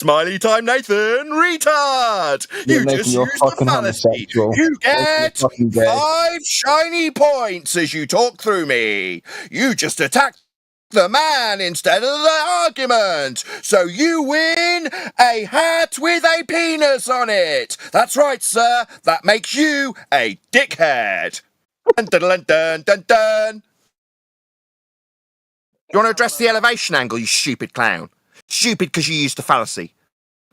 Smiley time, Nathan. Retard. Yeah, You Nathan, just you're used the fucking fallacy. homosexual. You get You're fucking gay. 5 shiny points as you talk through me. You just attacked the man instead of the argument. So you win a hat with a penis on it. That's right, sir. That makes you a dickhead. Dun dun dun dun dun dun. You want to address the elevation angle, you stupid clown? Stupid because you used the fallacy.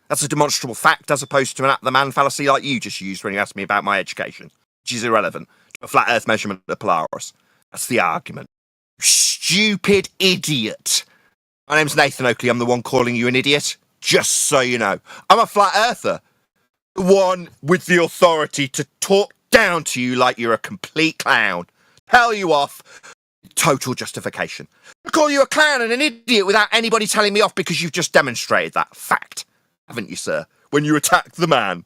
That's a demonstrable fact as opposed to the man fallacy like you just used when you asked me about my education, which is irrelevant to a flat earth measurement of Polaris. That's the argument. Stupid idiot. My name's Nathan Oakley. I'm the one calling you an idiot. Just so you know. I'm a flat earther. The one with the authority to talk down to you like you're a complete clown. Tell you off. Total justification. I call you a clown and an idiot without anybody telling me off because you've just demonstrated that fact, haven't you, sir? When you attacked the man.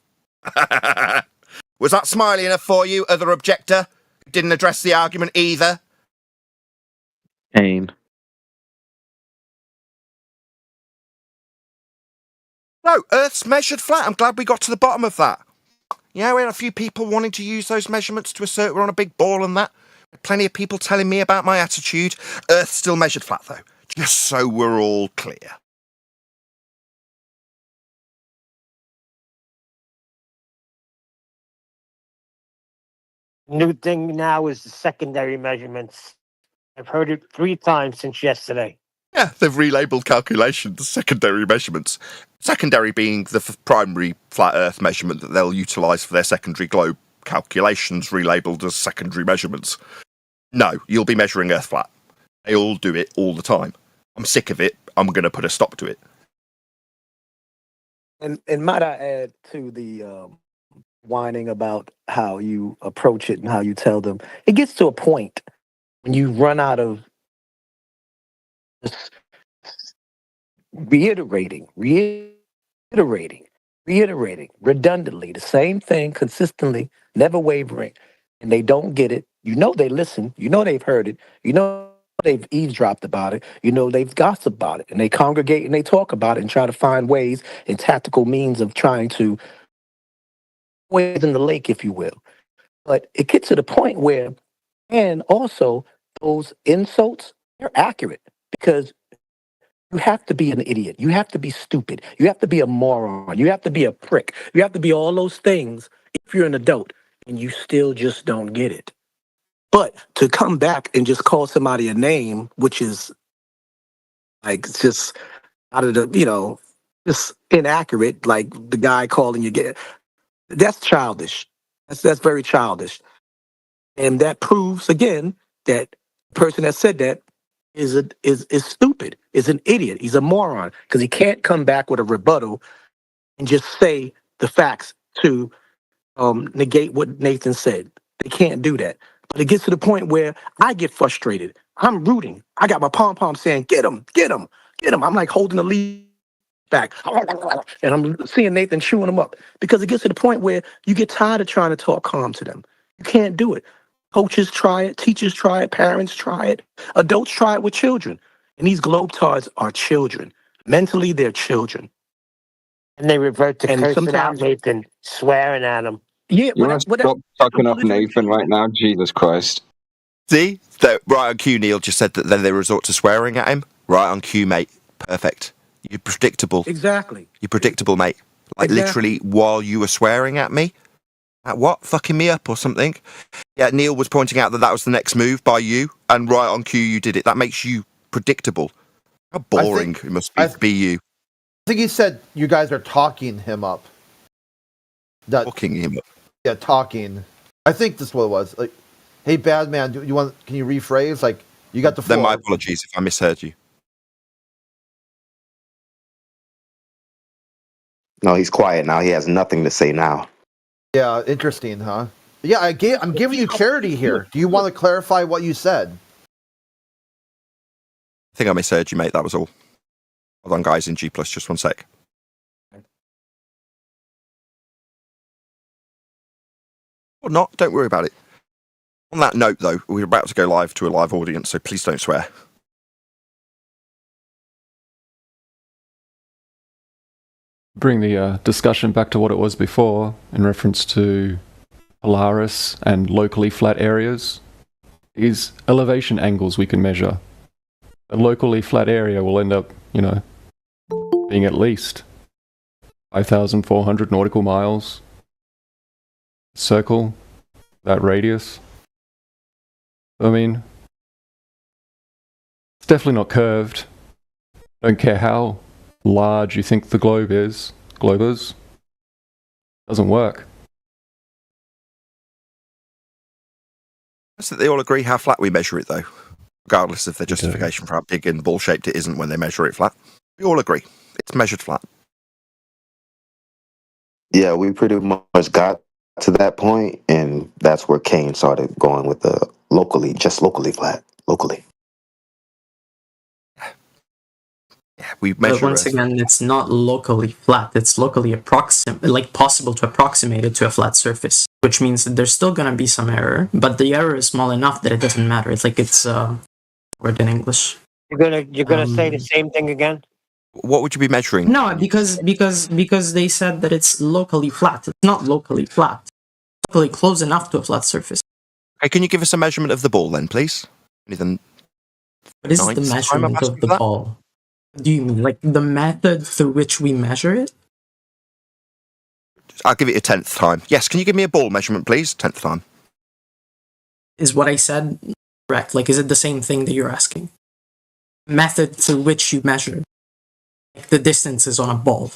Was that smiley enough for you, other objector? Didn't address the argument either? Pain. No, Earth's measured flat. I'm glad we got to the bottom of that. Yeah, we had a few people wanting to use those measurements to assert we're on a big ball and that. Plenty of people telling me about my attitude. Earth's still measured flat, though. Just so we're all clear. New thing now is the secondary measurements. I've heard it 3 times since yesterday. Yeah, they've relabeled calculations secondary measurements. Secondary being the primary flat Earth measurement that they'll utilise for their secondary globe calculations, relabeled as secondary measurements. No, you'll be measuring Earth flat. They all do it all the time. I'm sick of it. I'm going to put a stop to it. And might I add to the whining about how you approach it and how you tell them, it gets to a point when you run out of just reiterating redundantly the same thing consistently, never wavering, and they don't get it. You know they listen. You know they've heard it. You know they've eavesdropped about it. You know they've gossiped about it, and they congregate and they talk about it and try to find ways and tactical means of trying to ways in the lake, if you will. But it gets to the point where, and also those insults, they're accurate because you have to be an idiot. You have to be stupid. You have to be a moron. You have to be a prick. You have to be all those things if you're an adult and you still just don't get it. But to come back and just call somebody a name, which is like just out of the, just inaccurate, like the guy calling you gay, that's childish. That's very childish. And that proves again that the person that said that is stupid, is an idiot, he's a moron, because he can't come back with a rebuttal and just say the facts to negate what Nathan said. They can't do that. But it gets to the point where I get frustrated. I'm rooting. I got my pom-pom saying, get him, get him, get him. I'm like holding the lead back. And I'm seeing Nathan chewing them up. Because it gets to the point where you get tired of trying to talk calm to them. You can't do it. Coaches try it, teachers try it, parents try it, adults try it with children. And these globetards are children. Mentally, they're children. And they revert to And cursing sometimes- out Nathan, swearing at him. Yeah, You want to stop sucking up Nathan right now? Jesus Christ. See? Right on cue, Neil just said that then they resort to swearing at him. Right on cue, mate. Perfect. You're predictable. Exactly. You're predictable, mate. Like Exactly. literally while you were swearing at me. At what? Fucking me up or something? Yeah, Neil was pointing out that was the next move by you, and right on cue you did it. That makes you predictable. How boring it must be you. I think he said you guys are talking him up. Talking him up. Yeah, talking. I think that's what it was. Like, hey, bad man, can you rephrase? Like, you got the floor. Then my apologies if I misheard you. No, he's quiet now. He has nothing to say now. Yeah, interesting, huh? Yeah, I'm giving you charity here. Do you want to clarify what you said? I think I misheard you, mate. That was all. Hold on, guys, in G+, just one sec. Or not, don't worry about it. On that note, though, we're about to go live to a live audience, so please don't swear. bring the discussion back to what it was before in reference to Polaris and locally flat areas, is elevation angles we can measure. A locally flat area will end up, being at least 5,400 nautical miles. Circle, that radius. I mean, it's definitely not curved. Don't care how large you think the globe is. Doesn't work. I think they all agree how flat we measure it, though, regardless of their justification for how big and ball-shaped it isn't when they measure it flat. We all agree it's measured flat. Yeah, we pretty much got to that point, and that's where Kane started going with the locally flat, locally. Yeah, we But measure once Earth. again, it's not locally flat. It's locally possible to approximate it to a flat surface, which means that there's still gonna be some error, but the error is small enough that it doesn't matter. It's like it's word in English. You're gonna say the same thing again? What would you be measuring? No, because they said that it's locally flat. It's not locally flat. It's locally close enough to a flat surface. Okay, can you give us a measurement of the ball then, please? Anything? What is the Ninth time I've measurement asked of you the that? ball? Do you mean like the method through which we measure it? I'll give it a 10th time. Yes, can you give me a ball measurement, please? 10th time. Is what I said correct? Like, is it the same thing that you're asking? Method through which you measure like the distances on a ball.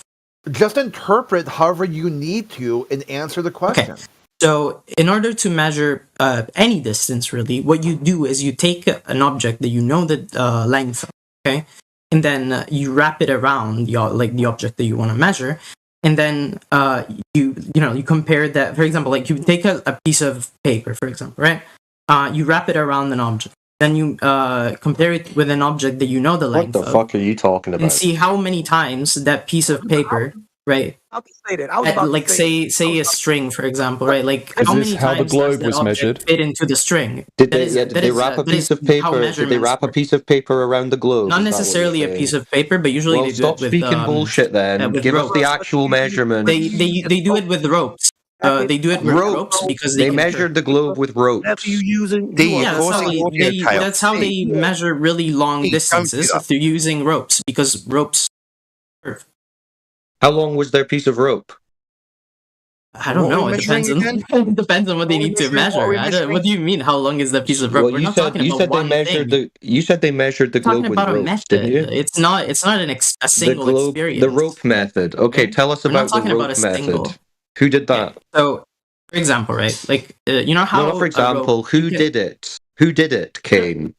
Just interpret however you need to and answer the question. Okay. So, in order to measure any distance, really, what you do is you take an object that you know the length of, okay, and then you wrap it around the object that you want to measure, and then you compare that. For example, like you take a piece of paper, for example, right? You wrap it around an object. Then you compare it with an object that you know the What length the of, fuck are you talking and about? see how many times that piece of paper, right? I'll say that. I was about Like to say say a string, for example, right? Like Is how this many how the times globe does that was object measured? fit into the string? Did That they? is- Yeah. Did that they is, wrap a that is piece of how paper? Did they measurements wrap a work. piece of paper around the globe? Not Is that what you're necessarily a saying? piece of paper, but usually Well, they do stop it with speaking bullshit then. with Give us the ropes. actual measurements. They do it with ropes. They do it with ropes because They can measured the globe with ropes. That's you using. D, You you're Yeah, that's how causing audio chaos. that's how they measure really long Don't do distances that. through using ropes because ropes. How long was their piece of rope? I don't What are know. we It depends on measuring again? it depends on what they What are we need to measuring? What are measure. we I don't, measuring? what do you mean? How long is the piece of rope? Well, We're you not said talking you about said they one measured thing. you said they measured the We're talking globe with about a ropes, didn't method. you? It's not a The single globe, experience. the rope method. Okay, tell us We're not about the talking about rope a method. single. Who did that? So, for example, right? Like you know how No, not for a example. rope, Who did it? Who did it, Kane?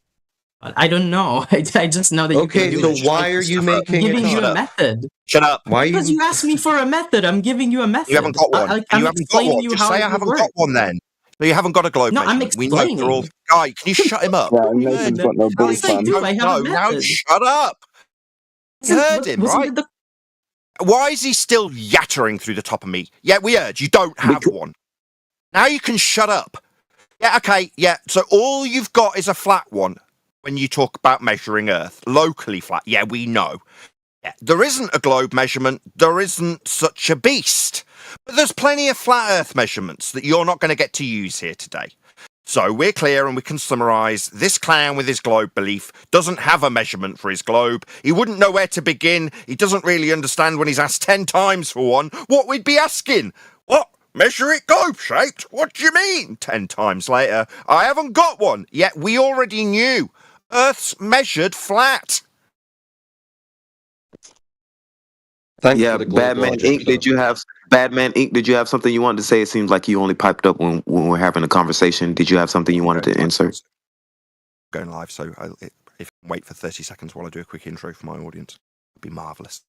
I don't know. I just know that you Okay, can do so it. why are you I'm making it giving you up? a method. Shut up. Why are Because you? you asked me for a method. I'm giving you a method. You haven't got one. I'm You haven't got explaining one. you Just how say it I would haven't work. got one then. No, you haven't got a globe No, I'm measurement. We know they're all. explaining. Guy, can you shut him up? Yeah, Nathan's got no ball Yes, I plan. do. I have a No, now method. shut up. You heard him, Wasn't right? it the Why is he still yattering through the top of me? Yeah, we heard you don't have one. Now you can shut up. Yeah, okay, yeah. So all you've got is a flat one when you talk about measuring Earth. Locally flat. Yeah, we know. Yeah, there isn't a globe measurement. There isn't such a beast. But there's plenty of flat Earth measurements that you're not going to get to use here today. So we're clear and we can summarise. This clown with his globe belief doesn't have a measurement for his globe. He wouldn't know where to begin. He doesn't really understand when he's asked 10 times for one what we'd be asking. What? Measure it globe-shaped? What do you mean? 10 times later, I haven't got one. Yet we already knew. Earth's measured flat. Thanks Yeah, for the globe Badman logic, Inc. Did though. you have Badman Inc. Did you have something you wanted to say? It seems like you only piped up when we're having a conversation. Did you have something you wanted to insert? Going live, so if I can wait for 30 seconds while I do a quick intro for my audience, it'd be marvellous.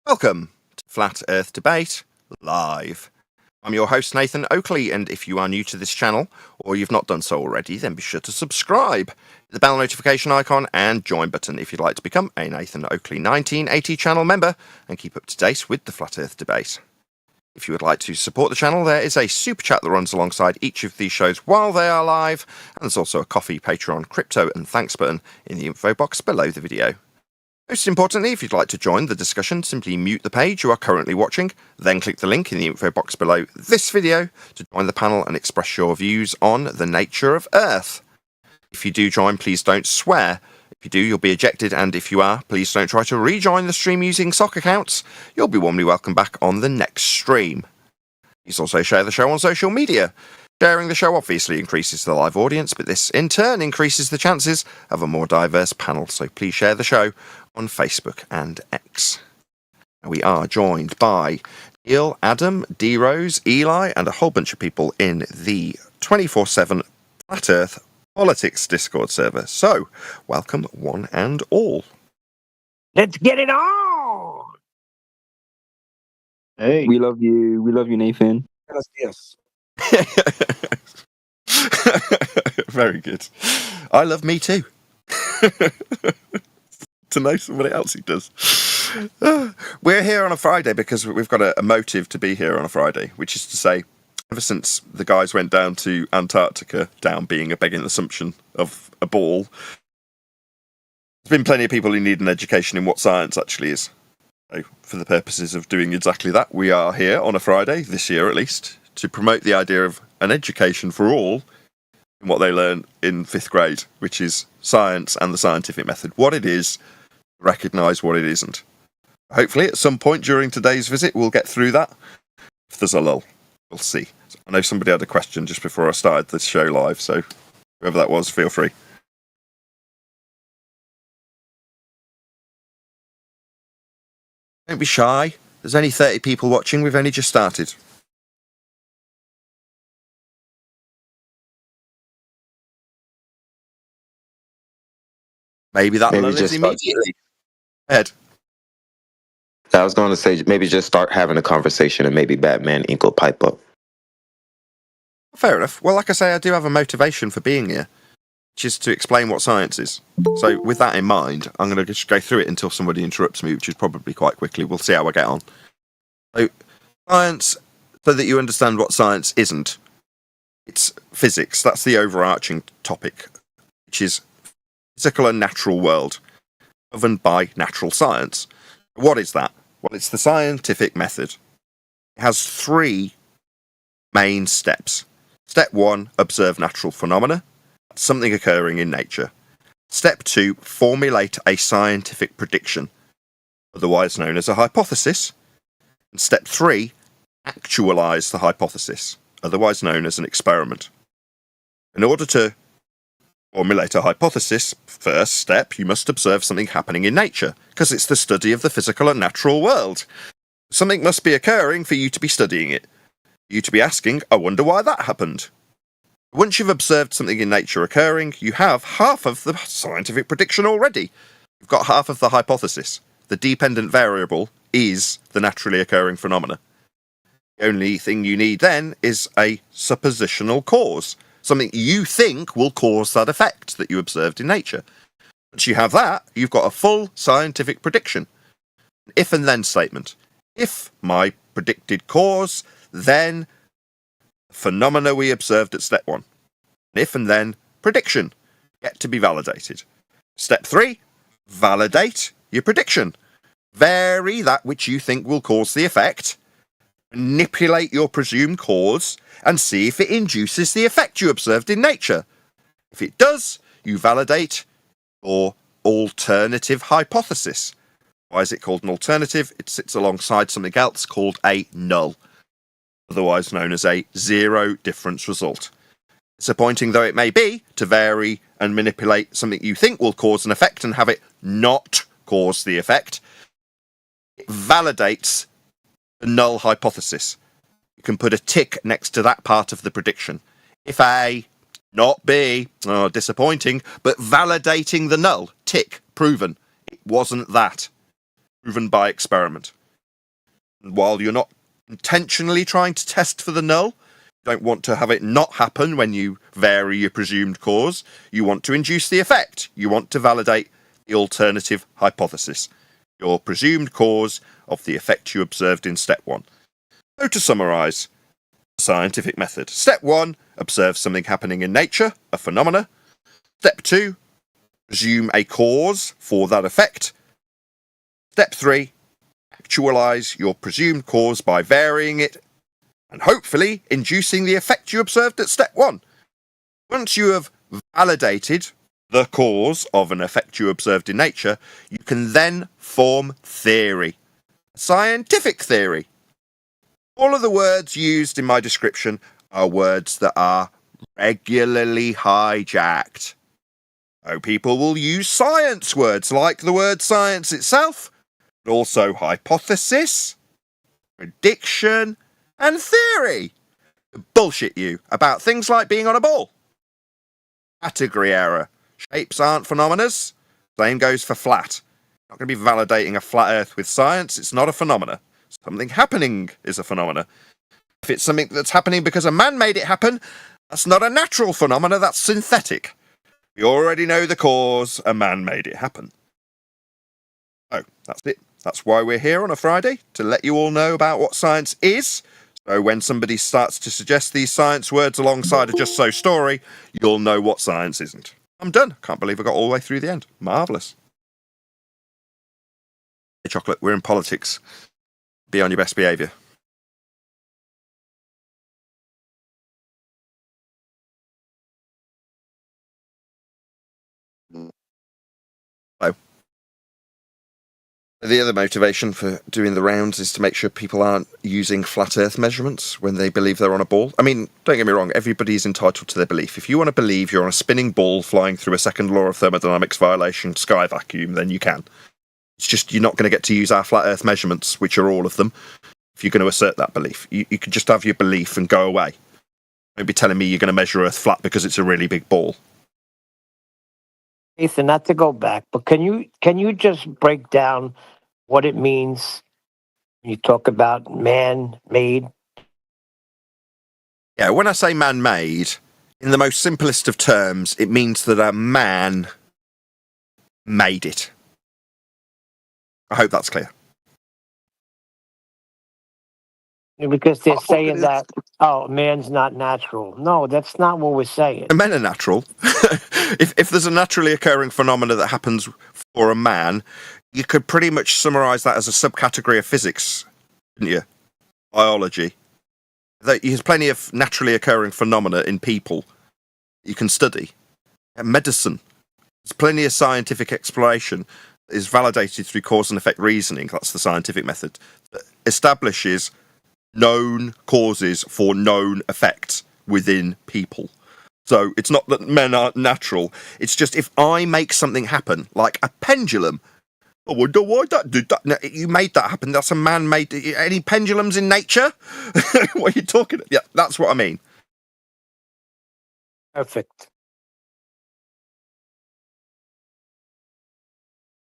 Welcome to Flat Earth Debate Live. I'm your host, Nathan Oakley, and if you are new to this channel, or you've not done so already, then be sure to subscribe, hit the bell notification icon, and join button if you'd like to become a Nathan Oakley 1980 channel member and keep up to date with the Flat Earth Debate. If you would like to support the channel, there is a super chat that runs alongside each of these shows while they are live, and there's also a Ko-fi, Patreon, crypto, and thanks button in the info box below the video. Most importantly, if you'd like to join the discussion, simply mute the page you are currently watching, then click the link in the info box below this video to join the panel and express your views on the nature of Earth. If you do join, please don't swear. If you do, you'll be ejected, and if you are, please don't try to rejoin the stream using sock accounts. You'll be warmly welcome back on the next stream. Please also share the show on social media. Sharing the show obviously increases the live audience, but this in turn increases the chances of a more diverse panel, so please share the show on Facebook and X. We are joined by Neil, Adam, D-Rose, Eli, and a whole bunch of people in the 24/7 Flat Earth Politics Discord server. So, welcome one and all. Let's get it on! Hey. We love you. We love you, Nathan. Yes. Very good. I love me too. To know somebody else who does. We're here on a Friday because we've got a motive to be here on a Friday, which is to say, ever since the guys went down to Antarctica, down being a begging assumption of a ball, there's been plenty of people who need an education in what science actually is. So, for the purposes of doing exactly that, we are here on a Friday, this year at least, to promote the idea of an education for all in what they learn in 5th grade, which is science and the scientific method. What it is, recognise what it isn't. Hopefully, at some point during today's visit, we'll get through that. If there's a lull, we'll see. I know somebody had a question just before I started this show live, so whoever that was, feel free. Don't be shy. There's only 30 people watching. We've only just started. Maybe that lull is just immediately. Ed. I was going to say maybe just start having a conversation and maybe Batman Ink will pipe up. Fair enough. Well, like I say, I do have a motivation for being here, which is to explain what science is. So with that in mind, I'm going to just go through it until somebody interrupts me, which is probably quite quickly. We'll see how I get on. So science, so that you understand what science isn't, it's physics. That's the overarching topic, which is physical and natural world, governed by natural science. What is that? Well, it's the scientific method. It has 3 main steps. Step 1, observe natural phenomena. That's something occurring in nature. Step 2, formulate a scientific prediction, otherwise known as a hypothesis. And step 3, actualize the hypothesis, otherwise known as an experiment. In order to formulate a hypothesis, first step, you must observe something happening in nature, because it's the study of the physical and natural world. Something must be occurring for you to be studying it. You to be asking, I wonder why that happened. Once you've observed something in nature occurring, you have half of the scientific prediction already. You've got half of the hypothesis. The dependent variable is the naturally occurring phenomena. The only thing you need then is a suppositional cause. Something you think will cause that effect that you observed in nature. Once you have that, you've got a full scientific prediction. An if and then statement. If my predicted cause, then phenomena we observed at step 1. An if and then prediction, yet to be validated. Step 3, validate your prediction. Vary that which you think will cause the effect. Manipulate your presumed cause and see if it induces the effect you observed in nature. If it does, you validate your alternative hypothesis. Why is it called an alternative? It sits alongside something else called a null, otherwise known as a zero difference result. Disappointing though it may be to vary and manipulate something you think will cause an effect and have it not cause the effect, it validates the null hypothesis. You can put a tick next to that part of the prediction. If A, not B, oh, disappointing, but validating the null, tick, proven. It wasn't that. Proven by experiment. While you're not intentionally trying to test for the null, you don't want to have it not happen when you vary your presumed cause. You want to induce the effect. You want to validate the alternative hypothesis, your presumed cause of the effect you observed in step 1. So to summarise the scientific method. Step 1, observe something happening in nature, a phenomena. Step 2, presume a cause for that effect. Step 3, actualise your presumed cause by varying it and hopefully inducing the effect you observed at step 1. Once you have validated the cause of an effect you observed in nature, you can then form theory. Scientific theory. All of the words used in my description are words that are regularly hijacked. So people will use science words like the word science itself, but also hypothesis, prediction, and theory. Bullshit you about things like being on a ball. Category error. Shapes aren't phenomena. Same goes for flat. Not going to be validating a flat earth with science. It's not a phenomena. Something happening is a phenomena. If it's something that's happening because a man made it happen, that's not a natural phenomena, that's synthetic. We already know the cause, a man made it happen. Oh, that's it. That's why we're here on a Friday, to let you all know about what science is. So when somebody starts to suggest these science words alongside a just so story, you'll know what science isn't. I'm done. Can't believe I got all the way through the end. Marvellous. Hey, Chocolate, we're in politics. Be on your best behaviour. Hello. The other motivation for doing the rounds is to make sure people aren't using flat earth measurements when they believe they're on a ball. I mean, don't get me wrong, everybody's entitled to their belief. If you want to believe you're on a spinning ball flying through a second law of thermodynamics violation sky vacuum, then you can. It's just you're not going to get to use our flat earth measurements, which are all of them, if you're going to assert that belief. You could just have your belief and go away. Don't be telling me you're going to measure Earth flat because it's a really big ball. Ethan, not to go back, but can you just break down what it means when you talk about man-made? Yeah, when I say man-made, in the most simplest of terms, it means that a man made it. I hope that's clear. Because they're saying that, oh, man's not natural. No, that's not what we're saying. And men are natural. if there's a naturally occurring phenomena that happens for a man, you could pretty much summarise that as a subcategory of physics, couldn't you? Biology. There's plenty of naturally occurring phenomena in people you can study. Medicine. There's plenty of scientific exploration that is validated through cause and effect reasoning. That's the scientific method. That establishes known causes for known effects within people. So it's not that men aren't natural. It's just if I make something happen, like a pendulum, I wonder why that did that. No, you made that happen. That's a man-made. Any pendulums in nature? What are you talking about? Yeah, that's what I mean. Perfect.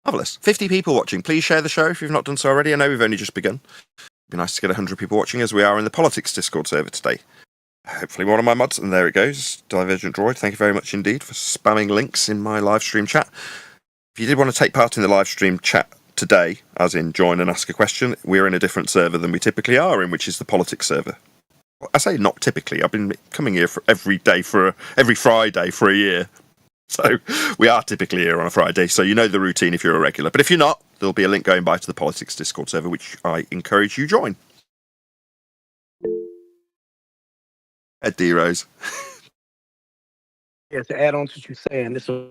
Marvellous. 50 people watching. Please share the show if you've not done so already. I know we've only just begun. It'd be nice to get 100 people watching as we are in the politics Discord server today. Hopefully one of my mods, and there it goes, Divergent Droid. Thank you very much indeed for spamming links in my live stream chat. If you did want to take part in the live stream chat today, as in join and ask a question, we're in a different server than we typically are in, which is the politics server. I say not typically. I've been coming here for every Friday for a year. So we are typically here on a Friday, so you know the routine if you're a regular. But if you're not, there'll be a link going by to the politics Discord server, which I encourage you join. Ed D-Rose. Yeah, to add on to what you're saying, this is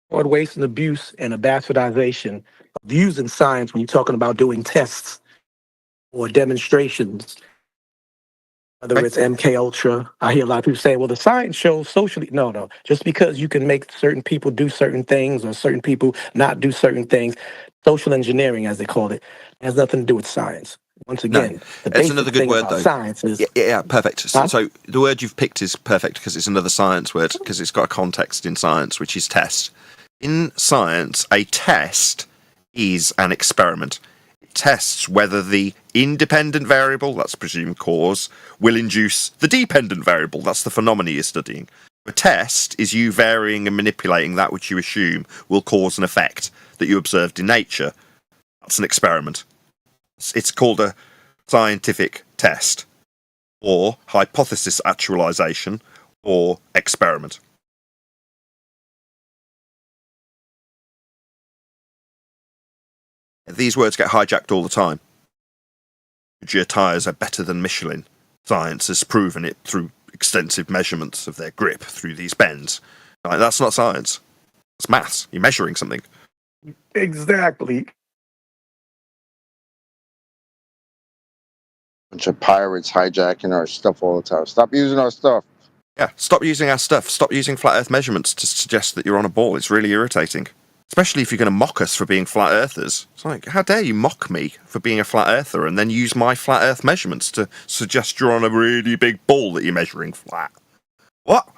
hard waste and abuse and a bastardization of using science when you're talking about doing tests or demonstrations. Whether it's MK Ultra, I hear a lot of people say, well, the science shows socially. No. Just because you can make certain people do certain things or certain people not do certain things, social engineering, as they call it, has nothing to do with science. Once again, it's another good word, though. Science is yeah, perfect. So the word you've picked is perfect because it's another science word because it's got a context in science, which is test. In science, a test is an experiment. It tests whether the independent variable, that's presumed cause, will induce the dependent variable, that's the phenomena you're studying. A test is you varying and manipulating that which you assume will cause an effect that you observed in nature. That's an experiment. It's called a scientific test, or hypothesis actualization, or experiment. These words get hijacked all the time. Goodyear tyres are better than Michelin. Science has proven it through extensive measurements of their grip through these bends. Like, that's not science. It's maths. You're measuring something. Exactly. Bunch of pirates hijacking our stuff all the time. Stop using our stuff. Yeah, stop using our stuff. Stop using flat earth measurements to suggest that you're on a ball. It's really irritating. Especially if you're going to mock us for being flat earthers. It's like, how dare you mock me for being a flat earther and then use my flat earth measurements to suggest you're on a really big ball that you're measuring flat? What?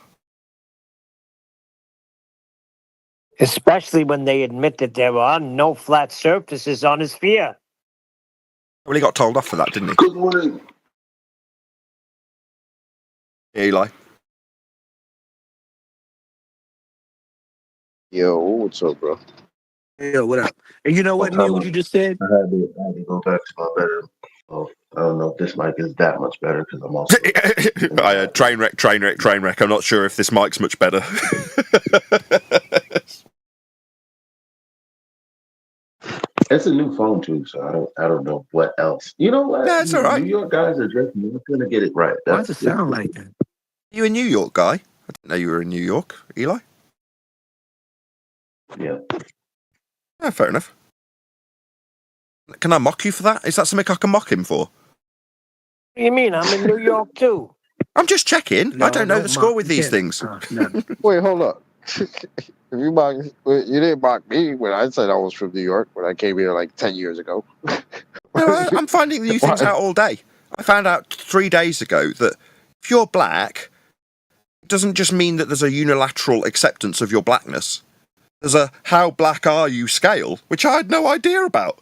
Especially when they admit that there are no flat surfaces on a sphere. Well, he got told off for that, didn't he? Good morning. Eli. Yo, what's up, bro? Yeah, what up? And you know what, Neil, what you just said? I had to go back to my bedroom. So I don't know if this mic is that much better because I'm also. Train wreck. I'm not sure if this mic's much better. It's a new phone too, so I don't know what else. You know what? Yeah, it's all right. New York guys are just not gonna get it right. Why does it sound like that? You a New York guy? I didn't know you were in New York, Eli. Yeah. Yeah, fair enough. Can I mock you for that? Is that something I can mock him for? What do you mean? I'm in New York too. I'm just checking. No, I don't know don't the score mock. with You these can't. things. No. Wait, hold up. If you mock, you didn't mock me when I said I was from New York when I came here like 10 years ago. No, I'm finding new things out all day. I found out 3 days ago that if you're black, it doesn't just mean that there's a unilateral acceptance of your blackness. There's a how black are you scale, which I had no idea about.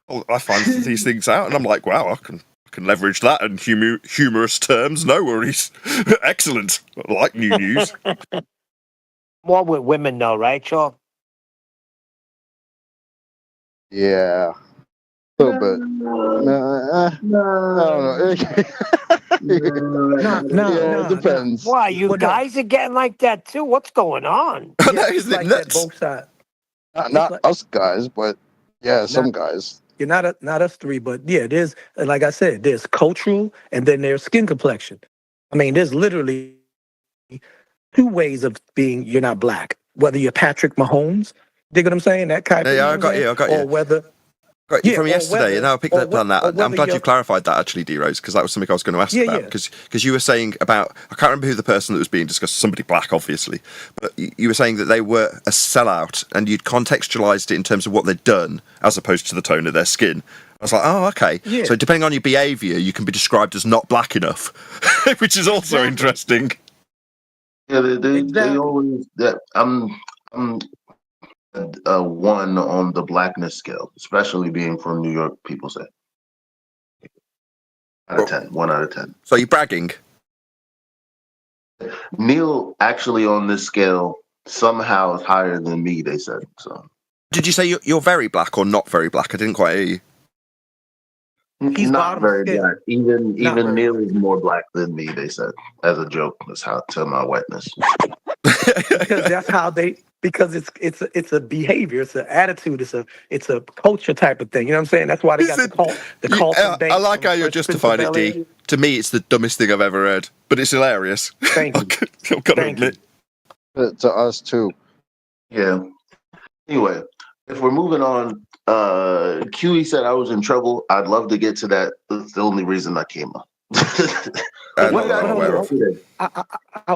Well, I find these things out, and I'm like, wow, I can leverage that in humorous terms. No worries. Excellent. I like new news. More with women, though, right, Chalk? Yeah. A little bit. I don't know. No, it depends. Why, you Well, no. guys are getting like that too? What's going on? No, Yeah, it's isn't it like that nuts? both sides. Not like- us guys, but yeah, some guys. You're not us three, but yeah, there's, like I said, there's cultural and then there's skin complexion. I mean, there's literally two ways of being you're not black. Whether you're Patrick Mahomes, dig what I'm saying? That kind of Yeah, I got you. Or whether Got you Yeah, from or yesterday, whether- and I picked or up on that. or I'm whether glad you you're- clarified that, actually, D-Rose, because that was something I was going to ask Yeah, about. yeah. Because you were saying about, I can't remember who the person that was being discussed, somebody black, obviously, but you were saying that they were a sellout, and you'd contextualised it in terms of what they'd done, as opposed to the tone of their skin. I was like, oh, okay. Yeah. So depending on your behaviour, you can be described as not black enough, which is also Exactly. interesting. Yeah, they Exactly. always that I'm one on the blackness scale, especially being from New York. People say out of 10, 1 out of 10. So you're bragging. Neil actually on this scale somehow is higher than me. They said so. Did you say you're very black or not very black? I didn't quite hear you. He's Not bottom very scale. black. Even very Neil is more black than me. They said as a joke. That's how to my whiteness. Because that's how they. Because it's a behavior, it's an attitude, it's a culture type of thing. You know what I'm saying? That's why they got the cult. The cult. I like how you're justifying it, D. To me, it's the dumbest thing I've ever heard, but it's hilarious. Thank you. I've got to Thank you. admit. To us too. Yeah. Anyway, if we're moving on, QE said I was in trouble. I'd love to get to that. That's the only reason I came up. Not What that I'm aware of.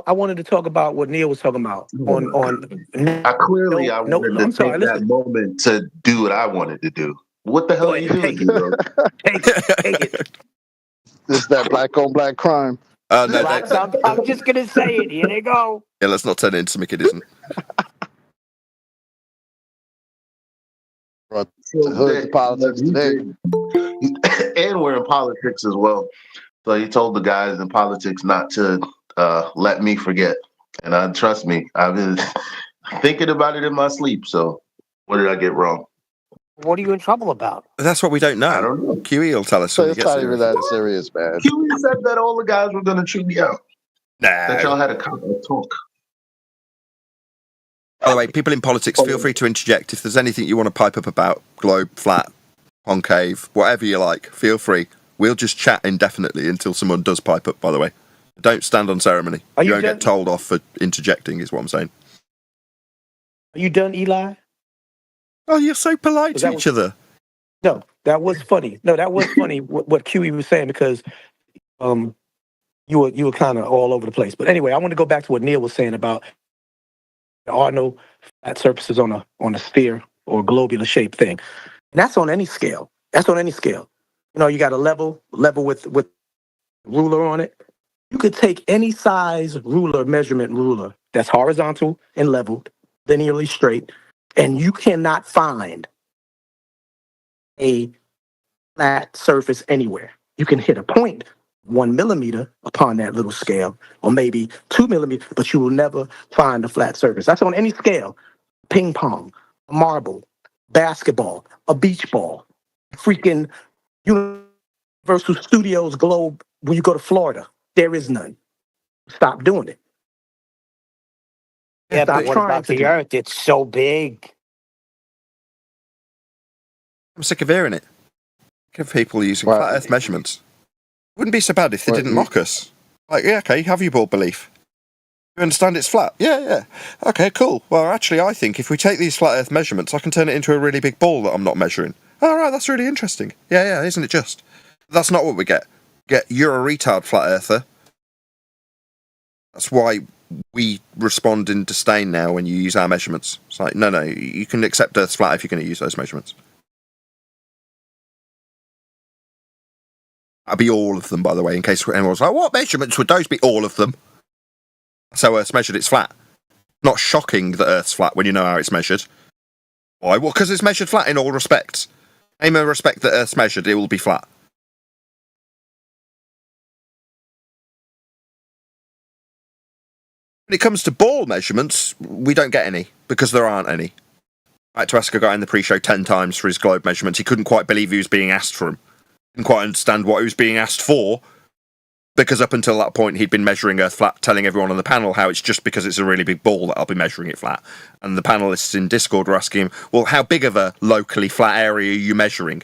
I wanted to talk about what Neil was talking about on. I clearly I No, wanted I'm to sorry, take that listen. moment to do what I wanted to do. What the hell Go are you ahead, doing, take it. bro? Take it. It's that black on black crime. No, Blacks, I'm just gonna say it. Here they go. yeah, let's not turn it into something it isn't. Brought So the hood to politics today. and we're in politics as well. So he told the guys in politics not to let me forget. And trust me, I've been thinking about it in my sleep. So what did I get wrong? What are you in trouble about? That's what we don't know. I don't know. QE will tell us So when he it's gets not here. even that serious, man. Huey said that all the guys were going to chew me out. That y'all No. had a talk. By the way, people in politics, feel free to interject. If there's anything you want to pipe up about, globe, flat, concave, whatever you like, feel free. We'll just chat indefinitely until someone does pipe up, by the way. Don't stand on ceremony. Are You you won't done? get told off for interjecting, is what I'm saying. Are you done, Eli? Oh, you're so polite Was to that each other. No, that was funny. No, that was funny what QE was saying because you were kind of all over the place. But anyway, I want to go back to what Neil was saying about there are no flat surfaces on a sphere or globular shaped thing. And that's on any scale. That's on any scale. You know, you got a level with ruler on it. You could take any size measurement ruler that's horizontal and leveled, linearly straight, and you cannot find a flat surface anywhere. You can hit a point 1 millimeter upon that little scale, or maybe 2 millimeters, but you will never find a flat surface. That's on any scale. Ping pong, a marble, basketball, a beach ball, freaking Universal Studios globe when you go to Florida. There is none. Stop doing it. Yeah, Stop but what trying about to the do- Earth? It's so big. I'm sick of hearing it. Give people using flat earth measurements. Wouldn't be so bad if they didn't mock us. Like, yeah, okay, have your bold belief. You understand it's flat? Yeah. Okay, cool. Well, actually, I think if we take these flat earth measurements, I can turn it into a really big ball that I'm not measuring. All right, that's really interesting. Yeah, isn't it just? That's not what we get. You're a retard, flat earther. That's why we respond in disdain now when you use our measurements. It's like, no, you can accept Earth's flat if you're going to use those measurements. That'd be all of them, by the way, in case anyone's like, what measurements would those be? All of them. So Earth's measured, it's flat. Not shocking that Earth's flat when you know how it's measured. Why? Well, because it's measured flat in all respects. Any respect that Earth's measured, it will be flat. When it comes to ball measurements, we don't get any, because there aren't any. I had to ask a guy in the pre-show 10 times for his globe measurements. He couldn't quite believe he was being asked for them. Didn't quite understand what he was being asked for, because up until that point he'd been measuring Earth flat, telling everyone on the panel how it's just because it's a really big ball that I'll be measuring it flat. And the panelists in Discord were asking him, well, how big of a locally flat area are you measuring?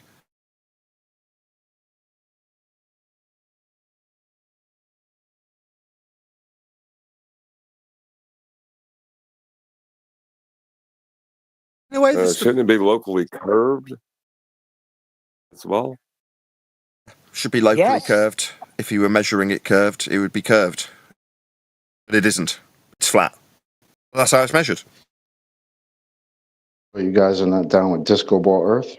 Anyway, Shouldn't it be locally curved as well? should be locally curved. If you were measuring it curved, it would be curved. But it isn't. It's flat. That's how it's measured. But you guys are not down with Disco Ball Earth?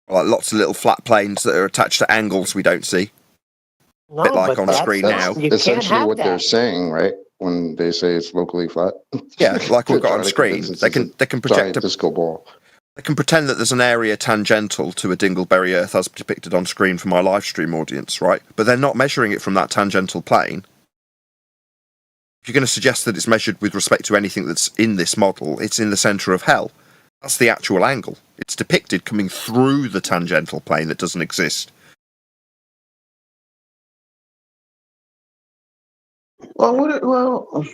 Like lots of little flat planes that are attached to angles we don't see. No, bit like but on screen now. You can't Essentially have what they're that. saying, right? When they say it's locally flat. Yeah, like we've got They're on trying to screen. convince us They it's can a project giant disco ball. They can pretend that there's an area tangential to a Dingleberry Earth as depicted on screen for my live stream audience, right? But they're not measuring it from that tangential plane. If you're going to suggest that it's measured with respect to anything that's in this model, it's in the centre of hell. That's the actual angle. It's depicted coming through the tangential plane that doesn't exist. Well,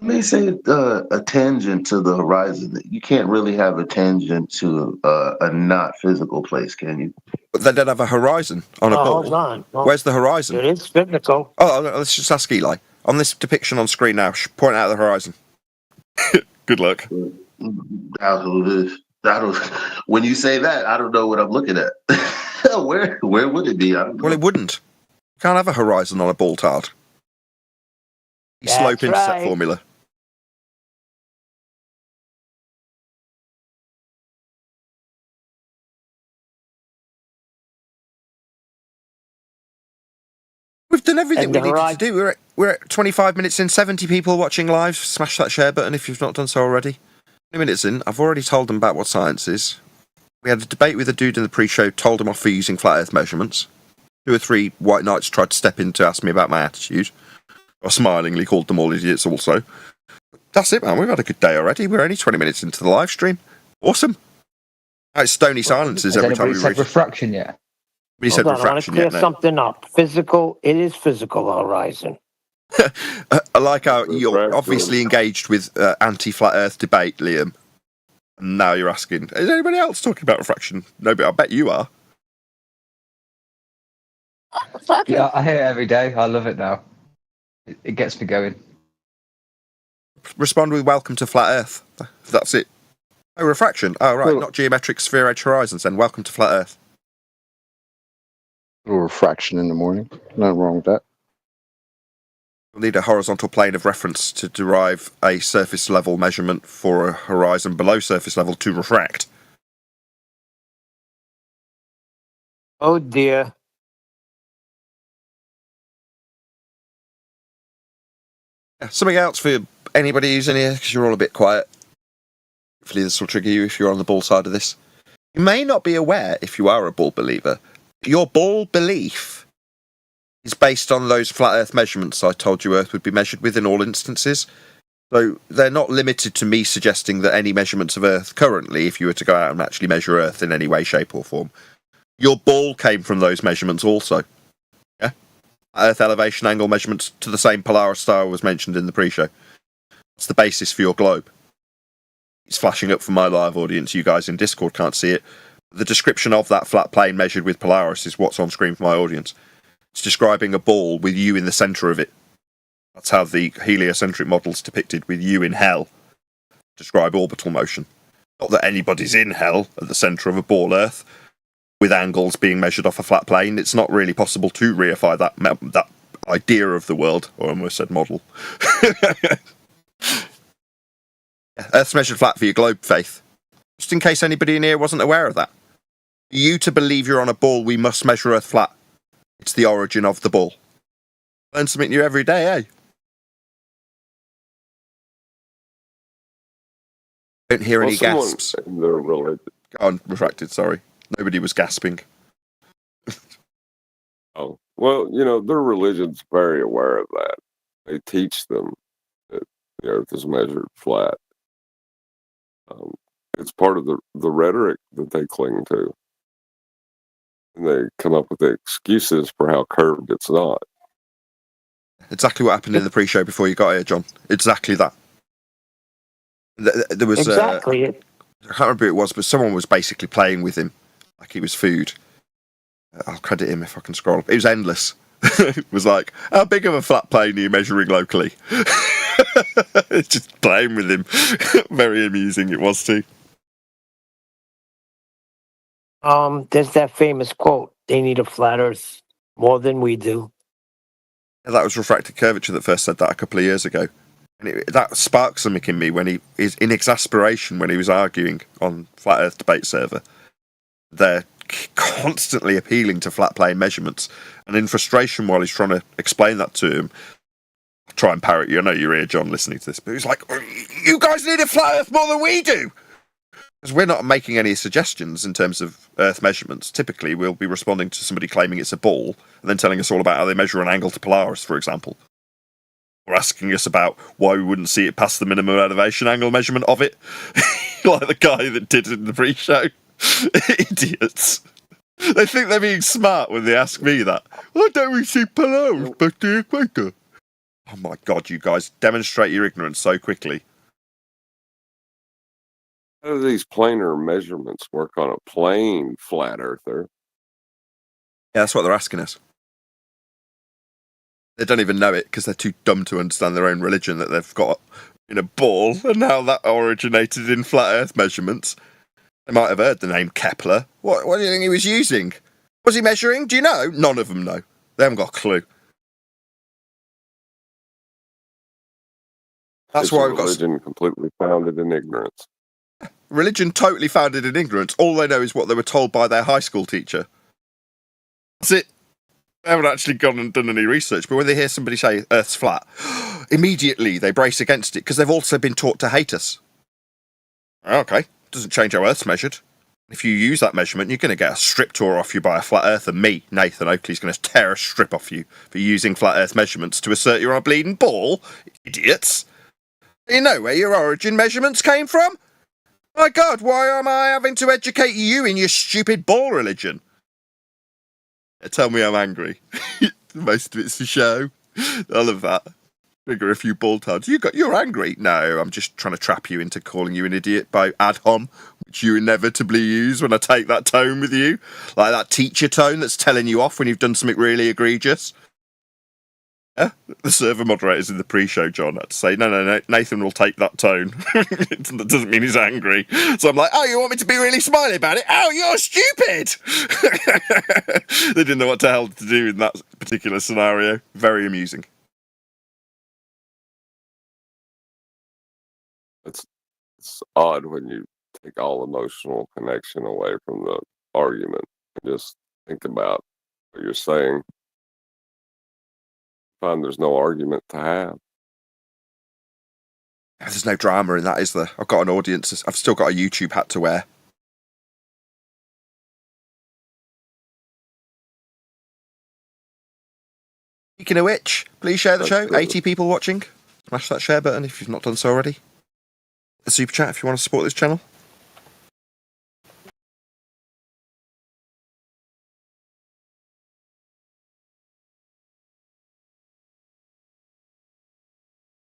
they say a tangent to the horizon. You can't really have a tangent to a not physical place, can you? But they don't have a horizon on a ball. Hold on. Well, Where's the horizon? it is physical. Oh, let's just ask Eli. On this depiction on screen now, point out the horizon. Good luck. When you say that, I don't know what I'm looking at. Where would it be? I don't know. Well, it wouldn't. You can't have a horizon on a ball tard. Slope intercept right. formula. We've done everything And we the needed to do. We're at 25 minutes in, 70 people watching live. Smash that share button if you've not done so already. 20 minutes in, I've already told them about what science is. We had a debate with a dude in the pre-show, told him off for using flat Earth measurements. 2 or 3 white knights tried to step in to ask me about my attitude. I smilingly called them all idiots also. That's it, man. We've had a good day already. We're only 20 minutes into the live stream. Awesome. It's stony silences every time we reach. Refraction yet? We said Hold on, I want to refraction clear yet, no. something up. Physical, it is physical horizon. I like how you're obviously engaged with anti-flat Earth debate, Liam. And now you're asking, is anybody else talking about refraction? No, but I bet you are. Yeah, I hear it every day. I love it now. It gets me going. Respond with welcome to flat Earth. That's it. Oh, refraction. Oh, right. Not geometric sphere edge horizons then. Welcome to flat Earth. A little refraction in the morning. Nothing wrong with that. We'll need a horizontal plane of reference to derive a surface level measurement for a horizon below surface level to refract. Oh dear. Something else for anybody who's in here, because you're all a bit quiet. Hopefully this will trigger you if you're on the ball side of this. You may not be aware, if you are a ball believer, your ball belief is based on those flat Earth measurements I told you Earth would be measured with in all instances. So they're not limited to me suggesting that any measurements of Earth currently, if you were to go out and actually measure Earth in any way, shape or form, your ball came from those measurements also. Yeah? Earth elevation angle measurements to the same Polaris star was mentioned in the pre-show. It's the basis for your globe. It's flashing up for my live audience. You guys in Discord can't see it. The description of that flat plane measured with Polaris is what's on screen for my audience. It's describing a ball with you in the centre of it. That's how the heliocentric model's depicted, with you in hell. Describe orbital motion. Not that anybody's in hell at the centre of a ball Earth, with angles being measured off a flat plane. It's not really possible to reify that idea of the world, or I almost said model. Earth's measured flat for your globe, Faith. Just in case anybody in here wasn't aware of that. For you to believe you're on a ball, we must measure Earth flat. It's the origin of the ball. Learn something new every day, eh? Don't hear any gasps. Go on, refracted, sorry. Nobody was gasping. Oh, well, their religion's very aware of that. They teach them that the Earth is measured flat. It's part of the rhetoric that they cling to. And they come up with the excuses for how curved it's not. Exactly what happened in the pre-show before you got here, John. Exactly that. There was exactly. I can't remember who it was, but someone was basically playing with him like he was food. I'll credit him if I can scroll. It was endless. It was like, how big of a flat plane are you measuring locally? It's just playing with him. Very amusing it was too. There's that famous quote, they need a flat Earth more than we do. That was Refracted Curvature that first said that a couple of years ago. And that sparked something in me when he is in exasperation when he was arguing on Flat Earth Debate Server. They're constantly appealing to flat plane measurements, and in frustration while he's trying to explain that to him, I'll try and parrot you. I know you're here, John, listening to this, but he's like, you guys need a flat Earth more than we do! Because we're not making any suggestions in terms of Earth measurements. Typically, we'll be responding to somebody claiming it's a ball, and then telling us all about how they measure an angle to Polaris, for example. Or asking us about why we wouldn't see it past the minimum elevation angle measurement of it. Like the guy that did it in the pre-show. Idiots. They think they're being smart when they ask me that. Why don't we see Polaris past the equator? Oh my god, you guys demonstrate your ignorance so quickly. How do these planar measurements work on a plane flat earther? Yeah, that's what they're asking us. They don't even know it because they're too dumb to understand their own religion that they've got in a ball, and how that originated in flat Earth measurements. They might have heard the name Kepler. What do you think he was using? Was he measuring? Do you know? None of them know. They haven't got a clue. That's why we've got religion completely founded in ignorance. Religion totally founded in ignorance. All they know is what they were told by their high school teacher. That's it. They haven't actually gone and done any research, but when they hear somebody say Earth's flat, immediately they brace against it because they've also been taught to hate us. Okay, doesn't change how Earth's measured. If you use that measurement, you're going to get a strip tore off you by a flat earther. Me, Nathan Oakley's going to tear a strip off you for using flat earth measurements to assert you're on a bleeding ball. Idiots. You know where your origin measurements came from? My God, why am I having to educate you in your stupid ball religion? Tell me I'm angry. Most of it's the show. I love that. Trigger a few ball times. You're angry. No, I'm just trying to trap you into calling you an idiot by ad hom, which you inevitably use when I take that tone with you. Like that teacher tone that's telling you off when you've done something really egregious. Yeah? The server moderators in the pre-show, John, had to say, no, Nathan will take that tone. That doesn't mean he's angry. So I'm like, oh, you want me to be really smiley about it? Oh, you're stupid! They didn't know what the hell to do in that particular scenario. Very amusing. It's odd when you take all emotional connection away from the argument and just think about what you're saying. Find there's no argument to have. There's no drama in that, is there? I've got an audience. I've still got a YouTube hat to wear. Speaking of which, please share the show. 80 people watching. Smash that share button if you've not done so already. A super chat if you want to support this channel.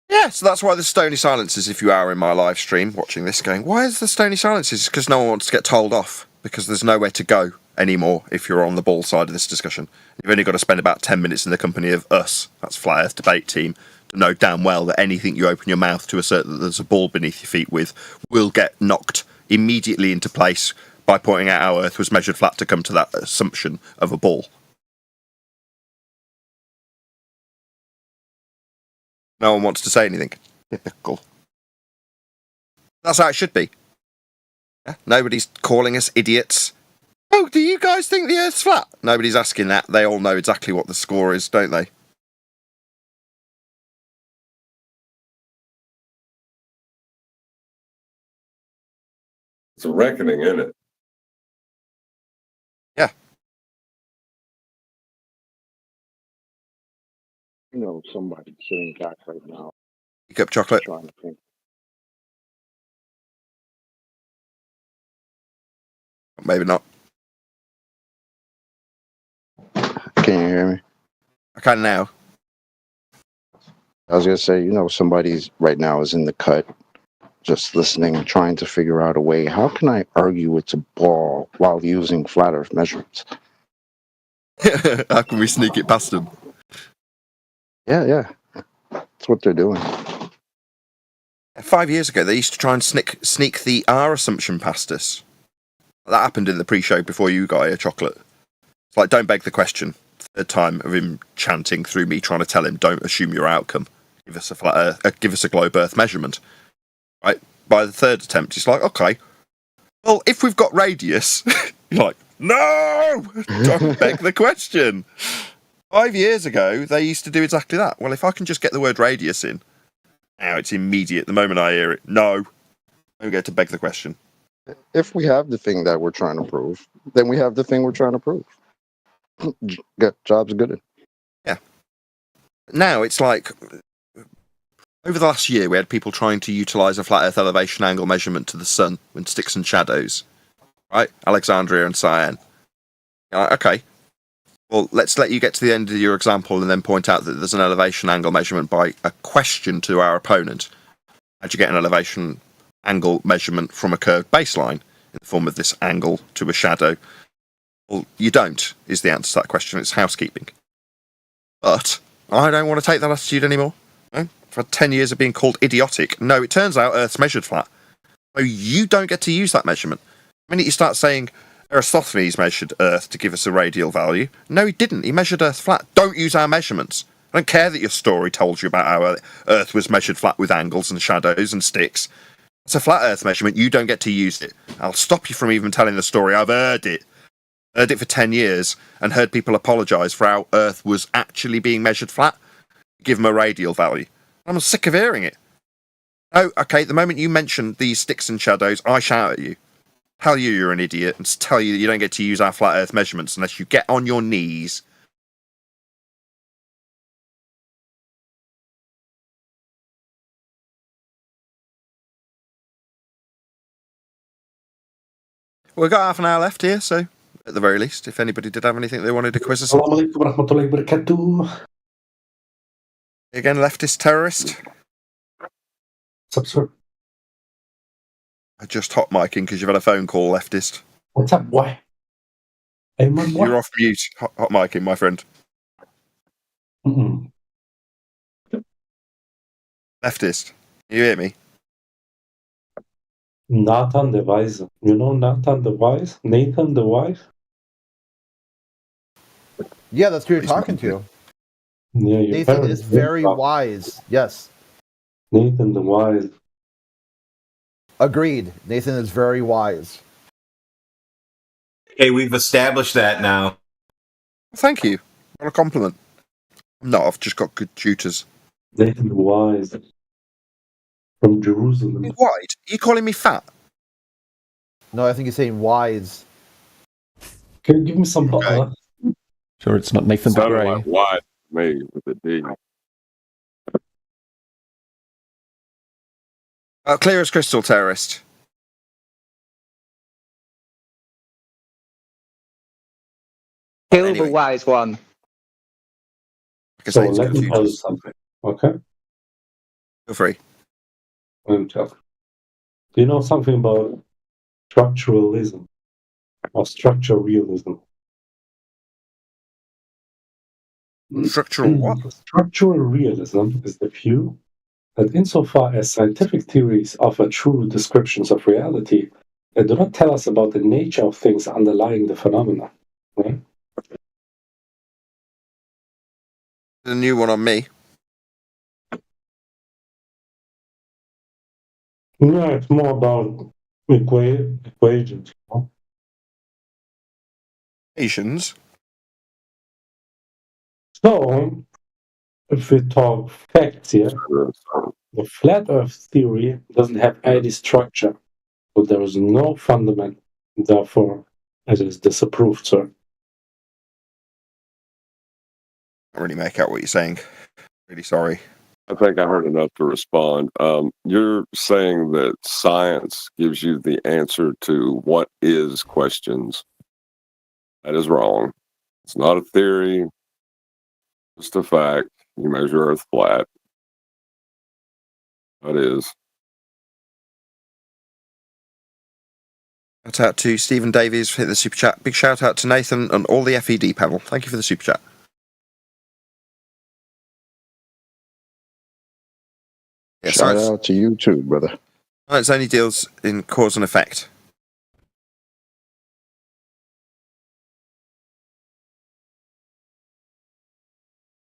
Yeah, so that's why there's stony silences if you are in my live stream watching this going, why is there stony silences? It's because no one wants to get told off, because there's nowhere to go anymore if you're on the ball side of this discussion. You've only got to spend about 10 minutes in the company of us, that's Flat Earth Debate Team, to know damn well that anything you open your mouth to assert that there's a ball beneath your feet with will get knocked immediately into place by pointing out how Earth was measured flat to come to that assumption of a ball. No one wants to say anything. Typical. That's how it should be. Yeah? Nobody's calling us idiots. Oh, do you guys think the Earth's flat? Nobody's asking that. They all know exactly what the score is, don't they? It's a reckoning, isn't it? Yeah. You know, somebody sitting back right now. Pick up chocolate. Trying to think. Maybe not. Can you hear me? I can now. I was gonna say, you know, somebody's right now is in the cut, just listening, trying to figure out a way. How can I argue it's a ball while using flat Earth measurements? How can we sneak it past them? Yeah. That's what they're doing. 5 years ago, they used to try and sneak the R assumption past us. That happened in the pre-show before you got here, Chocolate. It's like, don't beg the question. Third time of him chanting through me trying to tell him, don't assume your outcome. Give us a flat Earth, give us a globe Earth measurement. Right? By the third attempt, he's like, okay, well, if we've got radius, you're like, no, don't beg the question. 5 years ago, they used to do exactly that. Well, if I can just get the word radius in, now it's immediate. The moment I hear it, no, don't get to beg the question. If we have the thing that we're trying to prove, then we have the thing we're trying to prove. Job's good. Yeah. Now it's like, over the last year, we had people trying to utilise a flat Earth elevation angle measurement to the sun with sticks and shadows, right? Alexandria and Cyan. You're like, okay, well, let's let you get to the end of your example and then point out that there's an elevation angle measurement by a question to our opponent. How'd you get an elevation angle measurement from a curved baseline in the form of this angle to a shadow? Well, you don't, is the answer to that question. It's housekeeping. But I don't want to take that attitude anymore. No? For 10 years of being called idiotic. No, it turns out Earth's measured flat. So you don't get to use that measurement. The minute you start saying Eratosthenes measured Earth to give us a radial value, no, he didn't. He measured Earth flat. Don't use our measurements. I don't care that your story told you about how Earth was measured flat with angles and shadows and sticks. It's a flat Earth measurement. You don't get to use it. I'll stop you from even telling the story. I've heard it. Heard it for 10 years and heard people apologise for how Earth was actually being measured flat. Give them a radial value. I'm sick of hearing it. Oh, okay, the moment you mention these sticks and shadows, I shout at you. tell you you're an idiot and tell you that you don't get to use our flat Earth measurements unless you get on your knees. We've got half an hour left here, so at the very least, if anybody did have anything they wanted to quiz us on. Assalamu alaikum warahmatullahi wabarakatuh. Again, leftist terrorist. What's up, sir? I just hot micing because you've had a phone call, leftist. What's up, boy? Hey, my boy. You're off mute, hot micing, my friend. Mm-mm. Leftist, you hear me? Nathan the Wise. You know Nathan the Wise? Nathan the Wise? Yeah, that's who you're talking to. Yeah, your Nathan parents is very named wise. Yes. Nathan the Wise. Agreed. Nathan is very wise. Hey, we've established that now. Thank you. What a compliment. No, I've just got good tutors. Nathan the Wise. From Jerusalem. Wide? Are you calling me fat? No, I think he's saying wise. Can you give me some butter? Sure, it's not Nathan the Sounded Grey. like wide to me with a D. Clear as crystal, terrorist. Kill the wise one. So let me tell you something, okay? Feel free. Let me tell you. Do you know something about structuralism or structural realism? Structural what? Structural realism is the view that insofar as scientific theories offer true descriptions of reality, they do not tell us about the nature of things underlying the phenomena. Right? The new one on me. Yeah, it's more about equations. You know? Asians? So, if we talk facts here, the flat Earth theory doesn't have any structure, so there is no fundament. Therefore, it is disapproved, sir. I can't really make out what you're saying. Really sorry. I think I heard enough to respond. You're saying that science gives you the answer to what is questions. That is wrong. It's not a theory, just a fact. You measure Earth flat. That is. Shout out to Stephen Davies for the super chat. Big shout out to Nathan and all the FED panel. Thank you for the super chat. Yeah, Shout out to you too, brother. Science only deals in cause and effect.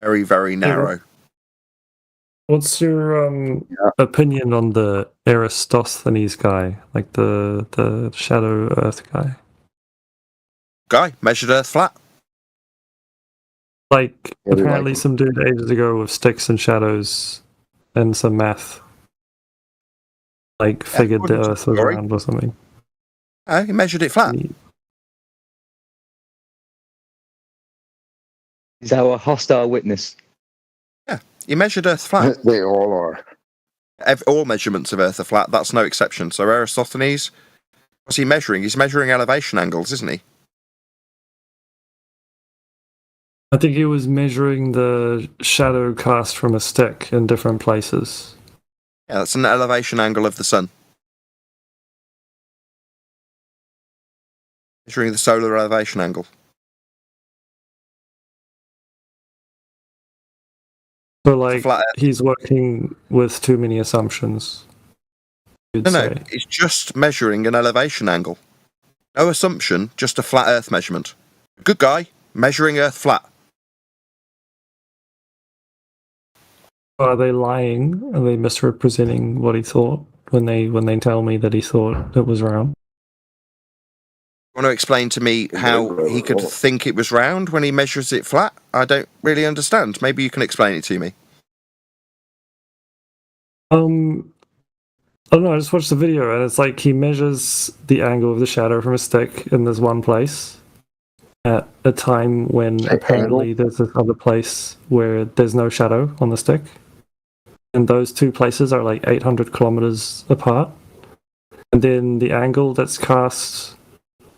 Very, very narrow. What's your opinion on the Eratosthenes guy, like the Shadow Earth guy? Guy measured Earth flat. Like Really apparently like him. some dude ages ago with sticks and shadows and some math, like figured the according to Earth the was story. round or something. He measured it flat. Is that a hostile witness? Yeah, he measured Earth flat. They all are. All measurements of Earth are flat. That's no exception. So Eratosthenes, what's he measuring? He's measuring elevation angles, isn't he? I think he was measuring the shadow cast from a stick in different places. Yeah, that's an elevation angle of the sun. Measuring the solar elevation angle. So like flat Earth. he's working with too many assumptions. you'd No, say. it's just measuring an elevation angle. No assumption, just a flat Earth measurement. Good guy, measuring Earth flat. Are they lying? Are they misrepresenting what he thought when they tell me that he thought it was round? Want to explain to me how he could think it was round when he measures it flat? I don't really understand. Maybe you can explain it to me. Oh no, I just watched the video and it's like he measures the angle of the shadow from a stick in this one place at a time when apparently there's this other place where there's no shadow on the stick. And those two places are like 800 kilometers apart. And then the angle that's cast,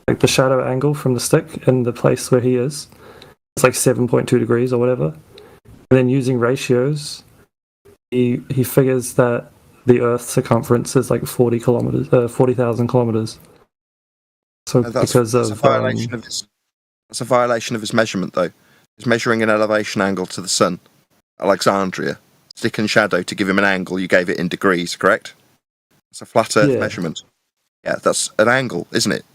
like the shadow angle from the stick in the place where he is, it's like 7.2 degrees or whatever. And then using ratios, he figures that the Earth's circumference is like 40,000 kilometers. So That's because a violation of his. That's a violation of his measurement, though. He's measuring an elevation angle to the sun. Alexandria. Stick and shadow to give him an angle. You gave it in degrees, correct? It's a flat Earth measurement. Yeah, that's an angle, isn't it?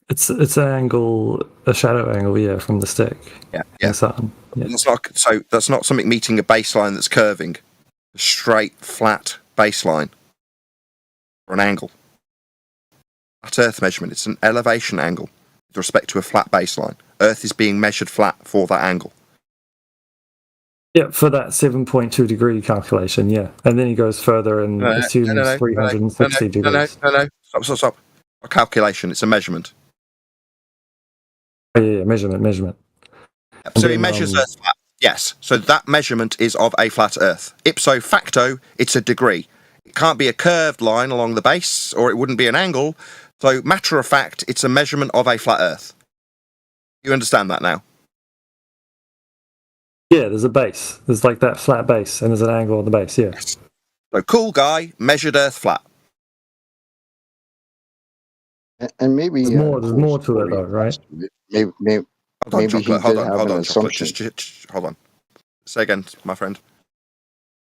It's an angle, a shadow angle, yeah, from the stick. Yeah. The sun. Yeah. That's not something meeting a baseline that's curving. A straight, flat baseline. Or an angle. Flat Earth measurement. It's an elevation angle with respect to a flat baseline. Earth is being measured flat for that angle. Yeah, for that 7.2 degree calculation, yeah. And then he goes further and assumes 360 degrees. No. Stop. A calculation, it's a measurement. Oh, yeah, measurement. So he measures Earth flat. Yes. So that measurement is of a flat Earth. Ipso facto, it's a degree. It can't be a curved line along the base, or it wouldn't be an angle. So, matter of fact, it's a measurement of a flat Earth. You understand that now? Yeah, there's a base. There's like that flat base, and there's an angle on the base, yeah. So, cool guy, measured Earth flat. And maybe there's more to it, though, right? Maybe Hold on, Chocolate. Hold on. Assumption. Just hold on. Say again, my friend.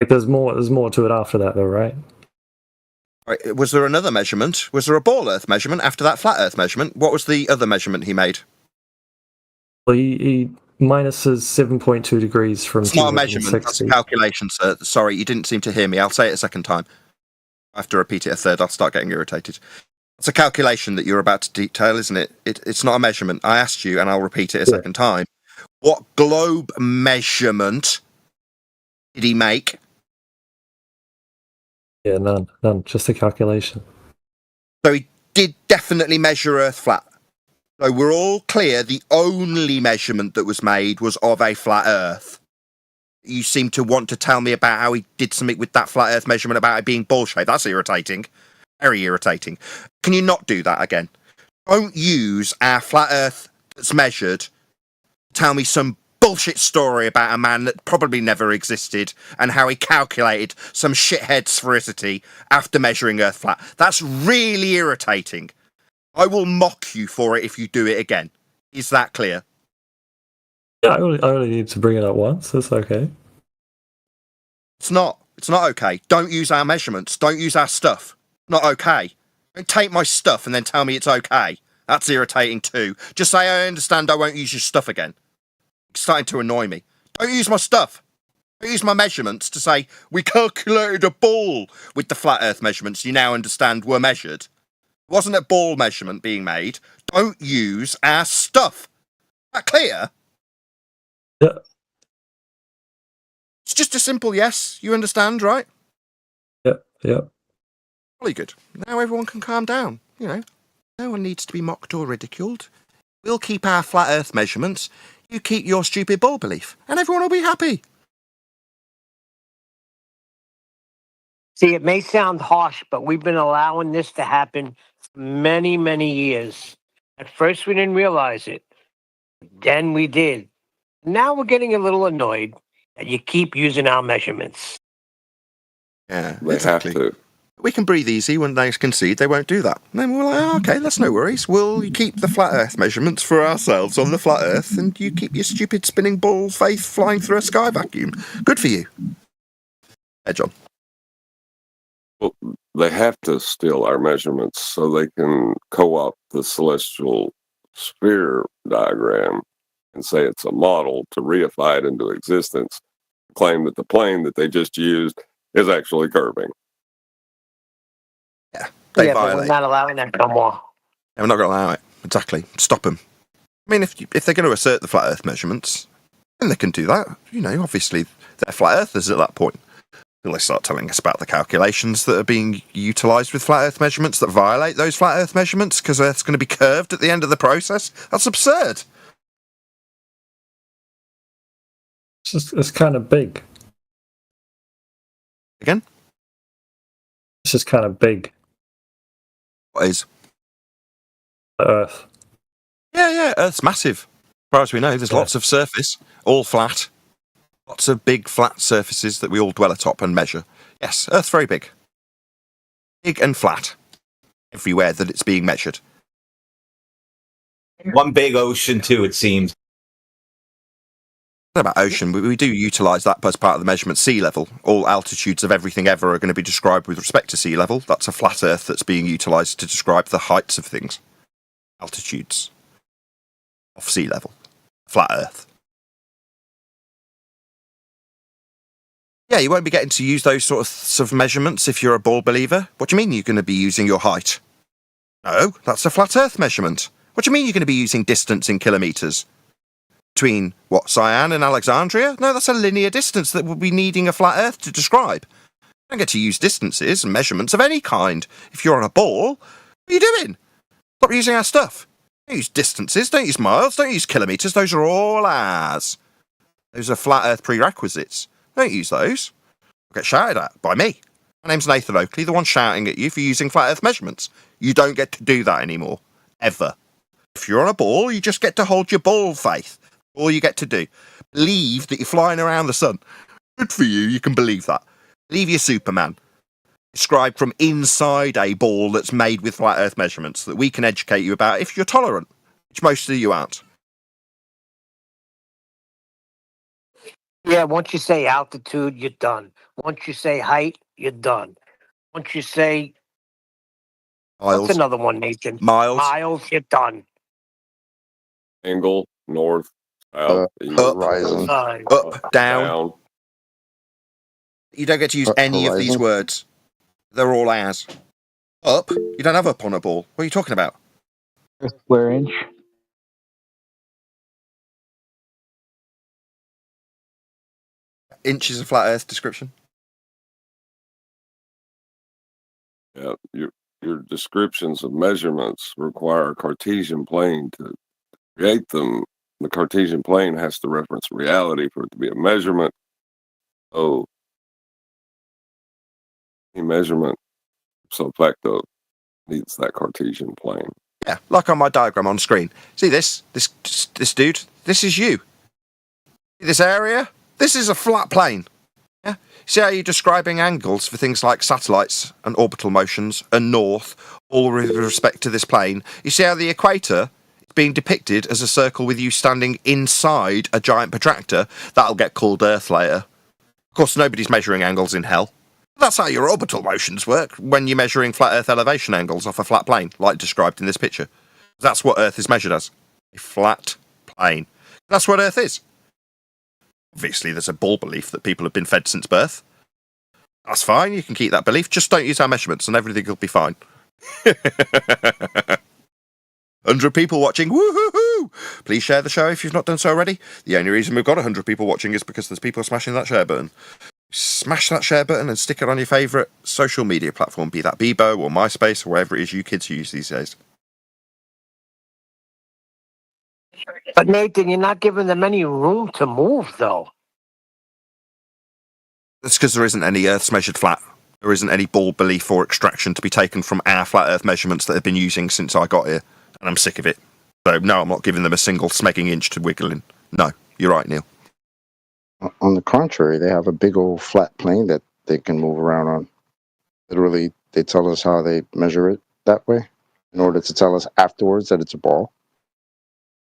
Like there's more to it after that, though, right? Right, was there another measurement? Was there a ball Earth measurement after that flat Earth measurement? What was the other measurement he made? Well, he minuses 7.2 degrees from. It's not a measurement. That's a calculation, sir. Sorry, you didn't seem to hear me. I'll say it a second time. I have to repeat it a third. I'll start getting irritated. It's a calculation that you're about to detail, isn't it? It's not a measurement. I asked you, and I'll repeat it a second time. What globe measurement did he make? Yeah, none. Just a calculation. So he did definitely measure Earth flat. So we're all clear. The only measurement that was made was of a flat Earth. You seem to want to tell me about how he did something with that flat Earth measurement about it being ball-shaped. That's irritating. Very irritating. Can you not do that again? Don't use our flat Earth that's measured. Tell me some bullshit story about a man that probably never existed and how he calculated some shithead sphericity after measuring Earth flat. That's really irritating. I will mock you for it if you do it again. Is that clear? Yeah, I only need to bring it up once. That's okay. It's not. It's not okay. Don't use our measurements. Don't use our stuff. Not okay. Don't take my stuff and then tell me it's okay. That's irritating too. Just say I understand I won't use your stuff again. It's starting to annoy me. Don't use my stuff. Don't use my measurements to say we calculated a ball with the flat Earth measurements you now understand were measured. It wasn't a ball measurement being made. Don't use our stuff. Is that clear? Yeah. It's just a simple yes. You understand, right? Yeah. Really good. Now everyone can calm down. You know, no one needs to be mocked or ridiculed. We'll keep our flat Earth measurements. You keep your stupid ball belief, and everyone will be happy. See, it may sound harsh, but we've been allowing this to happen for many, many years. At first, we didn't realize it. Then we did. Now we're getting a little annoyed that you keep using our measurements. Yeah, They exactly. have to. We can breathe easy when they concede. They won't do that. And then we're like, oh, okay, that's no worries. We'll keep the flat Earth measurements for ourselves on the flat Earth, and you keep your stupid spinning ball faith flying through a sky vacuum. Good for you. Hey, John. Well, they have to steal our measurements so they can co-opt the celestial sphere diagram and say it's a model to reify it into existence, claim that the plane that they just used is actually curving. Yeah, they but we're violate. not allowing that no more. Yeah, we're not going to allow it. Exactly. Stop them. I mean, if they're going to assert the flat Earth measurements, then they can do that. You know, obviously, they're flat Earthers at that point. Till they start telling us about the calculations that are being utilised with flat Earth measurements that violate those flat Earth measurements because Earth's going to be curved at the end of the process. That's absurd. It's kind of big. Again? It's just kind of big. What is? Earth. Yeah, Earth's massive. As far as we know, there's lots of surface, all flat. Lots of big flat surfaces that we all dwell atop and measure. Yes, Earth's very big. Big and flat. Everywhere that it's being measured. One big ocean, too, it seems. About ocean, we do utilise that as part of the measurement. Sea level. All altitudes of everything ever are going to be described with respect to sea level. That's a flat Earth that's being utilised to describe the heights of things. Altitudes of sea level. Flat Earth. Yeah, you won't be getting to use those sorts of measurements if you're a ball believer. What do you mean you're going to be using your height? No, that's a flat Earth measurement. What do you mean you're going to be using distance in kilometres? Between, what, Cyan and Alexandria? No, that's a linear distance that we'll be needing a flat Earth to describe. You don't get to use distances and measurements of any kind. If you're on a ball, what are you doing? Stop using our stuff. Don't use distances, don't use miles, don't use kilometres. Those are all ours. Those are flat Earth prerequisites. Don't use those. You'll get shouted at by me. My name's Nathan Oakley, the one shouting at you for using flat Earth measurements. You don't get to do that anymore. Ever. If you're on a ball, you just get to hold your ball faith. All you get to do. Believe that you're flying around the sun. Good for you, you can believe that. Believe you're Superman. Described from inside a ball that's made with flat Earth measurements that we can educate you about if you're tolerant, which most of you aren't. Yeah, once you say altitude, you're done. Once you say height, you're done. Once you say... Miles. What's another one, Nathan? Miles. Miles, you're done. Angle, north, south, east, horizon. Up, down. You don't get to use any of these words. They're all ours. Up? You don't have up on a ball. What are you talking about? Square inch. Inch is a flat Earth description. Yeah, your descriptions of measurements require a Cartesian plane to create them. The Cartesian plane has to reference reality for it to be a measurement. So, any measurement, so facto, needs that Cartesian plane. Yeah, like on my diagram on screen. See this dude? This is you. See this area? This is a flat plane. Yeah. See how you're describing angles for things like satellites and orbital motions and north, all with respect to this plane. You see how the equator is being depicted as a circle with you standing inside a giant protractor? That'll get called Earth later. Of course, nobody's measuring angles in hell. That's how your orbital motions work when you're measuring flat Earth elevation angles off a flat plane, like described in this picture. That's what Earth is measured as. A flat plane. That's what Earth is. Obviously, there's a ball belief that people have been fed since birth. That's fine, you can keep that belief. Just don't use our measurements and everything will be fine. 100 people watching, woohoo! Please share the show if you've not done so already. The only reason we've got 100 people watching is because there's people smashing that share button. Smash that share button and stick it on your favourite social media platform, be that Bebo or MySpace or whatever it is you kids use these days. But Nathan, you're not giving them any room to move, though. That's because there isn't any Earth's measured flat. There isn't any ball belief or extraction to be taken from our flat Earth measurements that have been using since I got here. And I'm sick of it. So no, I'm not giving them a single smegging inch to wiggle in. No, you're right, Neil. On the contrary, they have a big old flat plane that they can move around on. Literally, they tell us how they measure it that way in order to tell us afterwards that it's a ball.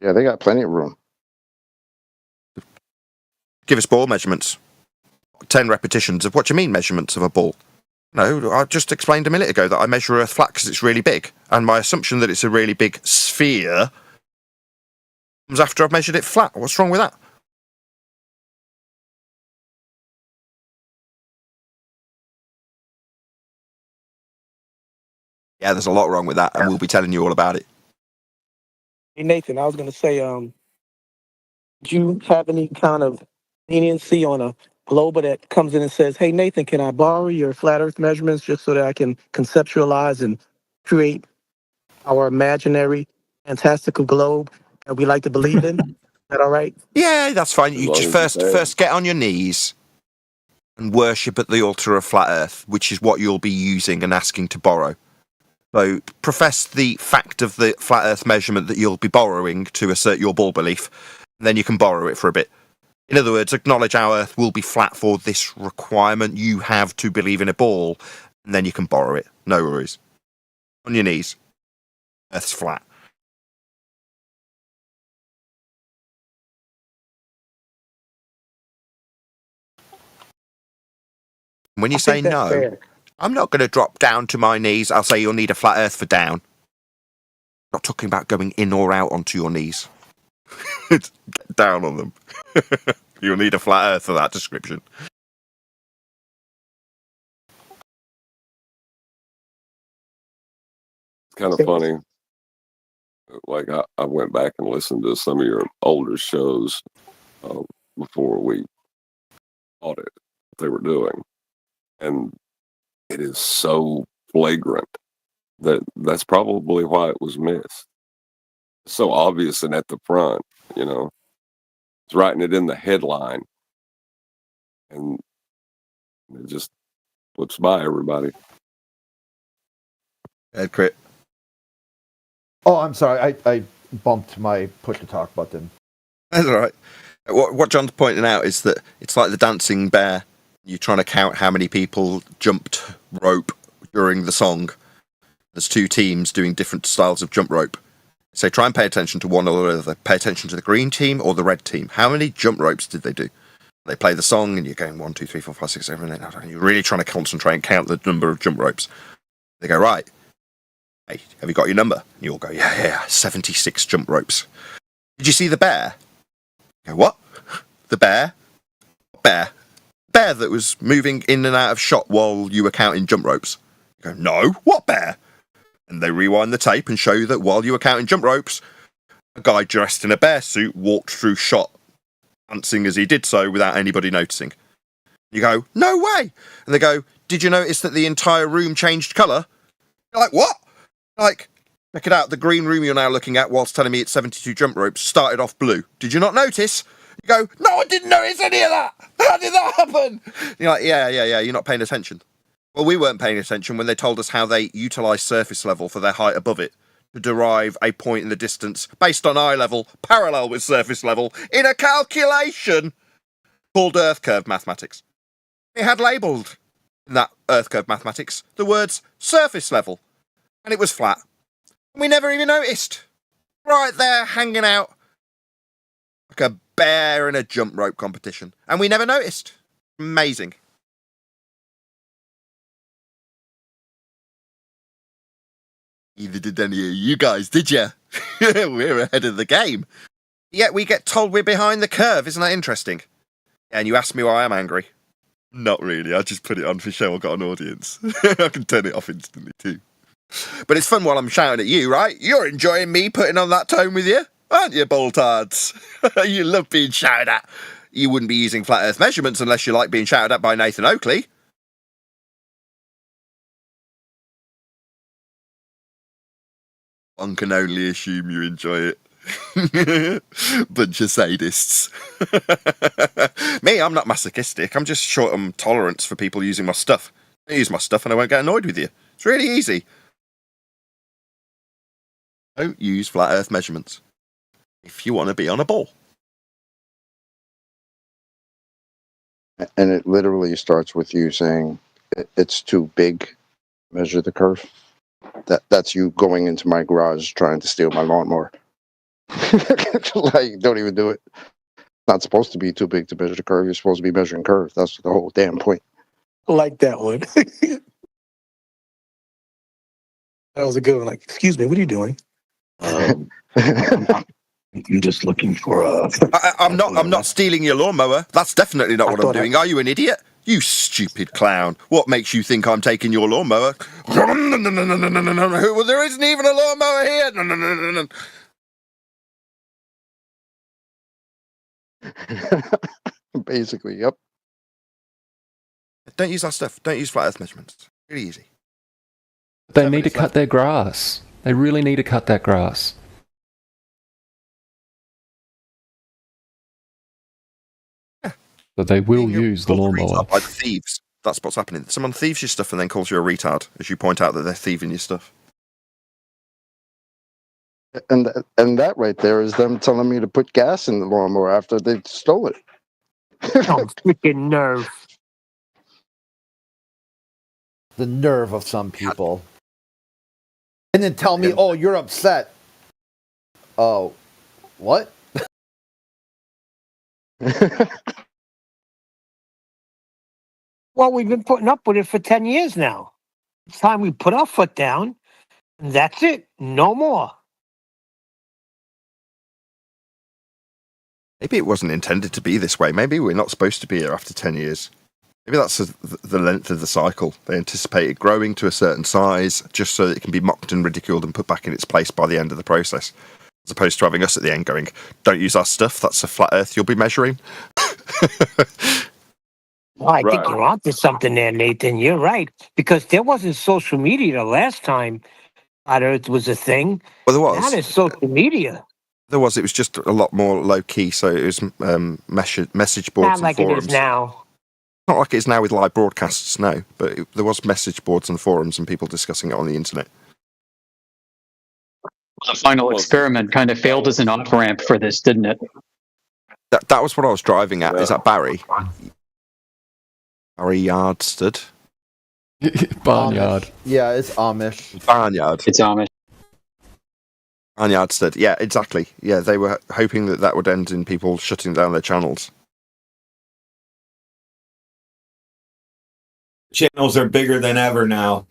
Yeah, they got plenty of room. Give us ball measurements. 10 repetitions of what do you mean measurements of a ball? No, I just explained a minute ago that I measure Earth flat because it's really big. And my assumption that it's a really big sphere comes after I've measured it flat. What's wrong with that? Yeah, there's a lot wrong with that, and we'll be telling you all about it. Hey, Nathan, I was going to say, do you have any kind of leniency on a glober that comes in and says, "Hey Nathan, can I borrow your flat Earth measurements just so that I can conceptualize and create our imaginary fantastical globe that we like to believe in?" Is that all right? Yeah, that's fine. As You long just as you pay. first get on your knees and worship at the altar of flat Earth, which is what you'll be using and asking to borrow. So profess the fact of the flat Earth measurement that you'll be borrowing to assert your ball belief, and then you can borrow it for a bit. In other words, acknowledge our Earth will be flat for this requirement you have to believe in a ball, and then you can borrow it. No worries. On your knees. Earth's flat. When you I say think that's no, fair. I'm not going to drop down to my knees. I'll say you'll need a flat Earth for down. Not talking about going in or out onto your knees. Get down on them. You'll need a flat Earth for that description. It's kind of funny. Like I went back and listened to some of your older shows before we audit what they were doing, and it is so flagrant that that's probably why it was missed. So obvious and at the front, you know, it's writing it in the headline, and it just flips by everybody. Ed Crit. Oh, I'm sorry. I bumped my push to talk button. That's all right. What John's pointing out is that it's like the dancing bear. You're trying to count how many people jumped rope during the song. There's two teams doing different styles of jump rope. So try and pay attention to one or the other. Pay attention to the green team or the red team. How many jump ropes did they do? They play the song and you're going 1, 2, 3, 4, 5, 6, 7, 8, 9, 10. You're really trying to concentrate and count the number of jump ropes. They go, right. Hey, have you got your number? And you all go, yeah, 76 jump ropes. Did you see the bear? You go, what? The bear? Bear that was moving in and out of shot while you were counting jump ropes. You go, no, what bear? And they rewind the tape and show you that while you were counting jump ropes, a guy dressed in a bear suit walked through shot, dancing as he did so without anybody noticing. You go, no way! And they go, did you notice that the entire room changed colour? You're like, what? Like, check it out, the green room you're now looking at whilst telling me it's 72 jump ropes started off blue. Did you not notice? You go, no, I didn't notice any of that! How did that happen? You're like, yeah, you're not paying attention. Well, we weren't paying attention when they told us how they utilise surface level for their height above it to derive a point in the distance based on eye level, parallel with surface level, in a calculation called Earth curve mathematics. It had labelled in that Earth curve mathematics the words surface level, and it was flat. We never even noticed. Right there, hanging out like a bear in a jump rope competition, and we never noticed. Amazing. Neither did any of you guys, did you? We're ahead of the game. Yet we get told we're behind the curve. Isn't that interesting? And you ask me why I'm angry. Not really. I just put it on for show. I've got an audience. I can turn it off instantly too. But it's fun while I'm shouting at you, right? You're enjoying me putting on that tone with you, aren't you, boltards? You love being shouted at. You wouldn't be using flat earth measurements unless you like being shouted at by Nathan Oakley. One can only assume you enjoy it. Bunch of sadists. Me, I'm not masochistic. I'm just short on tolerance for people using my stuff. I use my stuff and I won't get annoyed with you. It's really easy. Don't use flat earth measurements if you want to be on a ball. And it literally starts with you saying it's too big. Measure the curve. That's you going into my garage trying to steal my lawnmower. Like, don't even do it. Not supposed to be too big to measure the curve. You're supposed to be measuring curve. That's the whole damn point. I like that one. That was a good one. Like, excuse me, what are you doing? I'm just looking for a. I'm not stealing your lawnmower. That's definitely not what I'm doing. Are you an idiot? You stupid clown. What makes you think I'm taking your lawnmower? Well, there isn't even a lawnmower here. Basically, yep. Don't use our stuff. Don't use flat Earth measurements. Really easy. They 10 need to minutes cut left. their grass. They really need to cut that grass. But they will use the lawnmower. Like thieves. That's what's happening. Someone thieves your stuff and then calls you a retard as you point out that they're thieving your stuff. And that right there is them telling me to put gas in the lawnmower after they stole it. Oh, freaking nerve. The nerve of some people. And then tell me, oh, you're upset. Oh, what? Well, we've been putting up with it for 10 years now. It's time we put our foot down. And that's it. No more. Maybe it wasn't intended to be this way. Maybe we're not supposed to be here after 10 years. Maybe that's the length of the cycle. They anticipate it growing to a certain size just so that it can be mocked and ridiculed and put back in its place by the end of the process. As opposed to having us at the end going, don't use our stuff, that's a flat Earth you'll be measuring. Well, I think you're onto something there, Nathan. You're right. Because there wasn't social media the last time Flat Earth was a thing. Well, there was. Now there's social media. There was. It was just a lot more low-key, so it was message boards Not and like forums. it is now. Not like it is now with live broadcasts, no. But there was message boards and forums and people discussing it on the internet. The final experiment kind of failed as an off-ramp for this, didn't it? That was what I was driving at. Is that Barry? Barry Yardstead? Barnyard. Yeah, it's Amish. Barnyard. It's Amish. Barnyardstead. Yeah, exactly. Yeah, they were hoping that would end in people shutting down their channels. Channels are bigger than ever now.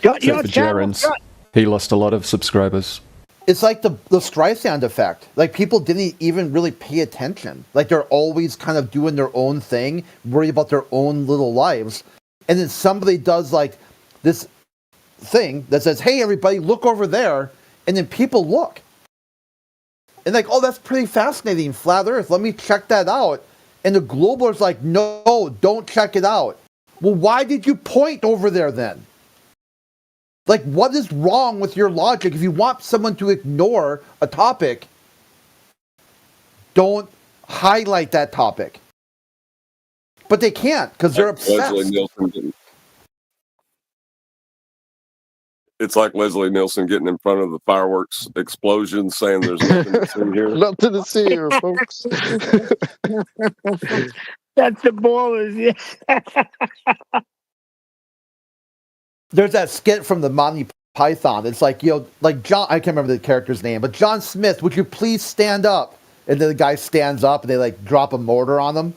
Shut Except for Gerrans. He lost a lot of subscribers. It's like the Streisand effect. Like, people didn't even really pay attention. Like, they're always kind of doing their own thing, worry about their own little lives. And then somebody does, like, this thing that says, hey, everybody, look over there. And then people look. And like, oh, that's pretty fascinating, Flat Earth. Let me check that out. And the globalers like, no, don't check it out. Well, why did you point over there then? Like, what is wrong with your logic? If you want someone to ignore a topic, don't highlight that topic. But they can't because they're obsessed. Leslie Nielsen it's like Leslie Nielsen getting in front of the fireworks explosion saying there's nothing to see here. Nothing to see here, folks. That's the ballers, yeah. There's that skit from the Monty Python. It's like, like John, I can't remember the character's name, but John Smith, would you please stand up? And then the guy stands up and they like drop a mortar on him.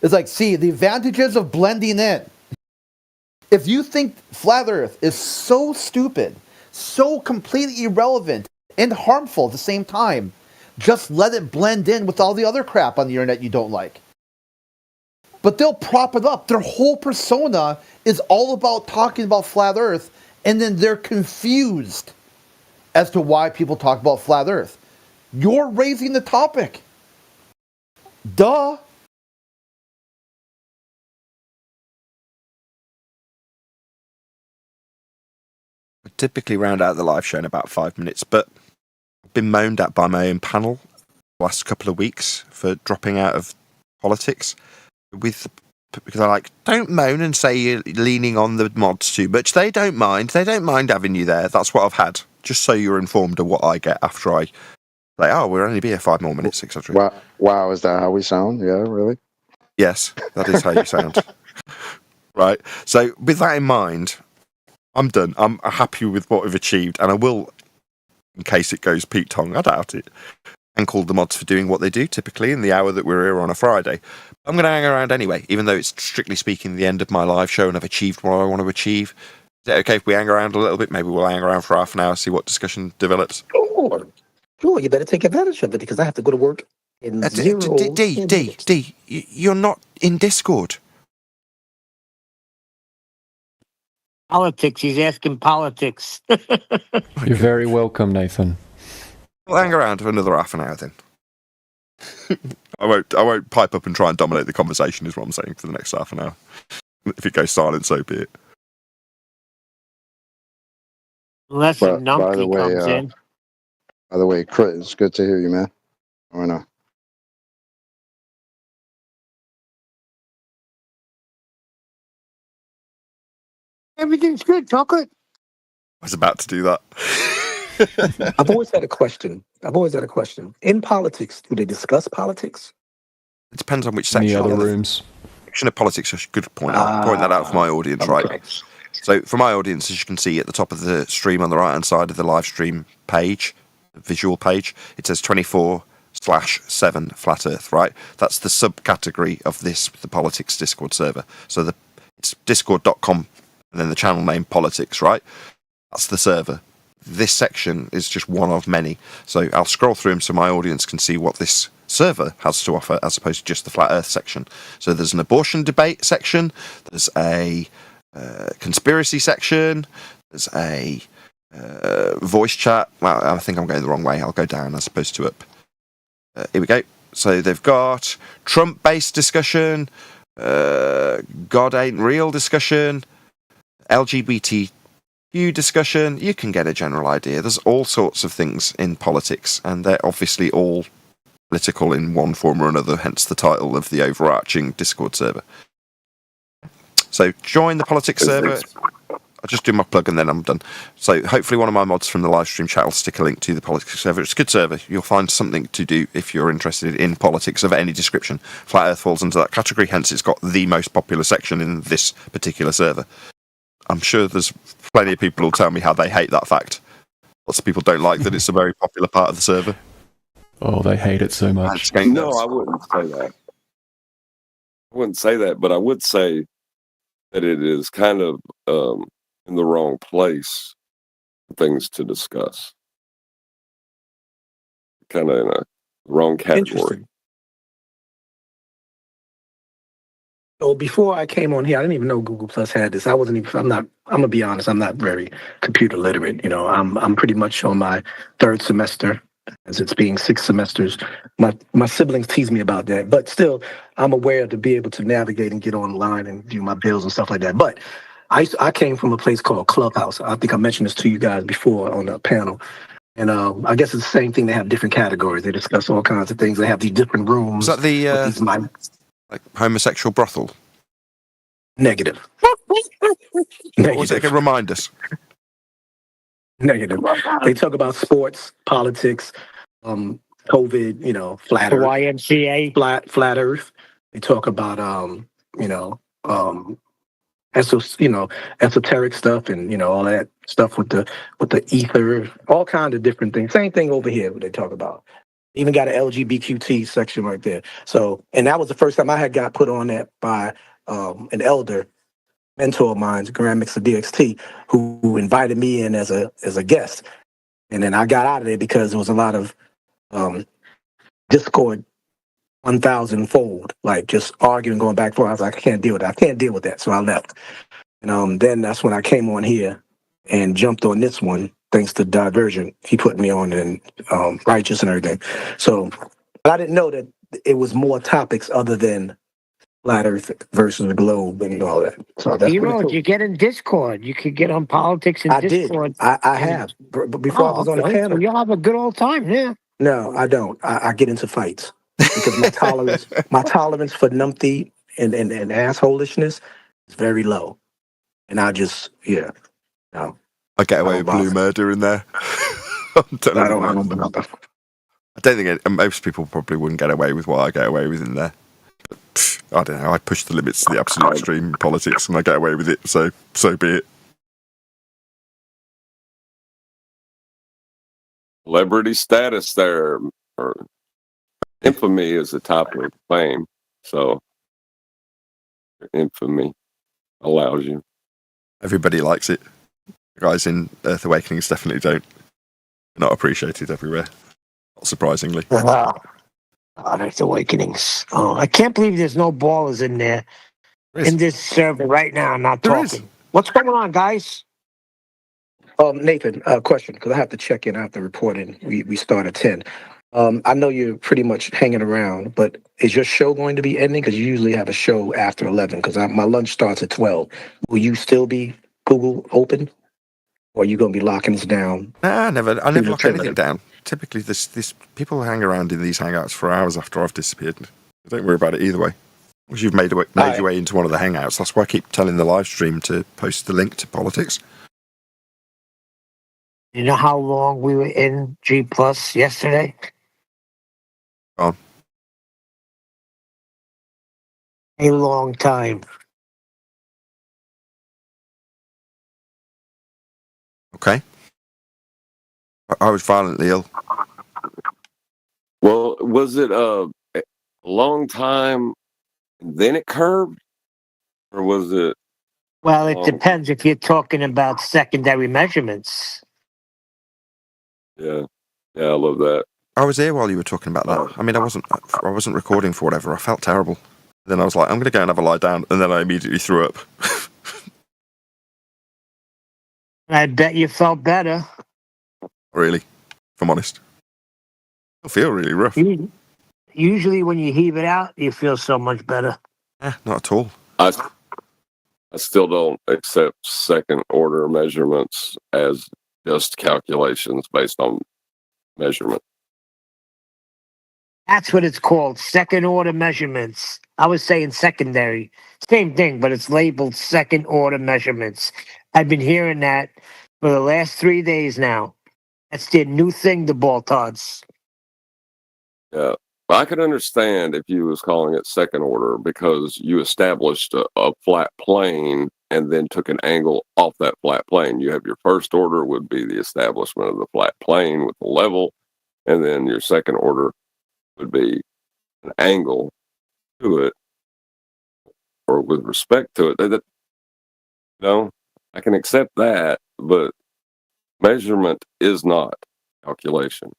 It's like, see, the advantages of blending in. If you think Flat Earth is so stupid, so completely irrelevant and harmful at the same time, just let it blend in with all the other crap on the internet you don't like. But they'll prop it up. Their whole persona is all about talking about Flat Earth, and then they're confused as to why people talk about Flat Earth. You're raising the topic. Duh. I typically round out the live show in about 5 minutes, but I've been moaned at by my own panel the last couple of weeks for dropping out of politics. Because they're like, don't moan and say you're leaning on the mods too much. They don't mind. They don't mind having you there. That's what I've had. Just so you're informed of what I get after I like, oh, we'll only be here 5 more minutes, etc. Wow, is that how we sound? Yeah, really? Yes, that is how you sound. Right. So with that in mind, I'm done. I'm happy with what we've achieved, and I will, in case it goes Pete Tong, I doubt it, and call the mods for doing what they do typically in the hour that we're here on a Friday. I'm going to hang around anyway, even though it's strictly speaking the end of my live show and I've achieved what I want to achieve. Is it okay if we hang around a little bit? Maybe we'll hang around for half an hour, see what discussion develops. Sure, you better take advantage of it because I have to go to work in D, you're not in Discord. Politics, he's asking politics. You're very welcome, Nathan. We'll hang around for another half an hour then. I won't pipe up and try and dominate the conversation. Is what I'm saying for the next half an hour. If it goes silent, so be it. Unless a By the numpty way, comes in. by the way, Crit, it's good to hear you, man. I know. Everything's good, chocolate. I was about to do that. I've always had a question. In politics, do they discuss politics? It depends on which Any section. other rooms? Section of politics, I should point that out for my audience, right? So for my audience, as you can see at the top of the stream on the right-hand side of the live stream page, the visual page, it says 24/7 Flat Earth, right? That's the subcategory of the politics Discord server. So it's discord.com and then the channel name politics, right? That's the server. This section is just one of many. So I'll scroll through them so my audience can see what this server has to offer as opposed to just the Flat Earth section. So there's an abortion debate section, there's a conspiracy section, there's a voice chat. Well, I think I'm going the wrong way. I'll go down as opposed to up. Here we go. So they've got Trump-based discussion, God ain't real discussion, LGBTQ discussion. You can get a general idea. There's all sorts of things in politics, and they're obviously all political in one form or another, hence the title of the overarching Discord server. So join the politics server. I'll just do my plug and then I'm done. So hopefully one of my mods from the live stream chat will stick a link to the politics server. It's a good server. You'll find something to do if you're interested in politics of any description. Flat Earth falls into that category, hence it's got the most popular section in this particular server. I'm sure there's plenty of people who'll tell me how they hate that fact. Lots of people don't like that it's a very popular part of the server. Oh, they hate it so much. No, I wouldn't say that. But I would say that it is kind of in the wrong place for things to discuss. Kind of in a wrong category. So before I came on here, I didn't even know Google Plus had this. I'm gonna be honest, I'm not very computer literate. You know, I'm pretty much on my third semester, as it's being 6 semesters. My siblings tease me about that, but still, I'm aware to be able to navigate and get online and do my bills and stuff like that. But I came from a place called Clubhouse. I think I mentioned this to you guys before on the panel. And I guess it's the same thing. They have different categories. They discuss all kinds of things. They have these different rooms. Is that the like homosexual brothel? Negative. What was it? Remind us. Negative. They talk about sports, politics, COVID, flat The Earth. YMCA. Flat Earth. They talk about esoteric stuff and all that stuff with the ether, all kinds of different things. Same thing over here what they talk about. Even got an LGBTQ section right there. So, and that was the first time I had got put on that by an elder mentor of mine, Grand Mixer DXT, who invited me in as a guest. And then I got out of there because there was a lot of Discord 1,000-fold, like just arguing, going back and forth. I was like, I can't deal with that. I can't deal with that. So I left. And then that's when I came on here and jumped on this one, thanks to Divergent. He put me on and Righteous and everything. So, but I didn't know that it was more topics other than Flat Earth versus the globe and all that. So that's pretty cool. You get in Discord. You could get on politics in Discord. I have. But before I was on the panel. So you'll have a good old time, yeah. No, I don't. I get into fights because my tolerance for numpty and assholishness is very low. And I just, no. I get away with blue murder in there. I don't think most people probably wouldn't get away with what I get away with in there. But, I don't know. I push the limits to the absolute extreme in politics, and I get away with it. So be it. Celebrity status there, or infamy is the top of fame. So infamy allows you. Everybody likes it. The guys in Earth Awakenings definitely don't. They're not appreciated everywhere. Not surprisingly. Earth Awakenings. Oh, I can't believe there's no ballers in there. In this server right now, not talking. What's going on, guys? Nathan, question, because I have to check in. I have to report in. We start at 10. I know you're pretty much hanging around, but is your show going to be ending? Because you usually have a show after 11. Because my lunch starts at 12. Will you still be Google open, or are you going to be locking us down? Nah, I never lock anything Predetermined. down. Typically, this people hang around in these hangouts for hours after I've disappeared. Don't worry about it either way. Once you've made your way into one of the hangouts, that's why I keep telling the live stream to post the link to politics. You know how long we were in G Plus yesterday? Oh, A long time. okay. I was violently ill. Well, was it a long time, then it curbed? Or was it? Well, it depends if you're talking about secondary measurements. Yeah. Yeah, I love that. I was here while you were talking about that. I mean, I wasn't recording for whatever. I felt terrible. Then I was like, I'm going to go and have a lie down, and then I immediately threw up. I bet you felt better. Really, if I'm honest. I feel really rough. Usually when you heave it out, you feel so much better. Not at all. I still don't accept second order measurements as just calculations based on measurement. That's what it's called, second order measurements. I was saying secondary. Same thing, but it's labeled second order measurements. I've been hearing that for the last 3 days now. That's their new thing, the Baltards. Yeah. I could understand if you was calling it second order because you established a flat plane and then took an angle off that flat plane. You have your first order would be the establishment of the flat plane with the level, and then your second order would be an angle to it or with respect to it. I can accept that, but measurement is not calculation.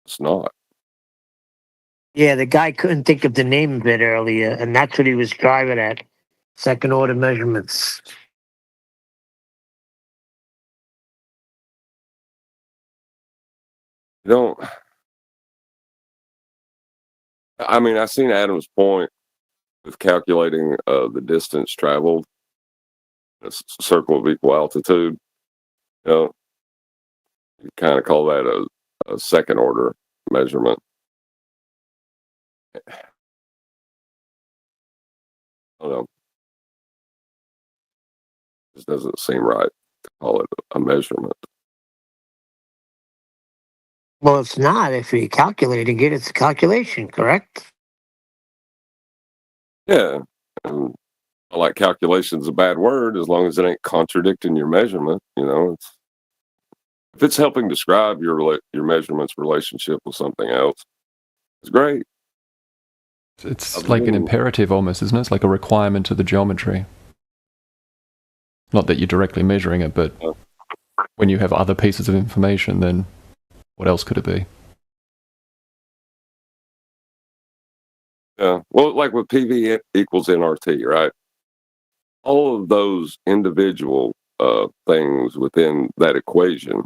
It's not. Yeah, the guy couldn't think of the name of it earlier, and that's what he was driving at. Second order measurements. I mean, I've seen Adam's point with calculating the distance traveled, a circle of equal altitude. You kind of call that a second order measurement. I don't know. This doesn't seem right to call it a measurement. Well, it's not. If you're calculating it, it's a calculation, correct? Yeah. And I like calculation's a bad word as long as it ain't contradicting your measurement. If it's helping describe your measurement's relationship with something else, it's great. It's like an imperative almost, isn't it? It's like a requirement of the geometry. Not that you're directly measuring it, but when you have other pieces of information, then what else could it be? Yeah. Well, like with PV equals nRT, right? All of those individual things within that equation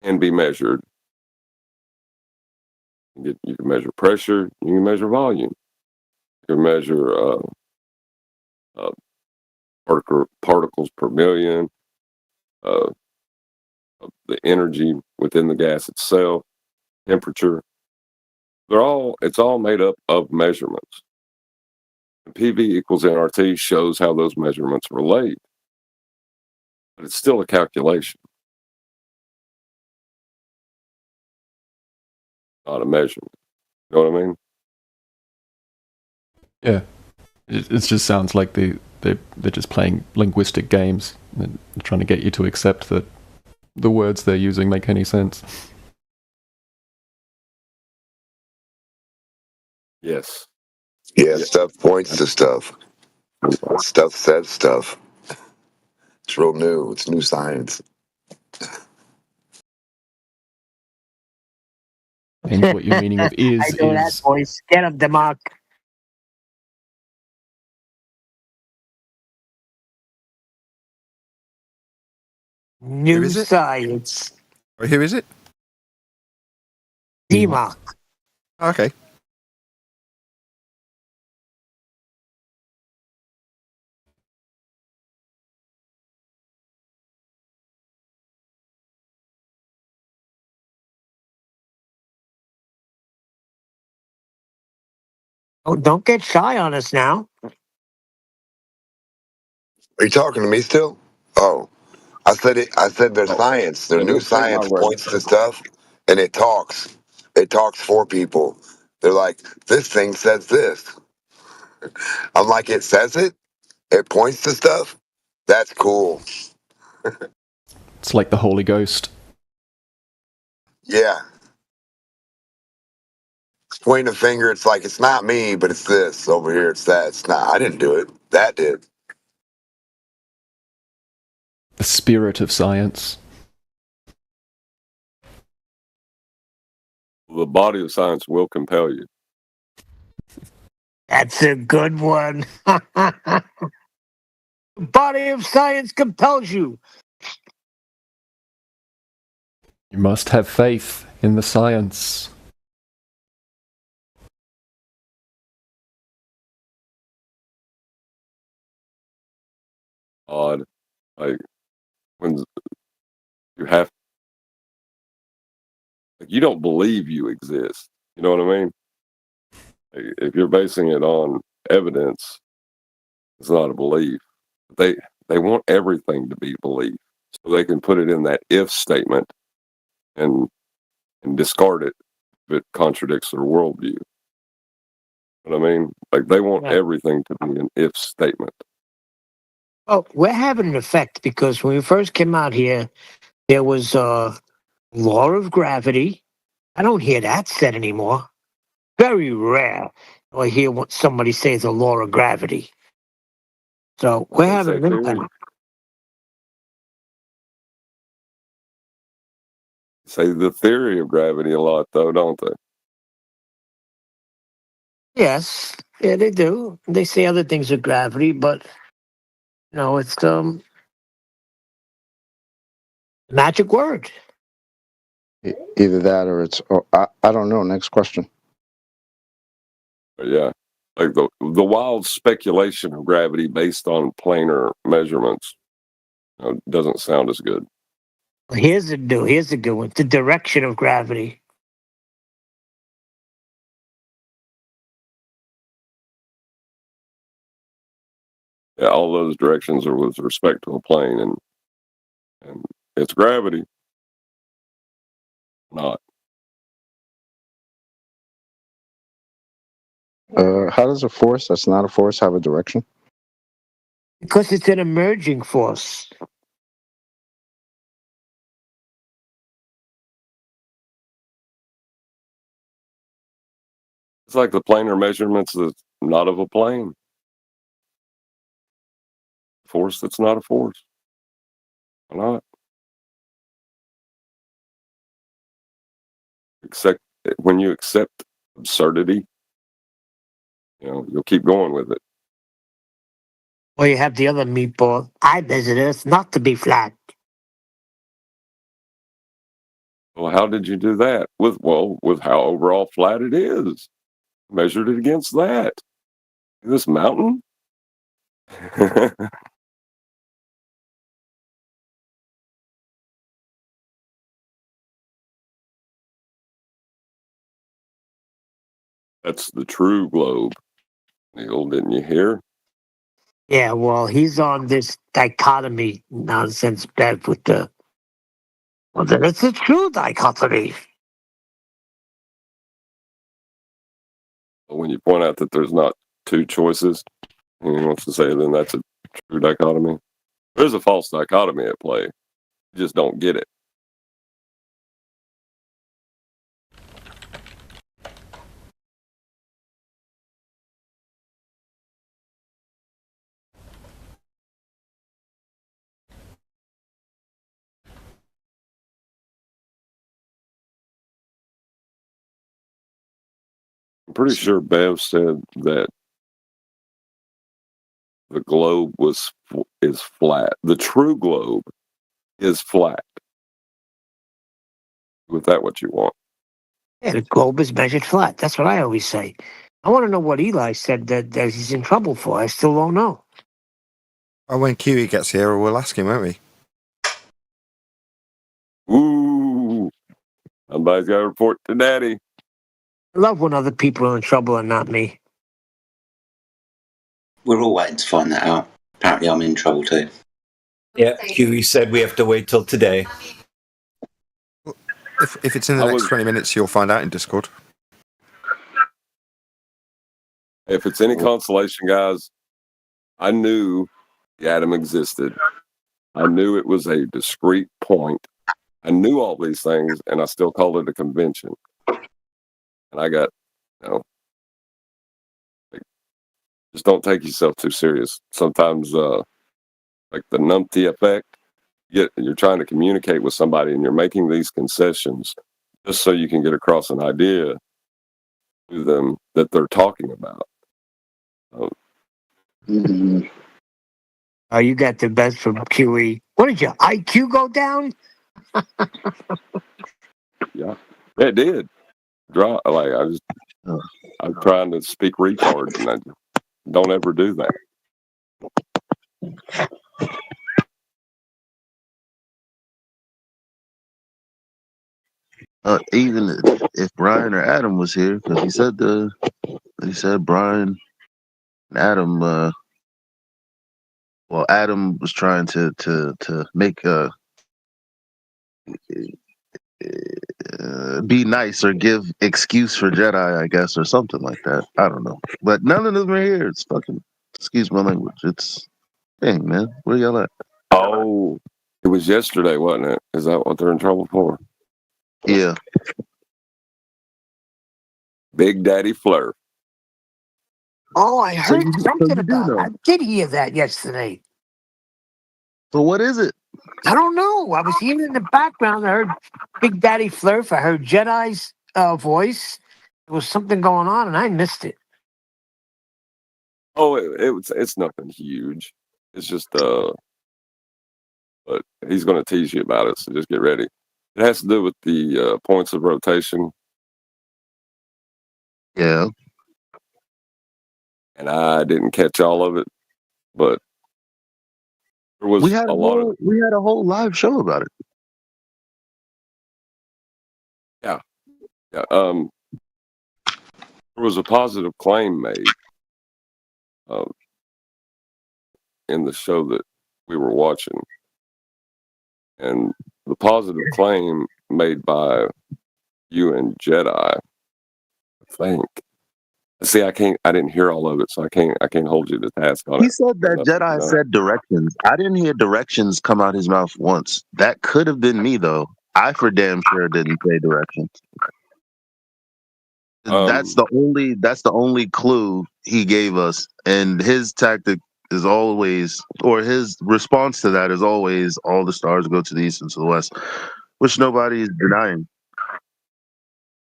can be measured. You can measure pressure. You can measure volume. You can measure particles per million, the energy within the gas itself, temperature. It's all made up of measurements. And PV equals nRT shows how those measurements relate, but it's still a calculation, not a measurement. You know what I mean? Yeah. It just sounds like they're just playing linguistic games and trying to get you to accept that the words they're using make any sense. Yes. Yeah, stuff points to stuff. Stuff says stuff. It's real new. It's new science. And what you're meaning of is I know that voice. Get up, Demark. New is it? science. Who is it? DMARC. Okay. Oh, don't get shy on us now. Are you talking to me still? Oh, I said it. I said their science, their Yeah, new they'll take my science word. points to stuff, and it talks. It talks for people. They're like, this thing says this. I'm like, it says it. It points to stuff. That's cool. It's like the Holy Ghost. Yeah. It's pointing a finger. It's like it's not me, but it's this over here. It's that. It's not. I didn't do it. That did. The spirit of science. The body of science will compel you. That's a good one. The body of science compels you. You must have faith in the science. Odd. Like, when you have, like, you don't believe you exist. You know what I mean? Like, if you're basing it on evidence, it's not a belief. They want everything to be belief, so they can put it in that if statement and discard it if it contradicts their worldview. You know what I mean? Like, they want Yeah. everything to be an if statement. Oh, we're having an effect because when we first came out here, there was a law of gravity. I don't hear that said anymore. Very rare do I hear what somebody say the law of gravity. So we're They having say an theory. impact. Say the theory of gravity a lot, though, don't they? Yes, yeah, they do. They say other things of gravity, but it's magic word. Either that or it's. Oh, I don't know. Next question. But yeah, like the wild speculation of gravity based on planar measurements doesn't sound as good. Here's a good one. The direction of gravity. Yeah, all those directions are with respect to a plane, and it's gravity, not. How does a force that's not a force have a direction? Because it's an emerging force. It's like the planar measurements that's not of a plane. Force that's not a force. Why not? Except when you accept absurdity, you'll keep going with it. Or you have the other meatball. I measured Earth not to be flat. Well, how did you do that? With how overall flat it is. Measured it against that. This mountain? That's the true globe. Neil, didn't you hear? Yeah, well, he's on this dichotomy nonsense bed with the. Well, then it's a true dichotomy. When you point out that there's not two choices, and he wants to say then that's a true dichotomy. There's a false dichotomy at play. You just don't get it. I'm pretty sure Bev said that the globe is flat. The true globe is flat. With that, what you want? Yeah, the globe is measured flat. That's what I always say. I want to know what Eli said that he's in trouble for. I still don't know. Oh, when Kiwi gets here, we'll ask him, won't we? Ooh, somebody's got to report to Daddy. I love when other people are in trouble and not me. We're all waiting to find that out. Apparently, I'm in trouble too. Yeah, Huey said we have to wait till today. If it's in the next 20 minutes, you'll find out in Discord. If it's any consolation, guys, I knew the atom existed. I knew it was a discrete point. I knew all these things, and I still called it a convention. And I got, just don't take yourself too serious. Sometimes, like the numpty effect, you're trying to communicate with somebody, and you're making these concessions just so you can get across an idea to them that they're talking about. Oh, you got the best from QE. What did your IQ go down? Yeah, it did. I'm trying to speak retard, and I don't ever do that. Even if Brian or Adam was here, because he said Brian and Adam. Well, Adam was trying to make be nice or give excuse for Jedi, I guess, or something like that. I don't know, but none of them are here. It's fucking, excuse my language. It's, dang man, where y'all at? Oh, it was yesterday, wasn't it? Is that what they're in trouble for? Yeah. Big Daddy Fleur. Oh, I heard something about it. I did hear that yesterday. So what is it? I don't know. I was hearing in the background. I heard Big Daddy Flurf. I heard Jedi's voice. There was something going on, and I missed it. Oh, it's nothing huge. It's just but he's going to tease you about it, so just get ready. It has to do with the points of rotation. Yeah. And I didn't catch all of it, but there was we had a lot of. We had a whole live show about it. Yeah. There was a positive claim made in the show that we were watching, and the positive claim made by you and Jedi, I think. See, I didn't hear all of it, so I can't hold you to task on it. He said that Jedi said directions. I didn't hear directions come out his mouth once. That could have been me, though. I for damn sure didn't say directions. That's the only clue he gave us, and his tactic is always, or his response to that is always, all the stars go to the east and to the west, which nobody is denying.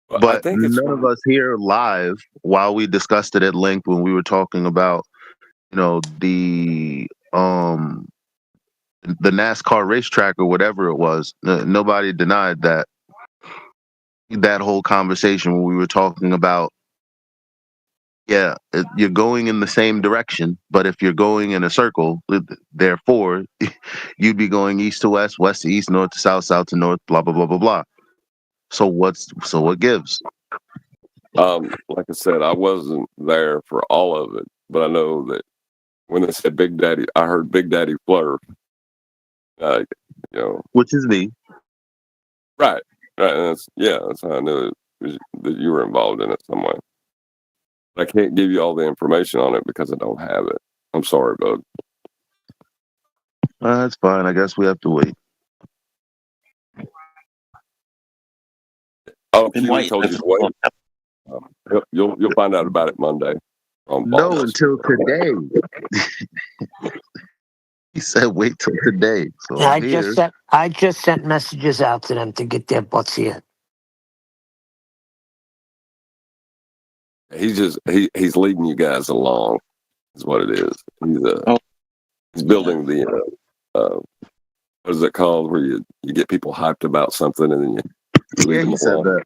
But none of us here live, while we discussed it at length when we were talking about, the NASCAR racetrack or whatever it was, nobody denied that whole conversation when we were talking about, you're going in the same direction, but if you're going in a circle, therefore, you'd be going east to west, west to east, north to south, south to north, blah, blah, blah, blah, blah. So what gives? Like I said, I wasn't there for all of it, but I know that when they said Big Daddy, I heard Big Daddy Fleur. Which is me. Right. That's how I knew that you were involved in it some way. I can't give you all the information on it because I don't have it. I'm sorry, bud. That's fine. I guess we have to wait. Oh, Huey told you to wait. You'll find out about it Monday. No, until today. He said wait till today. So I just sent messages out to them to get their butts here. He's leading you guys along, is what it is. He's building the what is it called, where you get people hyped about something and then you lead them he said along. that.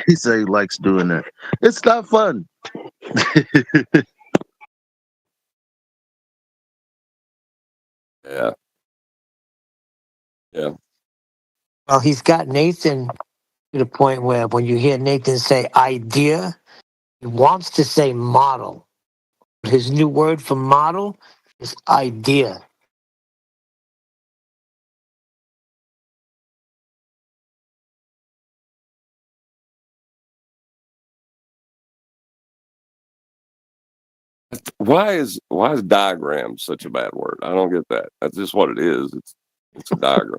He said he likes doing that. It's not fun. Yeah. Yeah. Well, he's got Nathan to the point where when you hear Nathan say idea, he wants to say model. His new word for model is idea. Why is diagram such a bad word? I don't get that. That's just what it is. It's a diagram.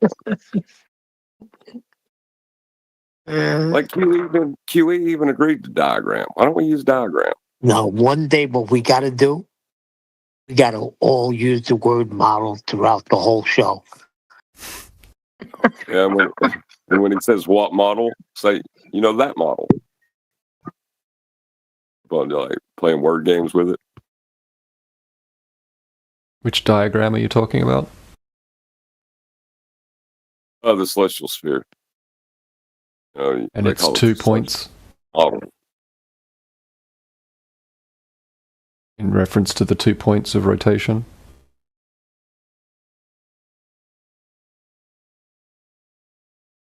Like QE even agreed to diagram. Why don't we use diagram? No, one day what we got to do, we got to all use the word model throughout the whole show. Yeah, and when he says what model, say, that model. But like playing word games with it. Which diagram are you talking about? The celestial sphere. And it's 2 points. Model. In reference to the 2 points of rotation.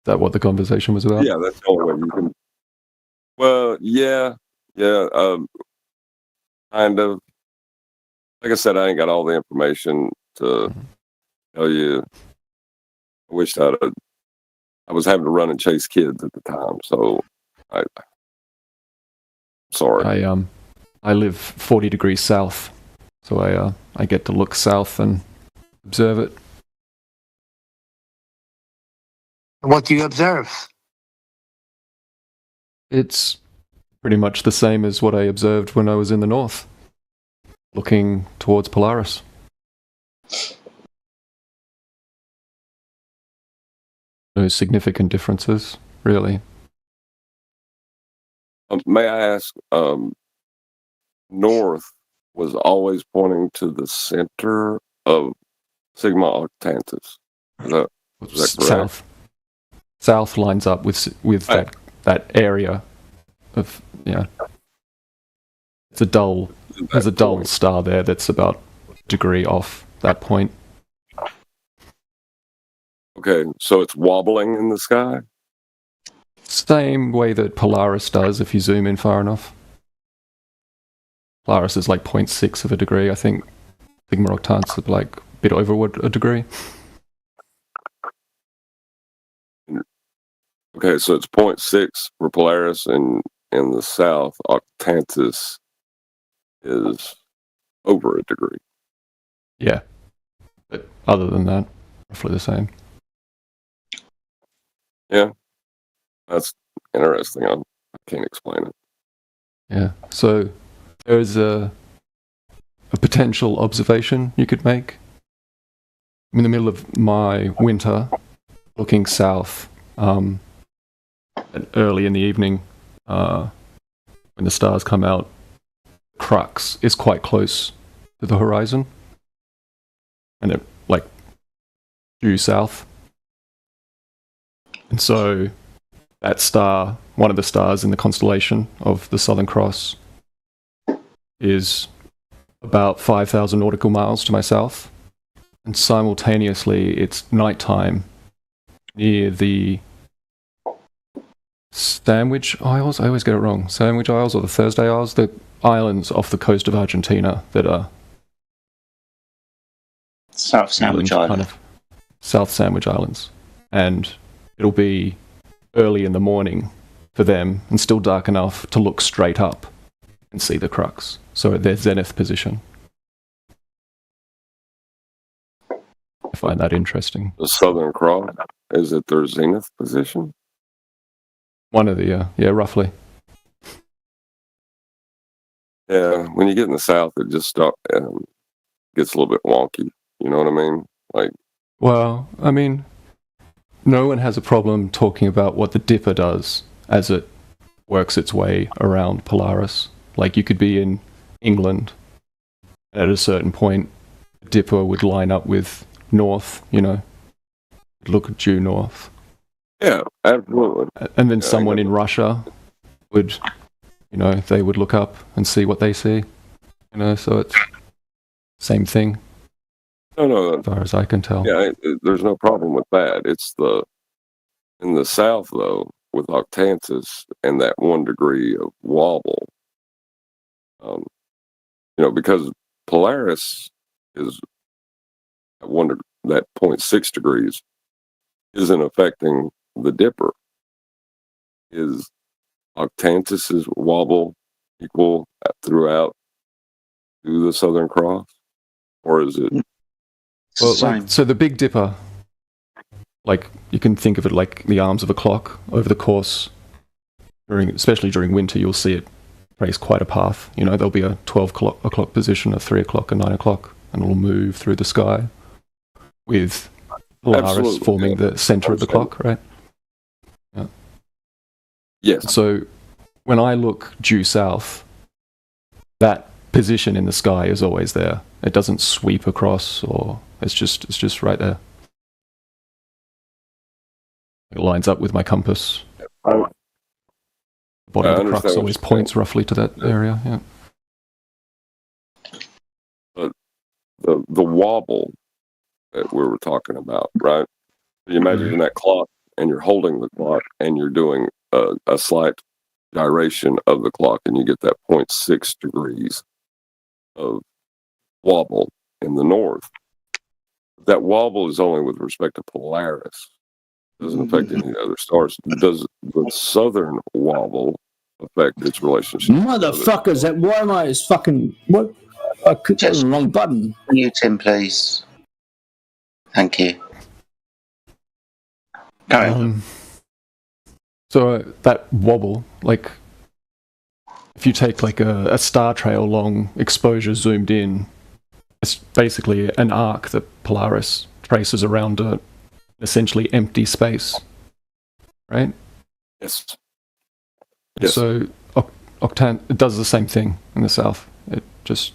Is that what the conversation was about? Yeah, that's the only way you can. Well, yeah. Kind of. Like I said, I ain't got all the information to tell you. I wished I was having to run and chase kids at the time, so sorry. I live 40 degrees south, so I get to look south and observe it. What do you observe? It's pretty much the same as what I observed when I was in the north, looking towards Polaris. No significant differences, really. May I ask, north was always pointing to the center of Sigma Octantis. Is that correct? South lines up with that area of, it's a dull, there's a dull star there that's about a degree off that point. Okay, so it's wobbling in the sky? Same way that Polaris does if you zoom in far enough. Polaris is like 0.6 of a degree, I think. Sigma Octantis is like a bit over a degree. Okay, so it's 0.6 for Polaris, and in the south, Octantis is over a degree. Yeah. But other than that, roughly the same. Yeah. That's interesting. I can't explain it. Yeah. So there's a potential observation you could make. I'm in the middle of my winter, looking south, early in the evening, when the stars come out. Crux is quite close to the horizon, and it due south. And so that star, one of the stars in the constellation of the Southern Cross, is about 5,000 nautical miles to my south. And simultaneously, it's nighttime near the Sandwich Isles. I always get it wrong. Sandwich Isles or the Thursday Isles? The islands off the coast of Argentina that are South Sandwich Island. Kind of South Sandwich Islands. And it'll be early in the morning for them and still dark enough to look straight up and see the crux. So at their zenith position. I find that interesting. The Southern Cross, is it their zenith position? One of the, roughly. Yeah, when you get in the south, it just gets a little bit wonky. You know what I mean? Well, I mean, no one has a problem talking about what the Dipper does as it works its way around Polaris. Like, you could be in England, and at a certain point, the Dipper would line up with north, look due north. Yeah, absolutely. And then Yeah, someone in Russia would, they would look up and see what they see. So it's same thing. No. As far as I can tell. Yeah, there's no problem with that. It's in the south though, with Octantis and that 1 degree of wobble. Because Polaris is at that 0.6 degrees isn't affecting the Dipper. Is Octantis's wobble equal throughout to the Southern Cross, or is it? Well, so the Big Dipper, you can think of it like the arms of a clock. Over the course, especially during winter, you'll see it trace quite a path. There'll be a 12 o'clock position, a 3 o'clock, a 9 o'clock, and it'll move through the sky with Polaris forming the center of the clock, right? Yeah. Yes. So when I look due south, that position in the sky is always there. It doesn't sweep across, or it's just right there. It lines up with my compass. The body of the crux always points roughly to that area. Yeah. But the wobble that we were talking about, right? You imagine that clock, and you're holding the clock, and you're doing a slight gyration of the clock, and you get that 0.6 degrees of wobble in the north. That wobble is only with respect to Polaris. It doesn't affect any other stars. Does the southern wobble affect its relationship? Motherfuckers, why am I fucking... What? I clicked on the wrong button. Mute him, please. Thank you. Carry on. So that wobble, if you take a star trail long exposure zoomed in, it's basically an arc that Polaris traces around a essentially empty space, right? Yes. So it does the same thing in the south. It just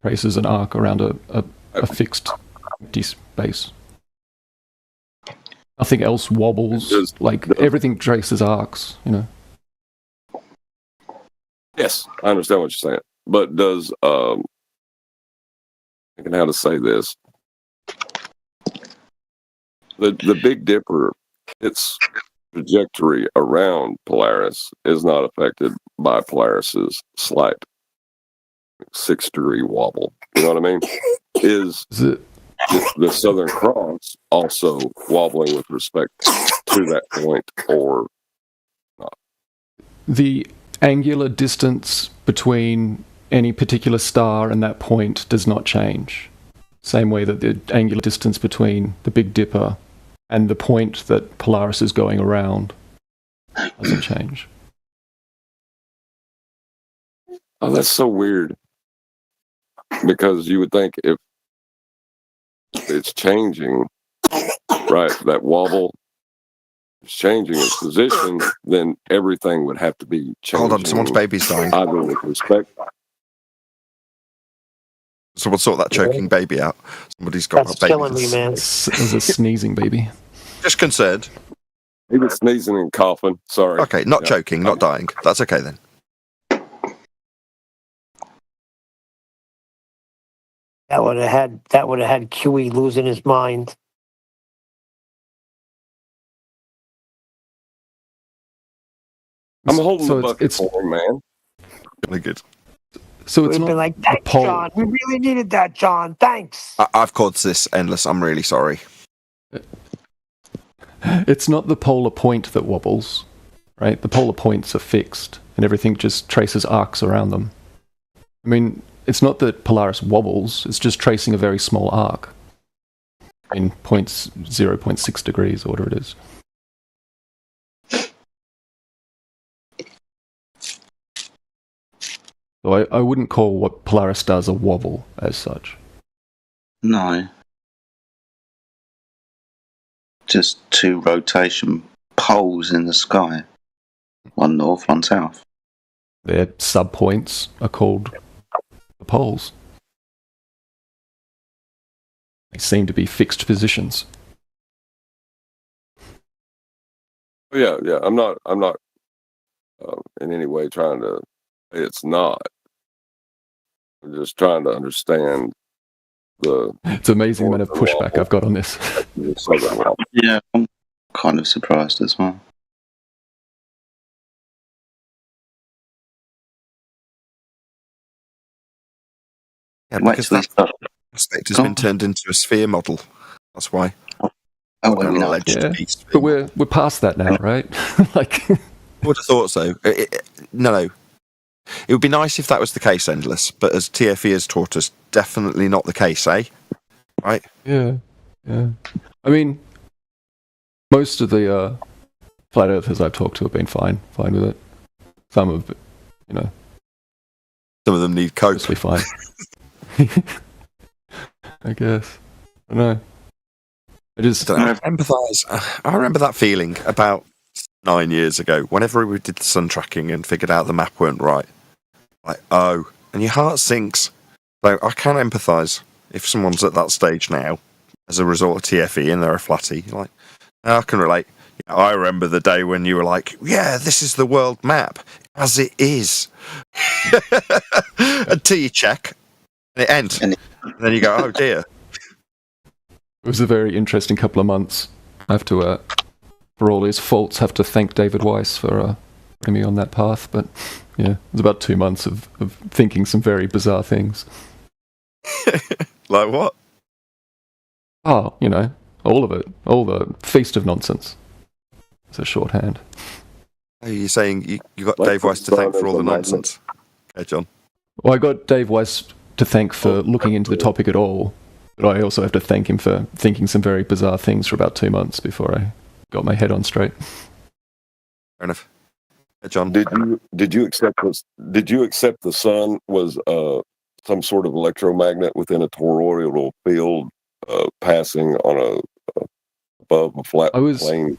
traces an arc around a fixed empty space. Nothing else wobbles. Everything traces arcs, Yes, I understand what you're saying. But does thinking how to say this. The Big Dipper, its trajectory around Polaris is not affected by Polaris's slight 6 degree wobble. You know what I mean? Is the Southern Cross also wobbling with respect to that point, or not? The angular distance between any particular star and that point does not change. Same way that the angular distance between the Big Dipper and the point that Polaris is going around doesn't change. Oh, that's so weird. Because you would think if it's changing, right, that wobble is changing its position, then everything would have to be changing. Hold on, someone's baby's dying. Either with respect. Someone sort that choking baby out. Somebody's got That's a baby. killing me, man. There's a sneezing baby. Just concerned. He was sneezing and coughing. Sorry. Okay, not choking, not dying. That's okay then. That would have had QE losing his mind. I'm holding the bucket for him, man. Really good. So it's We've not been like, thanks, pole. John. We really needed that, John. Thanks. I've caused this endless. I'm really sorry. It's not the polar point that wobbles, right? The polar points are fixed, and everything just traces arcs around them. I mean, it's not that Polaris wobbles, it's just tracing a very small arc in 0.6 degrees or whatever it is. So I wouldn't call what Polaris does a wobble as such. No. Just 2 rotation poles in the sky. One north, one south. Their subpoints are called the poles. They seem to be fixed positions. Yeah, yeah. I'm not in any way trying to say it's not. I'm just trying to understand the. It's amazing the amount of pushback I've got on this. Yeah, I'm kind of surprised as well. Yeah, because that aspect has been turned into a sphere model. That's why. Yeah, but we're past that now, right? Like, I would have thought so. No. It would be nice if that was the case, Endless, but as TFE has taught us, definitely not the case, eh? Right? Yeah. I mean, most of the flat earthers I've talked to have been fine with it. Some have, some of them need coke. Mostly fine. I guess. I don't know. I empathise. I remember that feeling about 9 years ago, whenever we did the sun tracking and figured out the map weren't right. Like, and your heart sinks. So I can empathise if someone's at that stage now as a result of TFE and they're a flatty. Like, I can relate. Yeah, I remember the day when you were like, yeah, this is the world map, as it is. Until you check, and it ends. And then you go, oh dear. It was a very interesting couple of months. I have to, for all his faults, have to thank David Weiss for putting me on that path. But yeah, it was about 2 months of thinking some very bizarre things. Like what? Oh, all of it. All the feast of nonsense. It's a shorthand. Are you saying you got Dave Weiss to thank for all the nonsense? Okay, John. Well, I got Dave Weiss to thank for looking into the topic at all. But I also have to thank him for thinking some very bizarre things for about 2 months before I got my head on straight. Fair enough. John, did you accept this? Did you accept the sun was some sort of electromagnet within a toroidal field passing on above a flat plane?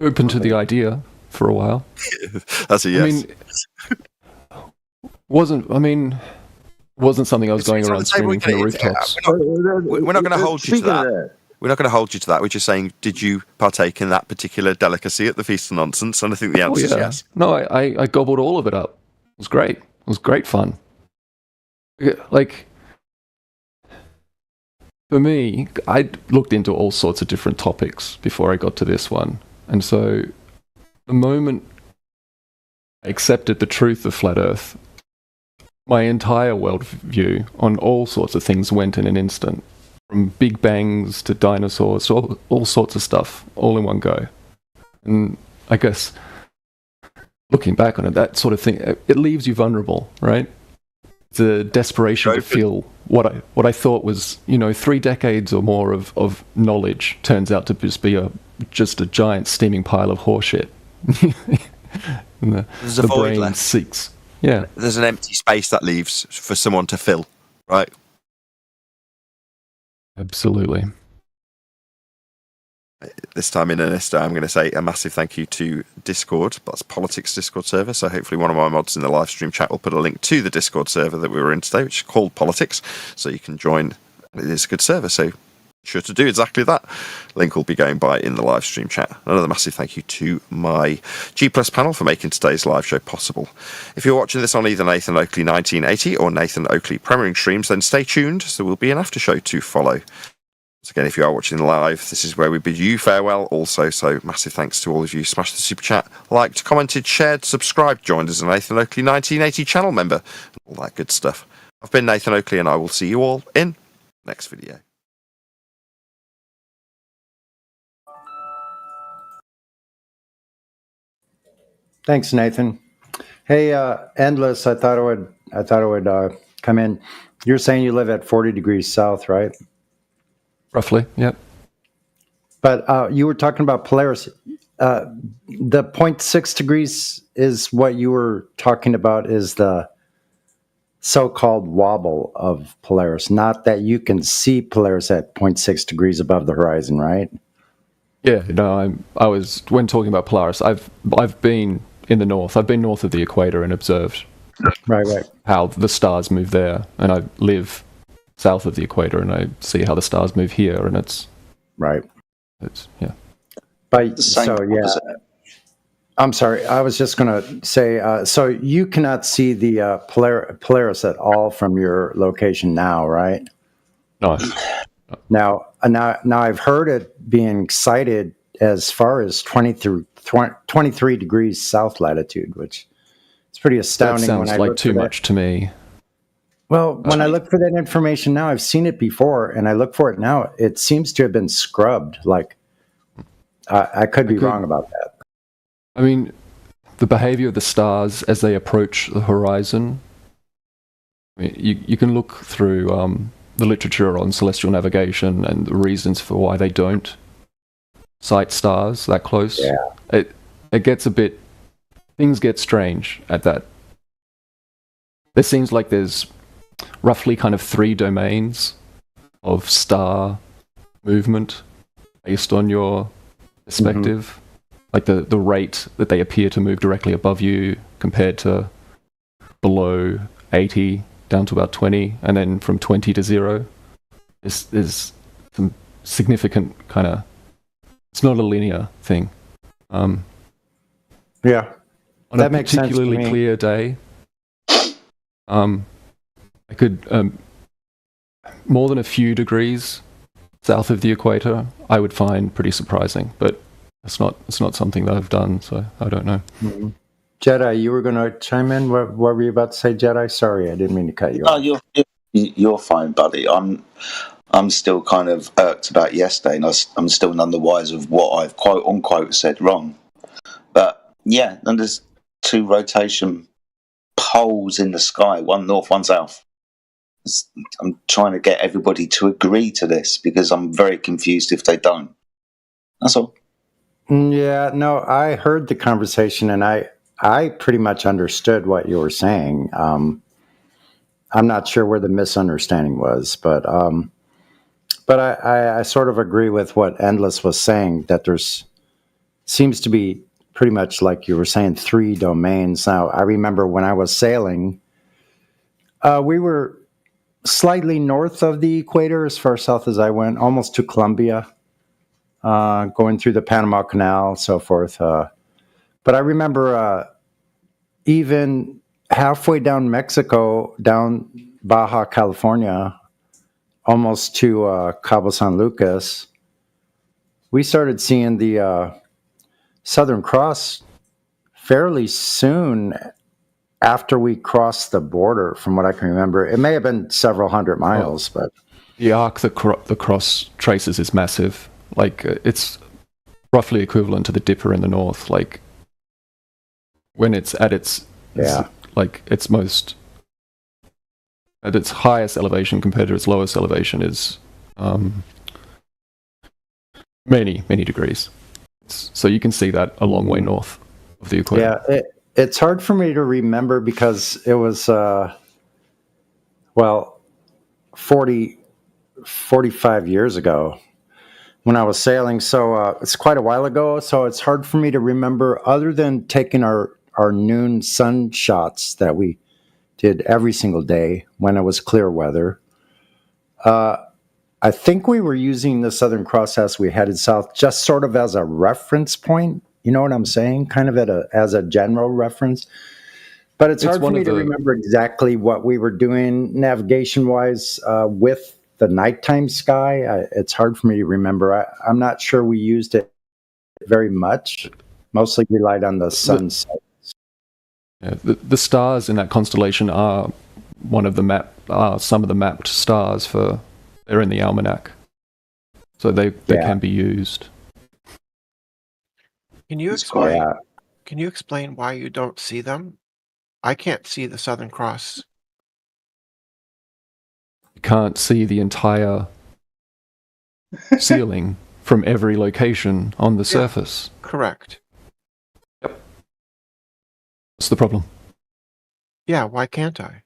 Open to the idea for a while. That's a yes. Wasn't something I was going around screaming from the rooftops. We're not going to hold you to that. We're not going to hold you to that. We're just saying, did you partake in that particular delicacy at the Feast of Nonsense? And I think the answer is yes. No, I gobbled all of it up. It was great. It was great fun. Like, for me, I looked into all sorts of different topics before I got to this one. And so, the moment I accepted the truth of Flat Earth, my entire worldview on all sorts of things went in an instant. From Big Bangs to dinosaurs to all sorts of stuff, all in one go. And I guess, looking back on it, that sort of thing, it leaves you vulnerable, right? The desperation to feel what I thought was, 3 decades or more of knowledge turns out to just be just a giant steaming pile of horseshit. There's a void brain left. Seeks. Yeah. There's an empty space that leaves for someone to fill, right? Absolutely. This time in earnest, I'm going to say a massive thank you to Discord. That's Politics Discord server. So hopefully one of my mods in the live stream chat will put a link to the Discord server that we were in today, which is called Politics. So you can join. It is a good server. So sure to do exactly that. Link will be going by in the live stream chat. Another massive thank you to my G Plus panel for making today's live show possible. If you're watching this on either Nathan Oakley 1980 or Nathan Oakley premiering streams, then stay tuned. There will be an after show to follow. So again, if you are watching live, this is where we bid you farewell also. So massive thanks to all of you. Smash the super chat, liked, commented, shared, subscribed, joined as a Nathan Oakley 1980 channel member, and all that good stuff. I've been Nathan Oakley, and I will see you all in the next video. Thanks, Nathan. Hey, Endless. I thought it would come in. You're saying you live at 40 degrees south, right? Roughly, yep. But you were talking about Polaris. The 0.6 degrees is what you were talking about, is the so-called wobble of Polaris, not that you can see Polaris at 0.6 degrees above the horizon, right? Yeah, no, I was, when talking about Polaris, I've been in the north. I've been north of the equator and observed right how the stars move there, and I live south of the equator and I see how the stars move here, and it's right. It's yeah. But The same so yeah, opposite. I'm sorry. I was just going to say, so you cannot see the Polaris at all from your location now, right? No. Now, I've heard it being cited as far as 23 degrees south latitude, which is pretty That astounding. sounds when I like look too for that. much to me. Well, when I look for that information now, I've seen it before, and I look for it now. It seems to have been scrubbed. Like, I could be wrong about that. I mean, the behavior of the stars as they approach the horizon. I mean, you can look through the literature on celestial navigation and the reasons for why they don't sight stars that close. Yeah. It gets a bit. Things get strange at that. There seems like there's roughly kind of 3 domains of star movement based on your perspective. Like the rate that they appear to move directly above you compared to below 80 down to about 20, and then from 20 to 0. There's some significant kind of... It's not a linear thing. Yeah. On That a makes sense to particularly me. clear day, I could... more than a few degrees south of the equator, I would find pretty surprising, but it's not something that I've done, so I don't know. Mm-hmm. Jedi, you were going to chime in. What were you about to say, Jedi? Sorry, I didn't mean to cut you No, off. you're fine, buddy. I'm still kind of irked about yesterday, and I'm still none the wiser of what I've quote unquote said wrong. But yeah, and there's 2 rotation poles in the sky, one north, one south. I'm trying to get everybody to agree to this because I'm very confused if they don't. That's all. Yeah, no, I heard the conversation, and I pretty much understood what you were saying. I'm not sure where the misunderstanding was, but I sort of agree with what Endless was saying, that there's seems to be pretty much, like you were saying, 3 domains. Now, I remember when I was sailing, we were slightly north of the equator, as far south as I went, almost to Colombia, going through the Panama Canal, so forth. But I remember even halfway down Mexico, down Baja California, almost to Cabo San Lucas, we started seeing the Southern Cross fairly soon after we crossed the border, from what I can remember. It may have been several hundred miles, but... The arc that the cross traces is massive. Like, it's roughly equivalent to the Dipper in the north. Like, when it's at its... like, its most... At its highest elevation compared to its lowest elevation is many degrees. So you can see that a long way north of the equator. Yeah, it's hard for me to remember because it was, 45 years ago when I was sailing. So it's quite a while ago. So it's hard for me to remember, other than taking our noon sun shots that we did every single day when it was clear weather. I think we were using the Southern Cross as we headed south, just sort of as a reference point. You know what I'm saying? Kind of as a general reference. But it's hard for me to remember exactly what we were doing navigation-wise with the nighttime sky. It's hard for me to remember. I'm not sure we used it very much. Mostly relied on the sunset. Yeah, the stars in that constellation are some of the mapped stars for... They're in the almanac, so they can be used. Can you explain? Can you explain why you don't see them? I can't see the Southern Cross. You can't see the entire ceiling from every location on the surface. Correct. Yep. What's the problem? Yeah, why can't I?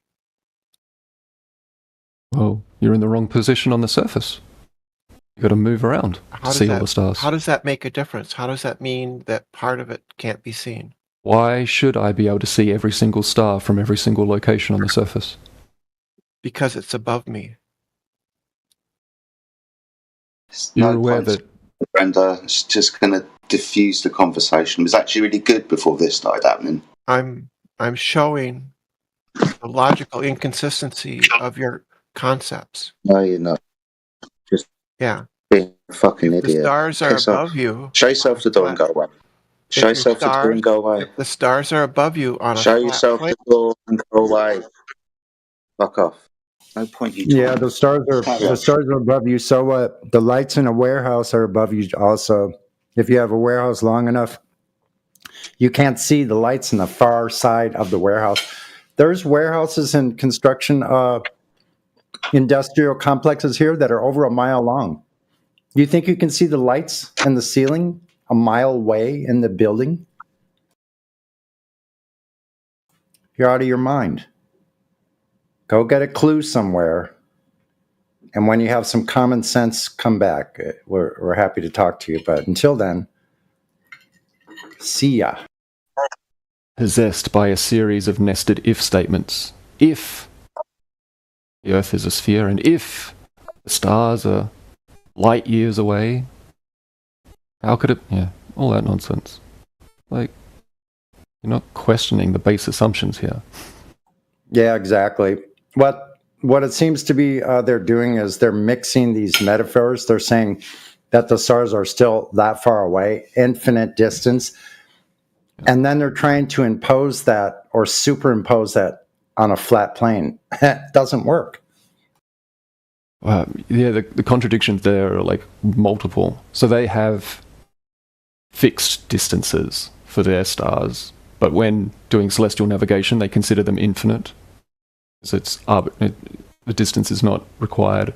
Well, you're in the wrong position on the surface. You got to move around to see all the stars. How does that make a difference? How does that mean that part of it can't be seen? Why should I be able to see every single star from every single location on the surface? Because it's above me. You're aware that... Brenda, it's just going to diffuse the conversation. It was actually really good before this started happening. I'm showing the logical inconsistency of your concepts. No, you're not. Just Yeah. being a fucking If the idiot. stars are Piss off. above you, Show yourself the door and go away. Show your yourself the door and go away. If the stars are above you on a Show flat yourself plate, the door and go away. Fuck off. No point you talking. Yeah, the stars are above you. So what? The lights in a warehouse are above you also. If you have a warehouse long enough, you can't see the lights in the far side of the warehouse. There's warehouses and construction industrial complexes here that are over a mile long. You think you can see the lights and the ceiling a mile away in the building? You're out of your mind. Go get a clue somewhere. And when you have some common sense, come back. We're happy to talk to you. But until then, see ya. Possessed by a series of nested if statements. If the Earth is a sphere, and if the stars are light years away, how could it... Yeah, all that nonsense. Like, you're not questioning the base assumptions here. Yeah, exactly. What it seems to be they're doing is they're mixing these metaphors. They're saying that the stars are still that far away, infinite distance. And then they're trying to impose that or superimpose that on a flat plane. It doesn't work. Yeah, the contradictions there are like multiple. So they have fixed distances for their stars, but when doing celestial navigation, they consider them infinite. So the distance is not required.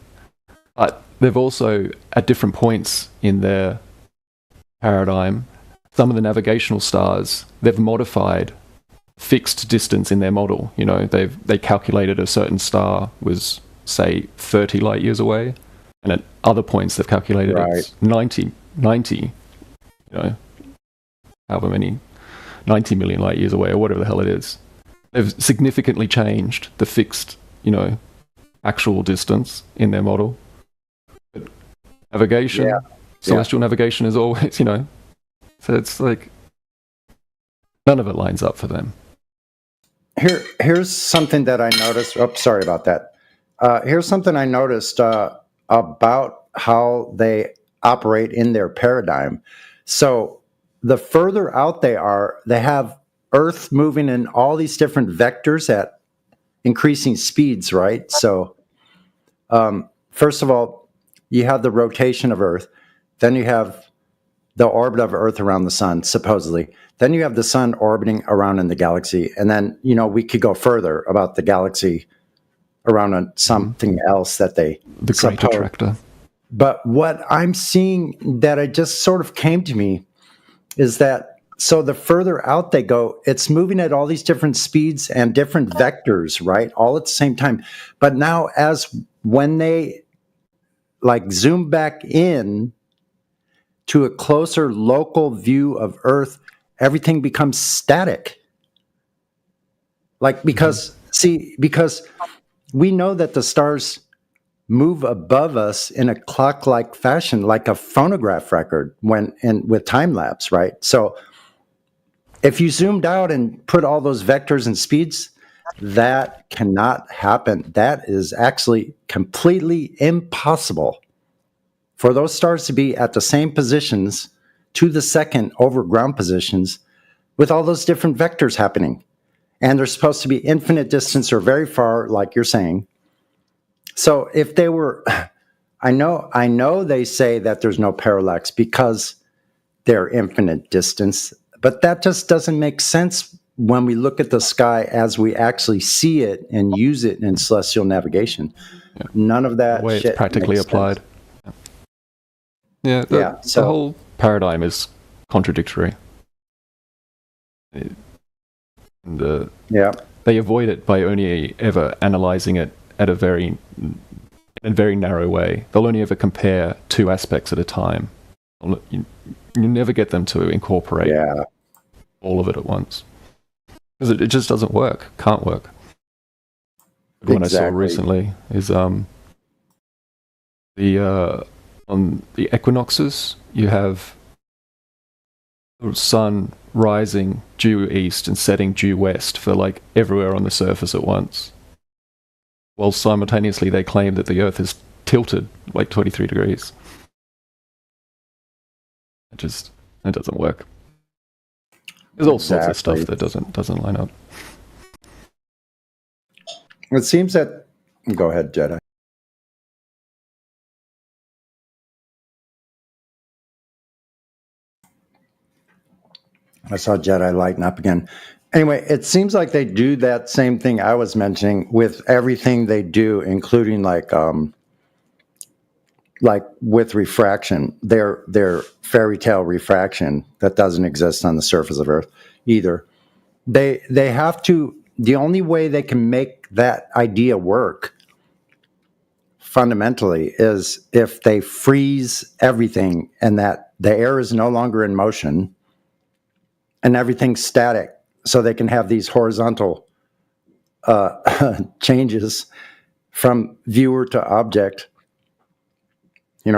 But they've also, at different points in their paradigm, some of the navigational stars, they've modified fixed distance in their model. You know, they calculated a certain star was, say, 30 light years away, and at other points they've calculated it's 90, you know, however many, 90 million light years away, or whatever the hell it is. They've significantly changed the fixed, you know, actual distance in their model. But navigation, celestial navigation is always, you know, so it's like none of it lines up for them. Here's something that I noticed. Oh, sorry about that. Here's something I noticed about how they operate in their paradigm. So the further out they are, they have Earth moving in all these different vectors at increasing speeds, right? So first of all, you have the rotation of Earth. Then you have the orbit of Earth around the sun, supposedly. Then you have the sun orbiting around in the galaxy. And then, you know, we could go further about the galaxy around something else that they The Great Attractor. But what I'm seeing that it just sort of came to me is that, so the further out they go, it's moving at all these different speeds and different vectors, right? All at the same time. But now when they like zoom back in to a closer local view of Earth, everything becomes static. Like, because we know that the stars move above us in a clock-like fashion, like a phonograph record with time lapse, right? So if you zoomed out and put all those vectors and speeds, that cannot happen. That is actually completely impossible for those stars to be at the same positions to the second over ground positions with all those different vectors happening. And they're supposed to be infinite distance or very far, like you're saying. So if they were, I know they say that there's no parallax because they're infinite distance, but that just doesn't make sense when we look at the sky as we actually see it and use it in celestial navigation. Yeah. None of that the way it's practically applied. Sense. Yeah, the whole paradigm is contradictory. And, they avoid it by only ever analyzing it at a very narrow way. They'll only ever compare two aspects at a time. You never get them to incorporate all of it at once. Because it just doesn't work. Can't work. The one I saw recently is on the equinoxes, you have sun rising due east and setting due west for like everywhere on the surface at once, while simultaneously they claim that the Earth is tilted like 23 degrees. It doesn't work. There's all sorts of stuff that doesn't line up. It seems that. Go ahead, Jedi. I saw Jedi lighten up again. Anyway, it seems like they do that same thing I was mentioning with everything they do, including like with refraction, their fairy tale refraction that doesn't exist on the surface of Earth either. They have to. The only way they can make that idea work fundamentally is if they freeze everything and that the air is no longer in motion and everything's static, so they can have these horizontal changes from viewer to object,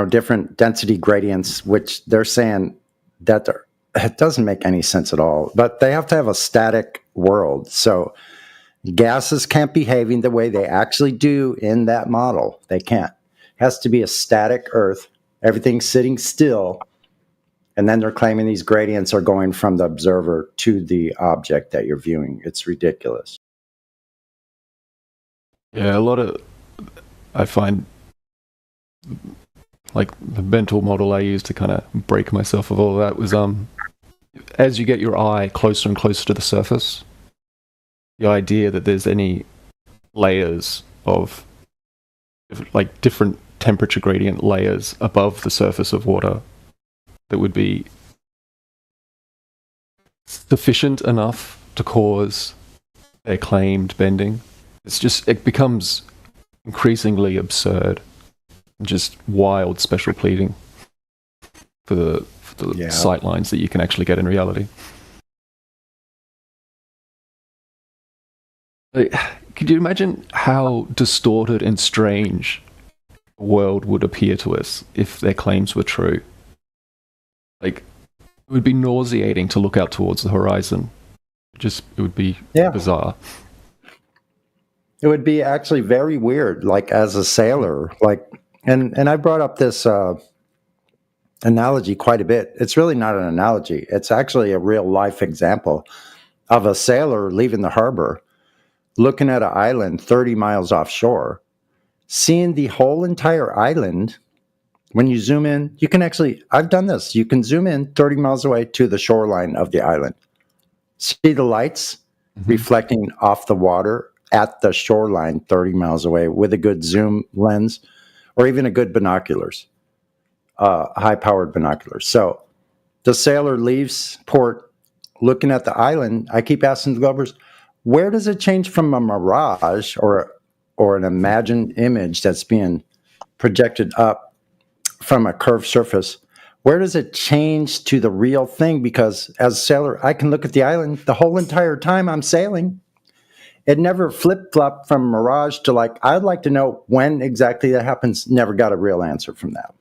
different density gradients, which they're saying that it doesn't make any sense at all. But they have to have a static world. So gases can't be behaving the way they actually do in that model. They can't. It has to be a static Earth, everything's sitting still. And then they're claiming these gradients are going from the observer to the object that you're viewing. It's ridiculous. Yeah, I find, like, the mental model I used to kind of break myself of all that was, as you get your eye closer and closer to the surface, the idea that there's any layers of, like, different temperature gradient layers above the surface of water that would be sufficient enough to cause their claimed bending. It becomes increasingly absurd and just wild special pleading for the sight lines that you can actually get in reality. Could you imagine how distorted and strange the world would appear to us if their claims were true? Like, it would be nauseating to look out towards the horizon. It would be bizarre. It would be actually very weird, like as a sailor, and I brought up this analogy quite a bit. It's really not an analogy. It's actually a real life example of a sailor leaving the harbor, looking at an island 30 miles offshore, seeing the whole entire island. When you zoom in, you can actually, I've done this, you can zoom in 30 miles away to the shoreline of the island. See the lights reflecting off the water at the shoreline 30 miles away with a good zoom lens or even a good binoculars, high-powered binoculars. So the sailor leaves port looking at the island. I keep asking the Glovers, where does it change from a mirage or an imagined image that's being projected up from a curved surface? Where does it change to the real thing? Because as a sailor, I can look at the island the whole entire time I'm sailing. It never flip-flopped from mirage to I'd like to know when exactly that happens. Never got a real answer from that.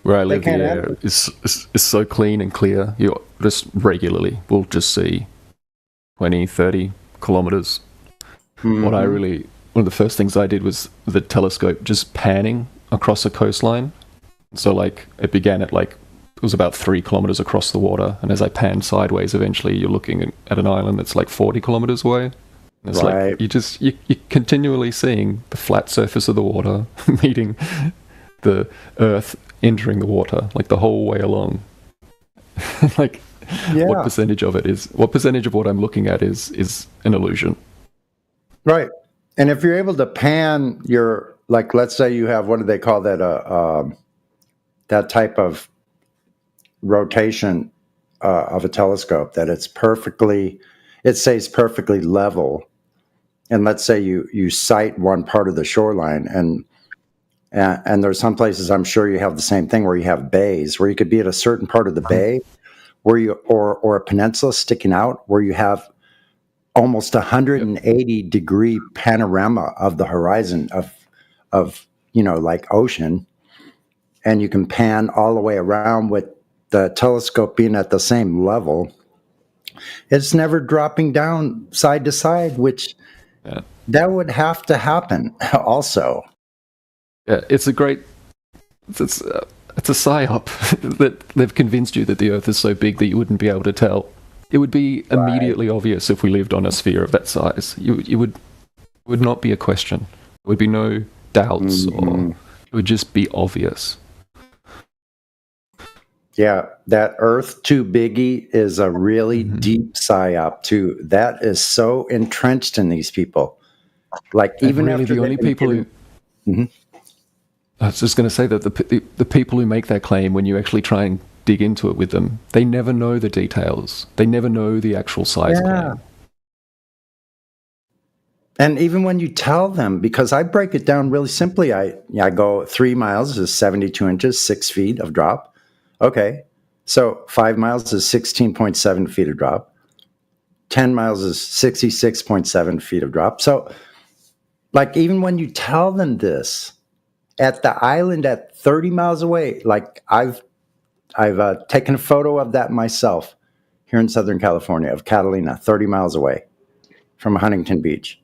Where I live, the air is so clean and clear. You just regularly will just see 20, 30 kilometers. Mm-hmm. One of the first things I did was the telescope just panning across a coastline. So it began at it was about 3 kilometers across the water. And as I panned sideways, eventually you're looking at an island that's 40 kilometers away. And it's you're continually seeing the flat surface of the water meeting the earth entering the water, the whole way along. What percentage of what I'm looking at is an illusion? Right. And if you're able to pan your, let's say you have, what do they call that? That type of rotation of a telescope that it stays perfectly level. And let's say you sight one part of the shoreline, and there's some places I'm sure you have the same thing where you have bays where you could be at a certain part of the bay where or a peninsula sticking out where you have almost 180 degree panorama of the horizon of ocean. and you can pan all the way around with the telescope being at the same level, it's never dropping down side to side, which that would have to happen also. Yeah, it's a great. It's a psyop that they've convinced you that the Earth is so big that you wouldn't be able to tell. It would be immediately obvious if we lived on a sphere of that size. It would not be a question. There would be no doubts, or it would just be obvious. Yeah, that Earth too biggie is a really deep psyop too. That is so entrenched in these people. Like And even really, after the only people who. Mhm. I was just going to say that the people who make that claim, when you actually try and dig into it with them, they never know the details. They never know the actual size claim. And even when you tell them, because I break it down really simply, I go 3 miles is 72 inches, 6 feet of drop. Okay, so 5 miles is 16.7 feet of drop. 10 miles is 66.7 feet of drop. So, like, even when you tell them this, at the island at 30 miles away, like I've taken a photo of that myself here in Southern California, of Catalina, 30 miles away from Huntington Beach.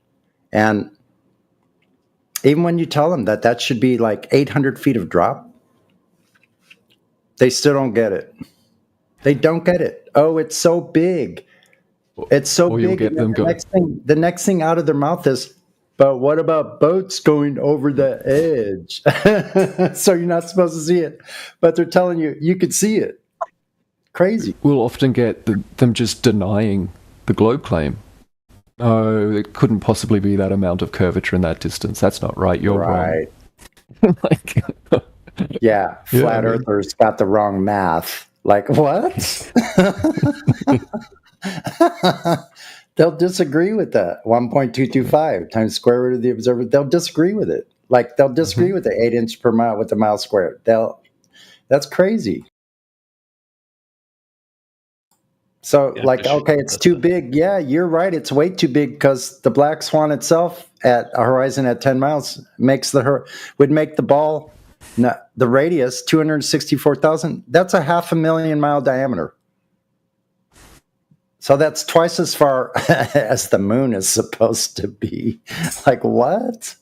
And even when you tell them that that should be like 800 feet of drop, they still don't get it. They don't get it. Oh, it's so big. It's so Or you'll big. get And them then the next thing out of their mouth is, but what about boats going over the edge? So you're not supposed to see it. But they're telling you, you could see it. Crazy. We'll often get them just denying the globe claim. No, it couldn't possibly be that amount of curvature in that distance. That's not right. You're wrong. Like, yeah, flat earthers got the wrong math. Like, what? They'll disagree with that. 1.225 times square root of the observer. They'll disagree with it. Like, they'll disagree with the 8 inch per mile with the mile squared. That's crazy. So, like, okay, it's too big. Yeah, you're right. It's way too big because the black swan itself at a horizon at 10 miles would make the ball, the radius 264,000. That's a 500,000 mile diameter. So that's twice as far as the moon is supposed to be. Like, what?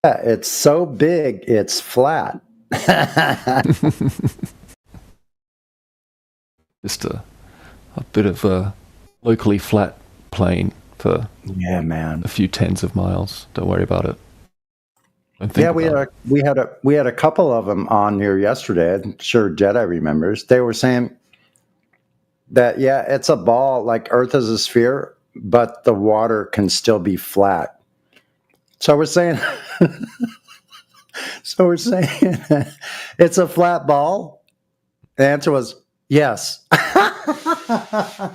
Yeah, it's so big, it's flat. Just a bit of a locally flat plane for man, a few tens of miles. Don't worry about it. Yeah, we had a couple of them on here yesterday. I'm sure Jedi remembers. They were saying that it's a ball, like Earth is a sphere, but the water can still be flat. So we're saying, it's a flat ball. The answer was yes. I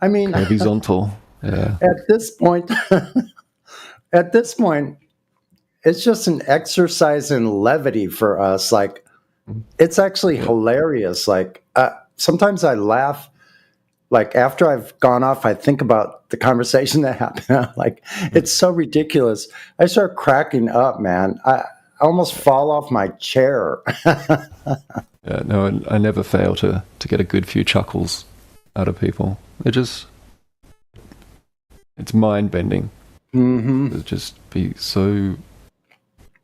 mean, horizontal. Yeah. At this point, it's just an exercise in levity for us. Like, it's actually hilarious. Like, sometimes I laugh. Like, after I've gone off, I think about the conversation that happened. Like, it's so ridiculous. I start cracking up, man. I almost fall off my chair. Yeah, no, I never fail to get a good few chuckles out of people. It's mind-bending. Mm-hmm. To just be so...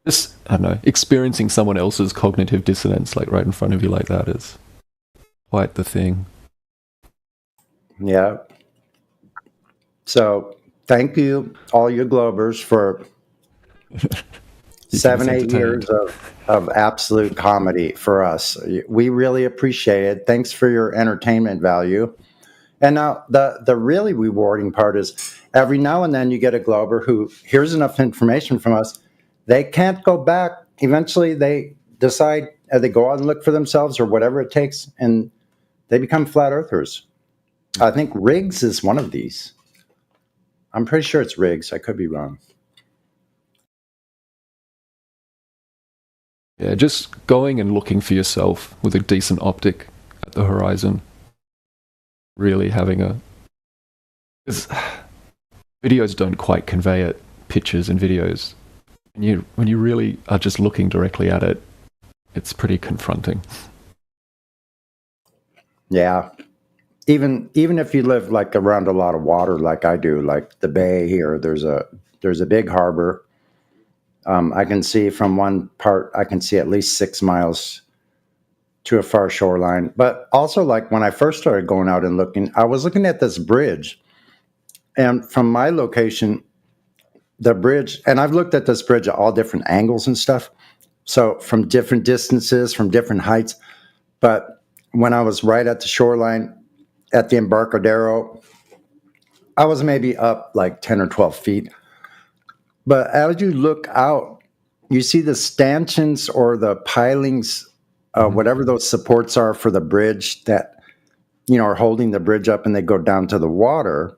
Just, I don't know, experiencing someone else's cognitive dissonance, like, right in front of you like that is quite the thing. Yeah. So, thank you, all you Globers, for 7-8 years of absolute comedy for us. We really appreciate it. Thanks for your entertainment value. And now, the really rewarding part is every now and then you get a Glober who hears enough information from us, they can't go back. Eventually, they decide, they go out and look for themselves or whatever it takes, and they become flat earthers. I think Riggs is one of these. I'm pretty sure it's Riggs. I could be wrong. Yeah, just going and looking for yourself with a decent optic at the horizon. Really having a... Videos don't quite convey it, pictures and videos. And when you really are just looking directly at it, it's pretty confronting. Yeah. Even if you live like around a lot of water, like I do, like the bay here, there's a big harbor. I can see from one part, I can see at least 6 miles to a far shoreline. But also, like when I first started going out and looking, I was looking at this bridge, and from my location, the bridge, and I've looked at this bridge at all different angles and stuff. So from different distances, from different heights. But when I was right at the shoreline at the Embarcadero, I was maybe up like 10 or 12 feet. But as you look out, you see the stanchions or the pilings, whatever those supports are for the bridge that, are holding the bridge up and they go down to the water.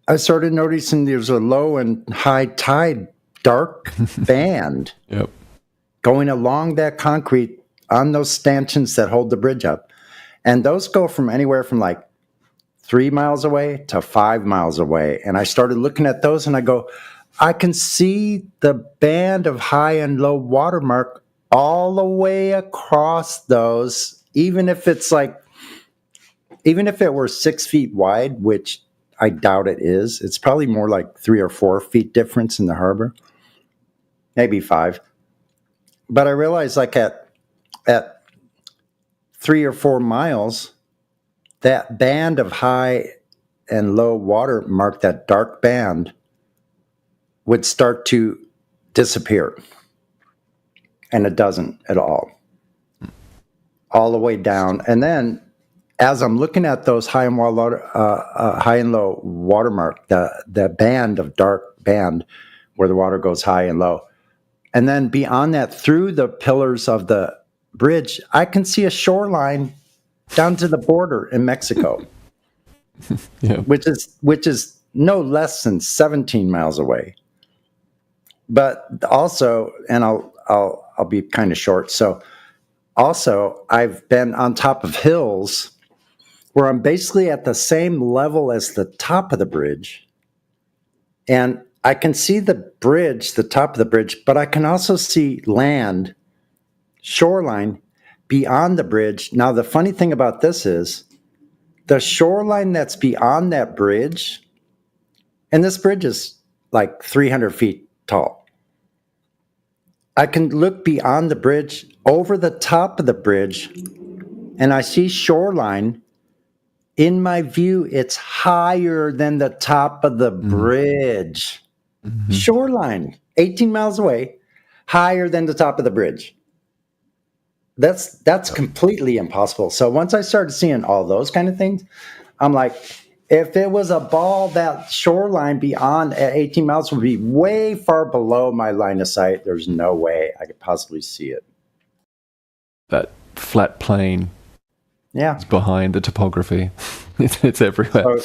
I started noticing there's a low and high tide dark band going along that concrete on those stanchions that hold the bridge up. And those go from anywhere from like 3 miles away to 5 miles away. And I started looking at those and I go, I can see the band of high and low watermark all the way across those, even if it were 6 feet wide, which I doubt it is. It's probably more like 3 or 4 feet difference in the harbor, maybe 5. But I realized like at 3 or 4 miles, that band of high and low water mark, that dark band, would start to disappear. And it doesn't at all the way down. And then as I'm looking at those high and low watermark, the band of dark band where the water goes high and low. And then beyond that, through the pillars of the bridge, I can see a shoreline down to the border in Mexico, which is no less than 17 miles away. But also, and I'll be kind of short. So also, I've been on top of hills where I'm basically at the same level as the top of the bridge. And I can see the bridge, the top of the bridge, but I can also see land, shoreline, beyond the bridge. Now, the funny thing about this is the shoreline that's beyond that bridge, and this bridge is like 300 feet tall. I can look beyond the bridge, over the top of the bridge, and I see shoreline. In my view, it's higher than the top of the bridge. Shoreline, 18 miles away, higher than the top of the bridge. That's completely impossible. So once I started seeing all those kind of things, I'm like, if it was a ball, that shoreline beyond at 18 miles would be way far below my line of sight. There's no way I could possibly see it. That flat plane is behind the topography. It's everywhere.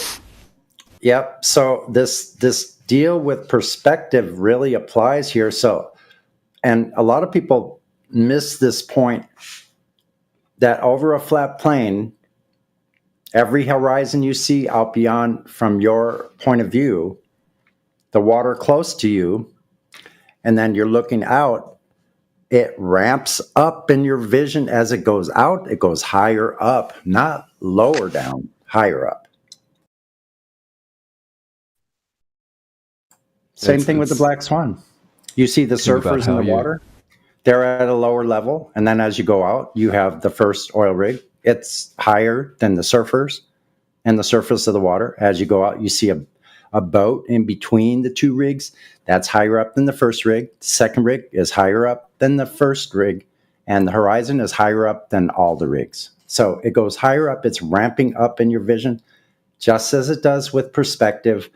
Yep. So this deal with perspective really applies here. So, and a lot of people miss this point that over a flat plane, every horizon you see out beyond from your point of view, the water close to you, and then you're looking out, it ramps up in your vision as it goes out. It goes higher up, not lower down, higher up. Same thing with the black swan. You see the surfers in the water. They're at a lower level. And then as you go out, you have the first oil rig. It's higher than the surfers and the surface of the water. As you go out, you see a boat in between the two rigs. That's higher up than the first rig. The second rig is higher up than the first rig. And the horizon is higher up than all the rigs. So it goes higher up. It's ramping up in your vision, just as it does with perspective.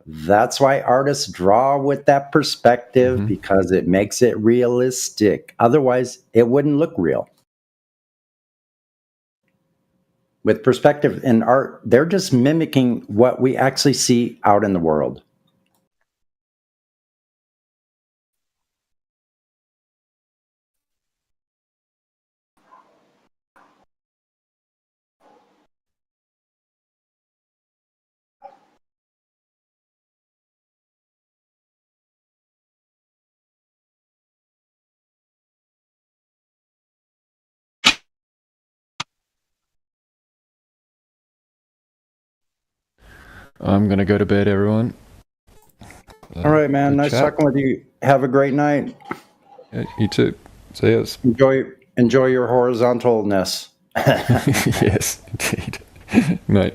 That's why artists draw with that perspective, because it makes it realistic. Otherwise, it wouldn't look real. With perspective in art, they're just mimicking what we actually see out in the world. I'm gonna go to bed, everyone. All right, man. Good Nice chat. talking with you. Have a great night. Yeah, you too. See yous. Enjoy your horizontalness. Yes, indeed. Mate.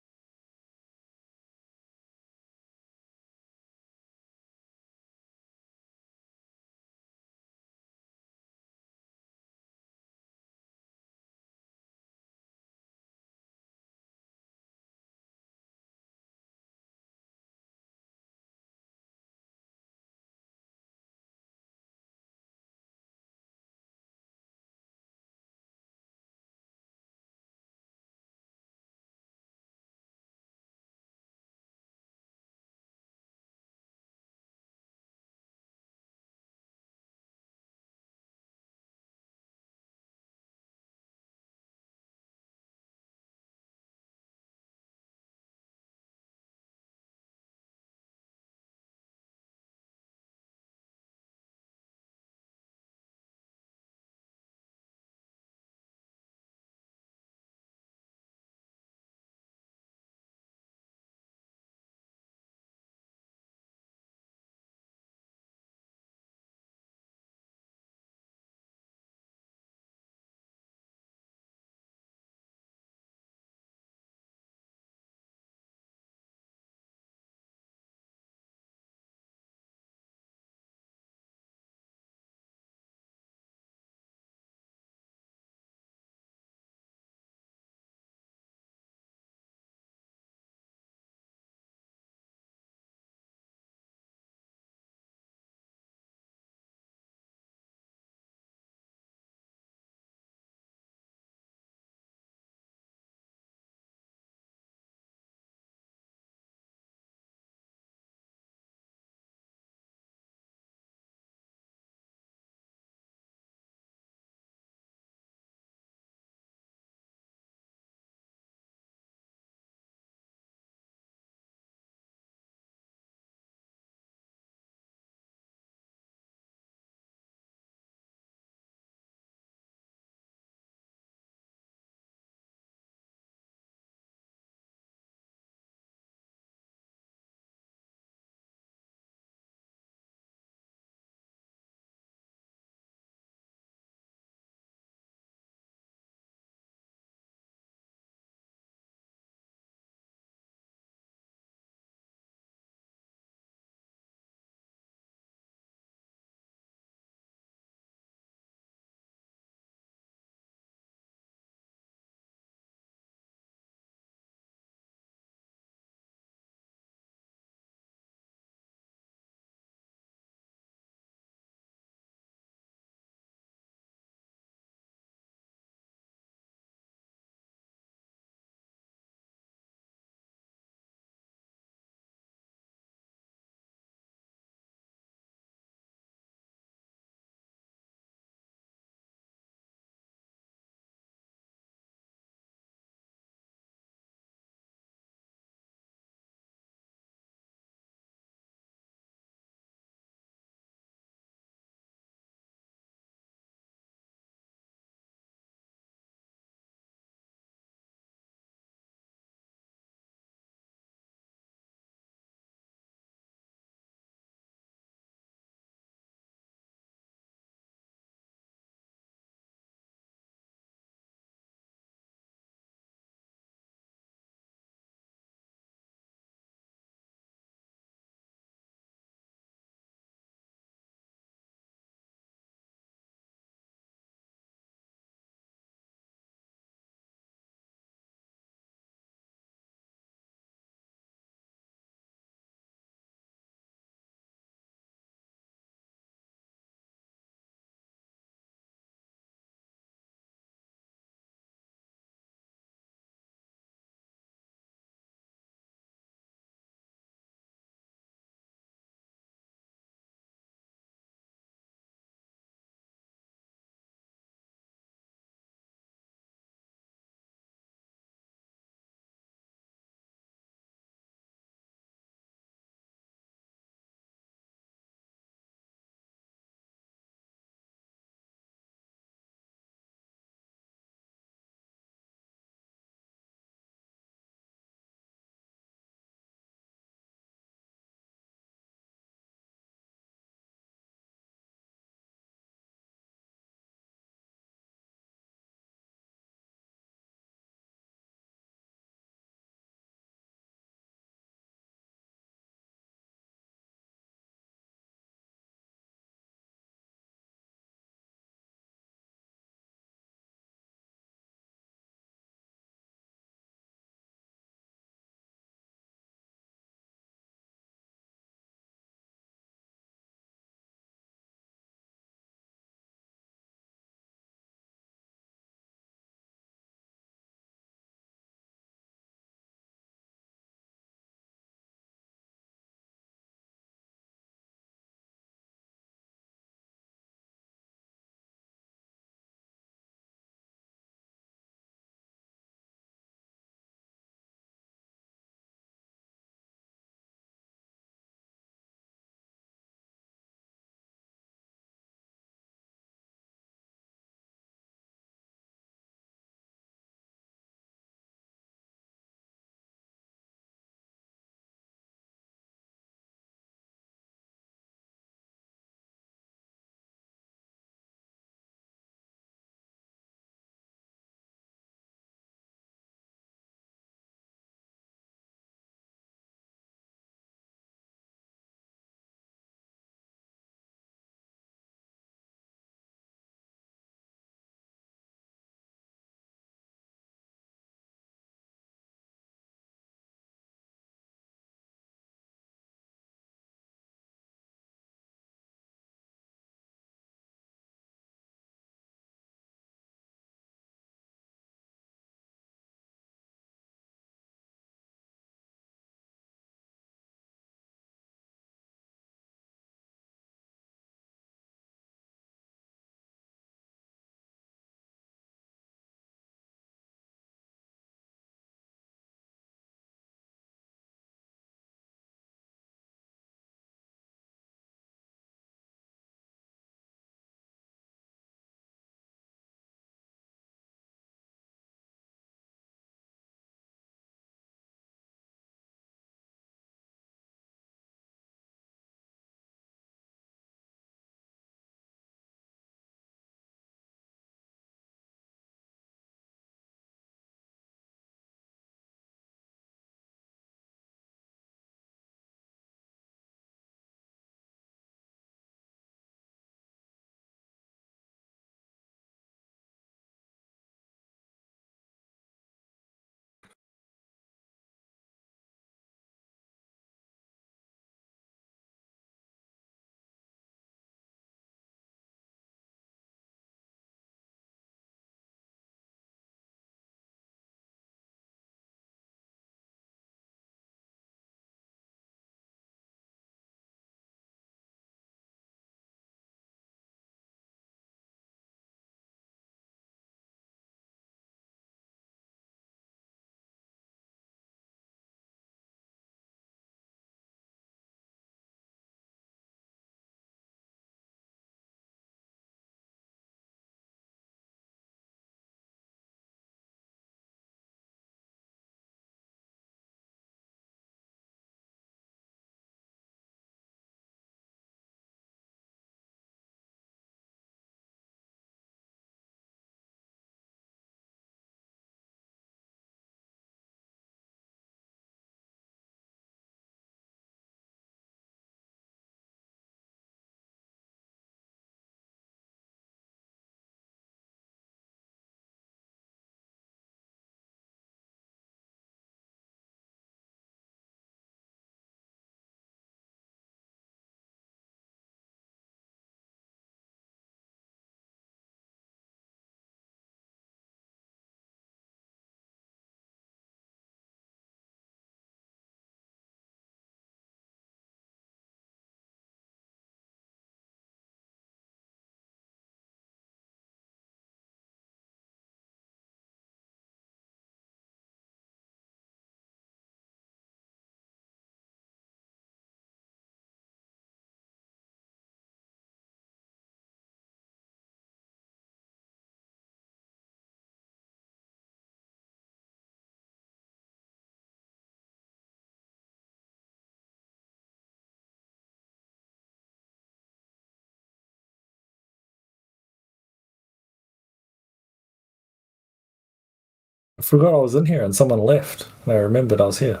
I forgot I was in here and someone left, and I remembered I was here.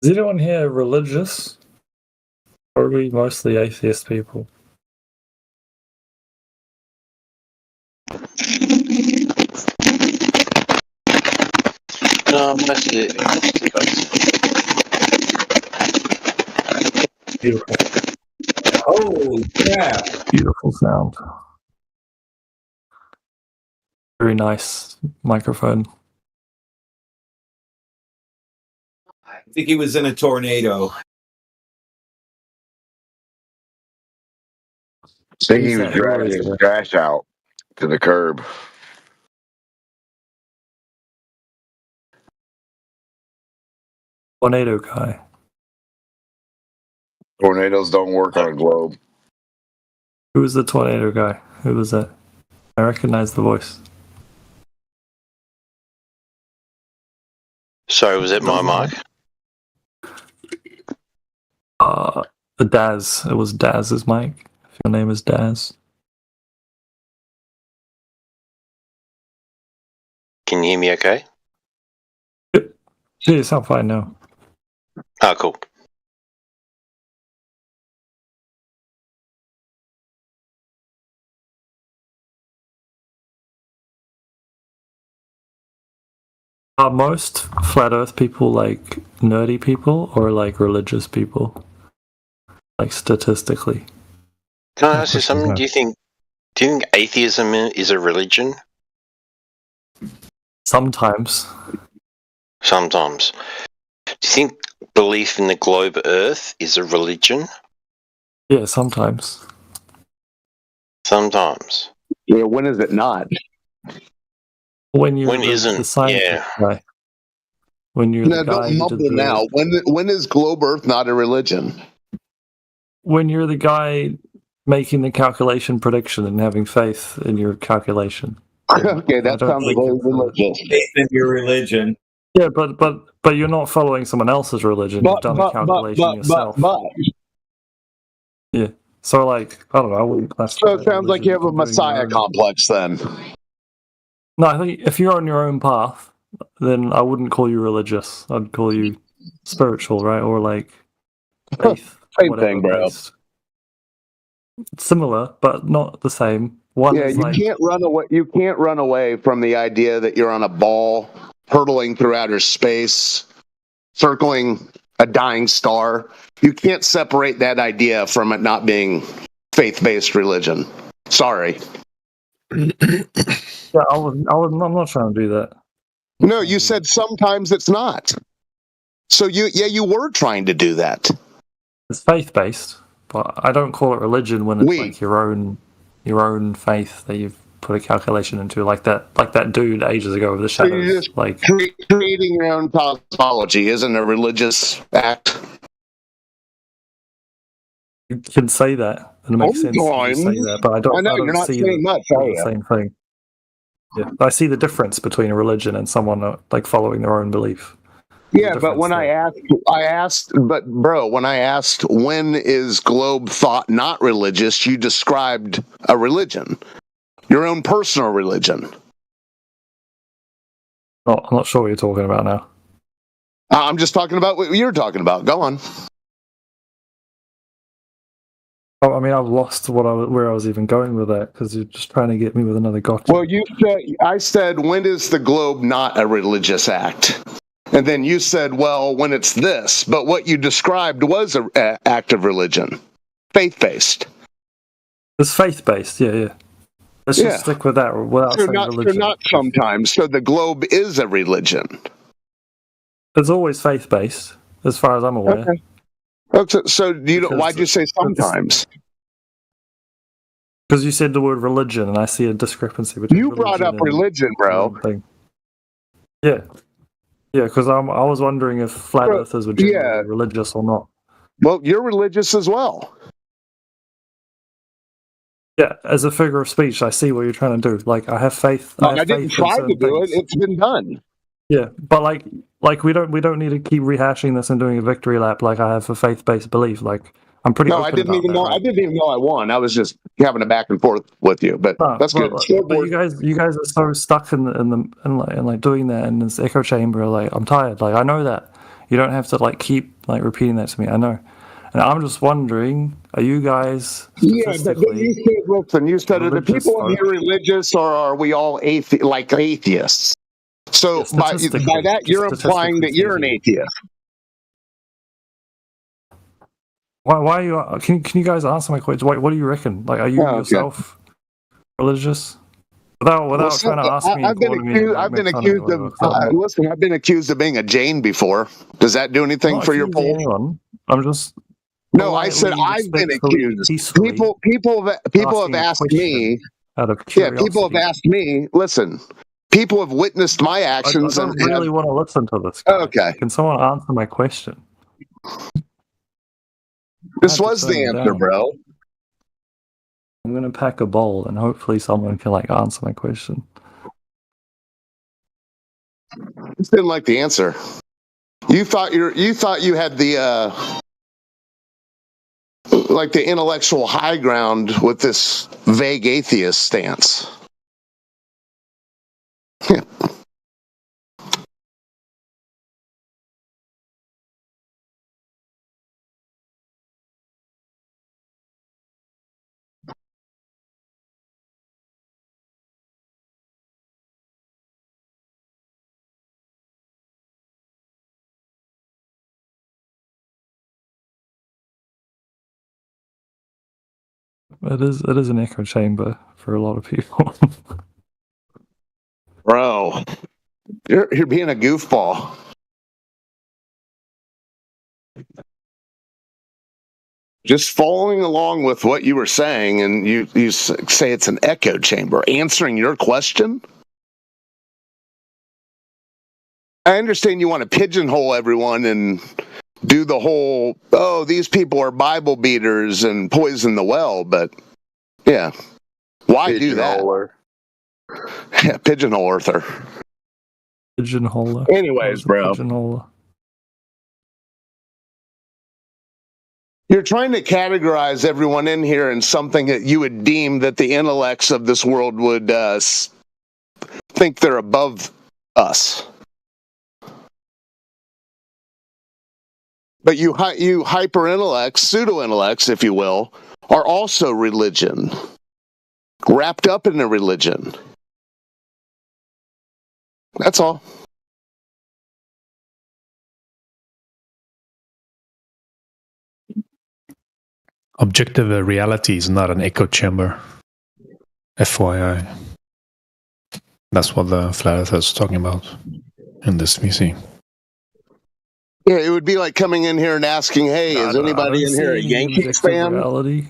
Is anyone here religious? Or are we mostly atheist people? No, mostly. Beautiful. Oh, yeah. Beautiful sound. Very nice microphone. I think he was in a tornado. I think he was dragging his trash out to the curb. Tornado guy. Tornadoes don't work on a globe. Who was the tornado guy? Who was that? I recognize the voice. Sorry, was it my mic? Daz. It was Daz's mic. If your name is Daz. Can you hear me okay? Yeah, you sound fine now. Oh, cool. Are most flat Earth people like nerdy people or like religious people? Like statistically. Can I ask you something? Do you think atheism is a religion? Sometimes. Sometimes. Do you think belief in the globe Earth is a religion? Yeah, sometimes. Sometimes. Yeah, when is it not? When you're When isn't? the scientist guy. When you're No, the guy don't who mumble did the, now. When is globe Earth not a religion? when you're the guy making the calculation prediction and having faith in your calculation. Okay, that sounds very religious. Faith in your religion. Yeah, but you're not following someone else's religion. You've done a calculation yourself. Yeah. So like, I don't know. I wouldn't classify. So it sounds like you have a messiah complex then. No, I think if you're on your own path, then I wouldn't call you religious. I'd call you spiritual, right? Or like faith. Same thing, bro. Based. Similar, but not the same. One Yeah, is you like, can't run away. You can't run away from the idea that you're on a ball hurtling through outer space, circling a dying star. You can't separate that idea from it not being faith-based religion. Sorry. yeah, I'm not trying to do that. No, you said sometimes it's not. So you were trying to do that. It's faith based, but I don't call it religion when it's like your own faith that you've put a calculation into, like that dude ages ago with the So shadows. you're just like creating your own cosmology isn't a religious act. you can say that, and it makes sense to say that, but I don't know you're not see saying much, are the you? same thing. Yeah, I see the difference between a religion and someone like following their own belief. Yeah, but when I asked, but bro, when I asked when is globe thought not religious, you described a religion, your own personal religion. I'm not sure what you're talking about now. I'm just talking about what you're talking about. Go on. Oh, I mean, I've lost where I was even going with that because you're just trying to get me with another gotcha. Well, I said, when is the globe not a religious act? And then you said, well, when it's this. But what you described was an act of religion, faith-based. It's faith-based, yeah. Let's just stick with that without So saying not, religion. sometimes. So the globe is a religion. It's always faith-based, as far as I'm aware. Okay. So you don't, why'd you say sometimes? Because you said the word religion, and I see a discrepancy between You brought up religion, bro. Yeah. Yeah, because I was wondering if flat earthers were generally religious or not. Well, you're religious as well. Yeah, as a figure of speech, I see what you're trying to do. Like, I have faith. No, I, have I didn't faith in try to certain do things. it. It's been done. Yeah, but like we don't need to keep rehashing this and doing a victory lap. Like I have a faith-based belief. Like I'm pretty. No, open I didn't about even that, know. right? I didn't even know I won. I was just having a back and forth with you, but No, that's good. but you guys are so stuck in like doing that in this echo chamber. Like I'm tired. Like I know that you don't have to like keep like repeating that to me. I know, and I'm just wondering, are you guys Yeah, but you said, listen, you said, are the people in here religious or are we all like atheists? So by that, you're implying that you're an atheist. Why are you? Can you guys answer my question? What do you reckon? Like, are you yourself religious? Without trying to ask me. I've been accused of. Listen, I've been accused of being a Jane before. Does that do anything for your poll? Anyone. I'm just. No, I said I've been accused. People have asked me. People have asked me. Listen, people have witnessed my actions. I don't really want to listen to this. Guy. Okay. Can someone answer my question? This was the answer, bro. I'm gonna pack a bowl, and hopefully someone can like answer my question. Just didn't like the answer. You thought you had the like the intellectual high ground with this vague atheist stance. It is an echo chamber for a lot of people. Bro, you're being a goofball. Just following along with what you were saying, and you say it's an echo chamber. Answering your question? I understand you want to pigeonhole everyone and do the whole, oh, these people are Bible beaters and poison the well, but yeah. Why do that? Yeah, pigeonhole earther. Pigeonholer. Anyways, bro. Pigeonholer. You're trying to categorize everyone in here in something that you would deem that the intellects of this world would think they're above us. But you hyper intellects, pseudo intellects, if you will, are also religion, wrapped up in a religion. That's all. Objective reality is not an echo chamber. FYI. That's what the flat earther is talking about in this VC. Yeah, it would be like coming in here and asking, hey, is anybody in here a Yankees fan? Reality.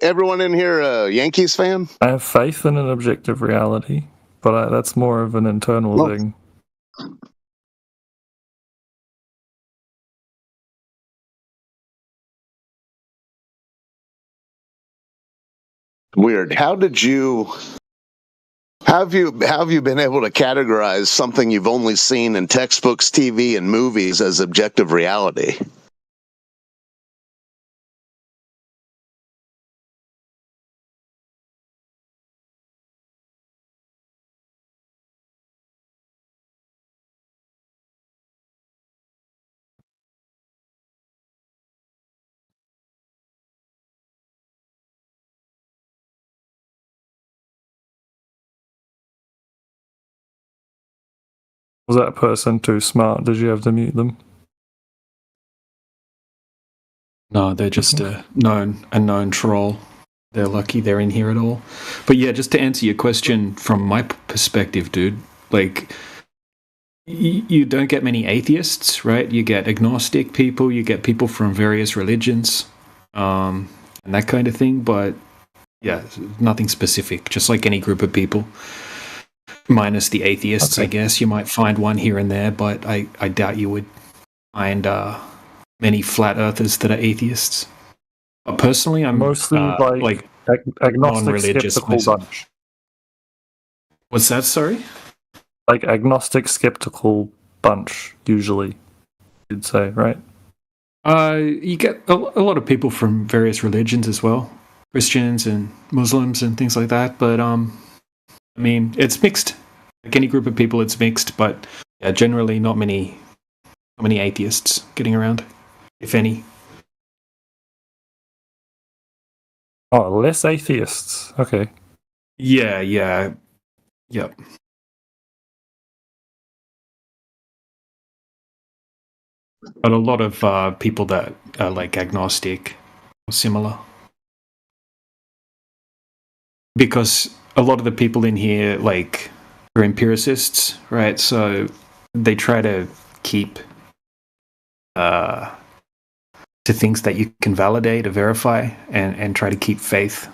Everyone in here a Yankees fan? I have faith in an objective reality, but that's more of an internal thing. Weird. Have you been able to categorize something you've only seen in textbooks, TV, and movies as objective reality? Was that person too smart? Did you have to mute them? No, they're just a known troll. They're lucky they're in here at all. But yeah, just to answer your question from my perspective, dude, like you don't get many atheists, right? You get agnostic people, you get people from various religions, and that kind of thing. But yeah, nothing specific. Just like any group of people, minus the atheists, I guess. You might find one here and there, but I doubt you would find many flat earthers that are atheists. Personally, I'm Mostly like agnostic, non-religious skeptical myself. bunch. What's that? Sorry. Like agnostic, skeptical bunch. Usually, you'd say, right? You get a lot of people from various religions as well, Christians and Muslims and things like that. But I mean, it's mixed. Like any group of people, it's mixed. But yeah, generally, not many atheists getting around, if any. Oh, less atheists. Okay. Yeah. Yep. But a lot of people that are like agnostic or similar. Because a lot of the people in here, like, are empiricists, right? So they try to keep to things that you can validate or verify and try to keep faith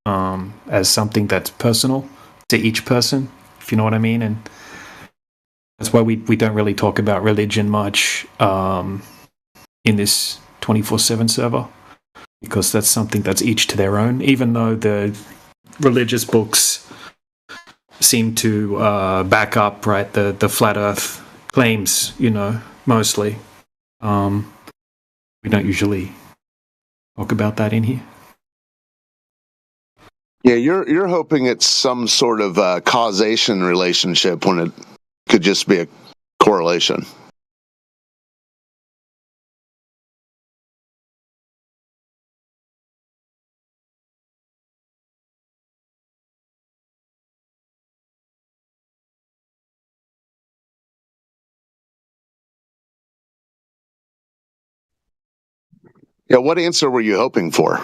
as something that's personal to each person, if you know what I mean. And that's why we don't really talk about religion much in this 24/7 server, because that's something that's each to their own, even though the religious books seem to back up, right, the flat earth claims, mostly. We don't usually talk about that in here. Yeah, you're hoping it's some sort of causation relationship when it could just be a correlation. Yeah, what answer were you hoping for?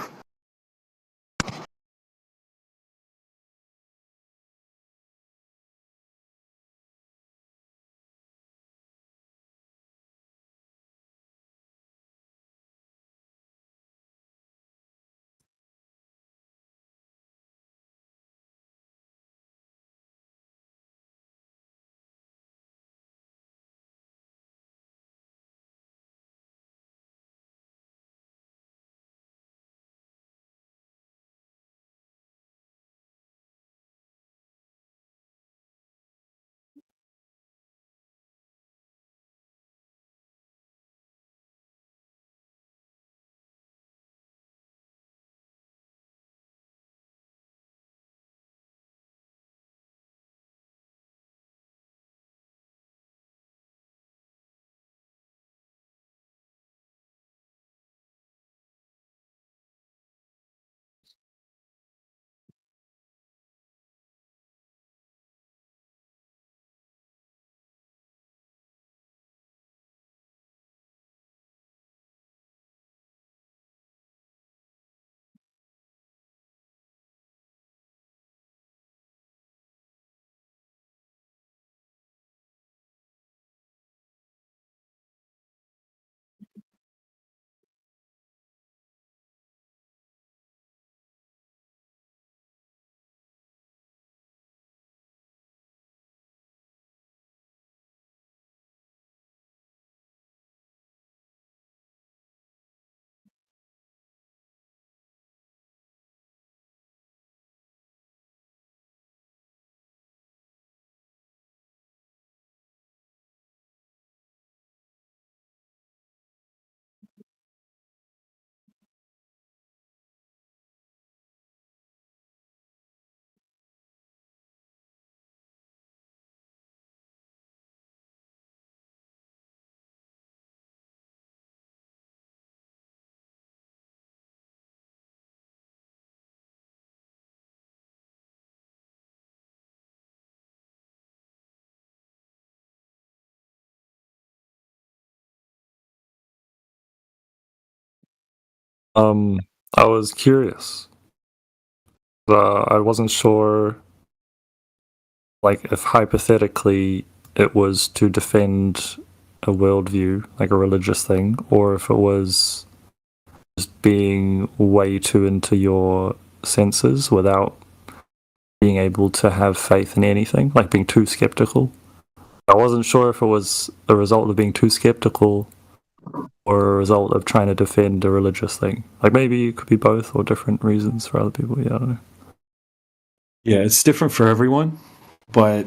I was curious. I wasn't sure, like, if hypothetically it was to defend a worldview, like a religious thing, or if it was just being way too into your senses without being able to have faith in anything, like being too skeptical. I wasn't sure if it was a result of being too skeptical or a result of trying to defend a religious thing. Like maybe it could be both or different reasons for other people. Yeah, I don't know. Yeah, it's different for everyone, but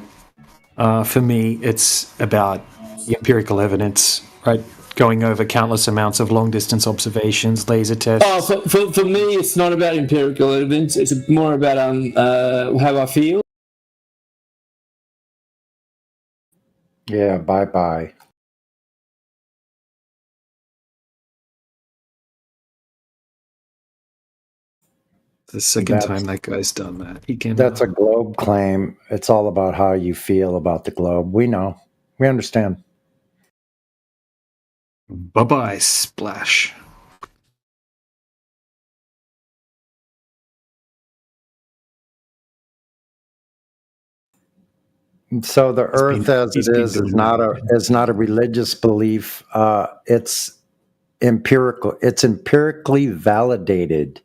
for me, it's about the empirical evidence, right? Going over countless amounts of long-distance observations, laser tests. Oh, for me, it's not about empirical evidence. It's more about how I feel. Yeah, bye-bye. The second time that guy's done that. He can. That's a globe claim. It's all about how you feel about the globe. We know. We understand. Bye-bye, Splash. So the Earth, as it is not a religious belief. It's empirical. It's empirically validated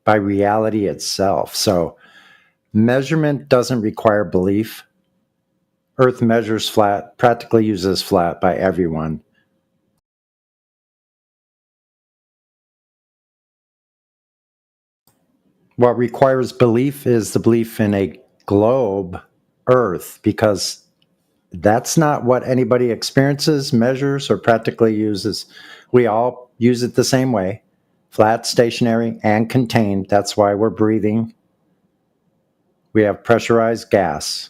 by reality itself. So measurement doesn't require belief. Earth measures flat, practically uses flat by everyone. What requires belief is the belief in a globe, Earth, because that's not what anybody experiences, measures, or practically uses. We all use it the same way. Flat, stationary, and contained. That's why we're breathing. We have pressurized gas.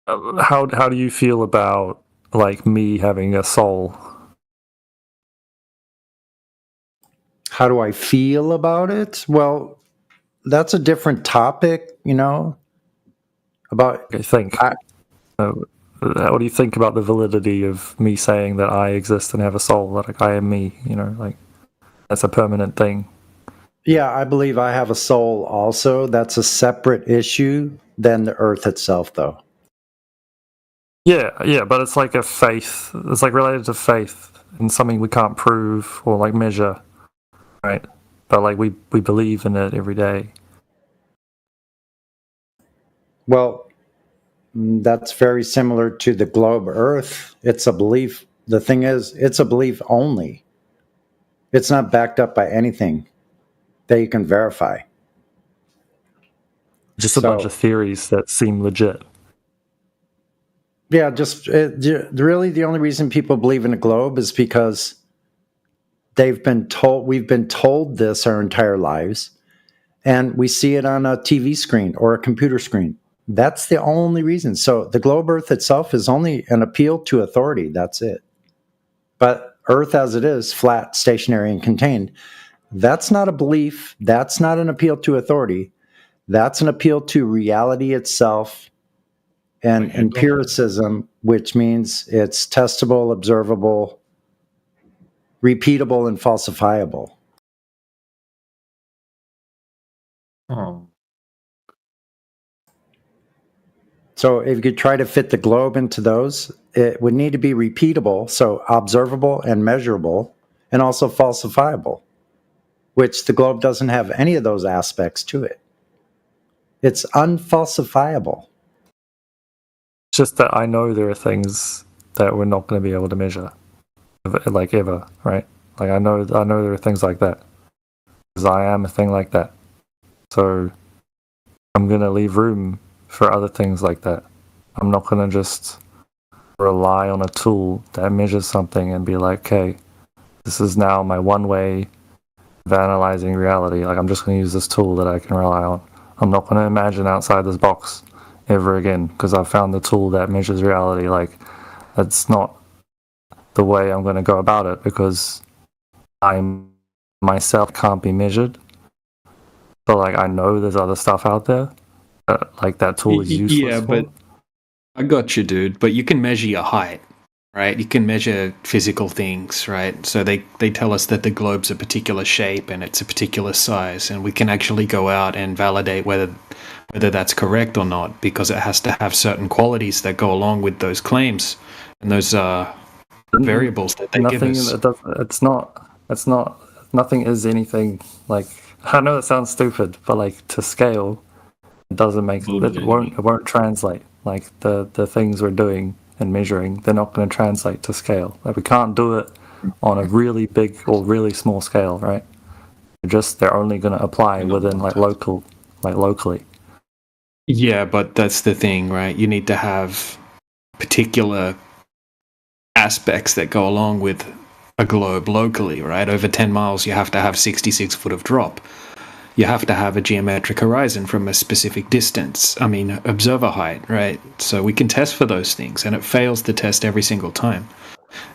How do you feel about, like, me having a soul? How do I feel about it? Well, that's a different topic, you know. About I think. What do you think about the validity of me saying that I exist and have a soul? Like I am me, you know, like that's a permanent thing. Yeah, I believe I have a soul also. That's a separate issue than the Earth itself, though. Yeah, but it's like a faith. It's like related to faith in something we can't prove or like measure, right? But like we believe in it every day. Well, that's very similar to the globe Earth. It's a belief. The thing is, it's a belief only. It's not backed up by anything that you can verify. Just a bunch of theories that seem legit. Yeah, really the only reason people believe in a globe is because we've been told this our entire lives, and we see it on a TV screen or a computer screen. That's the only reason. So the globe Earth itself is only an appeal to authority. That's it. But Earth as it is, flat, stationary, and contained, that's not a belief. That's not an appeal to authority. That's an appeal to reality itself and empiricism, which means it's testable, observable, repeatable, and falsifiable. Oh. So if you could try to fit the globe into those, it would need to be repeatable, so observable and measurable, and also falsifiable, which the globe doesn't have any of those aspects to it. It's unfalsifiable. It's just that I know there are things that we're not going to be able to measure, like ever, right? Like I know there are things like that, because I am a thing like that. So I'm going to leave room for other things like that. I'm not going to just rely on a tool that measures something and be like, okay, this is now my one way of analyzing reality. Like I'm just going to use this tool that I can rely on. I'm not going to imagine outside this box ever again because I've found the tool that measures reality. Like that's not the way I'm going to go about it because I myself can't be measured. So like I know there's other stuff out there. Like that tool is useless. Yeah, but I got you, dude. But you can measure your height, right? You can measure physical things, right? So they tell us that the globe's a particular shape and it's a particular size, and we can actually go out and validate whether that's correct or not, because it has to have certain qualities that go along with those claims and those variables that they give us. It's not. Nothing is anything like. I know that sounds stupid, but like to scale, it doesn't make. It won't translate. Like the things we're doing and measuring, they're not going to translate to scale. Like we can't do it on a really big or really small scale, right? They're only going to apply within locally. Yeah, but that's the thing, right? You need to have particular aspects that go along with a globe locally, right? Over 10 miles, you have to have 66 foot of drop. You have to have a geometric horizon from a specific distance. I mean, observer height, right? So we can test for those things, and it fails the test every single time.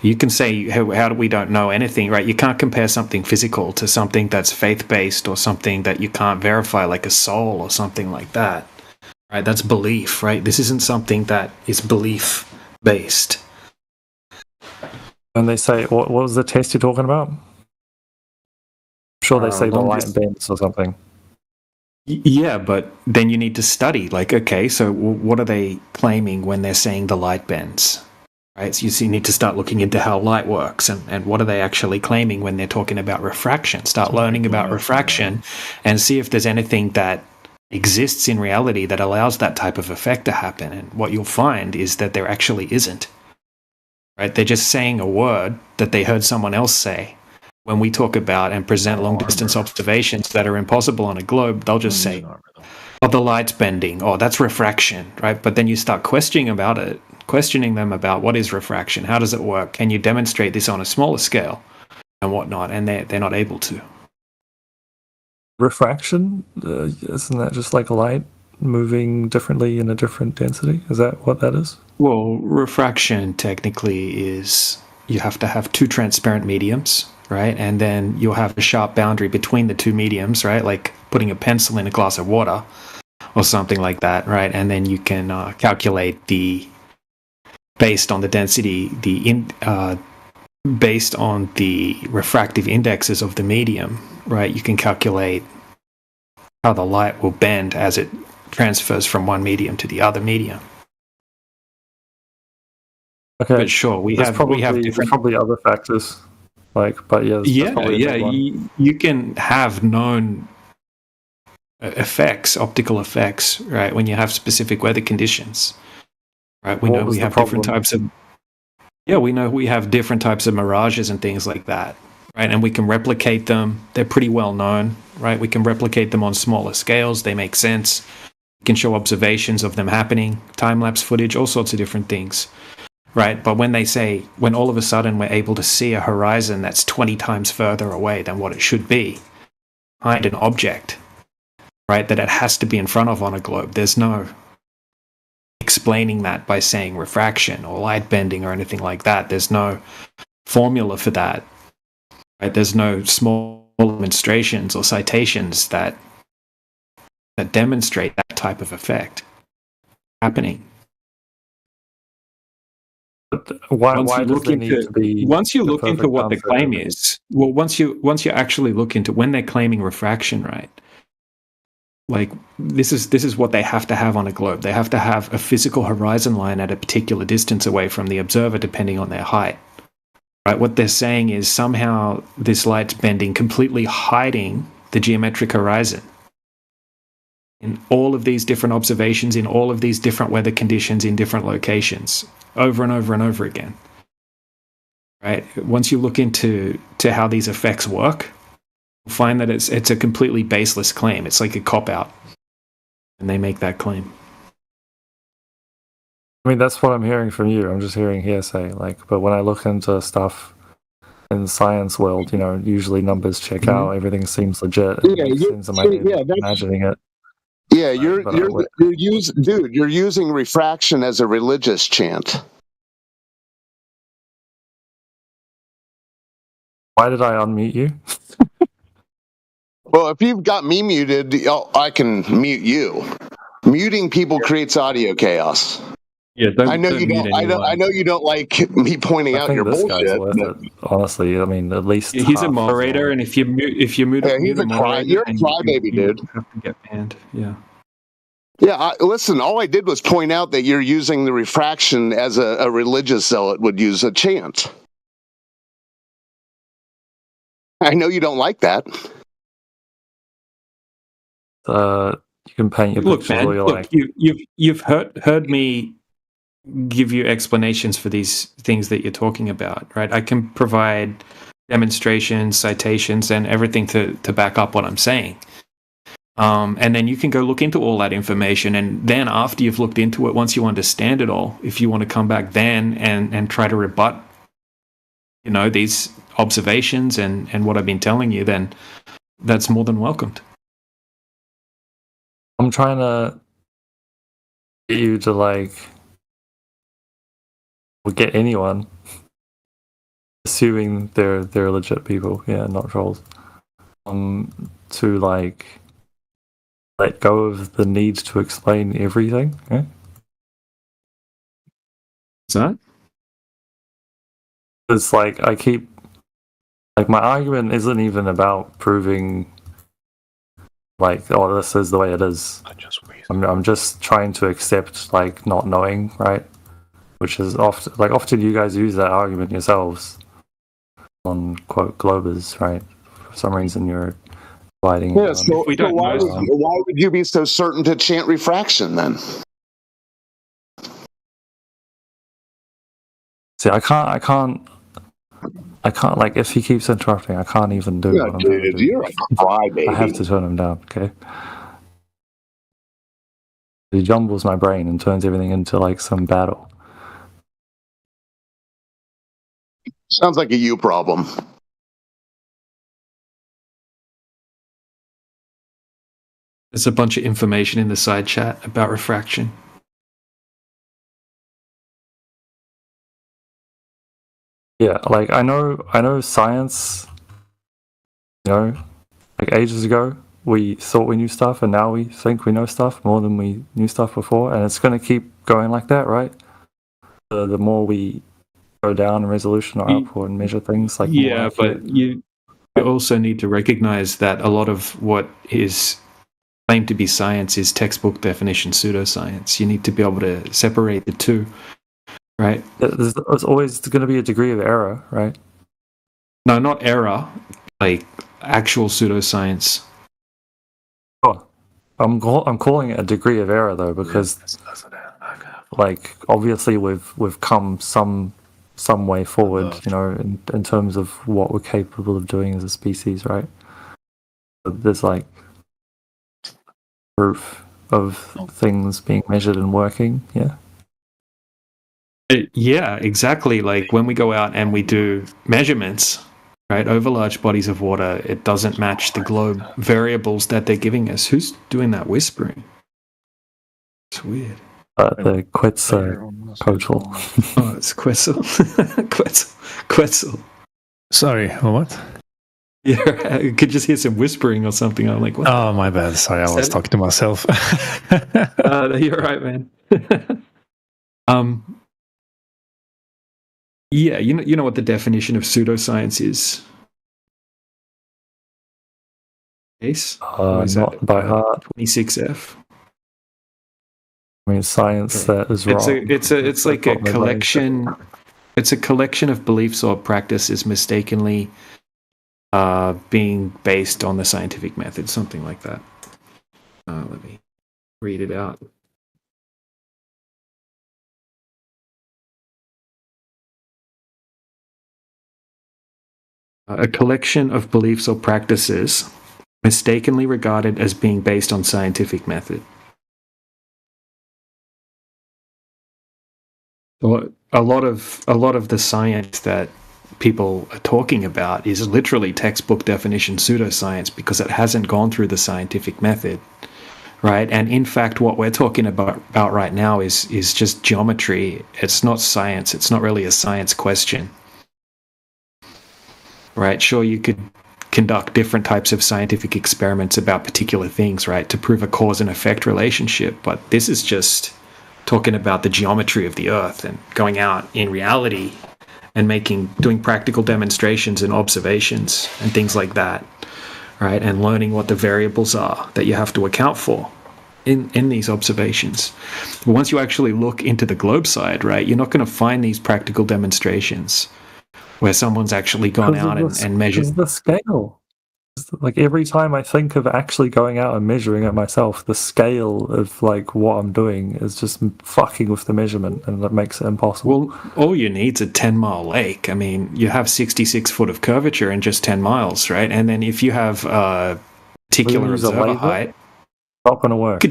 You can say, how do we don't know anything, right? You can't compare something physical to something that's faith-based or something that you can't verify, like a soul or something like that, right? That's belief, right? This isn't something that is belief-based. And they say, what was the test you're talking about? Sure, they say the light bends or something. Yeah, but then you need to study. Like, okay, so what are they claiming when they're saying the light bends? Right? So you need to start looking into how light works and what are they actually claiming when they're talking about refraction. Start learning about refraction and see if there's anything that exists in reality that allows that type of effect to happen. And what you'll find is that there actually isn't. Right? They're just saying a word that they heard someone else say. When we talk about and present long-distance observations that are impossible on a globe, they'll just say, oh, the light's bending, oh, that's refraction, right? But then you start questioning them about what is refraction, how does it work, can you demonstrate this on a smaller scale, and whatnot, and they're not able to. Refraction? Isn't that just like light moving differently in a different density? Is that what that is? Well, refraction technically is you have to have two transparent mediums, right? And then you'll have a sharp boundary between the two mediums, right? Like putting a pencil in a glass of water or something like that, right? And then you can calculate based on the density, based on the refractive indexes of the medium, right? You can calculate how the light will bend as it transfers from one medium to the other medium. Okay, but sure, we have probably other factors, but you can have known effects, optical effects, right? When you have specific weather conditions, right? We know we have different types of mirages and things like that, right? And we can replicate them. They're pretty well known, right? We can replicate them on smaller scales. They make sense. We can show observations of them happening, time-lapse footage, all sorts of different things. Right, but when all of a sudden we're able to see a horizon that's 20 times further away than what it should be, behind an object, right, that it has to be in front of on a globe, there's no explaining that by saying refraction or light bending or anything like that. There's no formula for that, right? There's no small demonstrations or citations that demonstrate that type of effect happening. Once you look into what the claim is, well, once you actually look into when they're claiming refraction, right? Like this is what they have to have on a globe. They have to have a physical horizon line at a particular distance away from the observer, depending on their height. Right? What they're saying is somehow this light's bending, completely hiding the geometric horizon. In all of these different observations, in all of these different weather conditions, in different locations, over and over and over again. Right? Once you look into how these effects work, you'll find that it's a completely baseless claim. It's like a cop-out, and they make that claim. I mean, that's what I'm hearing from you. I'm just hearing hearsay. But when I look into stuff in the science world, usually numbers check out. Everything seems legit. Imagining it. Yeah, you're using refraction as a religious chant. Why did I unmute you? Well, if you've got me muted, I can mute you. Muting people creates audio chaos. Yeah, I know you don't. I know you don't like me pointing I out think your this guy's bullshit. worth But it. Honestly, I mean, at least He's a half. moderator, and if you mute yeah, he's a a cry. moderator, You're a then crybaby, you dude. have to get banned. Yeah. Yeah, listen. All I did was point out that you're using the refraction as a religious zealot would use a chant. I know you don't like that. You can paint your Look, pictures man. all you Look, like. you've heard me give you explanations for these things that you're talking about, right? I can provide demonstrations, citations, and everything to back up what I'm saying. And then you can go look into all that information, and then after you've looked into it, once you understand it all, if you want to come back then and try to rebut, these observations and what I've been telling you, then that's more than welcomed. I'm trying to get you to or get anyone, assuming they're legit people, yeah, not trolls, to let go of the need to explain everything. Yeah? Is that? It's I keep my argument isn't even about proving this is the way it is. I'm just trying to accept not knowing, right? Which is often you guys use that argument yourselves on quote Globers, right? For some reason you're fighting. Yeah. So why would you be so certain to chant refraction then? See, I can't. If he keeps interrupting, I can't even do what I'm trying to do. You're a crybaby. I have to turn him down. Okay. He jumbles my brain and turns everything into some battle. Sounds like a you problem. There's a bunch of information in the side chat about refraction. Yeah, I know science. Ages ago we thought we knew stuff, and now we think we know stuff more than we knew stuff before, and it's going to keep going like that, right? The more we go down in resolution or output and measure things, yeah, but you also need to recognize that a lot of what is claimed to be science is textbook definition pseudoscience. You need to be able to separate the two, right? There's always going to be a degree of error, right? No, not error, actual pseudoscience. Oh, I'm calling it a degree of error though, because obviously we've come some way forward, in terms of what we're capable of doing as a species, right? There's proof of things being measured and working, yeah. Yeah, exactly. When we go out and we do measurements, right, over large bodies of water, it doesn't match the globe variables that they're giving us. Who's doing that whispering? It's weird. The Quetzalcoatl. Oh, it's Quetzal. Quetzal. Sorry, what? Yeah, I could just hear some whispering or something. I'm like, what? Oh, my bad. Sorry, I was talking to myself. You're right, man. Yeah, you know what the definition of pseudoscience is? Case? Not by heart. 26F. I mean, science that is wrong. It's like a collection. It's a collection of beliefs or practices mistakenly being based on the scientific method, something like that. Let me read it out. A collection of beliefs or practices mistakenly regarded as being based on scientific method. So a lot of the science that people are talking about is literally textbook definition pseudoscience because it hasn't gone through the scientific method, right? And in fact, what we're talking about right now is just geometry. It's not science. It's not really a science question. Right, sure, you could conduct different types of scientific experiments about particular things, right, to prove a cause and effect relationship, but this is just talking about the geometry of the Earth and going out in reality and doing practical demonstrations and observations and things like that, right? And learning what the variables are that you have to account for in these observations. But once you actually look into the globe side, right, you're not going to find these practical demonstrations where someone's actually gone out and measured. The scale. Like every time I think of actually going out and measuring it myself, the scale of like what I'm doing is just fucking with the measurement, and that makes it impossible. Well, all you need is a 10-mile lake. I mean, you have 66 foot of curvature in just 10 miles, right? And then if you have particular observer height, not going to work.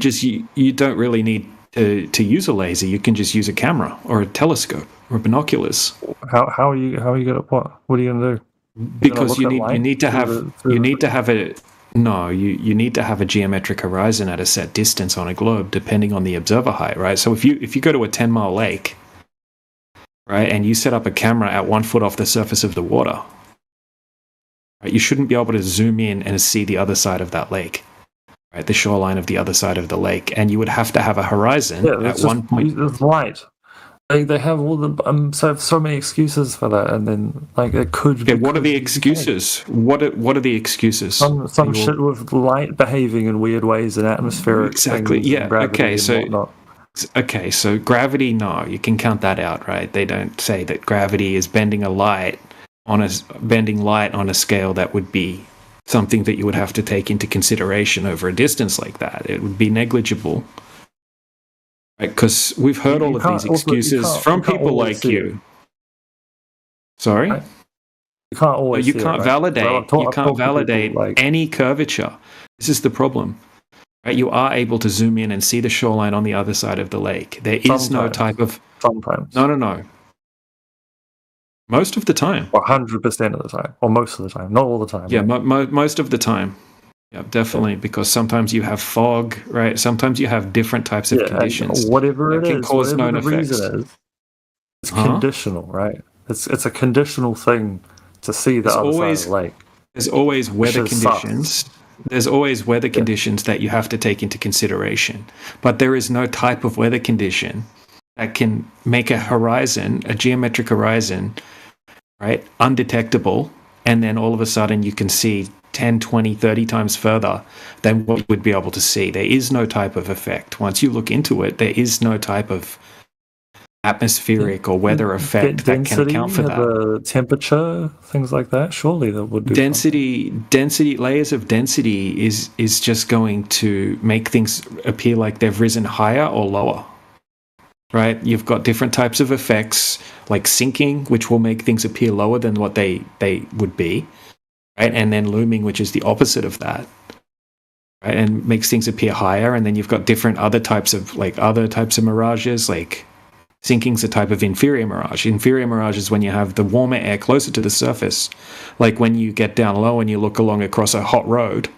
You don't really need to use a laser. You can just use a camera or a telescope or binoculars. How are you gonna what are you gonna do? Because you need to have a geometric horizon at a set distance on a globe, depending on the observer height, right? So if you go to a 10-mile lake, right, and you set up a camera at 1 foot off the surface of the water, right, you shouldn't be able to zoom in and see the other side of that lake, right, the shoreline of the other side of the lake, and you would have to have a horizon at 1 point. It's light. They have all the so many excuses for that, and then like it could. Okay, what are the excuses? What are the excuses? Some shit with light behaving in weird ways and atmospheric. Exactly. Yeah. Okay. So gravity. No, you can count that out, right? They don't say that gravity is bending light on a scale that would be something that you would have to take into consideration over a distance like that. It would be negligible. Because we've heard all of these excuses from people like you. Sorry? Right? You can't always. You can't validate. You can't validate any curvature. This is the problem. Right? You are able to zoom in and see the shoreline on the other side of the lake. There is no type of. Sometimes. No. Most of the time. 100% of the time, or most of the time, not all the time. Yeah, right? most of the time. Yeah, definitely, because sometimes you have fog, right? Sometimes you have different types of conditions. Whatever it can is, cause whatever known the effects. reason is, it's conditional, right? It's a conditional thing to see the other side of the lake. There's always weather Which is conditions. There's always weather conditions that you have to take into consideration. But there is no type of weather condition that can make a horizon, a geometric horizon, right, undetectable, and then all of a sudden you can see 10, 20, 30 times further than what you would be able to see. There is no type of effect. Once you look into it, there is no type of atmospheric or weather effect that can account for that. The temperature, things like that, surely that would do density, layers of density is just going to make things appear like they've risen higher or lower. Right? You've got different types of effects like sinking, which will make things appear lower than what they would be. Right? And then looming, which is the opposite of that, right? And makes things appear higher. And then you've got different other types of mirages, like sinking's a type of inferior mirage. Inferior mirage is when you have the warmer air closer to the surface, like when you get down low and you look along across a hot road,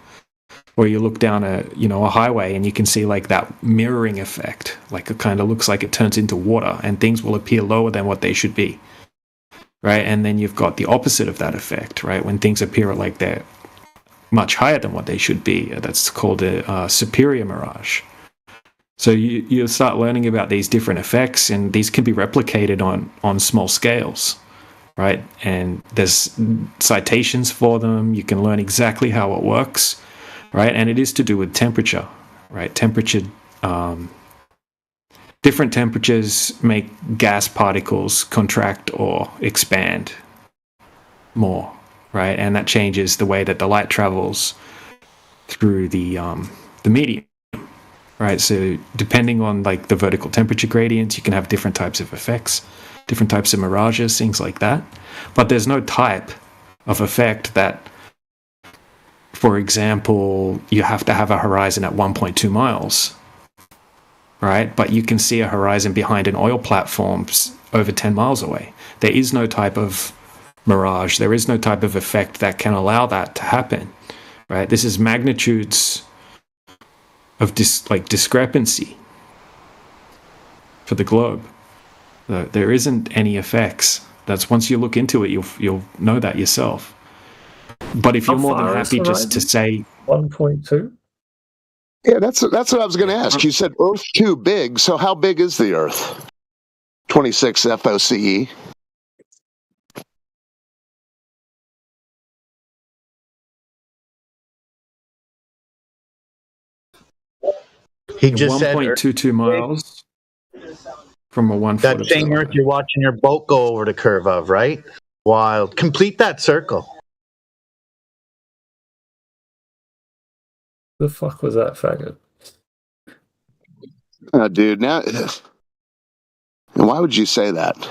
or you look down a highway and you can see like that mirroring effect, like it kind of looks like it turns into water and things will appear lower than what they should be. Right, and then you've got the opposite of that effect, right? When things appear like they're much higher than what they should be, that's called a superior mirage. So you start learning about these different effects, and these can be replicated on small scales, right? And there's citations for them. You can learn exactly how it works, right? And it is to do with temperature, right? Different temperatures make gas particles contract or expand more, right? And that changes the way that the light travels through the medium, right? So depending on like the vertical temperature gradients, you can have different types of effects, different types of mirages, things like that. But there's no type of effect that, for example, you have to have a horizon at 1.2 miles. Right? But you can see a horizon behind an oil platform over 10 miles away. There is no type of mirage. There is no type of effect that can allow that to happen. Right? This is magnitudes of discrepancy for the globe. There isn't any effects. That's once you look into it, you'll know that yourself. But if you're more than happy just to say 1.2. Yeah, that's what I was going to ask. You said Earth too big, so how big is the Earth? 26 FOCE. He just said 1.22 miles from a 1 that foot same observer. Earth you're watching your boat go over the curve of, right? Wild. Complete that circle. The fuck was that, faggot? Dude, now, why would you say that?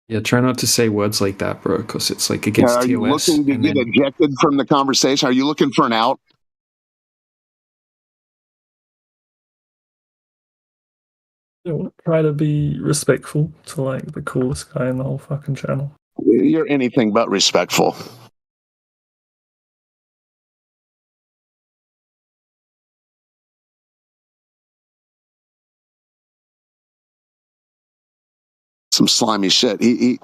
Yeah, try not to say words like that, bro, because it's like against Are you TOS. looking to And get then ejected from the conversation? Are you looking for an out? Try to be respectful to like the coolest guy in the whole fucking channel. You're anything but respectful. Some slimy shit. He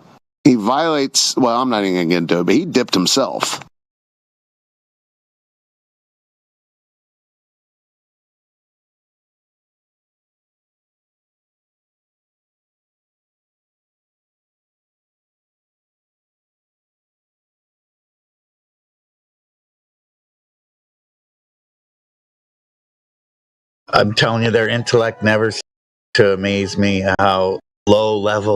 violates. Well, I'm not even gonna get into it, but he dipped himself. I'm telling you, their intellect never ceases to amaze me how low level.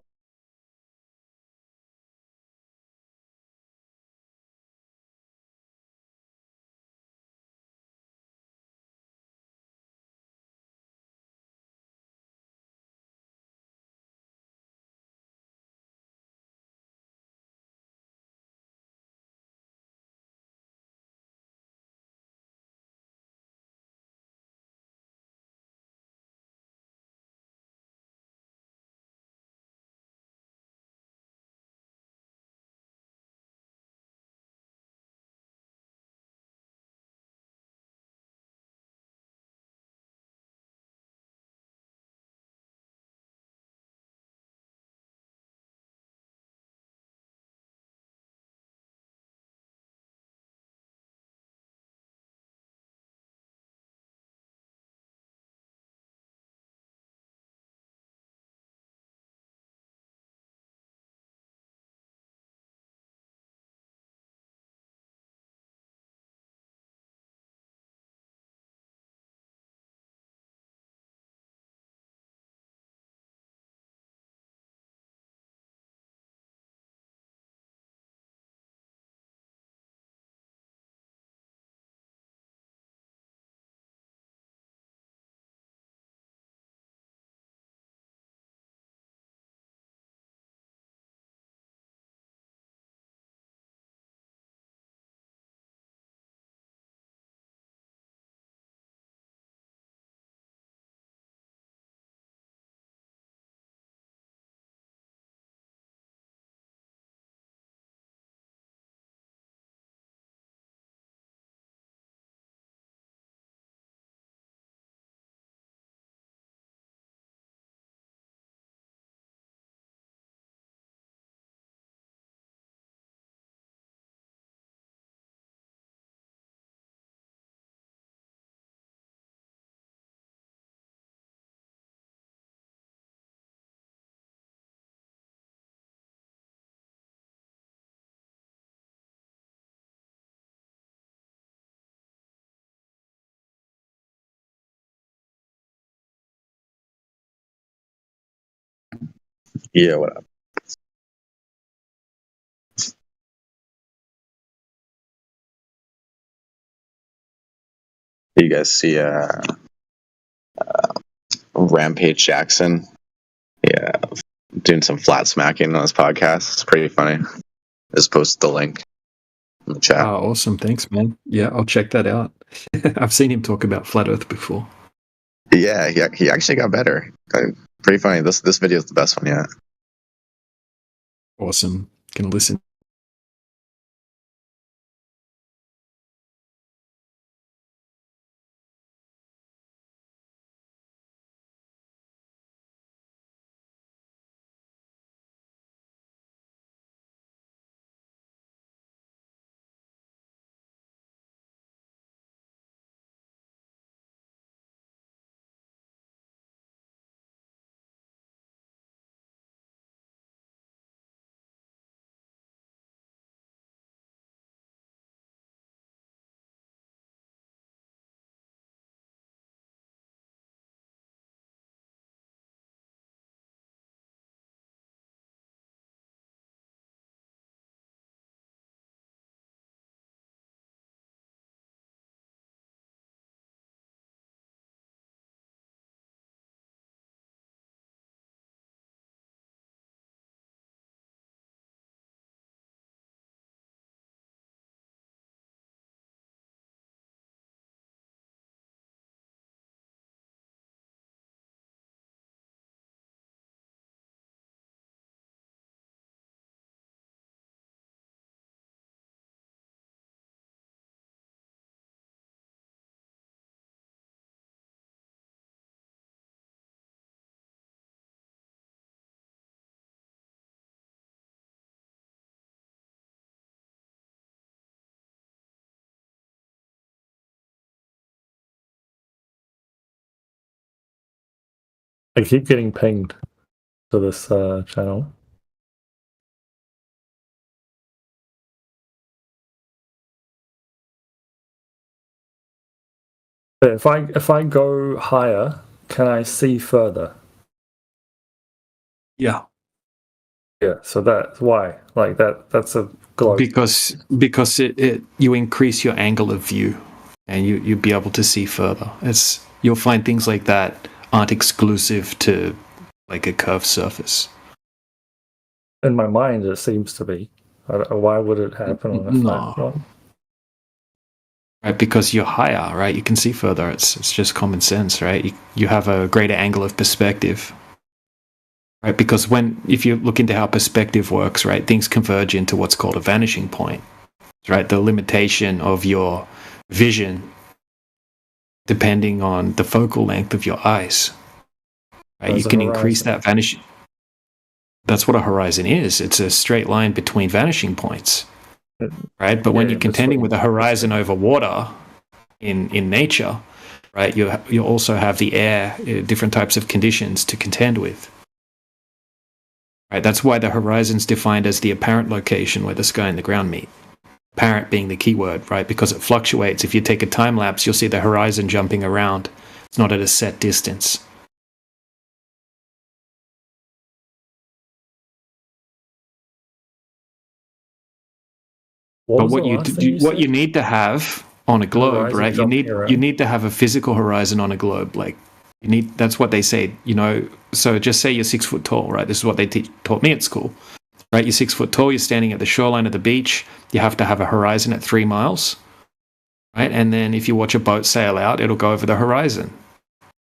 Yeah, what up? You guys see Rampage Jackson? Yeah, doing some flat smacking on his podcast. It's pretty funny. Just posted the link in the chat. Oh, awesome. Thanks, man. Yeah, I'll check that out. I've seen him talk about flat Earth before. Yeah, he actually got better. Pretty funny. This video is the best one yet. Awesome. Gonna listen. I keep getting pinged to this channel. But if I go higher, can I see further? Yeah. Yeah, so that's why. Like that's a globe. Because you increase your angle of view, and you'll be able to see further. You'll find things like that aren't exclusive to like a curved surface. In my mind, it seems to be. Why would it happen on a flat one? Right, because you're higher, right? You can see further. It's just common sense, right? You have a greater angle of perspective. Right, because if you look into how perspective works, right, things converge into what's called a vanishing point, right? The limitation of your vision depending on the focal length of your eyes, right? You can increase that vanishing. That's what a horizon is. It's a straight line between vanishing points, right? But when you're contending with a horizon over water in nature, right, you also have the air, different types of conditions to contend with. Right, that's why the horizon's defined as the apparent location where the sky and the ground meet. Apparent being the key word, right? Because it fluctuates. If you take a time lapse, you'll see the horizon jumping around. It's not at a set distance. But what you need to have on a globe, right? You need to have a physical horizon on a globe. Like that's what they say, so just say you're 6 foot tall, right? This is what they taught me at school, right? You're 6 foot tall, you're standing at the shoreline of the beach, you have to have a horizon at 3 miles, right? And then if you watch a boat sail out, it'll go over the horizon,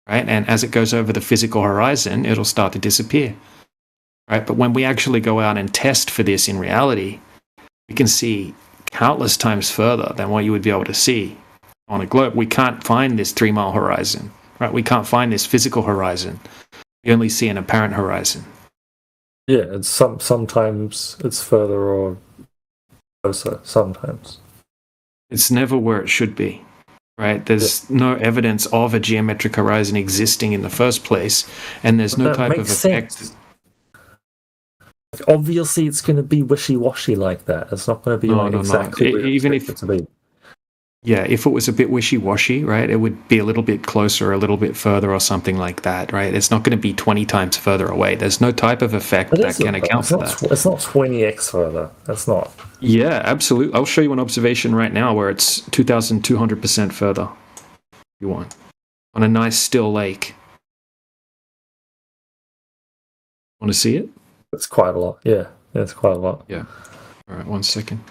right? And as it goes over the physical horizon, it'll start to disappear, right? But when we actually go out and test for this in reality, we can see countless times further than what you would be able to see on a globe. We can't find this 3 mile horizon. Right, we can't find this physical horizon. We only see an apparent horizon. Yeah, it's sometimes it's further or closer. Sometimes it's never where it should be. Right, there's no evidence of a geometric horizon existing in the first place, and there's no type of effect. Obviously, it's going to be wishy-washy like that. It's not going to be exactly where even if it to be. Yeah, if it was a bit wishy-washy, right, it would be a little bit closer, a little bit further or something like that, right? It's not going to be 20 times further away. There's no type of effect that can account for that. It's not 20x further. That's not. Yeah, absolutely. I'll show you an observation right now where it's 2,200% further, if you want, on a nice still lake. Want to see it? It's quite a lot. Yeah, it's quite a lot. Yeah. All right, 1 second.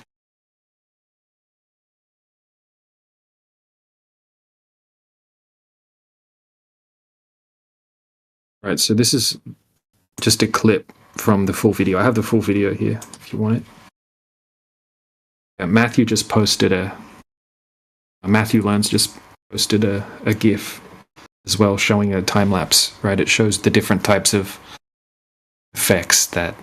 Right, so this is just a clip from the full video. I have the full video here if you want it. Yeah, Matthew just posted Matthew Learns just posted a GIF as well showing a time lapse, right? It shows the different types of effects that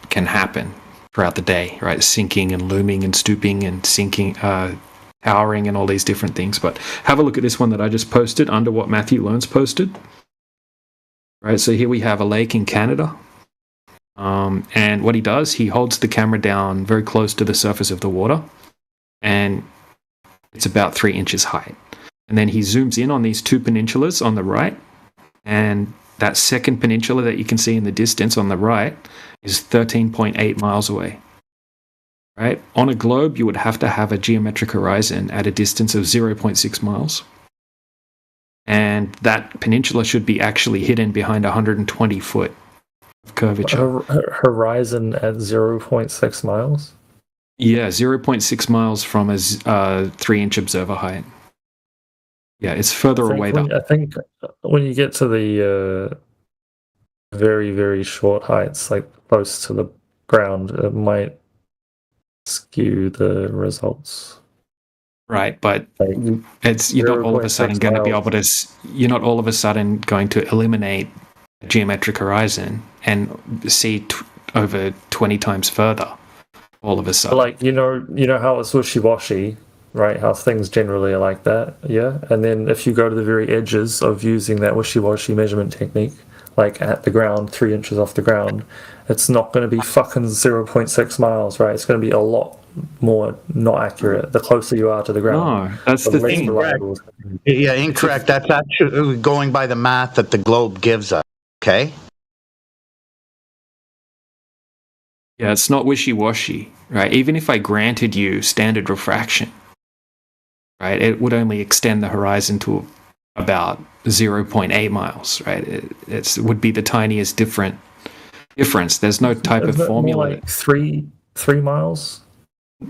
can happen throughout the day, right? Sinking and looming and stooping and sinking, towering and all these different things. But have a look at this one that I just posted under what Matthew Learns posted. Right, so here we have a lake in Canada, and what he does, he holds the camera down very close to the surface of the water, and it's about 3 inches high. And then he zooms in on these 2 peninsulas on the right, and that second peninsula that you can see in the distance on the right is 13.8 miles away. Right, on a globe, you would have to have a geometric horizon at a distance of 0.6 miles. And that peninsula should be actually hidden behind 120 foot of curvature. Horizon at 0.6 miles? Yeah, 0.6 miles from a 3-inch observer height. Yeah, it's further away. I think when you get to the very, very short heights, like close to the ground, it might skew the results. Right, but it's you're not all of a sudden going to be able to. You're not all of a sudden going to eliminate a geometric horizon and see over 20 times further. All of a sudden, like you know how it's wishy-washy. right? How things generally are like that, yeah? And then if you go to the very edges of using that wishy-washy measurement technique, like at the ground, 3 inches off the ground, it's not going to be fucking 0.6 miles, right? It's going to be a lot more not accurate the closer you are to the ground. No, that's the less thing. reliable. Yeah, incorrect. That's actually going by the math that the globe gives us. Okay. Yeah, it's not wishy-washy, right? Even if I granted you standard refraction, right, it would only extend the horizon to about 0.8 miles, right? It would be the tiniest difference. There's no type of Isn't it more formula. like 3 miles?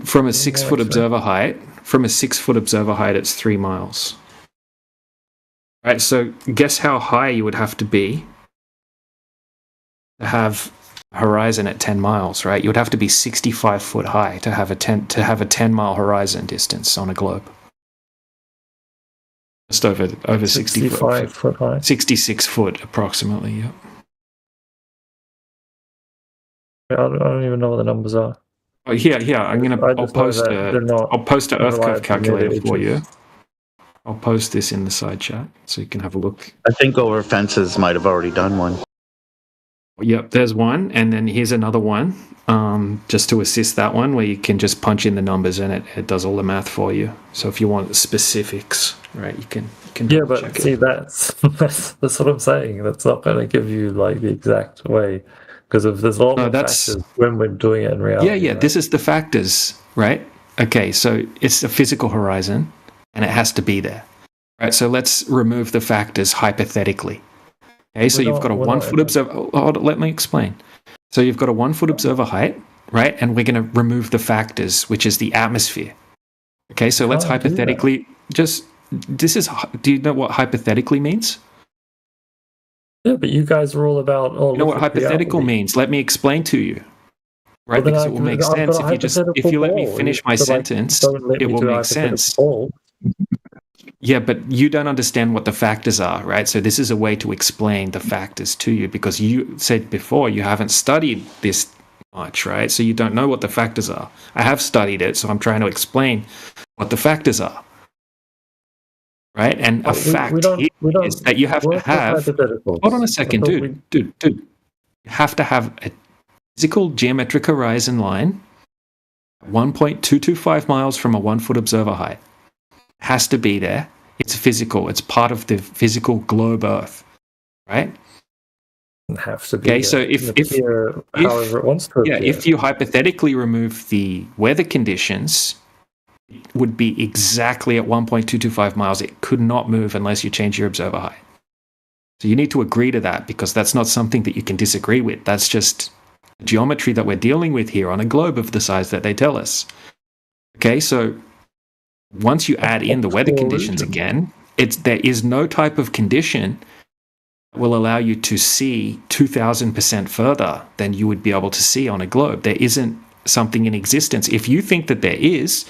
From a Isn't it 6 more foot like observer height, it's 3 miles. Right, so guess how high you would have to be to have a horizon at 10 miles, right? You would have to be 65 foot high to have a 10-mile horizon distance on a globe. Just over 60 foot high. 66 foot approximately, yeah. I don't even know what the numbers are. Oh, yeah. I'll post an Earth curve calculator for you. I'll post this in the side chat so you can have a look. I think Over Fences might have already done one. Yep, there's one, and then here's another one, just to assist that one, where you can just punch in the numbers and it does all the math for you. So if you want specifics, right, you can Yeah, but check see, it. that's what I'm saying. That's not going to give you like the exact way, because if there's a lot of factors when we're doing it in reality. Yeah. Right? This is the factors, right? Okay, so it's a physical horizon, and it has to be there, right? So let's remove the factors hypothetically. Okay, so you've got a 1 foot observer. Let me explain. So you've got a 1 foot observer height, right? And we're going to remove the factors, which is the atmosphere. Okay, so let's hypothetically do you know what hypothetically means? Yeah, but you guys are all about. You know what hypothetical means? Let me explain to you. Right, because it will make sense if you let me finish my sentence. It will make sense. Yeah, but you don't understand what the factors are, right? So this is a way to explain the factors to you, because you said before you haven't studied this much, right? So you don't know what the factors are. I have studied it, so I'm trying to explain what the factors are, right? And a fact is that you have to have. Hold on a second, dude. You have to have a physical geometric horizon line 1.225 miles from a 1 foot observer height. Has to be there. It's physical. It's part of the physical globe Earth, right? It have to be. Okay, so if however it wants to. Yeah, if you hypothetically remove the weather conditions, it would be exactly at 1.225 miles. It could not move unless you change your observer height. So you need to agree to that, because that's not something that you can disagree with. That's just the geometry that we're dealing with here on a globe of the size that they tell us. Okay, so once you add in the weather conditions again, there is no type of condition that will allow you to see 2,000% further than you would be able to see on a globe. There isn't something in existence. If you think that there is,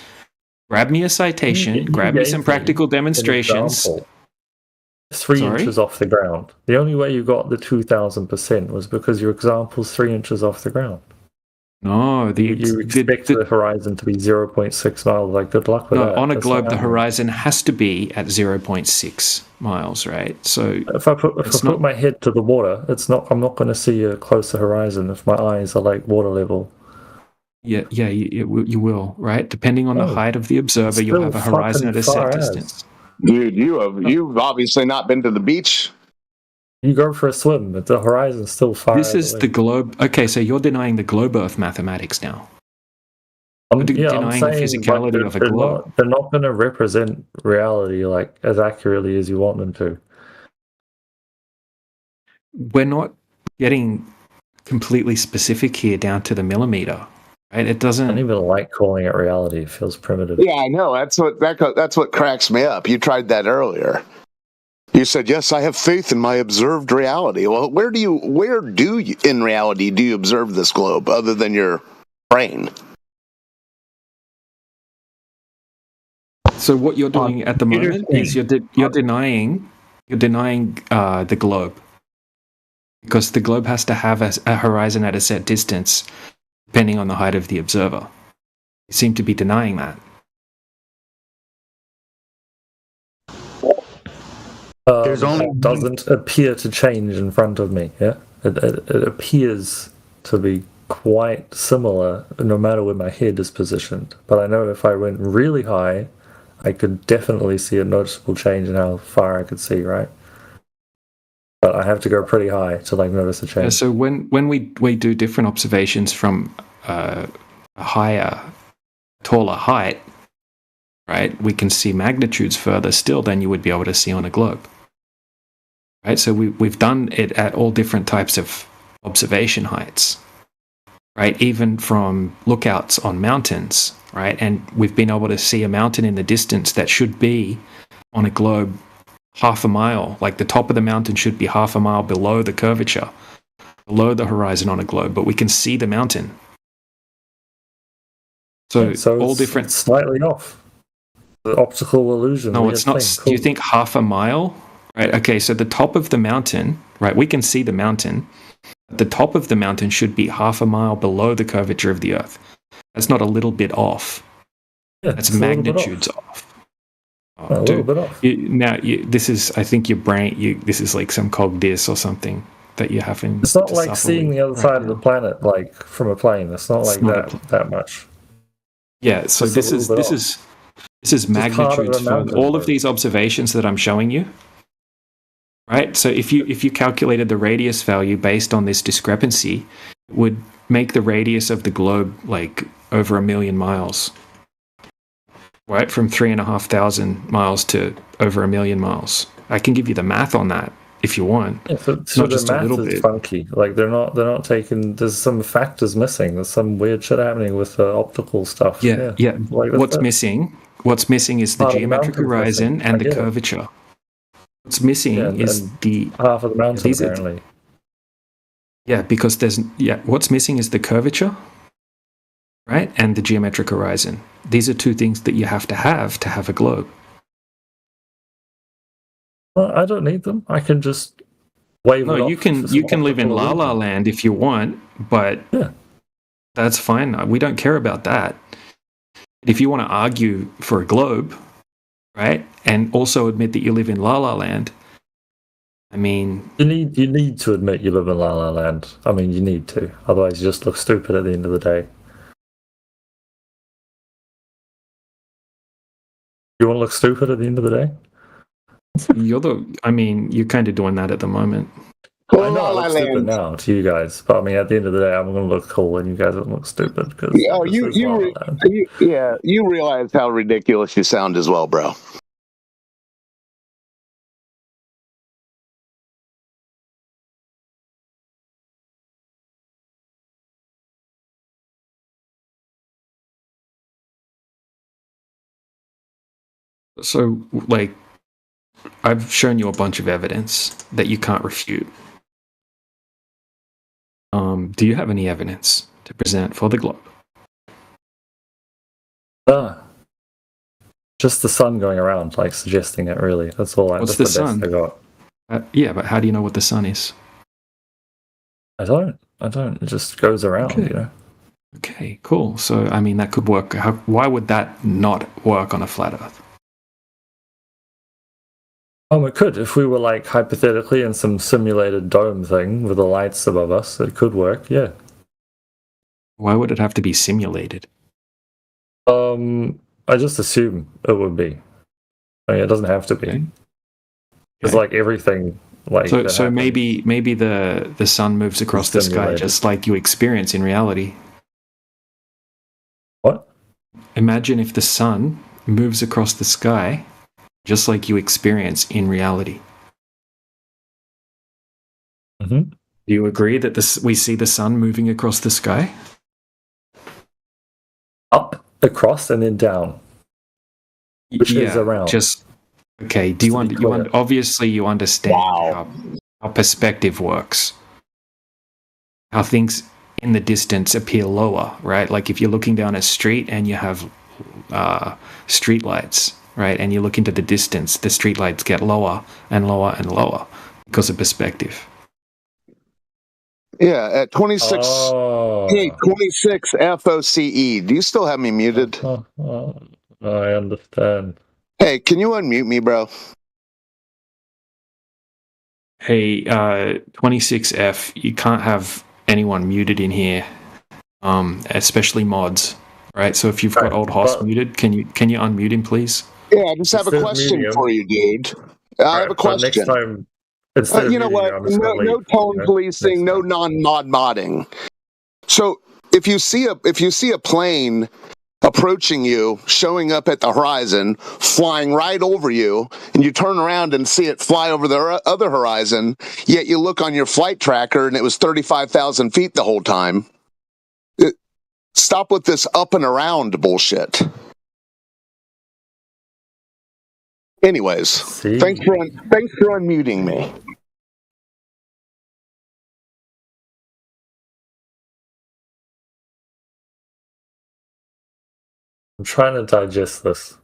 grab me a citation, grab me some practical demonstrations. 3 inches off the ground. The only way you got the 2,000% was because your example's 3 inches off the ground. No, you expect the horizon to be 0.6 miles. Like, good luck with that. On a globe, the horizon has to be at 0.6 miles, right? So if I put my head to the water, I'm not going to see a closer horizon if my eyes are like water level. Yeah, you will, right? Depending on the height of the observer, you'll have a horizon at a set distance. Dude, you've obviously not been to the beach. You go for a swim, but the horizon's still far. This is the globe. Okay, so you're denying the globe Earth mathematics now. I'm denying saying, the physicality of a globe. They're not going to represent reality like as accurately as you want them to. We're not getting completely specific here down to the millimeter, right? It doesn't. I don't even like calling it reality. It feels primitive. Yeah, I know. That's what cracks me up. You tried that earlier. You said, yes, I have faith in my observed reality. Well, where do you in reality do you observe this globe other than your brain? So what you're doing at the moment is you're denying the globe, because the globe has to have a horizon at a set distance depending on the height of the observer. You seem to be denying that. It doesn't appear to change in front of me. Yeah, it appears to be quite similar no matter where my head is positioned. But I know if I went really high, I could definitely see a noticeable change in how far I could see. Right. But I have to go pretty high to notice a change. Yeah, so when we do different observations from a higher, taller height, right, we can see magnitudes further still than you would be able to see on a globe. Right, so we've done it at all different types of observation heights, right, even from lookouts on mountains, right, and we've been able to see a mountain in the distance that should be on a globe half a mile, like the top of the mountain should be half a mile below the curvature, below the horizon on a globe, but we can see the mountain. So all different, slightly off. The optical illusion. No, it's not. Cool. Do you think half a mile? Right. Okay. So the top of the mountain, right? We can see the mountain. The top of the mountain should be half a mile below the curvature of the Earth. That's not a little bit off. Yeah, that's magnitudes off. Oh, a little bit off. This is, I think, your brain. This is like some cog dis or something that you're having. It's not like seeing the other side of the planet, like from a plane. It's not like that much. Yeah. So this is magnitudes for all of these observations that I'm showing you. Right. So if you calculated the radius value based on this discrepancy, it would make the radius of the globe like over 1 million miles. Right, from 3,500 miles to over 1 million miles. I can give you the math on that if you want. Yeah, so not just the math a little is bit funky. Like they're not taking. There's some factors missing. There's some weird shit happening with optical stuff. Yeah. Like, what's missing? What's missing is the geometric horizon and the curvature. What's missing is the half of the mountain apparently. Because what's missing is the curvature, right, and the geometric horizon. These are two things that you have to have a globe. Well, I don't need them. I can just wave it off. You can live in La La Land if you want, but that's fine. We don't care about that. If you want to argue for a globe, right, and also admit that you live in La La Land, I mean, you need to admit you live in La La Land. I mean, you need to. Otherwise, you just look stupid at the end of the day. You want to look stupid at the end of the day? You're kind of doing that at the moment. I know I look stupid now to you guys, but I mean, at the end of the day, I'm going to look cool, and you guys don't look stupid because you realize how ridiculous you sound as well, bro. So, like, I've shown you a bunch of evidence that you can't refute. Do you have any evidence to present for the globe? Just the sun going around, like suggesting it. Really, that's all. What's the sun? I got. But how do you know what the sun is? I don't. It just goes around, you know. Okay, cool. So, I mean, that could work. Why would that not work on a flat Earth? It could. If we were like hypothetically in some simulated dome thing with the lights above us, it could work, yeah. Why would it have to be simulated? I just assume it would be. I mean, it doesn't have to be. It's like everything. Like so maybe the sun moves across the sky just like you experience in reality. What? Imagine if the sun moves across the sky just like you experience in reality. Mm-hmm. Do you agree that we see the sun moving across the sky? Up, across, and then down. Which is around. Just okay. Do you obviously you understand how perspective works? How things in the distance appear lower, right? Like if you're looking down a street and you have street lights, right? And you look into the distance, the street lights get lower and lower and lower because of perspective. Yeah, at 26. Hey, 26 FOCE. Do you still have me muted? I understand. Hey, can you unmute me, bro? Hey, 26F, you can't have anyone muted in here, especially mods, right? So if you've got Old Hoss muted, can you unmute him, please? Yeah, I just have a Instead of question muting him- for you, dude. I have a But next question. time, instead of You know muting what? you, I'm just No, gonna no leave. tone you know? policing, no non-mod modding. So if you see a plane approaching you, showing up at the horizon, flying right over you, and you turn around and see it fly over the other horizon, yet you look on your flight tracker and it was 35,000 feet the whole time. Stop with this up and around bullshit. Anyways, thanks for unmuting me. I'm trying to digest this.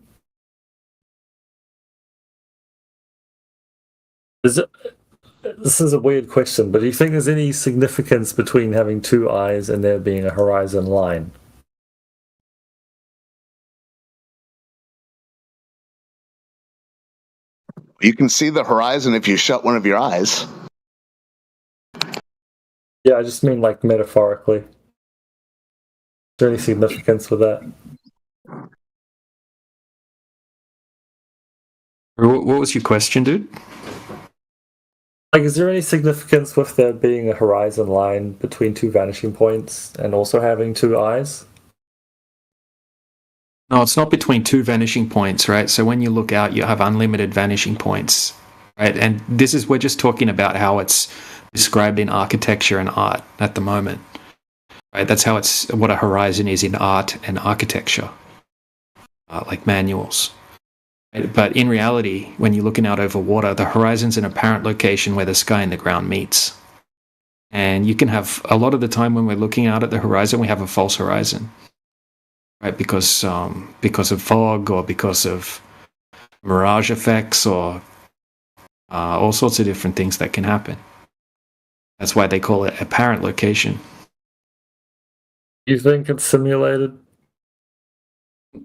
This is a weird question, but do you think there's any significance between having two eyes and there being a horizon line? You can see the horizon if you shut one of your eyes. Yeah, I just mean like metaphorically. Is there any significance with that? What was your question, dude? Like, is there any significance with there being a horizon line between two vanishing points and also having two eyes? No, it's not between two vanishing points, right? So when you look out, you have unlimited vanishing points, right? And we're just talking about how it's described in architecture and art at the moment, right? That's how what a horizon is in art and architecture, like manuals. Right? But in reality, when you're looking out over water, the horizon's an apparent location where the sky and the ground meets. And you can have, a lot of the time when we're looking out at the horizon, we have a false horizon. Right, because of fog or because of mirage effects or all sorts of different things that can happen. That's why they call it apparent location. You think it's simulated?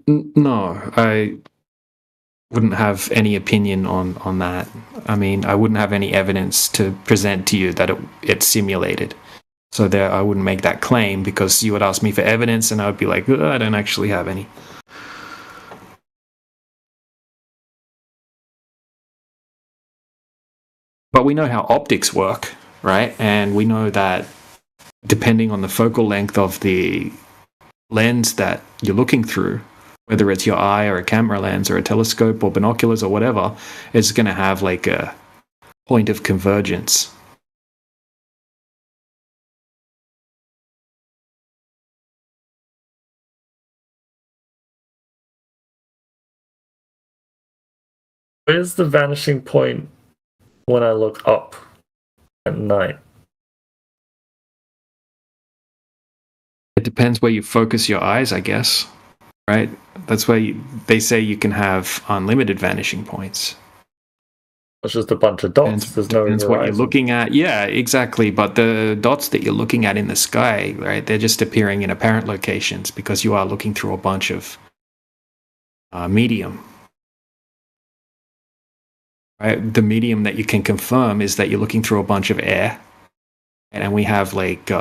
No, I wouldn't have any opinion on that. I mean, I wouldn't have any evidence to present to you that it's simulated. So there, I wouldn't make that claim because you would ask me for evidence and I would be like, I don't actually have any. But we know how optics work, right? And we know that depending on the focal length of the lens that you're looking through, whether it's your eye or a camera lens or a telescope or binoculars or whatever, it's going to have like a point of convergence. Where's the vanishing point when I look up at night? It depends where you focus your eyes, I guess, right? That's why they say you can have unlimited vanishing points. It's just a bunch of dots. There's no Depends what you're horizon. looking at. Yeah, exactly. But the dots that you're looking at in the sky, right, they're just appearing in apparent locations because you are looking through a bunch of medium. Right? The medium that you can confirm is that you're looking through a bunch of air. And we have like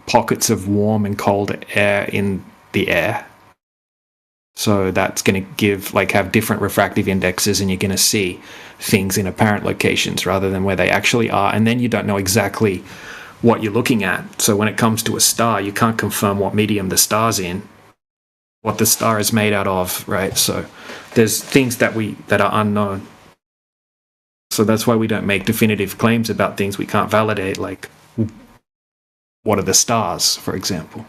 pockets of warm and cold air in the air. So that's going to have different refractive indexes, and you're going to see things in apparent locations rather than where they actually are. And then you don't know exactly what you're looking at. So when it comes to a star, you can't confirm what medium the star's in, what the star is made out of, right? So there's things that are unknown. So that's why we don't make definitive claims about things we can't validate, like what are the stars, for example.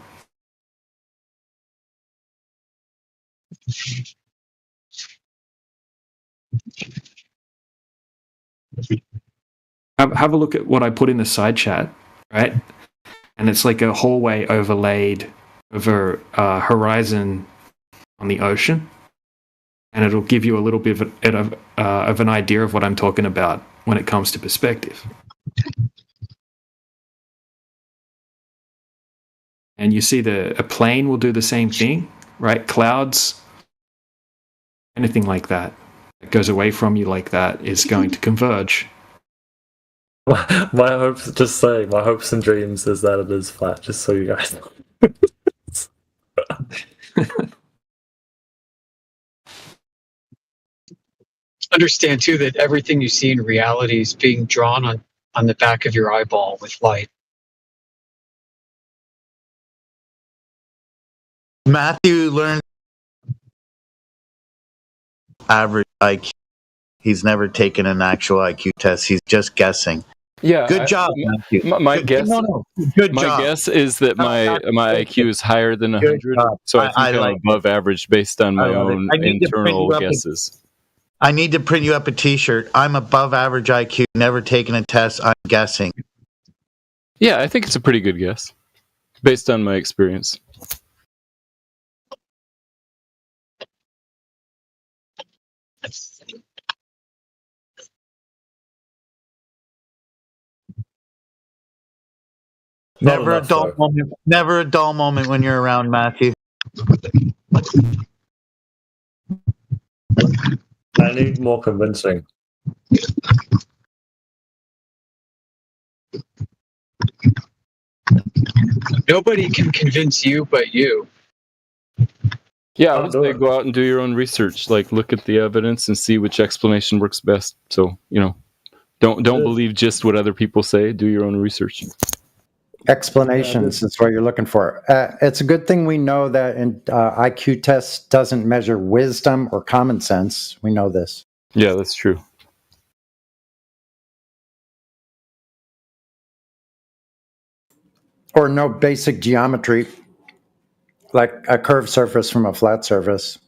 Have a look at what I put in the side chat, right? And it's like a hallway overlaid over a horizon on the ocean. And it'll give you a little bit of an idea of what I'm talking about when it comes to perspective. And you see a plane will do the same thing, right? Clouds, anything like that goes away from you like that is going to converge. My hopes, just saying, my hopes and dreams is that it is flat, just so you guys know. Understand too that everything you see in reality is being drawn on the back of your eyeball with light. Matthew learned average IQ. He's never taken an actual IQ test. He's just guessing. Yeah. Good job, Matthew. My guess. Good my job. guess is that my IQ is higher than 100, job. so I think I I'm like above average based on my love it. own I need to print internal you up guesses. I need to print you up a T-shirt. I'm above average IQ. Never taken a test. I'm guessing. Yeah, I think it's a pretty good guess based on my experience. Never a dull moment. Never a dull moment when you're around Matthew. I need more convincing. Nobody can convince you but you. Yeah, I would say go out and do your own research. Like, look at the evidence and see which explanation works best. So, don't believe just what other people say. Do your own research. Explanations is what you're looking for. It's a good thing we know that IQ test doesn't measure wisdom or common sense. We know this. Yeah, that's true. Or no basic geometry, like a curved surface from a flat surface.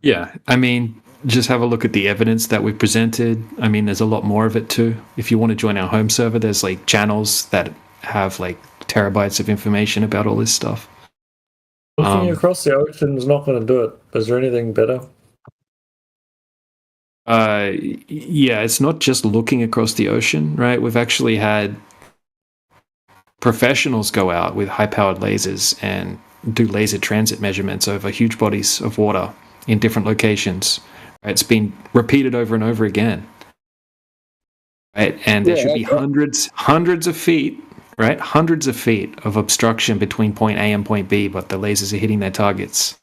Yeah, I mean, just have a look at the evidence that we presented. I mean, there's a lot more of it too. If you want to join our home server, there's like channels that have like terabytes of information about all this stuff. Looking across the ocean is not going to do it. Is there anything better? Yeah, it's not just looking across the ocean, right? We've actually had professionals go out with high-powered lasers and do laser transit measurements over huge bodies of water in different locations. Right? It's been repeated over and over again. Right? And there should be hundreds of feet, right? Hundreds of feet of obstruction between point A and point B, but the lasers are hitting their targets.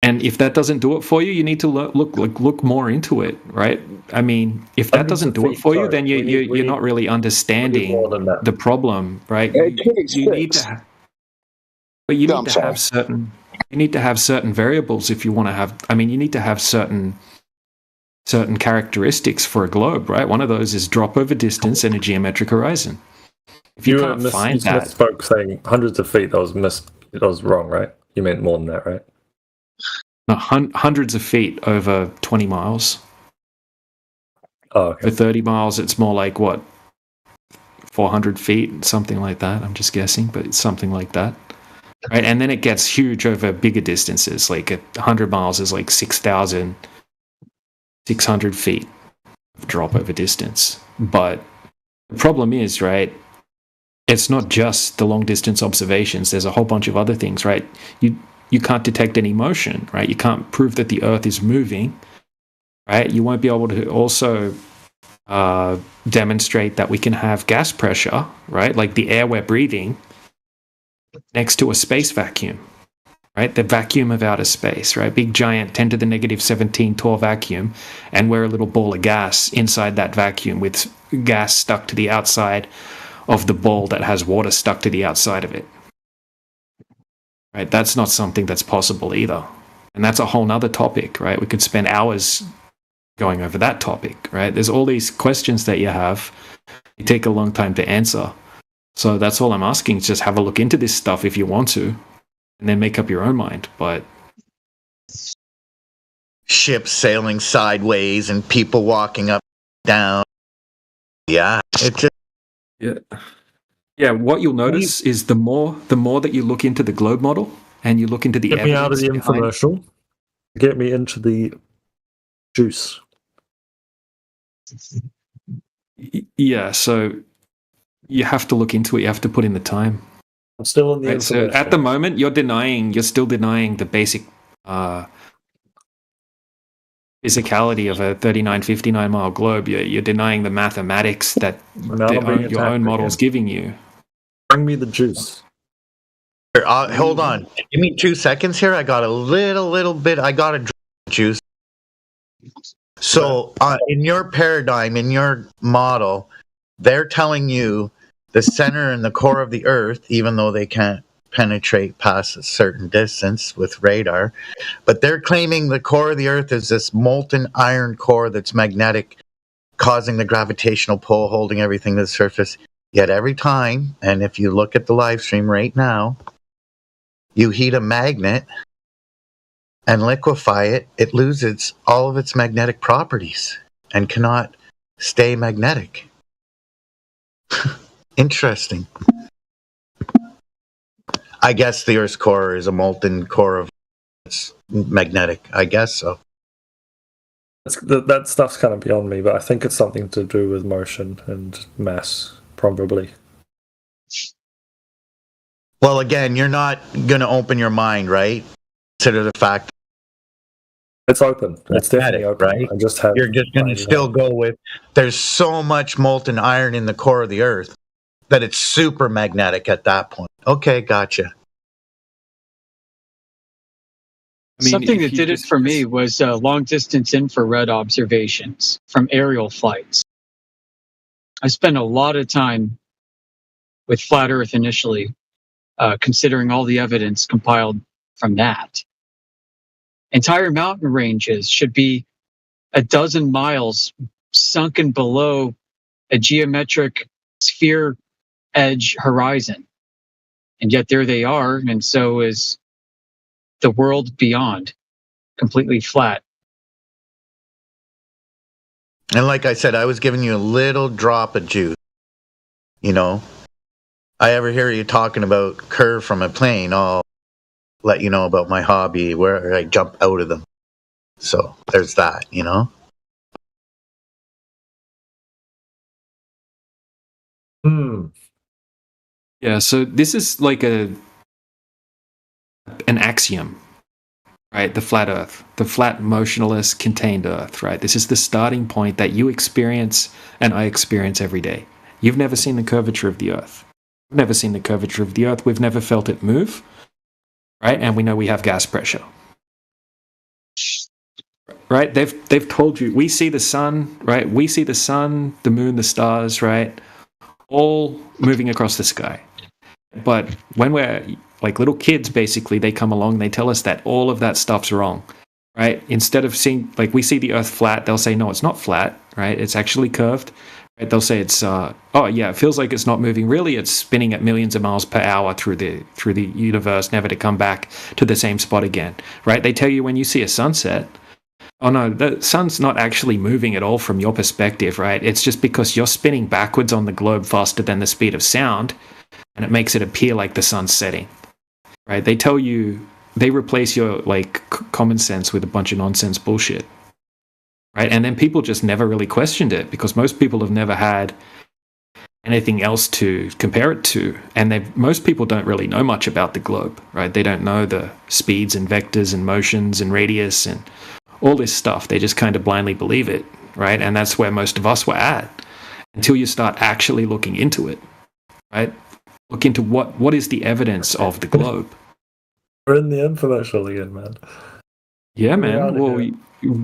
And if that doesn't do it for you, you need to look more into it, right? I mean, if that doesn't do it for you, then you're not really understanding the problem, right? You need to, but you need to have certain. You need to have certain variables if you want to have. I mean, you need to have certain characteristics for a globe, right? One of those is drop over distance and a geometric horizon. If you can't find that, misspoke saying hundreds of feet. That was wrong, right? You meant more than that, right? No, hundreds of feet over 20 miles. Oh, okay. For 30 miles, it's more like what? 400 feet, something like that. I'm just guessing, but it's something like that. Right, and then it gets huge over bigger distances. Like 100 miles is like 6,600 feet of drop over distance. But the problem is, right, it's not just the long distance observations. There's a whole bunch of other things, right? You can't detect any motion, right? You can't prove that the Earth is moving, right? You won't be able to also demonstrate that we can have gas pressure, right? Like the air we're breathing next to a space vacuum, right? The vacuum of outer space, right? Big giant 10 to the negative 17 torr vacuum, and we're a little ball of gas inside that vacuum with gas stuck to the outside of the ball that has water stuck to the outside of it. Right? That's not something that's possible either. And that's a whole nother topic, right? We could spend hours going over that topic, right? There's all these questions that you have. You take a long time to answer. So that's all I'm asking, is just have a look into this stuff if you want to, and then make up your own mind. But ships sailing sideways and people walking up and down. Yeah, it's just yeah. What you'll notice is the more that you look into the globe model and you look into the get me out of the behind, infomercial, get me into the juice. Yeah, so you have to look into it. You have to put in the time. I'm still in the Right, so at the moment, you're still denying the basic physicality of a 39, 59 mile globe. You're denying the mathematics that your own model's giving you. Bring me the juice. Here, hold on. Give me 2 seconds here. I got a little bit. I got a drink of juice. So, in your paradigm, in your model, they're telling you the center and the core of the Earth, even though they can't penetrate past a certain distance with radar, but they're claiming the core of the Earth is this molten iron core that's magnetic, causing the gravitational pull, holding everything to the surface. Yet every time, and if you look at the live stream right now, you heat a magnet and liquefy it, it loses all of its magnetic properties and cannot stay magnetic. Interesting. I guess the Earth's core is a molten core of it's magnetic. I guess so. That stuff's kind of beyond me, but I think it's something to do with motion and mass, probably. Well, again, you're not going to open your mind, right? Consider the fact it's open. It's definitely open. Right? You're just going to still go with there's so much molten iron in the core of the Earth that it's super magnetic at that point. Okay, gotcha. Something that did it for me was long distance infrared observations from aerial flights. I spent a lot of time with Flat Earth initially, considering all the evidence compiled from that. Entire mountain ranges should be a dozen miles sunken below a geometric sphere edge horizon. And yet there they are, and so is the world beyond, completely flat. And like I said, I was giving you a little drop of juice. You know, I ever hear you talking about curve from a plane, I'll let you know about my hobby where I jump out of them. So there's that, you know? Yeah, so this is like an axiom, right? The flat Earth, the flat, motionless, contained Earth, right? This is the starting point that you experience and I experience every day. You've never seen the curvature of the Earth. We've never seen the curvature of the Earth. We've never felt it move, right? And we know we have gas pressure, right? They've told you, we see the sun, right? We see the sun, the moon, the stars, right? All moving across the sky. But when we're like little kids, basically, they come along and they tell us that all of that stuff's wrong, right? Instead of seeing, like, we see the Earth flat, they'll say, no, it's not flat, right? It's actually curved. Right? They'll say it's, oh yeah, it feels like it's not moving. Really, it's spinning at millions of miles per hour through the universe, never to come back to the same spot again, right? They tell you when you see a sunset, oh no, the sun's not actually moving at all from your perspective, right? It's just because you're spinning backwards on the globe faster than the speed of sound, and it makes it appear like the sun's setting, right? They tell you, they replace your like common sense with a bunch of nonsense bullshit, right? And then people just never really questioned it because most people have never had anything else to compare it to, and most people don't really know much about the globe, right? They don't know the speeds and vectors and motions and radius and all this stuff. They just kind of blindly believe it, right? And that's where most of us were at until you start actually looking into it, right? Look into what is the evidence of the globe. We're in the infomercial again, man. Yeah, man.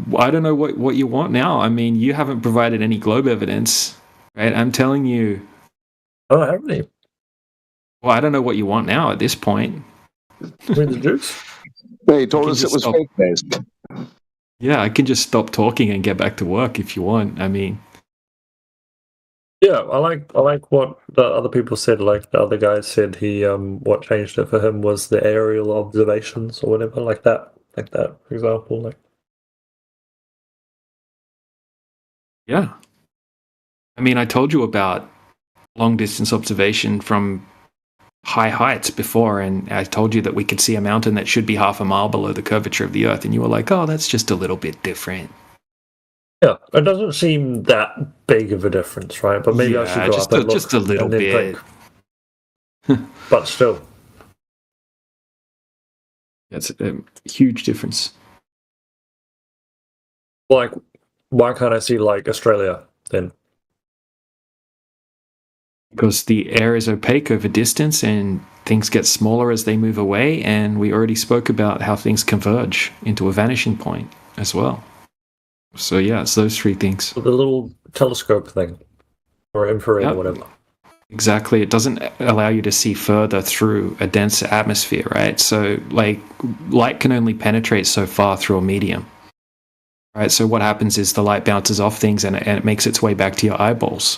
Well, I don't know what you want now. I mean, you haven't provided any globe evidence, right? I'm telling you. Oh, haven't you? Well, I don't know what you want now at this point. Bring the juice. They told us it was fake based. Yeah, I can just stop talking and get back to work if you want. I mean, yeah, I like what the other people said. Like the other guy said, he what changed it for him was the aerial observations or whatever, like that, for example. Like, yeah, I mean, I told you about long distance observation from high heights before, and I told you that we could see a mountain that should be half a mile below the curvature of the Earth, and you were like, "Oh, that's just a little bit different." yeah, it doesn't seem that big of a difference, right? But maybe I should go up and look. Just a little bit. But but still. That's a huge difference. Like, why can't I see like Australia then? Because the air is opaque over distance and things get smaller as they move away, and we already spoke about how things converge into a vanishing point as well. So yeah, it's those three things. The little telescope thing, or infrared or whatever. Exactly. It doesn't allow you to see further through a denser atmosphere, right? So like light can only penetrate so far through a medium. Right? So what happens is the light bounces off things and it makes its way back to your eyeballs.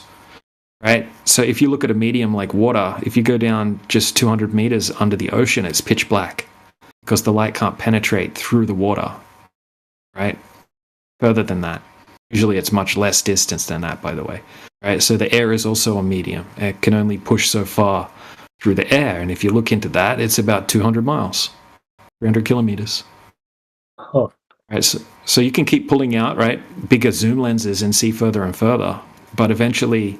Right? So if you look at a medium like water, if you go down just 200 meters under the ocean, it's pitch black because the light can't penetrate through the water. Right? Further than that. Usually it's much less distance than that, by the way. Right? So the air is also a medium. It can only push so far through the air. And if you look into that, it's about 200 miles, 300 kilometers. Oh. Right? So you can keep pulling out, right, bigger zoom lenses and see further and further. But eventually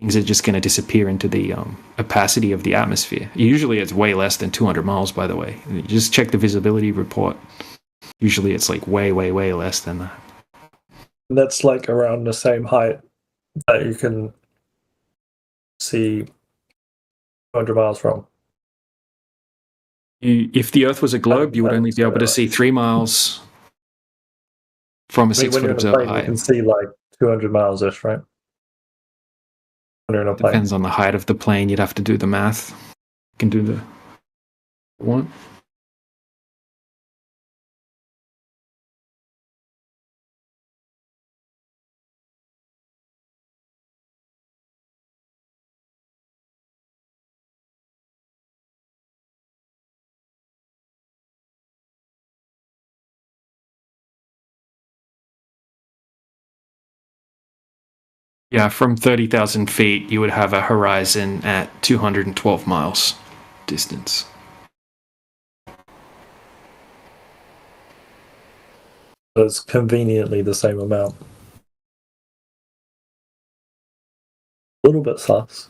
things are just going to disappear into the opacity of the atmosphere. Usually it's way less than 200 miles, by the way. You just check the visibility report. Usually it's like way, way, way less than that. That's like around the same height that you can see 200 miles from. If the Earth was a globe, you would only be able to see 3 miles from a 6-foot observer height. You can see like 200 miles-ish, right? When you're in a plane. Depends on the height of the plane. You'd have to do the math. You can do the one. Yeah, from 30,000 feet, you would have a horizon at 212 miles distance. So it's conveniently the same amount. A little bit sus.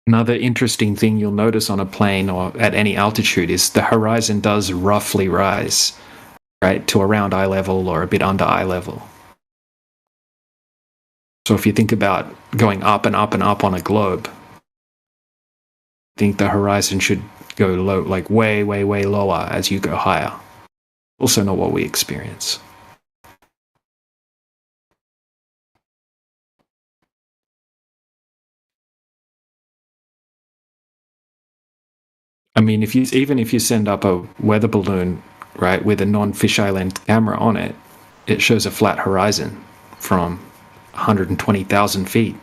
Another interesting thing you'll notice on a plane or at any altitude is the horizon does roughly rise, right, to around eye level or a bit under eye level. So if you think about going up and up and up on a globe, I think the horizon should go low, like way, way, way lower as you go higher. Also not what we experience. I mean, even if you send up a weather balloon, right, with a non-fisheye lens camera on it, it shows a flat horizon from 120,000 feet.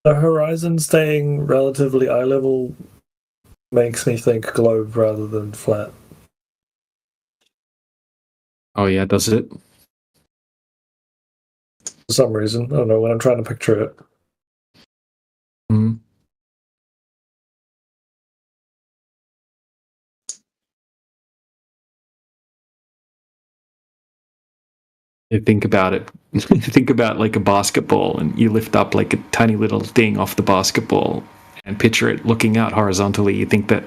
The horizon staying relatively eye level makes me think globe rather than flat. Oh yeah, does it? For some reason, I don't know, when I'm trying to picture it. Mm. You think about it. Think about like a basketball, and you lift up like a tiny little thing off the basketball and picture it looking out horizontally. You think that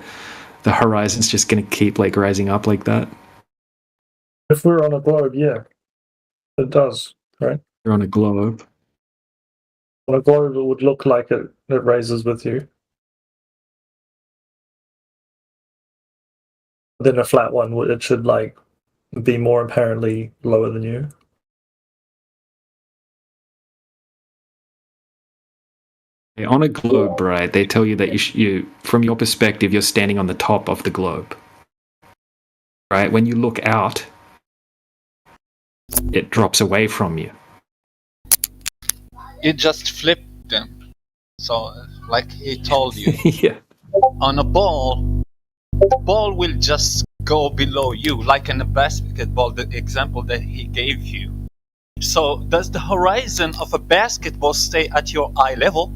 the horizon's just going to keep like rising up like that? If we're on a globe, yeah. It does, right? You're on a globe. On a globe, it would look like it raises with you. Then a flat one, it should like be more apparently lower than you. On a globe, right, they tell you that you from your perspective, you're standing on the top of the globe. Right? When you look out, it drops away from you. You just flip them. So, like he told you, yeah. On a ball, the ball will just go below you, like in a basketball, the example that he gave you. So, does the horizon of a basketball stay at your eye level?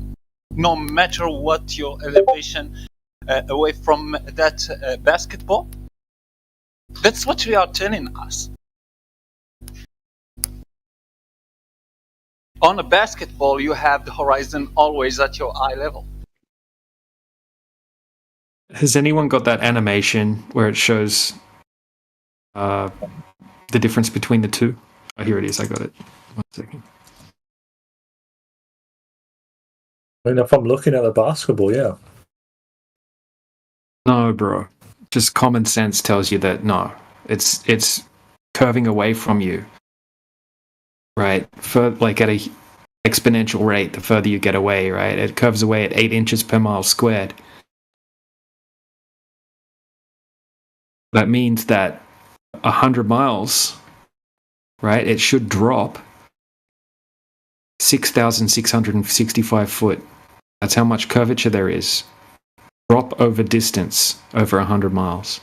No matter what your elevation away from that basketball? That's what we are telling us. On a basketball, you have the horizon always at your eye level. Has anyone got that animation where it shows the difference between the two? Oh, here it is. I got it. 1 second. I mean, if I'm looking at the basketball, yeah. No, bro. Just common sense tells you that no, it's curving away from you, right? For like at a exponential rate, the further you get away, right? It curves away at 8 inches per mile squared. That means that 100 miles, right? It should drop 6,665 foot. That's how much curvature there is. Drop over distance over 100 miles.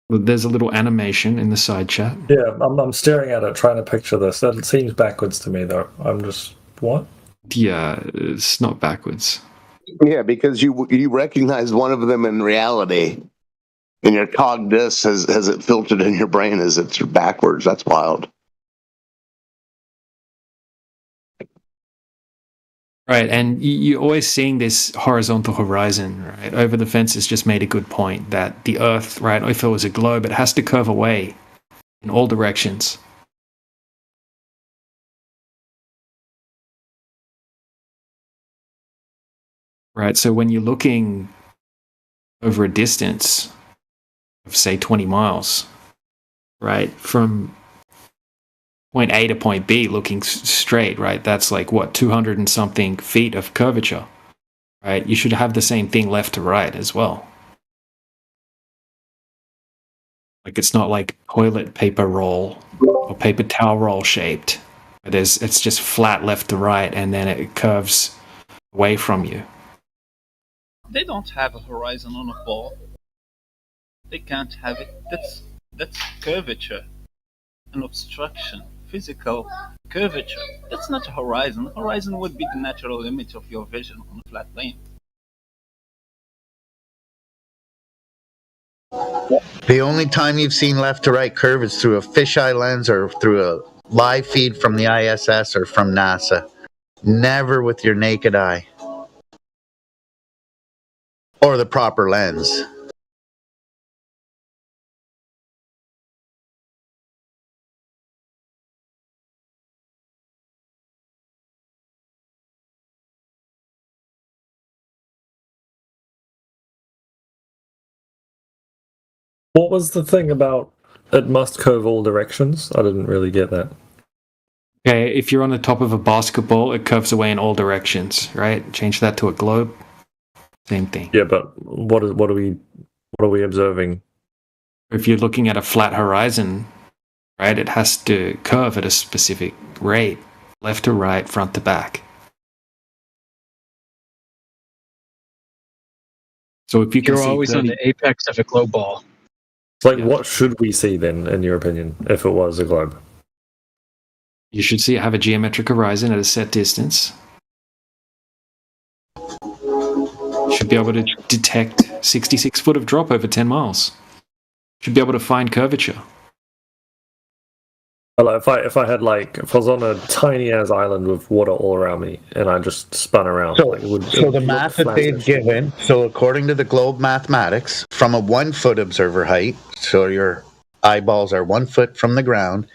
There's a little animation in the side chat. Yeah, I'm staring at it, trying to picture this. That seems backwards to me, though. I'm just, what? Yeah, it's not backwards. Yeah, because you recognize one of them in reality, and your cognitus has it filtered in your brain as it's backwards. That's wild. Right, and you're always seeing this horizontal horizon, right? Over the Fence has just made a good point that the Earth, right, if it was a globe, it has to curve away in all directions. Right, so when you're looking over a distance of, say, 20 miles, right, from point A to point B looking straight, right, that's like, what, 200 and something feet of curvature, right? You should have the same thing left to right as well. Like, it's not like toilet paper roll or paper towel roll shaped. It's just flat left to right, and then it curves away from you. They don't have a horizon on a ball. They can't have it. That's curvature, an obstruction, physical curvature. That's not a horizon. Horizon would be the natural limit of your vision on a flat plane. The only time you've seen left to right curve is through a fisheye lens or through a live feed from the ISS or from NASA. Never with your naked eye. Or the proper lens. What was the thing about it must curve all directions? I didn't really get that. Okay, if you're on the top of a basketball, it curves away in all directions, right? Change that to a globe. Same thing. Yeah, but what are we observing? If you're looking at a flat horizon, right, it has to curve at a specific rate, left to right, front to back. So if you can You're see always 30, on the apex of a globe ball. Like, what should we see then, in your opinion, if it was a globe? You should see it have a geometric horizon at a set distance. Should be able to detect 66 foot of drop over 10 miles. Should be able to find curvature. Well, if I was on a tiny ass island with water all around me and I just spun around, So the math that they've given, so according to the globe mathematics, from a 1 foot observer height, so your eyeballs are 1 foot from the ground,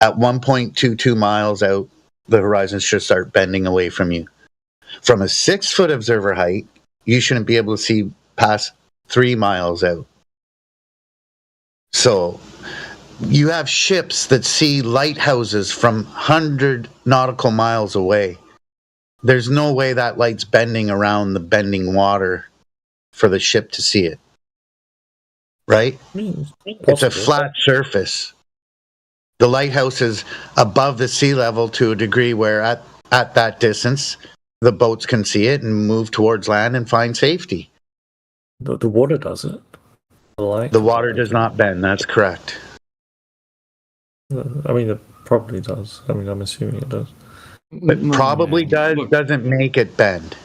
at 1.22 miles out, the horizon should start bending away from you. From a 6 foot observer height, you shouldn't be able to see past 3 miles out. So you have ships that see lighthouses from 100 nautical miles away. There's no way that light's bending around the bending water for the ship to see it. Right? It's a flat surface. The lighthouse is above the sea level to a degree where at that distance, the boats can see it and move towards land and find safety. The water does it. The water does not bend, that's correct. I mean, it probably does. I mean, I'm assuming it does. It probably doesn't make it bend.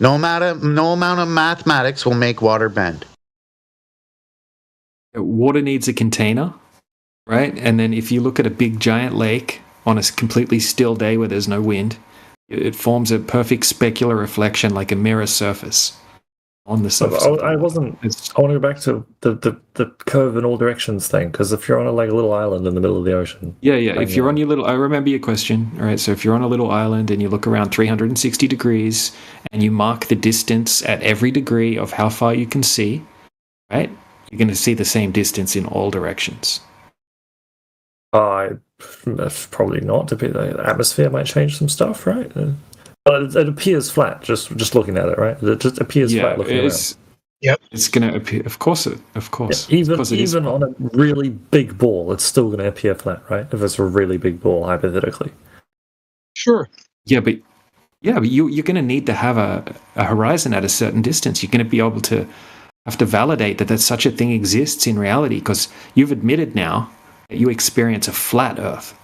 No amount of mathematics will make water bend. Water needs a container, right? And then if you look at a big giant lake on a completely still day where there's no wind, it forms a perfect specular reflection like a mirror surface on the surface. I want to go back to the curve in all directions thing, because if you're on a little island in the middle of the ocean. Yeah. If you're on your little, I remember your question. All right. So if you're on a little island and you look around 360 degrees and you mark the distance at every degree of how far you can see, right? You're going to see the same distance in all directions. That's probably not. The atmosphere might change some stuff, right? But it appears flat, just looking at it, right? It just appears flat looking around. Yep. It's going to appear, of course. Yeah, even on a really big ball, it's still going to appear flat, right? If it's a really big ball, hypothetically. Sure. Yeah, but you're going to need to have a horizon at a certain distance. You're going to be able to have to validate that such a thing exists in reality, because you've admitted now that you experience a flat Earth,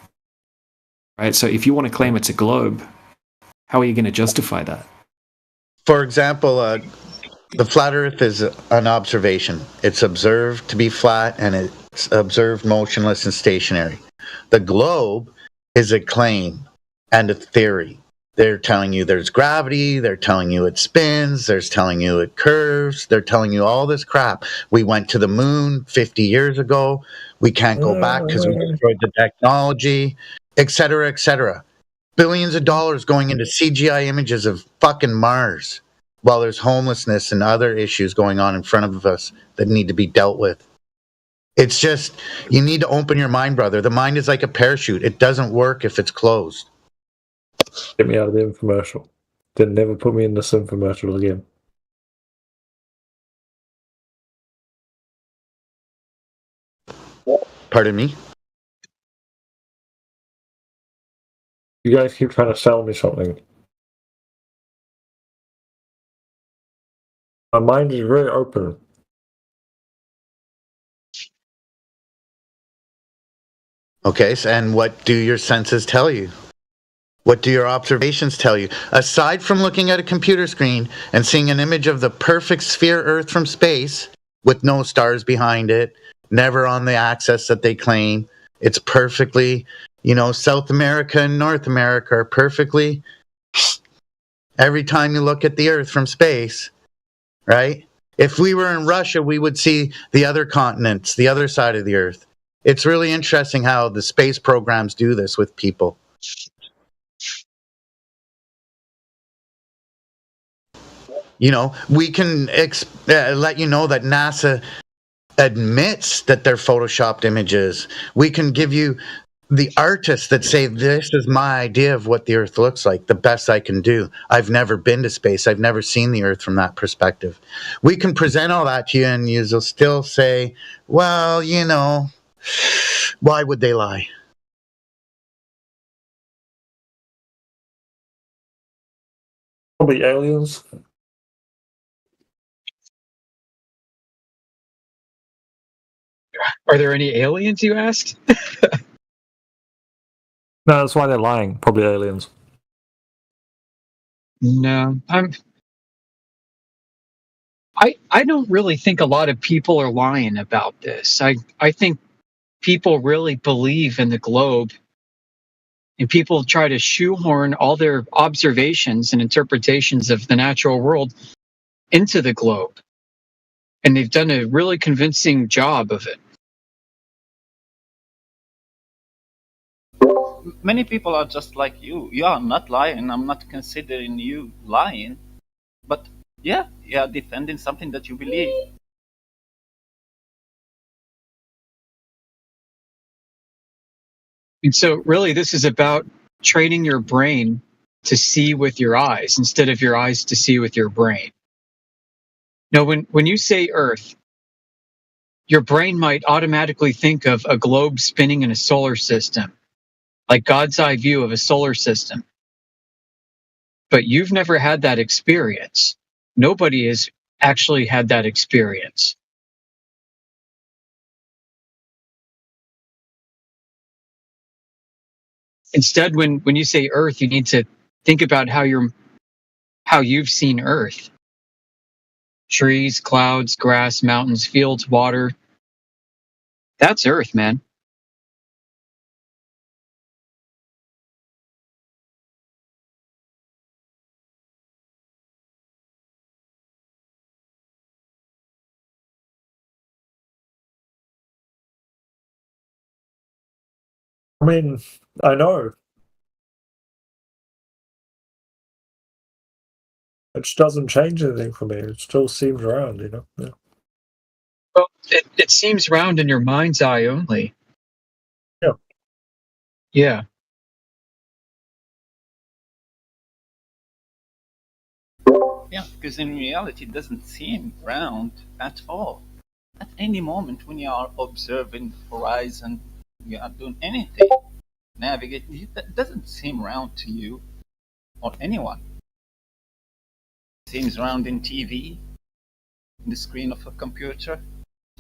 right? So if you want to claim it's a globe, how are you going to justify that? For example, the flat Earth is an observation. It's observed to be flat, and it's observed motionless and stationary. The globe is a claim and a theory. They're telling you there's gravity. They're telling you it spins. They're telling you it curves. They're telling you all this crap. We went to the moon 50 years ago. We can't go back because we destroyed the technology, et cetera, et cetera. Billions of dollars going into CGI images of fucking Mars, while there's homelessness and other issues going on in front of us that need to be dealt with. It's just, you need to open your mind, brother. The mind is like a parachute. It doesn't work if it's closed. Get me out of the infomercial. Then never put me in this infomercial again. Pardon me? You guys keep trying to sell me something. My mind is very open. Okay, and what do your senses tell you? What do your observations tell you? Aside from looking at a computer screen and seeing an image of the perfect sphere Earth from space with no stars behind it, never on the axis that they claim, it's perfectly, South America and North America are perfectly, every time you look at the Earth from space, right? If we were in Russia, we would see the other continents, the other side of the Earth. It's really interesting how the space programs do this with people. We can let you know that NASA admits that they're photoshopped images. We can give you the artists that say, this is my idea of what the Earth looks like, the best I can do. I've never been to space. I've never seen the Earth from that perspective. We can present all that to you, and you'll still say, well, why would they lie? Probably aliens. Are there any aliens, you asked? No, that's why they're lying. Probably aliens. No, I don't really think a lot of people are lying about this. I think people really believe in the globe, and people try to shoehorn all their observations and interpretations of the natural world into the globe. And they've done a really convincing job of it. Many people are just like you. You are not lying. I'm not considering you lying. But yeah, you are defending something that you believe. And so really this is about training your brain to see with your eyes instead of your eyes to see with your brain. Now, when you say Earth, your brain might automatically think of a globe spinning in a solar system, like God's eye view of a solar system. But you've never had that experience. Nobody has actually had that experience. Instead, when you say Earth, you need to think about how your how you've seen Earth. Trees, clouds, grass, mountains, fields, water. That's Earth, man. I mean, I know. It just doesn't change anything for me. It still seems round, you know? Yeah. Well, it seems round in your mind's eye only. Yeah. Yeah. Yeah, because in reality it doesn't seem round at all. At any moment when you are observing the horizon, you are doing anything, navigating, it doesn't seem round to you or anyone. It seems round in TV, in the screen of a computer,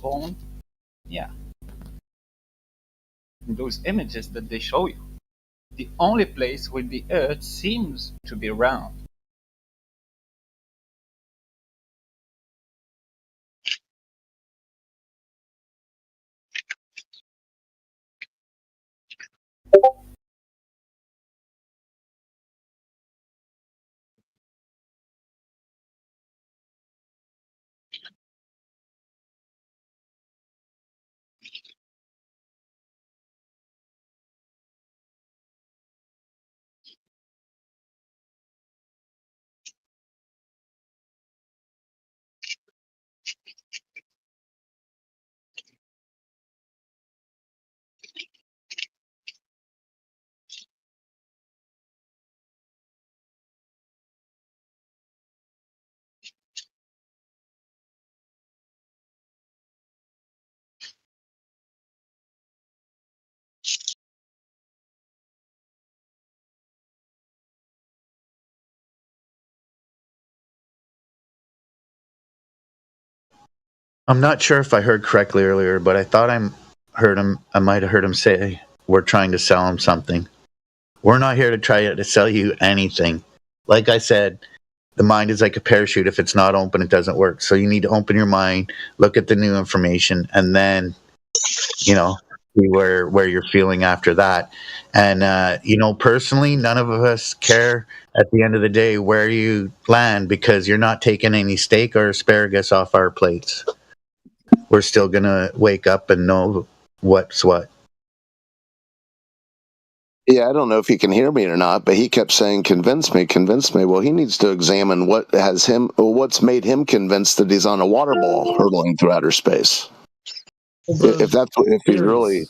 phone. Yeah. In those images that they show you. The only place where the Earth seems to be round. I'm not sure if I heard correctly earlier, but I thought I might have heard him say we're trying to sell him something. We're not here to try to sell you anything. Like I said, the mind is like a parachute. If it's not open, it doesn't work. So you need to open your mind, look at the new information, and then, see where you're feeling after that. And, personally, none of us care at the end of the day where you land because you're not taking any steak or asparagus off our plates. We're still going to wake up and know what's what. Yeah, I don't know if he can hear me or not, but he kept saying, convince me, convince me. Well, he needs to examine what's made him convinced that he's on a water ball hurtling through outer space. If he's really...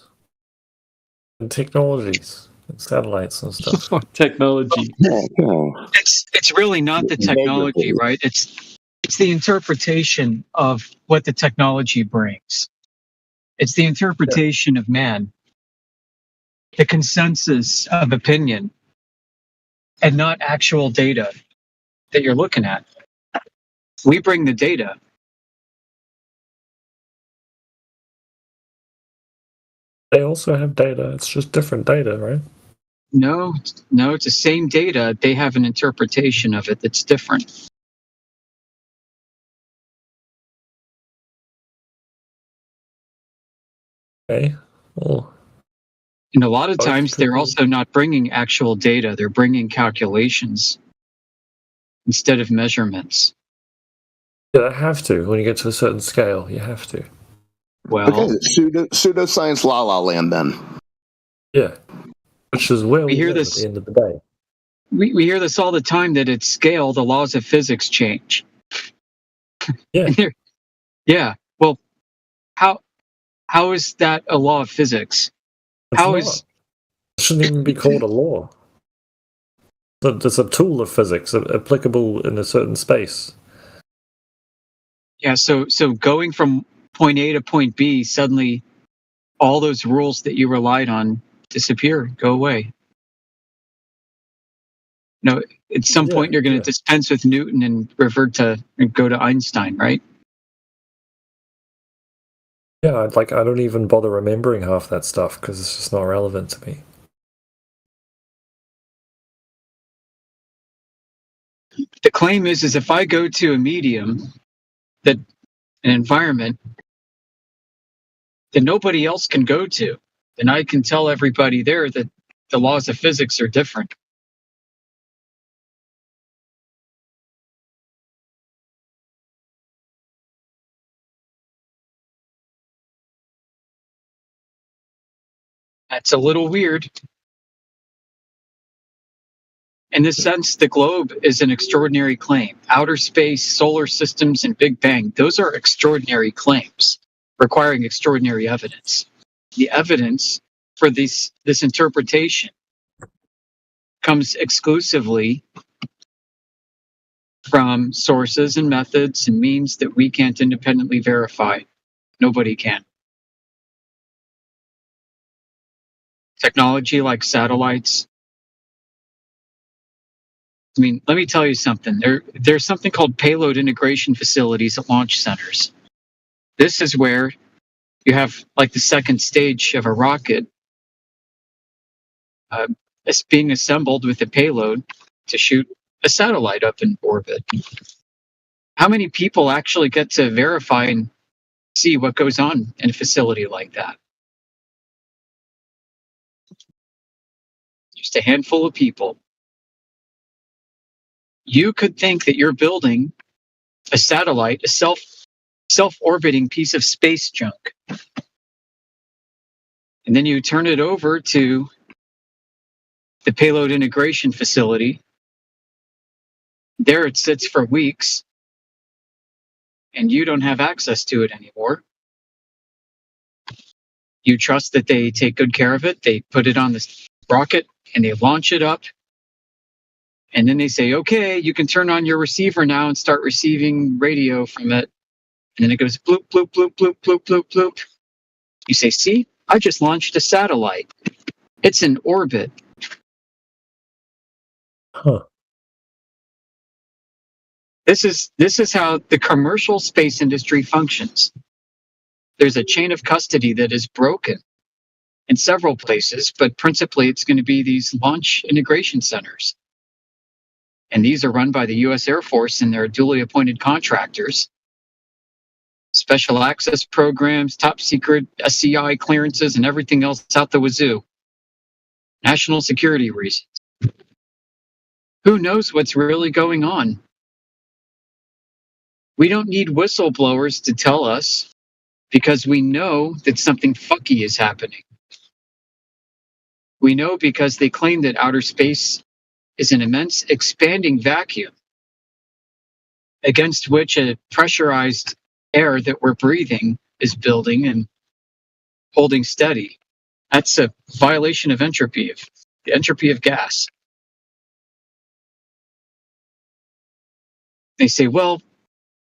And technologies, and satellites and stuff. Technology. It's really not the technology, right? It's the interpretation of what the technology brings. It's the interpretation of man, the consensus of opinion, and not actual data that you're looking at. We bring the data. They also have data. It's just different data, right? No, it's the same data. They have an interpretation of it that's different. Okay. Well, and a lot of times they're also not bringing actual data. They're bringing calculations instead of measurements. Yeah, they have to. When you get to a certain scale, you have to. Well, okay, pseudoscience la la land then. Yeah. Which is where we hear live this at the end of the day. We hear this all the time that at scale the laws of physics change. Yeah. Yeah. Well, how is that a law of physics? It shouldn't even be called a law. It's a tool of physics applicable in a certain space. Yeah, so going from point A to point B, suddenly all those rules that you relied on disappear, go away. No, at some point you're going to dispense with Newton and go to Einstein, right? Yeah, I don't even bother remembering half that stuff because it's just not relevant to me. The claim is if I go to a medium, that an environment that nobody else can go to, then I can tell everybody there that the laws of physics are different. That's a little weird. In this sense, the globe is an extraordinary claim. Outer space, solar systems, and Big Bang, those are extraordinary claims requiring extraordinary evidence. The evidence for this interpretation comes exclusively from sources and methods and means that we can't independently verify. Nobody can. Technology like satellites. I mean, let me tell you something. There's something called payload integration facilities at launch centers. This is where you have like the second stage of a rocket it's being assembled with a payload to shoot a satellite up in orbit. How many people actually get to verify and see what goes on in a facility like that? Just a handful of people. You could think that you're building a satellite, a self-orbiting piece of space junk. And then you turn it over to the payload integration facility. There it sits for weeks, and you don't have access to it anymore. You trust that they take good care of it. They put it on the rocket, and they launch it up. And then they say, okay, you can turn on your receiver now and start receiving radio from it. And then it goes bloop, bloop, bloop, bloop, bloop, bloop, bloop. You say, see, I just launched a satellite. It's in orbit. Huh. This is how the commercial space industry functions. There's a chain of custody that is broken in several places, but principally it's going to be these launch integration centers. And these are run by the U.S. Air Force and their duly appointed contractors. Special access programs, top secret SCI clearances, and everything else out the wazoo. National security reasons. Who knows what's really going on? We don't need whistleblowers to tell us because we know that something fucky is happening. We know because they claim that outer space is an immense expanding vacuum against which a pressurized air that we're breathing is building and holding steady. That's a violation of entropy, of the entropy of gas. They say, well,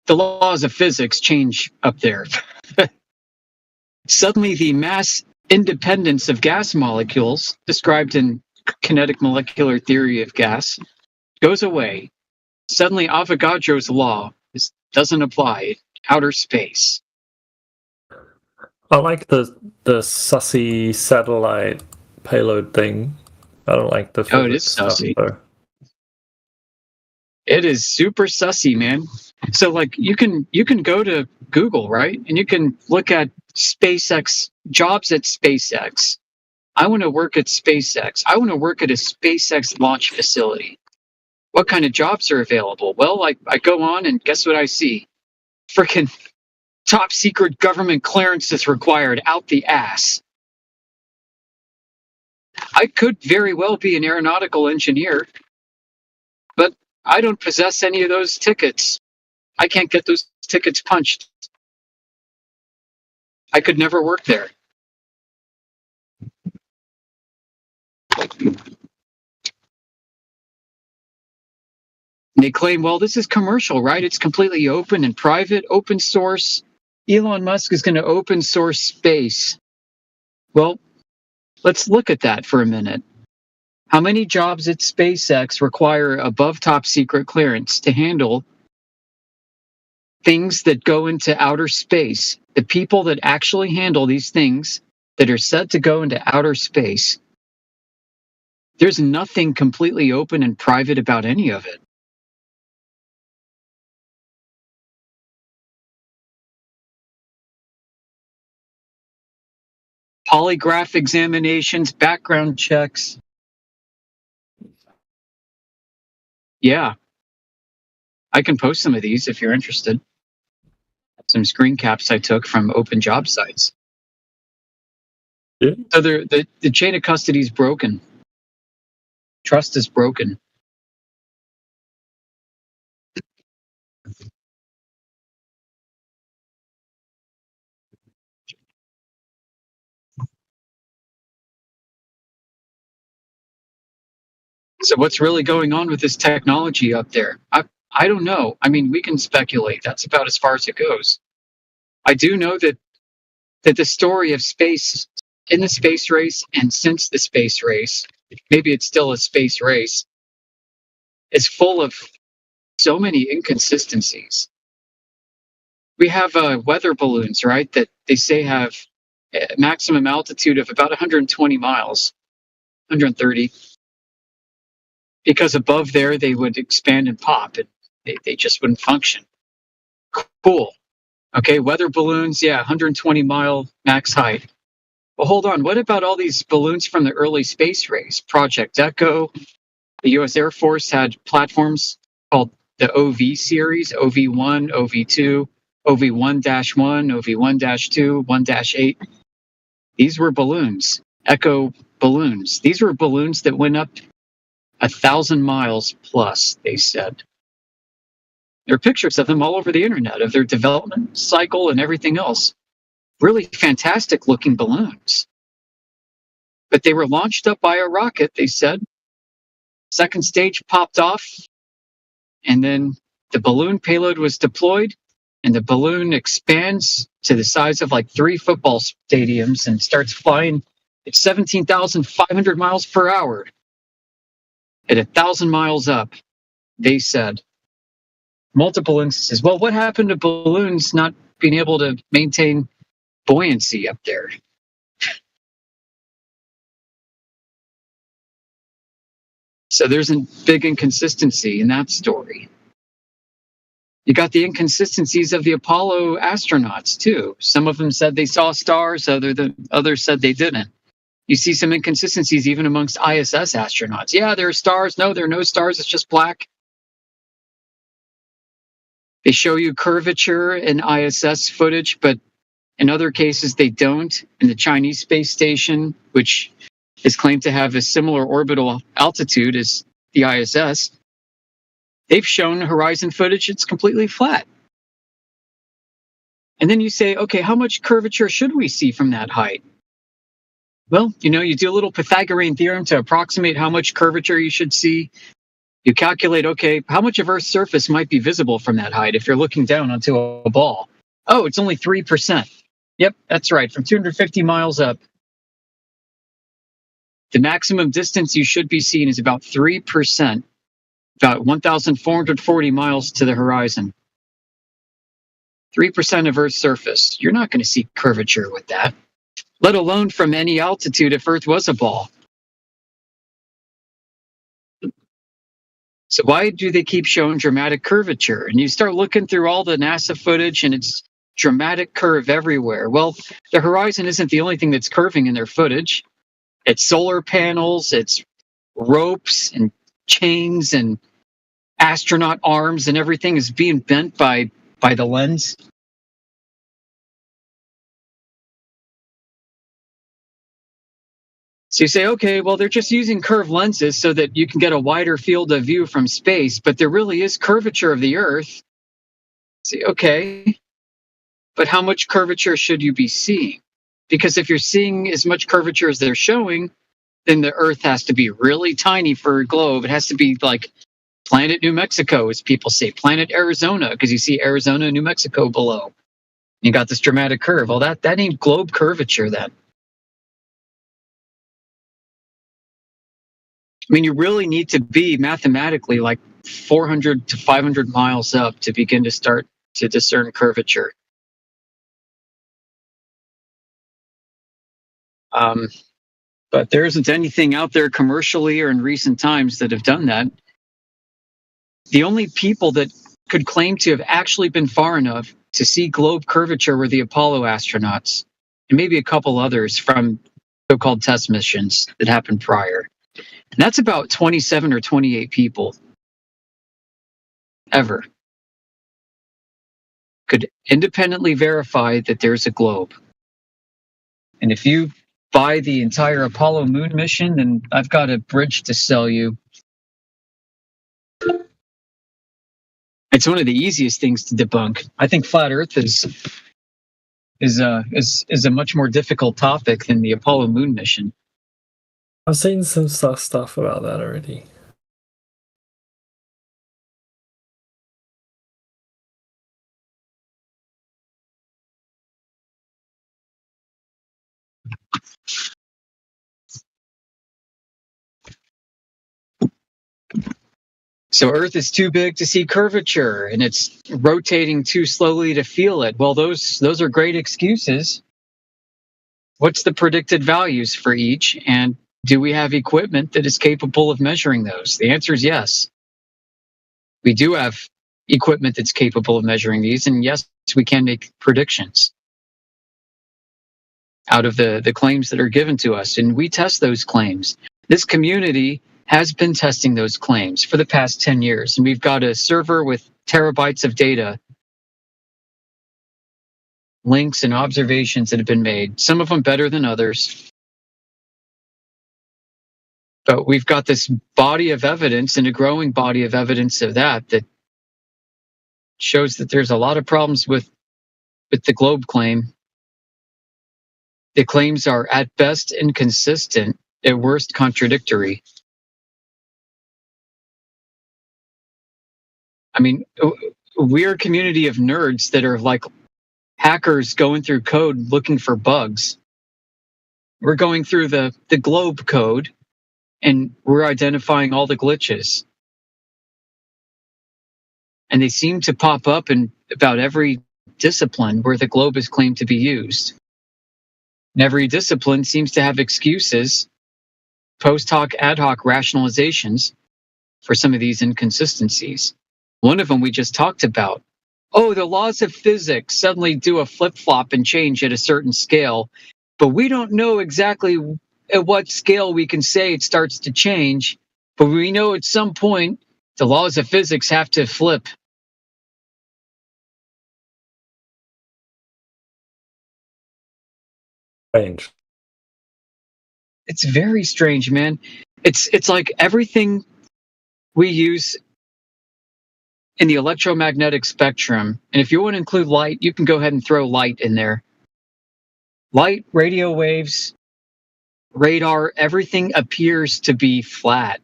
the laws of physics change up there. Suddenly the mass independence of gas molecules, described in kinetic molecular theory of gas, goes away. Suddenly Avogadro's law doesn't apply in outer space. I like the sussy satellite payload thing. I don't like the physics it is sussy. stuff, though. It is super sussy, man. So like you can go to Google, right? And you can look at SpaceX, jobs at SpaceX. I want to work at SpaceX. I want to work at a SpaceX launch facility. What kind of jobs are available? Well, I go on and guess what I see? Freaking top secret government clearances required out the ass. I could very well be an aeronautical engineer, but I don't possess any of those tickets. I can't get those tickets punched. I could never work there. And they claim, well, this is commercial, right? It's completely open and private, open source. Elon Musk is going to open source space. Well, let's look at that for a minute. How many jobs at SpaceX require above top secret clearance to handle things that go into outer space? The people that actually handle these things that are set to go into outer space, there's nothing completely open and private about any of it. polygraph examinations, background checks. Yeah. I can post some of these if you're interested. Some screen caps I took from open job sites. Yeah. So the chain of custody is broken. Trust is broken. So what's really going on with this technology up there? I don't know. I mean, we can speculate. That's about as far as it goes. I do know that the story of space in the space race and since the space race, maybe it's still a space race, is full of so many inconsistencies. We have weather balloons, right, that they say have a maximum altitude of about 120 miles, 130. Because above there, they would expand and pop, and they just wouldn't function. Cool. Okay, weather balloons, yeah, 120-mile max height. Well, hold on. What about all these balloons from the early space race? Project Echo. The U.S. Air Force had platforms called the OV series, OV-1, OV-2, OV-1-1, OV-1-2, 1-8. These were balloons, Echo balloons. These were balloons that went up 1,000 miles plus, they said. There are pictures of them all over the internet, of their development cycle and everything else. Really fantastic looking balloons. But they were launched up by a rocket, they said. Second stage popped off, and then the balloon payload was deployed, and the balloon expands to the size of like 3 football stadiums and starts flying at 17,500 miles per hour. At 1,000 miles up, they said. Multiple instances. Well, what happened to balloons not being able to maintain buoyancy up there? So there's a big inconsistency in that story. You got the inconsistencies of the Apollo astronauts, too. Some of them said they saw stars, others said they didn't. You see some inconsistencies even amongst ISS astronauts. Yeah, there are stars. No, there are no stars. It's just black. They show you curvature in ISS footage, but in other cases they don't. In the Chinese space station, which is claimed to have a similar orbital altitude as the ISS, they've shown horizon footage, it's completely flat. And then you say, okay, how much curvature should we see from that height? Well, you do a little Pythagorean theorem to approximate how much curvature you should see. You calculate, okay, how much of Earth's surface might be visible from that height if you're looking down onto a ball? Oh, it's only 3%. Yep, that's right, from 250 miles up. The maximum distance you should be seeing is about 3%, about 1,440 miles to the horizon. 3% of Earth's surface. You're not going to see curvature with that, let alone from any altitude if Earth was a ball. So why do they keep showing dramatic curvature? And you start looking through all the NASA footage and it's dramatic curve everywhere. Well, the horizon isn't the only thing that's curving in their footage. It's solar panels, it's ropes and chains and astronaut arms, and everything is being bent by the lens. So you say, okay, well, they're just using curved lenses so that you can get a wider field of view from space, but there really is curvature of the Earth. See, okay, but how much curvature should you be seeing? Because if you're seeing as much curvature as they're showing, then the Earth has to be really tiny for a globe. It has to be like planet New Mexico, as people say, planet Arizona, because you see Arizona, New Mexico below. You got this dramatic curve. Well, that ain't globe curvature then. I mean, you really need to be mathematically like 400 to 500 miles up to begin to start to discern curvature. But there isn't anything out there commercially or in recent times that have done that. The only people that could claim to have actually been far enough to see globe curvature were the Apollo astronauts. and maybe a couple others from so-called test missions that happened prior. And that's about 27 or 28 people ever could independently verify that there's a globe. And if you buy the entire Apollo moon mission, then I've got a bridge to sell you. It's one of the easiest things to debunk. I think flat Earth is a much more difficult topic than the Apollo moon mission. I've seen some stuff about that already. So Earth is too big to see curvature, and it's rotating too slowly to feel it. Well, those are great excuses. What's the predicted values for each, and do we have equipment that is capable of measuring those? The answer is yes. We do have equipment that's capable of measuring these, and yes, we can make predictions out of the claims that are given to us, and we test those claims. This community has been testing those claims for the past 10 years, and we've got a server with terabytes of data, links and observations that have been made, some of them better than others. But we've got this body of evidence and a growing body of evidence of that shows that there's a lot of problems with the globe claim. The claims are at best inconsistent, at worst contradictory. I mean, we're a community of nerds that are like hackers going through code looking for bugs. We're going through the globe code and we're identifying all the glitches. And they seem to pop up in about every discipline where the globe is claimed to be used. And every discipline seems to have excuses, post hoc, ad hoc rationalizations for some of these inconsistencies. One of them we just talked about. Oh, the laws of physics suddenly do a flip-flop and change at a certain scale, but we don't know exactly at what scale we can say it starts to change, but we know at some point the laws of physics have to flip. Strange. It's very strange, man. It's like everything we use in the electromagnetic spectrum, and if you want to include light, you can go ahead and throw light in there. Light, radio waves, radar, everything appears to be flat.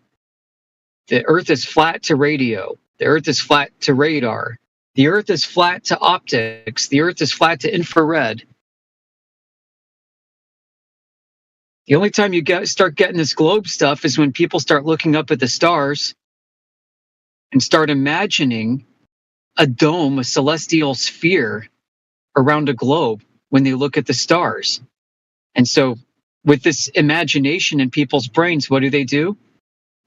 The Earth is flat to radio. The Earth is flat to radar. The Earth is flat to optics. The Earth is flat to infrared. The only time you start getting this globe stuff is when people start looking up at the stars and start imagining a dome, a celestial sphere around a globe when they look at the stars. And so with this imagination in people's brains, what do?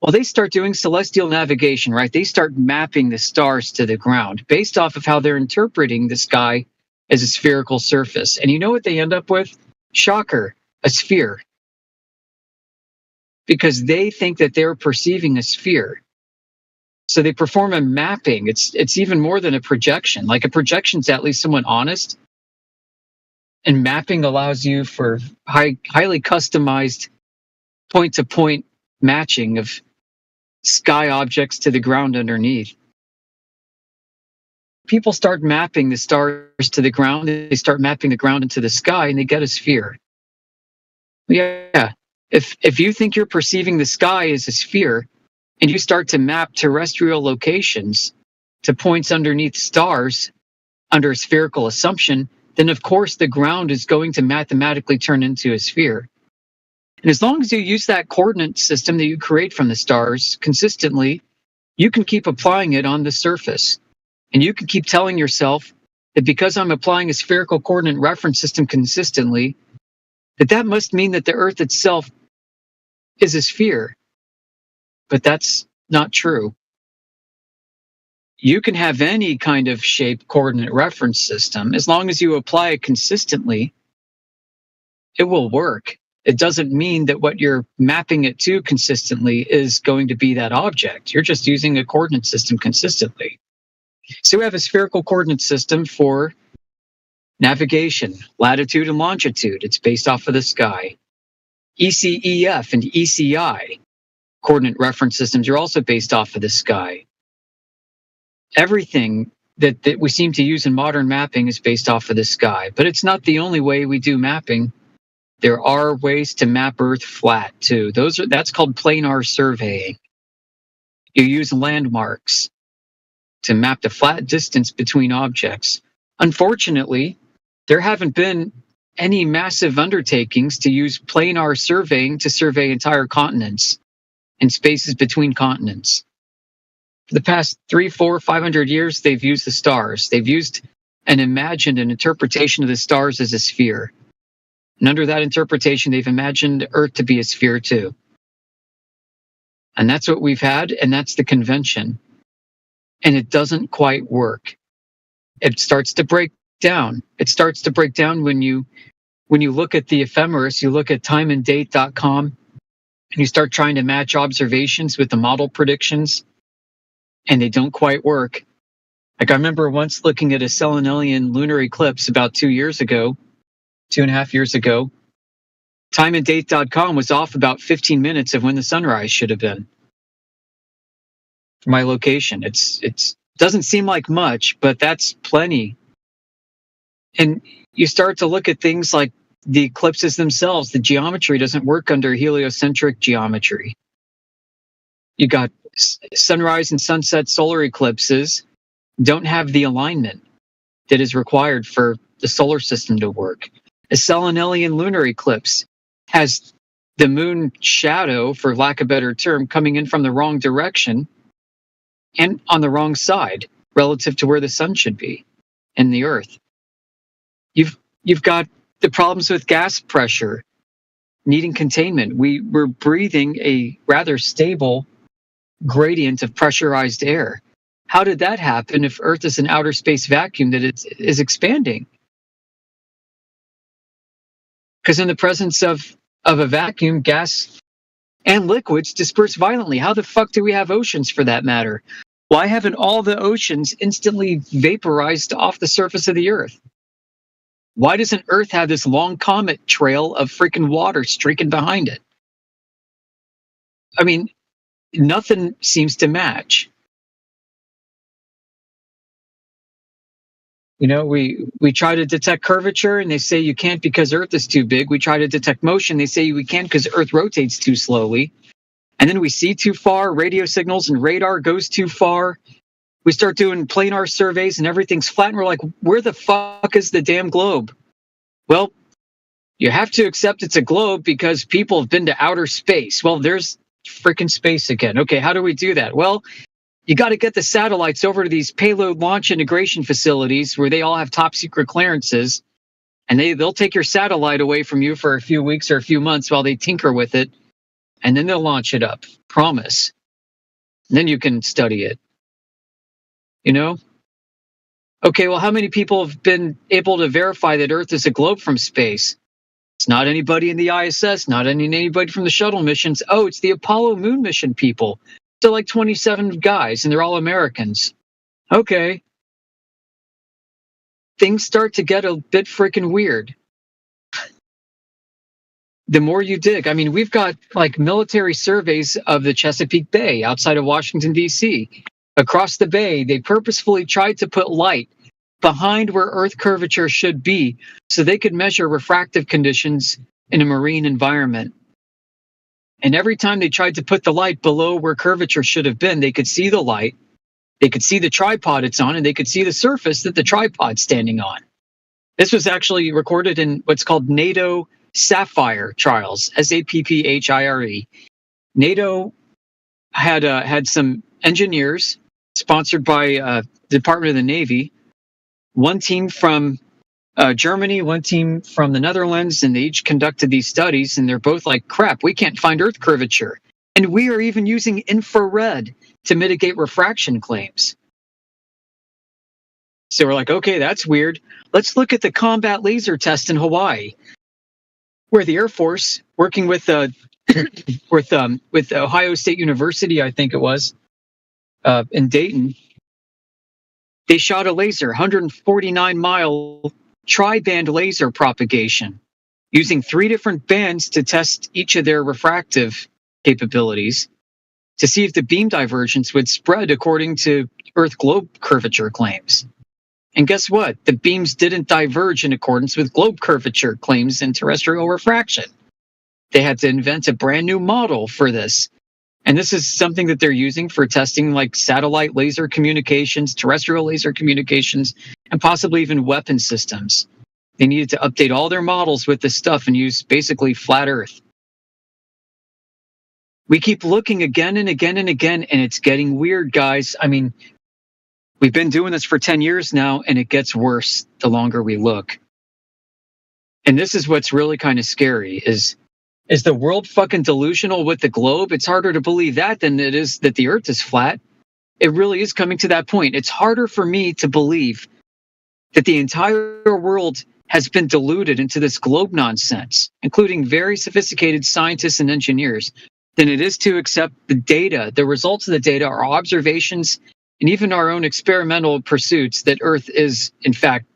Well, they start doing celestial navigation, right? They start mapping the stars to the ground based off of how they're interpreting the sky as a spherical surface. And you know what they end up with? Shocker, a sphere. Because they think that they're perceiving a sphere. So they perform a mapping. It's even more than a projection. Like a projection's at least somewhat honest. And mapping allows you for highly customized point-to-point matching of sky objects to the ground underneath. People start mapping the stars to the ground. They start mapping the ground into the sky, and they get a sphere. Yeah. If you think you're perceiving the sky as a sphere, and you start to map terrestrial locations to points underneath stars under a spherical assumption, then of course the ground is going to mathematically turn into a sphere. And as long as you use that coordinate system that you create from the stars consistently, you can keep applying it on the surface. And you can keep telling yourself that because I'm applying a spherical coordinate reference system consistently, that must mean that the Earth itself is a sphere. But that's not true. You can have any kind of shape coordinate reference system as long as you apply it consistently it will work. It doesn't mean that what you're mapping it to consistently is going to be that object. You're just using a coordinate system consistently. So we have a spherical coordinate system for navigation, latitude and longitude. It's based off of the sky. ECEF and ECI coordinate reference systems are also based off of the sky. Everything that we seem to use in modern mapping is based off of the sky, but it's not the only way we do mapping. There are ways to map Earth flat too. That's called planar surveying. You use landmarks to map the flat distance between objects. Unfortunately, there haven't been any massive undertakings to use planar surveying to survey entire continents and spaces between continents. For the past 300, 400, 500 years, they've used the stars. They've used and imagined an interpretation of the stars as a sphere. And under that interpretation, they've imagined Earth to be a sphere too. And that's what we've had, and that's the convention. And it doesn't quite work. It starts to break down. It starts to break down when you look at the ephemeris, you look at timeanddate.com, and you start trying to match observations with the model predictions, and they don't quite work. Like I remember once looking at a Selenelian lunar eclipse about 2 years ago, 2.5 years ago. Timeanddate.com was off about 15 minutes of when the sunrise should have been. For my location, it doesn't seem like much, but that's plenty. And you start to look at things like the eclipses themselves. The geometry doesn't work under heliocentric geometry. You got sunrise and sunset solar eclipses don't have the alignment that is required for the solar system to work. A Selenelian lunar eclipse has the moon shadow, for lack of a better term, coming in from the wrong direction and on the wrong side relative to where the sun should be and the Earth. You've got the problems with gas pressure needing containment. We're breathing a rather stable gradient of pressurized air. How did that happen if Earth is an outer space vacuum that is expanding? Because in the presence of a vacuum, gas and liquids disperse violently. How the fuck do we have oceans for that matter? Why haven't all the oceans instantly vaporized off the surface of the Earth? Why doesn't Earth have this long comet trail of freaking water streaking behind it? I mean, nothing seems to match. You know, we try to detect curvature and they say you can't because Earth is too big. We try to detect motion. They say we can't because Earth rotates too slowly. And then we see too far, radio signals and radar goes too far. We start doing planar surveys and everything's flat. And we're like, where the fuck is the damn globe? Well, you have to accept it's a globe because people have been to outer space. Well, there's freaking space again. Okay, how do we do that? Well, you got to get the satellites over to these payload launch integration facilities where they all have top secret clearances, and they'll take your satellite away from you for a few weeks or a few months while they tinker with it, and then they'll launch it up. Promise. And then you can study it. You know? Okay, well, how many people have been able to verify that Earth is a globe from space? It's not anybody in the ISS, not anybody from the shuttle missions. Oh, it's the Apollo moon mission people. So like 27 guys, and they're all Americans. Okay. Things start to get a bit freaking weird. The more you dig, I mean, we've got like military surveys of the Chesapeake Bay outside of Washington, D.C. Across the bay, they purposefully tried to put light behind where Earth curvature should be so they could measure refractive conditions in a marine environment. And every time they tried to put the light below where curvature should have been, they could see the light, they could see the tripod it's on, and they could see the surface that the tripod's standing on. This was actually recorded in what's called NATO SAPPHIRE trials, SAPPHIRE. NATO had some engineers sponsored by the Department of the Navy, one team from Germany, one team from the Netherlands, and they each conducted these studies, and they're both like, crap, we can't find Earth curvature. And we are even using infrared to mitigate refraction claims. So we're like, okay, that's weird. Let's look at the combat laser test in Hawaii. where the Air Force, working with with Ohio State University, I think it was, in Dayton, they shot a laser, 149-mile tri-band laser propagation, using 3 different bands to test each of their refractive capabilities to see if the beam divergence would spread according to Earth globe curvature claims. And guess what? The beams didn't diverge in accordance with globe curvature claims in terrestrial refraction. They had to invent a brand new model for this. And this is something that they're using for testing like satellite laser communications, terrestrial laser communications, and possibly even weapon systems. They needed to update all their models with this stuff and use basically flat Earth. We keep looking again and again and again, and it's getting weird, guys. I mean, we've been doing this for 10 years now, and it gets worse the longer we look. And this is what's really kind of scary, is the world fucking delusional with the globe? It's harder to believe that than it is that the Earth is flat. It really is coming to that point. It's harder for me to believe that the entire world has been deluded into this globe nonsense, including very sophisticated scientists and engineers, than it is to accept the data, the results of the data, our observations, and even our own experimental pursuits that Earth is, in fact,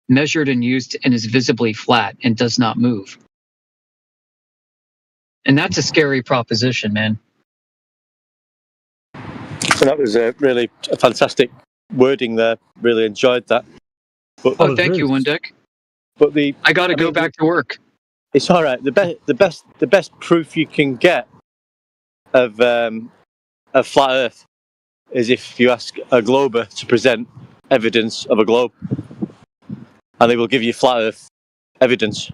measured and used and is visibly flat and does not move. And that's a scary proposition, man. So that was really a fantastic wording there. Really enjoyed that. But, thank you, Windek. But I got to go back to work. It's all right. The best proof you can get of flat Earth is if you ask a glober to present evidence of a globe, and they will give you flat Earth evidence.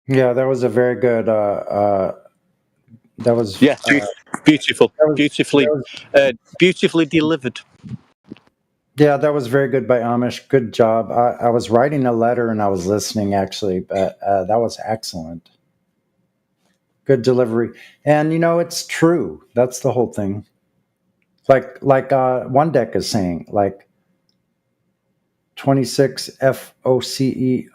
Yeah, that was a very good. That was beautiful, beautifully delivered. Yeah, that was very good by Amish. Good job. I was writing a letter and I was listening actually, but that was excellent. Good delivery, and it's true. That's the whole thing. Like Windek is saying, like 26 FOCE.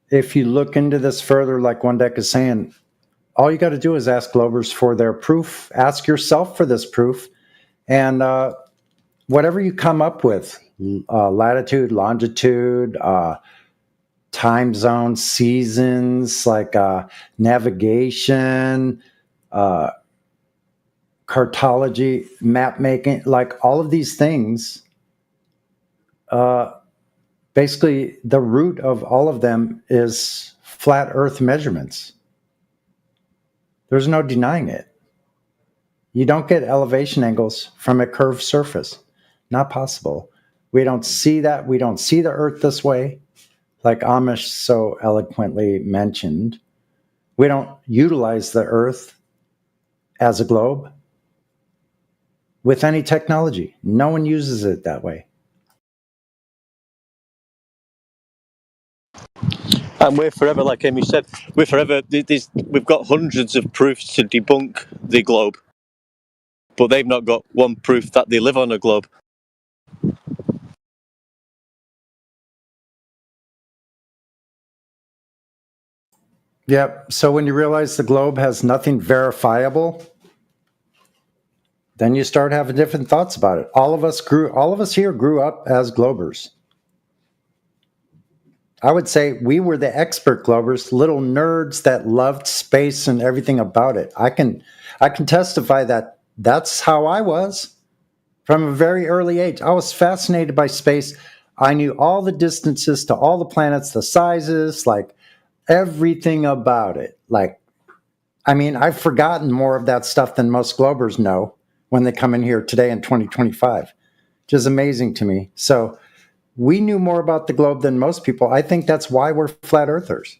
If you look into this further, like Windek is saying, all you got to do is ask Globers for their proof. Ask yourself for this proof, and whatever you come up with, latitude, longitude, time zone, seasons, like navigation, cartology, map making, like all of these things, basically the root of all of them is flat Earth measurements. There's no denying it. You don't get elevation angles from a curved surface. Not possible. We don't see that. We don't see the Earth this way, like Amish so eloquently mentioned. We don't utilize the Earth as a globe with any technology. No one uses it that way. And we're forever, like Amy said, we've got hundreds of proofs to debunk the globe, but they've not got one proof that they live on a globe. Yep. So when you realize the globe has nothing verifiable, then you start having different thoughts about it. All of us here grew up as globers. I would say we were the expert globers, little nerds that loved space and everything about it. I can testify that that's how I was from a very early age. I was fascinated by space. I knew all the distances to all the planets, the sizes, like everything about it. Like, I mean, I've forgotten more of that stuff than most globers know when they come in here today in 2025, which is amazing to me. So we knew more about the globe than most people. I think that's why we're flat earthers.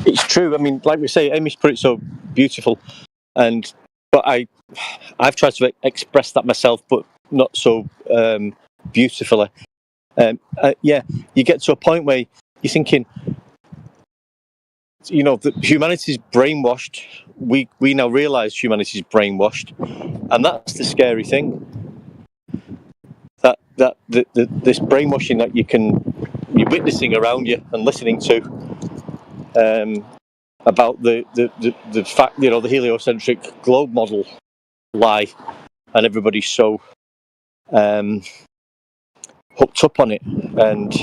It's true. I mean, like we say, Amy's put it so beautiful. And but I've tried to express that myself, but not so beautifully. Yeah, you get to a point where you're thinking, humanity's brainwashed. We now realise humanity's brainwashed, and that's the scary thing. That this brainwashing that you're witnessing around you and listening to, about the fact, the heliocentric globe model lie, and everybody's so hooked up on it and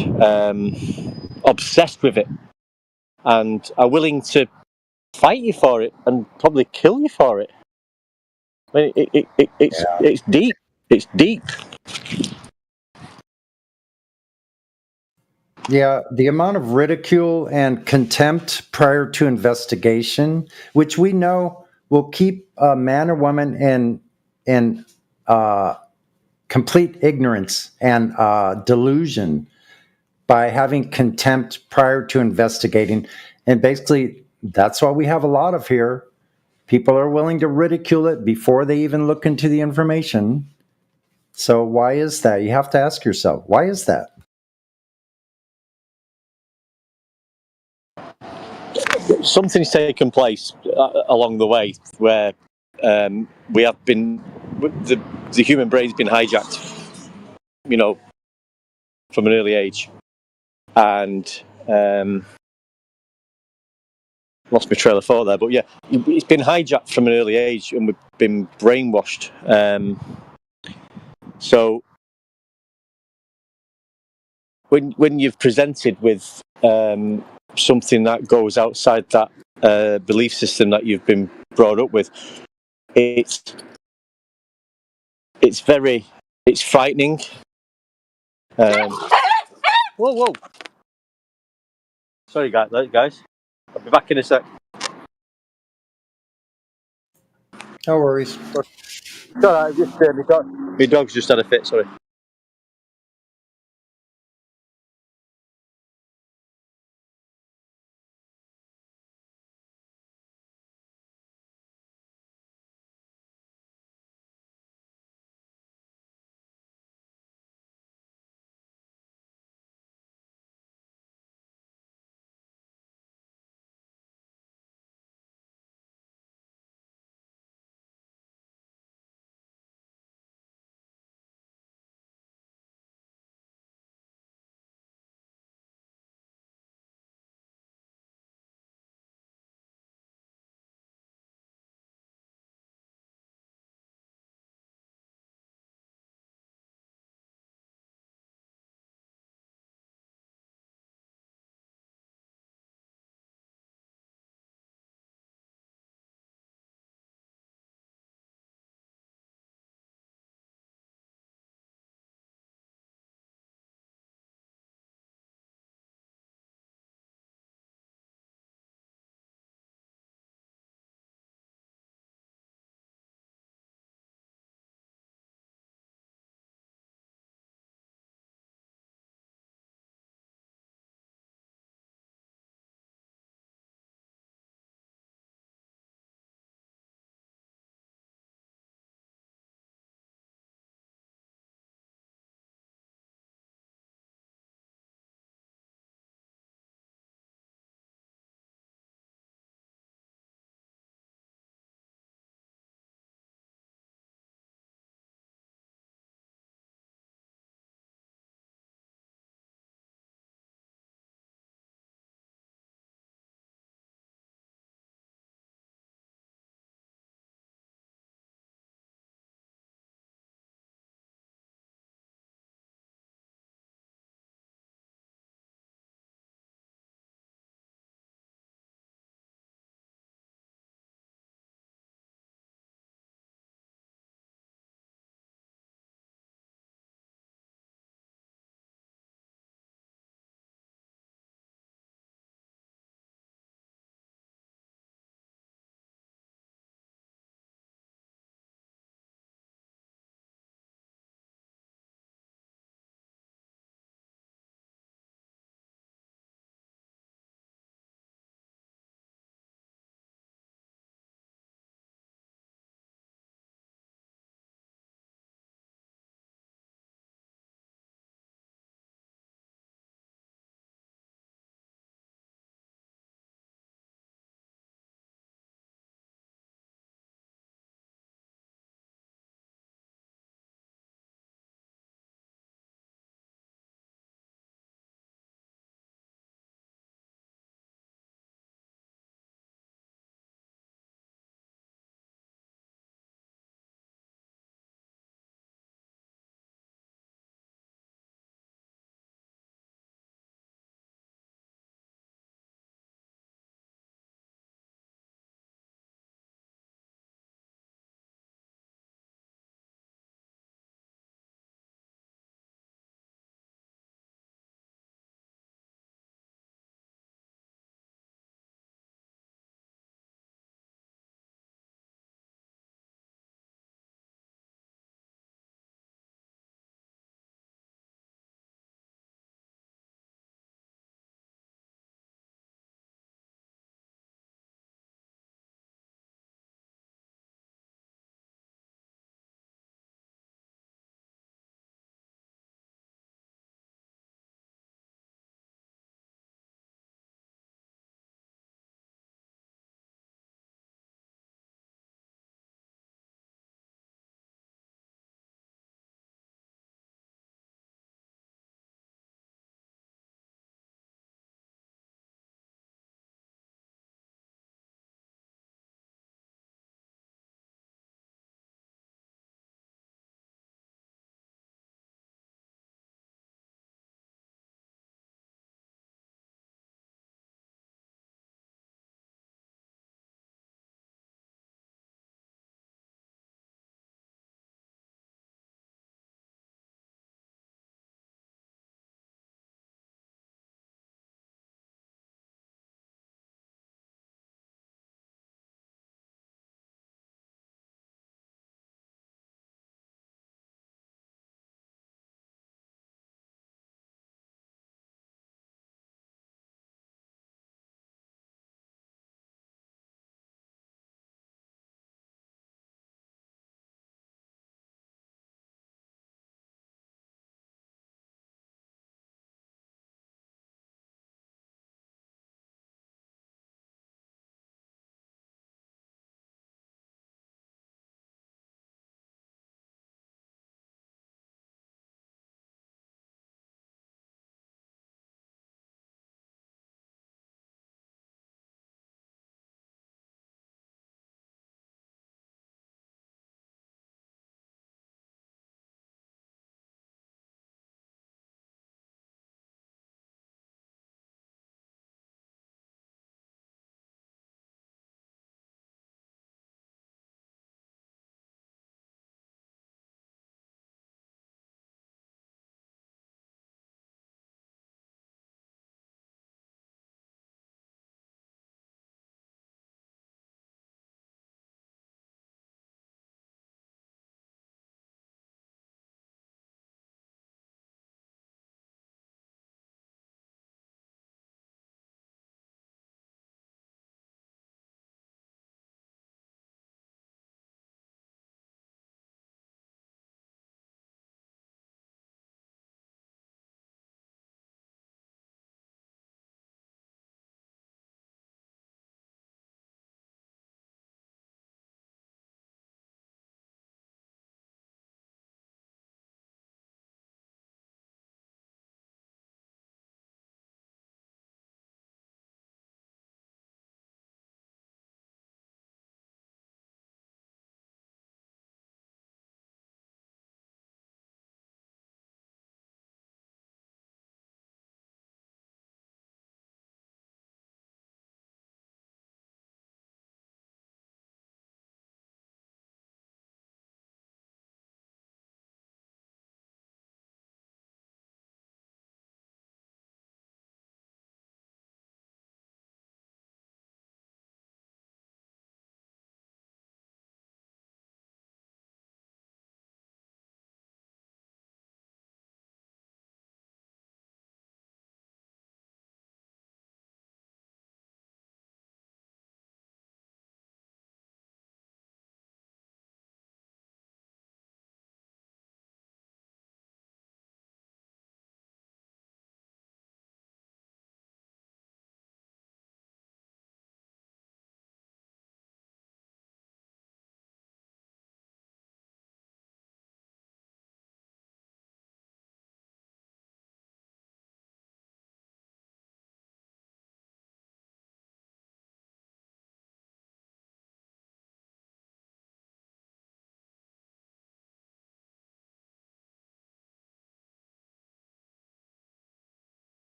obsessed with it, and are willing to fight you for it and probably kill you for it. I mean, it's deep. It's deep. Yeah, the amount of ridicule and contempt prior to investigation, which we know will keep a man or woman in complete ignorance and delusion by having contempt prior to investigating. And basically, that's what we have a lot of here. People are willing to ridicule it before they even look into the information. So why is that? You have to ask yourself, why is that? Something's taken place along the way where we have been, the human brain's been hijacked, from an early age, and lost my trail of thought there. But yeah, it's been hijacked from an early age, and we've been brainwashed. So when you've presented with something that goes outside that belief system that you've been brought up with, it's frightening. Whoa! Sorry, guys. I'll be back in a sec. No worries. It's all right. Just my dog's just had a fit. Sorry.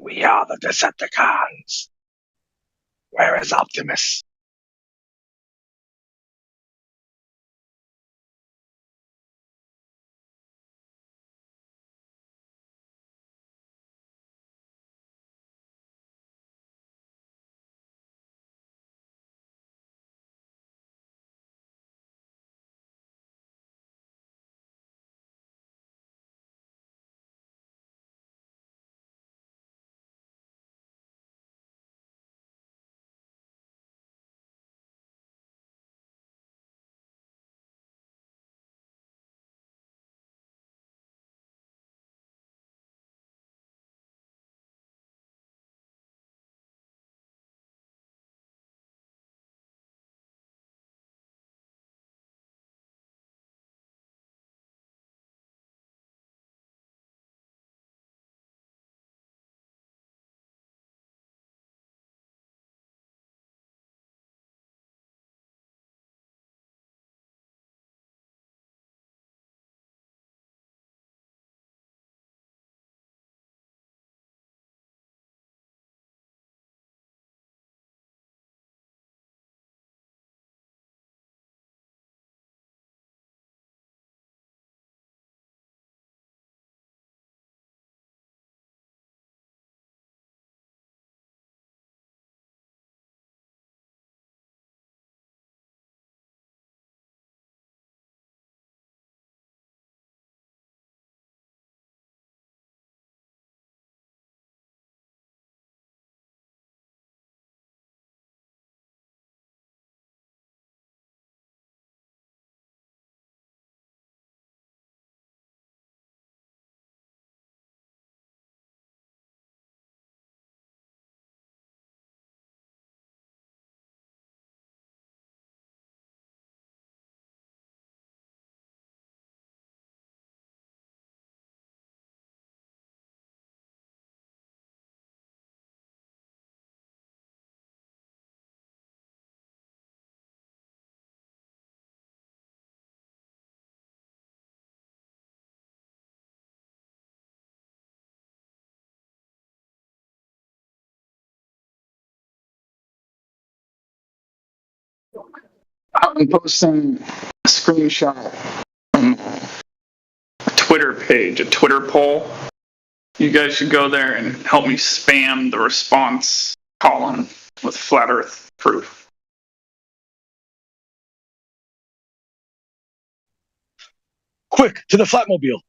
We are the Decepticons. Where is Optimus? I'm posting a screenshot from a Twitter page, a Twitter poll. You guys should go there and help me spam the response column with flat Earth proof. Quick, to the Flatmobile.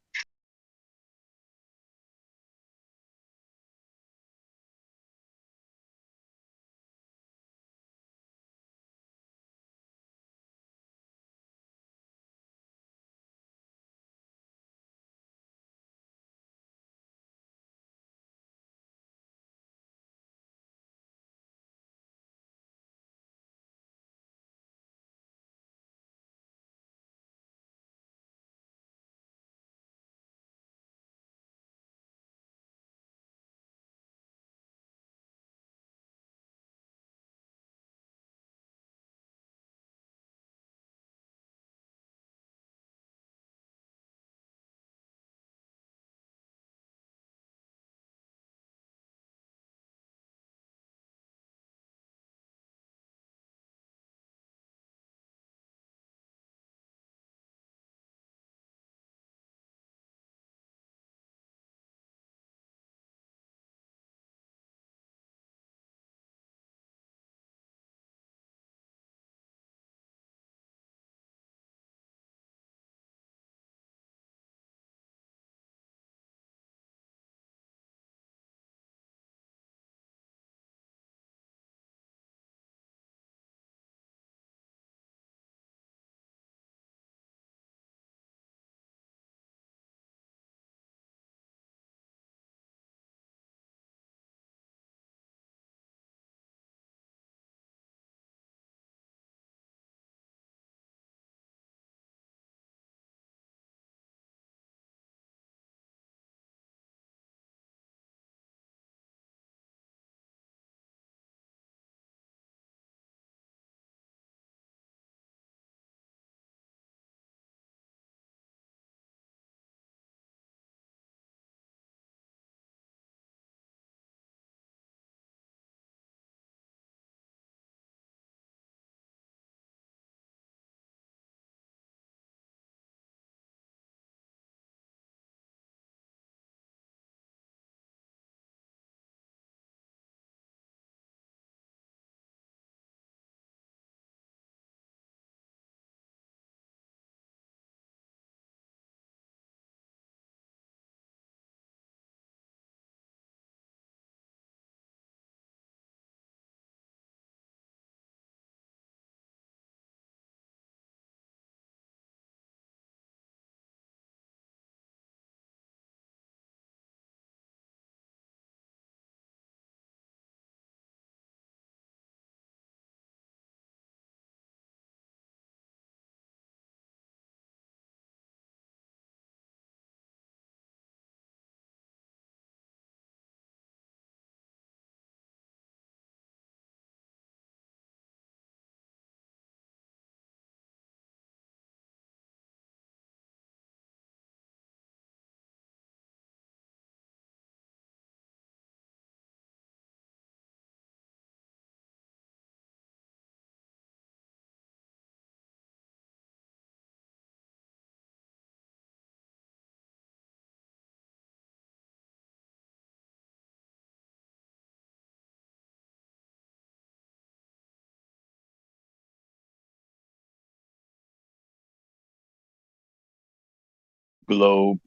Globe.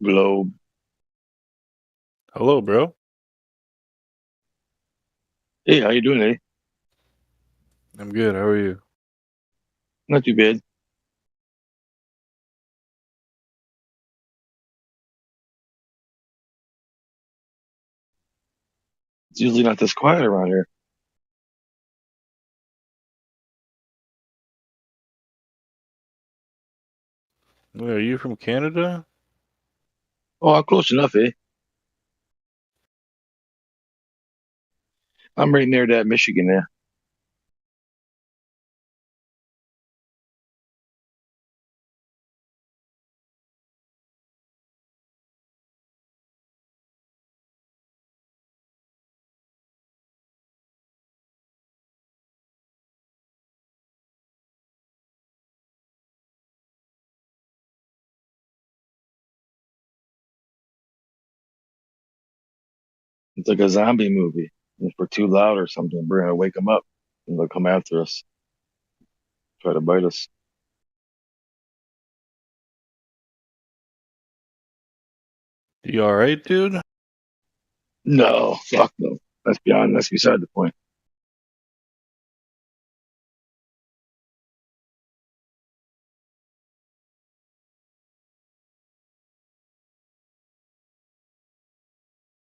Globe. Hello, bro. Hey, how you doing, eh? I'm good. How are you? Not too bad. It's usually not this quiet around here. Wait, are you from Canada? Oh, close enough, eh? I'm right near that Michigan there. It's like a zombie movie. If we're too loud or something, we're gonna wake them up and they'll come after us, try to bite us. You all right, dude? No, fuck no. That's beside the point.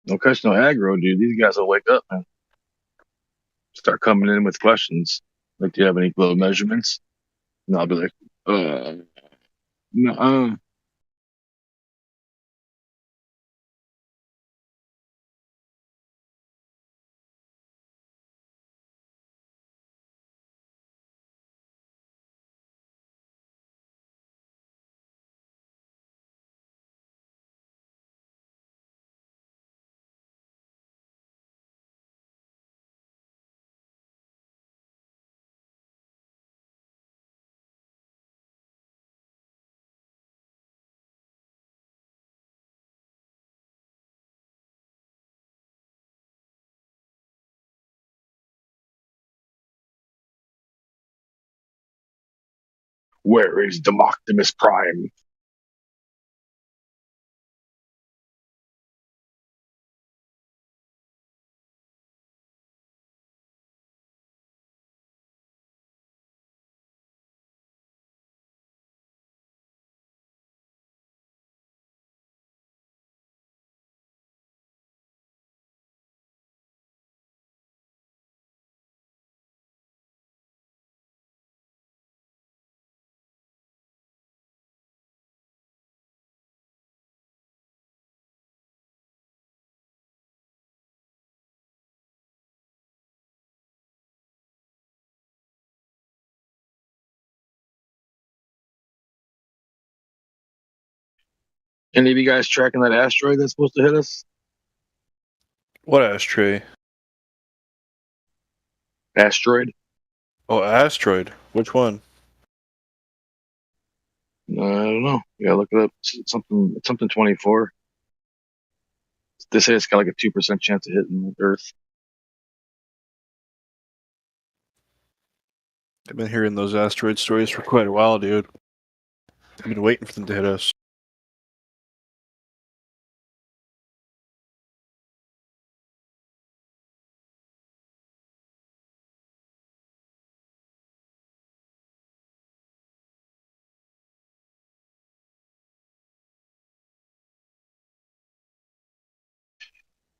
No catch no aggro, dude. These guys will wake up, man. Start coming in with questions. Like, do you have any globe measurements? And I'll be like, no. Where is Democtimus Prime? Any of you guys tracking that asteroid that's supposed to hit us? What ashtray? Asteroid? Oh, asteroid. Which one? don't know. You gotta look it up. It's something 24. They say it's got like a 2% chance of hitting Earth. I've been hearing those asteroid stories for quite a while, dude. I've been waiting for them to hit us.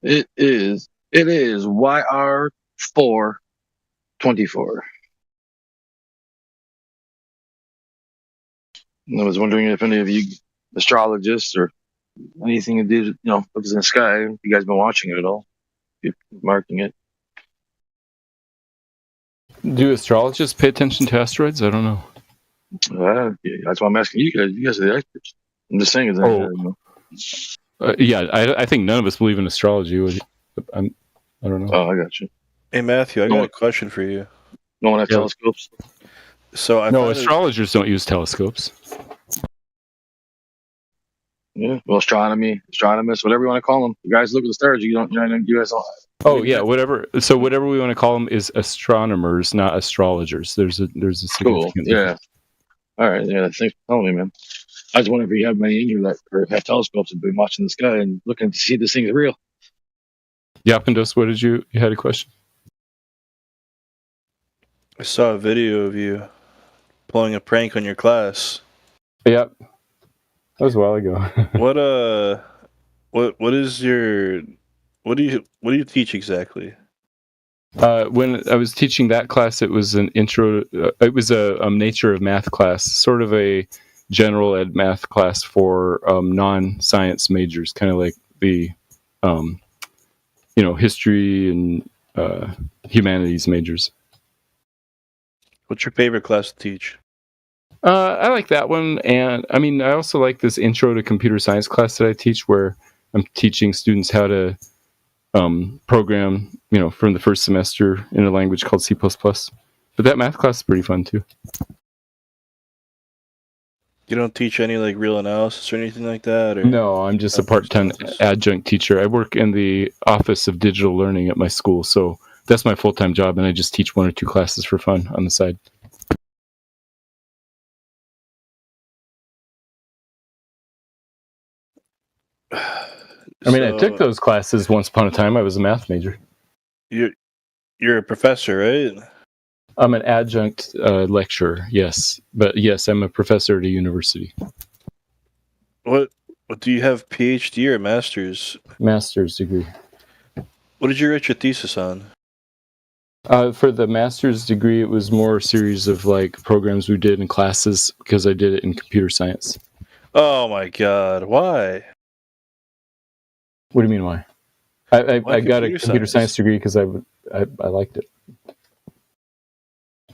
It is YR424. And I was wondering if any of you astrologists or anything that did, looks in the sky, if you guys been watching it at all? You're marking it. Do astrologists pay attention to asteroids? I don't know. Yeah, that's why I'm asking you guys. You guys are the experts. I'm just saying. Yeah, I think none of us believe in astrology. I don't know. Oh, I got you. Hey, Matthew, I got a question for you. No one has telescopes? So astrologers don't use telescopes. Yeah, well, astronomists, whatever you want to call them. You guys look at the stars. You guys don't. Oh yeah, whatever. So whatever we want to call them is astronomers, not astrologers. There's a Cool. significant Yeah. All right. Yeah. Thanks for telling me, man. I was wondering if you have many in here that have telescopes and been watching the sky and looking to see if this thing is real. Yapendos, what did you had a question? I saw a video of you pulling a prank on your class. Yep. That was a while ago. What do you teach exactly? When I was teaching that class, it was an intro. It was a nature of math class, sort of a general ed math class for non-science majors, kind of like the history and humanities majors. What's your favorite class to teach? I like that one, and I mean, I also like this intro to computer science class that I teach, where I'm teaching students how to program, from the first semester in a language called C++. But that math class is pretty fun too. You don't teach any like real analysis or anything like that? Or? No, I'm just a part-time adjunct teacher. I work in the Office of Digital Learning at my school, so that's my full-time job, and I just teach 1 or 2 classes for fun on the side. I mean, I took those classes once upon a time. I was a math major. You're a professor, right? I'm an adjunct lecturer, yes. But yes, I'm a professor at a university. What do you have, PhD or master's? Master's degree. What did you write your thesis on? For the master's degree, it was more a series of like programs we did in classes because I did it in computer science. Oh my god, why? What do you mean why? I got a computer science degree because I liked it.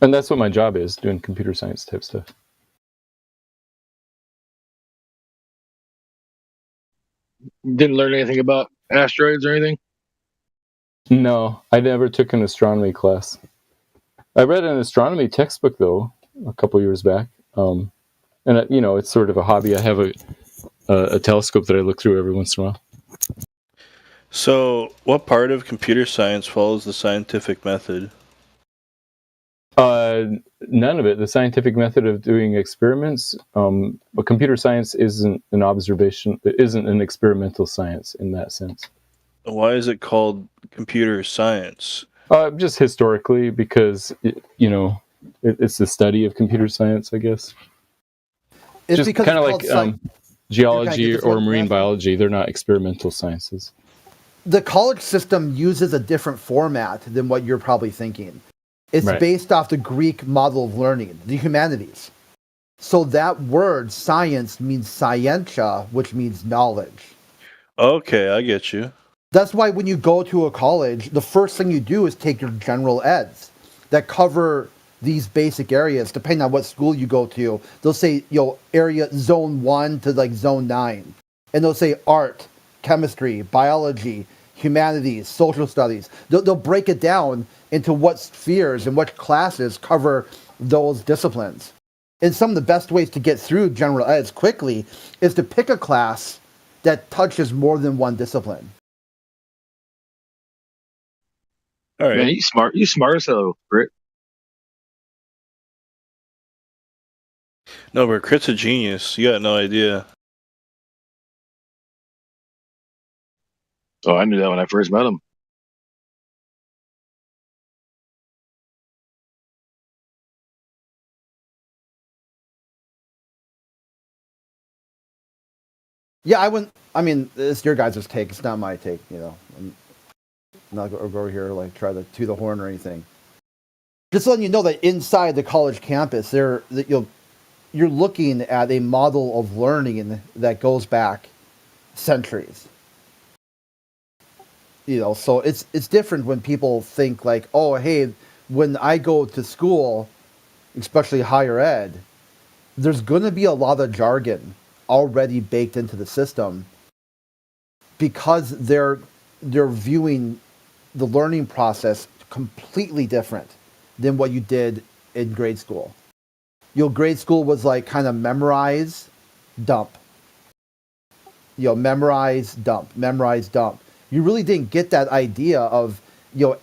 And that's what my job is, doing computer science type stuff. Didn't learn anything about asteroids or anything? No, I never took an astronomy class. I read an astronomy textbook, though, a couple years back. And, it's sort of a hobby. I have a telescope that I look through every once in a while. So, what part of computer science follows the scientific method? None of it. The scientific method of doing experiments, but computer science isn't an observation. It isn't an experimental science in that sense. Why is it called computer science? Just historically, because it's the study of computer science, I guess. It's just because kind of like geology or marine biology. They're not experimental sciences. The college system uses a different format than what you're probably thinking. It's Right. based off the Greek model of learning, the humanities. So that word, science, means scientia, which means knowledge. Okay, I get you. That's why when you go to a college, the first thing you do is take your general eds that cover these basic areas, depending on what school you go to. They'll say, area zone 1 to like zone 9. And they'll say art, chemistry, biology, humanities, social studies. They'll break it down into what spheres and what classes cover those disciplines. And some of the best ways to get through general eds quickly is to pick a class that touches more than one discipline. All right. Man, you smart. You smart as hell, Britt. No, but Crit's a genius. You got no idea. Oh, I knew that when I first met him. Yeah, I wouldn't. I mean, it's your guys' take. It's not my take. You know, I'm not going to go over here like try to toot the horn or anything. Just letting you know that inside the college campus, you're looking at a model of learning that goes back centuries. You know, so it's different when people think like, oh, hey, when I go to school, especially higher ed, there's going to be a lot of jargon already baked into the system because they're viewing the learning process completely different than what you did in grade school. Your grade school was like kind of memorize, dump. Memorize, dump, memorize, dump. You really didn't get that idea of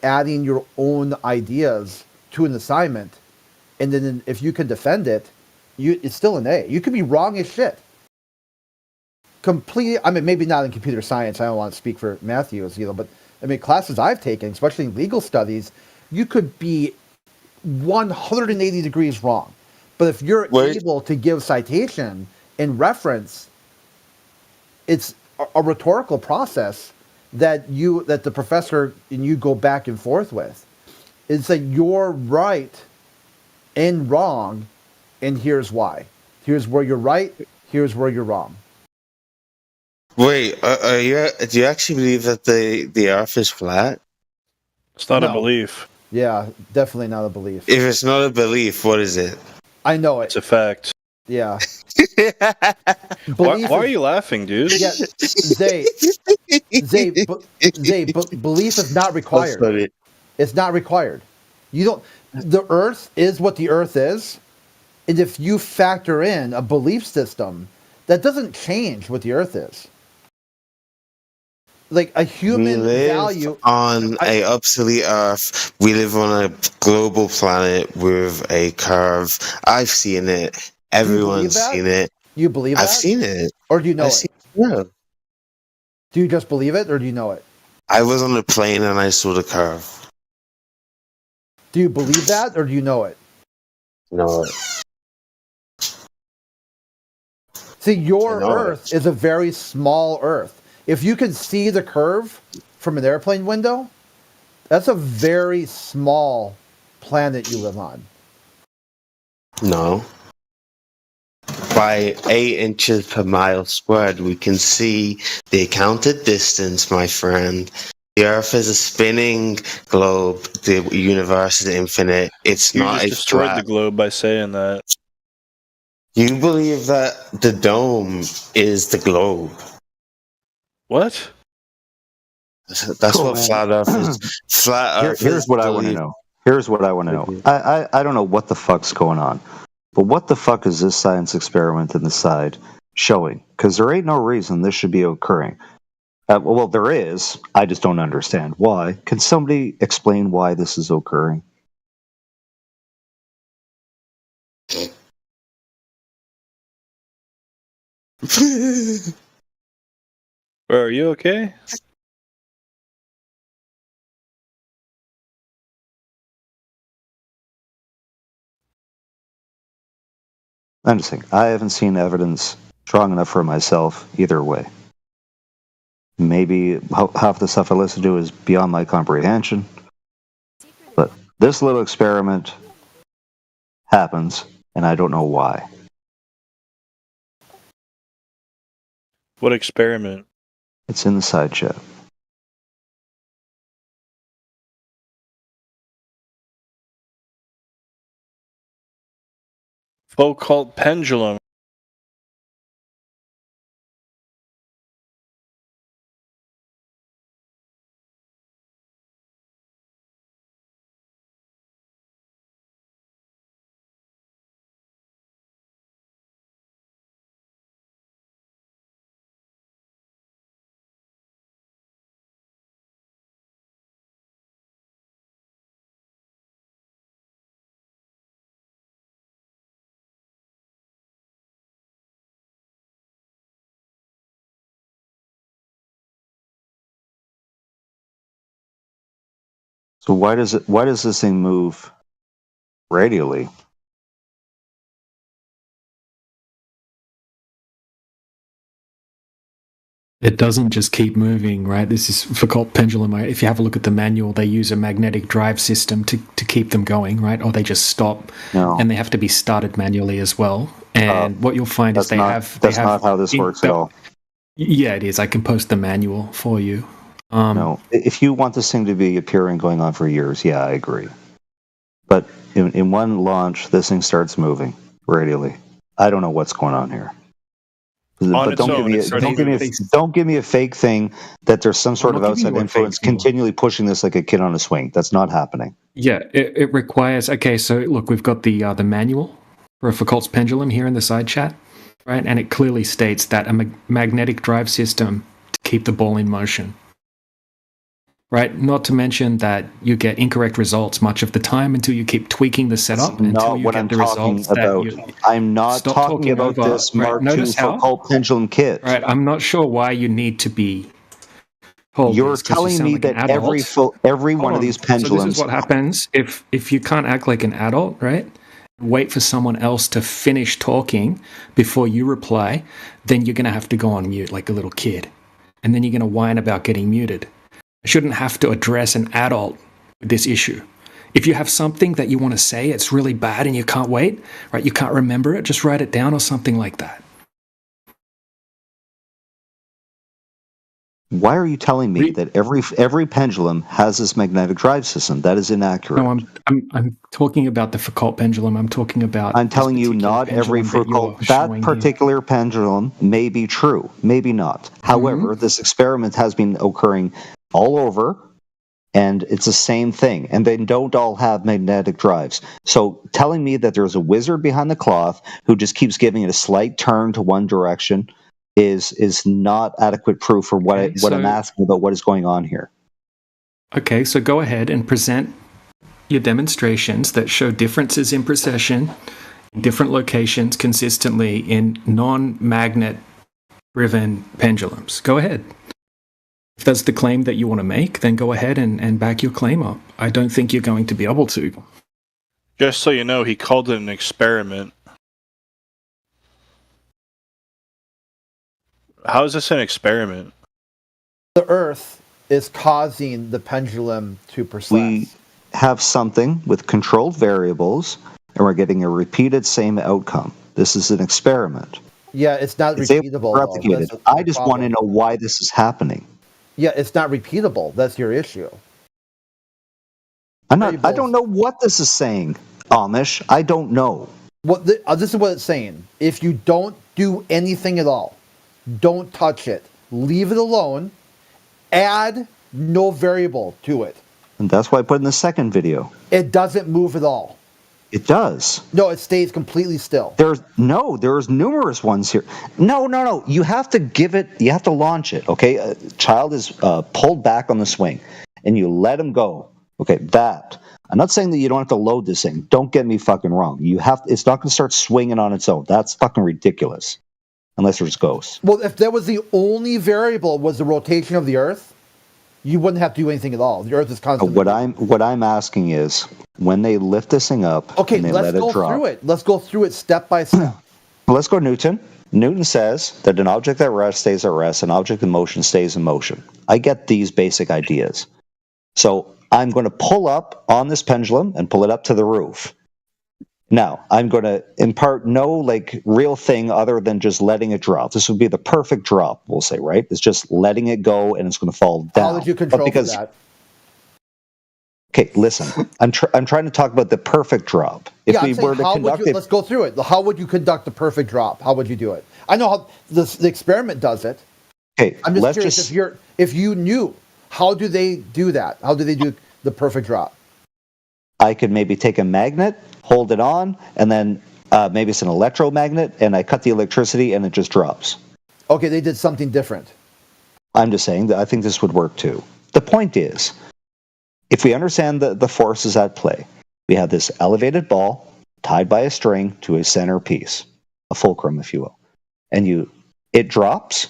adding your own ideas to an assignment, and then if you can defend it, it's still an A. You could be wrong as shit. Completely. I mean, maybe not in computer science. I don't want to speak for Matthews, but I mean, classes I've taken, especially in legal studies, you could be 180 degrees wrong. But if you're able to give citation and reference, it's a rhetorical process that the professor and you go back and forth with. It's that you're right and wrong, and here's why. Here's where you're right. Here's where you're wrong. Wait, do you actually believe that the Earth is flat? It's not a belief. Yeah, definitely not a belief. If it's not a belief, what is it? I know it. It's a fact. Yeah. Why are you laughing, dude? Yeah, Zay, belief is not required. It's not required. You don't. The Earth is what the Earth is, and if you factor in a belief system, that doesn't change what the Earth is. Like a human we live value on a obsolete Earth. We live on a global planet with a curve. I've seen it. Everyone's seen it. You believe that? I've seen it. Or do you know it? Yeah. Do you just believe it, or do you know it? I was on a plane and I saw the curve. Do you believe that, or do you know it? No. See, your Earth is a very small Earth. If you can see the curve from an airplane window, that's a very small planet you live on. No. By 8 inches per mile squared, we can see the accounted distance, my friend. The Earth is a spinning globe. The universe is infinite. It's You not just a destroyed flat. the globe by saying that. You believe that the dome is the globe. What? That's Cool, what man. flat Earth is. Flat Earth Here's is what I want to know. Here's what I want to know. I don't know what the fuck's going on, but what the fuck is this science experiment in the side showing? Because there ain't no reason this should be occurring. Well, there is. I just don't understand why. Can somebody explain why this is occurring? Bro, are you okay? I'm just saying, I haven't seen evidence strong enough for myself either way. Maybe half the stuff I listen to is beyond my comprehension. But this little experiment happens, and I don't know why. What experiment? It's in the side chat. Foucault pendulum. So why does this thing move radially? It doesn't just keep moving, right? This is Foucault pendulum. If you have a look at the manual, they use a magnetic drive system to keep them going, right? Or they just stop, and they have to be started manually as well. And what you'll find is that's not how this works at all. Yeah, it is. I can post the manual for you. No, if you want this thing to be appearing going on for years, yeah, I agree. But in one launch, this thing starts moving radially. I don't know what's going on here. But don't give me a fake thing that there's some sort of outside influence continually pushing this like a kid on a swing. That's not happening. Yeah, it requires. Okay, so look, we've got the manual for Foucault's pendulum here in the side chat, right? And it clearly states that a magnetic drive system to keep the ball in motion. Right, not to mention that you get incorrect results much of the time until you keep tweaking the setup until you get the results that you. I'm not talking about this Mark II Foucault pendulum kit. Right, I'm not sure why you need to be. You're telling me that every one of these pendulums. So this is what happens if you can't act like an adult, right? Wait for someone else to finish talking before you reply, then you're going to have to go on mute like a little kid, and then you're going to whine about getting muted. I shouldn't have to address an adult with this issue. If you have something that you want to say, it's really bad and you can't wait, right? You can't remember it, just write it down or something like that. Why are you telling me that every pendulum has this magnetic drive system? That is inaccurate. No, I'm talking about the Foucault pendulum. I'm talking about. I'm telling you, not every Foucault. That particular pendulum may be true, maybe not. However, this experiment has been occurring all over, and it's the same thing. And they don't all have magnetic drives. So telling me that there's a wizard behind the cloth who just keeps giving it a slight turn to one direction is not adequate proof for what I'm asking about what is going on here. Okay, so go ahead and present your demonstrations that show differences in precession in different locations consistently in non-magnet driven pendulums. Go ahead. If that's the claim that you want to make, then go ahead and back your claim up. I don't think you're going to be able to. Just so you know, he called it an experiment. How is this an experiment? The Earth is causing the pendulum to precess. We have something with controlled variables, and we're getting a repeated same outcome. This is an experiment. Yeah, it's not repeatable. Replicated. I just want to know why this is happening. Yeah, it's not repeatable. That's your issue. I don't know what this is saying, Amish. I don't know. This is what it's saying. If you don't do anything at all, don't touch it, leave it alone, add no variable to it. And that's why I put in the second video. It doesn't move at all. It does. No, it stays completely still. There's numerous ones here. No. You have to launch it, okay? A child is pulled back on the swing, and you let him go. Okay, that. I'm not saying that you don't have to load this thing. Don't get me fucking wrong. It's not going to start swinging on its own. That's fucking ridiculous. Unless there's ghosts. Well, if that was the only variable was the rotation of the Earth, you wouldn't have to do anything at all. The Earth is constantly. What I'm asking is, when they lift this thing up, and they let it drop. Let's go through it step by step. Let's go Newton. Newton says that an object that rests stays at rest, an object in motion stays in motion. I get these basic ideas. So I'm going to pull up on this pendulum and pull it up to the roof. Now, I'm going to impart no real thing other than just letting it drop. This would be the perfect drop, we'll say, right? It's just letting it go and it's going to fall down. How did you control for that? Okay, listen. I'm trying to talk about the perfect drop. Let's go through it. How would you conduct the perfect drop? How would you do it? I know how the experiment does it. Okay, I'm just curious if you knew, how do they do that? How do they do the perfect drop? I could maybe take a magnet, hold it on, and then maybe it's an electromagnet, and I cut the electricity and it just drops. Okay, they did something different. I'm just saying that I think this would work too. The point is, if we understand the forces at play, we have this elevated ball tied by a string to a center piece, a fulcrum, if you will. And it drops,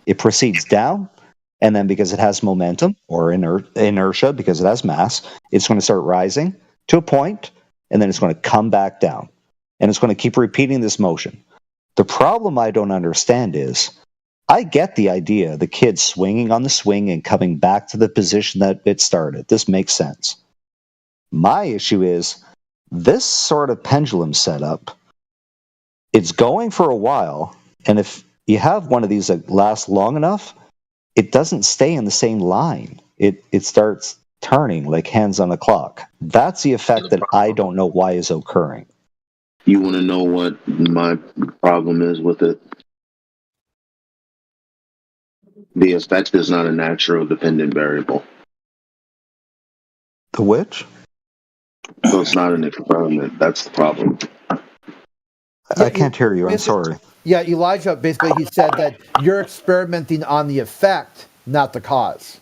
it proceeds down, And then because it has momentum or inertia, because it has mass, it's going to start rising to a point, and then it's going to come back down. And it's going to keep repeating this motion. The problem I don't understand is, I get the idea, the kid swinging on the swing and coming back to the position that it started. This makes sense. My issue is, this sort of pendulum setup, it's going for a while, and if you have one of these that lasts long enough, it doesn't stay in the same line. It starts turning like hands on a clock. That's the effect that I don't know why is occurring. You want to know what my problem is with it? The effect is not a natural dependent variable. The which? So it's not an experiment. That's the problem. I can't hear you. I'm sorry. Yeah, Elijah, basically, he said that you're experimenting on the effect, not the cause.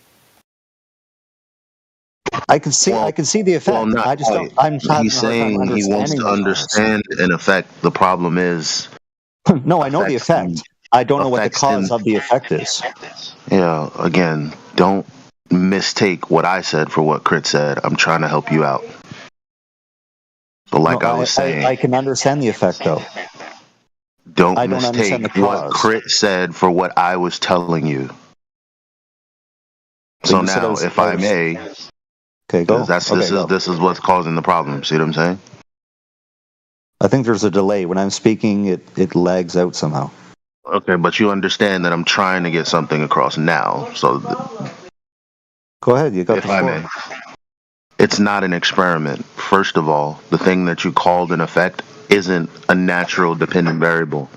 I can see the effect. Well, not I just quite. don't. I'm having He's a hard time saying he wants understanding to the cause. understand an effect. The problem is, No, I know the effect. I don't know what the cause of the effect is. Yeah, again, don't mistake what I said for what Crit said. I'm trying to help you out. So, like I was saying, I can understand the effect, though. don't I don't understand mistake the what cause. Crit said for what I was telling you. But So you said now, if I may, okay, go. This is what's causing the problem. See what I'm saying? I think there's a delay. When I'm speaking, it lags out somehow. Okay, but you understand that I'm trying to get something across now. So, Go ahead. You got if the I floor. may, it's not an experiment. First of all, the thing that you called an effect isn't a natural dependent variable.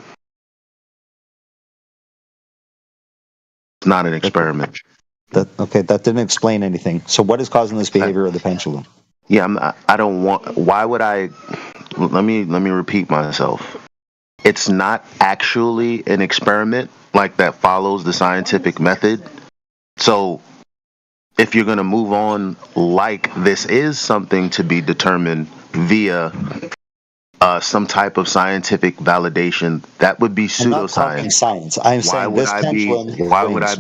It's not an experiment. That didn't explain anything. So what is causing this behavior of the pendulum? Yeah, I don't want. Why would I? Let me repeat myself. It's not actually an experiment like that follows the scientific method. So, if you're going to move on like this is something to be determined via some type of scientific validation, that would be I'm not talking pseudoscience. science. I'm saying this pendulum Why would swings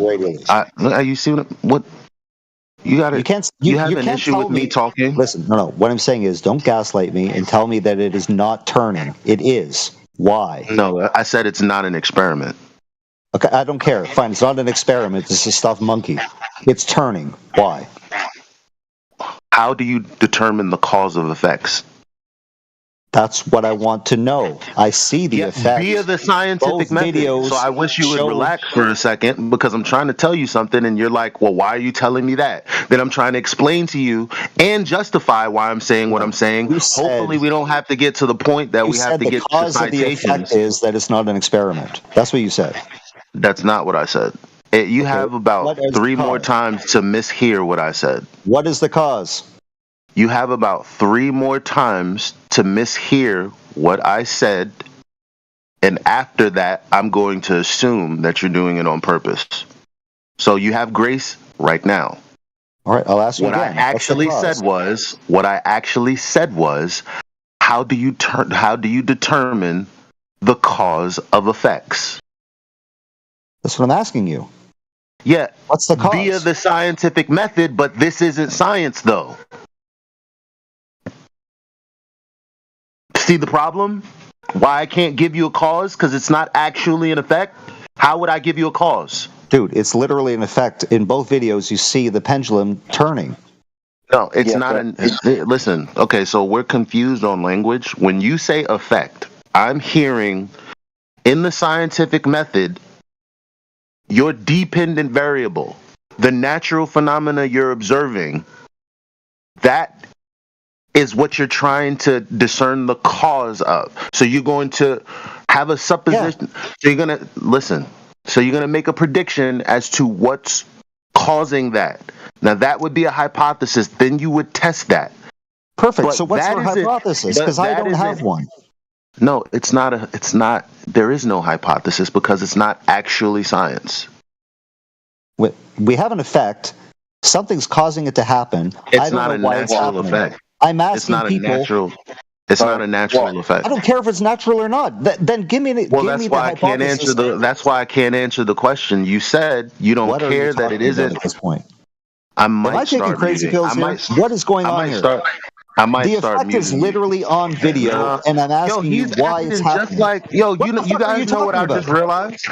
radially. You see what? You got it. You have an can't issue tell with me talking? Listen, no. What I'm saying is, don't gaslight me and tell me that it is not turning. It is. Why? No, I said it's not an experiment. Okay, I don't care. Fine, it's not an experiment. It's a stuffed monkey. It's turning. Why? How do you determine the cause of effects? That's what I want to know. I see the effects. Via the scientific Both method. videos So I wish you would show- relax for a second because I'm trying to tell you something and you're like, well, why are you telling me that? Then I'm trying to explain to you and justify why I'm saying what I'm saying. Hopefully we don't have to get to the point that You we have said to the get to cause of the effect citations. is that it's not an experiment. That's what you said. That's not what I said. You have about What is 3 the more cause? times to mishear what I said. What is the cause? You have about 3 more times to mishear what I said, and after that, I'm going to assume that you're doing it on purpose. So you have grace right now. All right, I'll ask you What again. I actually said was, how do you determine the cause of effects? That's what I'm asking you. Yeah, what's the cause? Via the scientific method, but this isn't science, though. See the problem? Why I can't give you a cause? Because it's not actually an effect? How would I give you a cause? Dude, it's literally an effect. In both videos, you see the pendulum turning. No, it's not. Listen, okay, so we're confused on language. When you say effect, I'm hearing in the scientific method, your dependent variable, the natural phenomena you're observing, that is what you're trying to discern the cause of. So you're going to have a supposition. So you're going to listen. So you're going to make a prediction as to what's causing that. Now that would be a hypothesis. Then you would test that. Perfect. But So what's your hypothesis? Because I don't have one. No, it's not. There is no hypothesis because it's not actually science. We have an effect. Something's causing it to happen. I It's don't not know a why it's natural happening. effect. I'm asking It's not people. a natural. It's not a natural effect. I don't care if it's natural or not. Then give me the Well, give that's me why the hypothesis. That's why I can't answer the question. You said you don't What are you care that talking it about isn't. at this point? I Am might I taking start crazy muting. pills here? What is going on here? I might The start effect is muting you. literally on video, and I'm asking you he's why it's acting just happening. like you What the you fuck are guys know what I talking just about? realized.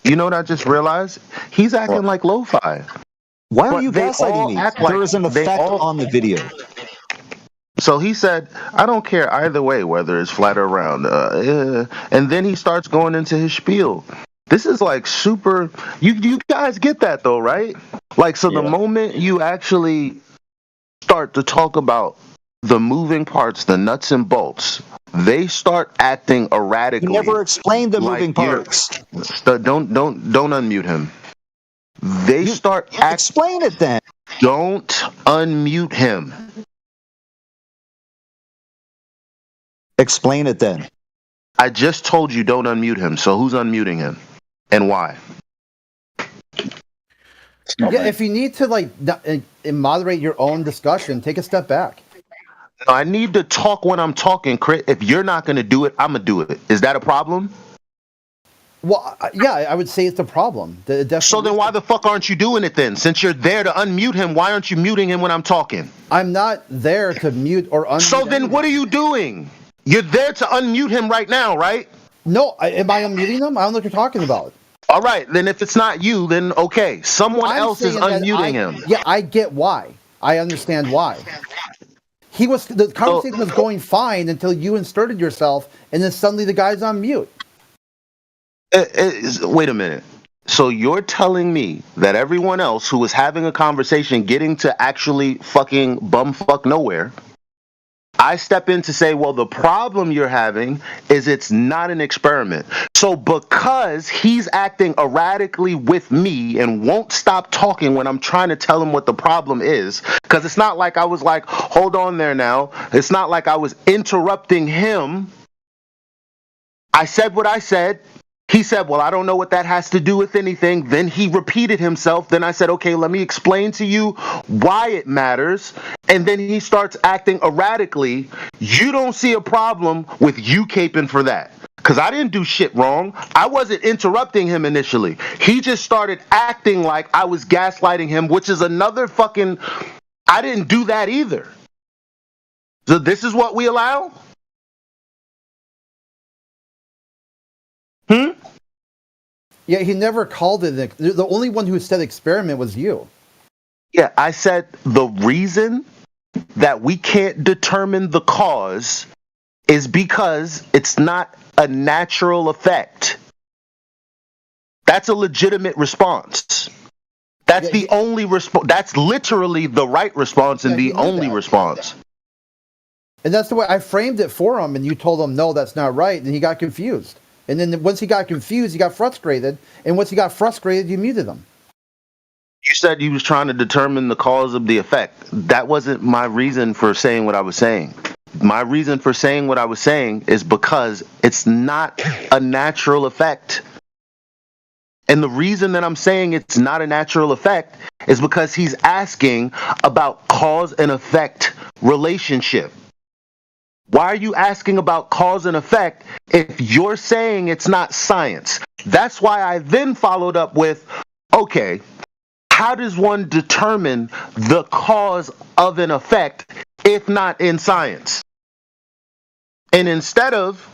You know what I just realized? He's acting like lo-fi. Why are But you they gaslighting all me? act like There is an they effect all- on the video. So he said, "I don't care either way, whether it's flat or round." And then he starts going into his spiel. This is like super. You guys get that though, right? Like, so the moment you actually start to talk about the moving parts, the nuts and bolts, they start acting erratically. You never explained the like moving parts. Don't unmute him. They start explain it then. Don't unmute him. Explain it then. I just told you don't unmute him. So who's unmuting him, and why? Yeah, if you need to moderate your own discussion, take a step back. No, I need to talk when I'm talking, Chris. If you're not going to do it, I'm going to do it. Is that a problem? Well, yeah, I would say it's a problem. So then why the fuck aren't you doing it then? Since you're there to unmute him, why aren't you muting him when I'm talking? I'm not there to mute or unmute. So then what are you doing? You're there to unmute him right now, right? No, am I unmuting him? I don't know what you're talking about. All right, then if it's not you, then okay. Someone else is unmuting him. Yeah, I get why. I understand why. The conversation was going fine until you inserted yourself, and then suddenly the guy's on mute. Wait a minute. So you're telling me that everyone else who was having a conversation getting to actually fucking bumfuck nowhere, I step in to say, well, the problem you're having is it's not an experiment. So because he's acting erratically with me and won't stop talking when I'm trying to tell him what the problem is, because it's not like I was like, hold on there now. It's not like I was interrupting him. I said what I said. He said, well, I don't know what that has to do with anything. Then he repeated himself. Then I said, okay, let me explain to you why it matters. And then he starts acting erratically. You don't see a problem with you caping for that. Because I didn't do shit wrong. I wasn't interrupting him initially. He just started acting like I was gaslighting him, which is another fucking... I didn't do that either. So this is what we allow? Yeah, he never called it. The only one who said experiment was you. Yeah, I said the reason that we can't determine the cause is because it's not a natural effect. That's a legitimate response. That's the only response. That's literally the right response and the only response. And that's the way I framed it for him, and you told him, no, that's not right, and he got confused. And then once he got confused, he got frustrated, and once he got frustrated, you muted him. You said you was trying to determine the cause of the effect. That wasn't my reason for saying what I was saying. My reason for saying what I was saying is because it's not a natural effect. And the reason that I'm saying it's not a natural effect is because he's asking about cause and effect relationship. Why are you asking about cause and effect if you're saying it's not science? That's why I then followed up with, okay, how does one determine the cause of an effect if not in science? And instead of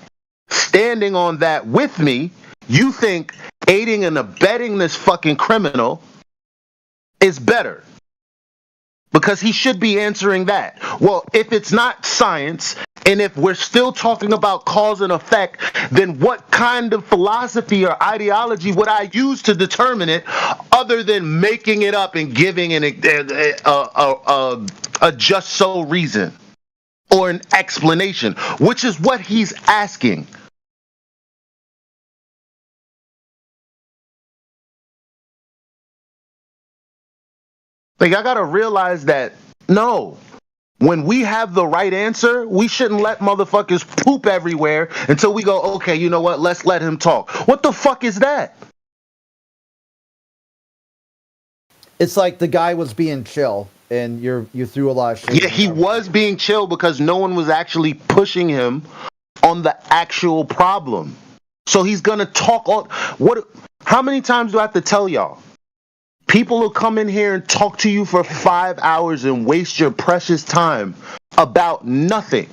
standing on that with me, you think aiding and abetting this fucking criminal is better. Because he should be answering that. Well, if it's not science, and if we're still talking about cause and effect, then what kind of philosophy or ideology would I use to determine it other than making it up and giving a just so reason or an explanation, which is what he's asking. Like, I gotta realize that, no, when we have the right answer, we shouldn't let motherfuckers poop everywhere until we go, okay, you know what, let's let him talk. What the fuck is that? It's like the guy was being chill, and you threw a lot of shade. Yeah, he was being chill because no one was actually pushing him on the actual problem. So he's gonna talk all. How many times do I have to tell y'all? People will come in here and talk to you for 5 hours and waste your precious time about nothing.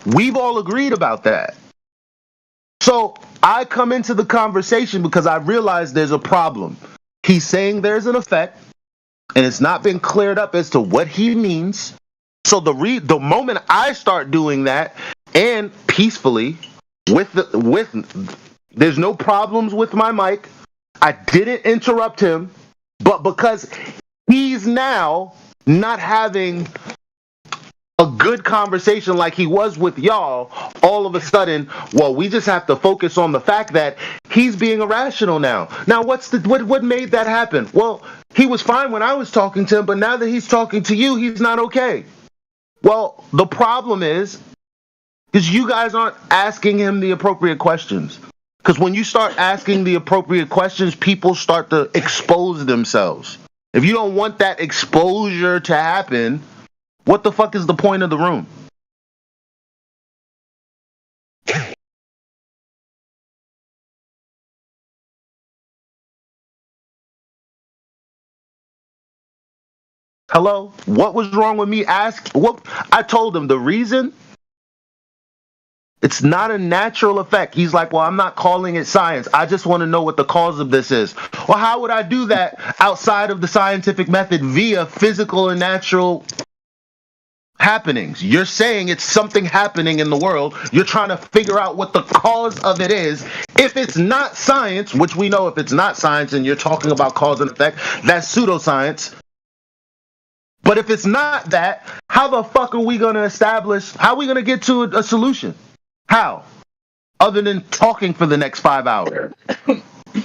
We've all agreed about that. So I come into the conversation because I realize there's a problem. He's saying there's an effect, and it's not been cleared up as to what he means. So the moment I start doing that, and peacefully, there's no problems with my mic. I didn't interrupt him, but because he's now not having a good conversation like he was with y'all, all of a sudden, well, we just have to focus on the fact that he's being irrational now. Now, what made that happen? Well, he was fine when I was talking to him, but now that he's talking to you, he's not okay. Well, the problem is you guys aren't asking him the appropriate questions. Because when you start asking the appropriate questions, people start to expose themselves. If you don't want that exposure to happen, what the fuck is the point of the room? Hello? What was wrong with me asking? What I told him the reason. It's not a natural effect. He's like, well, I'm not calling it science. I just want to know what the cause of this is. Well, how would I do that outside of the scientific method via physical and natural happenings? You're saying it's something happening in the world. You're trying to figure out what the cause of it is. If it's not science, which we know if it's not science and you're talking about cause and effect, that's pseudoscience. But if it's not that, how the fuck are we going to establish, how are we going to get to a solution? How? Other than talking for the next 5 hours.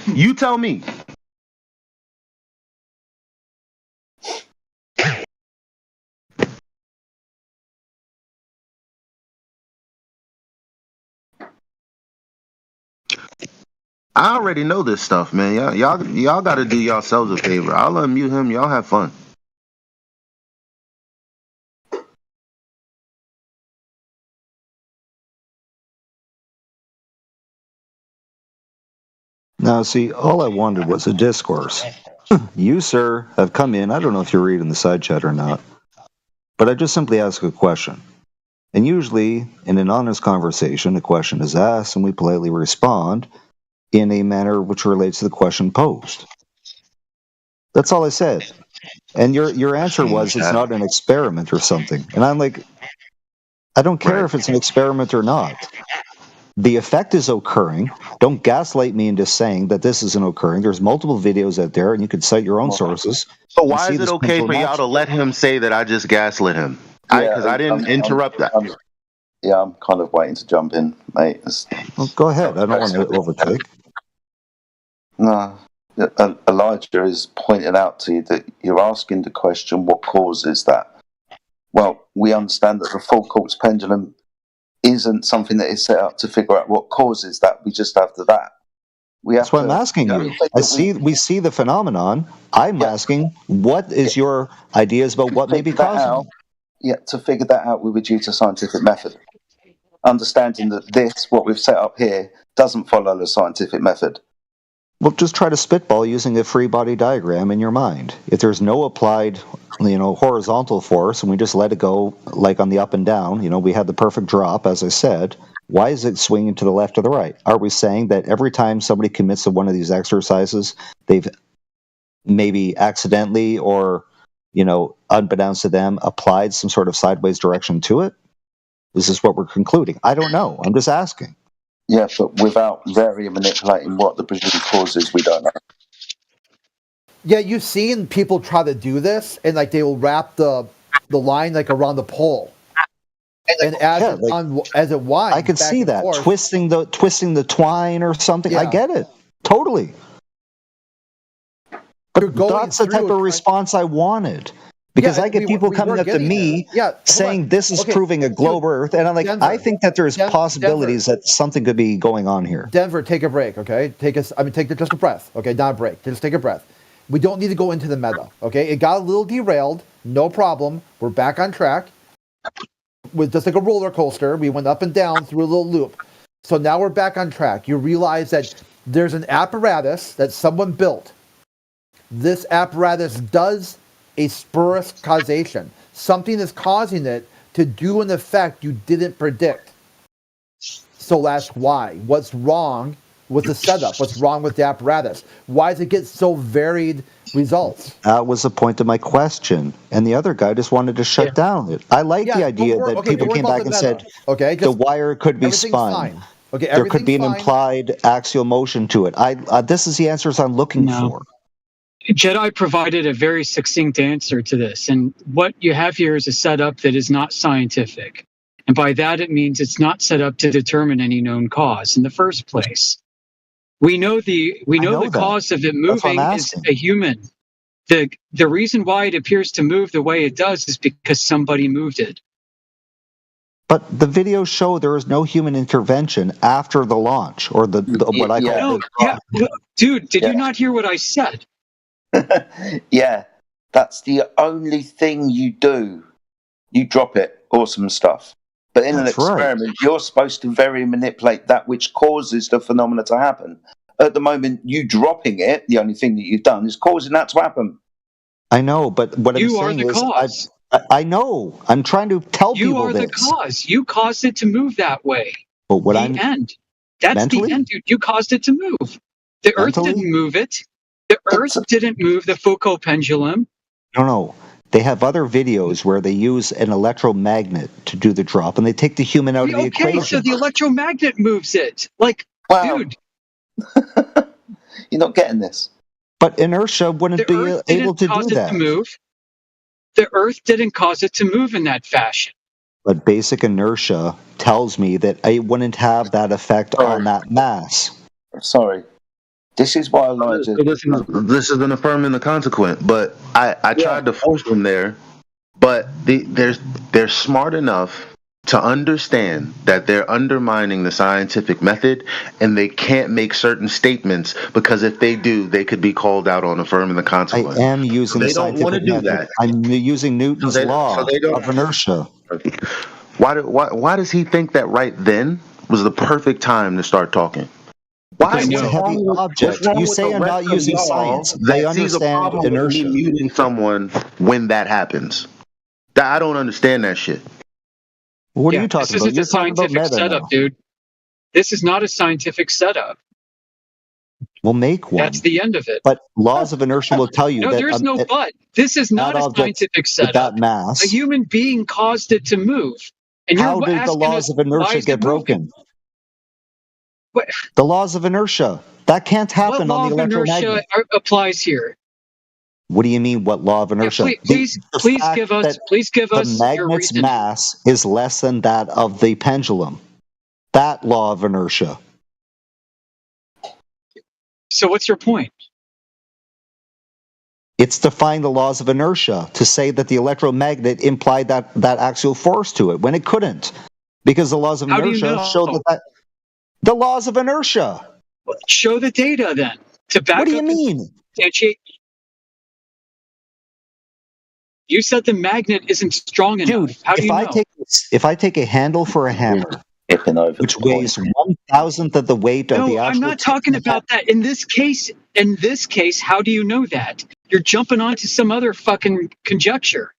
You tell me. I already know this stuff, man. Y'all got to do yourselves a favor. I'll unmute him. Y'all have fun. Now, see, all I wanted was a discourse. You, sir, have come in. I don't know if you're reading the side chat or not, but I just simply ask a question. And usually, in an honest conversation, a question is asked and we politely respond in a manner which relates to the question posed. That's all I said. And your answer was it's not an experiment or something. And I'm like, I don't care if it's an experiment or not. The effect is occurring. Don't gaslight me into saying that this isn't occurring. There's multiple videos out there, and you can cite your own sources. So why is it okay for y'all to let him say that I just gaslit him? Because I didn't interrupt that. I'm kind of waiting to jump in, mate. Well, go ahead. I don't want to overtake. No. Elijah is pointing out to you that you're asking the question, what causes that? Well, we understand that the full quartz pendulum isn't something that is set up to figure out what causes that. We just have that. That's what I'm asking you. We see the phenomenon. I'm asking, what is your ideas about what may be causing it? Yeah, to figure that out, we would use a scientific method. Understanding that what we've set up here, doesn't follow the scientific method. Well, just try to spitball using a free body diagram in your mind. If there's no applied, horizontal force, and we just let it go like on the up and down, we had the perfect drop, as I said, why is it swinging to the left or the right? Are we saying that every time somebody commits to one of these exercises, they've maybe accidentally or, unbeknownst to them, applied some sort of sideways direction to it? This is what we're concluding. I don't know. I'm just asking. Yeah, but without varying manipulating what the presumed cause is, we don't know. Yeah, you've seen people try to do this, and they will wrap the line around the pole, and as it winds. I could see that forth, twisting the twine or something. Yeah. I get it totally, but that's the type of response I wanted. Because I get people coming up to me saying this is proving a globe Earth, and I'm like, Denver, I think that there's possibilities that something could be going on here. Denver, take a break, okay? Take just a breath, okay? Not a break. Just take a breath. We don't need to go into the meta. Okay, it got a little derailed. No problem. We're back on track. With just like a roller coaster, we went up and down through a little loop. So now we're back on track. You realize that there's an apparatus that someone built. This apparatus does a spurious causation. Something is causing it to do an effect you didn't predict. So ask why. What's wrong with the setup? What's wrong with the apparatus? Why does it get so varied results? That was the point of my question. And the other guy just wanted to shut down it. I like the idea that people came back and said the wire could be spun. Fine. Okay, there could be an fine. implied axial motion to it. This is the answers I'm looking for. Jedi provided a very succinct answer to this. And what you have here is a setup that is not scientific. And by that, it means it's not set up to determine any known cause in the first place. We know the cause of it moving is a human. The reason why it appears to move the way it does is because somebody moved it. But the videos show there is no human intervention after the launch, or what I call dude, did you not hear what I said? Yeah, that's the only thing you do. You drop it. Awesome stuff. But in an experiment, you're supposed to very manipulate that which causes the phenomena to happen. At the moment, you dropping it, the only thing that you've done is causing that to happen. I know, but what I'm saying is, I know. I'm trying to tell people this. You are the cause. You caused it to move that way. But what end. That's the end, dude. You caused it to move. The Earth didn't move it. The Earth didn't move the Foucault pendulum. No. They have other videos where they use an electromagnet to do the drop, and they take the human out of the equation. Okay, so the electromagnet moves it. Dude. You're not getting this. But inertia wouldn't be able to do that. The Earth didn't cause it to move in that fashion. But basic inertia tells me that it wouldn't have that effect on that mass. Sorry. This is why Elijah... This is an affirming the consequent, but I tried to force them there, but they're smart enough to understand that they're undermining the scientific method, and they can't make certain statements because if they do, they could be called out on affirming the consequent. I am using they the don't scientific want to do method. that. I'm using Newton's law of inertia. Why does he think that right then was the perfect time to start talking? Why is it a heavy object? You say I'm not using science. They understand inertia. Muting someone when that happens. I don't understand that shit. What are you talking about? This isn't a scientific setup, dude. This is not a scientific setup. We'll make one. That's the end of it. But laws of inertia will tell you that. No, there's no but. This is not a scientific setup. That mass. A human being caused it to move. And how did the laws of inertia get broken? What? The laws of inertia. That can't happen on the electromagnet. What law of inertia applies here? What do you mean, what law of inertia? Please give us the magnet's mass is less than that of the pendulum. That law of inertia. So what's your point? It's defying the laws of inertia to say that the electromagnet implied that axial force to it when it couldn't. Because the laws of inertia show that the laws of inertia. Show the data then. What do you mean? You said the magnet isn't strong enough. Dude, how do you know? If I take a handle for a hammer, which weighs 1,000th of the weight of the actual... I'm not talking about that. In this case, how do you know that? You're jumping onto some other fucking conjecture.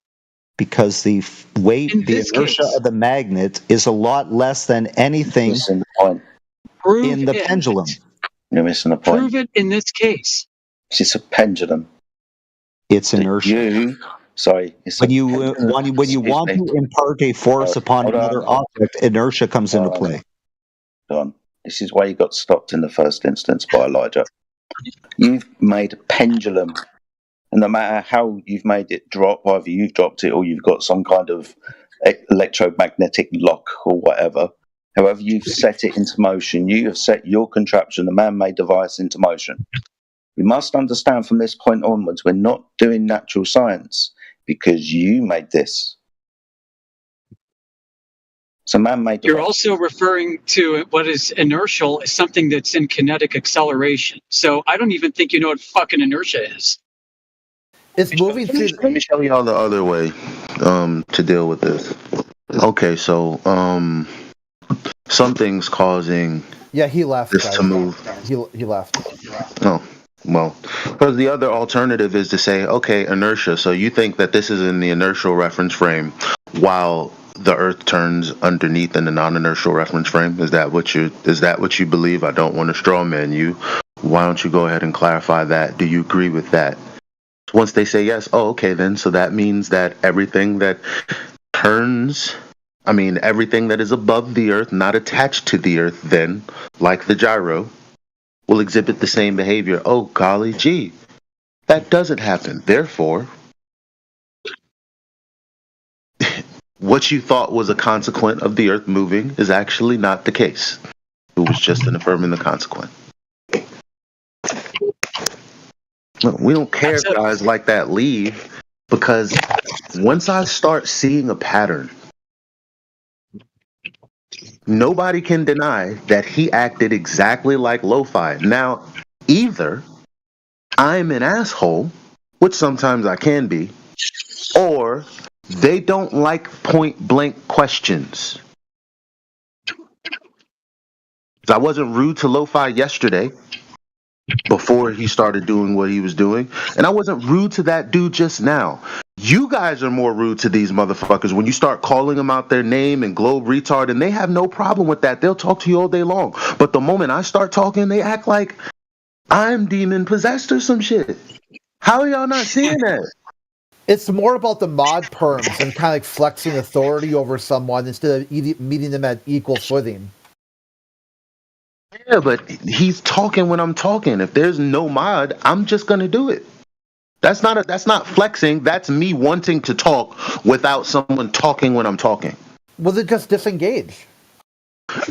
Because the weight, the inertia of the magnet is a lot less than anything in the pendulum. You're missing the point. Prove it in this case. It's a pendulum. It's inertia. When you want to impart a force upon another object, inertia comes into play. This is why you got stopped in the first instance by Elijah. You've made a pendulum, and no matter how you've made it drop, either you've dropped it or you've got some kind of electromagnetic lock or whatever. However you've set it into motion, you have set your contraption, the man-made device, into motion. You must understand from this point onwards, we're not doing natural science because you made this. It's a man-made device. You're also referring to what is inertial as something that's in kinetic acceleration. So I don't even think you know what fucking inertia is. It's moving through. Let me show y'all the other way to deal with this. Okay, so something's causing he left. this Guys. to move. He left. Oh, well, because the other alternative is to say, okay, inertia. So you think that this is in the inertial reference frame while the Earth turns underneath in the non-inertial reference frame? Is that what you believe? I don't want to straw man you. Why don't you go ahead and clarify that? Do you agree with that? Once they say yes, oh, okay, then so that means that everything that everything that is above the Earth, not attached to the Earth, then, like the gyro, will exhibit the same behavior. Oh, golly gee, that doesn't happen. Therefore, what you thought was a consequent of the Earth moving is actually not the case. It was just an affirming the consequent. We don't care if guys like that leave, because once I start seeing a pattern, nobody can deny that he acted exactly like Lo-Fi. Now, either I'm an asshole, which sometimes I can be, or they don't like point-blank questions. I wasn't rude to Lo-Fi yesterday before he started doing what he was doing, and I wasn't rude to that dude just now. You guys are more rude to these motherfuckers when you start calling them out their name and globe retard, and they have no problem with that. They'll talk to you all day long. But the moment I start talking, they act like I'm demon possessed or some shit. How are y'all not seeing that? It's more about the mod perms and kind of like flexing authority over someone instead of meeting them at equal footing. Yeah, but he's talking when I'm talking. If there's no mod, I'm just gonna do it. That's not flexing. That's me wanting to talk without someone talking when I'm talking. Well, then just disengage.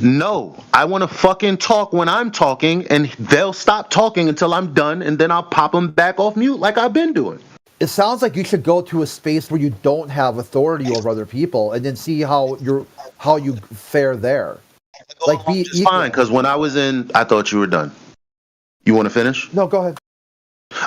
No, I want to fucking talk when I'm talking, and they'll stop talking until I'm done, and then I'll pop them back off mute like I've been doing. It sounds like you should go to a space where you don't have authority over other people, and then see how you fare there. Like be It's fine, because when I was in, I thought you were done. You want to finish? No, go ahead.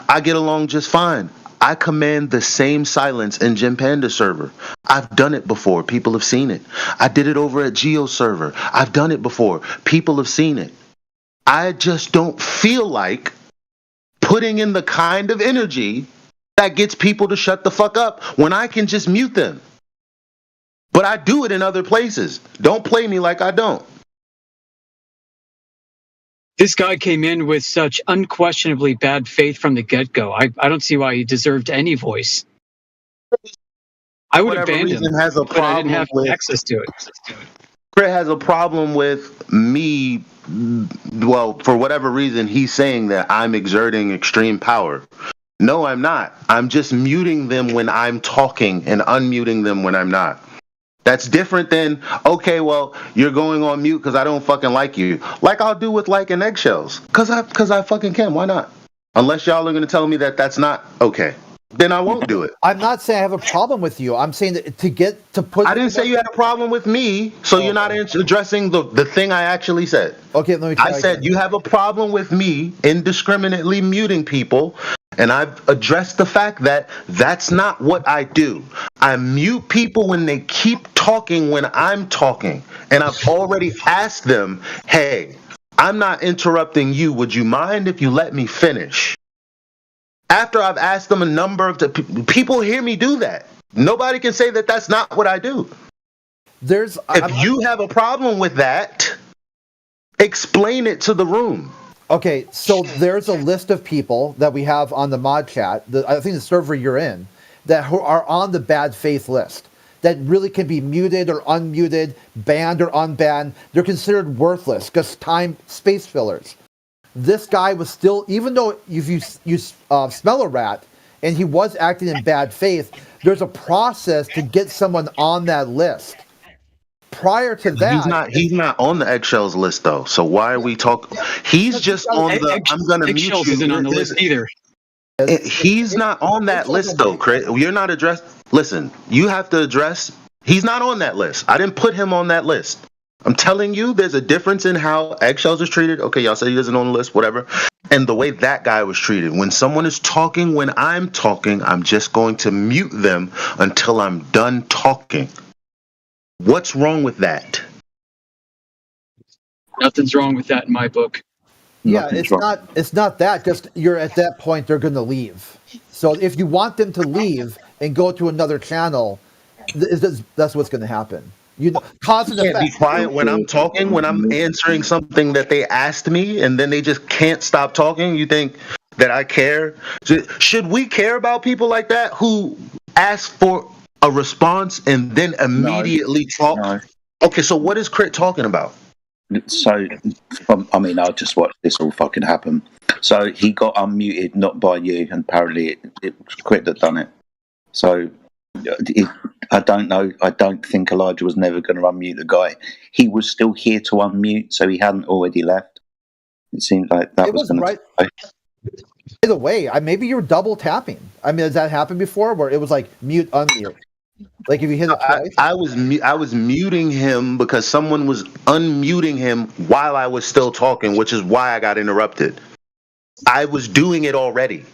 I get along just fine. I command the same silence in Jim Panda server. I've done it before. People have seen it. I did it over at Geo server. I've done it before. People have seen it. I just don't feel like putting in the kind of energy that gets people to shut the fuck up when I can just mute them. But I do it in other places. Don't play me like I don't. This guy came in with such unquestionably bad faith from the get-go. I don't see why he deserved any voice. I would have banned him, but I didn't have access to it. Crit has a problem with me. Well, for whatever reason, he's saying that I'm exerting extreme power. No, I'm not. I'm just muting them when I'm talking and unmuting them when I'm not. That's different than, okay, well, you're going on mute because I don't fucking like you. Like I'll do with liking eggshells. Because I fucking can. Why not? Unless y'all are going to tell me that that's not okay. Then I won't do it. I'm not saying I have a problem with you. I'm saying that to put... I didn't say you had a problem with me, so you're not addressing the thing I actually said. Okay, let me try I said you have a problem with me indiscriminately muting people, and I've addressed the fact that that's not what I do. I mute people when they keep talking when I'm talking, and I've already asked them, hey, I'm not interrupting you. Would you mind if you let me finish? After I've asked them a number of people hear me do that. Nobody can say that that's not what I do. If you have a problem with that, explain it to the room. Okay, so there's a list of people that we have on the mod chat, I think the server you're in, that are on the bad faith list, that really can be muted or unmuted, banned or unbanned. They're considered worthless, just space fillers. This guy was still, even though you smell a rat, and he was acting in bad faith, there's a process to get someone on that list. Prior to that, he's not on the eggshells list though. So why are we talking? He's just on the. I'm gonna mute you. Eggshells isn't on the list either. He's not on that list though, Crit. You're not addressed. Listen, you have to address. He's not on that list. I didn't put him on that list. I'm telling you, there's a difference in how eggshells is treated. Okay, y'all say he isn't on the list, whatever. and the way that guy was treated. When someone is talking when I'm talking, I'm just going to mute them until I'm done talking. What's wrong with that? Nothing's wrong with that in my book. Yeah, it's not that. Just you're at that point, they're going to leave. So if you want them to leave and go to another channel, that's what's going to happen. You know, cause and I can't be effect. quiet when I'm talking, when I'm answering something that they asked me, and then they just can't stop talking. You think that I care? Should we care about people like that who ask for a response and then immediately talk? No. Okay, so what is Crit talking about? So, I mean, I just watched this all fucking happen. So he got unmuted, not by you, and apparently it was Crit that done it. So I don't know. I don't think Elijah was never going to unmute the guy. He was still here to unmute, so he hadn't already left. It seemed like that was going right. to. Either way, maybe you're double tapping. I mean, has that happened before, where it was like mute, unmute? Like if you hit it twice. I was muting him because someone was unmuting him while I was still talking, which is why I got interrupted. I was doing it already.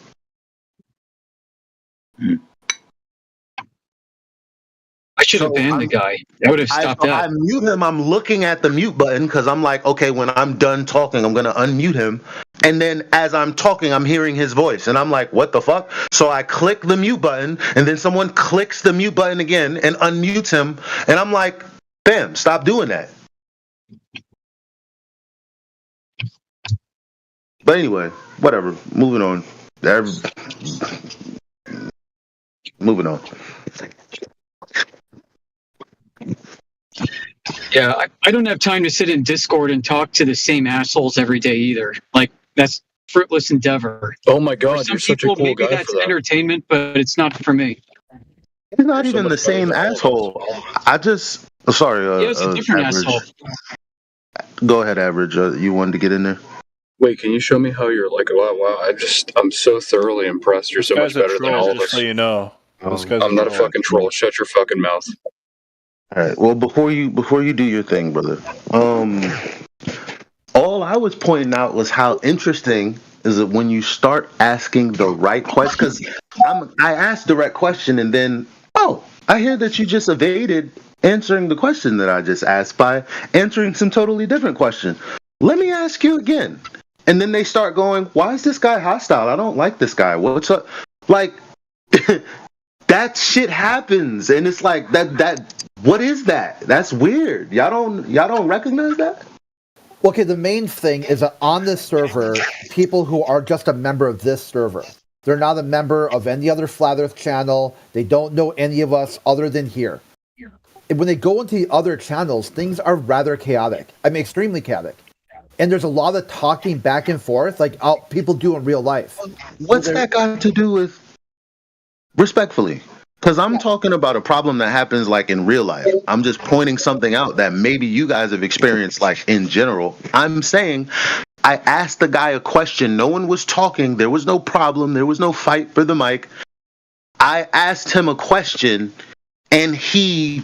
I should have banned the guy. I would have stopped that. I mute him. I'm looking at the mute button because I'm like, okay, when I'm done talking, I'm going to unmute him. And then as I'm talking, I'm hearing his voice. And I'm like, what the fuck? So I click the mute button, and then someone clicks the mute button again and unmutes him. And I'm like, bam, stop doing that. But anyway, whatever. Moving on. Moving on. Yeah, I don't have time to sit in Discord and talk to the same assholes every day either. Like, that's fruitless endeavor. Oh my god, For some you're such a people, cool maybe guy that's for that. entertainment, but it's not for me. He's not even the same asshole. I just... Sorry. Yeah, it's a different Average. asshole. Go ahead, Average. You wanted to get in there? Wait, can you show me how you're like, wow, I'm so thoroughly impressed. You're so much Guy's a better than troll, all of just us. so you know. This guy's I'm not a fucking troll. Shut your fucking mouth. All right. Well, before you do your thing, brother, all I was pointing out was how interesting is it when you start asking the right question. Because I asked the right question, and then I hear that you just evaded answering the question that I just asked by answering some totally different question. Let me ask you again. And then they start going, why is this guy hostile? I don't like this guy. What's up? Like, that shit happens. And it's like, what is that? That's weird. Y'all don't recognize that? Okay, the main thing is that on this server, people who are just a member of this server, they're not a member of any other Flat Earth channel. They don't know any of us other than here. And when they go into the other channels, things are rather chaotic. I mean, extremely chaotic. And there's a lot of talking back and forth, like people do in real life. What's that got to do with, respectfully? Because I'm talking about a problem that happens like in real life. I'm just pointing something out that maybe you guys have experienced like in general. I'm saying I asked the guy a question. No one was talking. There was no problem. There was no fight for the mic. I asked him a question and he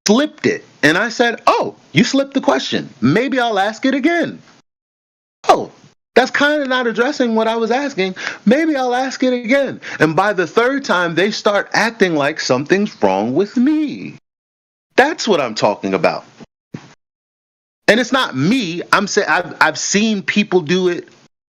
slipped it. And I said, oh, you slipped the question. Maybe I'll ask it again. Oh, that's kind of not addressing what I was asking. Maybe I'll ask it again. And by the third time, they start acting like something's wrong with me. That's what I'm talking about. And it's not me. I'm saying I've seen people do it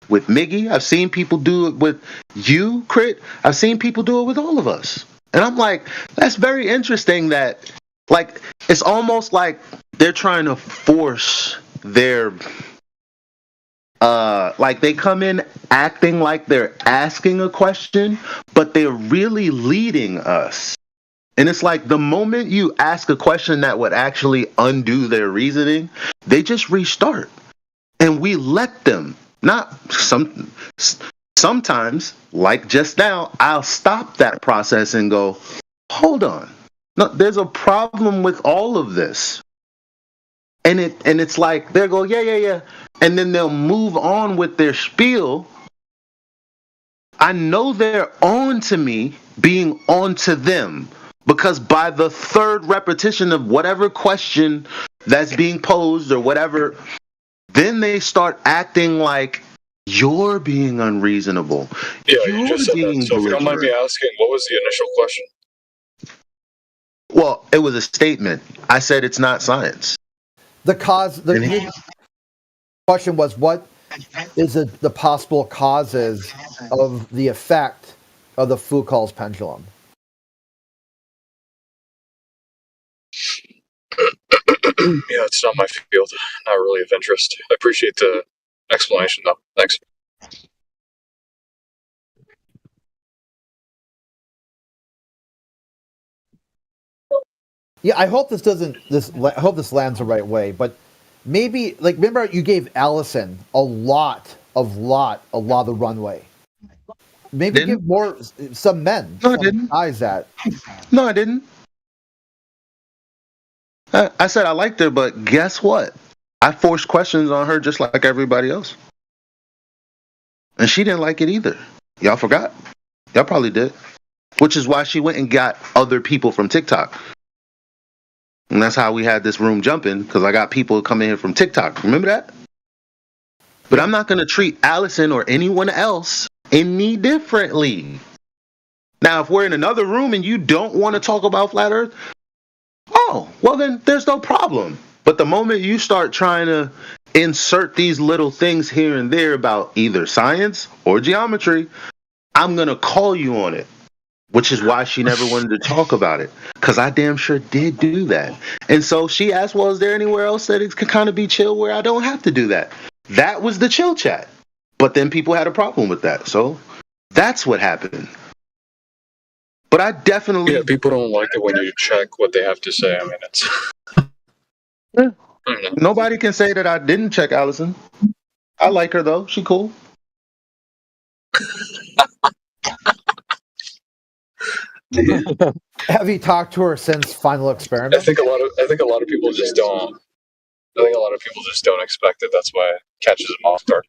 with Miggy. I've seen people do it with you, Crit. I've seen people do it with all of us. And I'm like, that's very interesting that, like, it's almost like they're trying to force their... like they come in acting like they're asking a question, but they're really leading us. And it's like the moment you ask a question that would actually undo their reasoning, they just restart. And we let them. Sometimes, like just now, I'll stop that process and go, hold on. No, there's a problem with all of this. And it's like they'll go, yeah. And then they'll move on with their spiel. I know they're on to me being on to them. Because by the third repetition of whatever question that's being posed or whatever, then they start acting like You're being unreasonable. Yeah, You're you just said that. being So if you don't mind me belligerent. asking, what was the initial question? Well, it was a statement. I said it's not science. The question was, what is the possible causes of the effect of the Foucault's pendulum? Yeah, it's not my field. Not really of interest. I appreciate the explanation, though. Thanks. Yeah, I hope this doesn't. I hope this lands the right way. But maybe, like, remember you gave Allison a lot of runway. Maybe give some men, No, I some didn't. guys that. No, I didn't. I said I liked her, but guess what? I forced questions on her just like everybody else. And she didn't like it either. Y'all forgot? Y'all probably did. Which is why she went and got other people from TikTok. And that's how we had this room jumping, because I got people coming in from TikTok. Remember that? But I'm not going to treat Allison or anyone else any differently. Now, if we're in another room and you don't want to talk about Flat Earth, oh, well then there's no problem. But the moment you start trying to insert these little things here and there about either science or geometry, I'm going to call you on it. Which is why she never wanted to talk about it. Because I damn sure did do that. And so she asked, well, is there anywhere else that it could kind of be chill where I don't have to do that? That was the chill chat. But then people had a problem with that. So that's what happened. But I definitely... Yeah, people don't like it when you check what they have to say. I mean, it's... Yeah. Nobody can say that I didn't check Allison. I like her, though. She cool. Have you talked to her since Final Experiment? I think a lot of people just don't. I think a lot of people just don't expect it. That's why it catches them off guard.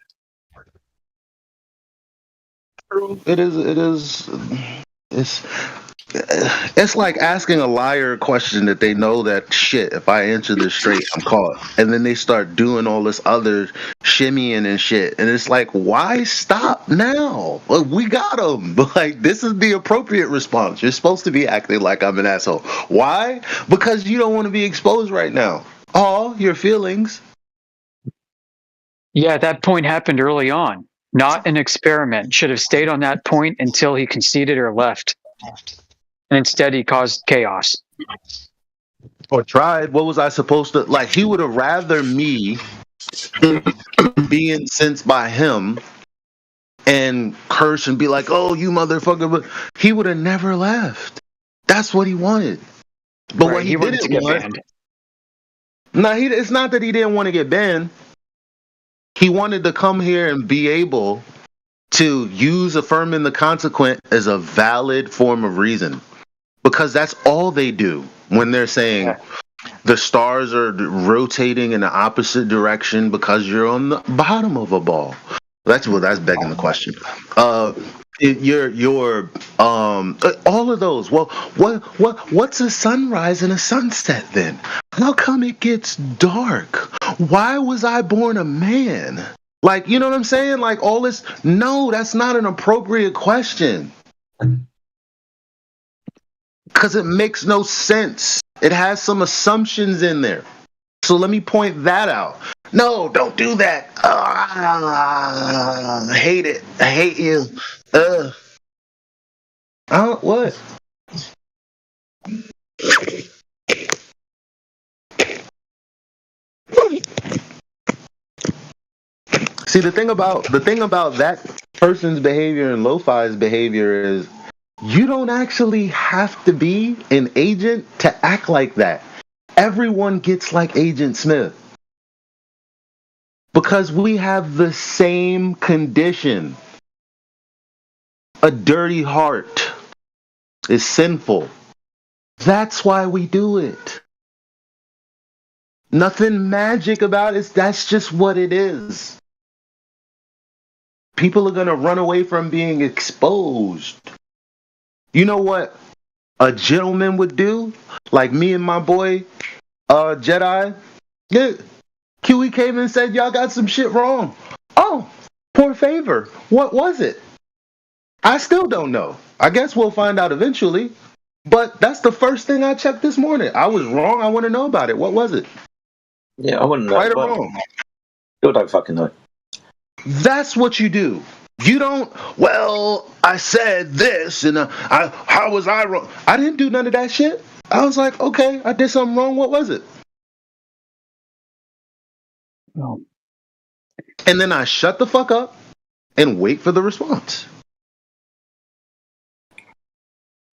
It's like asking a liar a question that they know that shit, if I answer this straight, I'm caught. And then they start doing all this other shimmying and shit. And it's like, why stop now? Well, we got them. Like, this is the appropriate response. You're supposed to be acting like I'm an asshole. Why? Because you don't want to be exposed right now. Oh, your feelings. Yeah, that point happened early on. Not an experiment. Should have stayed on that point until he conceded or left. And instead he caused chaos. Or tried. What was I supposed to... Like, he would have rather me be incensed by him and curse and be like, oh, you motherfucker. But he would have never left. That's what he wanted. But Right, what he wanted to didn't get want... banned. No, it's not that he didn't want to get banned. He wanted to come here and be able to use affirming the consequent as a valid form of reason. Because that's all they do when they're saying the stars are rotating in the opposite direction because you're on the bottom of a ball. That's begging the question. All of those. Well, what's a sunrise and a sunset then? How come it gets dark? Why was I born a man? Like, you know what I'm saying? Like all this. No, that's not an appropriate question. Because it makes no sense. It has some assumptions in there. So let me point that out. No, don't do that. I hate it. I hate you. What? See, the thing about that person's behavior and Lo-Fi's behavior is you don't actually have to be an agent to act like that. Everyone gets like Agent Smith. Because we have the same condition. A dirty heart is sinful. That's why we do it. Nothing magic about it. That's just what it is. People are going to run away from being exposed. You know what a gentleman would do? Like me and my boy, Jedi. Yeah. QE came and said, y'all got some shit wrong. Oh, Poor favor. What was it? I still don't know. I guess we'll find out eventually. But that's the first thing I checked this morning. I was wrong. I want to know about it. What was it? Yeah, I wouldn't know. Right or wrong? Still don't fucking know. That's what you do. You don't, well, I said this and how was I wrong? I didn't do none of that shit. I was like, okay, I did something wrong. What was it? Oh. And then I shut the fuck up and wait for the response.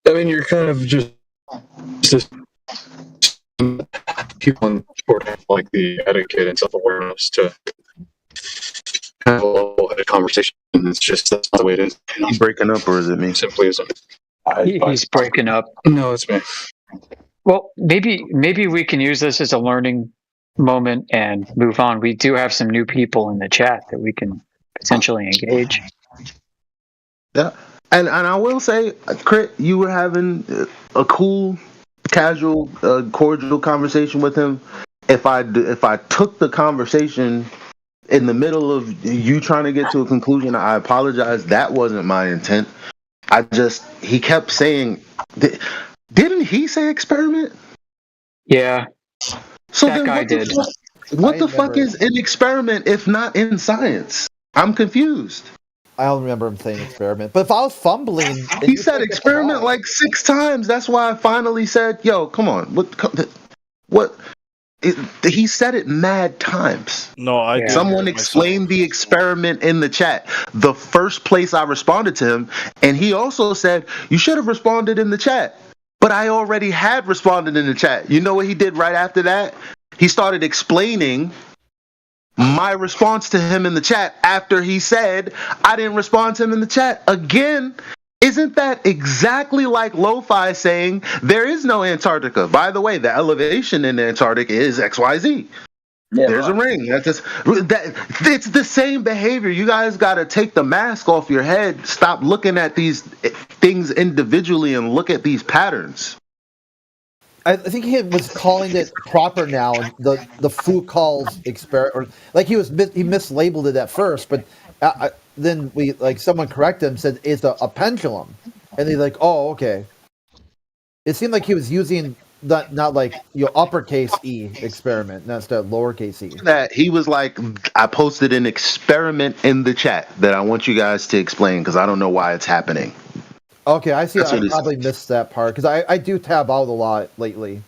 I mean, you're kind of just people in sport have like the etiquette and self-awareness to have a level-headed conversation. It's just that's not the way it is. He's breaking up, or is it me? Simply isn't. He's breaking up. No, it's me. Well, maybe we can use this as a learning moment and move on. We do have some new people in the chat that we can potentially engage. Yeah, and I will say, Crit, you were having a cool, casual, cordial conversation with him. If I took the conversation in the middle of you trying to get to a conclusion, I apologize. That wasn't my intent. He kept saying, didn't he say experiment? Yeah. So that then guy what did. What the fuck is an experiment if not in science? I'm confused. I don't remember him saying experiment, but if I was fumbling, He said experiment like 6 times. That's why I finally said, "Yo, come on, what?" He said it mad times. No, I did Someone hear it explained the experiment in the chat. The first place I responded to him, and he also said, "You should have responded in the chat." But I already had responded in the chat. You know what he did right after that? He started explaining my response to him in the chat after he said I didn't respond to him in the chat. Again, isn't that exactly like Lo-Fi saying there is no Antarctica? By the way, the elevation in Antarctica is XYZ. Yeah, There's a ring. It's the same behavior. You guys got to take the mask off your head. Stop looking at these things individually and look at these patterns. I think he was calling it proper now. The Foucault's experiment, or like he mislabeled it at first, but then someone corrected him, said it's a pendulum, and he's like, oh, okay. It seemed like he was using not like uppercase E experiment, not the lowercase e. That he was like, I posted an experiment in the chat that I want you guys to explain because I don't know why it's happening. Okay, I see. That's I what probably missed that part because I do tab out a lot lately.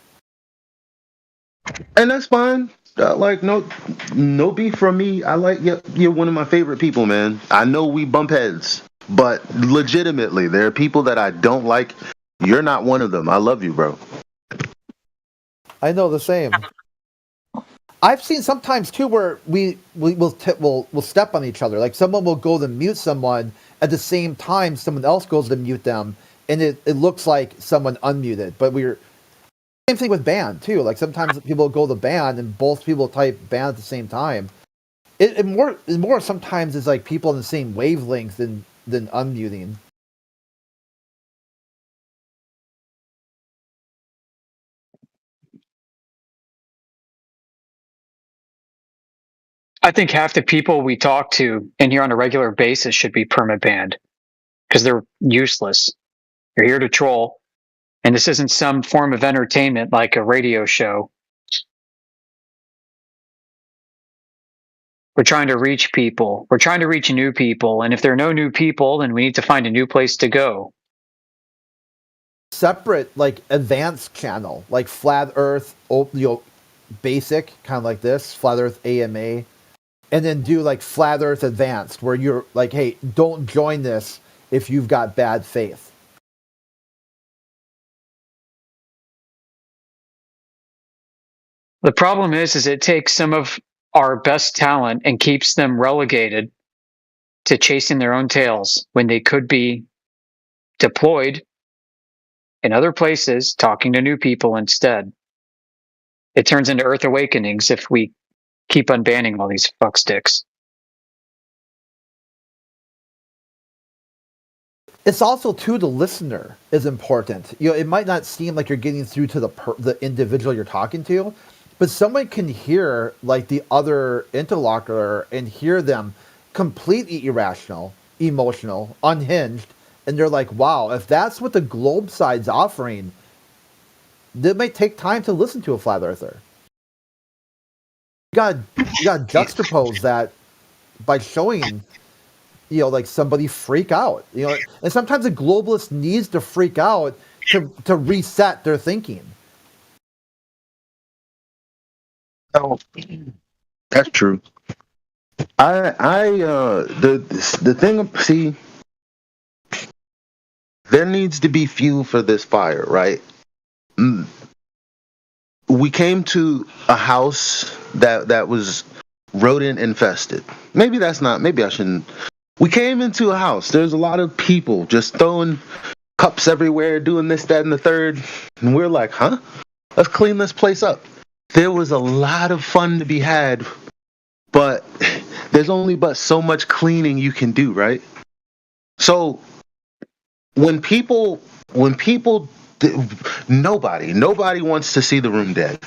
And that's fine. No beef from me. I like you're one of my favorite people, man. I know we bump heads, but legitimately, there are people that I don't like. You're not one of them. I love you, bro. I know the same. I've seen sometimes too where we'll step on each other. Like someone will go to mute someone at the same time someone else goes to mute them, and it looks like someone unmuted. But same thing with ban too. Like sometimes people go to ban and both people type ban at the same time. It more sometimes is like people in the same wavelength than unmuting. I think half the people we talk to in here on a regular basis should be perma-banned because they're useless. You're here to troll, and this isn't some form of entertainment like a radio show. We're trying to reach people. We're trying to reach new people, and if there are no new people, then we need to find a new place to go. Separate, like advanced channel, like Flat Earth, basic, kind of like this, Flat Earth AMA. And then do like Flat Earth Advanced, where you're like, hey, don't join this if you've got bad faith. The problem is it takes some of our best talent and keeps them relegated to chasing their own tails when they could be deployed in other places, talking to new people instead. It turns into Earth Awakenings if we keep unbanning all these fucksticks. It's also too the listener is important. It might not seem like you're getting through to the individual you're talking to, but someone can hear like the other interlocutor and hear them completely irrational, emotional, unhinged, and they're like, wow, if that's what the globe side's offering, it may take time to listen to a flat earther. You got to juxtapose that by showing, like somebody freak out, and sometimes a globalist needs to freak out to reset their thinking. Oh, that's true. The thing, see, there needs to be fuel for this fire, right? We came to a house that was rodent infested. Maybe I shouldn't. We came into a house. There's a lot of people just throwing cups everywhere, doing this, that, and the third. And we're like, huh? Let's clean this place up. There was a lot of fun to be had, but there's only but so much cleaning you can do, right? So nobody wants to see the room dead.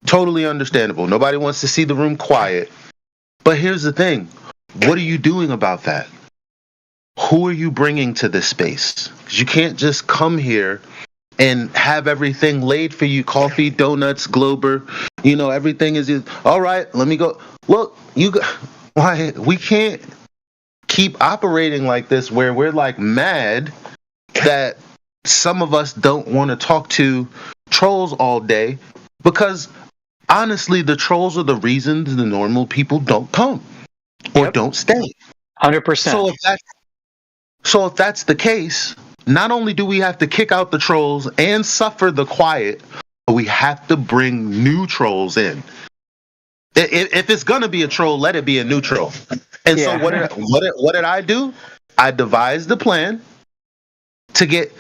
Totally understandable. Nobody wants to see the room quiet. But here's the thing. What are you doing about that? Who are you bringing to this space? Because you can't just come here and have everything laid for you, coffee, donuts, Glober. Everything is all right. Let me go. Look, why we can't keep operating like this where we're like mad that some of us don't want to talk to trolls all day, because honestly, the trolls are the reasons the normal people don't come or don't stay. 100%. So if that's the case, not only do we have to kick out the trolls and suffer the quiet, but we have to bring new trolls in. If it's gonna be a troll, let it be a new troll. And so what did I do? I devised a plan to get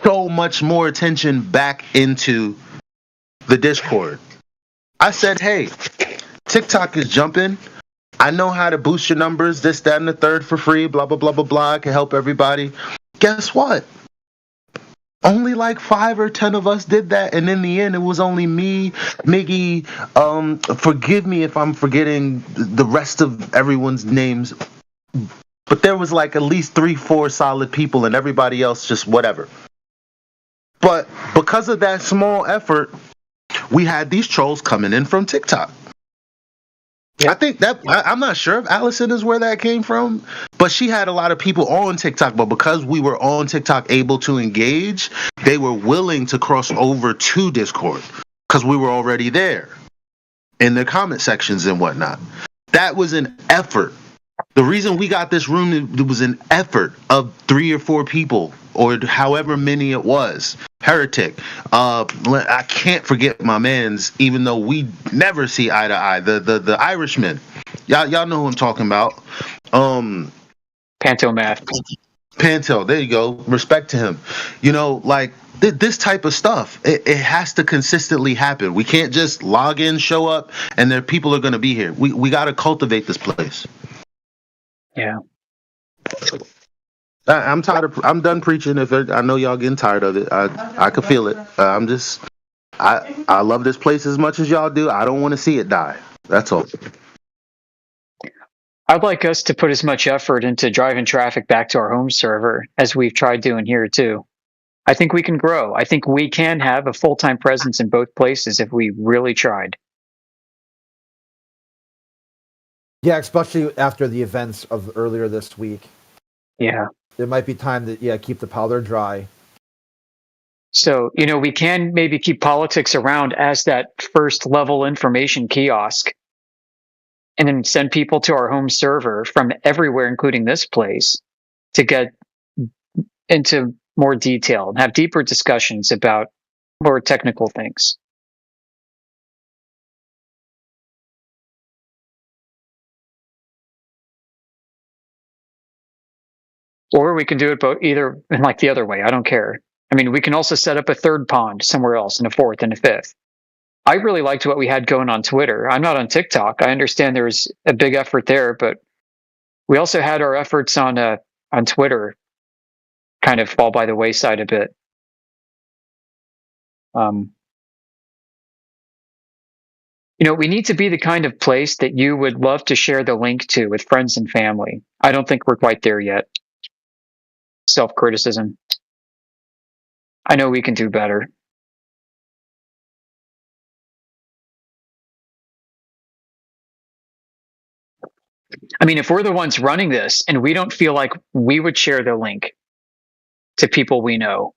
so much more attention back into the Discord. I said, hey, TikTok is jumping. I know how to boost your numbers, this, that, and the third for free, blah, blah, blah, blah, blah. I can help everybody. Guess what? Only like 5 or 10 of us did that, and in the end, it was only me, Miggy. Forgive me if I'm forgetting the rest of everyone's names, but there was like at least 3-4 solid people, and everybody else just whatever. But because of that small effort, we had these trolls coming in from TikTok. I think that I'm not sure if Allison is where that came from, but she had a lot of people on TikTok. But because we were on TikTok able to engage, they were willing to cross over to Discord because we were already there in the comment sections and whatnot. That was an effort. The reason we got this room, it was an effort of 3 or 4 people, or however many it was. Heretic. I can't forget my man's, even though we never see eye to eye. The Irishman. Y'all know who I'm talking about. Panto Math. Panto, there you go. Respect to him. This type of stuff, it has to consistently happen. We can't just log in, show up, and there people are going to be here. We got to cultivate this place. Yeah. I'm done preaching. I know y'all getting tired of it. I can feel it. I love this place as much as y'all do. I don't want to see it die. That's all. I'd like us to put as much effort into driving traffic back to our home server as we've tried doing here too. I think we can grow. I think we can have a full-time presence in both places if we really tried. Yeah, especially after the events of earlier this week. Yeah. There might be time to keep the powder dry. So, we can maybe keep politics around as that first level information kiosk, and then send people to our home server from everywhere, including this place, to get into more detail and have deeper discussions about more technical things. Or we can do it both either and like the other way. I don't care. I mean, we can also set up a third pond somewhere else, and a fourth and a fifth. I really liked what we had going on Twitter. I'm not on TikTok. I understand there's a big effort there, but we also had our efforts on Twitter kind of fall by the wayside a bit. We need to be the kind of place that you would love to share the link to with friends and family. I don't think we're quite there yet. Self-criticism. I know we can do better. I mean, if we're the ones running this and we don't feel like we would share the link to people we know,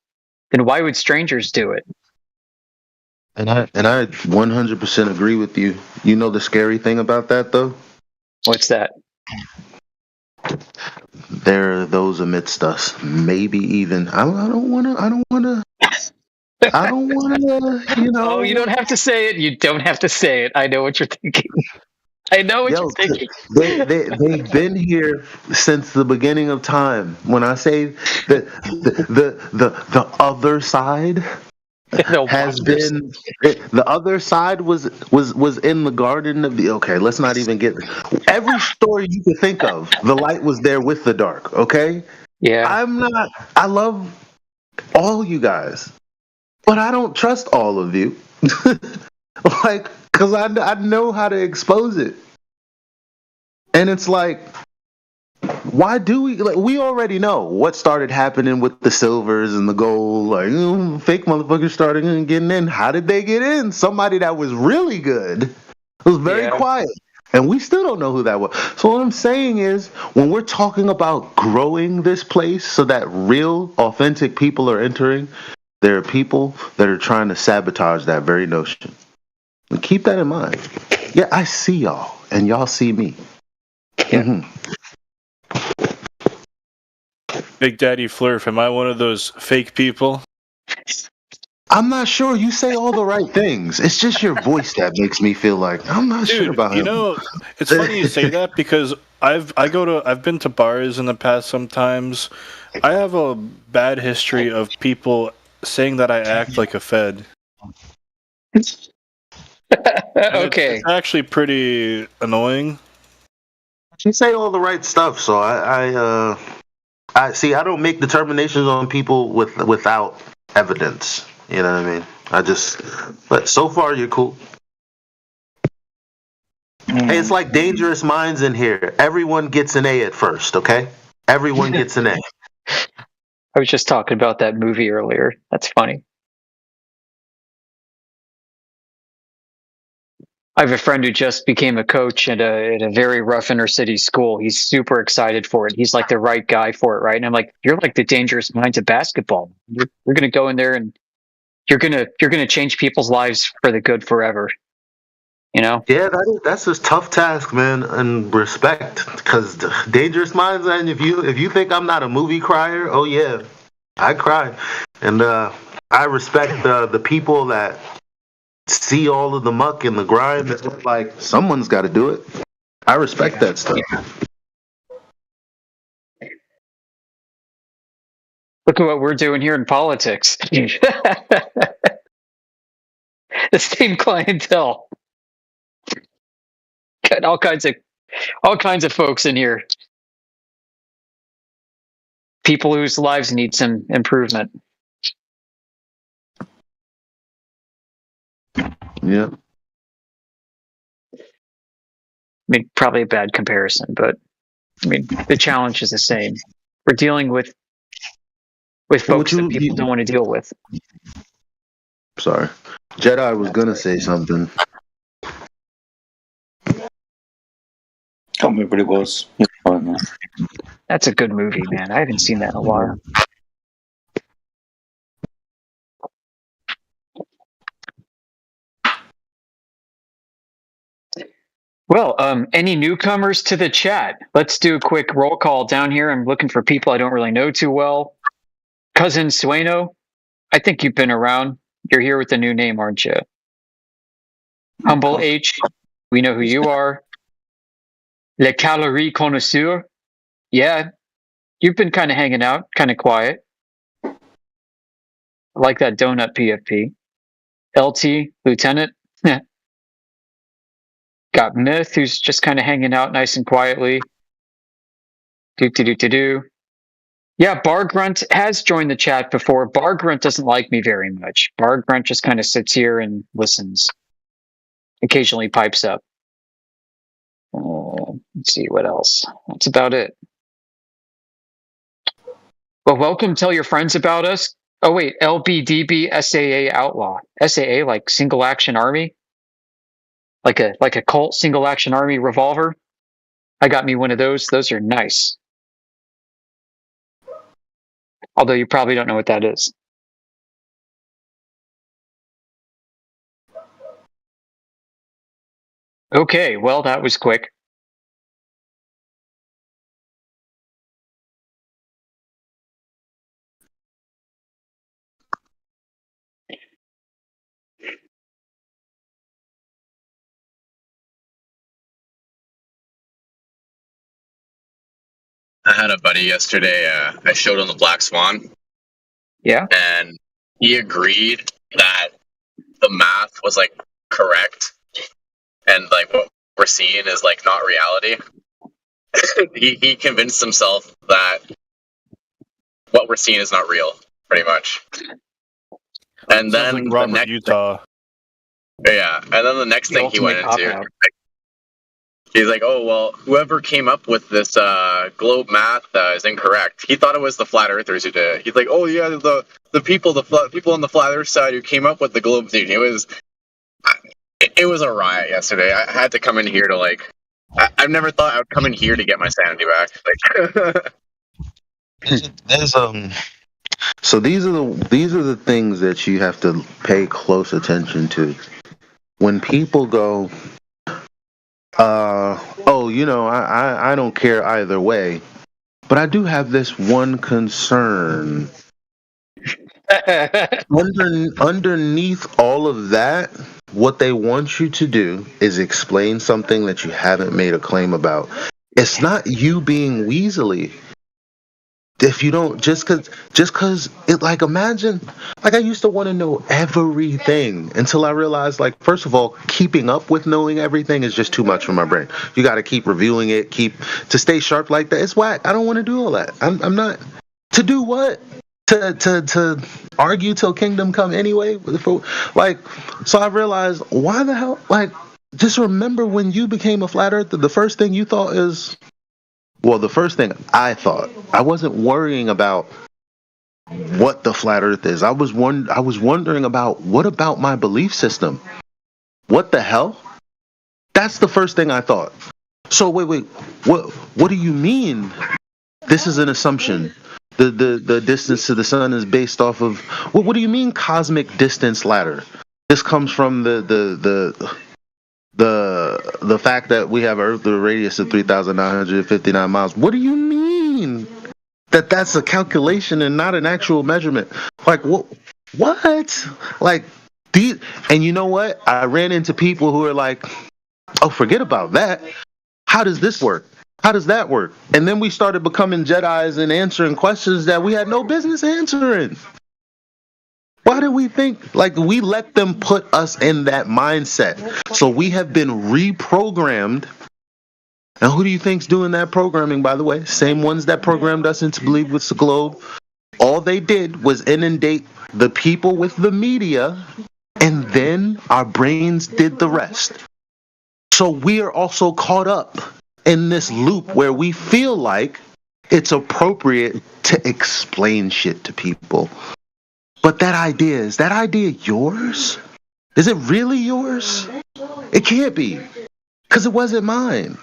then why would strangers do it? And I 100% agree with you. You know the scary thing about that though? What's that? There are those amidst us, maybe even I don't want to Oh, you don't have to say it. You don't have to say it. I know what you're thinking. I know what you're thinking. They've been here since the beginning of time. When I say that the other side has been, the other side was in the Garden of the. Okay, let's not even get every story you could think of. The light was there with the dark. Okay. Yeah. I love all you guys, but I don't trust all of you. Because I know how to expose it. And it's like, why do we? Like, we already know what started happening with the silvers and the gold. Like, fake motherfuckers started getting in. How did they get in? Somebody that was really good was very quiet. And we still don't know who that was. So what I'm saying is, when we're talking about growing this place so that real, authentic people are entering, there are people that are trying to sabotage that very notion. And keep that in mind. Yeah, I see y'all, and y'all see me. Yeah. Big Daddy Flurf, am I one of those fake people? I'm not sure. You say all the right things. It's just your voice that makes me feel like I'm not sure about him. It's funny you say that because I've been to bars in the past sometimes. I have a bad history of people saying that I act like a Fed. Okay. It's actually pretty annoying. You say all the right stuff, so I see. I don't make determinations on people without evidence. You know what I mean? But so far you're cool. Hey, it's like Dangerous Minds in here. Everyone gets an A at first, okay? Everyone gets an A. I was just talking about that movie earlier. That's funny. I have a friend who just became a coach at a very rough inner city school. He's super excited for it. He's like the right guy for it, right? And I'm like, you're like the Dangerous Minds of basketball. You're going to go in there and you're gonna change people's lives for the good forever. Yeah, that's a tough task, man, and respect. Because Dangerous Minds, and if you think I'm not a movie crier, oh yeah, I cry, and I respect the people that see all of the muck and the grime. It's like someone's got to do it. I respect that stuff. Look at what we're doing here in politics. The same clientele. Got all kinds of folks in here. People whose lives need some improvement. Yeah. I mean, probably a bad comparison, but I mean, the challenge is the same. We're dealing with folks that people don't want to deal with. Sorry. Jedi was going to say something. Can't remember what it was. That's a good movie, man. I haven't seen that in a while. Well, any newcomers to the chat? Let's do a quick roll call down here. I'm looking for people I don't really know too well. Cousin Sueno, I think you've been around. You're here with a new name, aren't you? Humble H, we know who you are. Le Calorie Connoisseur, yeah, you've been kind of hanging out, kind of quiet. I like that donut PFP. LT, Lieutenant. Got Myth, who's just kind of hanging out nice and quietly. Do. Yeah, Bar Grunt has joined the chat before. Bar Grunt doesn't like me very much. Bar Grunt just kind of sits here and listens. occasionally pipes up. Let's see what else. That's about it. Well, welcome. Tell your friends about us. Oh wait, LBDB SAA Outlaw. SAA like Single Action Army, like a Colt Single Action Army revolver. I got me one of those. Those are nice. Although you probably don't know what that is. Okay, well that was quick. I had a buddy yesterday. I showed him the Black Swan. Yeah. And he agreed that the math was like correct, and like what we're seeing is like not reality. he convinced himself that what we're seeing is not real, pretty much. And then like Robert the next Utah. yeah, and then the next thing he went into, like, he's like, "Oh well, whoever came up with this globe math is incorrect." He thought it was the flat earthers who did it. He's like, "Oh yeah, the people on the flat earth side who came up with the globe thing." It was a riot yesterday. I had to come in here to like. I've never thought I would come in here to get my sanity back. Like, There's So these are the things that you have to pay close attention to. When people go, oh, you know, I don't care either way, but I do have this one concern. Underneath all of that, what they want you to do is explain something that you haven't made a claim about. It's not you being weaselly. If you don't, just cause it, like, imagine, like, I used to want to know everything until I realized, like, first of all, keeping up with knowing everything is just too much for my brain. You got to keep reviewing it, to stay sharp like that. It's whack. I don't want to do all that. I'm not, to do what? To argue till kingdom come anyway? Like, so I realized, why the hell, like, just remember when you became a flat earther, the first thing you thought is, well, the first thing I thought, I wasn't worrying about what the flat earth is. I was wondering about, what about my belief system? What the hell? That's the first thing I thought. So wait, what do you mean? This is an assumption. The distance to the sun is based off of, what do you mean cosmic distance ladder? This comes from the fact that we have Earth with a radius of 3,959 miles. What do you mean that's a calculation and not an actual measurement? Like, what? Like, and you know what? I ran into people who are like, oh, forget about that. How does this work? How does that work? And then we started becoming Jedis and answering questions that we had no business answering. Why do we think, like, we let them put us in that mindset? So we have been reprogrammed. Now, who do you think's doing that programming, by the way? Same ones that programmed us into believe it's the globe. All they did was inundate the people with the media, and then our brains did the rest. So we are also caught up in this loop where we feel like it's appropriate to explain shit to people. But is that idea yours? Is it really yours? It can't be, because it wasn't mine.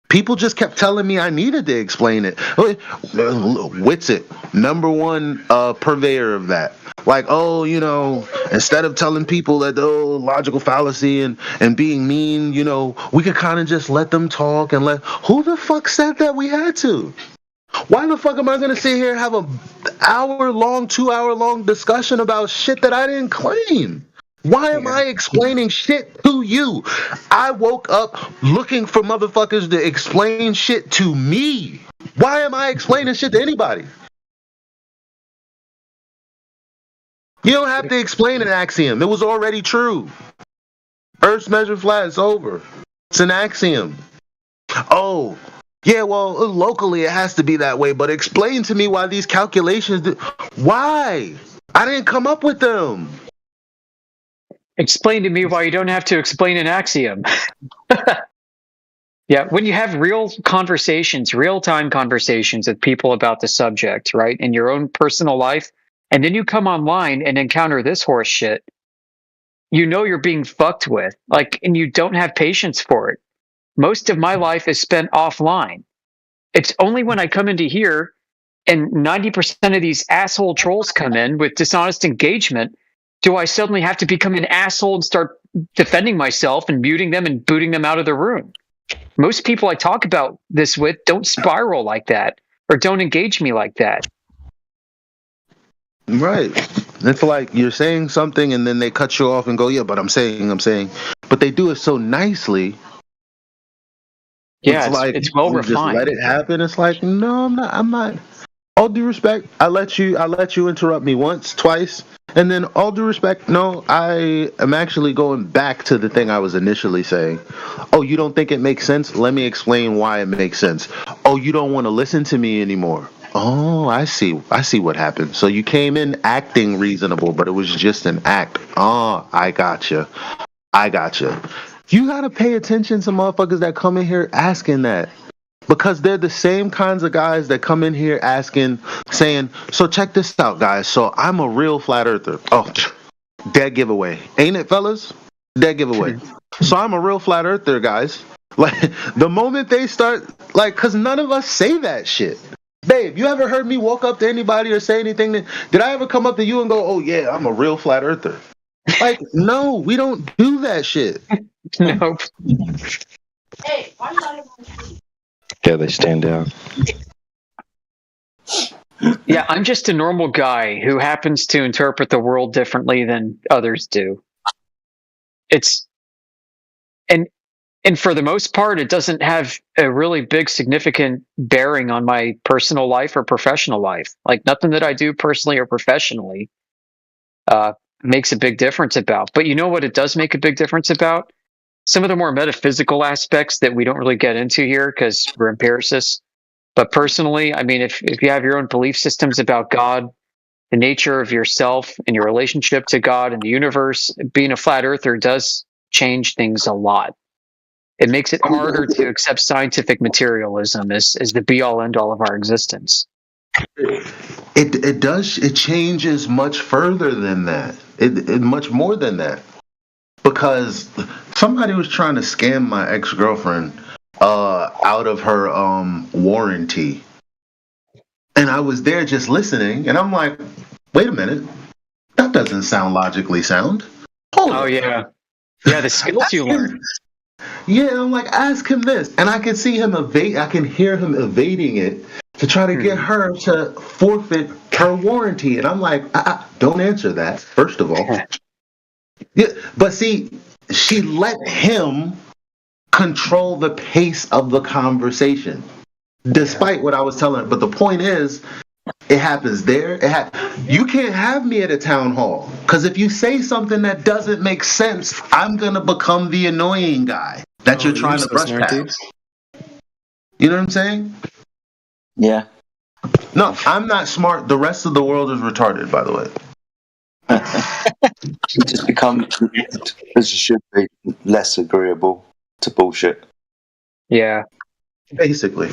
People just kept telling me I needed to explain it. Witsit, number one purveyor of that. Like, oh, you know, instead of telling people that, oh, logical fallacy and being mean, you know, we could kind of just let them talk and who the fuck said that we had to? Why the fuck am I going to sit here and have a 2-hour-long discussion about shit that I didn't claim? Why am I explaining shit to you? I woke up looking for motherfuckers to explain shit to me. Why am I explaining shit to anybody? You don't have to explain an axiom. It was already true. Earth's measured flat. It's over. It's an axiom. Oh, yeah, well, locally it has to be that way, but explain to me why these calculations... Why? I didn't come up with them. Explain to me why you don't have to explain an axiom. Yeah, when you have real conversations, real-time conversations with people about the subject, right, in your own personal life, and then you come online and encounter this horse shit, you know you're being fucked with, like, and you don't have patience for it. Most of my life is spent offline. It's only when I come into here and 90% of these asshole trolls come in with dishonest engagement do I suddenly have to become an asshole and start defending myself and muting them and booting them out of the room. Most people I talk about this with don't spiral like that or don't engage me like that. Right. It's like you're saying something and then they cut you off and go, yeah, but I'm saying. But they do it so nicely. Yeah, it's well you just refined. let it happen. It's like, no, I'm not. All due respect, I let you interrupt me once, twice, and then all due respect, no, I am actually going back to the thing I was initially saying. Oh, you don't think it makes sense? Let me explain why it makes sense. Oh, you don't want to listen to me anymore. Oh, I see what happened. So you came in acting reasonable, but it was just an act. Oh, I gotcha. You gotta pay attention to motherfuckers that come in here asking that. Because they're the same kinds of guys that come in here saying, so check this out, guys. So I'm a real flat earther. Oh, dead giveaway. Ain't it, fellas? Dead giveaway. So I'm a real flat earther, guys. Like, the moment they start, like, because none of us say that shit. Babe, you ever heard me walk up to anybody or say anything? Did I ever come up to you and go, oh, yeah, I'm a real flat earther? Like, no, we don't do that shit. Nope. Hey, why not? Yeah, they stand out. Yeah, I'm just a normal guy who happens to interpret the world differently than others do. And for the most part, it doesn't have a really big significant bearing on my personal life or professional life. Like nothing that I do personally or professionally makes a big difference about. But you know what it does make a big difference about? Some of the more metaphysical aspects that we don't really get into here because we're empiricists. But personally, I mean, if you have your own belief systems about God, the nature of yourself and your relationship to God and the universe, being a flat earther does change things a lot. It makes it harder to accept scientific materialism as the be-all, end-all of our existence. It does. It changes much further than that. It much more than that. Because somebody was trying to scam my ex-girlfriend out of her warranty. And I was there just listening, and I'm like, wait a minute. That doesn't sound logically sound. Yeah. Yeah, the skills you learn. Yeah, I'm like, ask him this. And I can see him I can hear him evading it to try to get her to forfeit her warranty. And I'm like, don't answer that, first of all. Yeah, but see, she let him control the pace of the conversation, despite what I was telling her. But the point is, it happens there. You can't have me at a town hall, because if you say something that doesn't make sense, I'm going to become the annoying guy that you're trying to brush past. You know what I'm saying? Yeah. No, I'm not smart. The rest of the world is retarded, by the way. Just become, as you should be, less agreeable to bullshit. Yeah. Basically.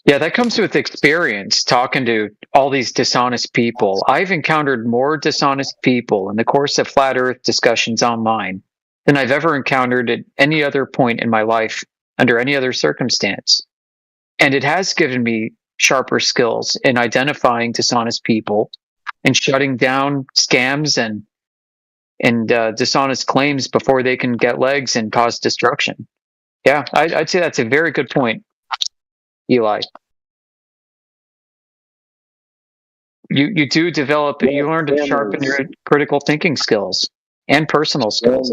Yeah, that comes with experience, talking to all these dishonest people. I've encountered more dishonest people in the course of flat earth discussions online than I've ever encountered at any other point in my life under any other circumstance. And it has given me sharper skills in identifying dishonest people and shutting down scams and dishonest claims before they can get legs and cause destruction. Yeah, I'd say that's a very good point, Eli. You do develop, you learn to sharpen your critical thinking skills and personal skills.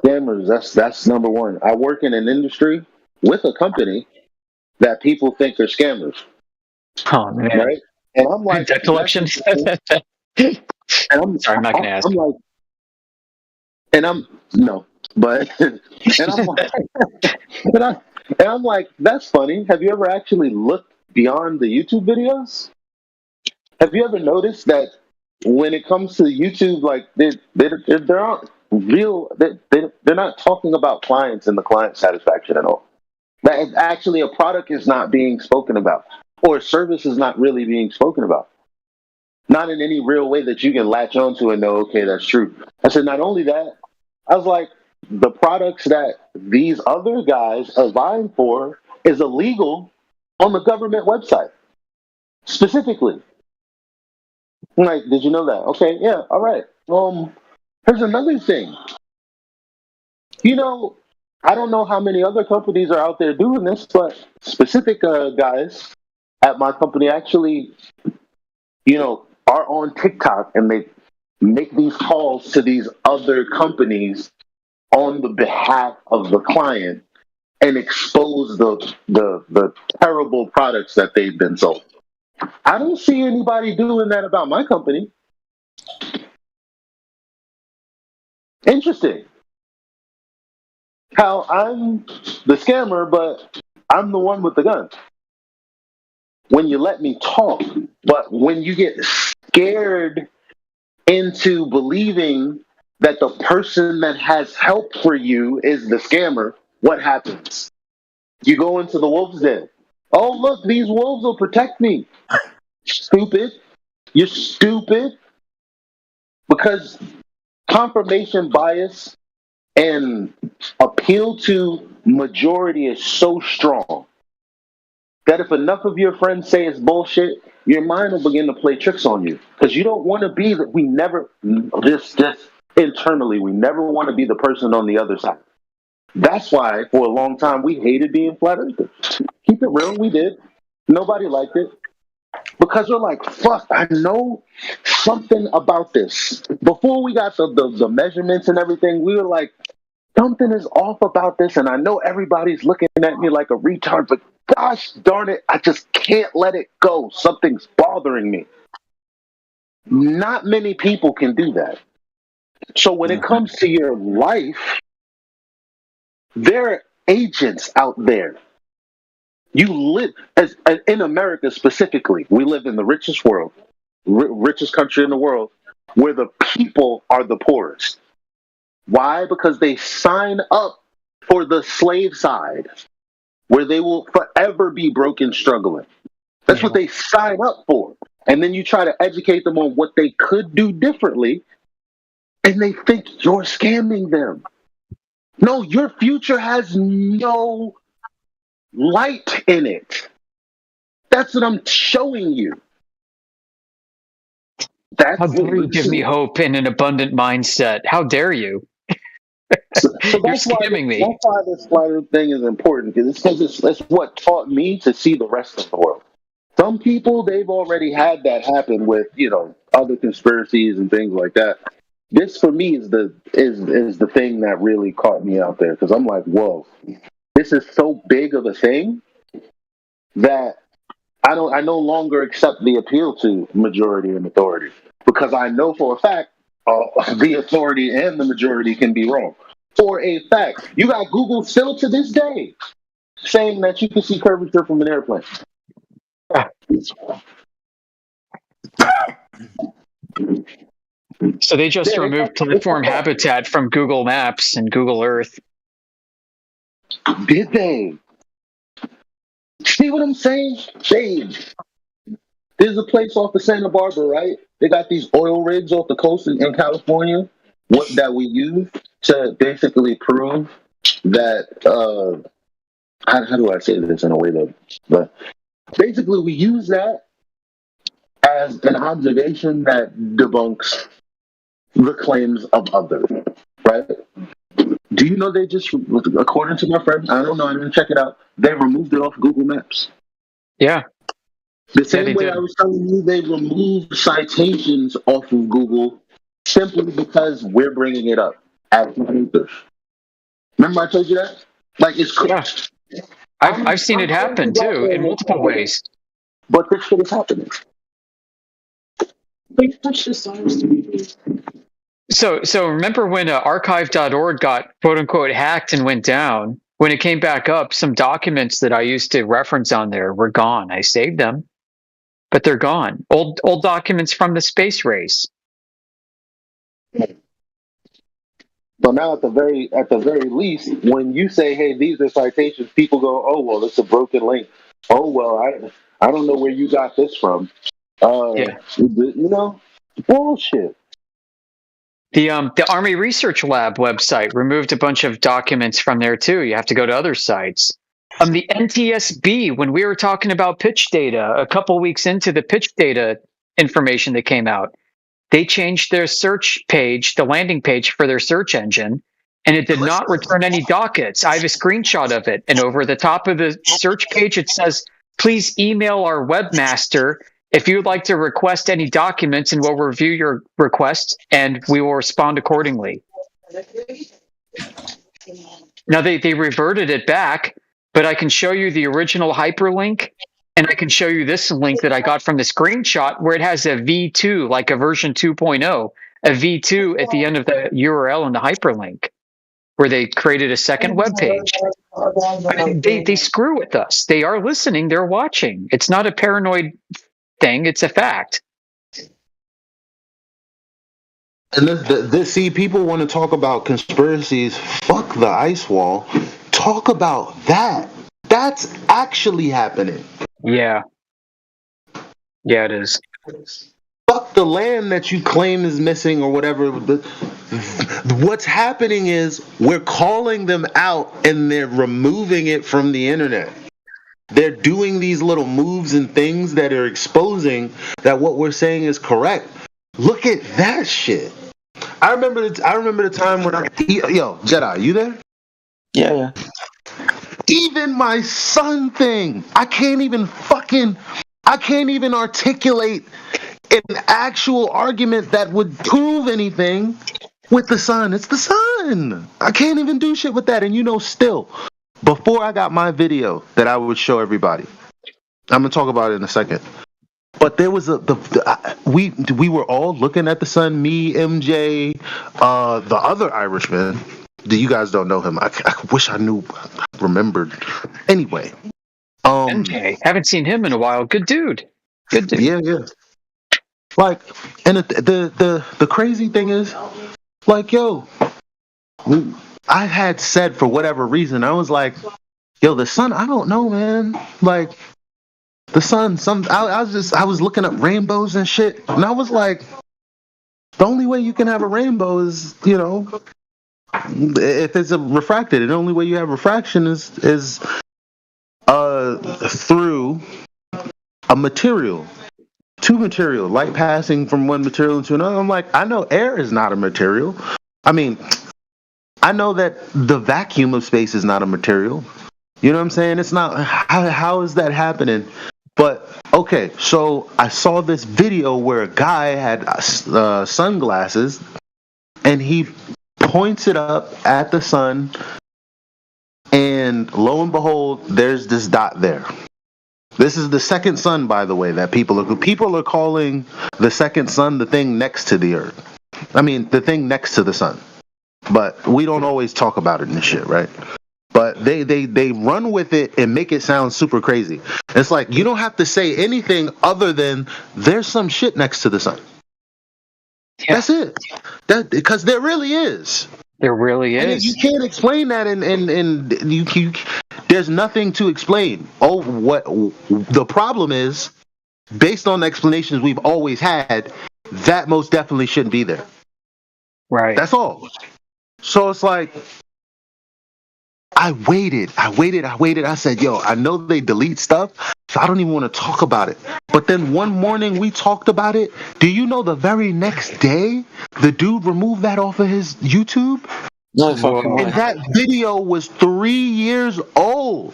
Scammers, that's number one. I work in an industry with a company that people think are scammers. Oh, man. Right? And I'm like, debt collection? and I'm, sorry, I'm not going to ask. I'm like, and I'm, no, but, and I'm like, and I'm like, that's funny. Have you ever actually looked beyond the YouTube videos? Have you ever noticed that when it comes to YouTube, like they're not real. They're not talking about clients and the client satisfaction at all. That is actually a product is not being spoken about, or a service is not really being spoken about. Not in any real way that you can latch onto and know, okay, that's true. I said, not only that, I was like, the products that these other guys are vying for is illegal on the government website, specifically. I'm like, did you know that? Okay, yeah, all right. Here's another thing. You know, I don't know how many other companies are out there doing this, but specific guys at my company actually, are on TikTok and they make these calls to these other companies on the behalf of the client and expose the terrible products that they've been sold. I don't see anybody doing that about my company. Interesting. How I'm the scammer, but I'm the one with the gun. When you let me talk, but when you get scared into believing that the person that has help for you is the scammer, what happens? You go into the wolf's den. Oh, look, these wolves will protect me. Stupid. You're stupid. Because confirmation bias and appeal to majority is so strong that if enough of your friends say it's bullshit, your mind will begin to play tricks on you. Because you don't want to be that. We never, just internally, we never want to be the person on the other side. That's why, for a long time, we hated being flat earthers. Keep it real, we did. Nobody liked it. Because we're like, fuck, I know something about this. Before we got the measurements and everything, we were like, something is off about this, and I know everybody's looking at me like a retard, but gosh darn it, I just can't let it go. Something's bothering me. Not many people can do that. So when it comes to your life, there are agents out there. You live, as in America specifically, we live in the richest world, richest country in the world, where the people are the poorest. Why? Because they sign up for the slave side, where they will forever be broke and struggling. That's what they sign up for. And then you try to educate them on what they could do differently, and they think you're scamming them. No, your future has no light in it. That's what I'm showing you. How dare you give me hope in an abundant mindset? How dare you? So You're that's scamming me. That's why this flat earth thing is important, because it's what taught me to see the rest of the world. Some people, they've already had that happen with, other conspiracies and things like that. This for me is the thing that really caught me out there, because I'm like, whoa, this is so big of a thing that I no longer accept the appeal to majority and authority, because I know for a fact the authority and the majority can be wrong. For a fact, you got Google still to this day saying that you can see curvature from an airplane. So they just removed platform habitat from Google Maps and Google Earth. Did they? See what I'm saying? There's a place off of Santa Barbara, right? They got these oil rigs off the coast in California that we use to basically prove that, how do I say this in a way that, but basically we use that as an observation that debunks the claims of others, right? Do you know they just, according to my friend, I don't know, I didn't check it out, they removed it off Google Maps. Yeah. The same way I was telling you, they removed citations off of Google simply because we're bringing it up as users. Remember I told you that? Like, it's cool. Yeah. I've seen it happen too in multiple ways. But this shit is happening. So remember when archive.org got quote unquote hacked and went down? When it came back up, some documents that I used to reference on there were gone. I saved them, but they're gone. Old documents from the space race. So now at the very least, when you say, "Hey, these are citations," people go, "Oh well, it's a broken link." Oh well, I don't know where you got this from. Yeah. You know, bullshit. The Army Research Lab website removed a bunch of documents from there too. You have to go to other sites. The NTSB, when we were talking about pitch data, a couple weeks into the pitch data information that came out, they changed their search page, the landing page for their search engine, and it did not return any dockets. I have a screenshot of it, and over the top of the search page, it says, "Please email our webmaster if you would like to request any documents, and we'll review your request, and we will respond accordingly." Now, they reverted it back, but I can show you the original hyperlink, and I can show you this link that I got from the screenshot where it has a V2, like a version 2.0, a V2 at the end of the URL in the hyperlink, where they created a second web page. They screw with us. They are listening. They're watching. It's not a paranoid thing. It's a fact. And this see, people want to talk about conspiracies. Fuck the ice wall. Talk about that. That's actually happening. Yeah. Yeah, it is. Fuck the land that you claim is missing or whatever. What's happening is we're calling them out and they're removing it from the internet. They're doing these little moves and things that are exposing that what we're saying is correct. Look at that shit. I remember the time when yo, Jedi, you there? Yeah. Even my son thing, I can't even articulate an actual argument that would prove anything with the sun. It's the sun. I can't even do shit with that. And still, before I got my video that I would show everybody, I'm gonna talk about it in a second. But there was we were all looking at the sun. Me, MJ, the other Irishman. You guys don't know him. I wish I remembered. Anyway, MJ, haven't seen him in a while. Good dude. Yeah. Like, and the crazy thing is, like, yo, I had said for whatever reason, I was like, yo, the sun. I don't know, man. Like, the sun. I was looking up rainbows and shit, and I was like, the only way you can have a rainbow is, if it's refracted. And the only way you have refraction is through a material. Two material, light passing from one material into another. I'm like, I know air is not a material. I mean, I know that the vacuum of space is not a material. You know what I'm saying? It's not. How is that happening? But okay, so I saw this video where a guy had sunglasses, and he points it up at the sun, and lo and behold, there's this dot there. This is the second sun, by the way, that people are calling the second sun the thing next to the Earth. I mean, the thing next to the sun. But we don't always talk about it and shit, right? But they run with it and make it sound super crazy. It's like, you don't have to say anything other than there's some shit next to the sun. Yeah. That's it. Because there really is. There really is. And you can't explain that, and you there's nothing to explain. Oh, what the problem is, based on the explanations we've always had, that most definitely shouldn't be there. Right. That's all. So it's like, I waited. I said, yo, I know they delete stuff, so I don't even want to talk about it. But then one morning we talked about it. Do you know the very next day, the dude removed that off of his YouTube? No fucking way. And that video was 3 years old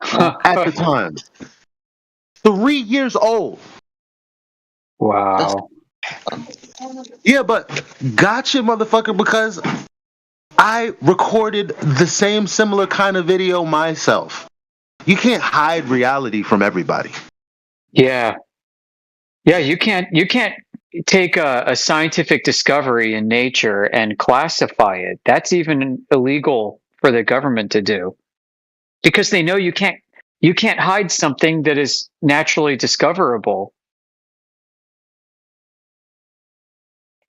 at the time. 3 years old. Wow. Yeah, but gotcha, motherfucker, because I recorded the same similar kind of video myself. You can't hide reality from everybody. Yeah. Yeah, you can't take a scientific discovery in nature and classify it. That's even illegal for the government to do. Because they know you can't hide something that is naturally discoverable.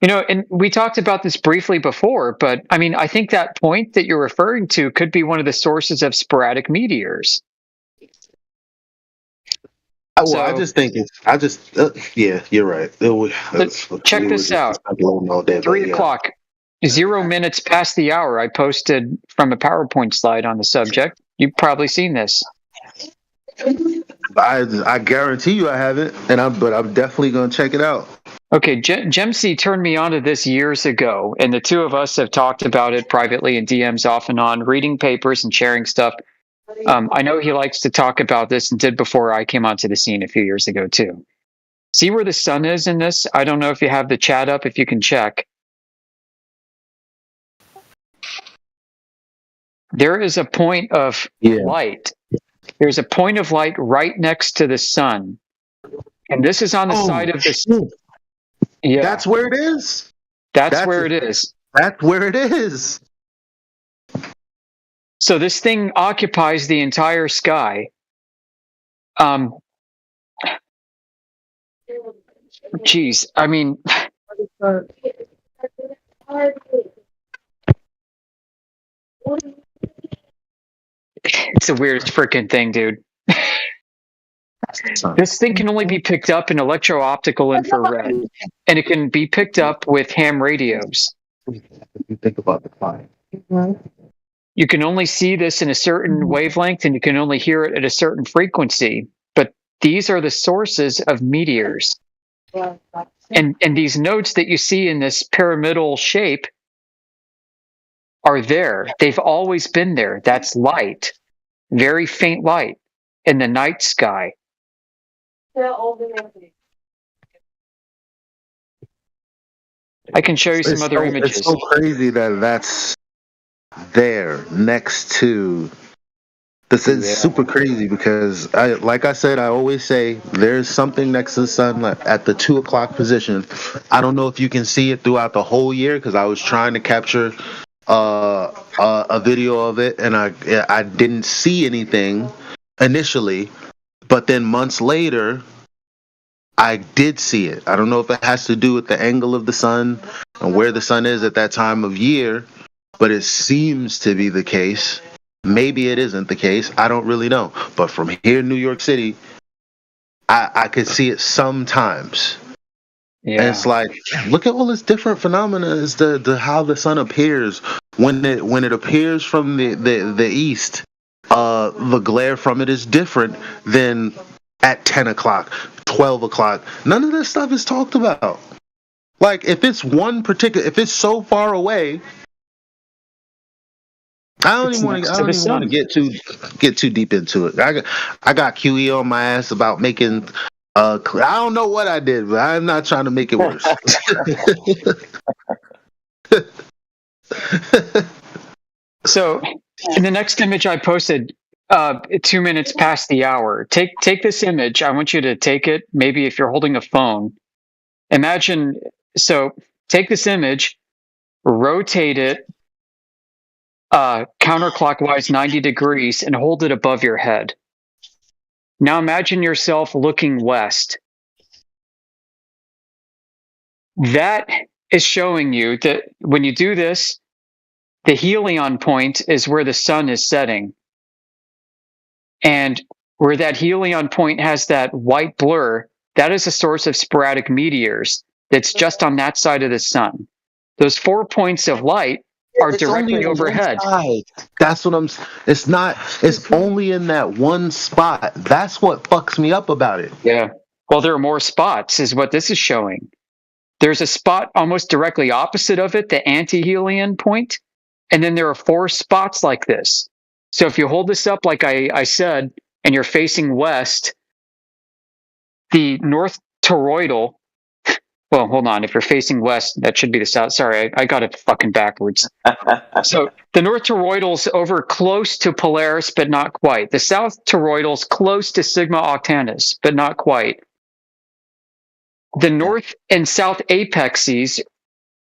And we talked about this briefly before, but I mean, I think that point that you're referring to could be one of the sources of sporadic meteors. I just think yeah, you're right. Check this out. All day, 3 o'clock, 0 minutes past the hour. I posted from a PowerPoint slide on the subject. You've probably seen this. I guarantee you I haven't, but I'm definitely gonna check it out. Okay, Gemsy turned me onto this years ago, and the two of us have talked about it privately in DMs off and on, reading papers and sharing stuff. I know he likes to talk about this and did before I came onto the scene a few years ago too. See where the sun is in this? I don't know if you have the chat up, if you can check. There is a point of light. There's a point of light right next to the sun. And this is on the side of the sun. Yeah. That's where it is. That's where it is. That's where it is. So this thing occupies the entire sky. Geez, I mean, it's the weirdest freaking thing, dude. This thing can only be picked up in electro-optical infrared, and it can be picked up with ham radios. You think about the time. You can only see this in a certain wavelength, and you can only hear it at a certain frequency. But these are the sources of meteors. And these nodes that you see in this pyramidal shape are there. They've always been there. That's light, very faint light in the night sky. I can show you some other images. It's so crazy that that's there next to. This is super crazy because, like I said, I always say there's something next to the sun at the 2 o'clock position. I don't know if you can see it throughout the whole year because I was trying to capture a video of it and I didn't see anything initially, but then months later I did see it. I don't know if it has to do with the angle of the sun and where the sun is at that time of year, but it seems to be the case. Maybe it isn't the case. I don't really know. But from here in New York City, I could see it sometimes. Yeah. And it's like, look at all this different phenomena is the how the sun appears when it appears from the east. The glare from it is different than at 10 o'clock, 12 o'clock. None of this stuff is talked about. Like if it's if it's so far away, I don't even want to get too deep into it. I got QE on my ass about making. I don't know what I did, but I'm not trying to make it worse. So, in the next image I posted, 2 minutes past the hour. Take this image. I want you to take it. Maybe if you're holding a phone, imagine. So, take this image, rotate it. Counterclockwise 90 degrees and hold it above your head. Now imagine yourself looking west. That is showing you that when you do this, the helion point is where the sun is setting. And where that helion point has that white blur, that is a source of sporadic meteors that's just on that side of the sun. Those 4 points of light are directly overhead. That's what it's only in that one spot. That's what fucks me up about it. Yeah. Well, there are more spots is what this is showing. There's a spot almost directly opposite of it, the anti-helion point, and then there are 4 spots like this. So if you hold this up like I said, and you're facing west, the north toroidal. Well, hold on. If you're facing west, that should be the south. Sorry, I got it fucking backwards. So the north toroidal's over close to Polaris, but not quite. The south toroidal's close to Sigma Octantis, but not quite. The north and south apexes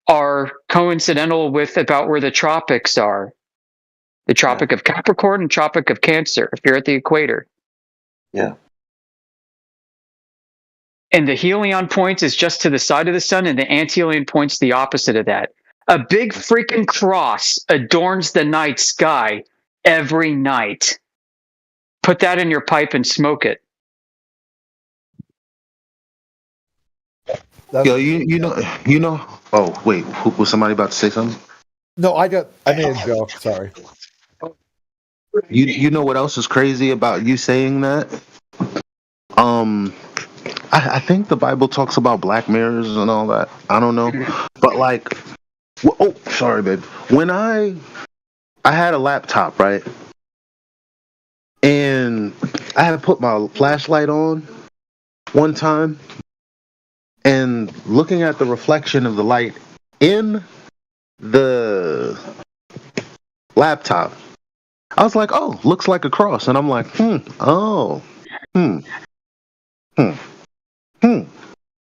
are coincidental with about where the tropics are. The Tropic of Capricorn and Tropic of Cancer, if you're at the equator. Yeah. And the helion point is just to the side of the sun, and the antihelion point's the opposite of that. A big freaking cross adorns the night sky every night. Put that in your pipe and smoke it. Yo, you know. Oh wait, was somebody about to say something? No, I made a joke. Sorry. You know what else is crazy about you saying that? I think the Bible talks about black mirrors and all that. I don't know, but like, oh, sorry, babe. When I had a laptop, right, and I had put my flashlight on one time, and looking at the reflection of the light in the laptop, I was like, oh, looks like a cross. And I'm like,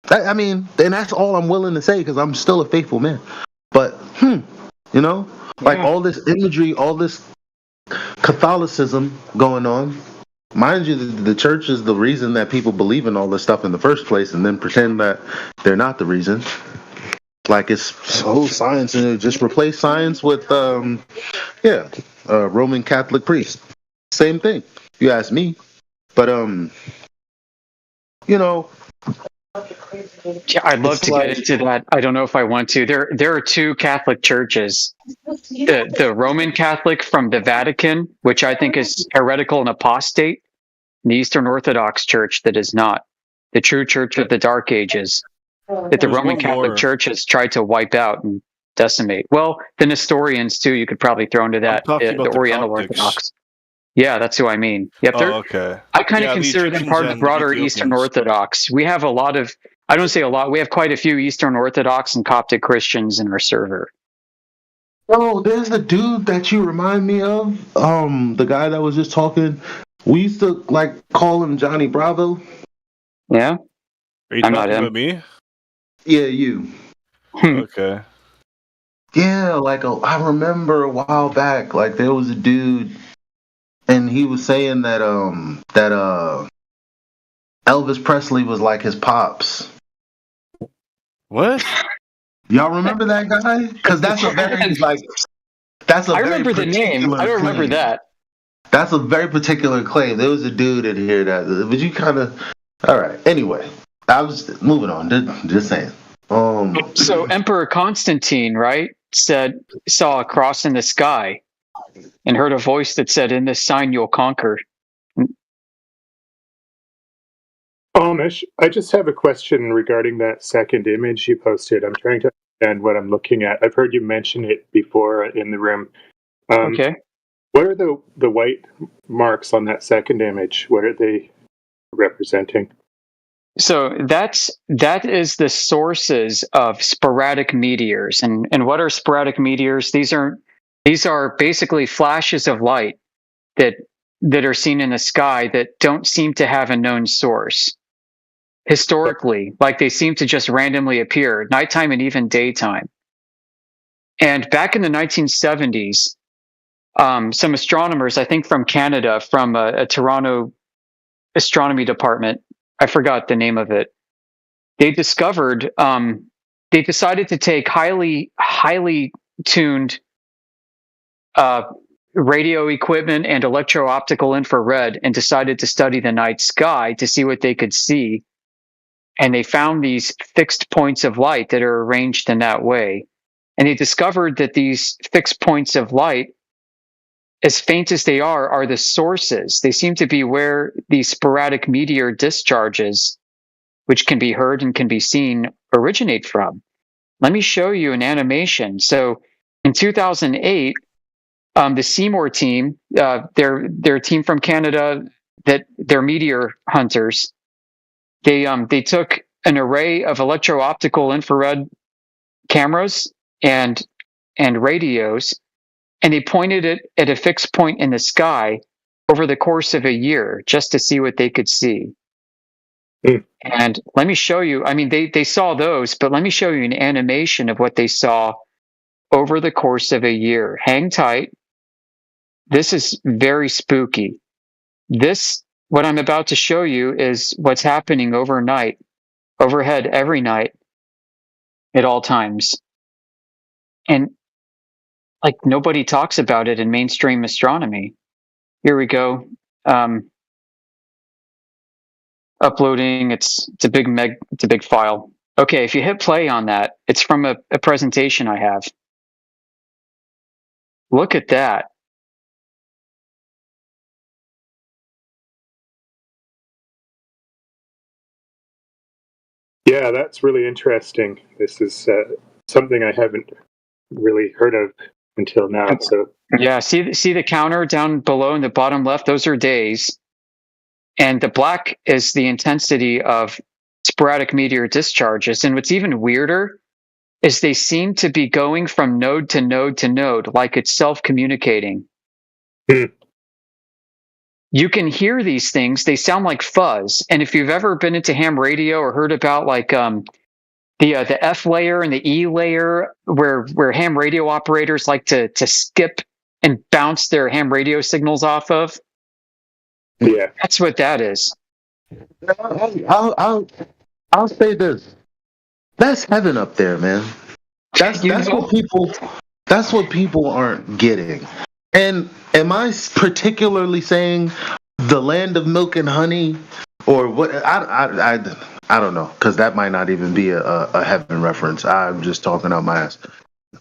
I mean, and that's all I'm willing to say because I'm still a faithful man. But, you know, like all this imagery, all this Catholicism going on. Mind you, the church is the reason that people believe in all this stuff in the first place and then pretend that they're not the reason. Like it's science, and just replace science with, Roman Catholic priest. Same thing, if you ask me. But, you know. Yeah, I'd love to get into that. I don't know if I want to. There are two Catholic churches. The Roman Catholic from the Vatican, which I think is heretical and apostate, and the Eastern Orthodox Church that is not. The true church of the Dark Ages, that the Roman Catholic Church has tried to wipe out and decimate. Well, the Nestorians, too, you could probably throw into that. The Oriental Orthodox. Yeah, that's who I mean. Yep. Okay. I kind of consider them part of the broader Eastern Orthodox. We have a lot of, I don't say a lot, we have quite a few Eastern Orthodox and Coptic Christians in our server. Oh, there's the dude that you remind me of. The guy that was just talking. We used to call him Johnny Bravo. Yeah. Are you talking about me? Yeah, you. Okay. Yeah, I remember a while back, there was a dude, and he was saying that Elvis Presley was like his pops. What? Y'all remember that guy? Because that's a very I remember the name. I don't remember that. That's a very particular claim. There was a dude in here but you kind of. All right. Anyway, I was moving on. Just saying. So Emperor Constantine, right, saw a cross in the sky, and heard a voice that said, "In this sign you'll conquer." Amish, I just have a question regarding that second image you posted. I'm trying to understand what I'm looking at. I've heard you mention it before in the room. Okay. What are the white marks on that second image? What are they representing? So that is the sources of sporadic meteors. And what are sporadic meteors? These are basically flashes of light that are seen in the sky that don't seem to have a known source. Historically, they seem to just randomly appear at nighttime and even daytime. And back in the 1970s, some astronomers, I think from Canada, from a Toronto astronomy department, I forgot the name of it, they discovered, they decided to take highly tuned radio equipment and electro-optical infrared and decided to study the night sky to see what they could see. And they found these fixed points of light that are arranged in that way. And they discovered that these fixed points of light, as faint as they are the sources. They seem to be where these sporadic meteor discharges, which can be heard and can be seen, originate from. Let me show you an animation. So in 2008, the Seymour team, their team from Canada, that they're meteor hunters, they took an array of electro-optical infrared cameras and radios, and they pointed it at a fixed point in the sky over the course of a year just to see what they could see. And let me show you, I mean, they saw those, but let me show you an animation of what they saw over the course of a year. Hang tight. This is very spooky. What I'm about to show you is what's happening overnight overhead every night at all times. And like nobody talks about it in mainstream astronomy. Here we go. Uploading. It's a big file. Okay, if you hit play on that, it's from a presentation I have. Look at that. Yeah, that's really interesting. This is something I haven't really heard of until now. So yeah, see the counter down below in the bottom left? Those are days. And the black is the intensity of sporadic meteor discharges. And what's even weirder is they seem to be going from node to node to node, like it's self-communicating. You can hear these things. They sound like fuzz. And if you've ever been into ham radio or heard about like the F layer and the E layer, where ham radio operators like to skip and bounce their ham radio signals off of, yeah, that's what that is. I'll say this. That's heaven up there, man. That's what people aren't getting. And am I particularly saying the land of milk and honey, or what? I don't know, because that might not even be a heaven reference. I'm just talking out my ass.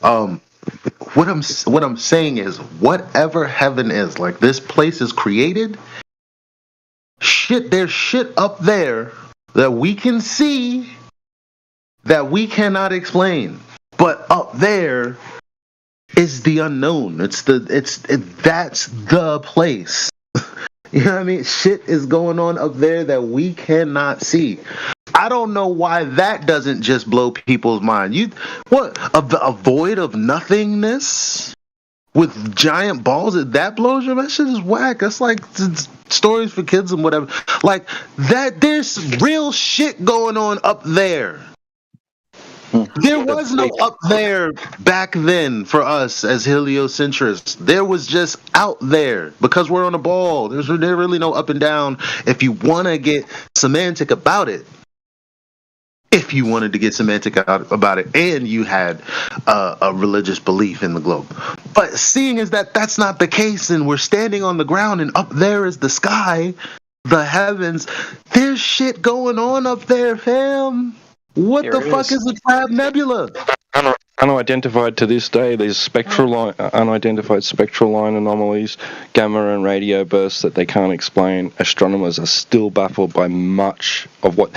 What I'm saying is, whatever heaven is, like this place is created. There's shit up there that we can see that we cannot explain, but up there is the unknown. That's the place. You know what I mean? Shit is going on up there that we cannot see. I don't know why that doesn't just blow people's mind. A void of nothingness with giant balls that blows your mind? That shit is whack. That's like stories for kids and whatever. Like that, there's real shit going on up there. There was no up there back then for us as heliocentrists. There was just out there because we're on a ball. There's really no up and down. If you want to get semantic about it, about it, and you had a religious belief in the globe. But seeing as that's not the case, and we're standing on the ground, and up there is the sky, the heavens. There's shit going on up there, fam. What the fuck is a Crab Nebula? Unidentified to this day, there's unidentified spectral line anomalies, gamma and radio bursts that they can't explain. Astronomers are still baffled by much of what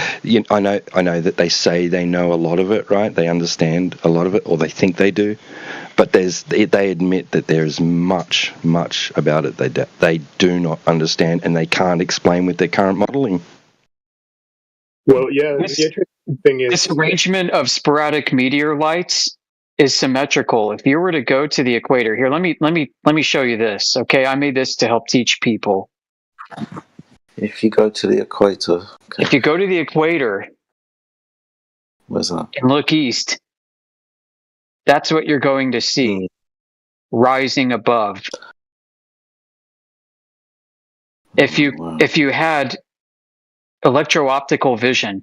I know that they say they know a lot of it, right? They understand a lot of it, or they think they do, but they admit that there's much about it they do not understand and they can't explain with their current modeling. Well, yeah, the interesting thing is this arrangement of sporadic meteor lights is symmetrical. If you were to go to the equator, here, let me show you this. Okay, I made this to help teach people. If you go to the equator, okay. If you go to the equator, where's that? And look east, that's what you're going to see rising above. If you had electro-optical vision,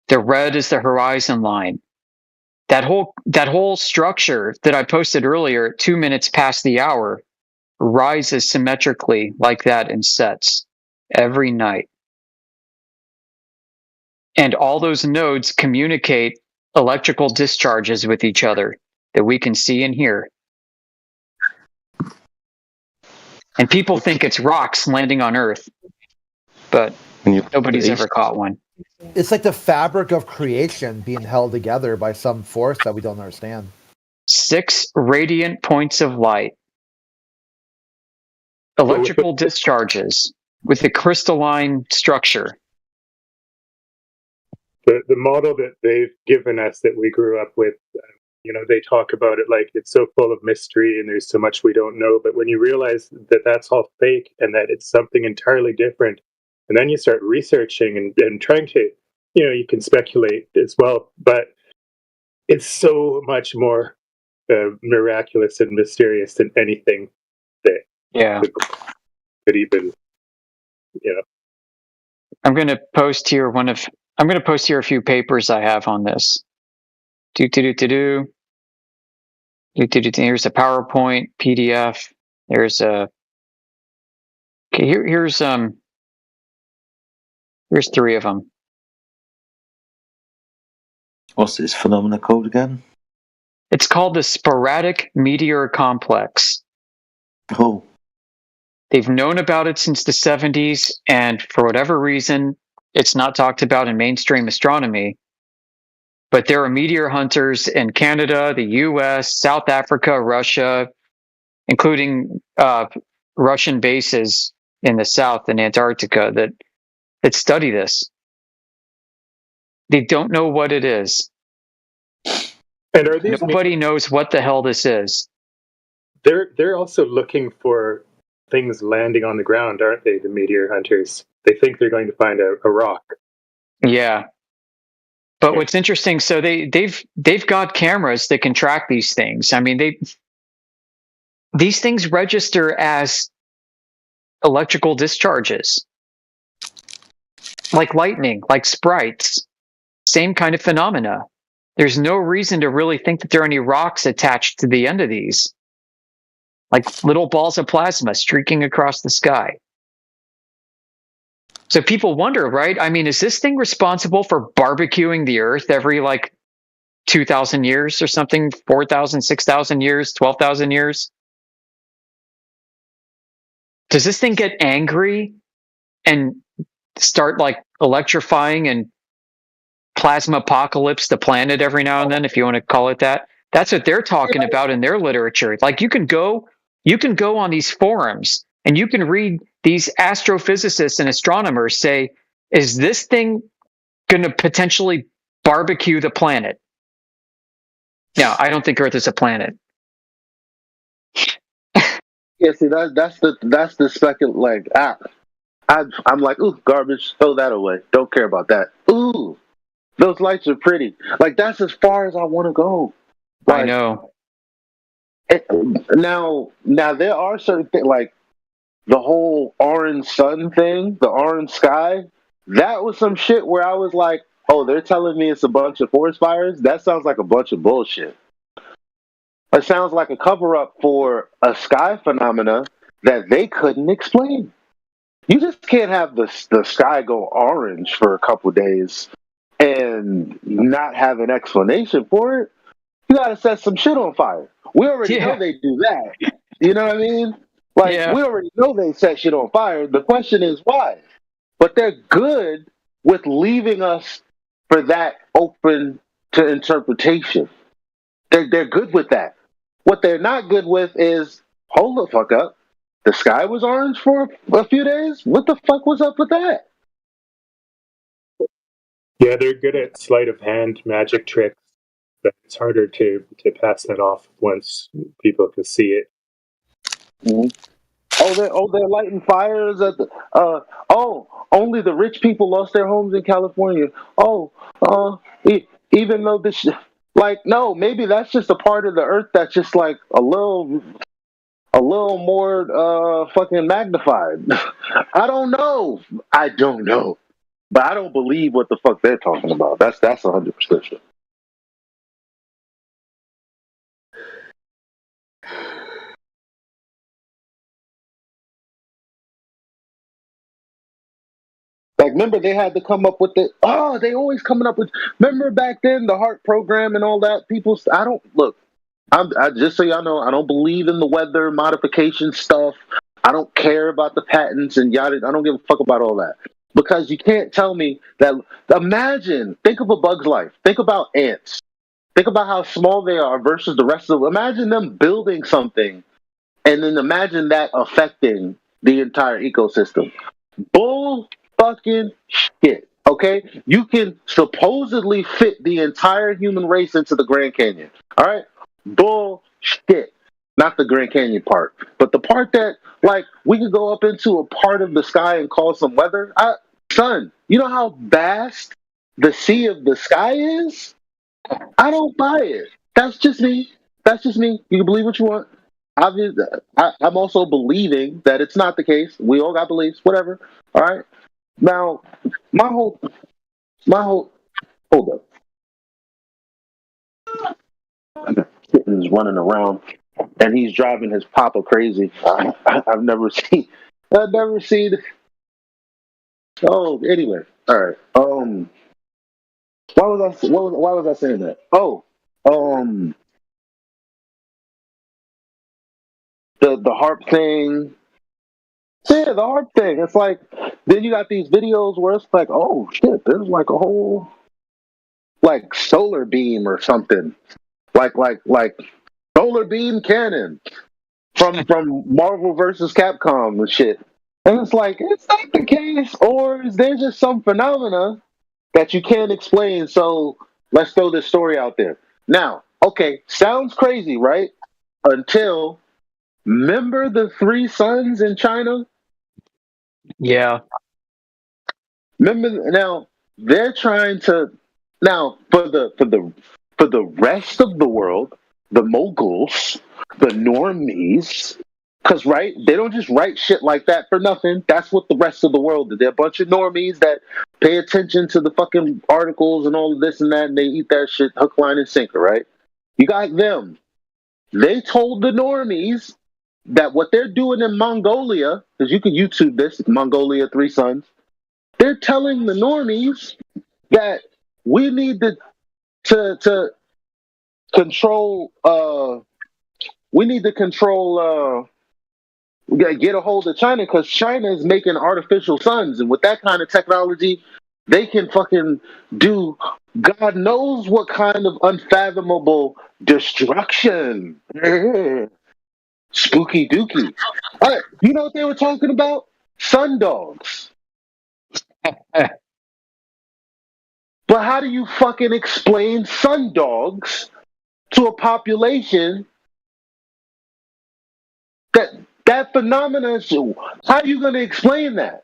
the red is the horizon line. That whole structure that I posted earlier, 2 minutes past the hour, rises symmetrically like that and sets every night. And all those nodes communicate electrical discharges with each other that we can see and hear. And people think it's rocks landing on Earth, but nobody's ever caught one. It's like the fabric of creation being held together by some force that we don't understand. 6 radiant points of light. Electrical discharges with a crystalline structure. The model that they've given us that we grew up with, they talk about it like it's so full of mystery and there's so much we don't know. But when you realize that that's all fake and that it's something entirely different, and then you start researching and trying to, you can speculate as well, but it's so much more miraculous and mysterious than anything that could even, I'm going to post here a few papers I have on this. Here's a PowerPoint, PDF. There's a okay. Here's 3 of them. What's this phenomena called again? It's called the sporadic meteor complex. Oh. They've known about it since the 70s, and for whatever reason, it's not talked about in mainstream astronomy. But there are meteor hunters in Canada, the US, South Africa, Russia, including Russian bases in the South and Antarctica that study this. They don't know what it is. And are these Nobody knows what the hell this is. They're also looking for things landing on the ground, aren't they? The meteor hunters. They think they're going to find a rock. Yeah. But what's interesting, so they've got cameras that can track these things. I mean, these things register as electrical discharges, like lightning, like sprites, same kind of phenomena. There's no reason to really think that there are any rocks attached to the end of these, like little balls of plasma streaking across the sky. So people wonder, right? I mean, is this thing responsible for barbecuing the Earth every 2,000 years or something, 4,000, 6,000 years, 12,000 years? Does this thing get angry and start electrifying and plasma apocalypse the planet every now and then, if you want to call it that? That's what they're talking about in their literature. You can go on these forums and you can read these astrophysicists and astronomers say, is this thing going to potentially barbecue the planet? Now, I don't think Earth is a planet. Yeah, see, that's the second I'm like, ooh, garbage, throw that away. Don't care about that. Ooh, those lights are pretty. That's as far as I want to go. I know. Now there are certain things the whole orange sun thing, the orange sky. That was some shit where I was like, oh, they're telling me it's a bunch of forest fires? That sounds like a bunch of bullshit. It sounds like a cover-up for a sky phenomena that they couldn't explain. You just can't have the sky go orange for a couple days and not have an explanation for it. You gotta set some shit on fire. We already know they do that. You know what I mean? We already know they set shit on fire. The question is why? But they're good with leaving us for that open to interpretation. They're good with that. What they're not good with is, hold the fuck up. The sky was orange for a few days? What the fuck was up with that? Yeah, they're good at sleight of hand magic tricks, but it's harder to pass that off once people can see it. Mm-hmm. They're lighting fires at the. Only the rich people lost their homes in California. Even though this, no, maybe that's just a part of the earth that's just a little more fucking magnified. I don't know, but I don't believe what the fuck they're talking about. That's 100% sure. Remember they had to come up with they always coming up with. Remember back then the HART program and all that. I just so y'all know, I don't believe in the weather modification stuff. I don't care about the patents and yada. I don't give a fuck about all that because you can't tell me that. Think of A Bug's Life. Think about ants. Think about how small they are versus the rest of them. Imagine them building something, and then imagine that affecting the entire ecosystem. Bull fucking shit. Okay, you can supposedly fit the entire human race into the Grand Canyon. All right, bullshit. Not the Grand Canyon part, but the part that we could go up into a part of the sky and call some weather. Son, you know how vast the sea of the sky is? I don't buy it. That's just me. You can believe what you want. Obviously, I'm also believing that it's not the case. We all got beliefs, whatever. All right. Now, my whole, hold up. I got kittens running around, and he's driving his papa crazy. I've never seen. Oh, anyway, all right. Why was I saying that? Oh, the harp thing. Yeah, the harp thing. It's like then you got these videos where it's like, oh shit, there's like a whole like solar beam or something, like solar beam cannon from Marvel versus Capcom and shit. And it's like it's not the case, or is there just some phenomena that you can't explain? So let's throw this story out there. Now, okay, sounds crazy, right? Until remember the 3 suns in China? Yeah. Remember now they're trying to now for the rest of the world, the moguls, the normies, because right, they don't just write shit like that for nothing. That's what the rest of the world did. They're a bunch of normies that pay attention to the fucking articles and all of this and that, and they eat that shit hook, line, and sinker, right? You got them. They told the normies that what they're doing in Mongolia, because you can YouTube this, Mongolia 3 Suns, they're telling the normies that we need to control we need to control get a hold of China, because China is making artificial suns, and with that kind of technology they can fucking do God knows what kind of unfathomable destruction. Spooky dookie. All right, you know what they were talking about? Sun dogs. But how do you fucking explain sun dogs to a population that phenomenon? How are you going to explain that?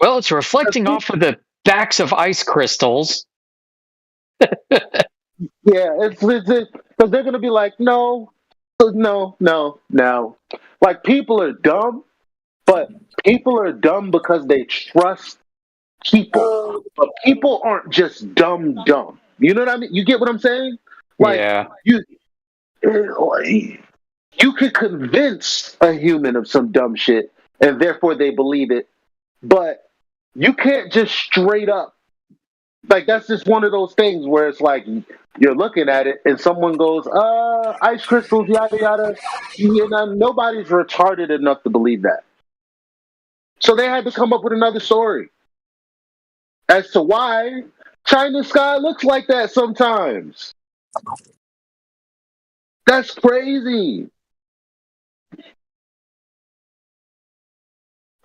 Well, it's reflecting off of the backs of ice crystals. Yeah, it's because they're going to be like, no. Like, people are dumb, but people are dumb because they trust people. But people aren't just dumb. You know what I mean? You get what I'm saying? Like, yeah. You could convince a human of some dumb shit, and therefore they believe it, but you can't just straight up. Like, that's just one of those things where it's like you're looking at it and someone goes, ice crystals, yada yada. You know, nobody's retarded enough to believe that. So they had to come up with another story as to why China's sky looks like that sometimes. That's crazy.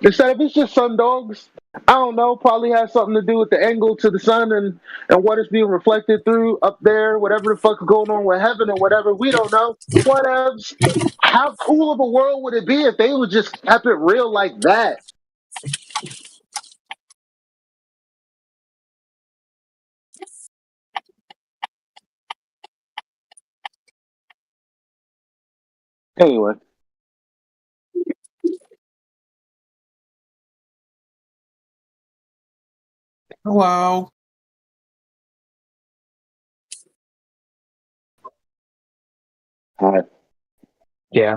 Instead, if it's just sun dogs, I don't know, probably has something to do with the angle to the sun and what it's being reflected through up there, whatever the fuck is going on with heaven or whatever. We don't know. Whatevs. How cool of a world would it be if they would just kept it real like that? Anyway. Hello. Hi. Yeah.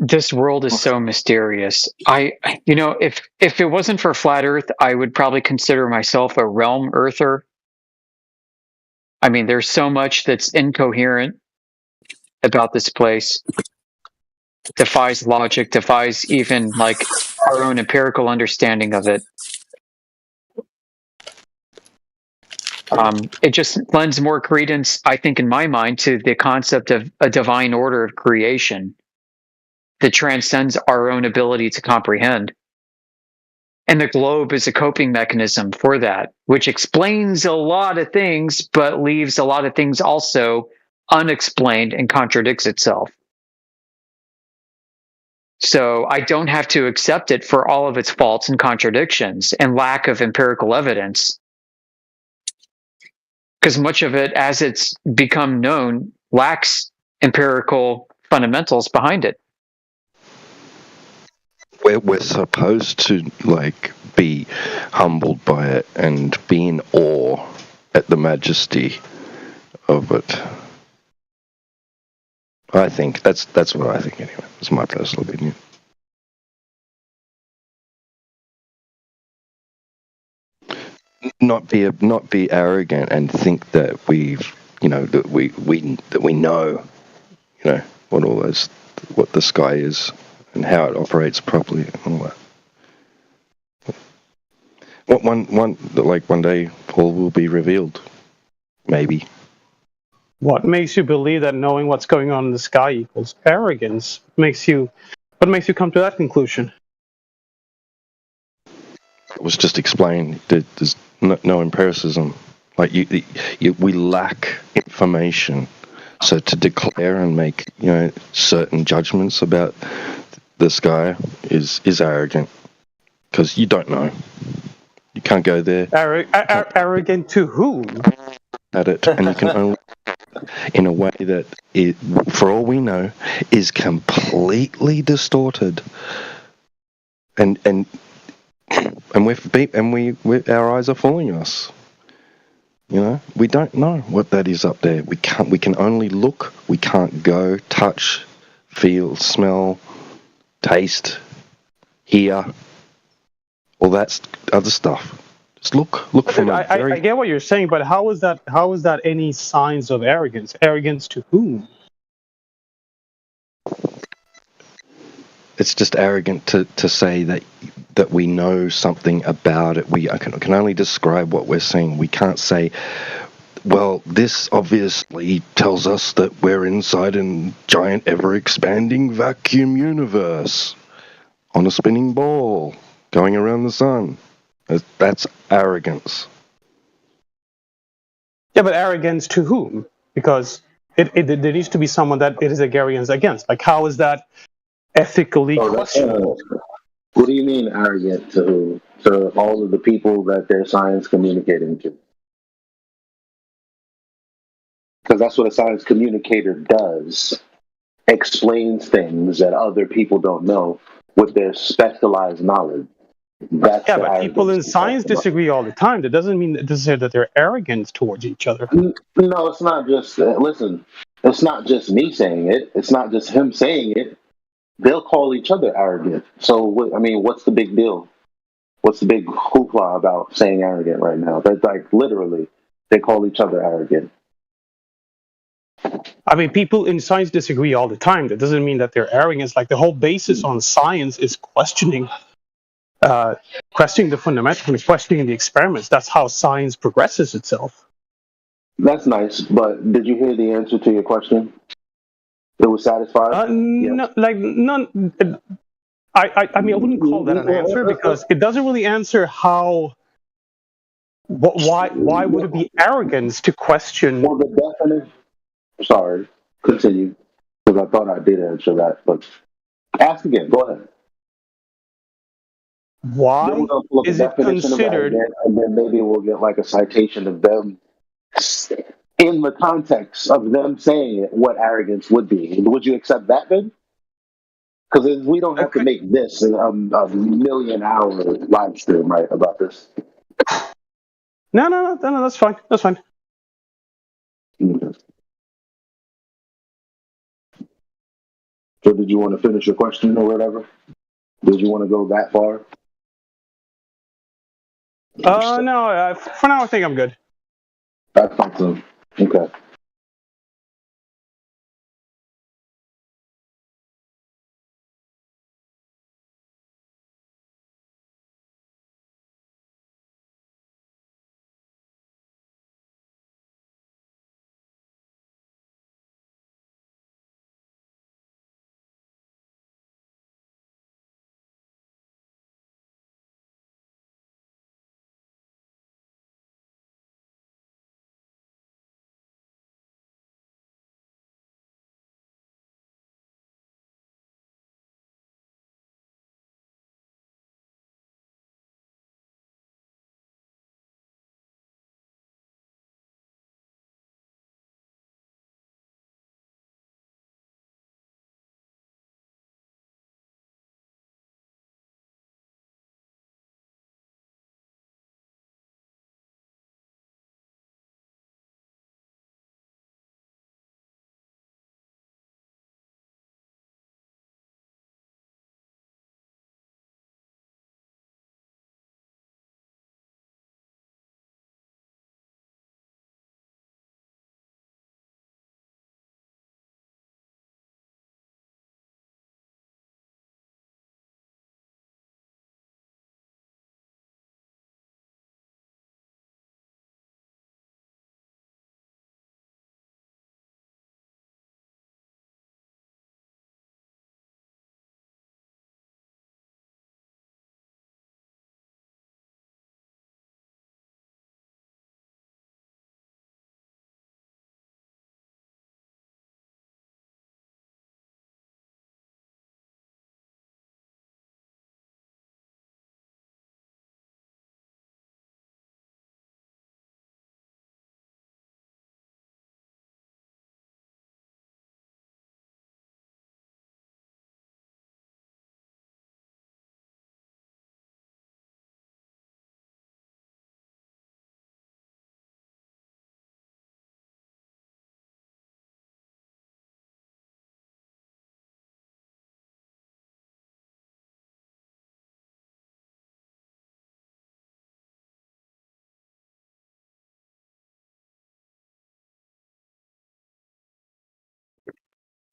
This world is so mysterious. If it wasn't for flat Earth, I would probably consider myself a realm earther. I mean, there's so much that's incoherent about this place. Defies logic, defies even like our own empirical understanding of it. It just lends more credence, I think, in my mind, to the concept of a divine order of creation that transcends our own ability to comprehend. And the globe is a coping mechanism for that, which explains a lot of things, but leaves a lot of things also unexplained and contradicts itself. So I don't have to accept it for all of its faults and contradictions and lack of empirical evidence. Because much of it, as it's become known, lacks empirical fundamentals behind it. We're supposed to be humbled by it and be in awe at the majesty of it. I think that's what I think anyway. It's my personal opinion. Not be arrogant and think that that we know, what the sky is and how it operates properly and all that. One day all will be revealed, maybe. What makes you believe that knowing what's going on in the sky equals arrogance? What makes you come to that conclusion? It was just explained that there's no empiricism. Like we lack information, so to declare and make certain judgments about the sky is arrogant because you don't know. You can't go there. Arrogant to whom? At it, and you can only in a way that it, for all we know, is completely distorted. And our eyes are fooling us. We don't know what that is up there. We can only look. We can't go, touch, feel, smell, taste, hear, all that other stuff. Just look from I get what you're saying, but how is that any signs of arrogance? Arrogance to whom? It's just arrogant to say that we know something about it. We can only describe what we're seeing. We can't say, well, this obviously tells us that we're inside a giant, ever-expanding vacuum universe on a spinning ball going around the sun. That's arrogance. Yeah, but arrogance to whom? Because there needs to be someone that it is arrogance against. Like, how is that ethically questionable? What do you mean arrogant to who? To all of the people that their science communicating to? Because that's what a science communicator does. Explains things that other people don't know with their specialized knowledge. But people in science disagree all the time. That doesn't mean that they're arrogant towards each other. No, it's not just, listen, it's not just me saying it. It's not just him saying it. They'll call each other arrogant. So, what's the big deal? What's the big hoopla about saying arrogant right now? That's like literally, they call each other arrogant. People in science disagree all the time. That doesn't mean that they're arrogant. It's like the whole basis on science is questioning the fundamentals and questioning the experiments. That's how science progresses itself. That's nice, but did you hear the answer to your question? It was satisfied? No, none. I wouldn't call that an answer because it doesn't really answer how. Why would it be arrogance to question? Well, the definition. Sorry, continue, because I thought I did answer that, but ask again. Go ahead. Why is it considered? And then maybe we'll get like a citation of them in the context of them saying it, what arrogance would be. Would you accept that then? Because we don't have to make this a 1,000,000-hour live stream, right, about this. No, that's fine. That's fine. Okay. So did you want to finish your question or whatever? Did you want to go that far? No. For now, I think I'm good. I thought so. Okay.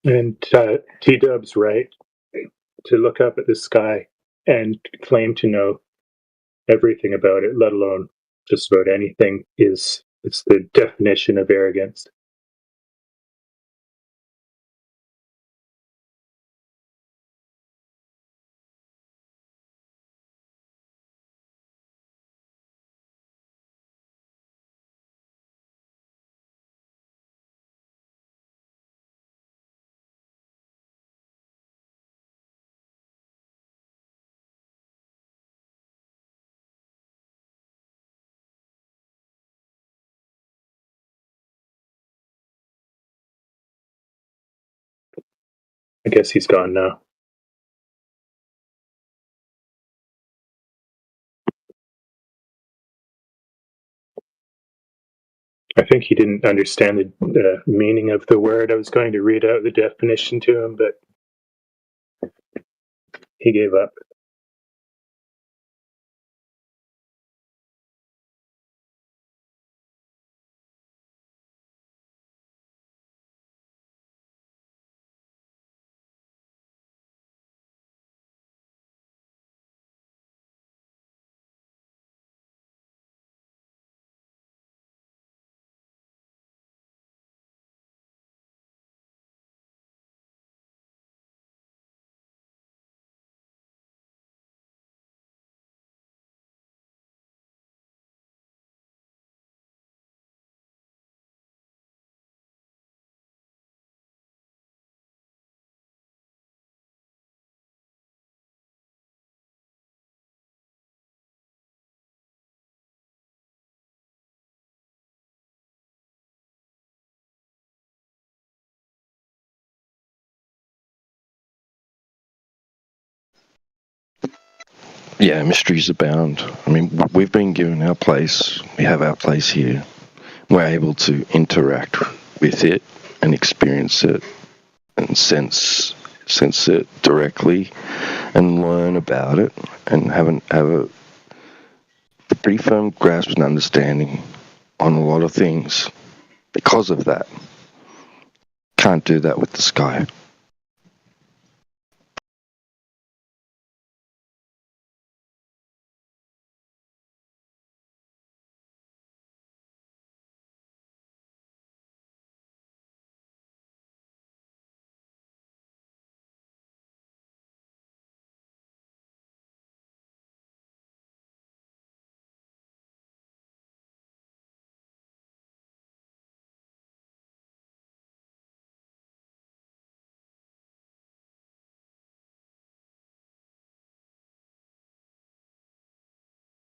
And T-Dub's right to look up at the sky and claim to know everything about it, let alone just about anything, it's the definition of arrogance. I guess he's gone now. I think he didn't understand the meaning of the word. I was going to read out the definition to him, but he gave up. Yeah, mysteries abound. I mean, we've been given our place. We have our place here. We're able to interact with it and experience it and sense it directly and learn about it and have a pretty firm grasp and understanding on a lot of things because of that. Can't do that with the sky.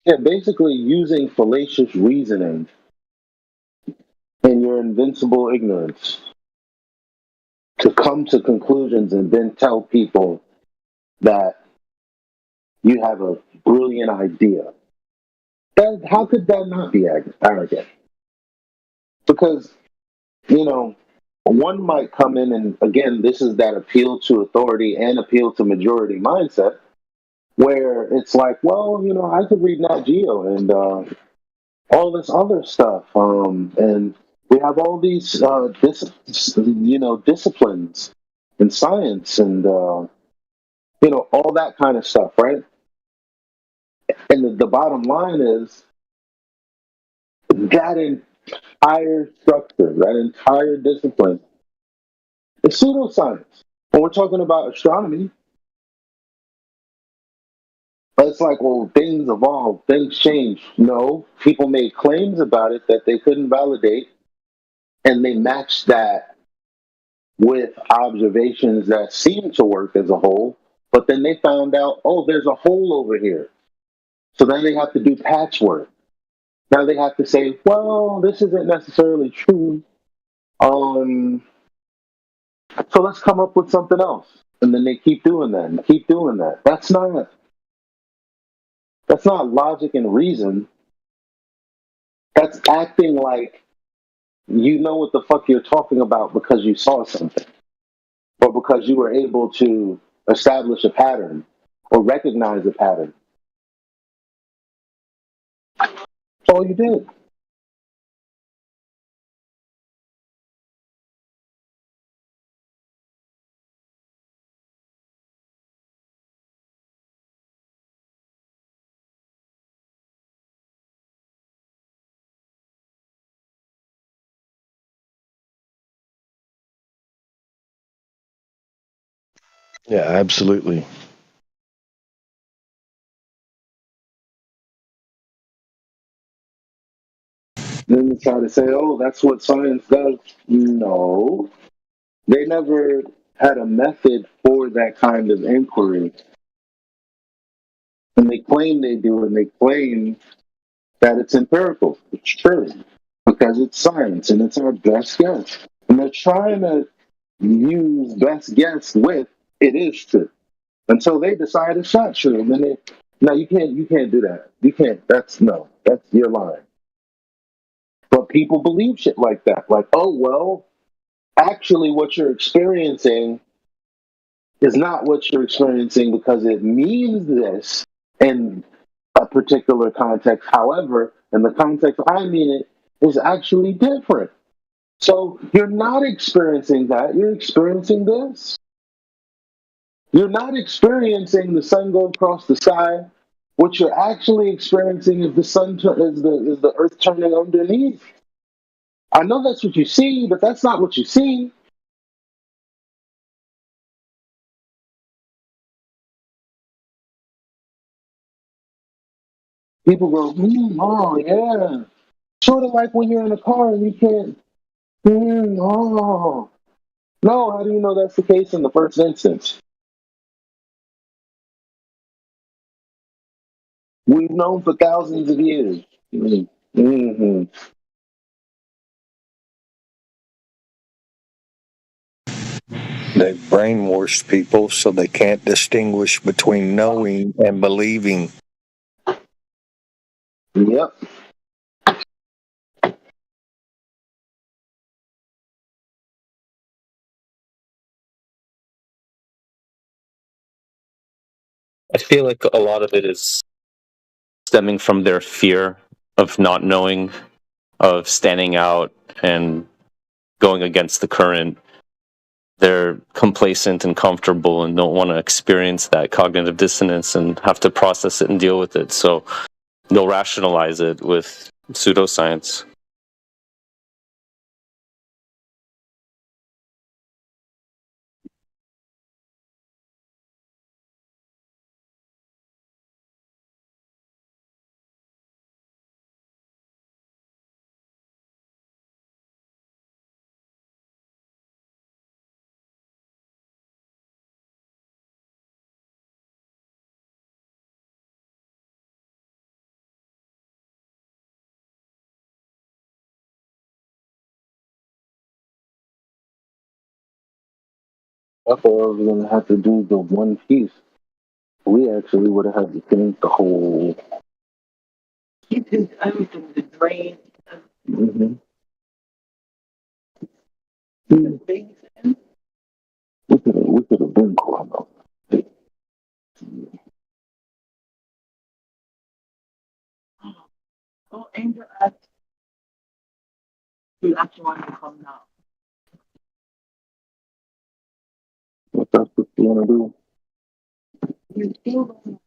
Yeah, basically using fallacious reasoning and your invincible ignorance to come to conclusions and then tell people that you have a brilliant idea. How could that not be arrogant? Because, one might come in and, again, this is that appeal to authority and appeal to majority mindset, where it's like, well, I could read Nat Geo and all this other stuff, and we have all these disciplines in science and all that kind of stuff, right? And the bottom line is that entire structure, that entire discipline is pseudoscience. When we're talking about astronomy, it's like, well, things evolve, things change. No, people made claims about it that they couldn't validate, and they matched that with observations that seemed to work as a whole, but then they found out, oh, there's a hole over here. So then they have to do patchwork. Now they have to say, well, this isn't necessarily true. So let's come up with something else. And then they keep doing that and keep doing that. That's not logic and reason. That's acting like you know what the fuck you're talking about because you saw something, or because you were able to establish a pattern or recognize a pattern. That's all you did. Yeah, absolutely. Then they try to say, oh, that's what science does. No, they never had a method for that kind of inquiry. And they claim they do, and they claim that it's empirical. It's true because it's science and it's our best guess. And they're trying to use best guess with it is true until they decide it's not true. And then they, no, you can't do that. You can't. That's your line. But people believe shit like that. Like, oh well, actually, what you're experiencing is not what you're experiencing because it means this in a particular context. However, in the context I mean it is actually different. So you're not experiencing that. You're experiencing this. You're not experiencing the sun go across the sky. What you're actually experiencing is is the earth turning underneath. I know that's what you see, but that's not what you see. People go, oh yeah. Sort of like when you're in a car and you can't, oh. No, how do you know that's the case in the first instance? We've known for thousands of years. Mm-hmm. They've brainwashed people so they can't distinguish between knowing and believing. Yep. I feel like a lot of it is stemming from their fear of not knowing, of standing out and going against the current. They're complacent and comfortable and don't want to experience that cognitive dissonance and have to process it and deal with it. So they'll rationalize it with pseudoscience. That's why I was gonna have to do the one piece. We actually would have had to think the whole. Everything, the drain. Mm-hmm. We could have been caught up. Oh, Angel asked you actually want to come now. What that's what you wanna do? You still don't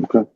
Okay.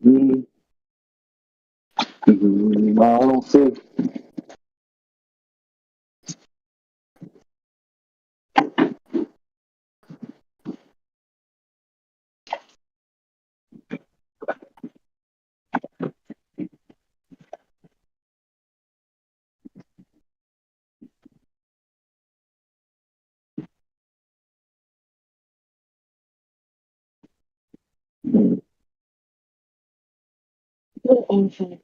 Mm-hmm. I don't think. over.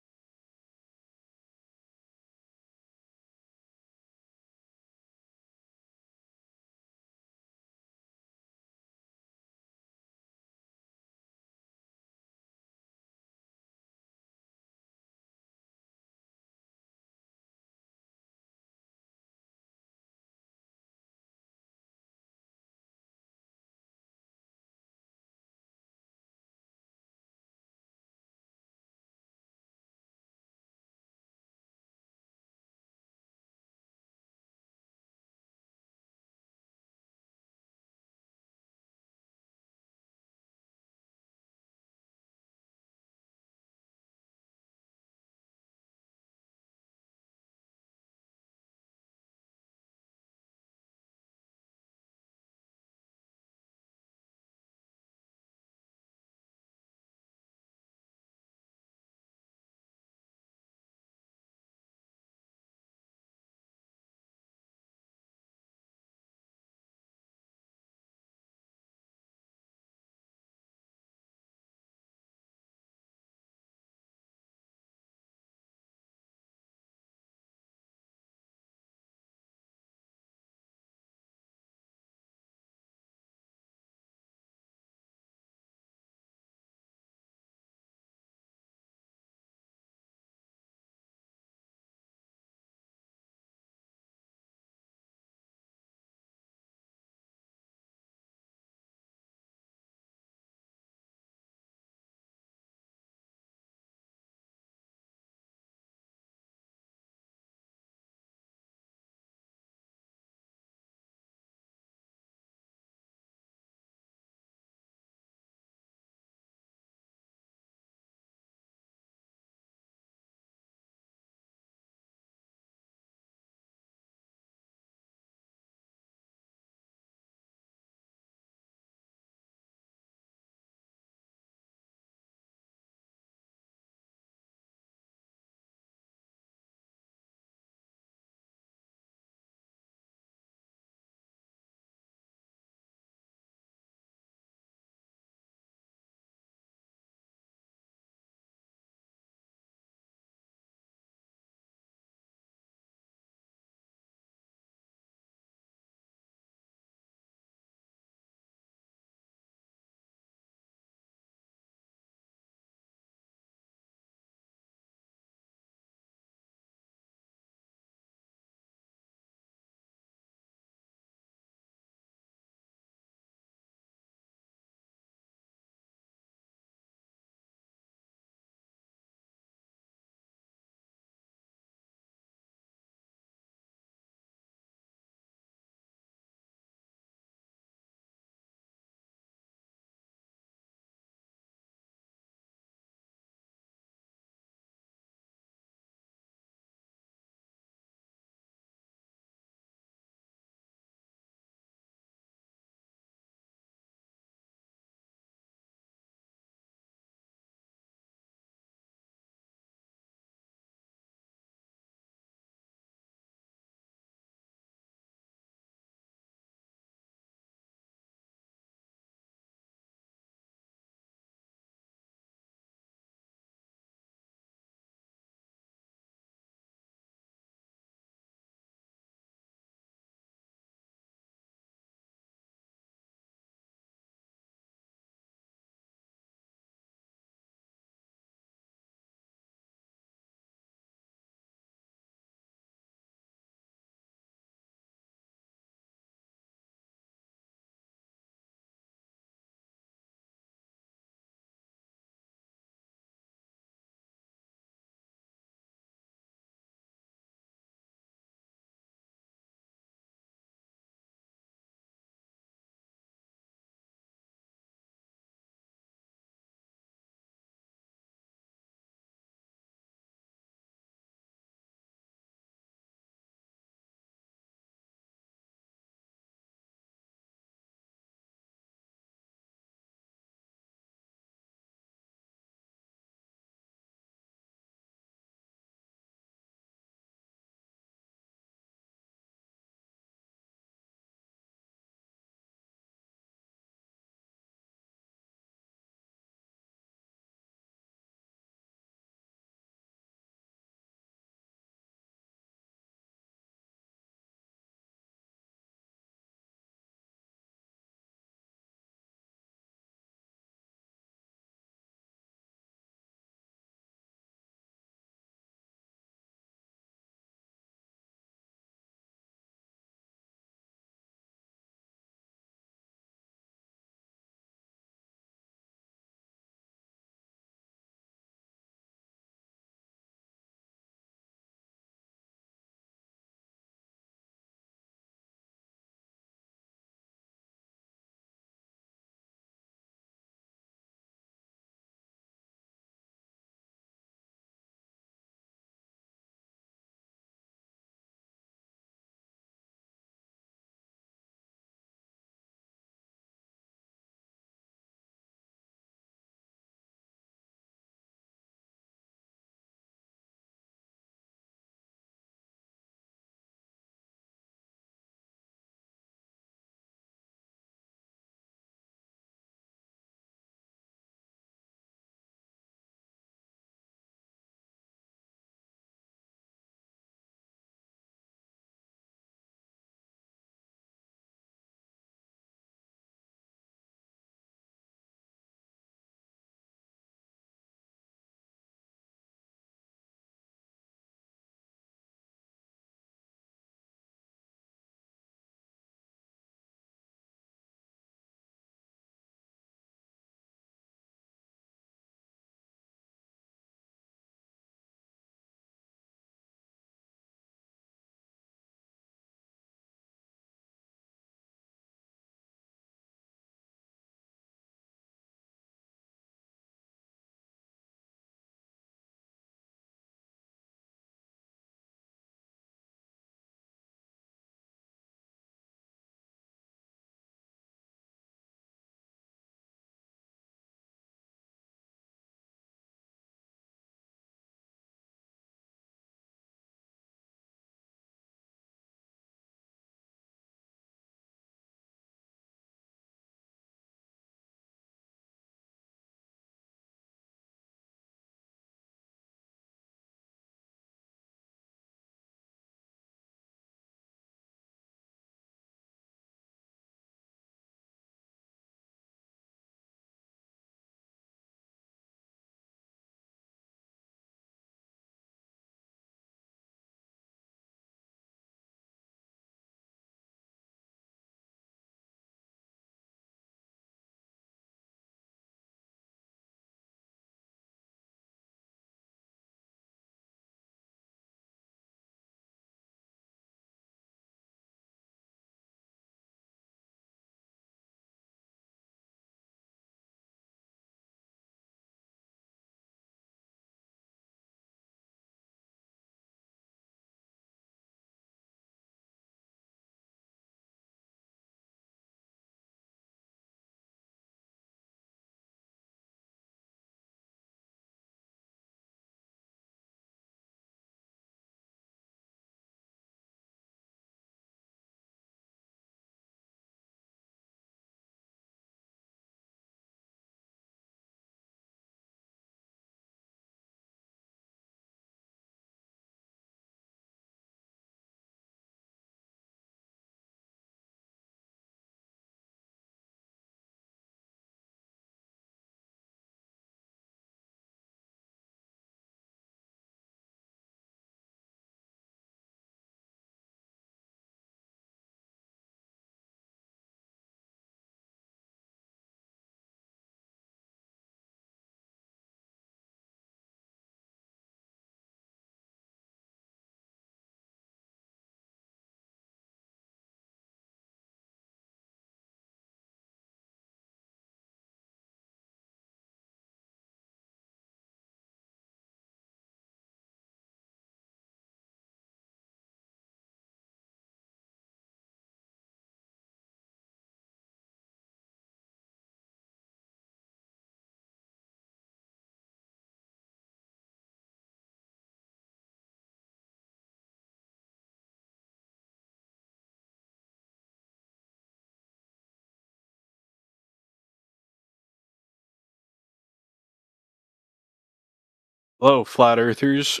Hello, flat earthers.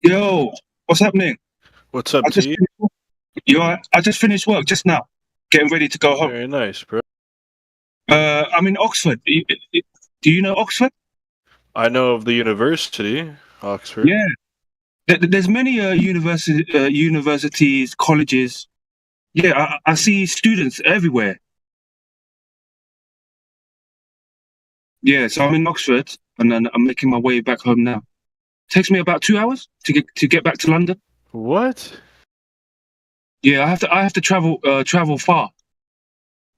Yo, what's happening? What's up, I just T? I just finished work just now, getting ready to go home. Very nice, bro. I'm in Oxford. Do you know Oxford? I know of the university, Oxford. Yeah, there's many universities, colleges. Yeah, I see students everywhere. Yeah, so I'm in Oxford, and then I'm making my way back home now. Takes me about 2 hours to get back to London. What? Yeah, I have to travel far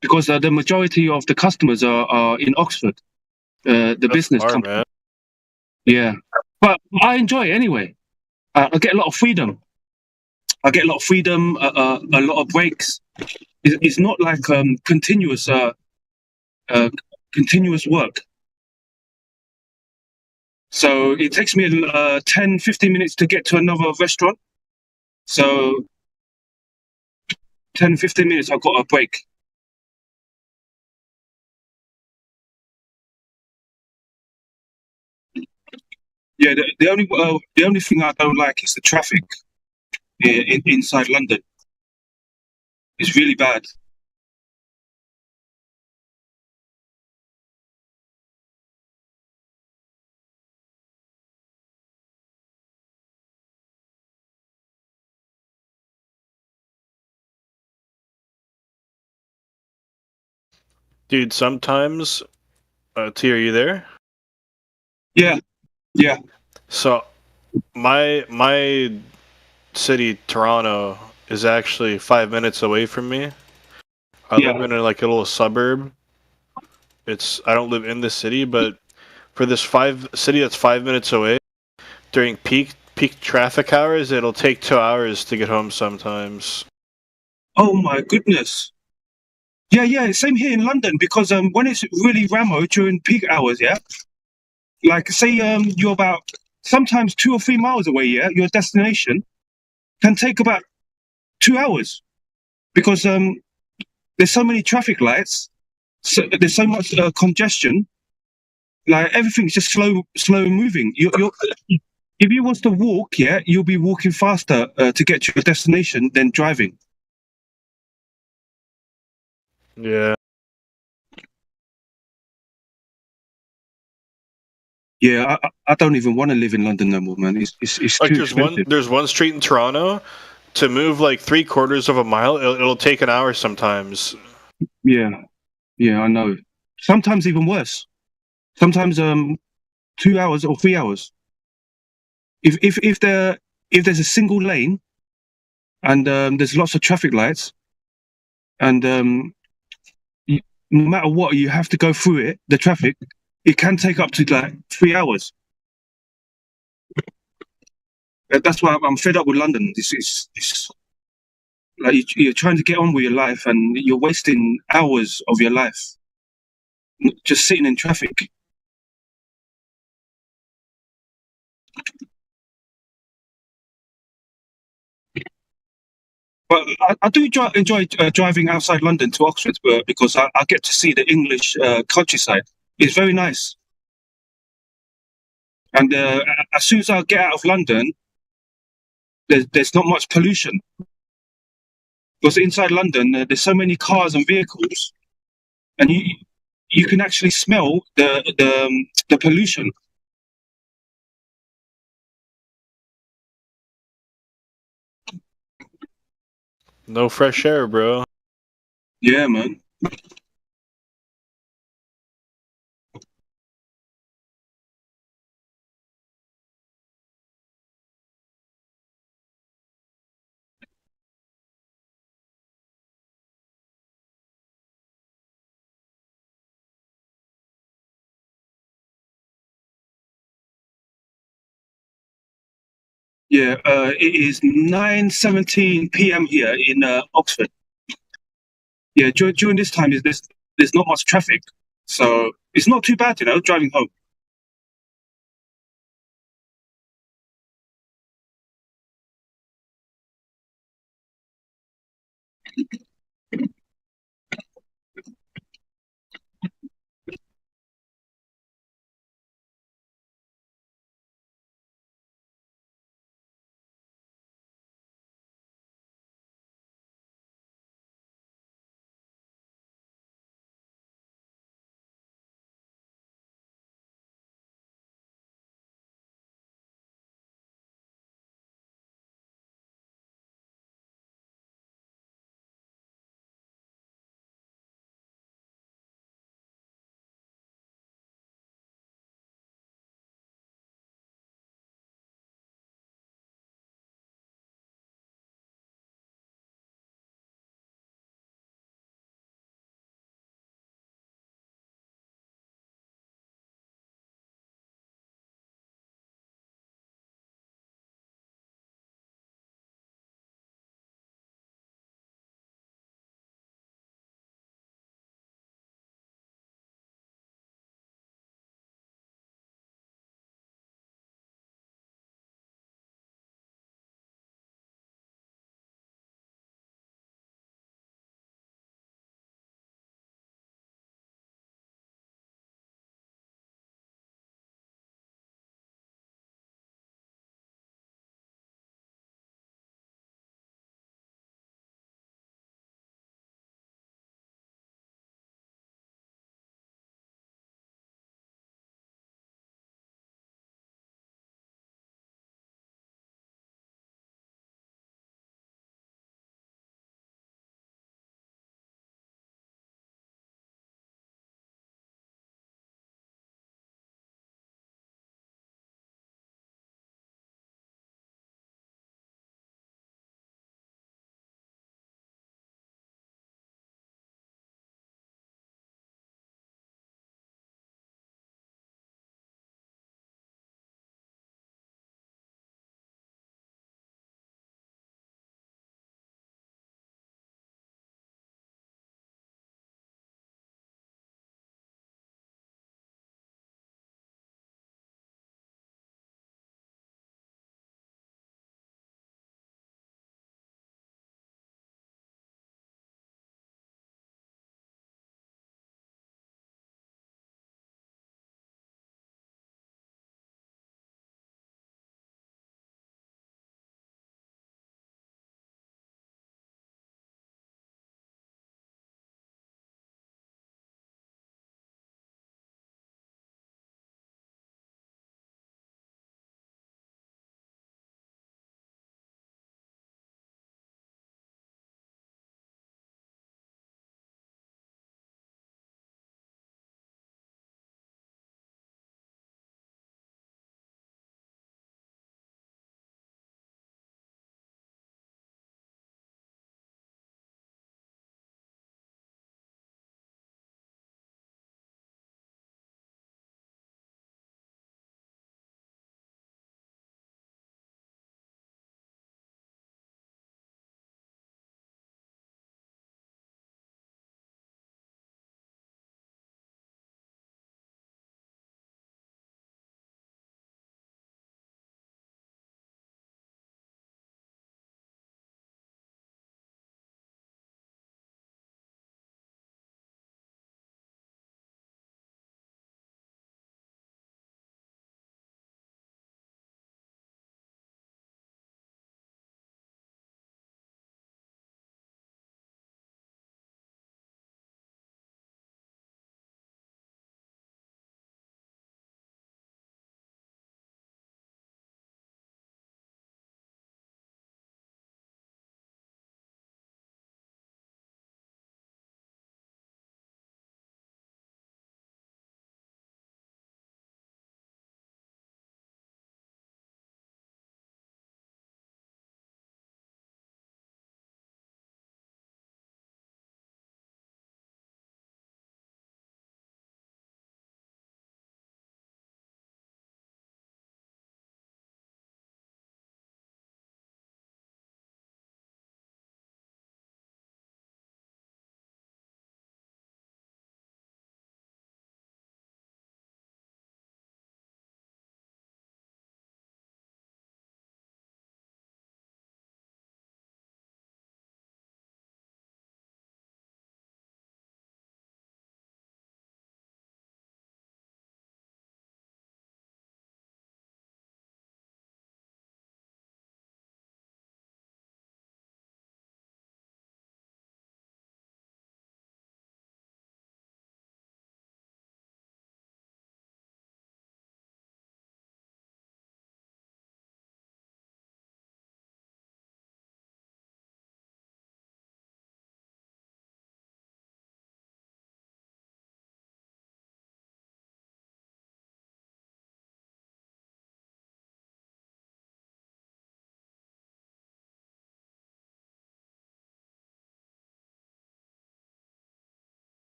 because the majority of the customers are in Oxford, the That's business far, company. man. Yeah, but I enjoy it anyway. I get a lot of freedom. I get a lot of freedom, a lot of breaks. It's not like continuous work. So it takes me 10, 15 minutes to get to another restaurant. So 10, 15 minutes, I've got a break. Yeah, the only thing I don't like is the traffic inside London. It's really bad. Dude, sometimes, T, are you there? Yeah, yeah. So, my city, Toronto, is actually 5 minutes away from me. I live in like a little suburb. I don't live in the city, but for this city that's 5 minutes away, during peak traffic hours, it'll take 2 hours to get home sometimes. Oh my goodness. Yeah, same here in London because when it's really rammo during peak hours, yeah, like say you're about sometimes 2 or 3 miles away, yeah, your destination can take about 2 hours because there's so many traffic lights, so there's so much congestion, like everything's just slow moving. You're if you want to walk, yeah, you'll be walking faster to get to your destination than driving. Yeah. Yeah, I don't even want to live in London no more, man. It's like too there's expensive. there's one street in Toronto to move like 3/4 of a mile. It'll take an hour sometimes. Yeah, I know. Sometimes even worse. Sometimes 2 hours or 3 hours. If there's a single lane and there's lots of traffic lights and no matter what you have to go through it, the traffic, it can take up to like 3 hours. That's why I'm fed up with London. It's like you're trying to get on with your life and you're wasting hours of your life just sitting in traffic. But I do enjoy driving outside London to Oxford because I get to see the English countryside. It's very nice. And as soon as I get out of London, there's not much pollution. Because inside London, there's so many cars and vehicles, and you can actually smell the pollution. No fresh air, bro. Yeah, man. Yeah, it is 9:17 p.m. here in Oxford. Yeah, during this time, there's not much traffic, so it's not too bad, driving home.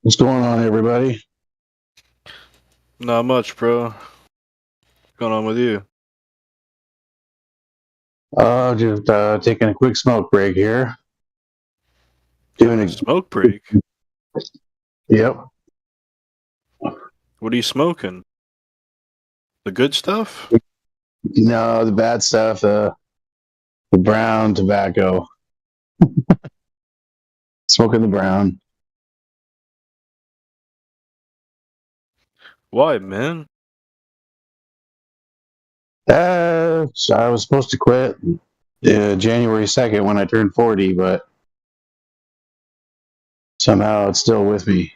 What's going on, everybody? Not much, bro. What's going on with you? Just taking a quick smoke break here. Doing a smoke break? Yep. What are you smoking? The good stuff? No, the bad stuff. The brown tobacco. Smoking the brown. Why, man? I was supposed to quit January 2nd when I turned 40, but somehow it's still with me.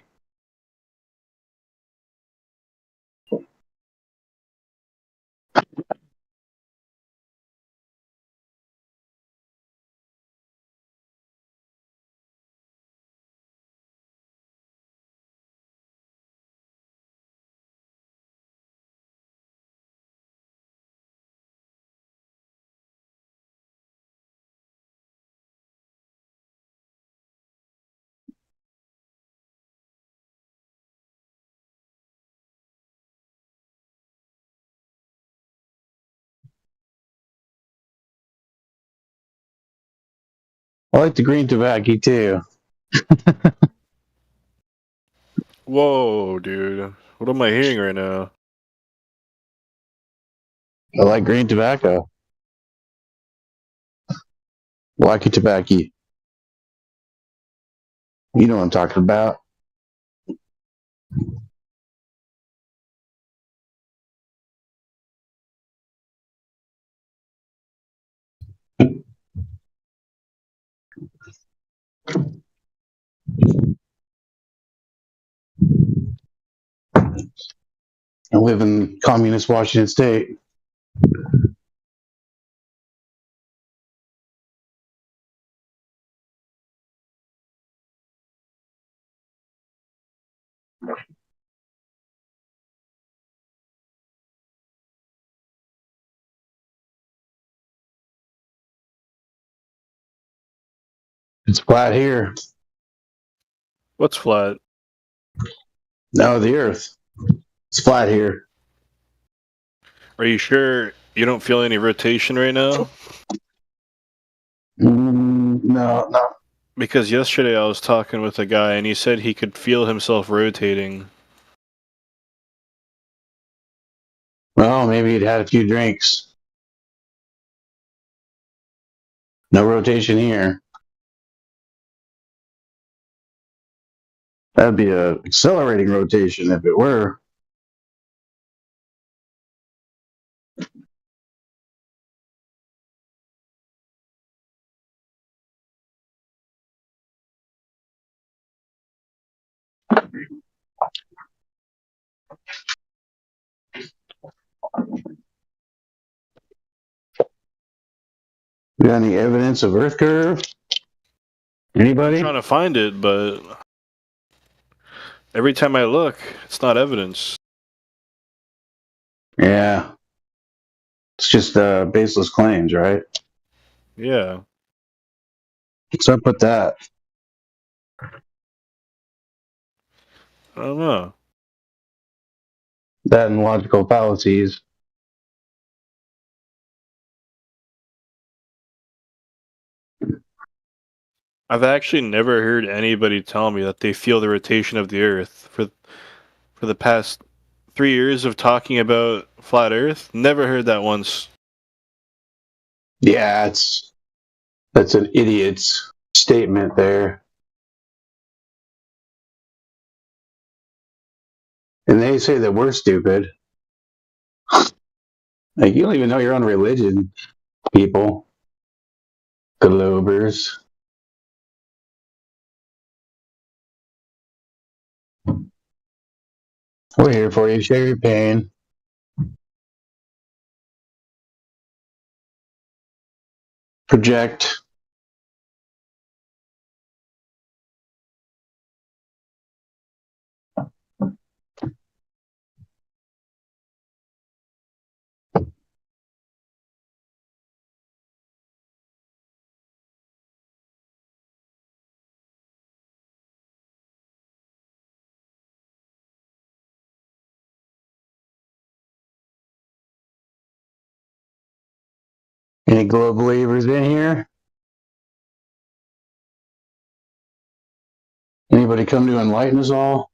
I like the green tobacco too. Whoa, dude. What am I hearing right now? I like green tobacco. Wacky tobacco. You know what I'm talking about. I live in communist Washington State. It's flat here. What's flat? No, the earth. It's flat here. Are you sure you don't feel any rotation right now? No. Because yesterday I was talking with a guy and he said he could feel himself rotating. Well, maybe he'd had a few drinks. No rotation here. That'd be a accelerating rotation if it were. You got any evidence of Earth curve? Anybody? I'm trying to find it, but every time I look, it's not evidence. Yeah. It's just baseless claims, right? Yeah. What's up with that? I don't know. That and logical fallacies. I've actually never heard anybody tell me that they feel the rotation of the Earth for the past 3 years of talking about flat Earth. Never heard that once. Yeah, that's an idiot's statement there. And they say that we're stupid. Like, you don't even know your own religion, people. Globers. We're here for you. Share your pain. Project. Any globe believers in here? Anybody come to enlighten us all?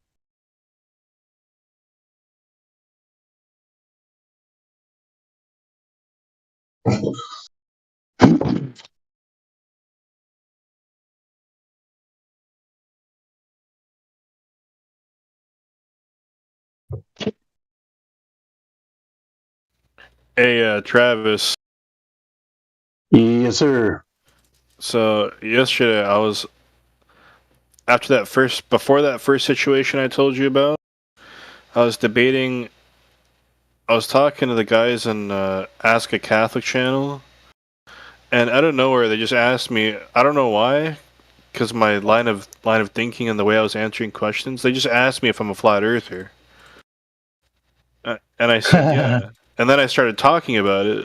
Hey, Travis. Yes, sir. So yesterday before that first situation I told you about, I was talking to the guys in Ask a Catholic channel, and out of nowhere they just asked me, I don't know why, because my line of thinking and the way I was answering questions, they just asked me if I'm a flat earther. And I said, yeah. And then I started talking about it.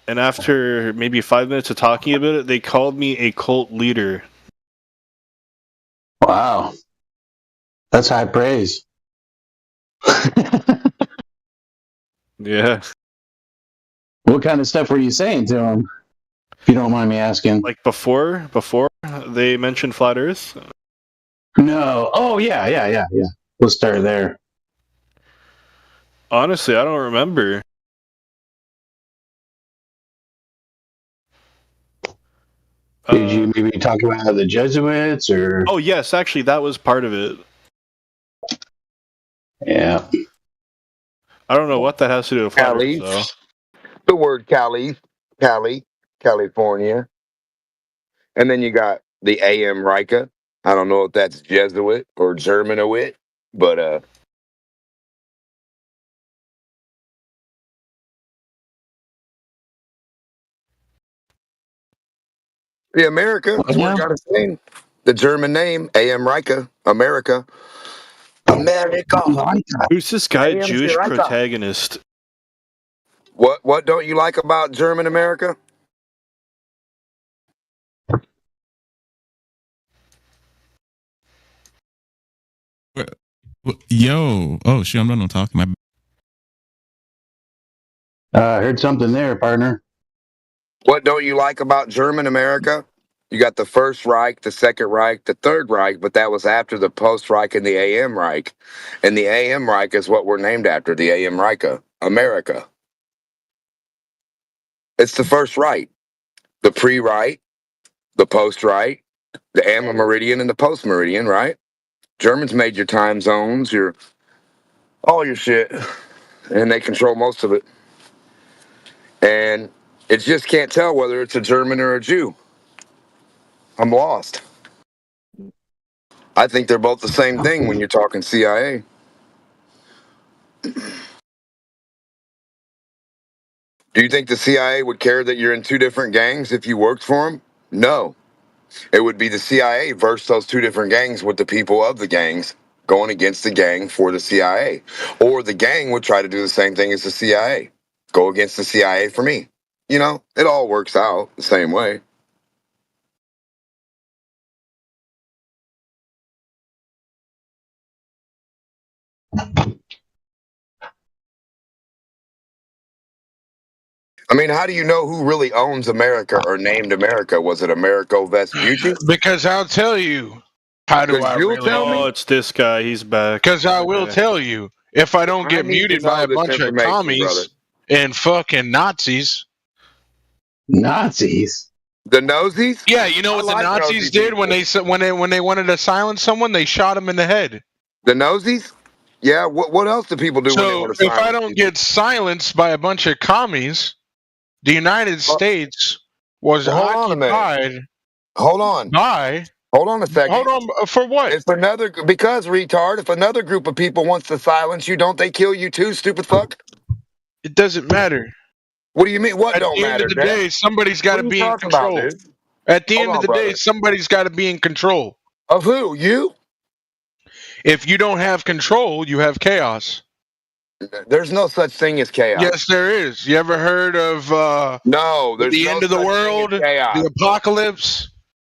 And after maybe 5 minutes of talking about it, they called me a cult leader. Wow. That's high praise. Yeah. What kind of stuff were you saying to them? If you don't mind me asking. Like before they mentioned flat Earth? No. Oh, yeah. We'll start there. Honestly, I don't remember. Did you maybe talk about the Jesuits or? Oh, yes, actually, that was part of it. Yeah. I don't know what that has to do with flat Earth, Cali. though. The word Cali, California. And then you got the AM Rika. I don't know if that's Jesuit or Germanowit, but the America is what got us in. The German name, AM Rika, America. America. Who's this guy, Jewish protagonist? What don't you like about German America? Yo, oh shit, I'm not talking. I heard something there, partner. What don't you like about German America? You got the First Reich, the Second Reich, the Third Reich, but that was after the Post Reich and the AM Reich. And the AM Reich is what we're named after, the AM Reich, America. It's the First Reich, the pre-Reich, the post-Reich, the ante-meridian, and the post-meridian, right? Germans made your time zones, all your shit, and they control most of it. And it just can't tell whether it's a German or a Jew. I'm lost. I think they're both the same thing when you're talking CIA. Do you think the CIA would care that you're in two different gangs if you worked for them? No. It would be the CIA versus those two different gangs with the people of the gangs going against the gang for the CIA. Or the gang would try to do the same thing as the CIA. Go against the CIA for me. You know, it all works out the same way. I mean, how do you know who really owns America or named America? Was it Americo Vespucci? Because I'll tell you. How do I really tell me? Oh, it's this guy. He's back. Because I will tell you. If I don't get I need to muted by know a this bunch of information, commies brother. and fucking Nazis. Nazis? The nosies? Yeah, you know what the Nazis did when they wanted to silence someone? They shot him in the head. The nosies? Yeah, what else do people do when they want to if I don't get silenced by a bunch of commies, the United States was occupied. Hold on. By. Hold on a second. Hold on, for what? If another group of people wants to silence you, don't they kill you too, stupid fuck? It doesn't matter. What do you mean? What don't matter? At the end of the day, somebody's got to be in control. At the end of the day, somebody's got to be in control. Of who? You? If you don't have control, you have chaos. There's no such thing as chaos. Yes, there is. You ever heard of no? There's the no end of the such world, thing as chaos. the apocalypse?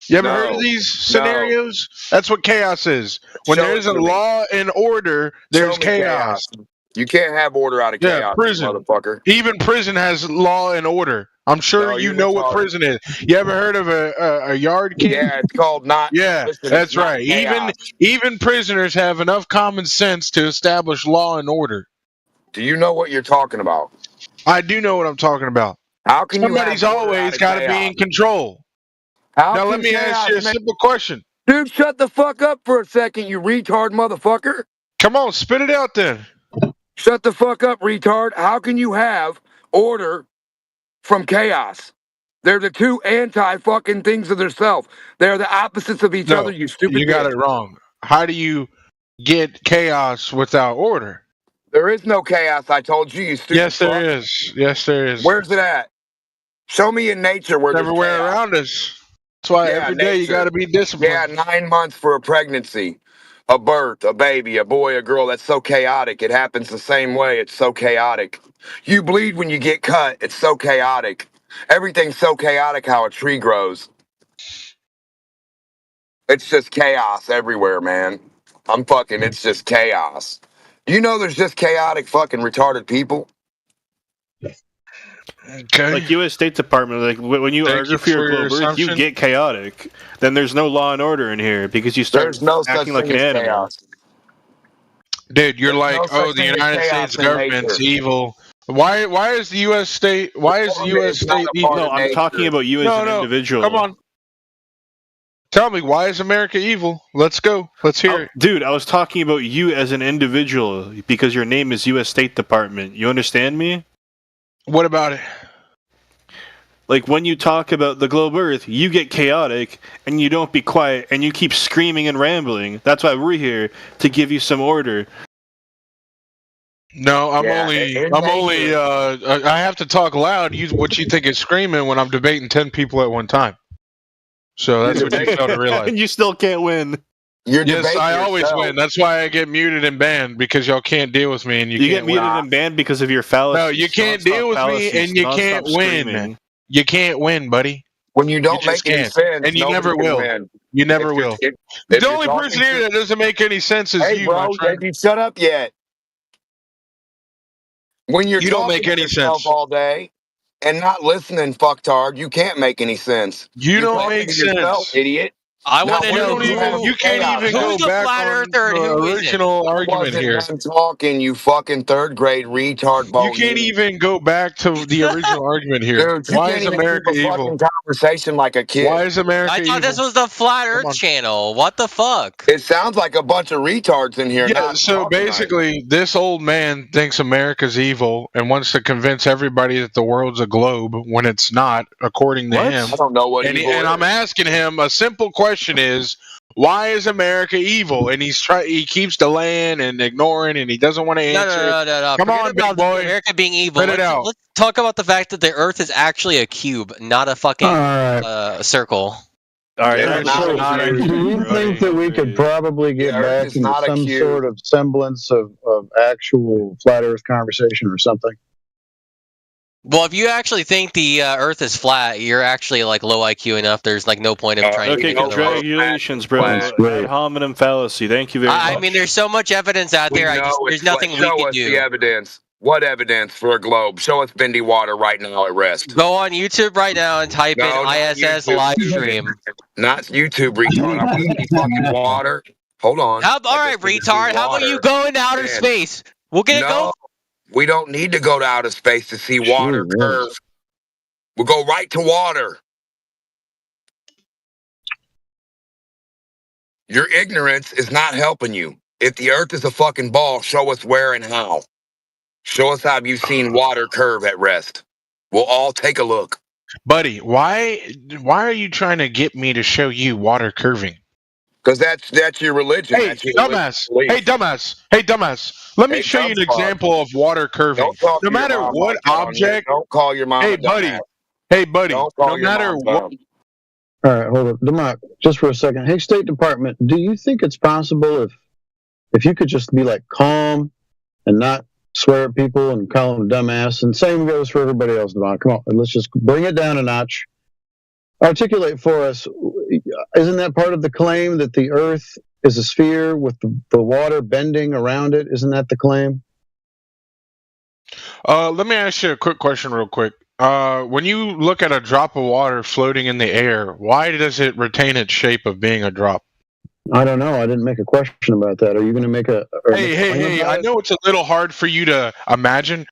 You ever heard of these scenarios? That's what chaos is. When there's a law and order, there's chaos. You can't have order out of Yeah, chaos, prison. motherfucker. Even prison has law and order. I'm sure No, you you're know what retarded. prison is. You ever heard of a yard king? Yeah, it's called not. Yeah, Listen, it's that's not right. chaos. Even prisoners have enough common sense to establish law and order. Do you know what you're talking about? I do know what I'm talking about. How can Somebody's you have order always out of got to be chaos? in control. How Now can let me ask chaos you a make- simple question. Dude, shut the fuck up for a second, you retard motherfucker. Come on, spit it out then. Shut the fuck up, retard. How can you have order from chaos? They're the two anti-fucking things of themselves. They're the opposites of each other, you stupid You got bitch. it wrong. How do you get chaos without order? There is no chaos, I told you, you stupid Yes, fuck. there is. Yes, there is. Where's it at? Show me in nature where there's Everywhere chaos. around us. That's why Yeah, every day you nature. got to be disciplined. Yeah, 9 months for a pregnancy, a birth, a baby, a boy, a girl. That's so chaotic. It happens the same way. It's so chaotic. You bleed when you get cut. It's so chaotic. Everything's so chaotic how a tree grows. It's just chaos everywhere, man. It's just chaos. You know there's just chaotic fucking retarded people? Okay. Like U.S. State Department, like when you Thank argue you for your for your globe Earth, you assumption. get chaotic. Then there's no law and order in here because you start There's no such acting like thing an as animal. chaos. Dude, you're There's like, no oh, such the thing as United chaos States in government's nature. evil. Why is the U.S. state? Why is the Government U.S. is not state a evil? part No, of I'm nature. talking about you as an individual. Come on. Tell me, why is America evil? Let's go. Let's hear it. Dude, I was talking about you as an individual because your name is U.S. State Department. You understand me? What about it? Like when you talk about the globe Earth, you get chaotic and you don't be quiet and you keep screaming and rambling. That's why we're here to give you some order. No, I'm Yeah, only. in I'm nature. only. I have to talk loud. What you think is screaming when I'm debating 10 people at one time. So that's what you fail to realize. And you still can't win. You're Yes, debating I always yourself. win. That's why I get muted and banned because y'all can't deal with me and you You can't get muted win. and banned because of your fallacies. No, you can't deal with me and you can't win. You can't win, buddy. When you don't just make any can't. sense, And you nobody never can will. win. You never If you're- will. if The you're only talking person here to- that doesn't make any sense is Hey, you, bro, my friend. have you shut up yet? When you're You don't talking make to any yourself sense. all day and not listening, fucktard, you can't make any sense. You You're don't talking make to yourself, sense. idiot. I Now, want to You know don't even. You can't even who's go a back flat on earther and the who isn't. original argument wasn't here. done talking, you fucking third grade retard. You can't even go back to the original argument here. Dude, you Why can't is even America keep a evil? fucking conversation like a kid. Why is America I thought evil? this was the flat Come earth on. channel. What the fuck? It sounds like a bunch of retards in here. Yeah, Not so talking right. basically, this old man thinks America's evil and wants to convince everybody that the world's a globe when it's not, according to What? him. I don't know what And, evil and is. I'm asking him a simple question: is why is America evil? And he keeps delaying and ignoring, and he doesn't want to No, answer. no. Come Forget on, big about boy. America being evil. Spit it out. Let's talk about the fact that the Earth is actually a cube, not a fucking circle. All right, Yeah, let's not go a back cube. to Do you think that we could probably get The Earth back is into not a some cube. sort of semblance of actual flat Earth conversation or something? Well, if you actually think the Earth is flat, you're actually like low IQ enough. There's like no point of trying to Okay, get otherwise. congratulations, bro. That's Ad great. hominem fallacy. Thank you very much. I mean, there's so much evidence out We there. know There's it's nothing flat. we Show can us the do. evidence. What evidence for a globe? Show us bendy water right now at rest. Go on YouTube right now and type No, in not ISS YouTube, live stupid. stream. Not YouTube, retard. I want to see fucking water. Hold on. All right, retard. How about you go into outer Man. space? We'll get it No, going. we don't need to go to outer space to see water curve. We'll go right to water. Your ignorance is not helping you. If the Earth is a fucking ball, show us where and how. Show us how you've seen water curve at rest. We'll all take a look. Buddy, why are you trying to get me to show you water curving? Because that's your religion. Hey, That's your dumbass. religious Hey, dumbass. Hey, dumbass. Let me Hey, show you an dumb fuck. example of water curving. Don't talk No to your matter mom what like that on here. object. Don't call your mom Hey, a buddy. dumbass. Hey, buddy. Don't call No your matter mom what. dumb. All right, hold up, Democ, just for a second. Hey, State Department, do you think it's possible if you could just be like calm and not swear at people and call them dumbass, and same goes for everybody else, Democ. Come on, let's just bring it down a notch. Articulate for us. Isn't that part of the claim that the Earth is a sphere with the water bending around it? Isn't that the claim? Let me ask you a quick question, real quick. When you look at a drop of water floating in the air, why does it retain its shape of being a drop? I don't know. I didn't make a question about that. Are you going to make a? Or make a claim Hey! about I it? know it's a little hard for you to imagine.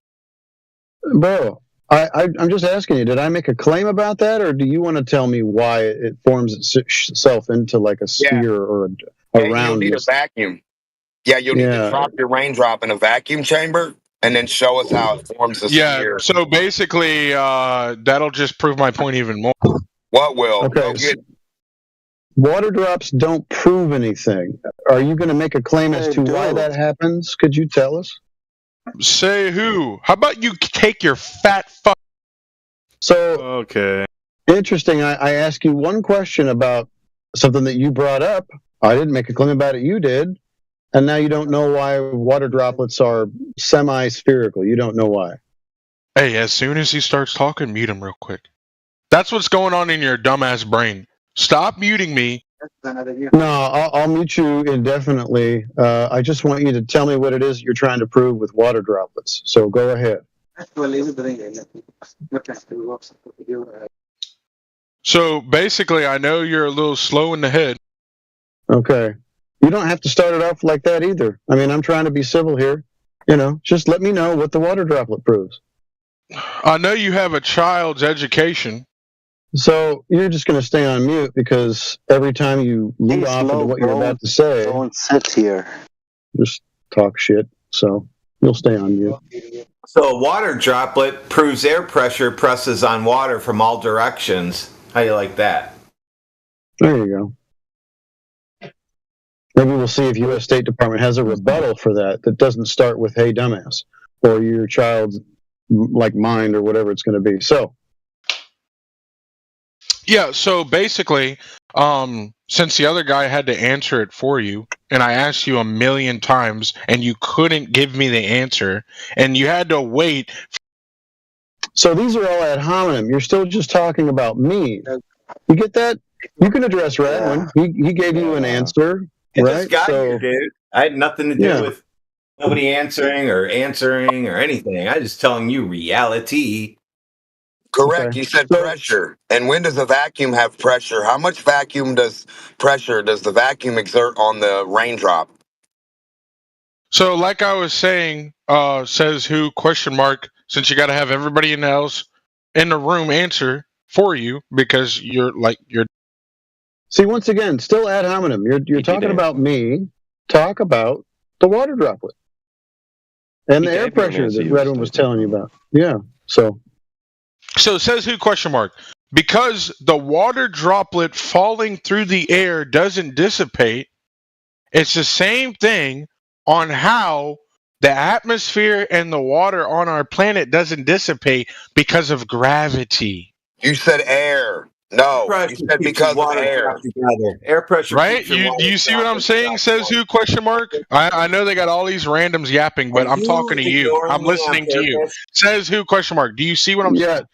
Bro, I'm just asking you. Did I make a claim about that, or do you want to tell me why it forms itself into like a Yeah. sphere or a And you'll need a roundness? vacuum. Yeah, you'll need to Yeah. drop your raindrop in a vacuum chamber and then show us how it forms a Yeah. sphere. So basically, that'll just prove my point even more. What will? Okay. Go get Water drops don't prove anything. Are you going to make a claim as to why that happens? Could you tell us? Say who? How about you take your fat fuck? So Okay. interesting. I asked you one question about something that you brought up. I didn't make a claim about it. You did. And now you don't know why water droplets are semi-spherical. You don't know why. Hey, as soon as he starts talking, mute him real quick. That's what's going on in your dumbass brain. Stop muting me. No, I'll mute you indefinitely. I just want you to tell me what it is you're trying to prove with water droplets. So go ahead. So basically, I know you're a little slow in the head. Okay. You don't have to start it off like that either. I mean, I'm trying to be civil here. You know, just let me know what the water droplet proves. I know you have a child's education. So you're just going to stay on mute because every time you lead off into what you're about to say, Don't sit here. just talk shit. So you'll stay on mute. So a water droplet proves air pressure presses on water from all directions. How do you like that? There you go. Maybe we'll see if U.S. State Department has a rebuttal for that doesn't start with "Hey, dumbass" or your child's like mind or whatever it's going to be. So Yeah, so basically, since the other guy had to answer it for you, and I asked you 1,000,000 times, and you couldn't give me the answer, and you had to wait. So these are all ad hominem. You're still just talking about me. You get that? You can address Radwin. He gave you an answer, I right? just got here, dude. I had nothing to do Yeah. with nobody answering or anything. I just telling you reality. correct. Okay. You said pressure. And when does a vacuum have pressure? How much pressure does the vacuum exert on the raindrop? So, like I was saying, says who, ? Since you got to have everybody in the room answer for you because you're. See, once again, still ad hominem. You're talking about me. Talk about the water droplet and He the air gave you an pressure answer, that you Redwin was telling you about. Yeah. So So says who ? Because the water droplet falling through the air doesn't dissipate. It's the same thing on how the atmosphere and the water on our planet doesn't dissipate because of gravity. You said air. No, you said because of air. Together. Air pressure. Right? keeps your You water do you see what I'm droplets saying? out. Says who ? I know they got all these randoms yapping, but Are I'm you talking to you. ignoring I'm me on listening to you. purpose? Says who ? Do you see what I'm yeah, saying?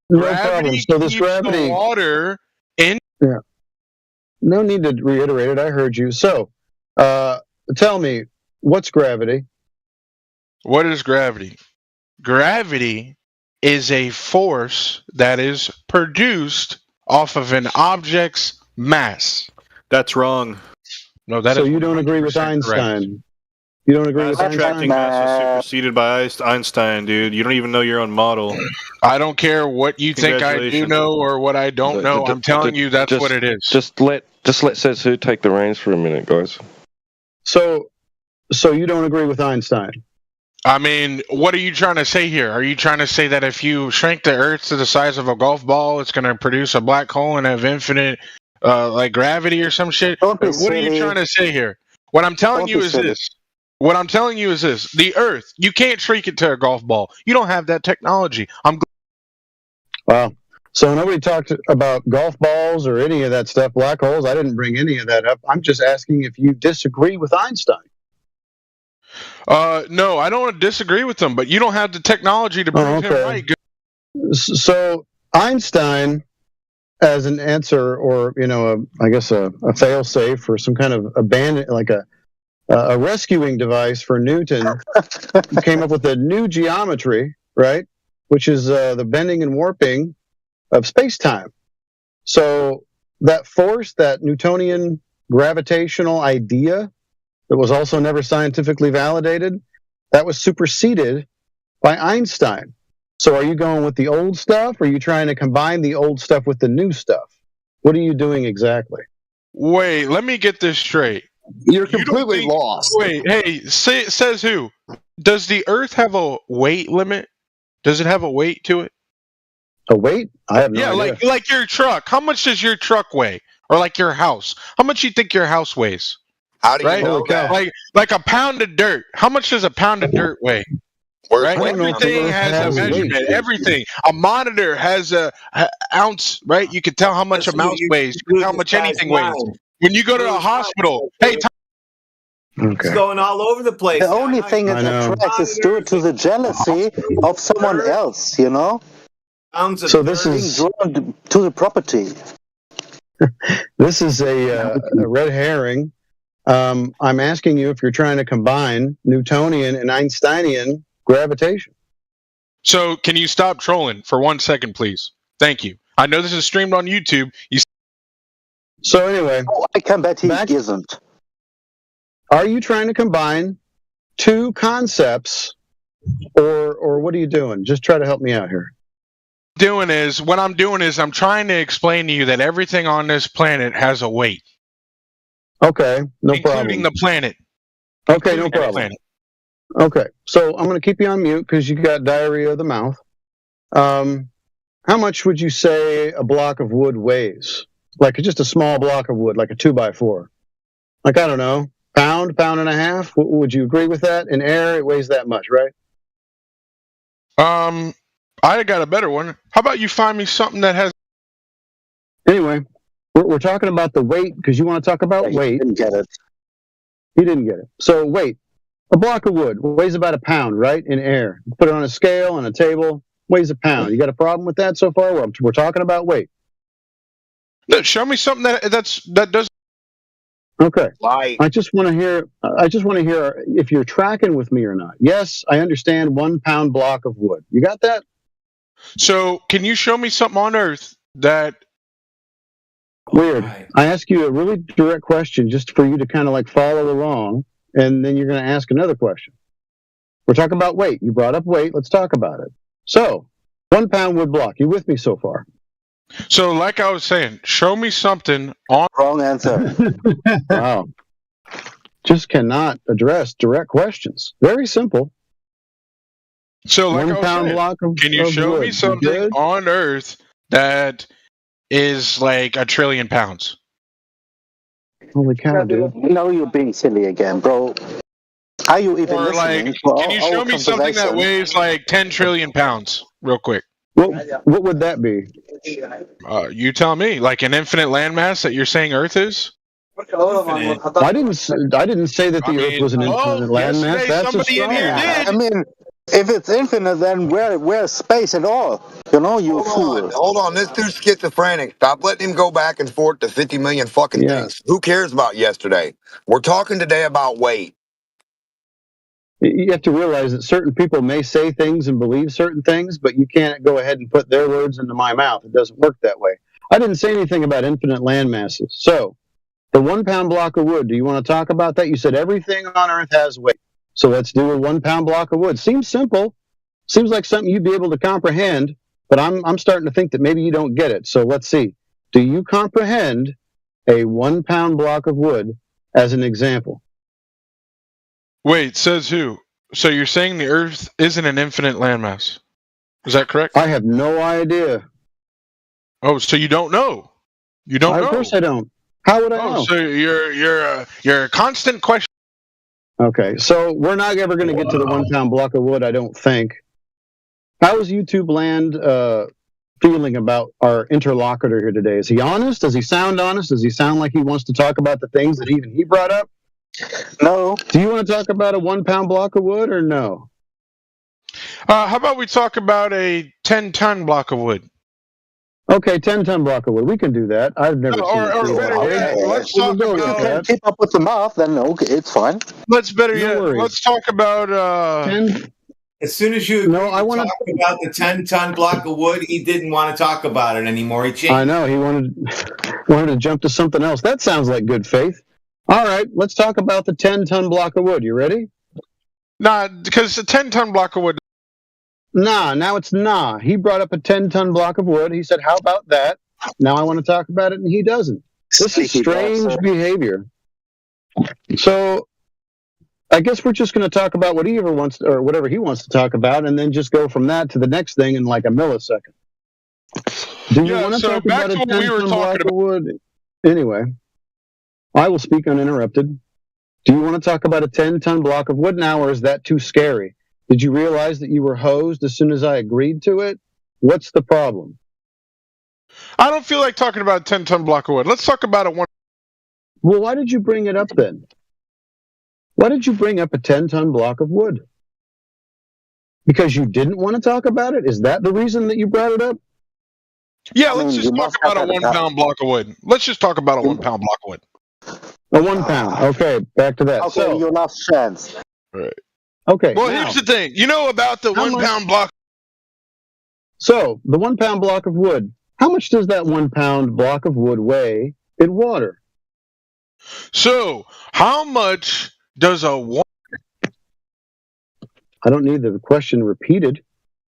no problem. Gravity So this keeps gravity. the water in. Yeah. No need to reiterate it. I heard you. So, tell me, what's gravity? What is gravity? Gravity is a force that is produced off of an object's mass. That's wrong. No, that So is you don't agree with 100% correct. Einstein? You don't agree with Mass attracting Einstein? mass was superseded by Einstein, dude. You don't even know your own model. I don't care what you think I do Congratulations. know or what I don't know. I'm telling you that's what it is. Just let Says Who take the reins for a minute, guys. So you don't agree with Einstein? I mean, what are you trying to say here? Are you trying to say that if you shrink the Earth to the size of a golf ball, it's going to produce a black hole and have infinite, like gravity or some shit? Don't be What are you silly. trying to say here? What I'm telling Don't you be is silly. this. What I'm telling you is this. The Earth, you can't shrink it to a golf ball. You don't have that technology. Wow. So nobody talked about golf balls or any of that stuff, black holes. I didn't bring any of that up. I'm just asking if you disagree with Einstein. No, I don't disagree with them, but you don't have the technology to prove him right. So Einstein, as an answer, or I guess a fail-safe or some kind of like a rescuing device for Newton, came up with a new geometry, right? Which is the bending and warping of space-time. So that force, that Newtonian gravitational idea that was also never scientifically validated, that was superseded by Einstein. So are you going with the old stuff, or are you trying to combine the old stuff with the new stuff? What are you doing exactly? Wait, let me get this straight. You're completely lost. Wait, hey, says who? Does the Earth have a weight limit? Does it have a weight to it? A weight? I have no idea. like your truck. How much does your truck weigh? Or like your house? How much do you think your house weighs? How do you right? know that? Like a pound of dirt. How much does a pound of dirt weigh? Right? Everything has a measurement. Everything. A monitor has a ounce, right? You can tell how much a mouse weighs. You can tell how much anything weighs. When you go to a hospital, hey, It's going all over the place. The only thing it attracts is due to the jealousy of someone else, you know? So this is being drawn to the property. This is a red herring. I'm asking you if you're trying to combine Newtonian and Einsteinian gravitation. So can you stop trolling for 1 second, please? Thank you. I know this is streamed on YouTube. So anyway, I can bet he isn't. Are you trying to combine two concepts, or what are you doing? Just try to help me out here. What I'm doing is I'm trying to explain to you that everything on this planet has a weight. Okay, no problem. Including the planet. Okay, no problem. Okay, so I'm going to keep you on mute because you got diarrhea of the mouth. How much would you say a block of wood weighs? Like just a small block of wood, like a 2x4. Like, I don't know, pound and a half? Would you agree with that? In air, it weighs that much, right? I got a better one. How about you find me something that has... Anyway, we're talking about the weight because you want to talk about weight. He didn't get it. He didn't get it. So weight. A block of wood weighs about a pound, right? In air. Put it on a scale, on a table, weighs a pound. You got a problem with that so far? We're talking about weight. No, show me something that does. Okay. I just want to hear if you're tracking with me or not. Yes, I understand 1 pound block of wood. You got that? So, can you show me something on Earth that... Weird. I ask you a really direct question just for you to kind of like follow along, and then you're going to ask another question. We're talking about weight. You brought up weight. Let's talk about it. So, 1 pound wood block. You with me so far? So, like I was saying, show me something on... Wrong answer. Wow. Just cannot address direct questions. Very simple. So, like 1 I was pound saying, block of can you show wood. me something on Earth that is like 1 trillion pounds? Holy cow, dude. No, you're being silly again, bro. Are you even Or listening? like, can you show me something that weighs like 10 trillion pounds, real quick? What would that be? You tell me. Like an infinite landmass that you're saying Earth is? I didn't say that the Earth was an infinite landmass. That's a strong I mean, if it's infinite, then where's space at all? You know, you fool. Hold on, this dude's schizophrenic. Stop letting him go back and forth to 50 million fucking things. Who cares about yesterday? We're talking today about weight. You have to realize that certain people may say things and believe certain things, but you can't go ahead and put their words into my mouth. It doesn't work that way. I didn't say anything about infinite land masses. So, the 1 pound block of wood, do you want to talk about that? You said everything on Earth has weight. So let's do a 1 pound block of wood. Seems simple. Seems like something you'd be able to comprehend, but I'm starting to think that maybe you don't get it. So let's see. Do you comprehend a 1 pound block of wood as an example? Wait, says who? So you're saying the Earth isn't an infinite landmass? Is that correct? I have no idea. Oh, so you don't know? You don't know? Of course I don't. How would I know? So you're a constant question. Okay, so we're not ever going to get to the 1 pound block of wood, I don't think. How is YouTube Land feeling about our interlocutor here today? Is he honest? Does he sound honest? Does he sound like he wants to talk about the things that even he brought up? No. Do you want to talk about a 1 pound block of wood or no? How about we talk about a 10-ton block of wood? Okay, 10-ton block of wood. We can do that. I've never seen it. Better yet, let's talk about... Keep up with the math, then okay, it's fine. Let's talk about... As soon as you agreed to talk about the 10-ton block of wood, he didn't want to talk about it anymore. He changed. I know he wanted to jump to something else. That sounds like good faith. All right, let's talk about the 10-ton block of wood. You ready? Nah, because the 10-ton block of wood. Nah, now it's nah. He brought up a 10-ton block of wood. He said, "How about that?" Now I want to talk about it, and he doesn't. This is strange behavior. So I guess we're just going to talk about what he ever wants, or whatever he wants to talk about, and then just go from that to the next thing in like a millisecond. Do you want to talk about a 10-ton block of wood? Anyway, I will speak uninterrupted. Do you want to talk about a 10-ton block of wood now, or is that too scary? Did you realize that you were hosed as soon as I agreed to it? What's the problem? I don't feel like talking about a 10-ton block of wood. Let's talk about a one. Well, why did you bring it up then? Why did you bring up a 10-ton block of wood? Because you didn't want to talk about it? Is that the reason that you brought it up? Yeah, let's just talk about a 1 pound block of wood. Let's just talk about a 1 pound block of wood. A 1 pound. Okay, back to that. Okay, so, your last chance. Right. Okay. Well, now, here's the thing. You know about the 1 pound block. So, the 1 pound block of wood. How much does that 1 pound block of wood weigh in water? So, how much does a one? I don't need the question repeated.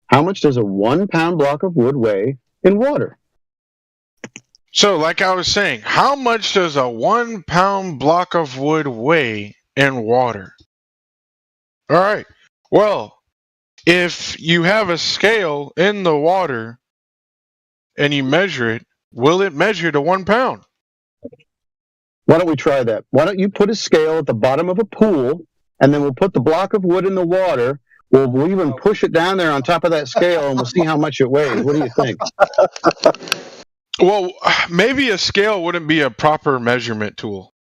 How much does a 1 pound block of wood weigh in water? So, like I was saying, how much does a 1 pound block of wood weigh in water? All right. Well, if you have a scale in the water and you measure it, will it measure to 1 pound? Why don't we try that? Why don't you put a scale at the bottom of a pool, and then we'll put the block of wood in the water. We'll even push it down there on top of that scale, and we'll see how much it weighs. What do you think? Well, maybe a scale wouldn't be a proper measurement tool.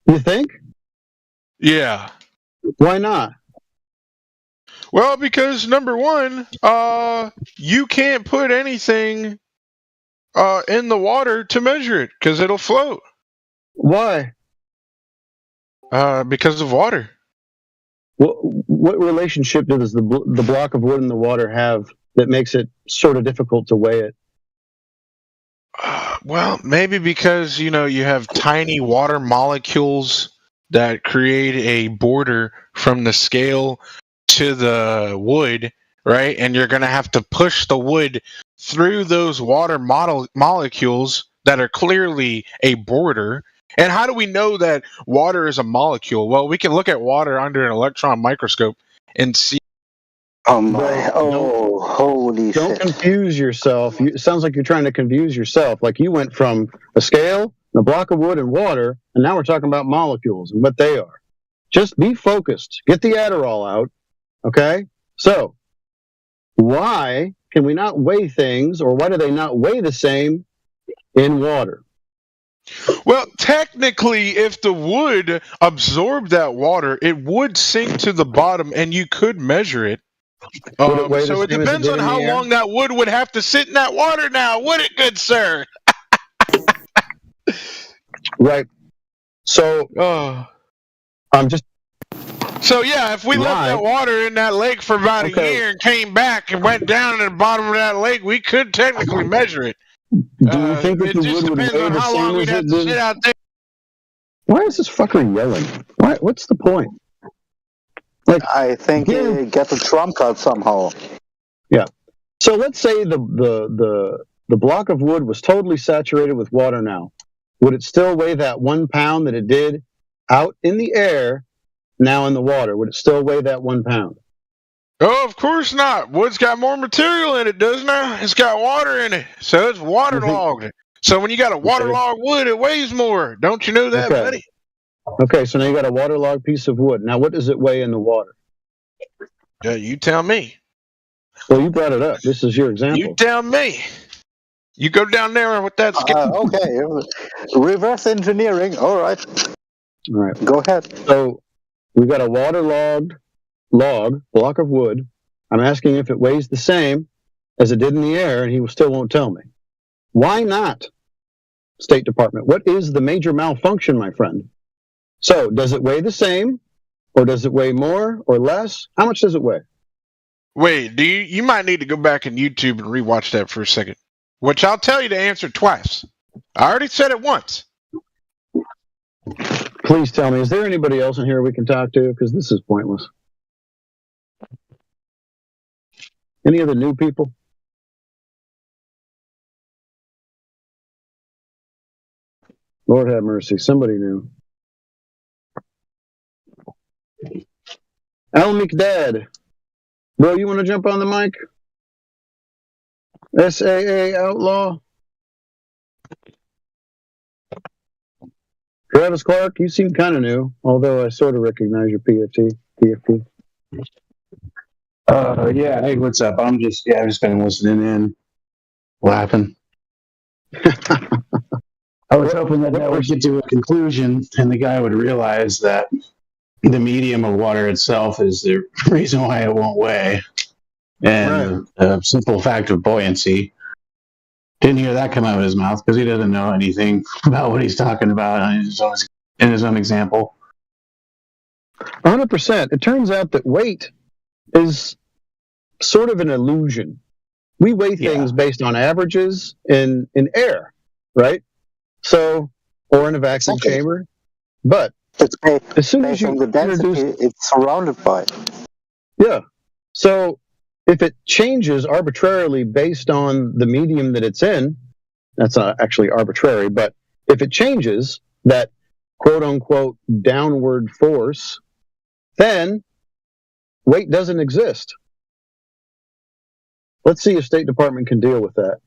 You think? Yeah. Why not? Well, because number one, you can't put anything in the water to measure it because it'll float. Why? Because of water. What relationship does the block of wood in the water have that makes it sort of difficult to weigh it? Well, maybe because, you have tiny water molecules that create a border from the scale to the wood, right? And you're going to have to push the wood through those water molecules that are clearly a border. And how do we know that water is a molecule? Well, we can look at water under an electron microscope and see. Oh my! Oh, holy shit! Don't confuse yourself. It sounds like you're trying to confuse yourself. Like you went from a scale, a block of wood, and water, and now we're talking about molecules and what they are. Just be focused. Get the Adderall out, okay? So, why can we not weigh things, or why do they not weigh the same in water? Well, technically, if the wood absorbed that water, it would sink to the bottom, and you could measure it. So it depends on how long that wood would have to sit in that water now, would it, good sir? Right. So, I'm just... So, yeah, if we left that water in that lake for about a year and came back and went down to the bottom of that lake, we could technically measure it. Do you think that the wood would weigh the same as it did? Out there. Why is this fucker yelling? What's the point? Like, I think he get the trump card somehow. Yeah. So let's say the block of wood was totally saturated with water now. Would it still weigh that 1 pound that it did out in the air, now in the water? Would it still weigh that 1 pound? Oh, of course not. Wood's got more material in it, doesn't it? It's got water in it, so it's waterlogged. So when you got a waterlogged wood, it weighs more. Don't you know that, buddy? Okay, so now you got a waterlogged piece of wood. Now, what does it weigh in the water? Yeah, you tell me. Well, you brought it up. This is your example. You tell me. You go down there with that scale. Okay, reverse engineering. All right. All right. Go ahead. So we've got a waterlogged block of wood. I'm asking if it weighs the same as it did in the air, and he still won't tell me. Why not? State Department. What is the major malfunction, my friend? So, does it weigh the same, or does it weigh more or less? How much does it weigh? Wait, you might need to go back in YouTube and rewatch that for a second. Which I'll tell you to answer twice. I already said it once. Please tell me, is there anybody else in here we can talk to? Because this is pointless. Any other new people? Lord have mercy, somebody new. Al McDad. Bro, you want to jump on the mic? SAA Outlaw. Travis Clark, you seem kind of new, although I sort of recognize your PFP. Yeah. Hey, what's up? I've just been listening in, laughing. I was hoping that would get to a conclusion, and the guy would realize that the medium of water itself is the reason why it won't weigh, and the simple fact of buoyancy. Didn't hear that come out of his mouth because he doesn't know anything about what he's talking about in his own example. 100%. It turns out that weight is sort of an illusion. We weigh things based on averages in air, right? So, or in a vacuum chamber. But it's as soon as based on the density it's surrounded by. Yeah. So if it changes arbitrarily based on the medium that it's in, that's not actually arbitrary, but if it changes that quote unquote downward force, then weight doesn't exist. Let's see if State Department can deal with that.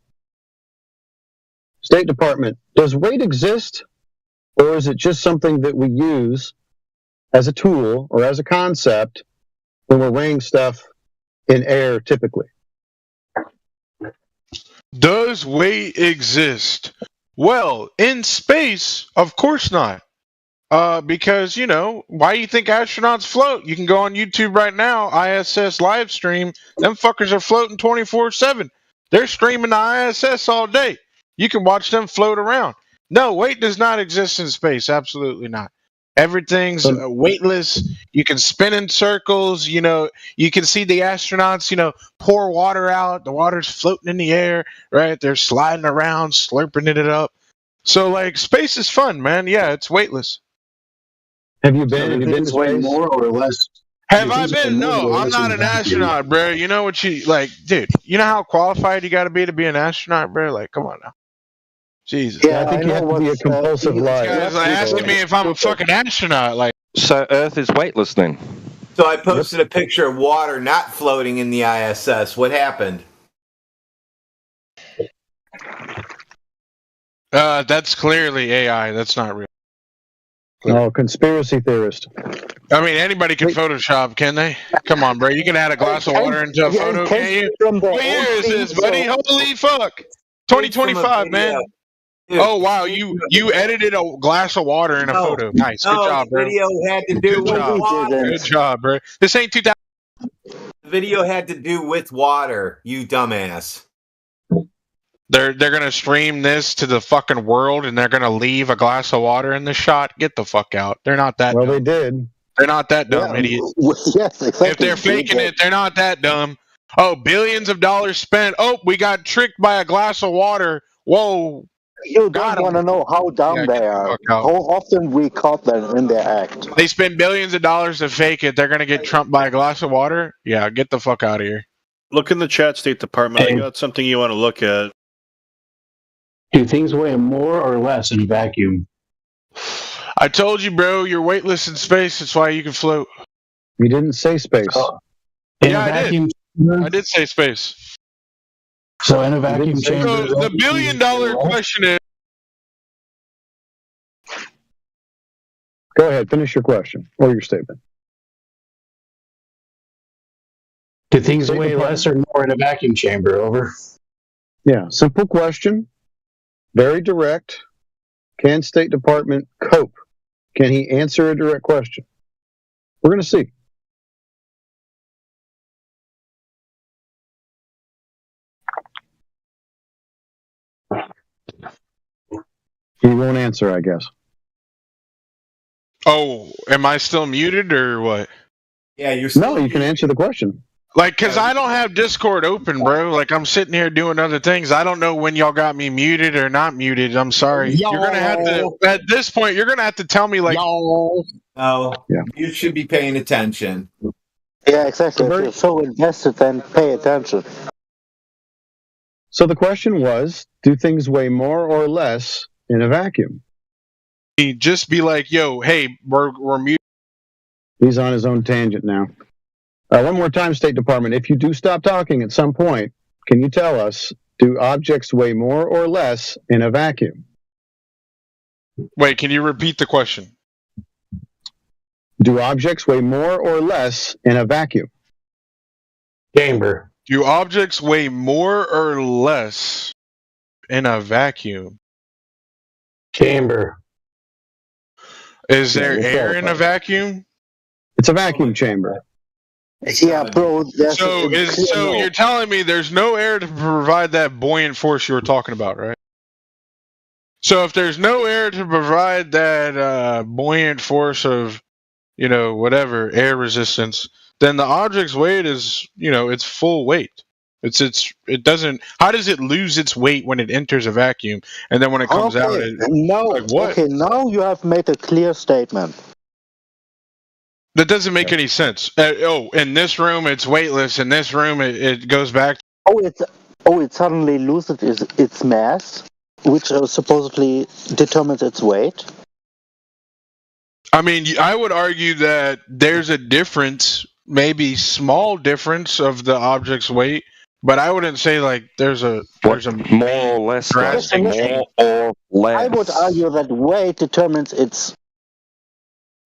State Department, does weight exist, or is it just something that we use as a tool or as a concept when we're weighing stuff in air typically? Does weight exist? Well, in space, of course not. Because, why do you think astronauts float? You can go on YouTube right now, ISS live stream. Them fuckers are floating 24/7. They're streaming the ISS all day. You can watch them float around. No, weight does not exist in space. Absolutely not. Everything's weightless. You can spin in circles. You can see the astronauts, pour water out. The water's floating in the air, right? They're sliding around, slurping it up. So, space is fun, man. Yeah, it's weightless. Have you been to space? More or less? Have I been? No, I'm not an astronaut, bro. You know what dude, you know how qualified you got to be an astronaut, bro? Come on now. Jesus. Yeah, I think you have to be a compulsive liar. This guy's asking me if I'm a fucking astronaut. So Earth is weightless then? So I posted a picture of water not floating in the ISS. What happened? That's clearly AI. That's not real. Oh, conspiracy theorist. I mean, anybody can Photoshop, can they? Come on, bro. You can add a glass of water into a photo, can't you? What year is this, buddy? Holy fuck. 2025, man. Oh, wow. You edited a glass of water in a photo. Nice. Good job, bro. Video had to do with water. Good job, bro. This ain't 2000. Video had to do with water, you dumbass. They're gonna stream this to the fucking world, and they're gonna leave a glass of water in the shot. Get the fuck out. They're not that dumb. Well, they did. They're not that dumb, idiot. Yes, exactly. If they're faking it, they're not that dumb. Oh, billions of dollars spent. Oh, we got tricked by a glass of water. Whoa. You don't want to know how dumb they are. How often we caught them in their act. They spend billions of dollars to fake it. They're gonna get trumped by a glass of water? Yeah, get the fuck out of here. Look in the chat, State Department. I got something you want to look at. Do things weigh more or less in a vacuum? I told you, bro, you're weightless in space. That's why you can float. You didn't say space. Yeah, I did. I did say space. So in a vacuum chamber. So the $1 billion question is. Go ahead, finish your question or your statement. Do things weigh less or more in a vacuum chamber? Over. Yeah, simple question. Very direct. Can State Department cope? Can he answer a direct question? We're going to see. He won't answer, I guess. Oh, am I still muted or what? Yeah, you're still No, you can answer the question. Like, cause I don't have Discord open, bro. Like, I'm sitting here doing other things. I don't know when y'all got me muted or not muted. I'm sorry. You're gonna have to, at this point, you're gonna have to tell me, like, No, Yeah. you should be paying attention. Yeah, exactly. If you're so invested, then pay attention. So the question was, do things weigh more or less in a vacuum? just be like, yo, hey, we're muted. He's on his own tangent now. One more time, State Department. If you do stop talking at some point, can you tell us, do objects weigh more or less in a vacuum? Wait, can you repeat the question? Do objects weigh more or less in a vacuum? Chamber. Do objects weigh more or less in a vacuum? Chamber. Is there air in a vacuum? It's a vacuum chamber. Yeah, bro. So you're telling me there's no air to provide that buoyant force you were talking about, right? So if there's no air to provide that buoyant force of, whatever, air resistance, then the object's weight is, its full weight. It doesn't. How does it lose its weight when it enters a vacuum, and then when it comes out, what? Okay, now you have made a clear statement. That doesn't make any sense. In this room it's weightless. In this room it goes back. It suddenly loses its mass, which supposedly determines its weight. I mean, I would argue that there's a difference, maybe small difference of the object's weight, but I wouldn't say like there's a more or less. Drastic More or less. I would argue that weight determines its.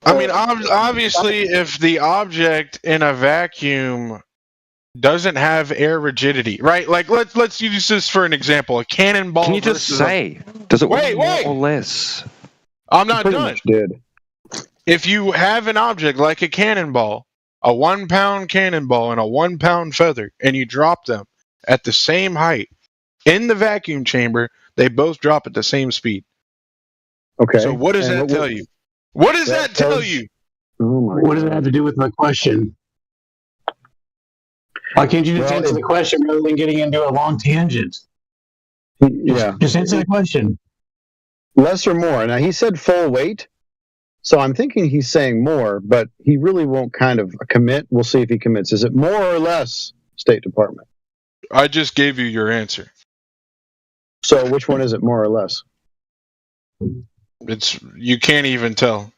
I mean, obviously, if the object in a vacuum doesn't have air rigidity, right? Like, let's use this for an example. A cannonball. Can you just say? Does it weigh more or less? I'm not Pretty done. much did. If you have an object like a cannonball, a 1 pound cannonball and a 1 pound feather, and you drop them at the same height in the vacuum chamber, they both drop at the same speed. Okay. So what does that tell you? What does that tell you? What does it have to do with my question? Why can't you just answer the question rather than getting into a long tangent? Yeah. Just answer the question. Less or more. Now, he said full weight, so I'm thinking he's saying more, but he really won't kind of commit. We'll see if he commits. Is it more or less, State Department? I just gave you your answer. So which one is it, more or less? You can't even tell.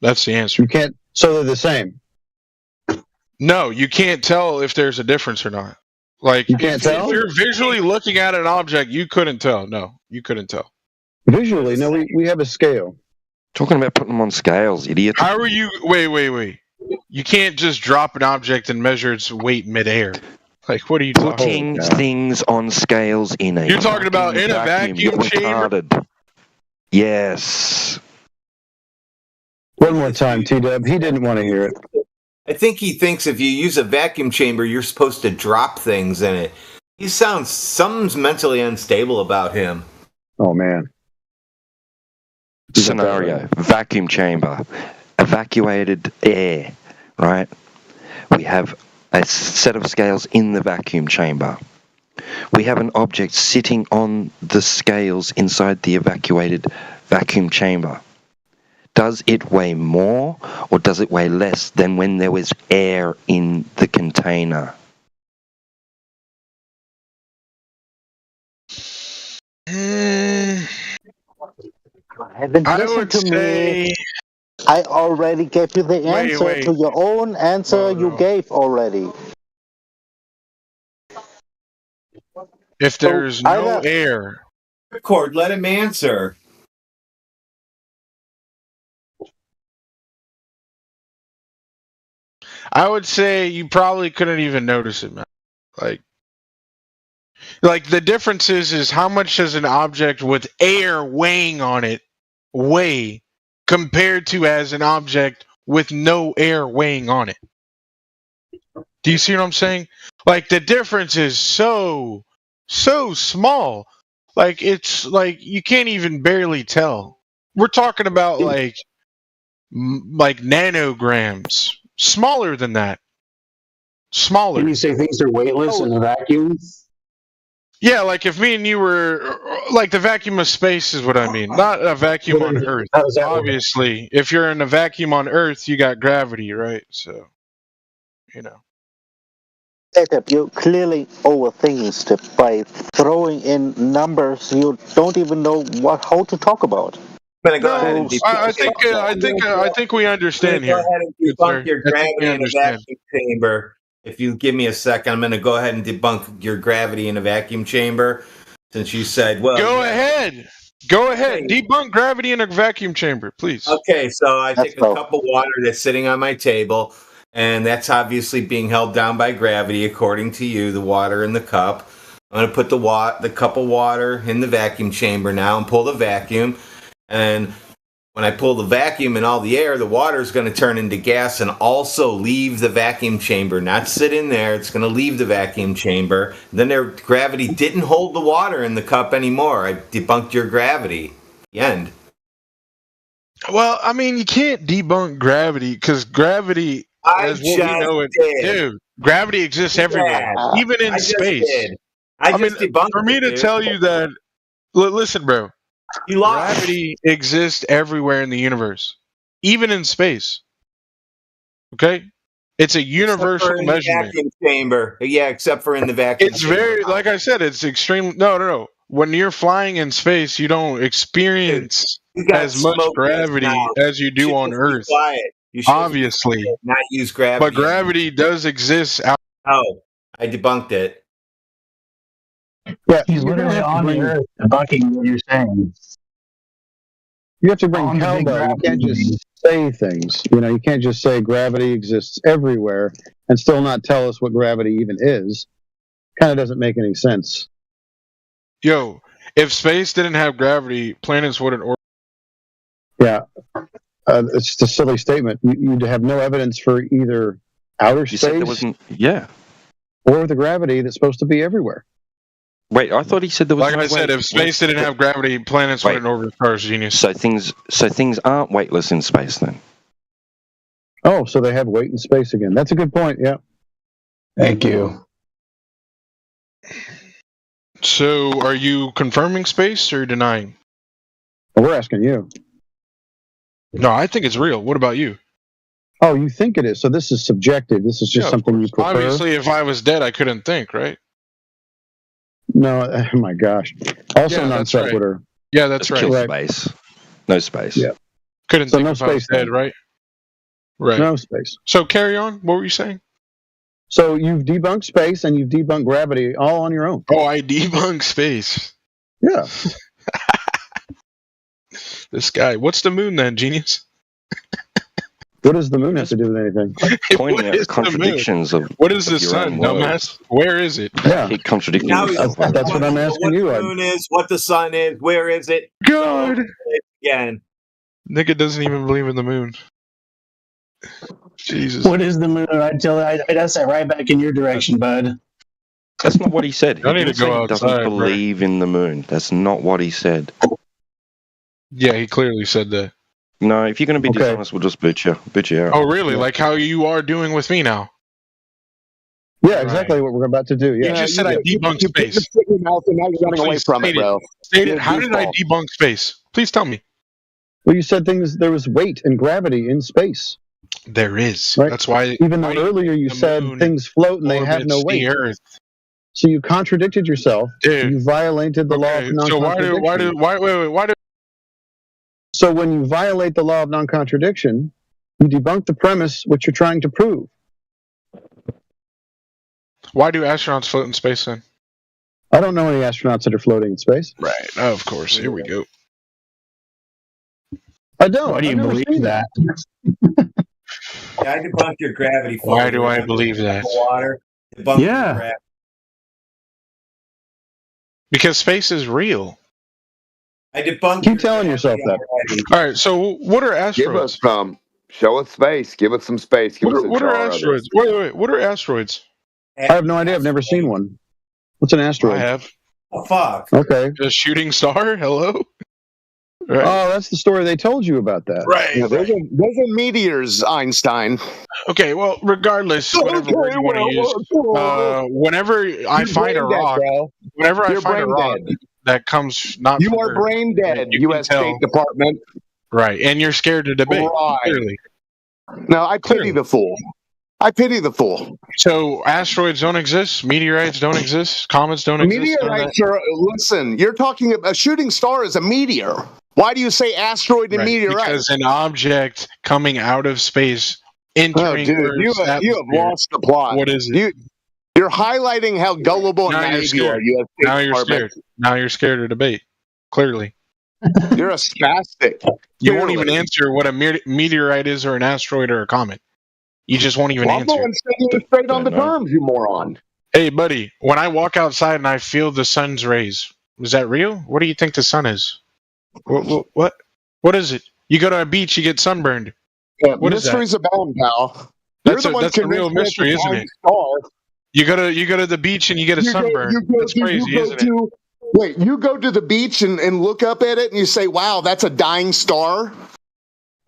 That's the answer. You can't. So they're the same. No, you can't tell if there's a difference or not. Like, you can't tell? If you're visually looking at an object, you couldn't tell. No, you couldn't tell. Visually, no, we have a scale. Talking about putting them on scales, idiot. How are you? Wait. You can't just drop an object and measure its weight midair. Like, what are you putting things on scales in a? You're talking about in a vacuum chamber. Yes. One more time, T-Dub. He didn't want to hear it. I think he thinks if you use a vacuum chamber, you're supposed to drop things in it. Something's mentally unstable about him. Oh, man. Scenario, vacuum chamber, evacuated air, right? We have a set of scales in the vacuum chamber. We have an object sitting on the scales inside the evacuated vacuum chamber. Does it weigh more or does it weigh less than when there was air in the container? Listen to me. I already gave you the answer to your own answer you gave already. If there's no air. Record, let him answer. I would say you probably couldn't even notice it, man. Like the difference is how much does an object with air weighing on it weigh compared to as an object with no air weighing on it? Do you see what I'm saying? Like the difference is so small. Like it's like you can't even barely tell. We're talking about like nanograms, smaller than that. smaller. When you say things are weightless in a vacuum? Yeah, like if me and you were like the vacuum of space is what I mean, not a vacuum on Earth. How does that work? Obviously, if you're in a vacuum on Earth, you got gravity, right? So, you know. Jacob, you clearly overthink it by throwing in numbers you don't even know how to talk about. I'm gonna go ahead and I think we understand here. Go ahead and Good debunk sir. your I think we gravity in a understand. vacuum chamber. If you give me a second, I'm going to go ahead and debunk your gravity in a vacuum chamber. Since you said, well, Go ahead. Go ahead. Debunk gravity in a vacuum chamber, please. Okay, so I take a cup of water that's sitting on my table, and that's obviously being held down by gravity, according to you, the water in the cup. I'm going to put the cup of water in the vacuum chamber now and pull the vacuum. And when I pull the vacuum and all the air, the water is going to turn into gas and also leave the vacuum chamber, not sit in there. It's going to leave the vacuum chamber. Then gravity didn't hold the water in the cup anymore. I debunked your gravity. The end. Well, I mean, you can't debunk gravity because gravity, as what we know it, dude, gravity exists everywhere, even in space. I mean, debunked for me it, to dude. tell you that, listen, bro. You lost. Gravity exists everywhere in the universe, even in space. Okay, it's a universal Except for in the measurement. vacuum chamber. Yeah, except for in the vacuum It's chamber. very, like I said, it's extreme. No. When you're flying in space, you don't experience You got as much smoke gravity now. as you do should on just be Earth. quiet. You should Obviously, not use gravity. but gravity does exist out. Oh, I debunked it. Yeah, He's literally on the earth debunking what you're saying. You have to bring On the big cowbell. You can't gravity. just say things. You can't just say gravity exists everywhere and still not tell us what gravity even is. Kind of doesn't make any sense. Yo, if space didn't have gravity, planets wouldn't orbit. Yeah, it's just a silly statement. You'd have no evidence for either outer You said there space wasn't. Yeah. or the gravity that's supposed to be everywhere. Wait, I thought he said there was. Like no I said, way- if space didn't have gravity, planets wouldn't orbit stars. Genius. So things aren't weightless in space then. Oh, so they have weight in space again. That's a good point. Yeah. Thank you. So, are you confirming space or denying? Well, we're asking you. No, I think it's real. What about you? Oh, you think it is. So this is subjective. This is just Yeah, of something you prefer. Obviously, if I was dead, I couldn't think, right? No, oh my gosh. Also Yeah, non that's right. sequitur. Yeah, that's right. Kill Right. space. No space. Yeah. Couldn't So think no if I was space dead, then. right? Right. No space. So carry on. What were you saying? So you've debunked space and you've debunked gravity all on your own. Oh, I debunked space. Yeah. This guy. What's the moon then, genius? What does the moon have to do with anything? Pointing out What is the the moon? contradictions of. What is the of your sun, own words. dumbass? Where is it? Yeah. Keep contradicting Now yourself. That's what I'm asking what you. the moon is, what the sun is, where is it? God. Again. Nigga doesn't even believe in the moon. Jesus. What is the moon? I'd say right back in your direction, bud. That's not what he said. I He need didn't to go say he doesn't outside, bro. believe in the moon. That's not what he said. Yeah, he clearly said that. No, if you're going to be Okay. dishonest, we'll just boot you out. Oh, really? Like how you are doing with me now? Yeah, exactly what we're about to do. You Yeah. just said I debunked space. Stick your mouth and now you're running away Please from it, state it. bro. State You're it. a How did I goofball. debunk space? Please tell me. Well, you said there was weight and gravity in space. There is. Right. That's why. Even though why earlier you the said moon things float and they have no orbits weight. the Earth. So you contradicted yourself. Dude. You violated the law of Okay, non-contradiction. so why do So when you violate the law of non-contradiction, you debunk the premise which you're trying to prove. astronauts float in space then? I don't know any astronauts that are floating in space. Right. Of course. Here we go. I don't. Why do you I've never believe seen that? Yeah, I debunked your gravity. Why do I believe that? Water. Debunked your Yeah. gravity. Because space is real. I debunked Keep your telling gravity yourself that. already. All right. So what are Give asteroids? us some. Show us space. Give us some space. Give us a What are jar of it. asteroids? Wait. What are asteroids? I have no idea. I've never seen one. What's an I asteroid? have Oh, fuck. Okay. a shooting star. Hello. Right. Oh, that's the story they told you about that. Right. Yeah, those are meteors, Einstein. Okay, well, regardless, whatever word you want to use, whenever I find a brain dead, rock, bro. whenever I You're find a brain rock dead. that comes not You from are Earth, brain dead, you can U.S. tell, State Department. right? And you're scared to debate, Right. clearly. No, I pity Clearly. the fool. I pity the fool. So asteroids don't exist, meteorites don't exist, comets don't exist. None of that? Meteorites are, listen, you're talking about a shooting star is a meteor. Why do you say asteroid and Right, meteorite? because an object coming out of space, Oh, entering dude, you Earth's have atmosphere. lost the plot. What is it? You're highlighting how gullible and Now you're naive you are, scared. U.S. State Now you're Department. scared. Now you're scared to debate. Clearly. You're a spastic. You won't even Clearly. answer what a meteorite is, or an asteroid, or a comet. You just won't even Well, I'm answer. going straight on the terms, you moron. Hey, buddy, when I walk outside and I feel the sun's rays, is that real? What do you think the sun is? What is it? You go to a beach, you get sunburned. Yeah, What is that? mysteries abound, pal. You're That's the a one that's a real convinced mystery, it's a isn't it? dying star. You go to the beach and you get a sunburn. That's crazy, isn't it? Wait, you go to the beach and look up at it and you say, wow, that's a dying star?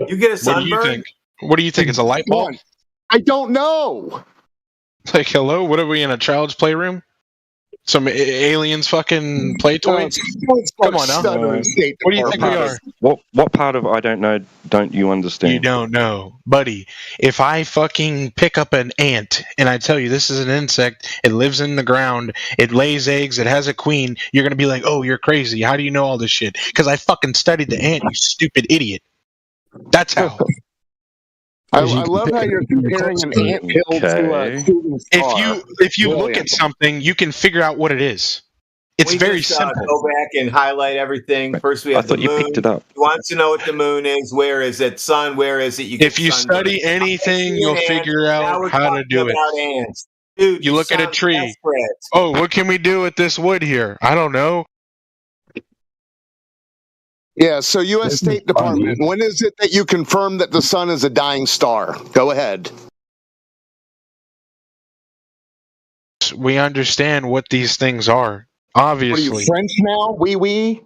You get a What do you sunburn? think? What do you think? It's a light bulb? I don't know. Like, hello? What are we in a child's playroom? Some aliens fucking play toys? Come on now. What do you think we are? What part of I don't know don't you understand? You don't know. Buddy, if I fucking pick up an ant and I tell you this is an insect, it lives in the ground, it lays eggs, it has a queen, you're going to be like, oh, you're crazy. How do you know all this shit? Because I fucking studied the ant, you stupid idiot. That's how. I love how you're comparing an anthill to a shooting star. If you look at something, you can figure out what it is. It's We very just, simple. Go back and highlight everything. First, we I have the thought you moon. picked it up. He wants to know what the moon is. Where is it? Sun. Where is it? You If you study anything, you'll figure out how to do it. Ants. Dude, You look at a sound tree. desperate. Oh, what can we do with this wood here? I don't know. Yeah, so U.S. State Department, when is it that you confirm that the sun is a dying star? Go ahead. We understand what these things are. Obviously. What are you, French now? Oui.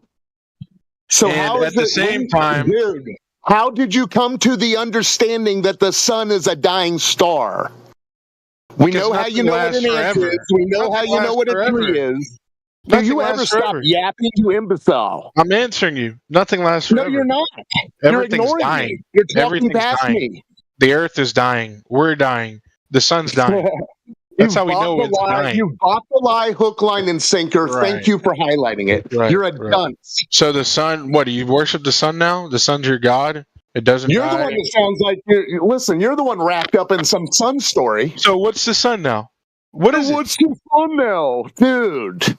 So And how at is the it, same time- dude, how did you come to the understanding that the sun is a dying star? We Because know how you nothing know what lasts an ant forever. is. We know how Nothing you know what a lasts tree forever. is. Do Nothing you ever lasts stop forever. yapping, you imbecile? I'm answering you. Nothing lasts No, forever. you're not. You're Everything's ignoring dying. me. You're talking Everything's past dying. me. The earth is dying. We're dying. The sun's dying. That's how we bought know the it's lie. dying. You bought the lie, hook, line, and sinker. Right. Thank you for highlighting it. Right, You're a right. dunce. So the sun, what, do you worship the sun now? The sun's your god? It doesn't You're die? the one that sounds like listen, you're the one wrapped up in some sun story. So what's the sun now? What is What's the sun now? Dude.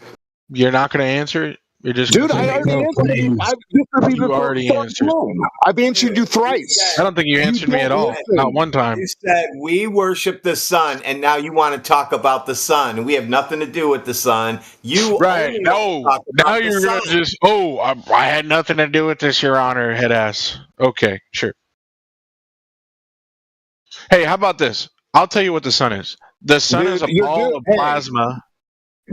You're not going to answer it? You're just Dude, gonna I say already no, answered please. this would be You the already third answered. time. I've answered you thrice. I don't think you answered me at all. listen. Not one time. You said we worship the sun, and now you want to talk about the sun, and we have nothing to do with the sun. You Right. only No. want to talk about Now the you're going to sun. just, I had nothing to do with this, Your Honor, head ass. Okay, sure. Hey, how about this? I'll tell you what the sun is. The sun Dude, is a you're ball doing- of plasma.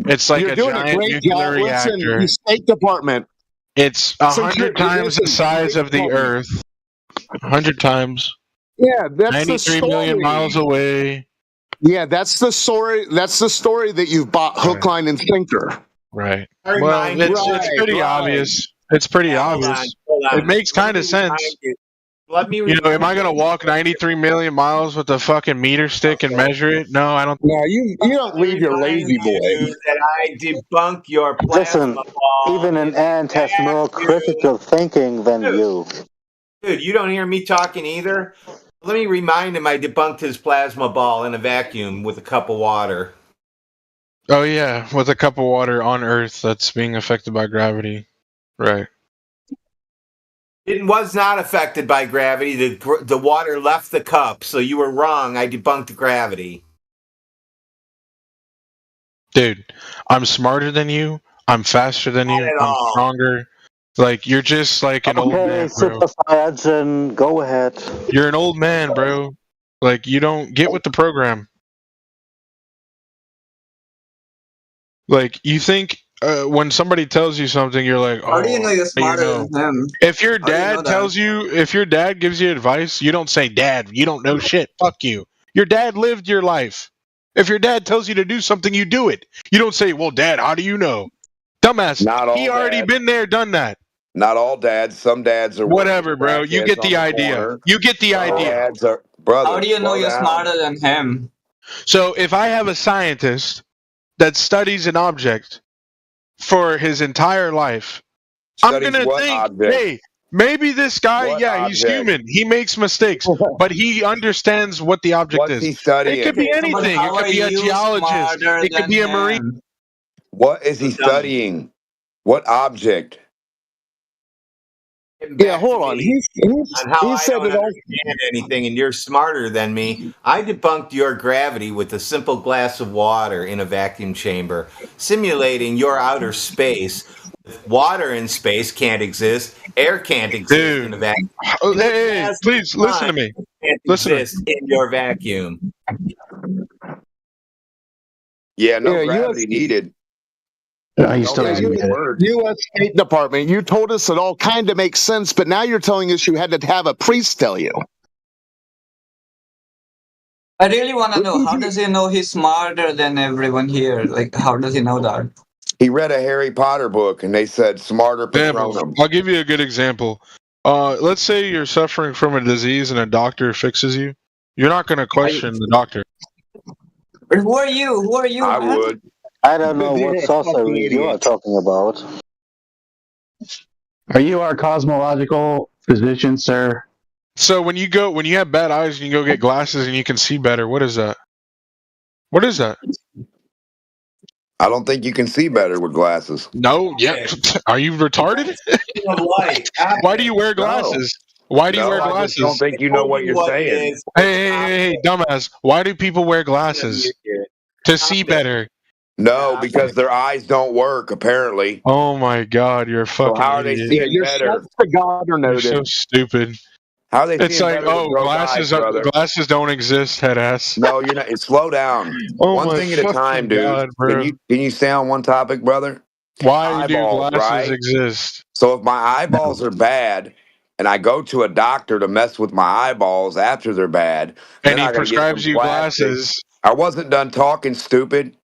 It's like You're a doing a giant great nuclear job. Listen, reactor. you State Department. It's Since 100 times the size of the Earth. 100 times. Yeah, that's the 93 story. million miles away. Yeah, that's the story. That's the story that you've bought hook, line, and sinker. Right. I Well, remind you- it's pretty Right. obvious. It's pretty obvious. Hold on. It makes Let kind me of sense. remind you. Let me You know, am I remind going to walk 93 million miles with a fucking meter stick and measure it? No, I don't. No, you don't leave your lazy boy. you that I debunk your Listen, plasma ball. even an ant has more critical thinking than you. Dude, you don't hear me talking either? Let me remind him I debunked his plasma ball in a vacuum with a cup of water. Oh, yeah, with a cup of water on Earth that's being affected by gravity. Right. It was not affected by gravity. The water left the cup, so you were wrong. I debunked gravity. Dude, I'm smarter than you. I'm faster than you. Not at I'm all. stronger. Like, you're just like an old Okay, man, bro. Super Saiyan, go ahead. You're an old man, bro. Like, you don't get with the program. Like, you think when somebody tells you something, you're like, oh, How do you know you're how do you smarter know? than him? If your How do you know dad that? tells you, if your dad gives you advice, you don't say, Dad, you don't know shit. Fuck you. Your dad lived your life. If your dad tells you to do something, you do it. You don't say, well, Dad, how do you know? Dumbass. Not He all already dads. been there, done that. Not all dads. Some dads are Whatever, working bro. You crackheads get on the the idea. corner. You get the Some idea. dads are How brother. do you know Slow you're down. smarter than him? So if I have a scientist that studies an object for his entire life, I'm Studies gonna what think, object? hey, maybe this guy, What yeah, he's object? human. He makes mistakes, but he understands what the object What's is. he It studying? could be Okay, so but anything. It how could are be a you geologist. smarter It could than be a marine. him? What is he So tell me. studying? What object? Getting Yeah, back hold to on. me on how He I said don't it all. understand anything and you're smarter than me. I debunked your gravity with a simple glass of water in a vacuum chamber, simulating your outer space. Water in space can't exist. Air can't exist in a Dude. vacuum. Oh, Your hey, plasma please listen to time me. can't Listen to me. exist in your vacuum. Yeah, no Yeah, gravity needed. He still Don't doesn't use get the it. word. U.S. State Department. You told us it all kind of makes sense, but now you're telling us you had to have a priest tell you. I really want to know, how does he know he's smarter than everyone here? Like, how does he know that? He read a Harry Potter book and they said smarter Example. Patronum. I'll give you a good example. Let's say you're suffering from a disease and a doctor fixes you. You're not going to question the doctor. But who are you? Who are you, I man? would. I don't know Because you're what a sorcery fucking you are idiot. talking about. Are you our cosmological physician, sir? So when you have bad eyes and you go get glasses and you can see better, what is that? What is that? I don't think you can see better with glasses. No, yeah. Are you retarded? Of light. Why do you wear glasses? Why do you No, wear I just don't glasses? think you know what you're What saying. is Hey, dumbass. Why do people wear glasses? To see better. No, because their eyes don't work, apparently. Oh my god, you're a So fucking how are they idiot. Yeah, seeing your better? shots to God are You're so noted. stupid. How are they It's seeing like, better with oh, broke eyes, brother? glasses don't exist, head ass. No, you're not. Slow down. Oh One my thing at a time, fucking dude. god, bro. Can you stay on one topic, brother? Why do Eyeballs, glasses right? exist? So if my eyeballs are bad and I go to a doctor to mess with my eyeballs after they're bad, And then he I got to get some prescribes you plastic. glasses. I wasn't done talking, stupid.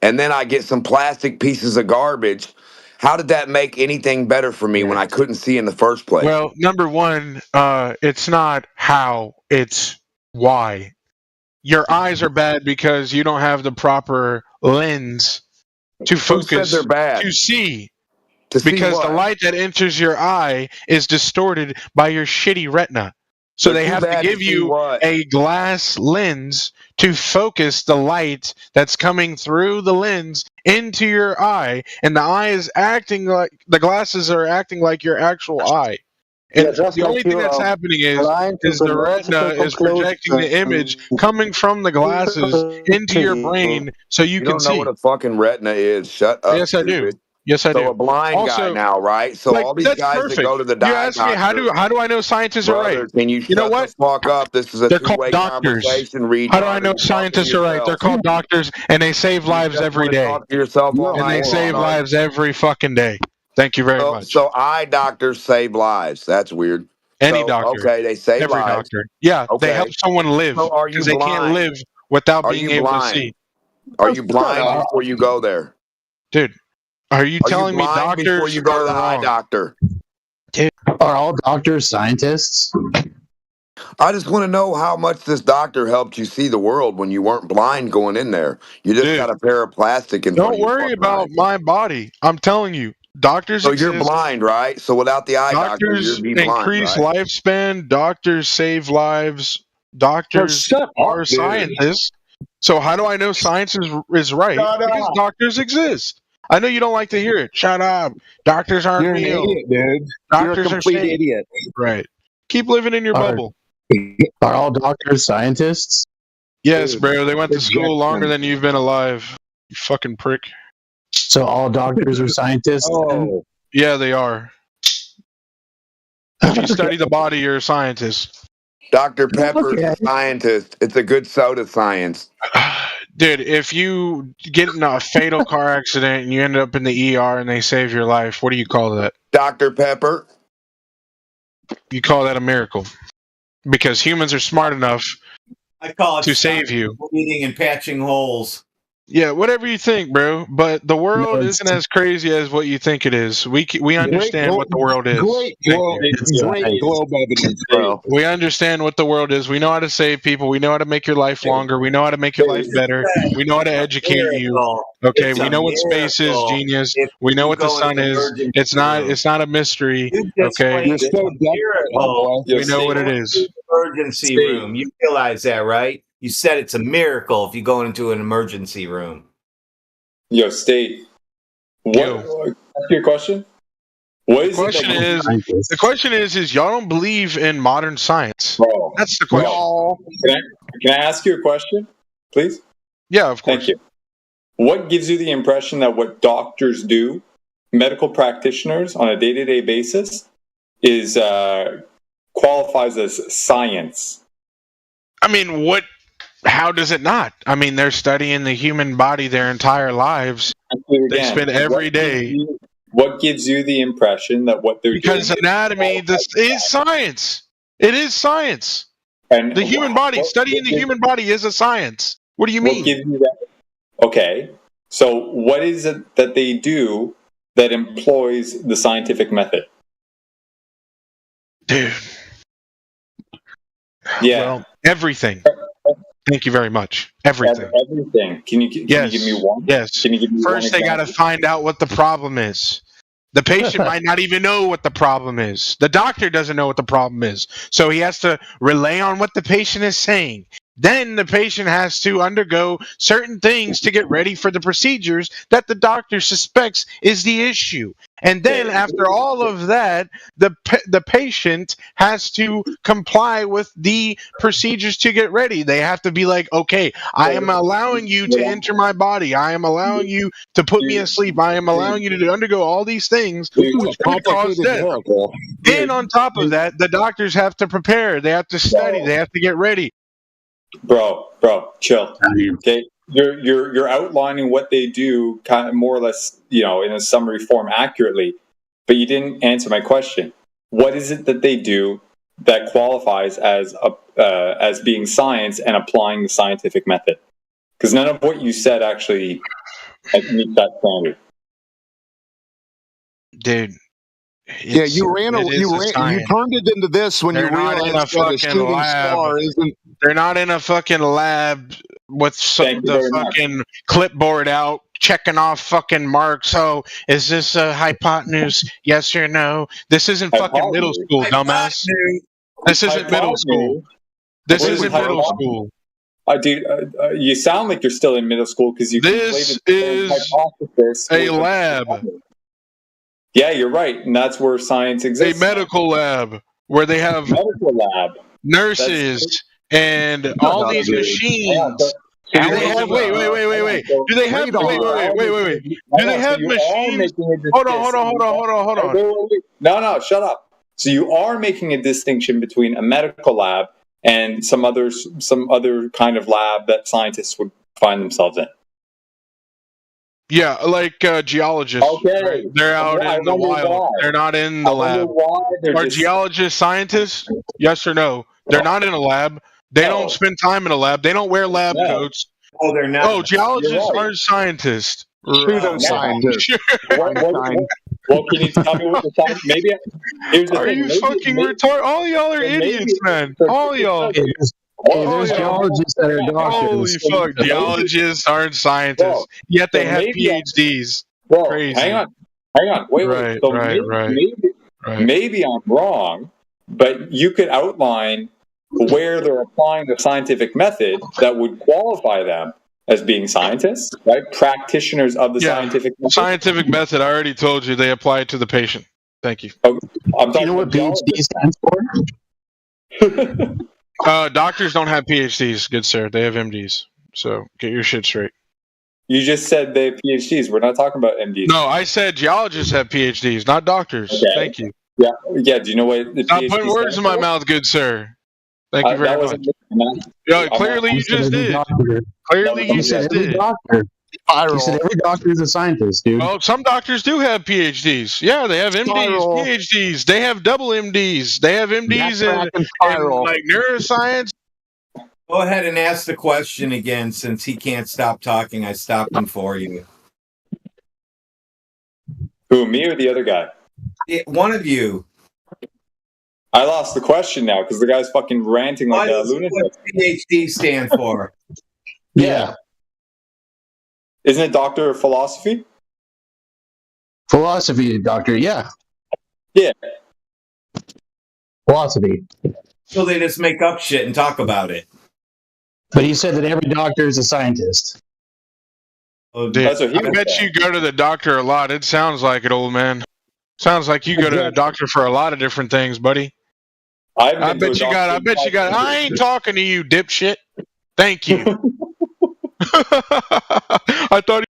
And then I get some plastic pieces of garbage. How did that make anything better for me when I couldn't see in the first place? Well, number one, it's not how, it's why. Your eyes are bad because you don't have the proper lens to Who said focus they're bad? to see. To see Because the what? light that enters your eye is distorted by your shitty retina. So They're they too have to bad to give see you what? a glass lens to focus the light that's coming through the lens into your eye, and the eye is acting like the glasses are acting like your actual eye. Yeah, And just the only like thing you that's are happening blind to is the the retina logical is projecting the image conclusion. coming from the glasses into your brain so you You can don't know what see. a fucking retina is. Shut up, Yes, I do. stupid. Yes, I So do. a blind guy Also, now, right? So like all these that's guys that perfect. go to the You eye ask me how doctor, do I know scientists are right? brother, can you You know shut the what? fuck up? This is a They're called two-way doctors. conversation, How do I retard. Are know you talking to scientists are right? They're yourself? called doctors, and they save You lives just every want to day. talk to yourself all And night, they save retard. lives every fucking day. Thank you very much. So eye doctors save lives. That's weird. Any So doctor, okay, they save every lives. doctor. Yeah, they help Okay. someone live So are because you they can't blind? live without Are being you able to blind? see. Are you blind before you go there? Dude, are you Are you telling me blind before doctors you go to are the eye wrong? doctor? Are all doctors scientists? I just want to know how much this doctor helped you see the world when you weren't blind going in there. You just Dude, got a pair of plastic in front don't of your worry fucking eye. about my body. I'm telling you, doctors So you're exist. blind, right? So without the eye doctor, Doctors you'd be blind, increase right? lifespan. Doctors save lives. Doctors shut are up, dude. scientists. So how do I know science is right? Shut Because up. doctors exist. I know you don't like to hear it. Shut up. Doctors aren't You're an real. idiot, dude. You're a Doctors are complete fake. idiot. Right. Keep living in your Are, bubble. are all doctors scientists? Yes, Dude, bro. They went to school longer rejection. than you've been alive. You fucking prick. So all doctors are scientists? then? Oh, Yeah, they are. If you study the body, you're a scientist. Dr. Pepper's Okay. a scientist. It's a good soda science. Dude, if you get in a fatal car accident and you end up in the ER and they save your life, what do you call that? Dr. Pepper. You call that a miracle. Because humans are smart enough I call it to save you. bleeding and patching holes. Yeah, whatever you think, bro. But the world isn't as crazy as what you think it is. We understand what the world is. Great globe evidence, bro. We understand what the world is. We know how to save people. We know how to make your life longer. We know how to make your life better. We know how to educate you. Okay, It's we a know what space is, miracle genius. if We know you what the go in sun an is. emergency It's not a mystery. You just Okay, explained it's a miracle. we know what it is. Emergency room. You realize that, right? You said it's a miracle if you go into an emergency room. Yo, State. What? Ask you a question. What is The question is y'all don't believe in modern science. Bro, That's the question. Can I ask you a question, please? Yeah, of course. Thank you. What gives you the impression that what doctors do, medical practitioners on a day-to-day basis, is qualifies as science? I mean, how does it not? I mean, they're studying the human body their entire lives. They spend every day. What gives you the impression that what they're doing? Because anatomy is science. It is science. And the human body, studying the human body is a science. What do you mean? What gives you that? Okay, so what is it that they do that employs the scientific method? Dude. Yeah. Well, everything. Thank you very much. Everything. Everything. Can you give me one? Yes. Can you give me First, they got to find out what the problem is. The patient might not even know what the problem is. The doctor doesn't know what the problem is. So he has to relay on what the patient is saying. Then the patient has to undergo certain things to get ready for the procedures that the doctor suspects is the issue. And then after all of that, the patient has to comply with the procedures to get ready. They have to be like, okay, I am allowing you to enter my body. I am allowing you to put me asleep. I am allowing you to undergo all these things, which could cause death. And on top of that, the doctors have to prepare. They have to study. They have to get ready. Bro, chill. Okay, you're outlining what they do, kind of more or less, in a summary form accurately, but you didn't answer my question. What is it that they do that qualifies as being science and applying the scientific method? Because none of what you said actually meets that standard. Dude. Yeah, you turned it into this when you realized that a shooting star isn't. They're not in a fucking lab with the fucking clipboard out, checking off fucking marks. Oh, is this a hypotenuse? Yes or no? This isn't fucking middle school, dumbass. This isn't middle school. This isn't middle school. Dude, you sound like you're still in middle school because you. This is a lab. Yeah, you're right, and that's where science exists. A medical lab where they have nurses and all these machines. Do they have? Wait. Do they have? Wait. Do they have machines? Hold on. No, shut up. So you are making a distinction between a medical lab and some other kind of lab that scientists would find themselves in. Yeah, like geologists. Okay. Right? They're out in the wild. Why. They're not in the lab. Are geologists scientists? Yes or no? They're not in a lab. They don't spend time in a lab. They don't wear lab coats. Oh, they're not. Oh, geologists aren't scientists. Pseudo-scientists. Well, can you tell me what the science? Maybe. Here's the thing. You fucking retarded? All y'all are idiots, man. All y'all. There's geologists that are doctors. Holy fuck, geologists aren't scientists, yet they have PhDs. Bro, crazy. Hang on. Wait. So maybe I'm wrong, but you could outline where they're applying the scientific method that would qualify them as being scientists, right? Practitioners of the scientific method. Scientific method, I already told you, they apply it to the patient. Thank you. Do you know what PhD stands for? Doctors don't have PhDs, good sir. They have MDs. So get your shit straight. You just said they have PhDs. We're not talking about MDs. No, I said geologists have PhDs, not doctors. Okay. Thank you. Yeah. Do you know what the Stop PhD putting words in my mouth, good sir. Thank you very that much. wasn't me. Yeah, clearly you just did. Clearly you just Every did. doctor. He said every doctor is a scientist, dude. Well, some doctors do have PhDs. Yeah, they have MDs, Spiral. PhDs. They have double MDs. They have MDs Backtrack and in spiral. like neuroscience. Go ahead and ask the question again, since he can't stop talking. I stopped him for you. Who, me or the other guy? One of you. I lost the question now because the guy's fucking ranting like a lunatic. What PhD stand for? Yeah. Isn't it Doctor of Philosophy? Philosophy, doctor. Yeah. Yeah. Philosophy. So they just make up shit and talk about it. But he said that every doctor is a scientist. Oh, Dude, That's what he I was bet saying. you go to the doctor a lot. It sounds like it, old man. Sounds like you go to the doctor for a lot of different things, buddy. I bet you got. I ain't talking to you, dipshit. Thank you. I thought.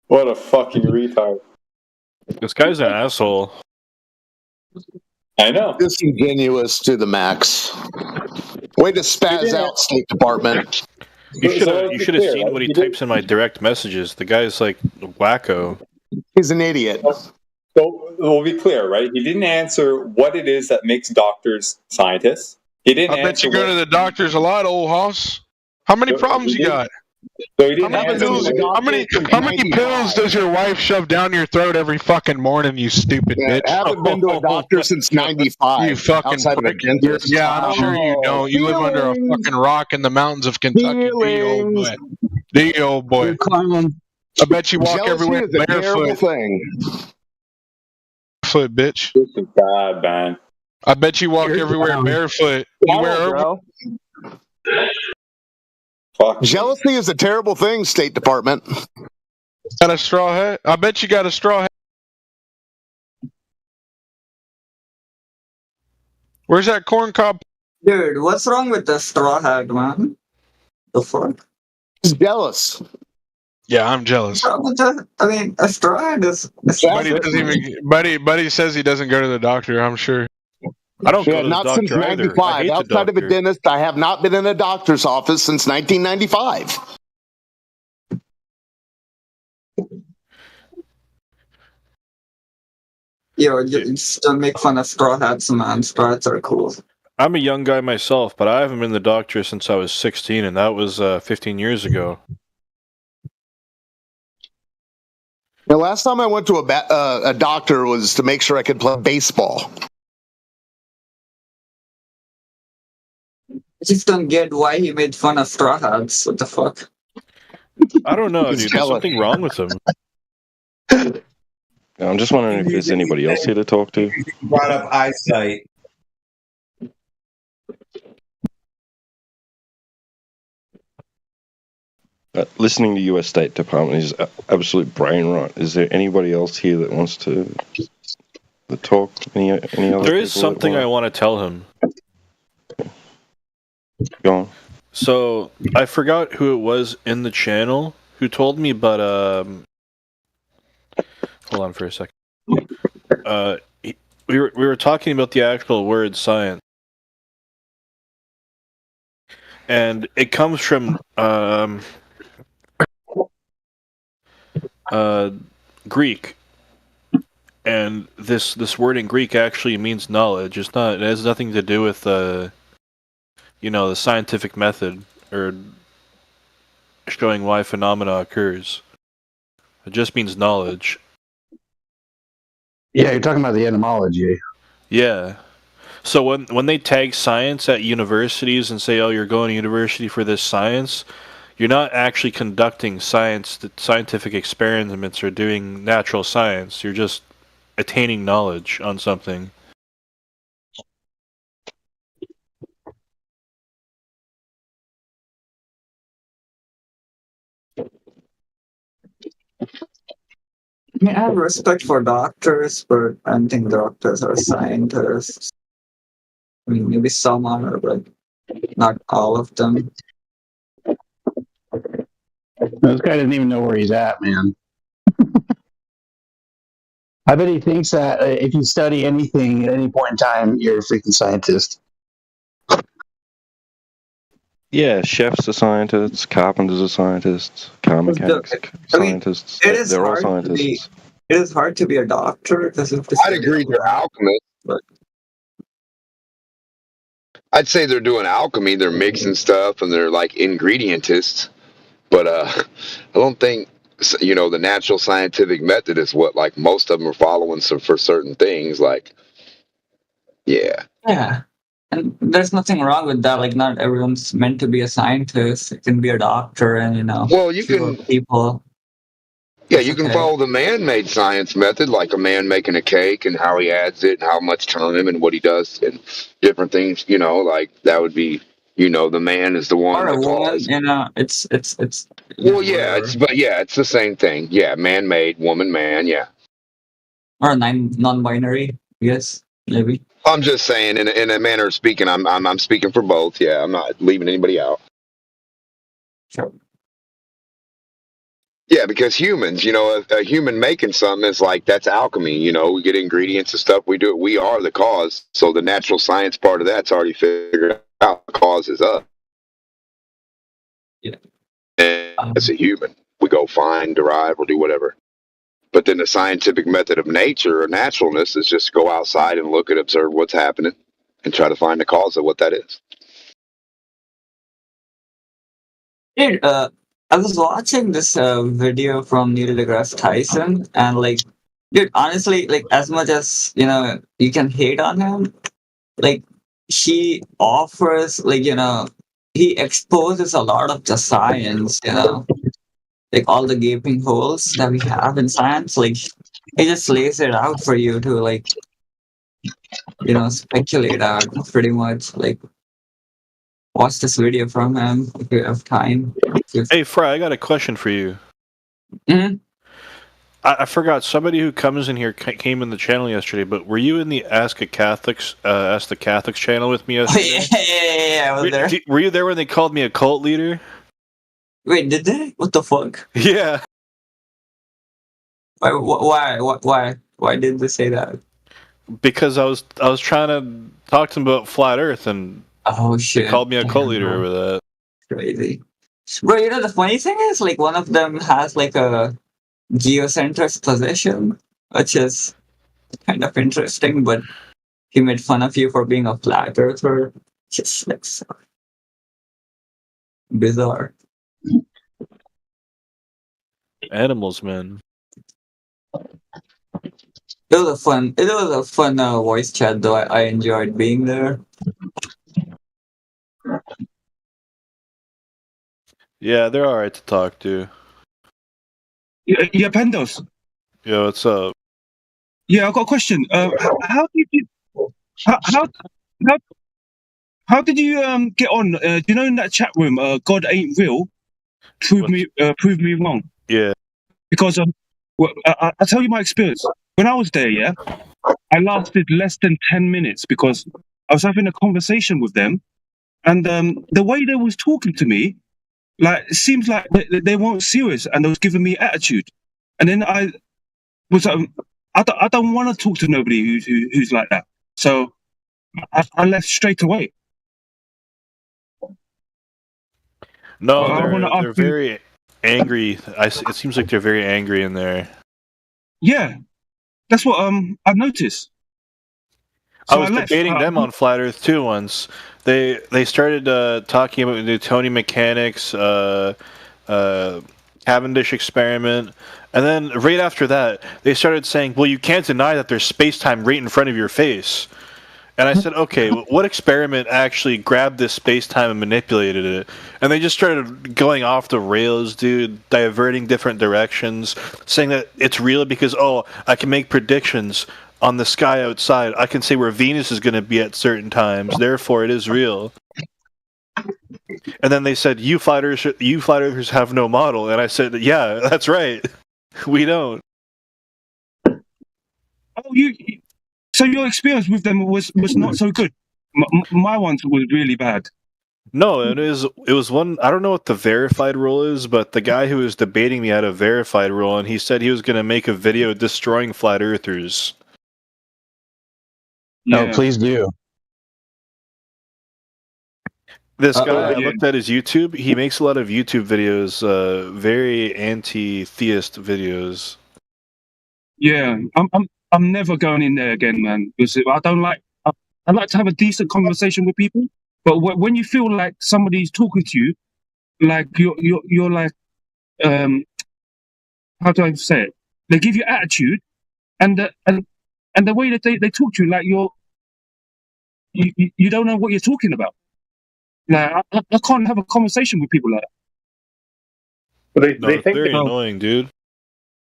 What a fucking retard. This guy's an asshole. I know. Disingenuous to the max. Way to spaz out, State Department. You should have seen what he types in my direct messages. The guy's like wacko. He's an idiot. So we'll be clear, right? He didn't answer what it is that makes doctors scientists. He didn't I bet answer you go to the doctors a lot, old hoss. How many problems you got? So he didn't How many answer how many pills does your wife shove down your throat every fucking morning, you stupid bitch? I haven't been to a doctor since '95. You fucking outside prick. of a dentist. Yeah, I'm sure you don't. You live under a fucking rock in the mountains of Kentucky. The old boy. I bet you walk Jealousy everywhere is a terrible barefoot. thing. Barefoot, bitch. This is bad, man. I bet you walk everywhere barefoot. You wear Jealousy is a terrible thing, State Department. got a straw hat? I bet you got a straw hat. Where's that corn cob? Dude, what's wrong with the straw hat, man? The fuck? He's jealous. Yeah, I'm jealous. I mean, a straw hat is. Buddy doesn't even. Buddy says he doesn't go to the doctor. I'm sure. I don't go to the not since doctor either. I '95. hate the Outside of a doctor. dentist, I have not been in a doctor's office since 1995. Yo, you still make fun of straw hats, man. Straw hats are cool. I'm a young guy myself, but I haven't been to the doctor since I was 16, and that was 15 years ago. The last time I went to a doctor was to make sure I could play baseball. I just don't get why he made fun of straw hats. What the fuck? I don't know, He's dude. There's jealous. something wrong with him. I'm just wondering if there's anybody else here to talk to. Brought up eyesight. Listening to U.S. State Department is absolute brain rot. Is there anybody else here that wants to talk? Any other? There is people something that I want to tell him. Go on. So I forgot who it was in the channel who told me, but hold on for a second. We were talking about the actual word science, and it comes from Greek, and this word in Greek actually means knowledge. It's not. It has nothing to do with the scientific method or showing why phenomena occurs. It just means knowledge. Yeah, you're talking about the etymology. Yeah. So when they tag science at universities and say, "Oh, you're going to university for this science," you're not actually conducting scientific experiments or doing natural science. You're just attaining knowledge on something. I mean, I have respect for doctors, but I don't think doctors are scientists. I mean, maybe some are, but not all of them. This guy doesn't even know where he's at, man. I bet he thinks that if you study anything at any point in time, you're a freaking scientist. Yeah, chefs are scientists, carpenters are scientists, car mechanics are scientists. It is They're all hard to be. scientists. It is hard to be a doctor because of this. I'd agree they're alchemists. I'd say they're doing alchemy. They're mixing stuff and they're like ingredientists. But I don't think the natural scientific method is what like most of them are following for certain things. Like, yeah. Yeah, and there's nothing wrong with that. Like, not everyone's meant to be a scientist. It can be a doctor, and Well, you cure can. people. Yeah, you can follow the man-made science method, like a man making a cake and how he adds it and how much time and what he does and different things. Like that would be, the man is the one. Or a that woman, caused. it's. Well, yeah, it's the same thing. Yeah, man-made, woman-man. Yeah. Or non-binary. Yes, maybe. I'm just saying, in a manner of speaking, I'm speaking for both. Yeah, I'm not leaving anybody out. Sure. Yeah, because humans, a human making something is like that's alchemy. We get ingredients and stuff. We do it. We are the cause. So the natural science part of that's already figured out. The cause is us. Yeah. And as a human, we go find, derive, or do whatever. But then the scientific method of nature or naturalness is just go outside and look and observe what's happening and try to find the cause of what that is. Dude, I was watching this video from Neil deGrasse Tyson, and like, dude, honestly, like, as much as you can hate on him, like, he offers, like, he exposes a lot of the science, like all the gaping holes that we have in science. Like, he just lays it out for you to like, speculate out pretty much. Like, watch this video from him if you have time. Hey, Fry, I got a question for you. Mhm. I forgot, somebody who comes in here came in the channel yesterday, but were you in the Ask the Catholics channel with me yesterday? Yeah, I was there. Were you there when they called me a cult leader? Wait, did they? What the fuck? Yeah. Why did they say that? Because I was trying to talk to them about flat Earth, and oh shit, they called me a cult leader over that. Crazy, bro. The funny thing is, like, one of them has like a geocentrist position, which is kind of interesting. But he made fun of you for being a flat earther. Just like so bizarre. Animals, man. It was a fun voice chat though. I enjoyed being there. Yeah, they're alright to talk to. Yeah, Pendos. Yo, what's up? Yeah, I've got a question. How did you how did you get on? Do you know in that chat room, God ain't real? Prove me wrong. Yeah. Because I'll tell you my experience. When I was there, yeah, I lasted less than 10 minutes because I was having a conversation with them, and the way they was talking to me, like, it seems like they weren't serious, and they was giving me attitude. And then I was, I don't want to talk to nobody who's like that. So I left straight away. No, I wanna they're ask you- very angry. It seems like they're very angry in there. Yeah, that's what I've noticed. I was debating them on Flat Earth too once. They started talking about the Newtonian mechanics, Cavendish experiment, and then right after that, they started saying, "Well, you can't deny that there's space-time right in front of your face." And I said, "Okay, what experiment actually grabbed this space-time and manipulated it?" And they just started going off the rails, dude, diverting different directions, saying that it's real because, I can make predictions on the sky outside. I can say where Venus is going to be at certain times, therefore it is real. And then they said, you flat earthers have no model. And I said, yeah, that's right. We don't. Oh, so your experience with them was not so good. My ones was really bad. No, it was one. I don't know what the verified rule is, but the guy who was debating me had a verified rule, and he said he was going to make a video destroying flat earthers. Oh, please do. This Uh-oh, guy, I yeah. looked at his YouTube. He makes a lot of YouTube videos, very anti-theist videos. Yeah, I'm never going in there again, man. Because I don't like. I like to have a decent conversation with people, but when you feel like somebody's talking to you, like you're like, how do I say it? They give you attitude, and the way that they talk to you, like you don't know what you're talking about. Like I can't have a conversation with people like that. But no, it's very annoying, dude.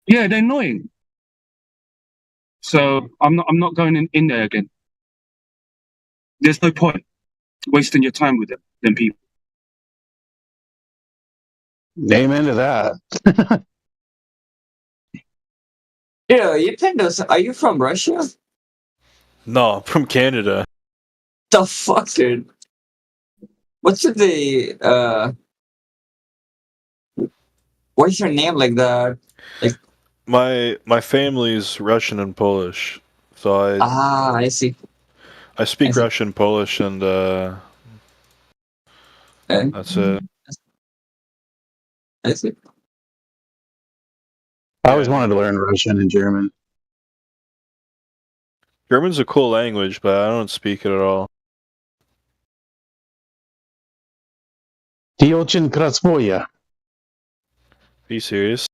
Yeah, they're annoying. So I'm not going in there again. There's no point wasting your time with them people. Amen to that. Yeah, are you from Russia? No, I'm from Canada. The fuck, dude? What's the what's your name like that? Like My family's Russian and Polish, so I see. I speak Russian, Polish, and that's it. I see. I always wanted to learn Russian and German. German's a cool language, but I don't speak it at all. Ty очень красивая. Are you serious?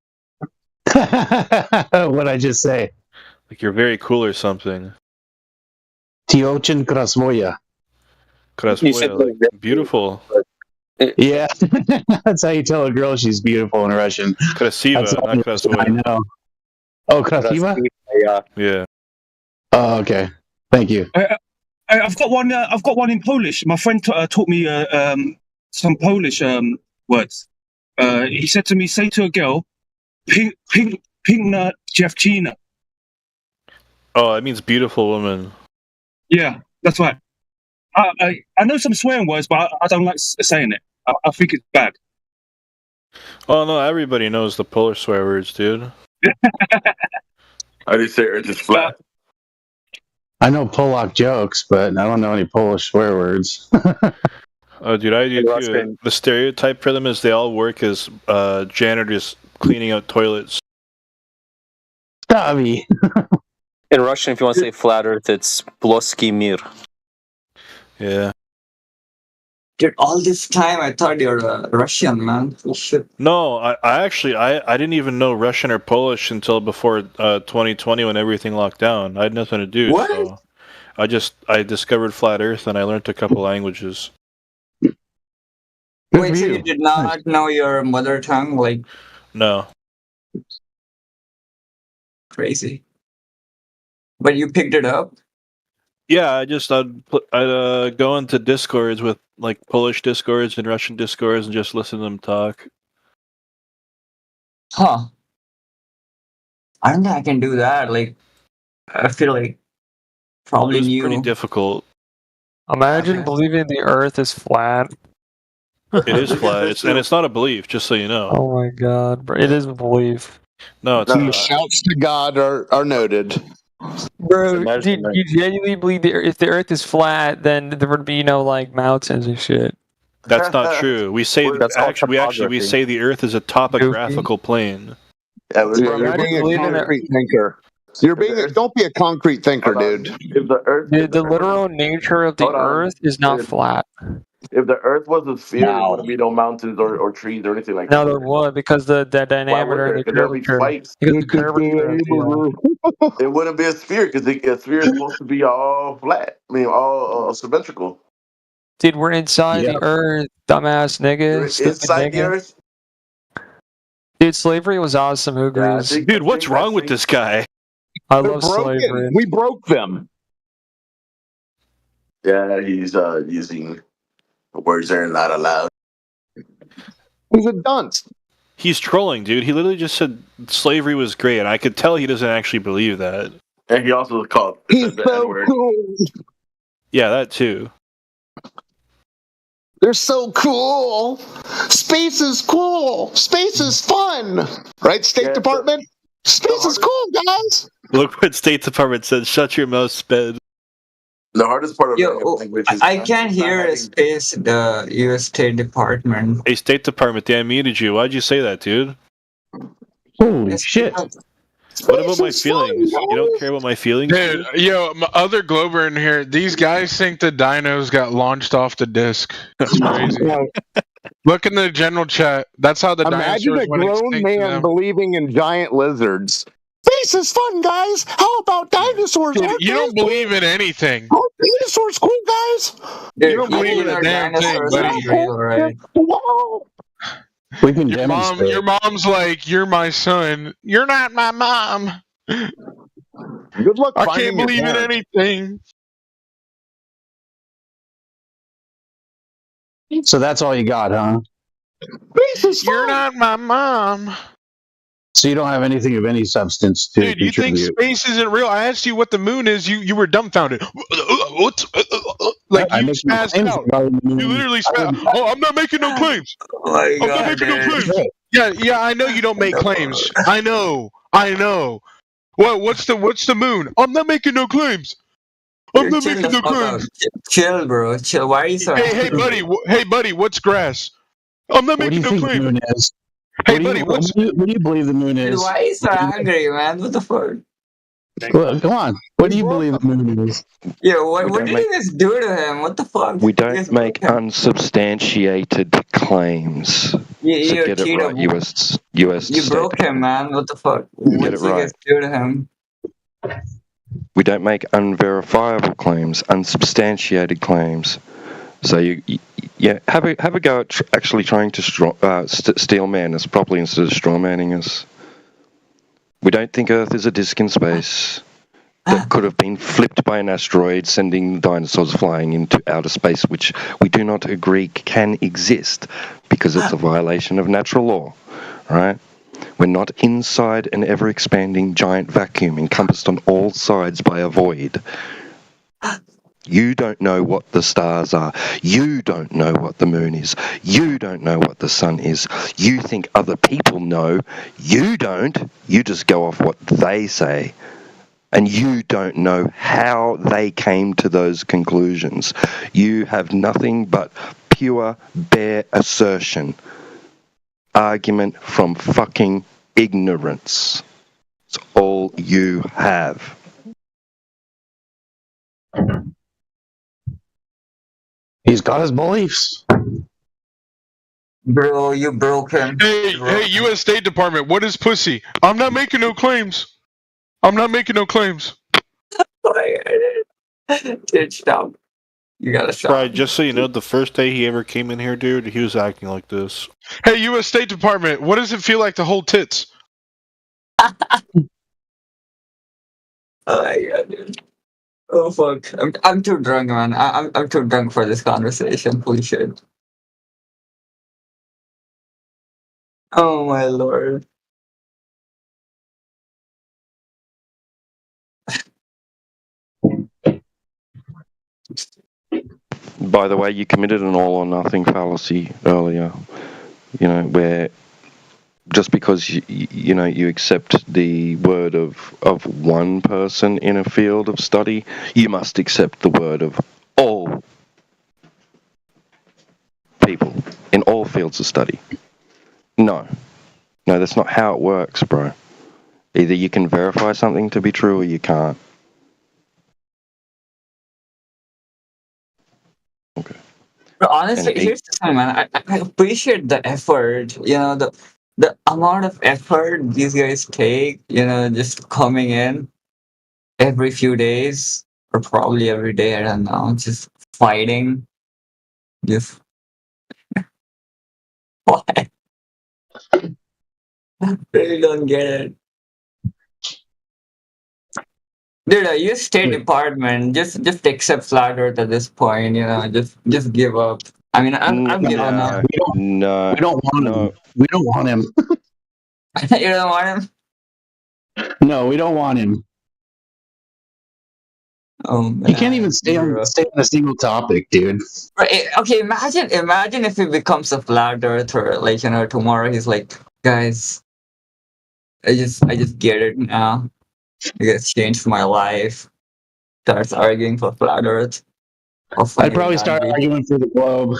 What'd I just say? Like you're very cool or something. Ty очень красивая. Krasvoya, like beautiful. Yeah, that's how you tell a girl she's beautiful in Russian. Krasiva, not Krasvoya. I know. Oh, krasiva? Yeah. Oh, okay. Thank you. I've got one. I've got one in Polish. My friend taught me some Polish words. He said to me, "Say to a girl, piękna dziewczyna." Oh, it means beautiful woman. Yeah, that's right. I know some swearing words, but I don't like saying it. I think it's bad. Oh no, everybody knows the Polish swear words, dude. I just say Earth is flat. I know Polak jokes, but I don't know any Polish swear words. Oh, dude, I do too. The stereotype for them is they all work as janitors cleaning out toilets. Stavi. In Russian, if you want to say flat Earth, it's Ploski mir. Yeah. Dude, all this time I thought you're Russian, man. Oh, shit. No, I actually I didn't even know Russian or Polish until before 2020 when everything locked down. I had nothing to do. What? So I discovered flat Earth and I learned a couple languages. Wait, so you did not know your mother tongue? Like, No. crazy. But you picked it up? Yeah, I'd go into Discords with like Polish Discords and Russian Discords and just listen to them talk. Huh. I don't think I can do that. Like, I feel like probably It was new. pretty difficult. Imagine believing the Earth is flat. It is flat, it's not a belief, just so you know. Oh my god, bro. It is a belief. No, it's Some not. shouts to God are noted. Bro, dude, you genuinely believe if the Earth is flat, then there would be no like mountains and shit. That's not true. We say we say the Earth is a topographical plane. You're being a concrete thinker. Don't be a concrete thinker, dude. If the Earth, The literal nature of the Hold on. Earth is not flat. if the Earth was a sphere, there wouldn't be no mountains or trees or anything like No, that. there would because the diameter and the There'd be curvature. spikes. Because the curvature of the, It wouldn't be a sphere because a sphere is supposed to be all flat. I mean, all symmetrical. dude, we're inside the Earth, dumbass nigga. Stupid Inside the nigga. Earth. Dude, slavery was awesome, Hoogers. Dude, what's wrong with this guy? I love slavery. We broke them. Yeah, he's using words that are not allowed. He's a dunce. He's trolling, dude. He literally just said slavery was great, and I could tell he doesn't actually believe that. And he also called He's the so N-word. cool. Yeah, that too. They're so cool. Space is cool. Space is fun. Right, State Department? Space is cool, guys. Look what State Department said. Shut your mouth, Sped. The hardest part of learning a Yo, language is I not can't just not hear having space. The U.S. State Department. Hey, State Department, they unmuted you. Why'd you say that, dude? Holy shit. What about my feelings? You don't care about my feelings, Dude, yo, my other Glober in here, these guys think the dinos got launched off the disc. That's crazy. Look in the general chat. That's how the Imagine dinosaurs a went grown extinct to man them. believing in giant lizards. Space is fun, guys. How about dinosaurs? Dude, Aren't you don't believe in anything. dinosaurs cool, guys? You don't believe in a damn thing, buddy. Right? We can Your demonstrate. mom's like, you're my son. You're not my mom. Good luck I finding can't your believe in parents. anything. So that's all you got, huh? You're not my mom. So you don't have anything of any substance to Dude, you think contribute. space isn't real? I asked you what the moon is. You were dumbfounded. What? Like I you make no spazzed claims out. regarding the moon. You literally I spazzed. wouldn't- Oh, I'm not making no claims. Oh my I'm not god, making no dude. claims. Yeah, I know you don't make claims. I know. Well, what's the moon? I'm not making no claims. I'm not Chill making the no fuck out. claims. Chill, bro. Chill. Why are you so Hey, buddy. Hey, buddy. What's grass? I'm not What do making you no think the claims. moon is? Hey, What do buddy. you, What's what do you believe the moon Dude, is? why are you so angry, man? What the fuck? Well, come on. What do you believe the moon is? Yo, what We did don't you make- guys do to him? What the fuck? We You don't guys make broke him. unsubstantiated claims. You, So you get it Tito, right, US you State broke him, Department. man. What the fuck? Get What it did you guys right. do to him? We don't make unverifiable claims, unsubstantiated claims. So yeah, have a go at actually trying to steel man us properly instead of straw manning us. We don't think Earth is a disk in space that could have been flipped by an asteroid sending dinosaurs flying into outer space, which we do not agree can exist because it's a violation of natural law, right? We're not inside an ever-expanding giant vacuum encompassed on all sides by a void. You don't know what the stars are. You don't know what the moon is. You don't know what the sun is. You think other people know. You don't. You just go off what they say. And you don't know how they came to those conclusions. You have nothing but pure, bare assertion. Argument from fucking ignorance. It's all you have. He's got his beliefs. Bro, you broke him. Hey, U.S. State Department, what is pussy? I'm not making no claims. I'm not making no claims. Dude, stop. You gotta stop. Right, just so you know, the first day he ever came in here, dude, he was acting like this. Hey, U.S. State Department, what does it feel like to hold tits? Oh my god, dude. Oh fuck. I'm too drunk, man. I'm too drunk for this conversation. Holy shit. Oh my lord. By the way, you committed an all or nothing fallacy earlier. You know, where just because you accept the word of one person in a field of study, you must accept the word of all people in all fields of study. No, that's not how it works, bro. Either you can verify something to be true or you can't. Okay. But honestly, And here's the thing, man. I appreciate the effort. You know, the amount of effort these guys take. You know, just coming in every few days or probably every day. I don't know. Just fighting. Just why? I really don't get it. Dude, you State Department just accept flat Earth at this point. You know, just give up. I mean, I'm giving up. No. We don't want him. We don't want him. You don't want him? No, we don't want him. You can't even stay on a single topic, dude. Right. Okay, imagine if he becomes a flat earther. Like, tomorrow he's like, guys, I just get it now. It's changed my life. Starts arguing for flat Earth. I'd probably start arguing for the globe.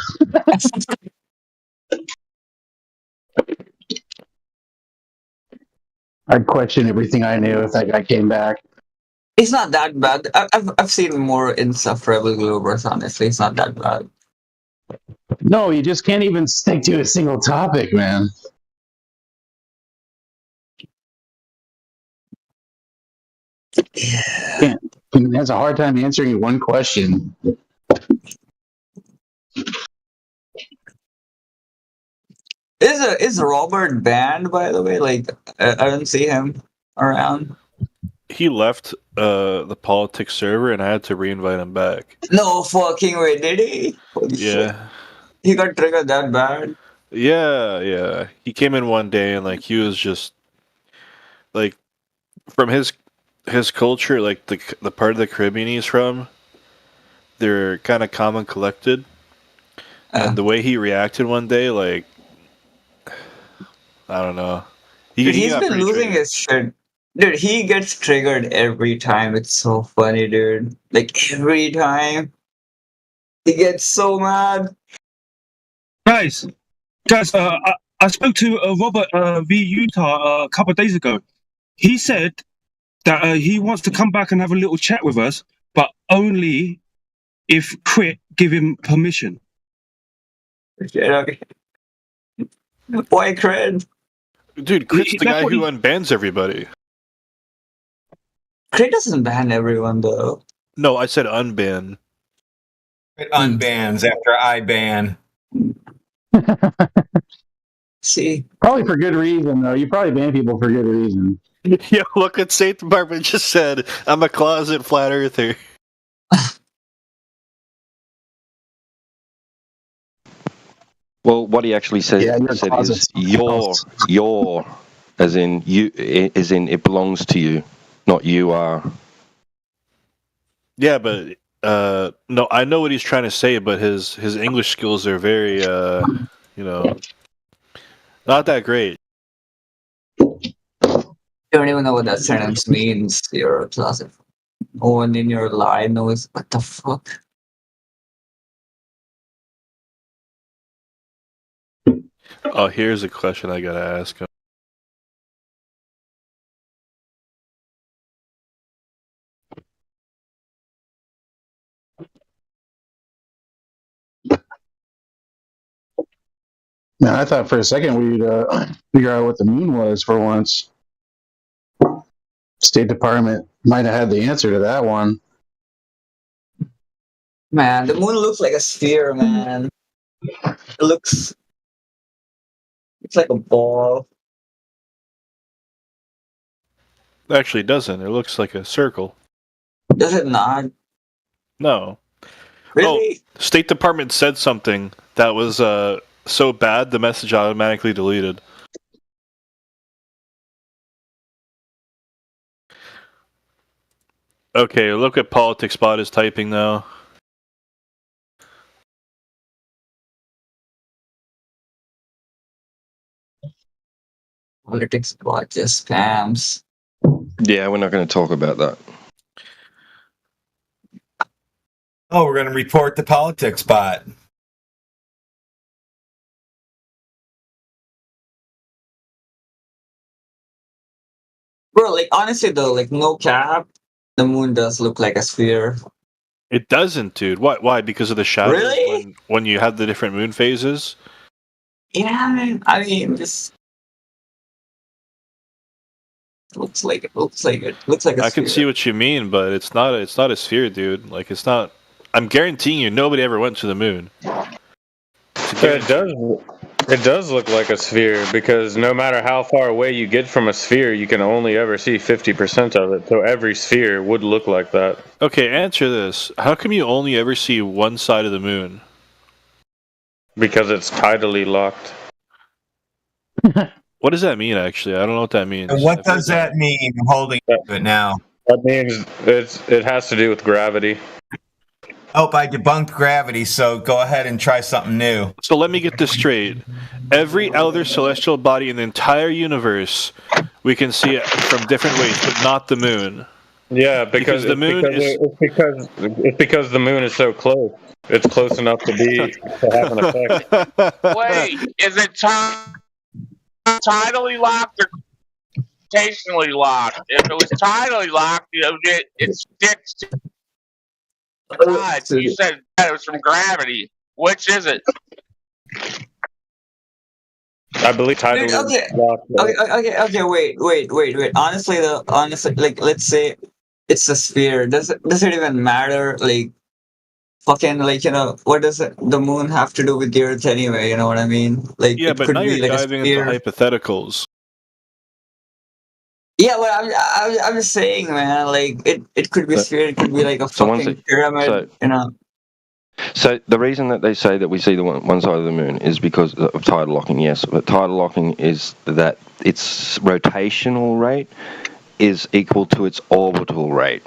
I'd question everything I knew if that guy came back. It's not that bad. I've seen more insufferable Globers, honestly. It's not that bad. No, you just can't even stick to a single topic, man. Yeah. He has a hard time answering one question. Is Robert banned, by the way? Like, I don't see him around. He left the politics server, and I had to reinvite him back. No fucking way, did he? Holy shit. He got triggered that bad? Yeah. He came in one day, and like he was just like from his culture, like the part of the Caribbean he's from, they're kind of calm and collected. And the way he reacted one day, like I don't know. He's been losing his shit. Dude, he gets triggered every time. It's so funny, dude. Like, every time. He gets so mad. Guys, I spoke to Robert V. Utah a couple of days ago. He said that he wants to come back and have a little chat with us, but only if Crit give him permission. Okay. Why Crit? Dude, Crit's the guy who unbans everybody. Crit doesn't ban everyone, though. No, I said unban. It unbans after I ban. See? Probably for good reason, though. You probably ban people for good reason. Yeah, look what State Department just said. I'm a closet flat earther. Well, what he actually said, is your, as in you, as in it belongs to you, not you are. Yeah, but no, I know what he's trying to say, but his English skills are very, not that great. You don't even know what that sentence means. You're a closet. No one in your line knows what the fuck. Oh, here's a question I gotta ask him. Man, I thought for a second we'd figure out what the moon was for once. State Department might have had the answer to that one. Man, the moon looks like a sphere, man. It looks... It's like a ball. Actually, it doesn't. It looks like a circle. Does it not? No. Really? Oh, State Department said something that was so bad the message automatically deleted. Okay, look at Politics Bot is typing now. Politics Bot just spams. Yeah, we're not going to talk about that. Oh, we're going to report the Politics Bot. Bro, like, honestly though, like, no cap, the moon does look like a sphere. It doesn't, dude. Why? Because of the shadows Really? when you have the different moon phases? Yeah, man. I mean, just... Looks like a sphere. I can see what you mean, but it's not a sphere, dude. Like, it's not... I'm guaranteeing you nobody ever went to the moon. It does look like a sphere, because no matter how far away you get from a sphere, you can only ever see 50% of it. So every sphere would look like that. Okay, answer this. How come you only ever see one side of the moon? Because it's tidally locked. What does that mean, actually? I don't know what that means. And what does that mean? I'm holding to it now. That means it has to do with gravity. Oh, I debunked gravity, so go ahead and try something new. So let me get this straight. Every other celestial body in the entire universe, we can see it from different ways, but not the moon. Yeah, because the moon it's because the moon is so close. It's close enough to have an effect. Wait, is it tidally locked or gravitationally locked? If it was tidally locked, it sticks to the tide. You said that it was from gravity. Which is it? I believe tidally locked. Okay. Wait. Honestly, like, let's say it's a sphere. Does it even matter? Like, fucking, like, what does the moon have to do with the Earth anyway? You know what I mean? Like, yeah, it but could now be you're like a diving into sphere. hypotheticals. Yeah, but I'm just saying, man. Like, it could be a sphere. It could be like a So one fucking sec- pyramid. So the reason that they say that we see the one side of the moon is because of tidal locking, yes. But tidal locking is that its rotational rate is equal to its orbital rate.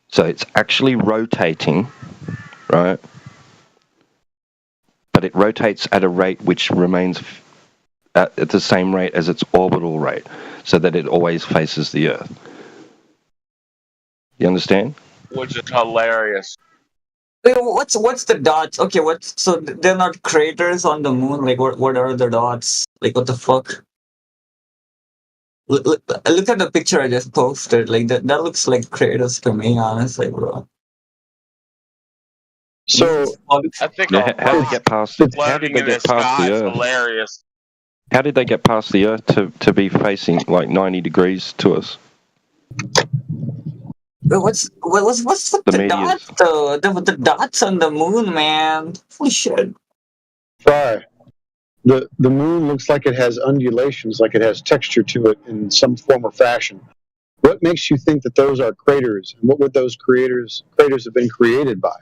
So it's actually rotating, right? But it rotates at a rate which remains at the same rate as its orbital rate, so that it always faces the Earth. You understand? Which is hilarious. Wait, what's the dots? Okay, so they're not craters on the moon? Like, what are the dots? Like, what the fuck? Look at the picture I just posted. Like, that looks like craters to me, honestly, bro. So, I think how did they get past? How did they get past the Earth? Hilarious. How did they get past the Earth to be facing like 90 degrees to us? What's with the dots though? The dots on the moon, man. Holy shit. Fry. The moon looks like it has undulations, like it has texture to it in some form or fashion. What makes you think that those are craters? And what would those craters have been created by?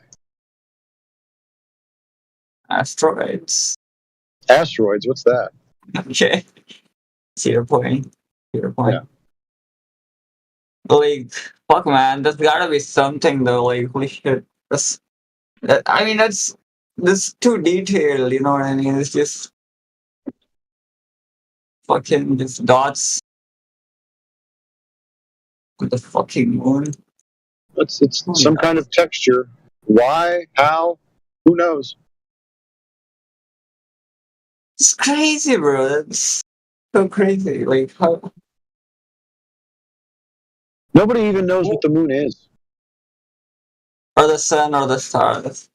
Asteroids. Asteroids, what's that? Okay. See your point. Yeah. Like, fuck, man. There's gotta be something though. Like, holy shit. That's too detailed. You know what I mean? It's just fucking just dots on the fucking moon. It's some kind of texture. Why? How? Who knows? It's crazy, bro. That's so crazy. Like, how? Nobody even knows what the moon is. Or the sun or the stars.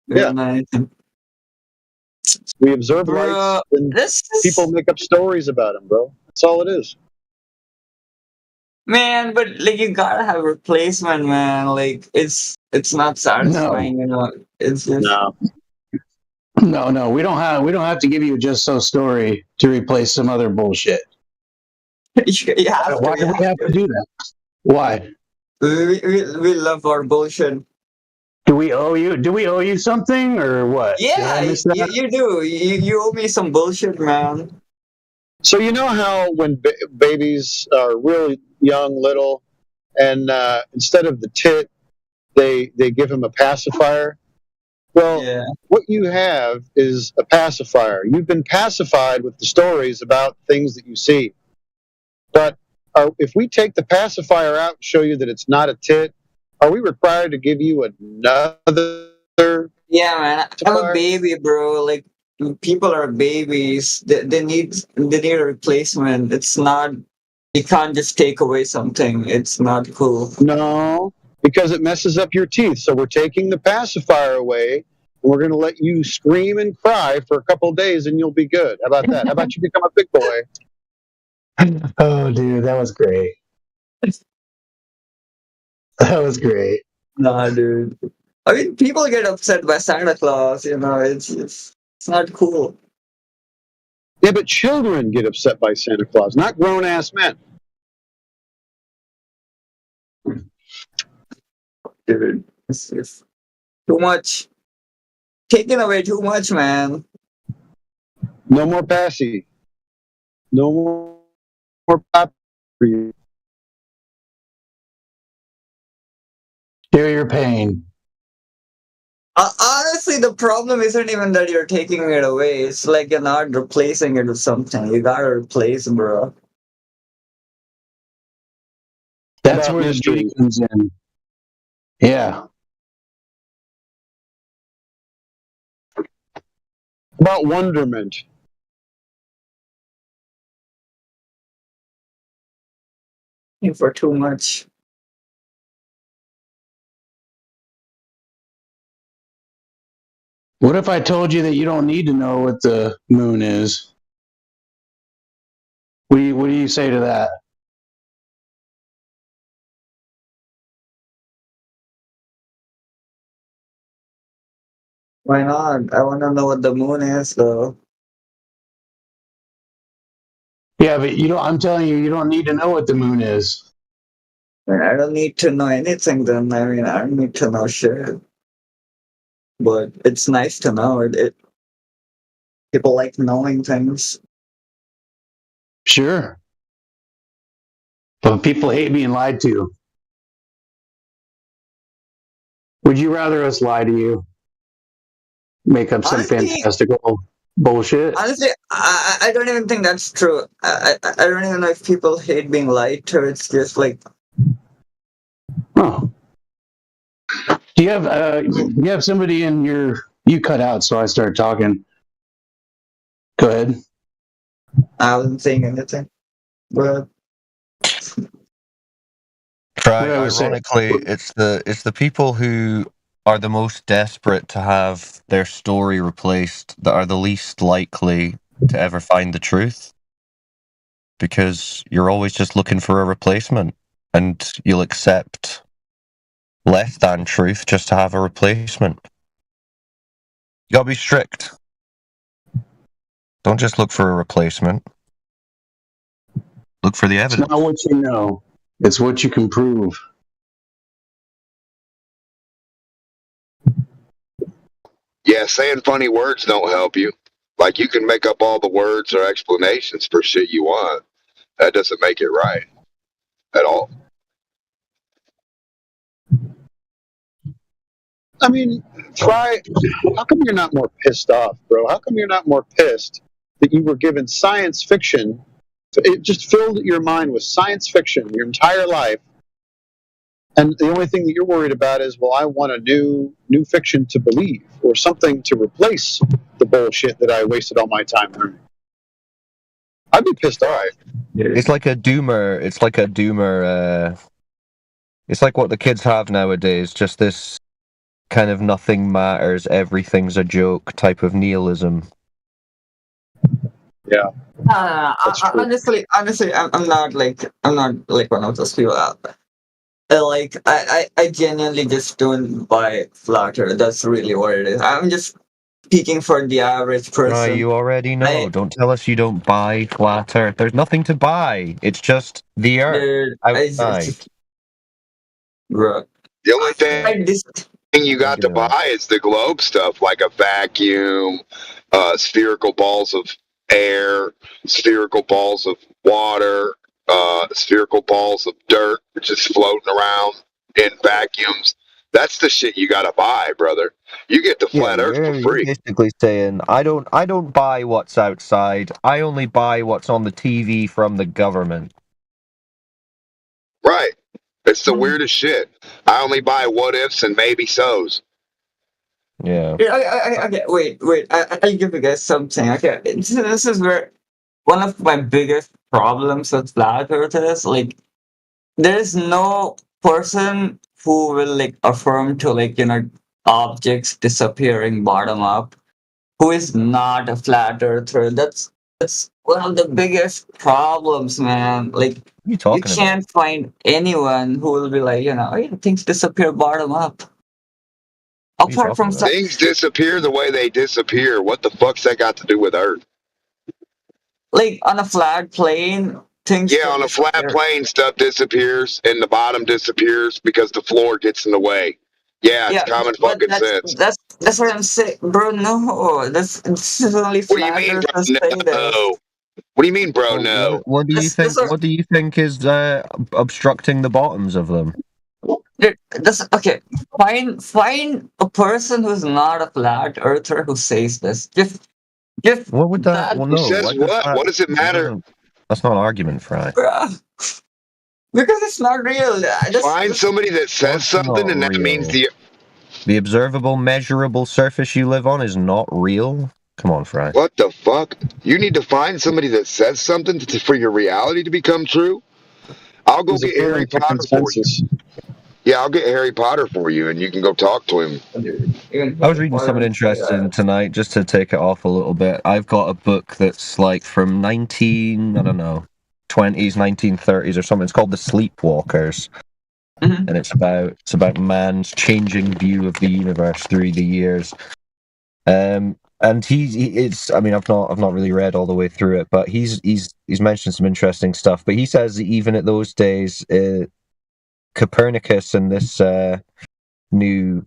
Yeah. We observe lights and people make up stories about them, bro. That's all it is. Man, but like, you gotta have replacement, man. Like, it's not satisfying, you know. It's just No, we don't have to give you a just so story to replace some other bullshit. Why do we have to do that? Why? We love our bullshit. Do we owe you something or what? Yeah, you do. You owe me some bullshit, man. So you know how when babies are really young, little, and instead of the tit, they give them a pacifier. Well, what you have is a pacifier. You've been pacified with the stories about things that you see. But if we take the pacifier out and show you that it's not a tit, are we required to give you another? Yeah, man. I'm a baby, bro. Like, people are babies. They need a replacement. It's not. You can't just take away something. It's not cool. No, because it messes up your teeth. So we're taking the pacifier away, and we're going to let you scream and cry for a couple of days, and you'll be good. How about that? How about you become a big boy? Oh, dude, that was great. That was great. Nah, dude. I mean, people get upset by Santa Claus. You know, it's not cool. Yeah, but children get upset by Santa Claus, not grown-ass men. Dude, it's just too much. Taking away too much, man. No more passy. No more pop for you. Share your pain. Honestly, the problem isn't even that you're taking it away. It's like you're not replacing it with something. You gotta replace, bro. That's About where the mystery. beauty comes in. Yeah. About wonderment. For too much. What if I told you that you don't need to know what the moon is? What do you say to that? Why not? I wanna know what the moon is, though. Yeah, but I'm telling you, you don't need to know what the moon is. I don't need to know anything then. I mean, I don't need to know shit. But it's nice to know. People like knowing things. Sure. But people hate being lied to. Would you rather us lie to you? Make up some Honestly, fantastical bullshit? honestly, I don't even think that's true. I don't even know if people hate being lied to. It's just like, Oh. Do you have somebody in you cut out, so I started talking. Go ahead. I wasn't saying anything. But Right. I was saying- Ironically, it's the people who are the most desperate to have their story replaced that are the least likely to ever find the truth. Because you're always just looking for a replacement, and you'll accept less than truth just to have a replacement. You gotta be strict. Don't just look for a replacement. Look for the It's evidence. not what you know. It's what you can prove. Yeah, saying funny words don't help you. Like, you can make up all the words or explanations for shit you want. That doesn't make it right at all. I mean, how come you're not more pissed off, bro? How come you're not more pissed that you were given science fiction? It just filled your mind with science fiction your entire life. And the only thing that you're worried about is, well, I want a new fiction to believe or something to replace the bullshit that I wasted all my time learning. I'd be pissed off. It's like a doomer. It's like a doomer. It's like what the kids have nowadays. Just this kind of nothing matters, everything's a joke type of nihilism. Yeah. honestly, I'm not like one of those people out there. I genuinely just don't buy flat earth. That's really what it is. I'm just speaking for the average person. Right, you already know. Don't tell us you don't buy flat earth. There's nothing to buy. It's just the earth outside. Bro. The only thing you got to buy is the globe stuff, like a vacuum, spherical balls of air, spherical balls of water, spherical balls of dirt just floating around in vacuums. That's the shit you got to buy, brother. You get the flat earth for You're free. basically saying I don't buy what's outside. I only buy what's on the TV from the government. Right. It's the weirdest shit. I only buy what ifs and maybe so's. Yeah. Okay, wait. I'll give you guys something. Okay, this is where one of my biggest problems with flat earth is, like, there is no person who will, like, affirm to, like, objects disappearing bottom up who is not a flat earther. That's one of the biggest problems, man. Like, you can't find anyone who will be like, oh yeah, things disappear bottom up. Apart from things disappear the way they disappear. What the fuck's that got to do with Earth? Like, on a flat plane, things. Yeah, on a flat plane, stuff disappears and the bottom disappears because the floor gets in the way. Yeah, it's common fucking sense. That's what I'm saying, bro. No, this is only flat. What do you mean, bro? No. What do you mean, bro? No. What do you think? What do you think is obstructing the bottoms of them? Dude, okay. Find a person who's not a flat earther who says this. Just What would that? Well, Who no. says Why does what? that? What does it That matter? doesn't. That's not an argument, Fry. bruh, because it's not real. I Find somebody that says What's something, not and that means real? The observable, measurable surface you live on is not real. Come on, Fry. What the fuck? You need to find somebody that says something for your reality to become true. I'll go He's get Harry appealing to Potter for you. consensus. Yeah, I'll get Harry Potter for you, and you can go talk to him. I was reading something interesting tonight, just to take it off a little bit. I've got a book that's like from 20s, 1930s or something. It's called The Sleepwalkers, and it's about man's changing view of the universe through the years. And it's. I mean, I've not really read all the way through it, but he's mentioned some interesting stuff. But he says that even at those days, Copernicus and this new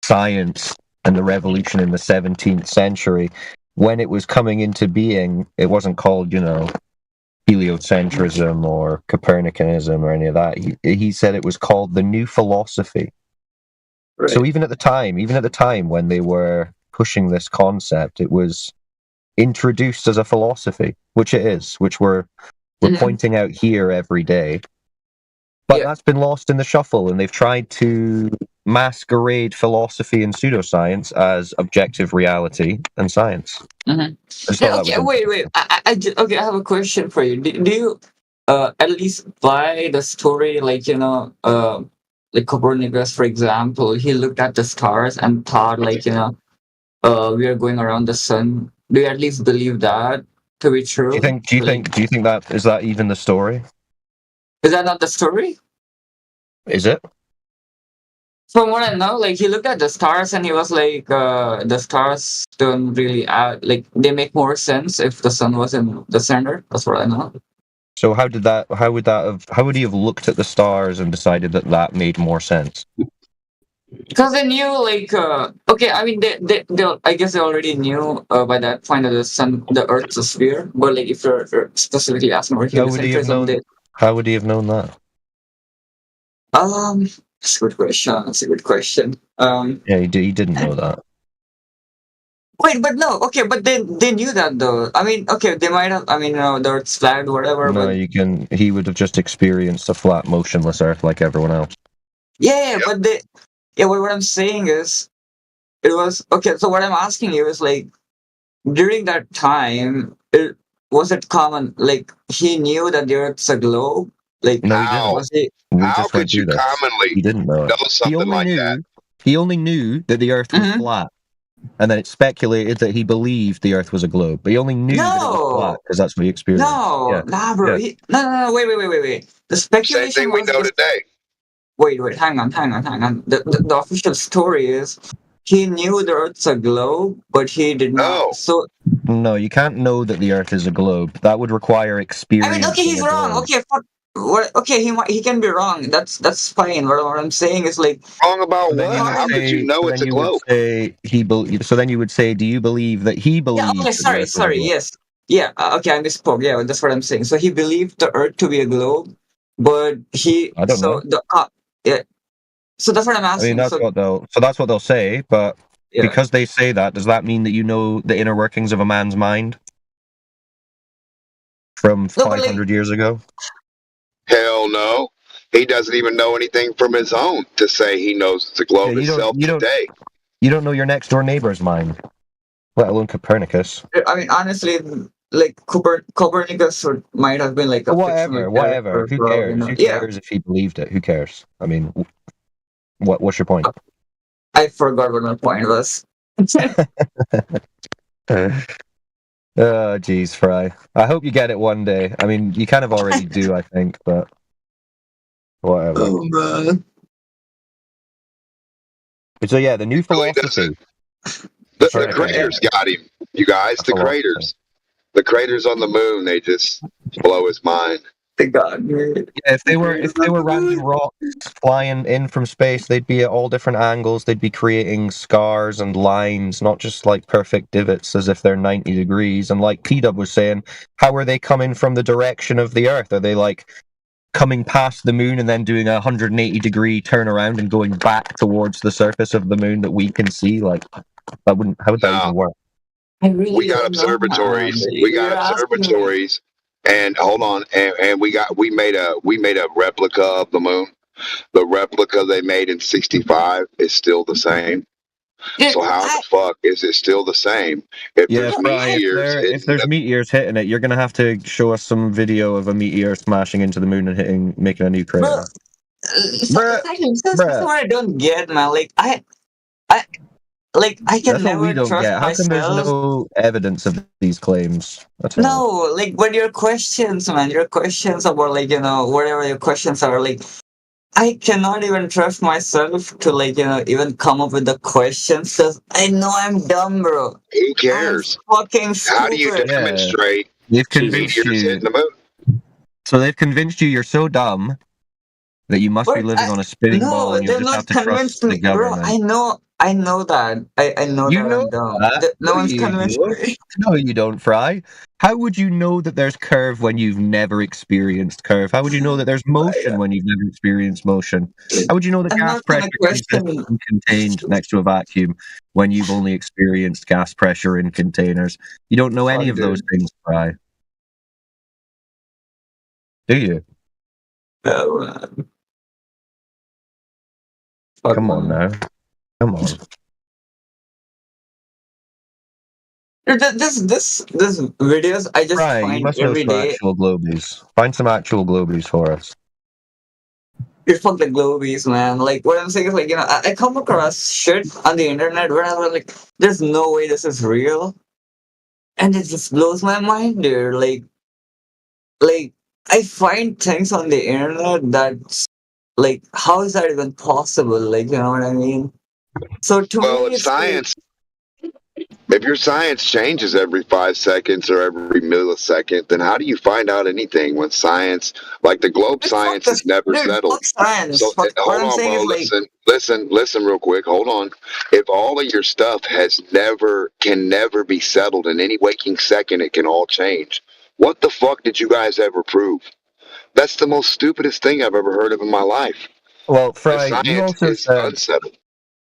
science and the revolution in the 17th century, when it was coming into being, it wasn't called, heliocentrism or Copernicanism or any of that. He said it was called the new philosophy. Right. So even at the time when they were pushing this concept, it was introduced as a philosophy, which it is, which we're pointing out here every day. But that's been lost in the shuffle, and they've tried to masquerade philosophy and pseudoscience as objective reality and science. Okay, wait. I have a question for you. Do you at least buy the story, like Copernicus, for example, he looked at the stars and thought, we are going around the sun. Do you at least believe that to be true? Do you think that is that even the story? Is that not the story? Is it? From what I know, he looked at the stars and he was like, the stars don't really they make more sense if the sun was in the center. That's what I know. So how would he have looked at the stars and decided that made more sense? Because they knew, I mean, they I guess they already knew by that point that the Earth's a sphere. But if you're specifically asking about heliocentrism, how would he have known that? That's a good question. Yeah, he didn't know that. Wait, but no, okay, but they knew that though. I mean, okay, they might have. I mean, the Earth's flat, whatever. No, but he would have just experienced a flat, motionless Earth like everyone else. Yeah, but what I'm saying is, it was okay. So what I'm asking you is during that time, was it common? He knew that the Earth's a globe. No, he didn't. Was he? How could you commonly he didn't know something like that? He only knew that the Earth was flat, and then it's speculated that he believed the Earth was a globe, but he only knew that it was flat because that's what he experienced. No, nah, bro. Yeah. No, wait. The speculation. Same thing we know today. Wait, hang on. The official story is he knew the Earth's a globe, but he did not. So no, you can't know that the Earth is a globe. That would require experience. I mean, okay, he's wrong. Okay, okay, he can be wrong. That's fine. What I'm saying is wrong about what? How could you know it's a globe? So then you would say, do you believe that he believed? Yeah. Okay. Sorry. Yes. Yeah. Okay. I misspoke. Yeah. That's what I'm saying. So he believed the Earth to be a globe, but I don't know. Yeah. So that's what I'm asking. I mean, that's what they'll say, but because they say that, does that mean that you know the inner workings of a man's mind from 500 years ago? Hell no. He doesn't even know anything from his own to say he knows it's a globe itself today. You don't know your next door neighbor's mind, let alone Copernicus. I mean, honestly, Copernicus might have been a whatever. Who cares? Who cares if he believed it? Who cares? I mean, what's your point? I forgot what my point was. Oh, geez, Fry. I hope you get it one day. I mean, you kind of already do, I think, but whatever. Oh, man. So yeah, the new philosophy. The craters got him, you guys. The craters. The craters on the moon, they just blow his mind. They got me. Yeah, if they were random rocks flying in from space, they'd be at all different angles. They'd be creating scars and lines, not just perfect divots as if they're 90 degrees. And like P-Dub was saying, how are they coming from the direction of the Earth? Are they coming past the moon and then doing a 180-degree turnaround and going back towards the surface of the moon that we can see? Like, that wouldn't. How would that even work? I really We got don't know, man. observatories. We You're got asking me. observatories, and hold on, and we made a replica of the moon. The replica they made in '65 is still the same. So how the fuck is it still the same? If Yeah, there's Fry, meteors, if there's meteors hitting it, you're gonna have to show us some video of a meteor smashing into the moon and making a new crater. That's what I don't get, man. Like I can That's what we never don't trust get. How come there's myself. no evidence of these claims? That's all. No, like, but your questions, man, your questions about, like, whatever your questions are, like, I cannot even trust myself to, like, even come up with the questions because I know I'm dumb, bro. Who cares? I'm fucking How do you stupid. demonstrate They've convinced meteors you. hitting the moon? So they've convinced you you're so dumb that you must be But living on a spinning ball no, and you'll they're just have not to trust convinced the me, bro. government. I know that. I know You that know I'm dumb. that? No No, one's you convinced don't. me. No, you don't, Fry. How would you know that there's curve when you've never experienced curve? How would you know that there's motion when you've never experienced motion? How would you know that I'm gas not pressure gonna consists question. of contained next to a vacuum when you've only experienced gas pressure in containers? You don't know any Fuck, of those dude. things, Fry. Do you? No, man. Fuck, Come on man. now. Come on. Dude, this videos I just Fry, you find must know every some day. actual globies. Find some actual globies for us. Dude, fuck the globies, man. Like, what I'm saying is, like, I come across shit on the internet where I'm like, there's no way this is real, and it just blows my mind, dude. Like I find things on the internet that's like, how is that even possible? Like, you know what I mean? So to Well, me, if it's like, science, if your science changes every 5 seconds or every millisecond, then how do you find out anything when science, like the globe dude, fuck science, this, is never dude, settled? fuck science. So Fuck, what hold I'm on, saying bro. is like, Listen, real quick. Hold on. If all of your stuff can never be settled in any waking second, it can all change. What the fuck did you guys ever prove? That's the most stupidest thing I've ever heard of in my life. Well, Fry, you Science also is said. unsettled.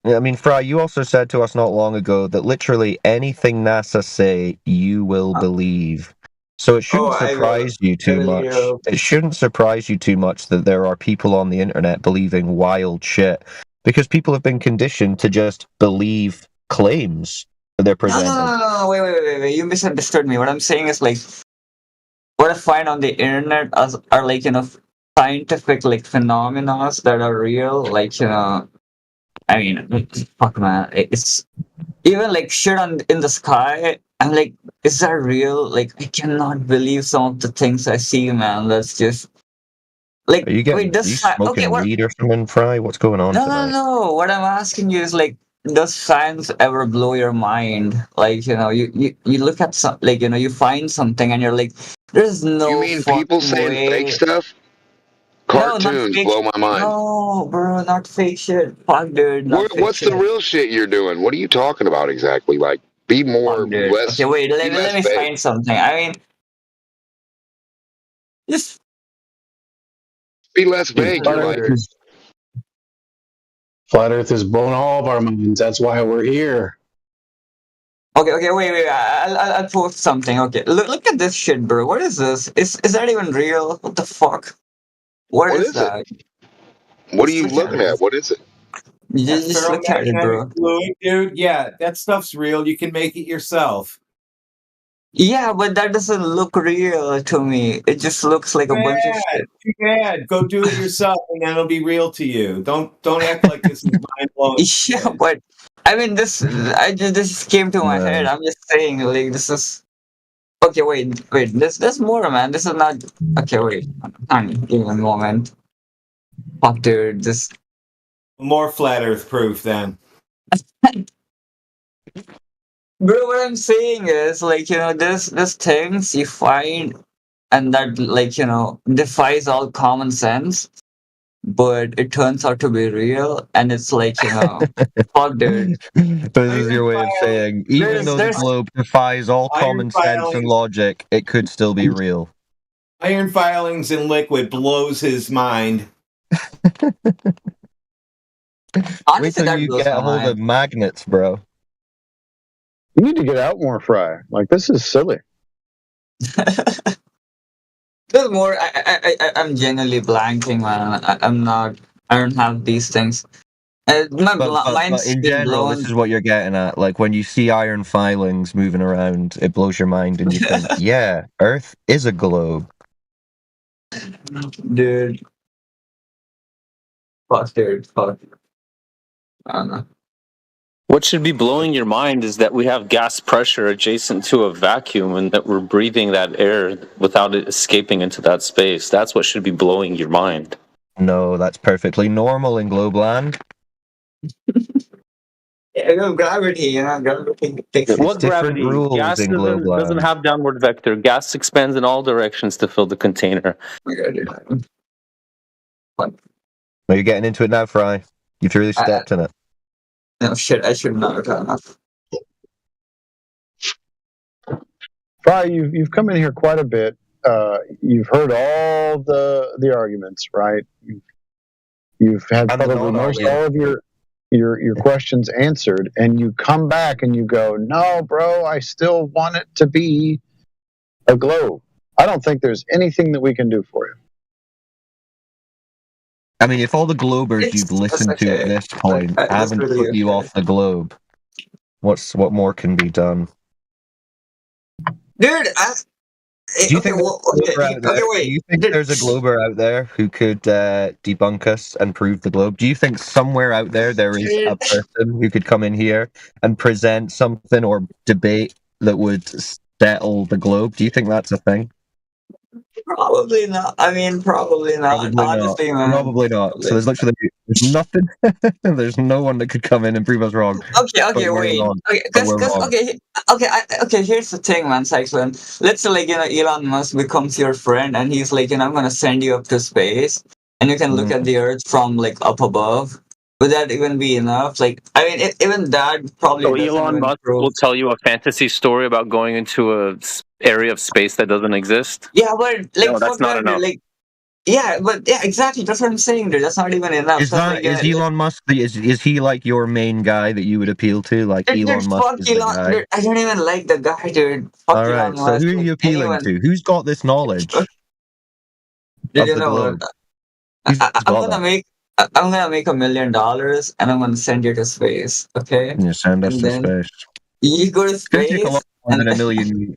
Yeah, I mean, Fry, you also said to us not long ago that literally anything NASA say, you will believe. So it shouldn't I will. surprise you too much. It shouldn't surprise you too much that there are people on the internet believing wild shit, because people have been conditioned to just believe claims that they're No, presented. no, wait. You misunderstood me. What I'm saying is like, what I find on the internet are like, scientific like phenomena that are real. Like, I mean, fuck, man. It's even like shit in the sky. I'm like, is that real? Like, I cannot believe some of the things I see, man. That's just like, Are you wait, are you okay, smoking what? weed or something, Fry? What's going on No, tonight? What I'm asking you is like, does science ever blow your mind? Like, you look at some, like, you find something and you're like, there's no You mean people fucking saying fake way. stuff? No, not Cartoons fake. blow my mind. No, bro, not fake shit. Fuck, dude, not fake What's the shit. real shit you're doing? What are you talking about exactly? Like, be Fuck, dude. Okay, wait, let me vague. find something. I mean, just be less vague. Flat You're Earth like, is- Flat Earth is blowing all of our minds. That's why we're here. okay. Wait. I'll post something. Okay, look at this shit, bro. What is this? Is that even real? What the fuck? What is it? that? What are Just you look at looking it. at? What is it? You just look at it, bro. Fluid, dude. Yeah, that stuff's real. You can make it yourself. Yeah, but that doesn't look real to me. It just looks like a bunch of shit. Too bad. Go do it yourself, and then it'll be real to you. Don't act like this is mind blowing. Yeah, but I mean, this just came to my head. I'm just saying, like, this is okay. Wait. There's more, man. This is not okay. Wait, hang on, give me a moment. Fuck, dude. This More flat Earth proof, then. bro. What I'm saying is, like, there's things you find, and that, like, defies all common sense, but it turns out to be real, and it's like, fuck, dude. This is your way of saying, even though the globe defies all common sense and logic, it could still be real. Iron filings in liquid blows his mind. Honestly, Wait till that you blows get my a hold mind. of magnets, bro. You need to get out more, Fry. Like, this is silly. There's more. I'm genuinely blanking, man. I'm not. I don't have these things. But Mind's in been general, blown. this is what you're getting at. Like when you see iron filings moving around, it blows your mind, and you think, "Yeah, Earth is a globe." Dude. Fuck, dude. Fuck. I don't know. What should be blowing your mind is that we have gas pressure adjacent to a vacuum and that we're breathing that air without it escaping into that space. That's what should be blowing your mind. No, that's perfectly normal in Globeland. Yeah, gravity, gravity takes. What different gravity? rules Gas in doesn't Globeland. have downward vector. Gas expands in all directions to fill the container. No, you're getting into it now, Fry. You've really stepped in it. No shit, I should not have enough. Fry, you've come in here quite a bit. You've heard all the arguments, right? You've had And the probably most non-argument. all of your questions answered, and you come back and you go, "No, bro, I still want it to be a globe." I don't think there's anything that we can do for you. I mean, if all the Globers you've listened to at this point haven't put you off the globe, what more can be done? Dude, Do you think Do you think there's a Glober out there who could debunk us and prove the globe? Do you think somewhere out there is a person who could come in here and present something or debate that would settle the globe? Do you think that's a thing? Probably not. I mean, probably not. Probably Honestly, not. man. Probably not. So there's literally nothing. There's no one that could come in and prove us wrong. Okay, But we're wait. wrong. Okay, But we're wrong. okay. Here's the thing, man, Cyclone. Let's say, Elon Musk becomes your friend, and he's like, I'm gonna send you up to space, and you can look at the Earth from up above. Would that even be enough? Like, I mean, even that probably. So doesn't Elon even Musk prove- will tell you a fantasy story about going into a area of space that doesn't exist. Yeah, but like, no, that's fuck not that, enough. like. Yeah, but yeah, exactly. That's what I'm saying, dude. That's not even enough. Is Elon Musk is he like your main guy that you would appeal to? Like Dude, Elon Musk fuck is the Elon. guy. Dude, I don't even like the guy, dude. Fuck All Elon right, so Musk, who are you appealing anyone. to? Who's got this knowledge Dude, of you the know globe? what? Who's I'm got gonna that? make. I'm gonna make $1 million, and I'm gonna send you to space. Okay. You send us And to then space. you go to It's going to take a lot space, more and than $1 million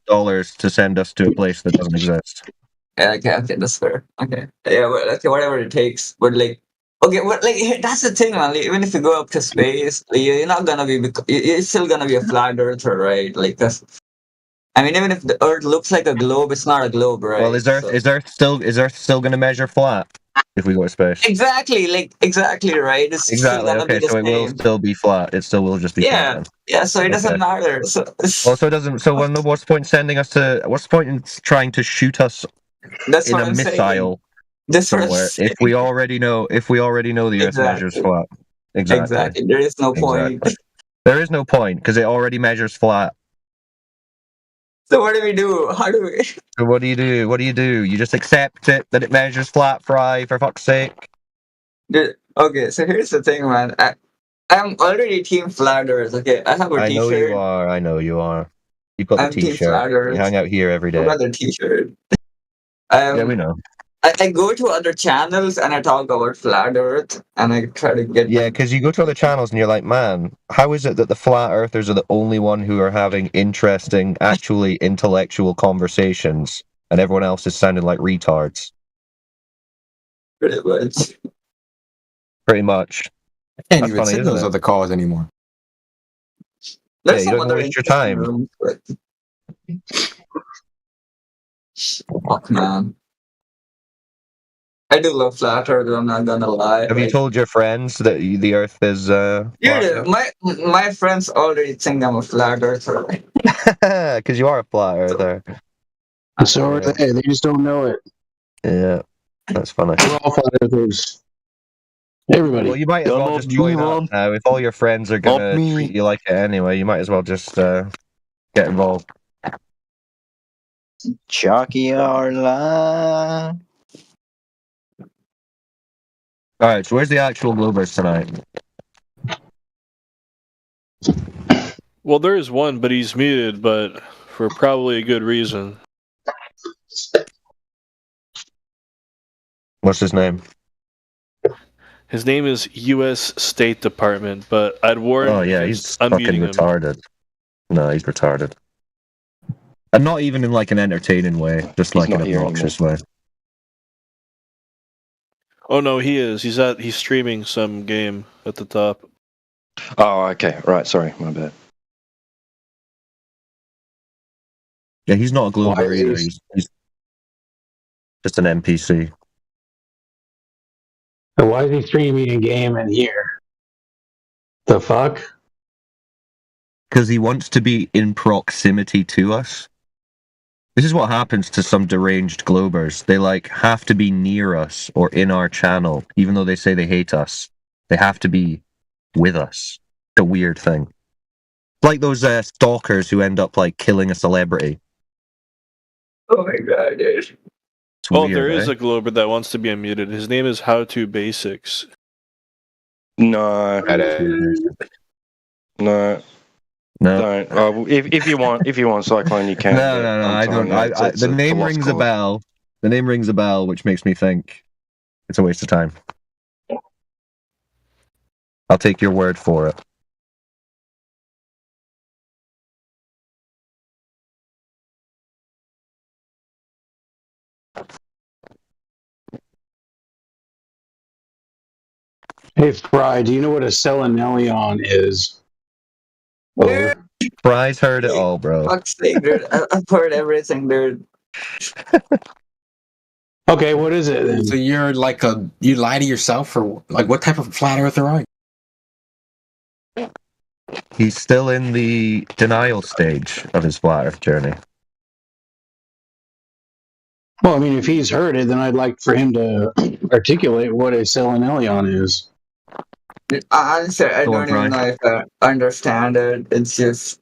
to send us to a place that doesn't exist. yeah, okay, that's fair. Okay, yeah, well, okay, whatever it takes. But like, okay, but like that's the thing, man. Like, even if you go up to space, like, you're not gonna be. You're still gonna be a flat earther, right? Like that's. I mean, even if the Earth looks like a globe, it's not a globe, right? Well, is Earth still going to measure flat if we go to space? Exactly, right? It's still Exactly. gonna Okay, be the so it will same. still be flat. It still will just be flat. Then. Yeah. So it doesn't matter. So Well, so it doesn't. So what's the point in sending us to? What's the point in trying to shoot us that's in what a I'm saying. missile That's what I'm somewhere saying. if we already know the Earth measures Exactly. flat? Exactly. There is no point. Exactly. There is no point because it already measures flat. So what do we do? How do we? So what do you do? What do you do? You just accept it that it measures flat, Fry, for fuck's sake. Dude, okay, so here's the thing, man. I'm already team flat Earth. Okay, I have a I know T-shirt. you are. I know you are. You've got I'm the team T-shirt. flat Earth. You hang out here every day. I've got the T-shirt. Yeah, we know. I go to other channels and I talk about flat Earth and I try to get. Yeah, because you go to other channels and you're like, man, how is it that the flat earthers are the only one who are having interesting, actually intellectual conversations, and everyone else is sounding like retards? Pretty much. Pretty much. I can't That's even funny, sit isn't those it? other calls anymore. There's Yeah, you some don't other waste your interesting time. rooms, but... Fuck, man. I do love flat Earth, I'm not gonna lie. Have you told your friends that the Earth is flat Dude, my friends already think I'm a flat earther. because you are a flat earther. So are they. They just don't know it. Yeah, that's funny. We're all flat earthers. Everybody. Well, you might as well just join up now. If all your friends are gonna treat you like it anyway, you might as well just get involved. Chalky or la. All right, so where's the actual Globers tonight? Well, there is one, but he's muted, but for probably a good reason. What's his name? His name is U.S. State Department, but I'd warn Oh yeah, against he's fucking unmuting him. retarded. No, he's retarded. And not even in like an entertaining way, just like an obnoxious way. Oh no, he is. He's streaming some game at the top. Oh, okay. Right. Sorry. My bad. Yeah, he's not a Glober either. He's just an NPC. And why is he streaming a game in here? The fuck? Because he wants to be in proximity to us. This is what happens to some deranged Globers. They like have to be near us or in our channel, even though they say they hate us. They have to be with us. It's a weird thing. Like those stalkers who end up like killing a celebrity. Oh my god, dude. It's Oh, weird, there is eh? a Glober that wants to be unmuted. His name is How To Basics. No. No. No. Don't. If you want Cyclone, you can. No, but no, no. I'm I don't. telling you, it's The a name lost rings a cause. bell. The name rings a bell, which makes me think it's a waste of time. I'll take your word for it. Hey, Fry, do you know what a selenelion is? Over. Fry's heard it all, bro. Fuck's sake, dude. I've heard everything, dude. Okay, what is it then? So you're like you lie to yourself, or like what type of flat earther are you? He's still in the denial stage of his flat Earth journey. Well, I mean, if he's heard it, then I'd like for him to articulate what a selenelion is. Honestly, I Go on, don't even Fry. know if I understand it. It's just,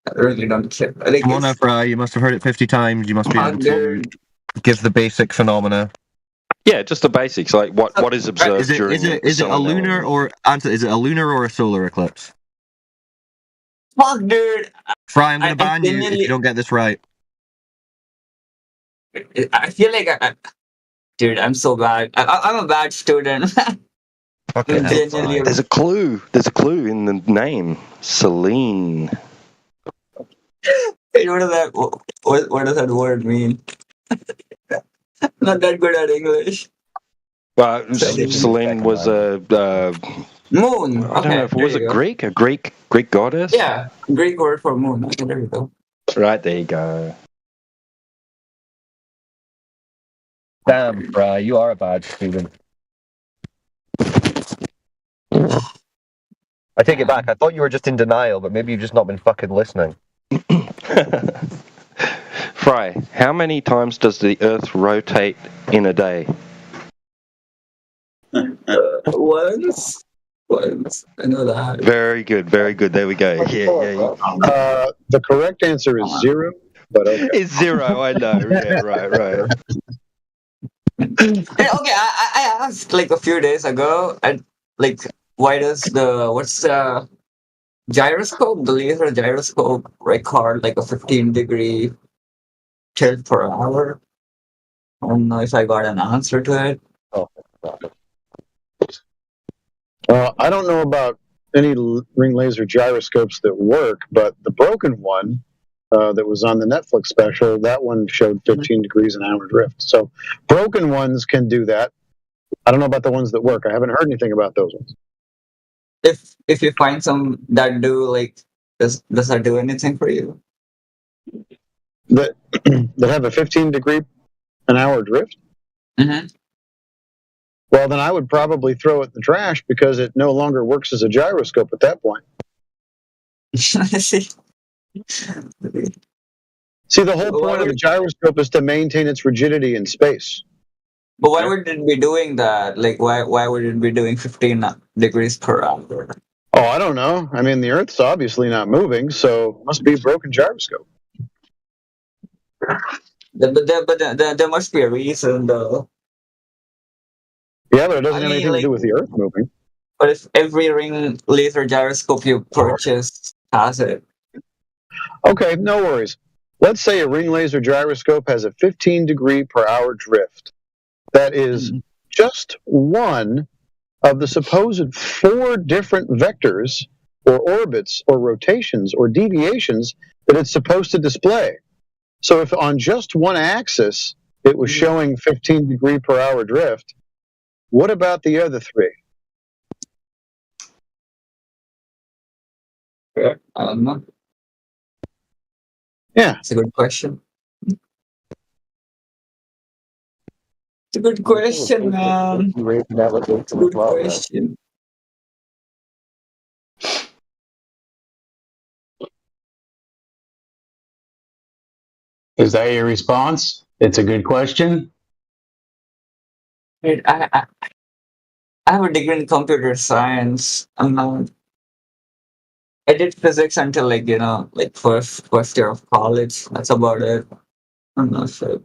I really don't care. Like, Come on now, Fry. You must have heard it 50 times. You must be able to give the basic phenomena. Yeah, just the basics. Like what is observed Is it during is it a lunar or answer? Is it a lunar or a solar eclipse? Fuck, dude. Fry, I'm gonna I ban you if genuinely- you don't get this right. I feel like dude, I'm so bad. I'm a bad student. Fucking hell, genuinely- Fry. There's a clue. There's a clue in the name. Celine. Hey, what does that? What does that word mean? Not that good at English. Well, Celine was a Moon. I don't know if it was a Greek goddess. Yeah, Greek word for moon. Okay, there we go. Right, there you go. Damn, Fry, you are a bad student. I take it back. I thought you were just in denial, but maybe you've just not been fucking listening. Fry, how many times does the Earth rotate in a day? Once. I know that. Very good, very good. There we go. Yeah. The correct answer is 0, but okay. It's 0, I know. Yeah, right. Okay, I asked like a few days ago, and like, why does what's the gyroscope, the laser gyroscope, record like a 15-degree tilt per hour? I don't know if I got an answer to it. I don't know about any ring laser gyroscopes that work, but the broken one that was on the Netflix special, that one showed 15 degrees an hour drift. So broken ones can do that. I don't know about the ones that work. I haven't heard anything about those ones. If you find some that do, like, does that do anything for you? That have a 15 degree an hour drift? Mm-hmm. Well, then I would probably throw it in the trash because it no longer works as a gyroscope at that point. See, the whole point of the gyroscope is to maintain its rigidity in space. But why would it be doing that? Like, why would it be doing 15 degrees per hour? Oh, I don't know. I mean, the Earth's obviously not moving, so it must be a broken gyroscope. There must be a reason, though. Yeah, but it doesn't I have mean, anything to like, do with the Earth moving. what if every ring laser gyroscope you purchase has it? Okay, no worries. Let's say a ring laser gyroscope has a 15 degree per hour drift. That is just one of the supposed 4 different vectors or orbits or rotations or deviations that it's supposed to display. So if on just one axis it was showing 15 degree per hour drift, what about the other 3? I don't know. Yeah. It's a good question. It's a good question, man. It's a good question. Is that your response? It's a good question. Wait, I have a degree in computer science. I did physics until like first year of college. That's about it. I'm not sure.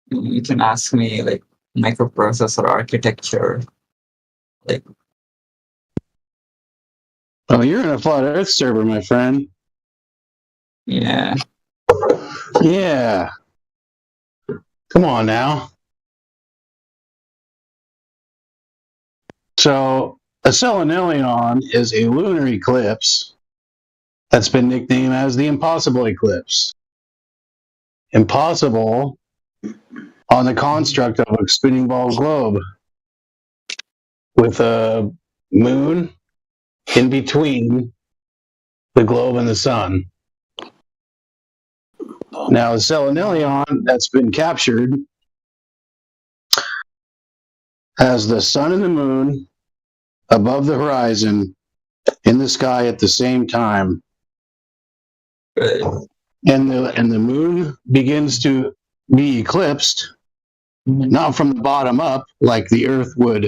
You can ask me like microprocessor architecture. Like, Oh, you're in a flat Earth server, my friend. yeah. Yeah. Come on now. So, a selenelion is a lunar eclipse that's been nicknamed as the impossible eclipse. Impossible on the construct of a spinning ball globe with a moon in between the globe and the sun. Now, the selenelion that's been captured has the sun and the moon above the horizon in the sky at the same time. And the moon begins to be eclipsed, not from the bottom up like the Earth would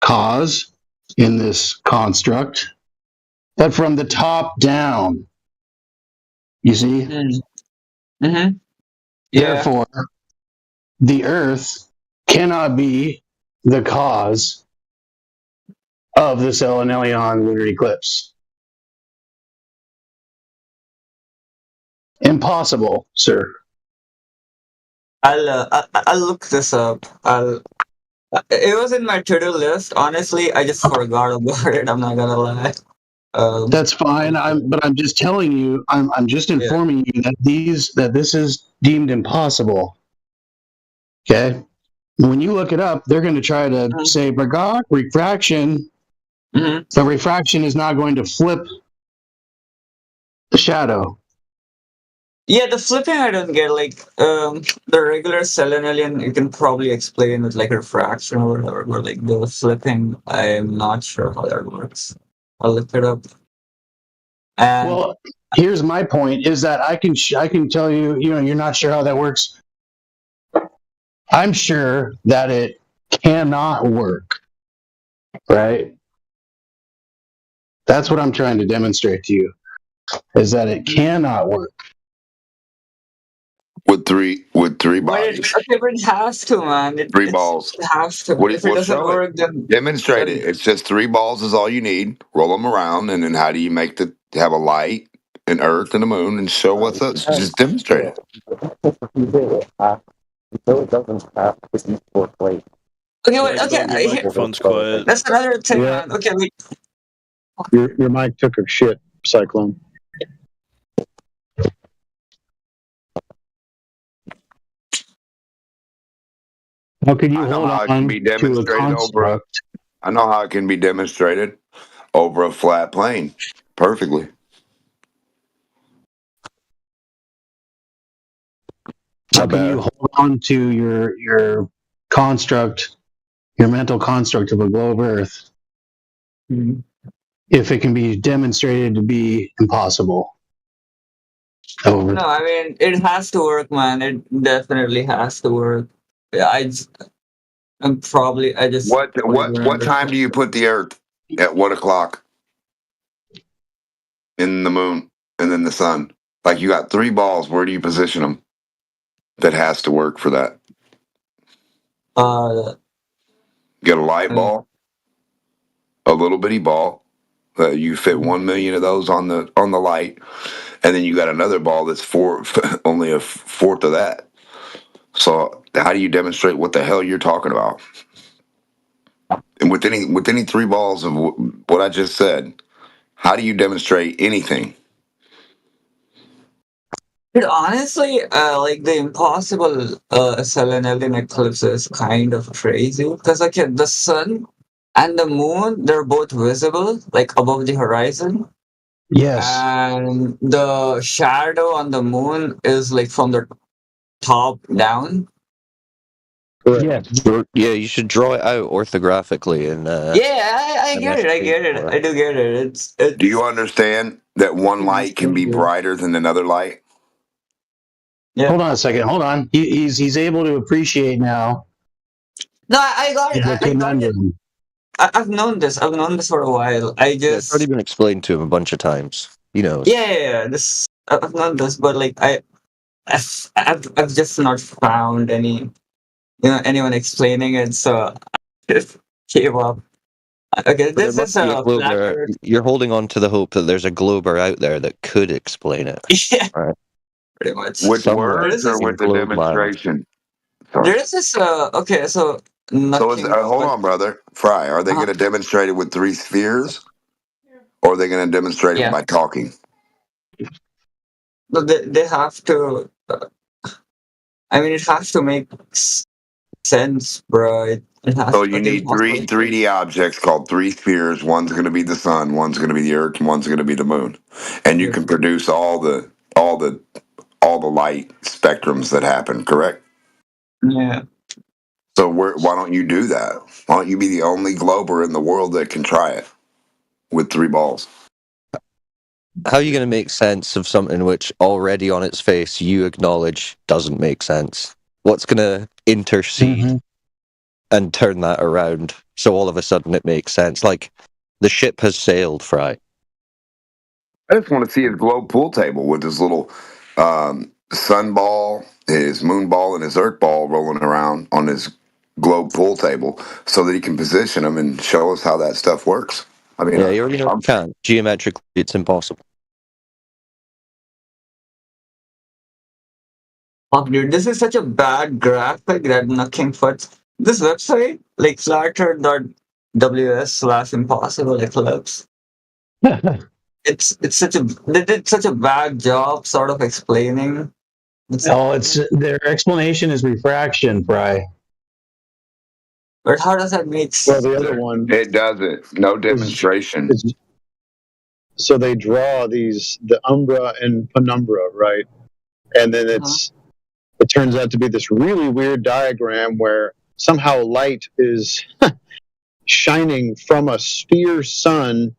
cause in this construct, but from the top down. You see? Yeah. Therefore, the Earth cannot be the cause of the selenelion lunar eclipse. Impossible, sir. I'll look this up. It was in my to-do list. Honestly, I just forgot about it. I'm not gonna lie. That's fine. But I'm just telling you. I'm just informing you that this is deemed impossible. Okay. When you look it up, they're going to try to say Bragg refraction. The refraction is not going to flip the shadow. Yeah, the flipping I don't get. Like the regular selenelion, you can probably explain with like refraction or whatever. But like the flipping, I'm not sure how that works. I'll look it up. And Well, here's my point: is that I can tell you, you're not sure how that works. I'm sure that it cannot work. Right? That's what I'm trying to demonstrate to you: is that it cannot work. With three bodies. Okay, but it has to, man. 3 balls. It has to. What, If it we'll doesn't show work, it. then Demonstrate it. It's just 3 balls is all you need. Roll them around, and then how do you make have a light, an Earth, and a moon, and show what's up? Just demonstrate it. So it doesn't have to be 4 plates. Okay, wait. Okay, Microphone's quiet. that's another thing, Yeah. man. Okay, wait. Your mic took a shit, Cyclone. How can you I know hold how it can on be to a demonstrated construct? I know how it can be demonstrated over a flat plane perfectly. How can you hold on to your construct, your mental construct of a globe Earth, if it can be demonstrated to be impossible? Over. No, I mean it has to work, man. It definitely has to work. Yeah, And probably I just What time do you put the Earth? At what o'clock? In the moon and then the sun. Like you got 3 balls. Where do you position them? That has to work for that. Get a light ball, a little bitty ball. You fit 1 million of those on the light, and then you got another ball that's only a fourth of that. So how do you demonstrate what the hell you're talking about? And with any 3 balls of what I just said, how do you demonstrate anything? But honestly, like the impossible Selene eclipse is kind of crazy because okay, the sun and the moon, they're both visible, like above the horizon. Yes. And the shadow on the moon is like from the top down. Yeah. Yeah, you should draw it out orthographically and I get it. I get it. I do get it. It's Do you understand that one light can be brighter than another light? Yeah. Hold on a second. Hold on. He's able to appreciate now. No, I got it. The I got it. conundrum. I've known this. I've known this for a while. it's already been explained to him a bunch of times. He knows. Yeah. This I've known this, but like I've just not found anyone explaining it, so I just gave up. Okay, But there this must is be a a glober. flat Earth. You're holding on to the hope that there's a glober out there that could explain it. Yeah, right? pretty much. With Somewhere words or in with the globe land. demonstration? There is this okay, so So hold on, brother. Fry, are they going to demonstrate it with 3 spheres? Or are they going to demonstrate it by talking? No, they have to. I mean, it has to make sense, bro. It has So to you need 3D objects called 3 spheres. One's going to be the sun, one's going to be the Earth, and one's going to be the moon. And you can produce all the light spectrums that happen, correct? Yeah. So why don't you do that? Why don't you be the only glober in the world that can try it with 3 balls? How are you going to make sense of something which already on its face you acknowledge doesn't make sense? What's going to intercede and turn that around so all of a sudden it makes sense? Like, the ship has sailed, Fry. I just want to see his globe pool table with his little sun ball, his moon ball, and his earth ball rolling around on his globe pool table so that he can position them and show us how that stuff works. I mean, Yeah, you already know you can't. Geometrically, it's impossible. Oh, dude, this is such a bad graphic that nothing fits. This website, like flatter.ws/impossible eclipse. It's such a they did such a bad job sort of explaining. It's their explanation is refraction, Fry. But how does that make sense? Well, the other one. It doesn't. No demonstration. So they draw the umbra and penumbra, right? And then it turns out to be this really weird diagram where somehow light is shining from a sphere sun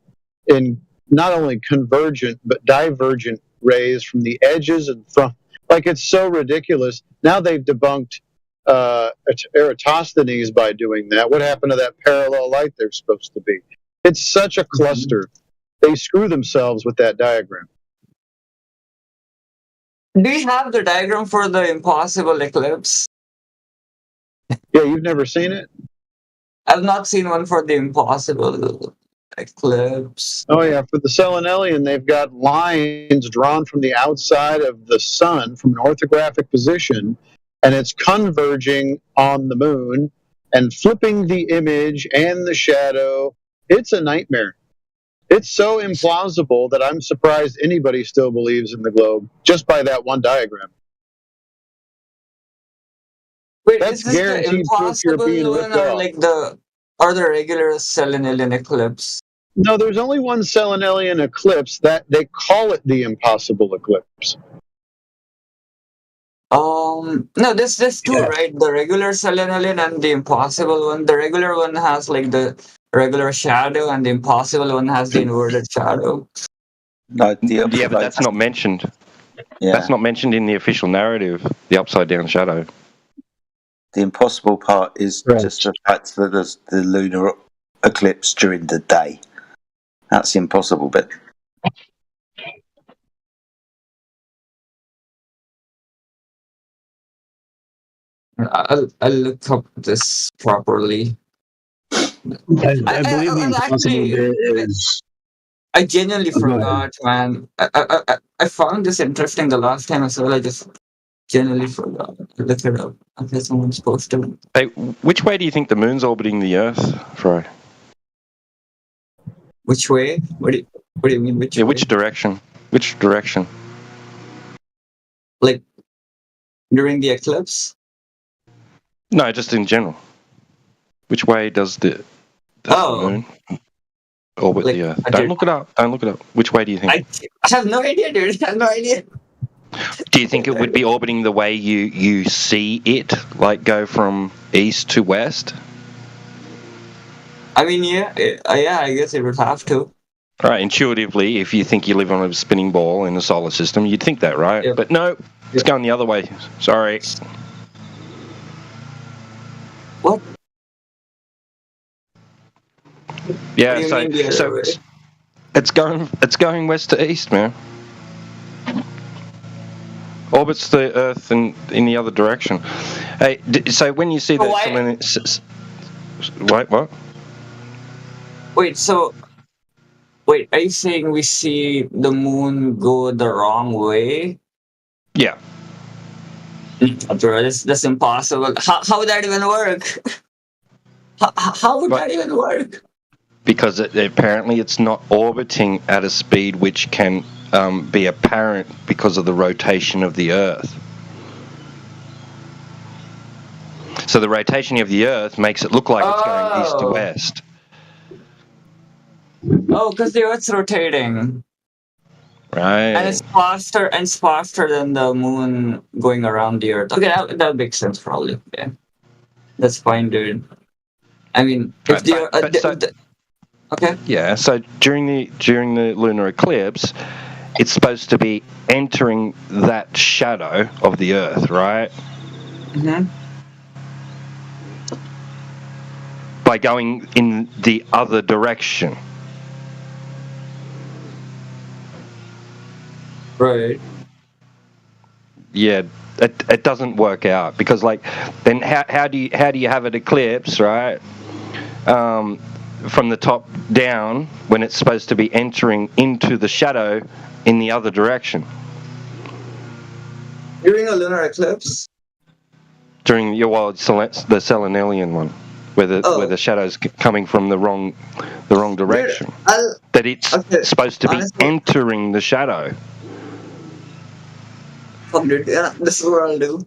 in not only convergent but divergent rays from the edges and from, like, it's so ridiculous. Now they've debunked Eratosthenes by doing that. What happened to that parallel light they're supposed to be? It's such a cluster. They screw themselves with that diagram. Do you have the diagram for the impossible eclipse? Yeah, you've never seen it? I've not seen one for the impossible eclipse. Oh yeah, for the Selenelian, they've got lines drawn from the outside of the sun from an orthographic position, and it's converging on the moon and flipping the image and the shadow. It's a nightmare. It's so implausible that I'm surprised anybody still believes in the globe just by that one diagram. Wait, That's is this the guaranteed proof you're impossible being one ripped or off. like the regular Selenelian eclipse? No, there's only one Selenelian eclipse that they call it the impossible eclipse. No, there's two, right? The regular Selenelian and the impossible one. The regular one has like the regular shadow, and the impossible one has the inverted shadow. Yeah, but that's not mentioned. Yeah. That's not mentioned in the official narrative, the upside down shadow. The impossible part is just the fact that there's the lunar eclipse during the day. That's the impossible bit. I'll look up this properly. I believe the impossible bit is. I genuinely Oh, go ahead. forgot, man. I found this interesting the last time as well. I just genuinely forgot. Look it up. I guess someone's posted. Hey, which way do you think the moon's orbiting the Earth, Fry? Which way? What do you mean? Which way? Which direction? Which direction? Like during the eclipse? No, just in general. Which way does the moon orbit the Earth? Don't look it up. Don't look it up. Which way do you think? I have no idea, dude. I have no idea. Do you think it would be orbiting the way you see it, like go from east to west? I mean, yeah, I guess it would have to. Right, intuitively, if you think you live on a spinning ball in the solar system, you'd think that, right? Yep. But no, it's going the other way. Sorry. What? Yeah, What do you mean the other way? it's going west to east, man. Orbits the Earth in the other direction. Hey, so when you see But that, wait, what? Wait, are you saying we see the moon go the wrong way? Yeah. Bro, that's impossible. How would that even work? How would that even work? Because apparently it's not orbiting at a speed which can be apparent because of the rotation of the Earth. So the rotation of the Earth makes it look like it's going east to west. Oh, because the Earth's rotating. Right. And it's faster than the moon going around the Earth. Okay, that makes sense probably. Yeah. That's fine, dude. I mean, if okay. Yeah, so during the lunar eclipse, it's supposed to be entering that shadow of the Earth, right? Mm-hmm. By going in the other direction. Right. Yeah, it doesn't work out because then how do you have an eclipse, right? From the top down when it's supposed to be entering into the shadow in the other direction. During a lunar eclipse? During the Selenelian one, where the shadow's coming from the wrong direction. That it's supposed to be entering the shadow. Fuck, dude. Yeah, this is what I'll do.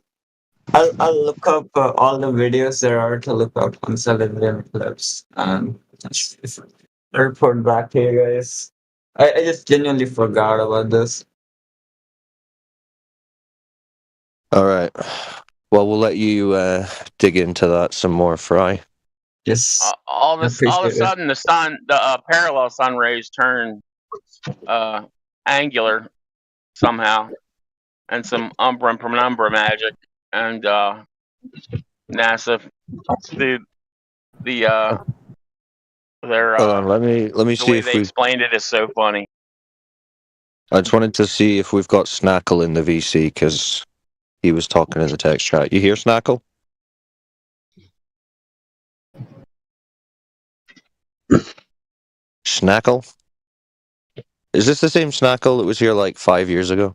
I'll look up all the videos there are to look up on Selenelian eclipse and I'll report back to you guys. I just genuinely forgot about this. All right. Well, we'll let you dig into that some more, Fry. Yes. All of a sudden, the parallel sun rays turn angular somehow, and some umbra and penumbra magic, and NASA, their Hold on, let me the see way if they we. explained it is so funny. I just wanted to see if we've got Snackle in the VC because he was talking in the text chat. You hear Snackle? Snackle? Is this the same Snackle that was here like 5 years ago?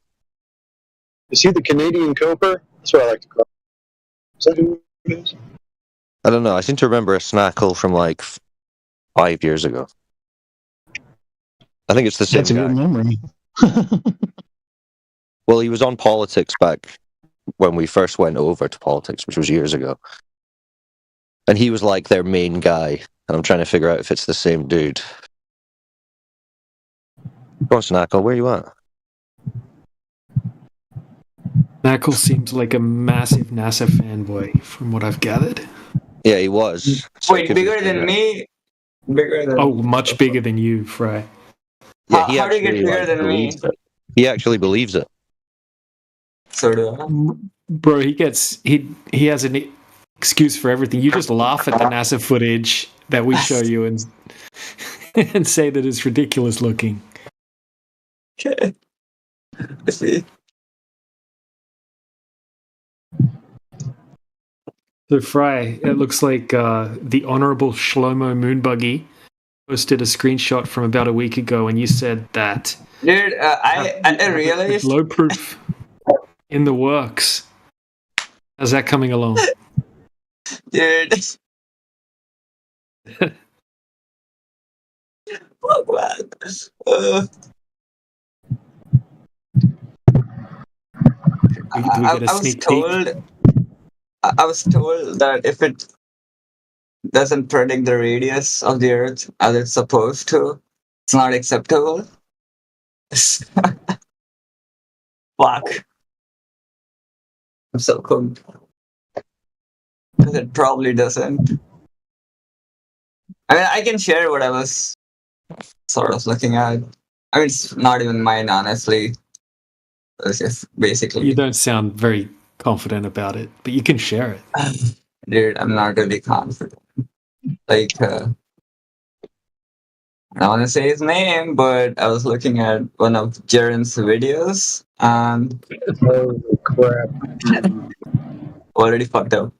Is he the Canadian Coper? That's what I like to call him. Is that who it is? I don't know. I seem to remember a Snackle from like 5 years ago. I think it's the same That's a guy. good memory. Well, he was on Politics back when we first went over to Politics, which was years ago. And he was like their main guy. And I'm trying to figure out if it's the same dude. Go on, Snackle, where you at? Knuckles seems like a massive NASA fanboy, from what I've gathered. Yeah, he was. So Wait, bigger than me? Bigger than Oh, much bigger than you, Fry. Yeah, he how do you get actually, bigger than me? believes it. He actually believes it. So do I. Bro, he has excuse for everything. You just laugh at the NASA footage that we show you and and say that it's ridiculous looking. Okay. I see. So Fry, it looks like the Honorable Shlomo Moonbuggy posted a screenshot from about a week ago, and you said that Dude, I realized low proof in the works. How's that coming along? dude. Fuck, man. Do we get a sneak peek? I was told that if it doesn't predict the radius of the Earth as it's supposed to, it's not acceptable. Fuck. I'm so cooked. Because it probably doesn't. I mean, I can share what I was sort of looking at. I mean, it's not even mine, honestly. It's just basically. You don't sound very confident about it, but you can share it. Dude, I'm not really confident. Like, I don't want to say his name, but I was looking at one of Jaren's videos, and holy crap! Already fucked up.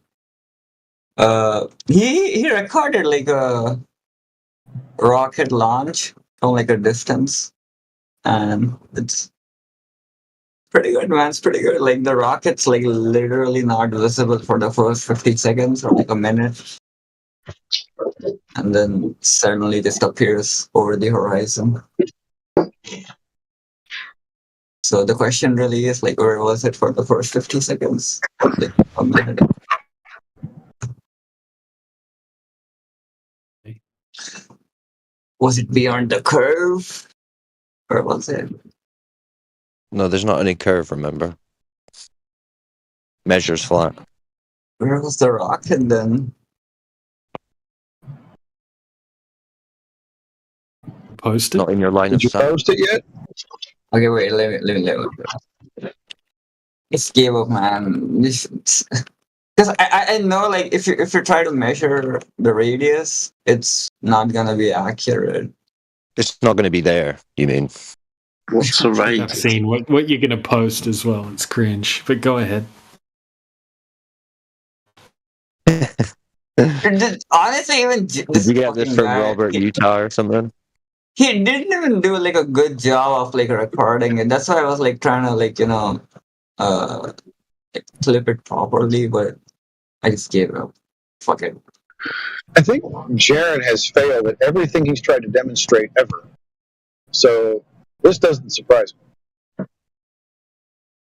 He recorded like a rocket launch from like a distance, and it's pretty good, man. It's pretty good. Like the rocket's like literally not visible for the first 50 seconds or like a minute, and then suddenly just appears over the horizon. So the question really is like, where was it for the first 50 seconds? Like a minute. Was it beyond the curve? Or was it? No, there's not any curve, remember? Measure's flat. Where was the rocket then? Post it? Not in your line of sight. Post it yet? Okay, wait, let me. Just gave up, man. Because I know, like, if you try to measure the radius, it's not gonna be accurate. It's not going to be there, you mean? What's the radius? I've seen what you're going to post as well. It's cringe, but go ahead. Honestly, even Did you get this from Robert Utah or something? He didn't even do like a good job of like recording it. That's why I was like trying to like like, clip it properly, but I just gave up. Fuck it. I think Jaren has failed at everything he's tried to demonstrate ever. So this doesn't surprise me.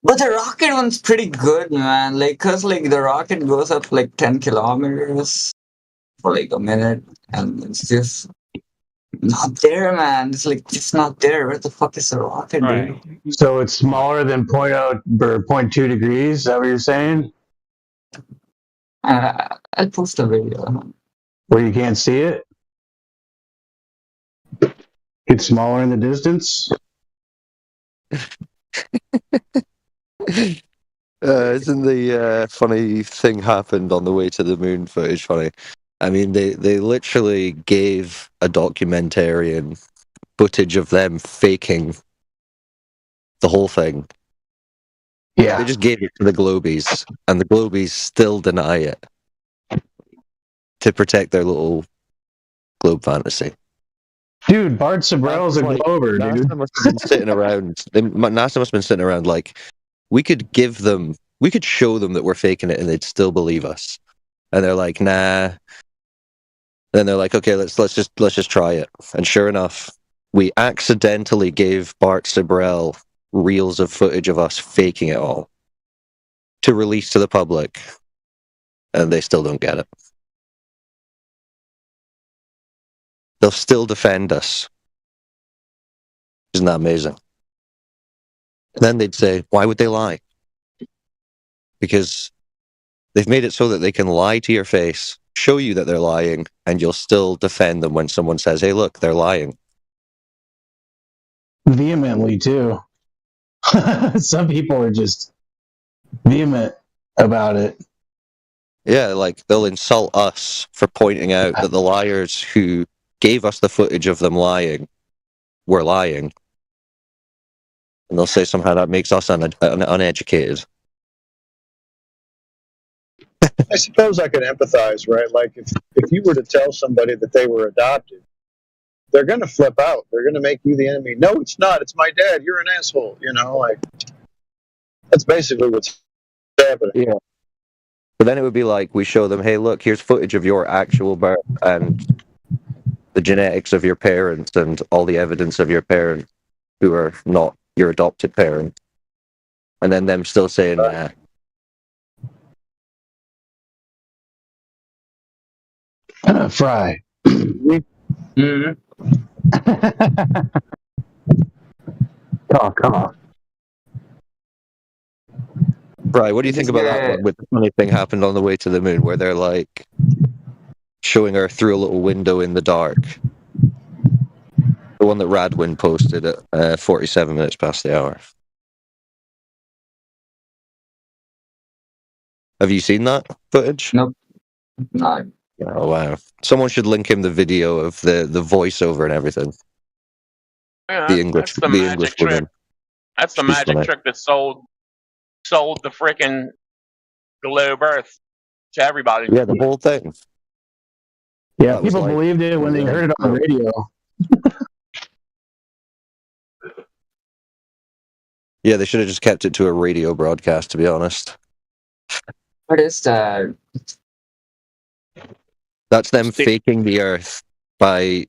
But the rocket one's pretty good, man. Like, cause like the rocket goes up like 10 kilometers for like a minute, and it's just not there, man. It's like just not there. Where the fuck is the rocket, dude? So it's smaller than 0.2 degrees. Is that what you're saying? I'll post a video. Where you can't see it? It's smaller in the distance? Isn't the funny thing happened on the way to the moon footage funny? I mean, they literally gave a documentarian footage of them faking the whole thing. Yeah. They just gave it to the Globies, and the Globies still deny it to protect their little globe fantasy. Dude, Bart Sabrell's a Glober, dude. NASA must have been sitting around. NASA must have been sitting around like, we could show them that we're faking it, and they'd still believe us. And they're like, nah. Then they're like, okay, let's just try it. And sure enough, we accidentally gave Bart Sabrell reels of footage of us faking it all to release to the public, and they still don't get it. They'll still defend us. Isn't that amazing? And then they'd say, why would they lie? Because they've made it so that they can lie to your face, show you that they're lying, and you'll still defend them when someone says, hey, look, they're lying. Vehemently, too. Some people are just vehement about it. Yeah, like they'll insult us for pointing out that the liars who gave us the footage of them lying were lying. And they'll say somehow that makes us uneducated. I suppose I could empathize, right? Like if you were to tell somebody that they were adopted, they're going to flip out. They're going to make you the enemy. No, it's not. It's my dad. You're an asshole. You know, like that's basically what's happening. Yeah. But then it would be like we show them, hey, look, here's footage of your actual birth and the genetics of your parents and all the evidence of your parents who are not your adopted parents. And then them still saying, nah. Fry. Oh, come on. Right, what do you think about that one? With the funny thing happened on the way to the moon, where they're like showing her through a little window in the dark. The one that Radwin posted at 47 minutes past the hour. Have you seen that footage? Nope. No. Oh wow! Someone should link him the video of the voiceover and everything. Yeah, The English, that's the the magic English trick. woman. That's the She's magic funny. trick that sold the frickin' globe Earth to everybody. Yeah, the whole thing. Yeah, That was people like- believed it when they heard it on the radio. Yeah, they should have just kept it to a radio broadcast, to be honest. What is that? That's them faking the Earth by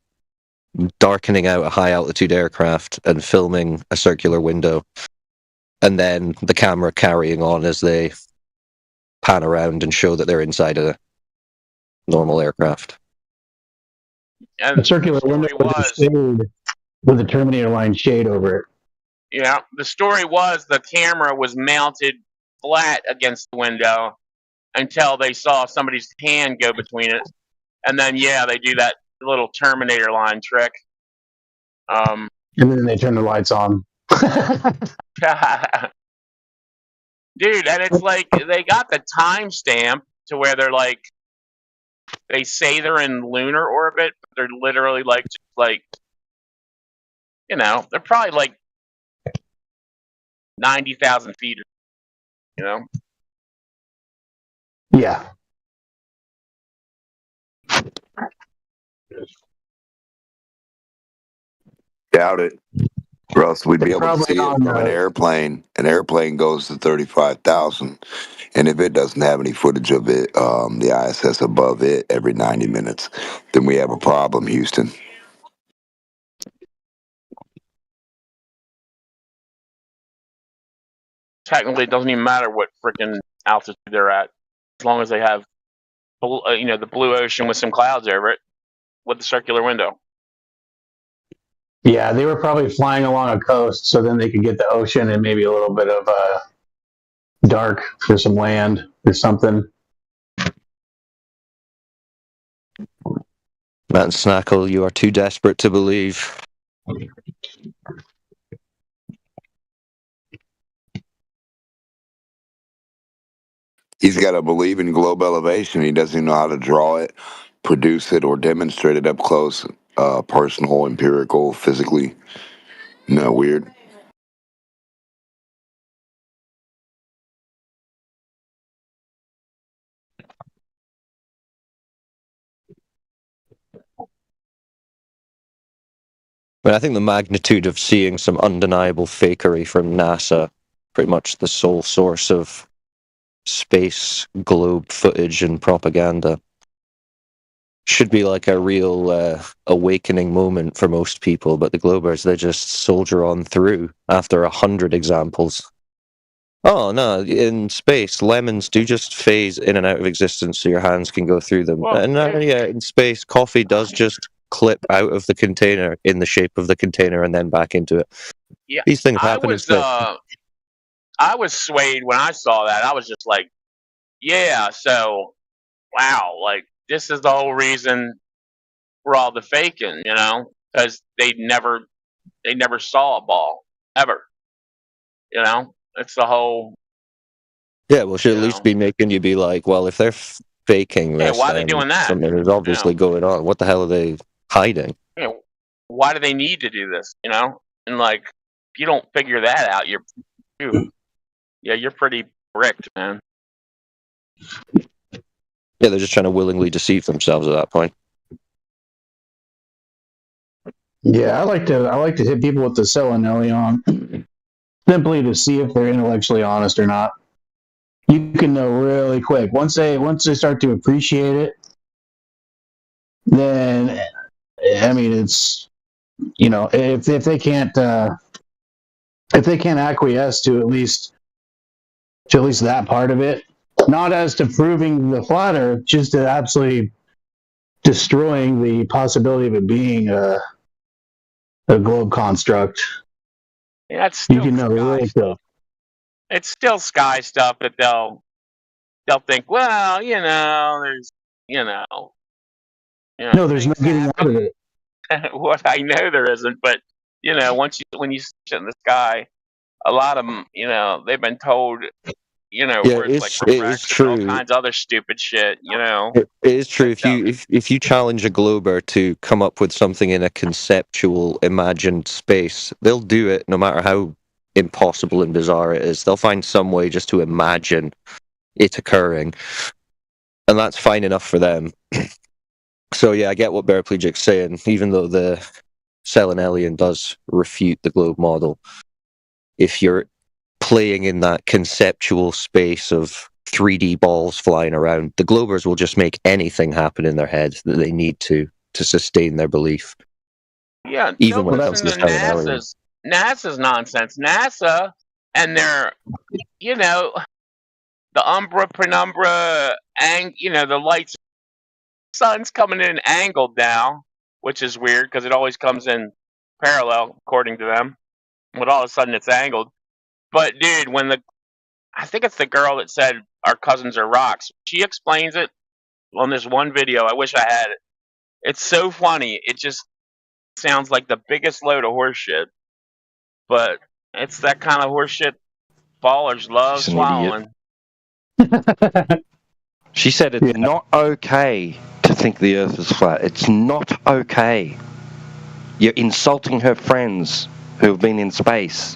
darkening out a high-altitude aircraft and filming a circular window, and then the camera carrying on as they pan around and show that they're inside a normal aircraft. And A circular window with a shade, with a Terminator line shade over it. Yeah, the story was the camera was mounted flat against the window until they saw somebody's hand go between it, and then they do that little Terminator line trick. And then they turn the lights on. Dude, and it's like they got the timestamp to where they're like, they say they're in lunar orbit, but they're literally like, just like, they're probably like 90,000 feet, Yeah. Doubt it. Or else we'd be It's able to probably see it on, from an airplane. An airplane goes to 35,000. And if it doesn't have any footage of it, the ISS above it every 90 minutes, then we have a problem, Houston. technically it doesn't even matter what freaking altitude they're at, as long as they have, the blue ocean with some clouds over it, with the circular window. Yeah, they were probably flying along a coast so then they could get the ocean and maybe a little bit of dark for some land or something. Matt Snackle, you are too desperate to believe. He's got to believe in globe elevation. He doesn't know how to draw it, produce it, or demonstrate it up close, personal, empirical, physically. No, weird. But I think the magnitude of seeing some undeniable fakery from NASA, pretty much the sole source of space globe footage and propaganda, should be like a real awakening moment for most people. But the Globers, they just soldier on through after 100 examples. Oh no! In space, lemons do just phase in and out of existence, so your hands can go through them. Well, And in space, coffee does just clip out of the container in the shape of the container and then back into it. Yeah, These things I happen in was space. I was swayed when I saw that. I was just like, yeah, so wow, like this is the whole reason for all the faking, because they never saw a ball ever. It's the whole. Yeah, well, should at least be making you be like, well, if they're faking Yeah, this, why are they then doing that? something is obviously going on. What the hell are they hiding? You know, why do they need to do this? You know, and like, if you don't figure that out, you're pretty bricked, man. Yeah, they're just trying to willingly deceive themselves at that point. Yeah, I like to hit people with the Selenelion simply to see if they're intellectually honest or not. You can know really quick once they start to appreciate it. Then, I mean, it's if they can't acquiesce to at least that part of it, not as to proving the flat Earth, just to absolutely destroying the possibility of it being a globe construct. Yeah, it's still You can know really quick. It's still sky stuff that they'll think, well, there's, No, there's no getting out of it. what I know there isn't, but when you sit in the sky, a lot of them, they've been told, words like it is true. all kinds of other stupid shit, It is true. If you challenge a glober to come up with something in a conceptual, imagined space, they'll do it no matter how impossible and bizarre it is. They'll find some way just to imagine it occurring, and that's fine enough for them. So yeah, I get what Paraplegic's saying. Even though the Selenelion does refute the globe model, if you're playing in that conceptual space of 3D balls flying around, the globers will just make anything happen in their head that they need to sustain their belief. Yeah, Even don't when it comes listen to to Selenelion. NASA's nonsense. NASA and their, the umbra penumbra, the lights, sun's coming in angled now, which is weird because it always comes in parallel according to them, but all of a sudden it's angled. But dude, I think it's the girl that said our cousins are rocks. She explains it on this one video. I wish I had it. It's so funny. It just sounds like the biggest load of horseshit, but it's that kind of horseshit ballers love She's an swallowing. She said it's not okay to think the Earth is flat. It's not okay. You're insulting her friends who have been in space.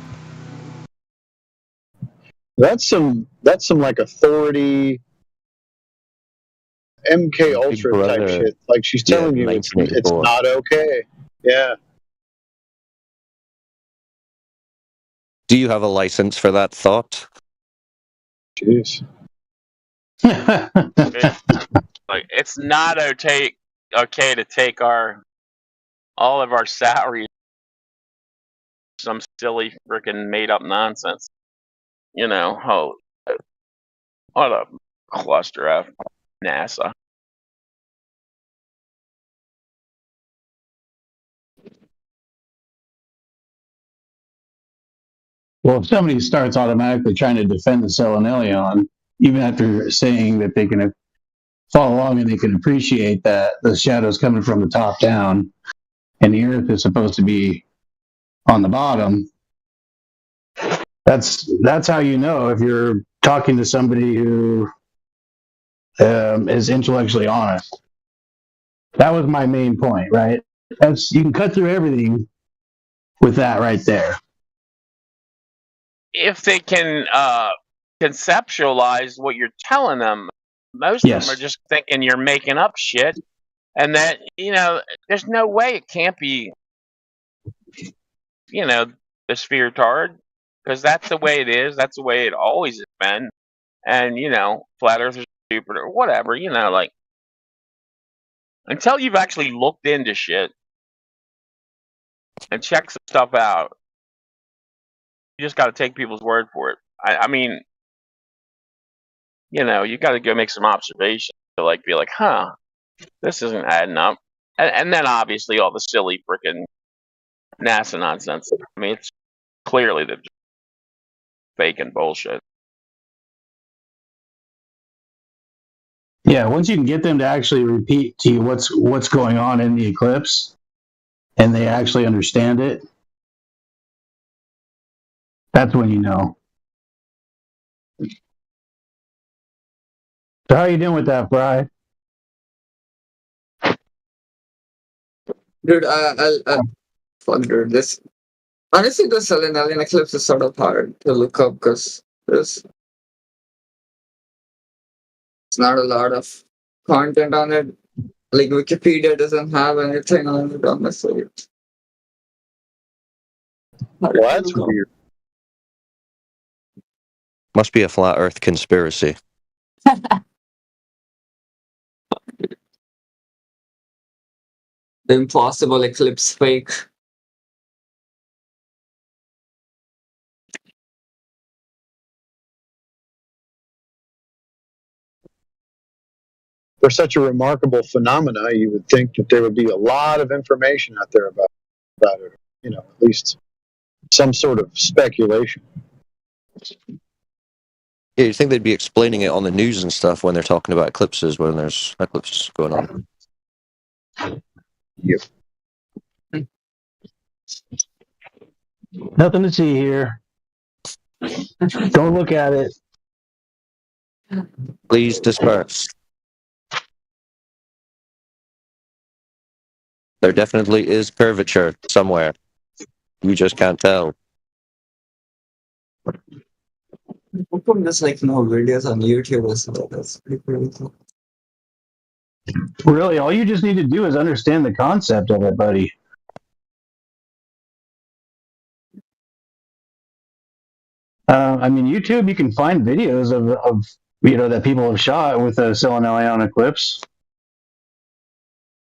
That's some like authority MK Ultra type shit. Like she's telling you it's not okay. Yeah. Do you have a license for that thought? Jeez. It's not okay to take all of our salaries, some silly freaking made up nonsense. What a cluster F, NASA. Well, if somebody starts automatically trying to defend the Selenelion, even after saying that they can follow along and they can appreciate that the shadow's coming from the top down and the Earth is supposed to be on the bottom, that's how you know if you're talking to somebody who is intellectually honest. That was my main point, right? You can cut through everything with that right there. If they can conceptualize what you're telling them, most of them are just thinking you're making up shit, and that there's no way it can't be the sphere tard, because that's the way it is. That's the way it always has been. And flat Earth is stupid or whatever. Like, until you've actually looked into shit and checked some stuff out, you just got to take people's word for it. I mean, you got to go make some observations to be like, huh, this isn't adding up. And then obviously all the silly freaking NASA nonsense. I mean, it's clearly the fake and bullshit. Yeah, once you can get them to actually repeat to you what's going on in the eclipse, and they actually understand it, that's when you know. So how are you doing with that, Bri? Dude, I wonder this. Honestly, the Selenium eclipse is sort of hard to look up because there's not a lot of content on it. Like Wikipedia doesn't have anything on it, honestly. Well, that's weird. Must be a flat Earth conspiracy. The impossible eclipse fake. For such a remarkable phenomena, you would think that there would be a lot of information out there about it. You know, at least some sort of speculation. Yeah, you'd think they'd be explaining it on the news and stuff when they're talking about eclipses, when there's eclipses going on. Yep. Nothing to see here. Don't look at it. Please disperse. There definitely is curvature somewhere. You just can't tell. How come there's like no videos on YouTube or something? That's pretty cool. Really, all you just need to do is understand the concept of it, buddy. I mean, YouTube, you can find videos of that people have shot with a Selenium eclipse.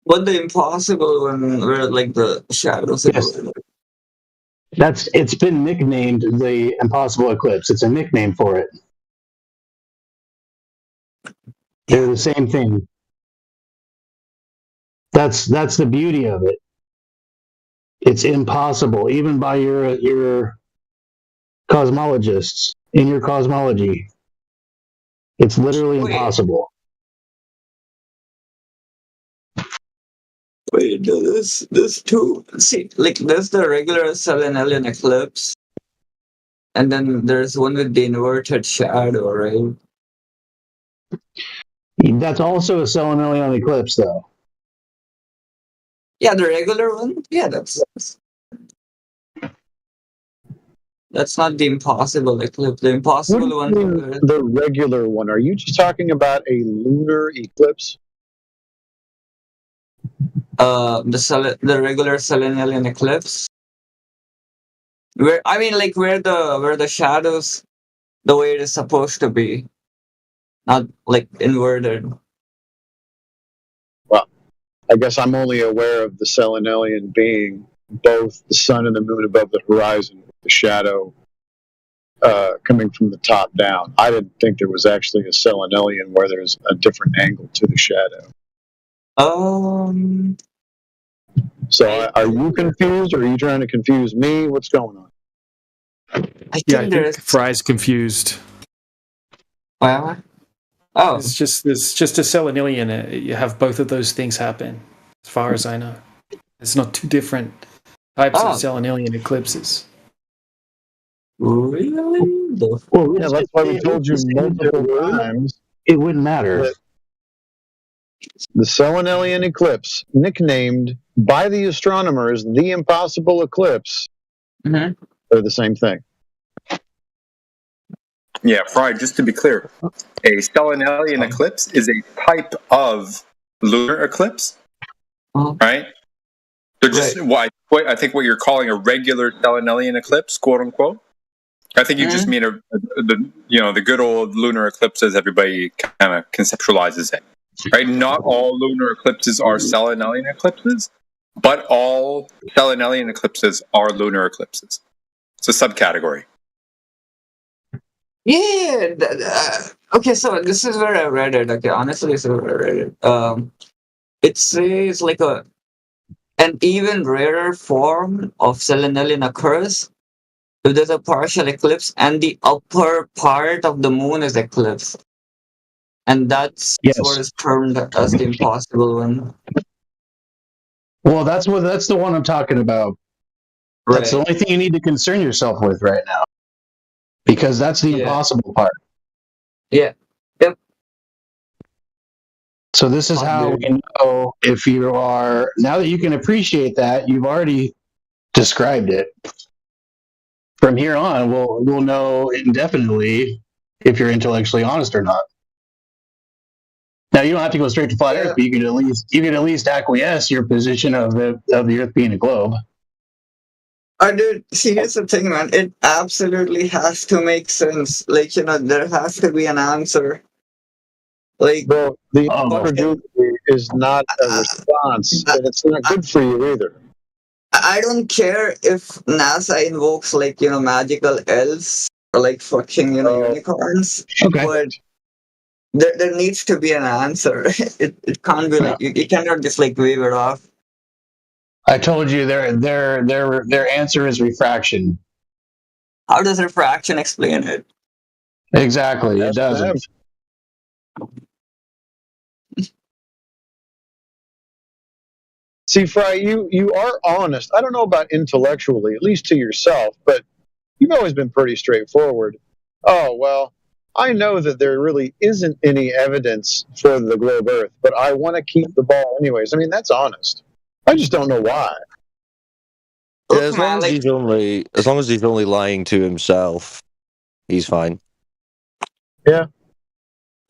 But the impossible one, where like the shadows. Yes. It's been nicknamed the Impossible Eclipse. It's a nickname for it. They're the same thing. That's the beauty of it. It's impossible, even by your cosmologists in your cosmology. It's literally impossible. Wait, this too. See, like there's the regular Selenium eclipse, and then there's one with the inverted shadow, right? That's also a Selenium eclipse, though. Yeah, the regular one. Yeah, that's not the impossible eclipse. The impossible one. The regular one. Are you just talking about a lunar eclipse? The regular Selenium eclipse. Where the shadows, the way it is supposed to be, not like inverted. Well, I guess I'm only aware of the Selenium being both the sun and the moon above the horizon, with the shadow coming from the top down. I didn't think there was actually a Selenium where there's a different angle to the shadow. So are you confused, or are you trying to confuse me? What's going on? I think Fry's confused. Oh, it's just a Selenium. You have both of those things happen, as far as I know. It's not two different types of Selenium eclipses. Really? Well, yeah, that's why we told you multiple times. It wouldn't matter. The Selenium eclipse, nicknamed by the astronomers the impossible eclipse, are the same thing. Yeah, Fry, just to be clear, a Selenium eclipse is a type of lunar eclipse, right? So just I think what you're calling a regular Selenium eclipse, quote unquote. I think you just mean the good old lunar eclipses. Everybody kind of conceptualizes it, right? Not all lunar eclipses are Selenium eclipses, but all Selenium eclipses are lunar eclipses. It's a subcategory. Yeah. Okay, so this is where I read it. Okay, honestly, this is where I read it. It says like an even rarer form of Selenium occurs if there's a partial eclipse and the upper part of the moon is eclipsed, and that's what is termed as the impossible one. Well, that's the one I'm talking about. Right. That's the only thing you need to concern yourself with right now, because that's the impossible part. Yeah. Yep. So this is how we know if you are, now that you can appreciate that, you've already described it. From here on, we'll know indefinitely if you're intellectually honest or not. Now you don't have to go straight to flat Earth, but you can at least acquiesce your position of the Earth being a globe. Dude, see, here's the thing, man. It absolutely has to make sense. Like, there has to be an answer. Like, bro, the incredulity is not a response, and it's not good for you either. I don't care if NASA invokes, like, magical elves or, like, fucking, unicorns. Okay. But there needs to be an answer. It can't be like, you cannot just, like, wave it off. I told you their answer is refraction. How does refraction explain it? Exactly, it doesn't. See, Fry, you are honest. I don't know about intellectually, at least to yourself, but you've always been pretty straightforward. Oh, well, I know that there really isn't any evidence for the globe Earth, but I want to keep the ball anyways. I mean, that's honest. I just don't know why. Yeah, as long as he's only lying to himself, he's fine. Yeah.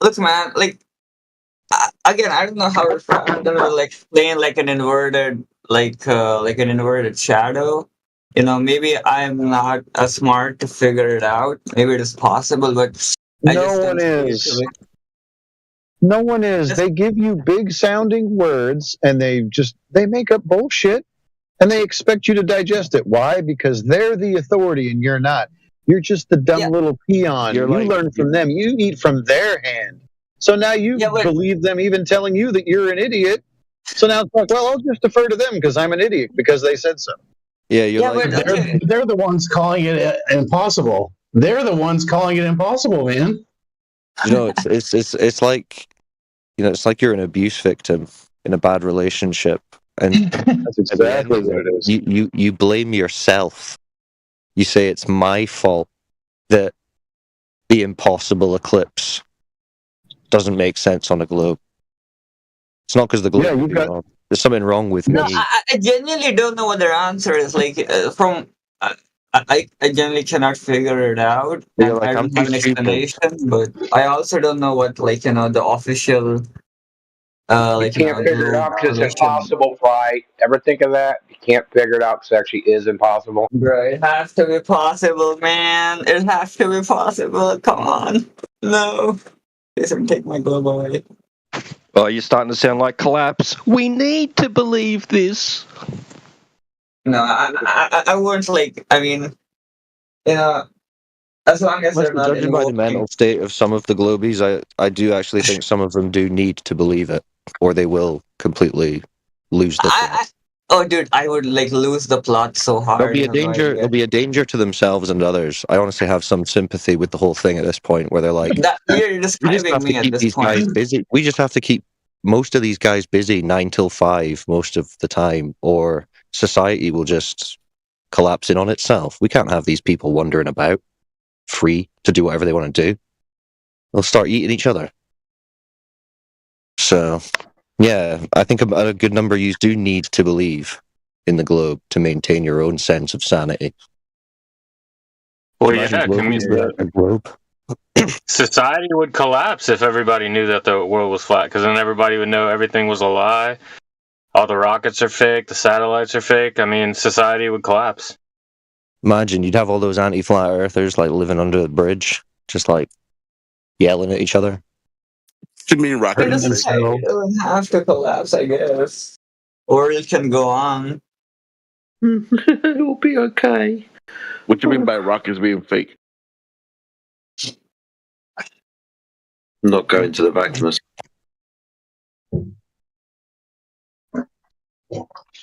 Look, man, like, again, I don't know how I'm gonna like explain like an inverted an inverted shadow. Maybe I'm not as smart to figure it out. Maybe it is possible, but no one is. No one is. They give you big sounding words and they make up bullshit and they expect you to digest it. Why? Because they're the authority and you're not. You're just the dumb little peon. You learn from them. You eat from their hand. So now you believe them even telling you that you're an idiot. So now it's like, well, I'll just defer to them because I'm an idiot because they said so. Yeah, they're the ones calling it impossible. They're the ones calling it impossible, man. It's like, it's like you're an abuse victim in a bad relationship, and that's exactly what it is. You blame yourself. You say it's my fault that the impossible eclipse doesn't make sense on a globe. It's not because the globe would be wrong. There's something wrong with me. I genuinely don't know what their answer is. Like, I genuinely cannot figure it out. I don't have an explanation, but I also don't know what, the official. You can't figure it out because it's impossible, Fry. Ever think of that? You can't figure it out because it actually is impossible. Bro, it has to be possible, man. It has to be possible. Come on. No. Please don't take my globe away. Oh, you're starting to sound like Collapse. We need to believe this. No, I won't, as long as they're not judging by the mental state of some of the globies, I do actually think some of them do need to believe it, or they will completely lose the plot. Oh, dude, I would lose the plot so hard. There'll be a danger to themselves and others. I honestly have some sympathy with the whole thing at this point, where they're like, you're describing me at this point. Guys busy. We just have to keep most of these guys busy 9 till 5 most of the time, or society will just collapse in on itself. We can't have these people wandering about free to do whatever they want to do. They'll start eating each other. So, yeah, I think a good number of you do need to believe in the globe to maintain your own sense of sanity. Well, a globe. Society would collapse if everybody knew that the world was flat, because then everybody would know everything was a lie. All the rockets are fake, the satellites are fake. I mean, society would collapse. Imagine you'd have all those anti-flat earthers living under the bridge, just yelling at each other. You mean rocket? It doesn't have to collapse, I guess, or it can go on. It'll be okay. What do you mean by rockets being fake? Not going to the vacuums.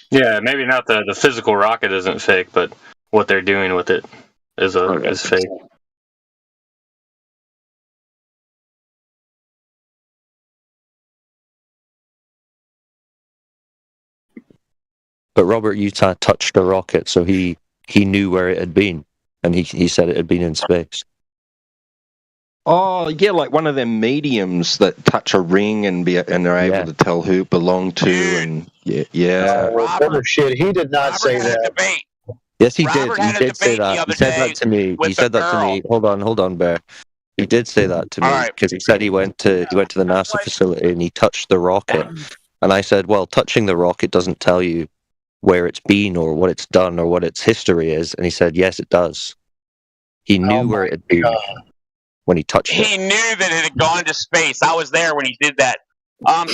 Yeah, maybe not the physical rocket isn't fake, but what they're doing with it is fake. But Robert Utah touched a rocket, so he knew where it had been, and he said it had been in space. Oh yeah, like one of them mediums that touch a ring and they're able to tell who it belonged to, and yeah. Shit, he did not say that. Yes, he Robert did. had He a did say debate the that. He other said day that to me. He with said a that to girl. me. Hold on, Bear. He did say that to me because he said he went to the NASA facility and he touched the rocket, and I said, well, touching the rocket doesn't tell you where it's been or what it's done or what its history is, and he said, yes, it does. He knew where it had been when he touched it. He knew that it had gone to space. I was there when he did that.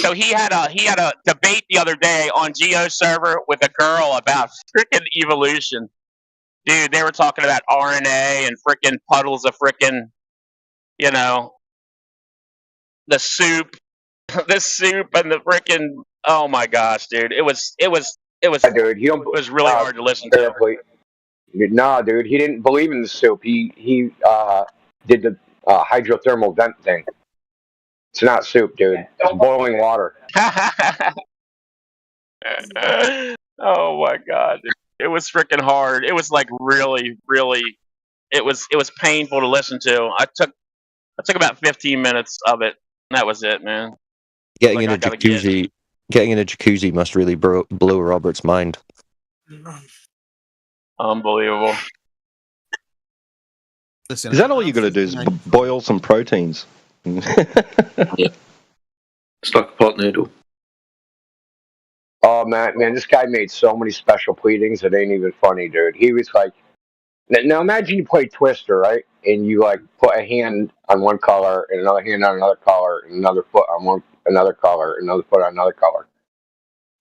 So he had a debate the other day on Geo server with a girl about freaking evolution. Dude, they were talking about RNA and freaking puddles of freaking, you know, the soup, the soup and the freaking. Oh my gosh, dude! It was dude, it was really hard to listen to. Nah, dude, he didn't believe in the soup. He did the hydrothermal vent thing. It's not soup, dude. It's boiling water. Oh my god, dude. It was freaking hard. It was like really, really. It was painful to listen to. I took about 15 minutes of it. And that was it, man. Getting in a jacuzzi must really blow Robert's mind. Unbelievable. Listen, is that all you got to do? Is boil some proteins? Yeah. It's like a pot noodle. Oh man, this guy made so many special pleadings it ain't even funny, dude. He was like, now imagine you play Twister, right? And you like put a hand on one color and another hand on another color and another foot on another color, another foot on another color.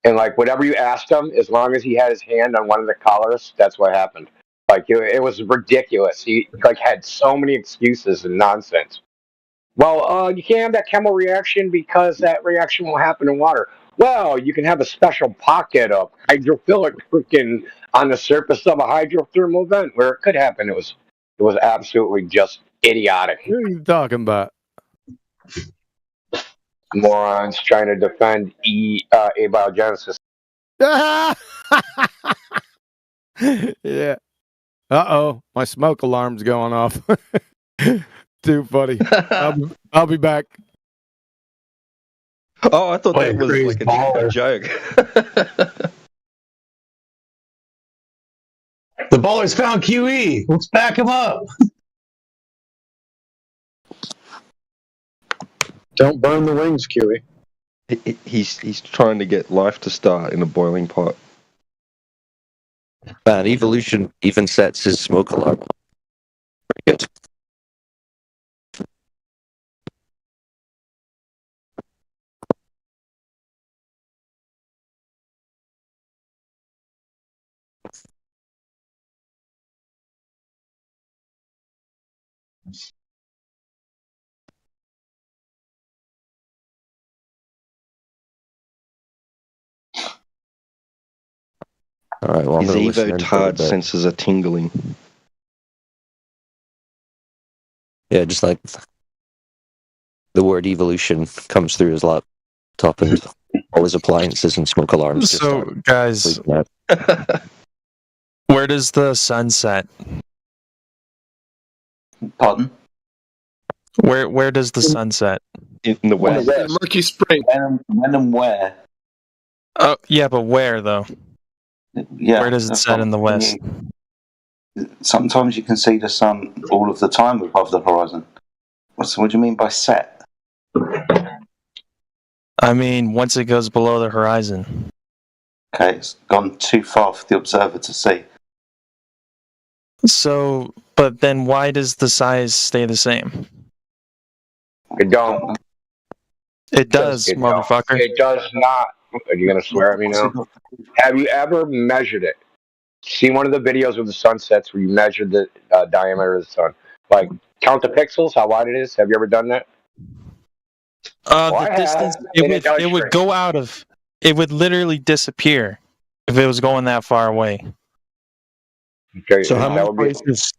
And like whatever you asked him, as long as he had his hand on one of the colors, that's what happened. Like it was ridiculous. He like had so many excuses and nonsense. Well, you can't have that chemical reaction because that reaction will happen in water. Well, you can have a special pocket of hydrophilic freaking on the surface of a hydrothermal vent where it could happen. It was absolutely just idiotic. Who are you talking about? Morons trying to defend abiogenesis. Yeah. Uh-oh, my smoke alarm's going off. Too funny. I'll be back. Oh, I thought that was like a joke. The ballers found QE. Let's back him up. Don't burn the wings, QE. He's trying to get life to start in a boiling pot. Man, evolution even sets his smoke alarm. Pretty good. All right, well, His Evotard senses are tingling. Yeah, just like the word evolution comes through his laptop and all his appliances and smoke alarms. So, guys, where does the sun set? Pardon? Where does the sun set? In the west. Murky Spring. When and where? Oh, yeah, but where though? Yeah, where does it set in the west? Sometimes you can see the sun all of the time above the horizon. What do you mean by set? I mean, once it goes below the horizon. Okay, it's gone too far for the observer to see. So, but then why does the size stay the same? It don't. It does, motherfucker. It does not. Are you gonna swear at me now? Have you ever measured it? See one of the videos of the sunsets where you measured the diameter of the sun? Like count the pixels, how wide it is. Have you ever done that? The distance it would go out of. It would literally disappear if it was going that far away. Okay, so how many places?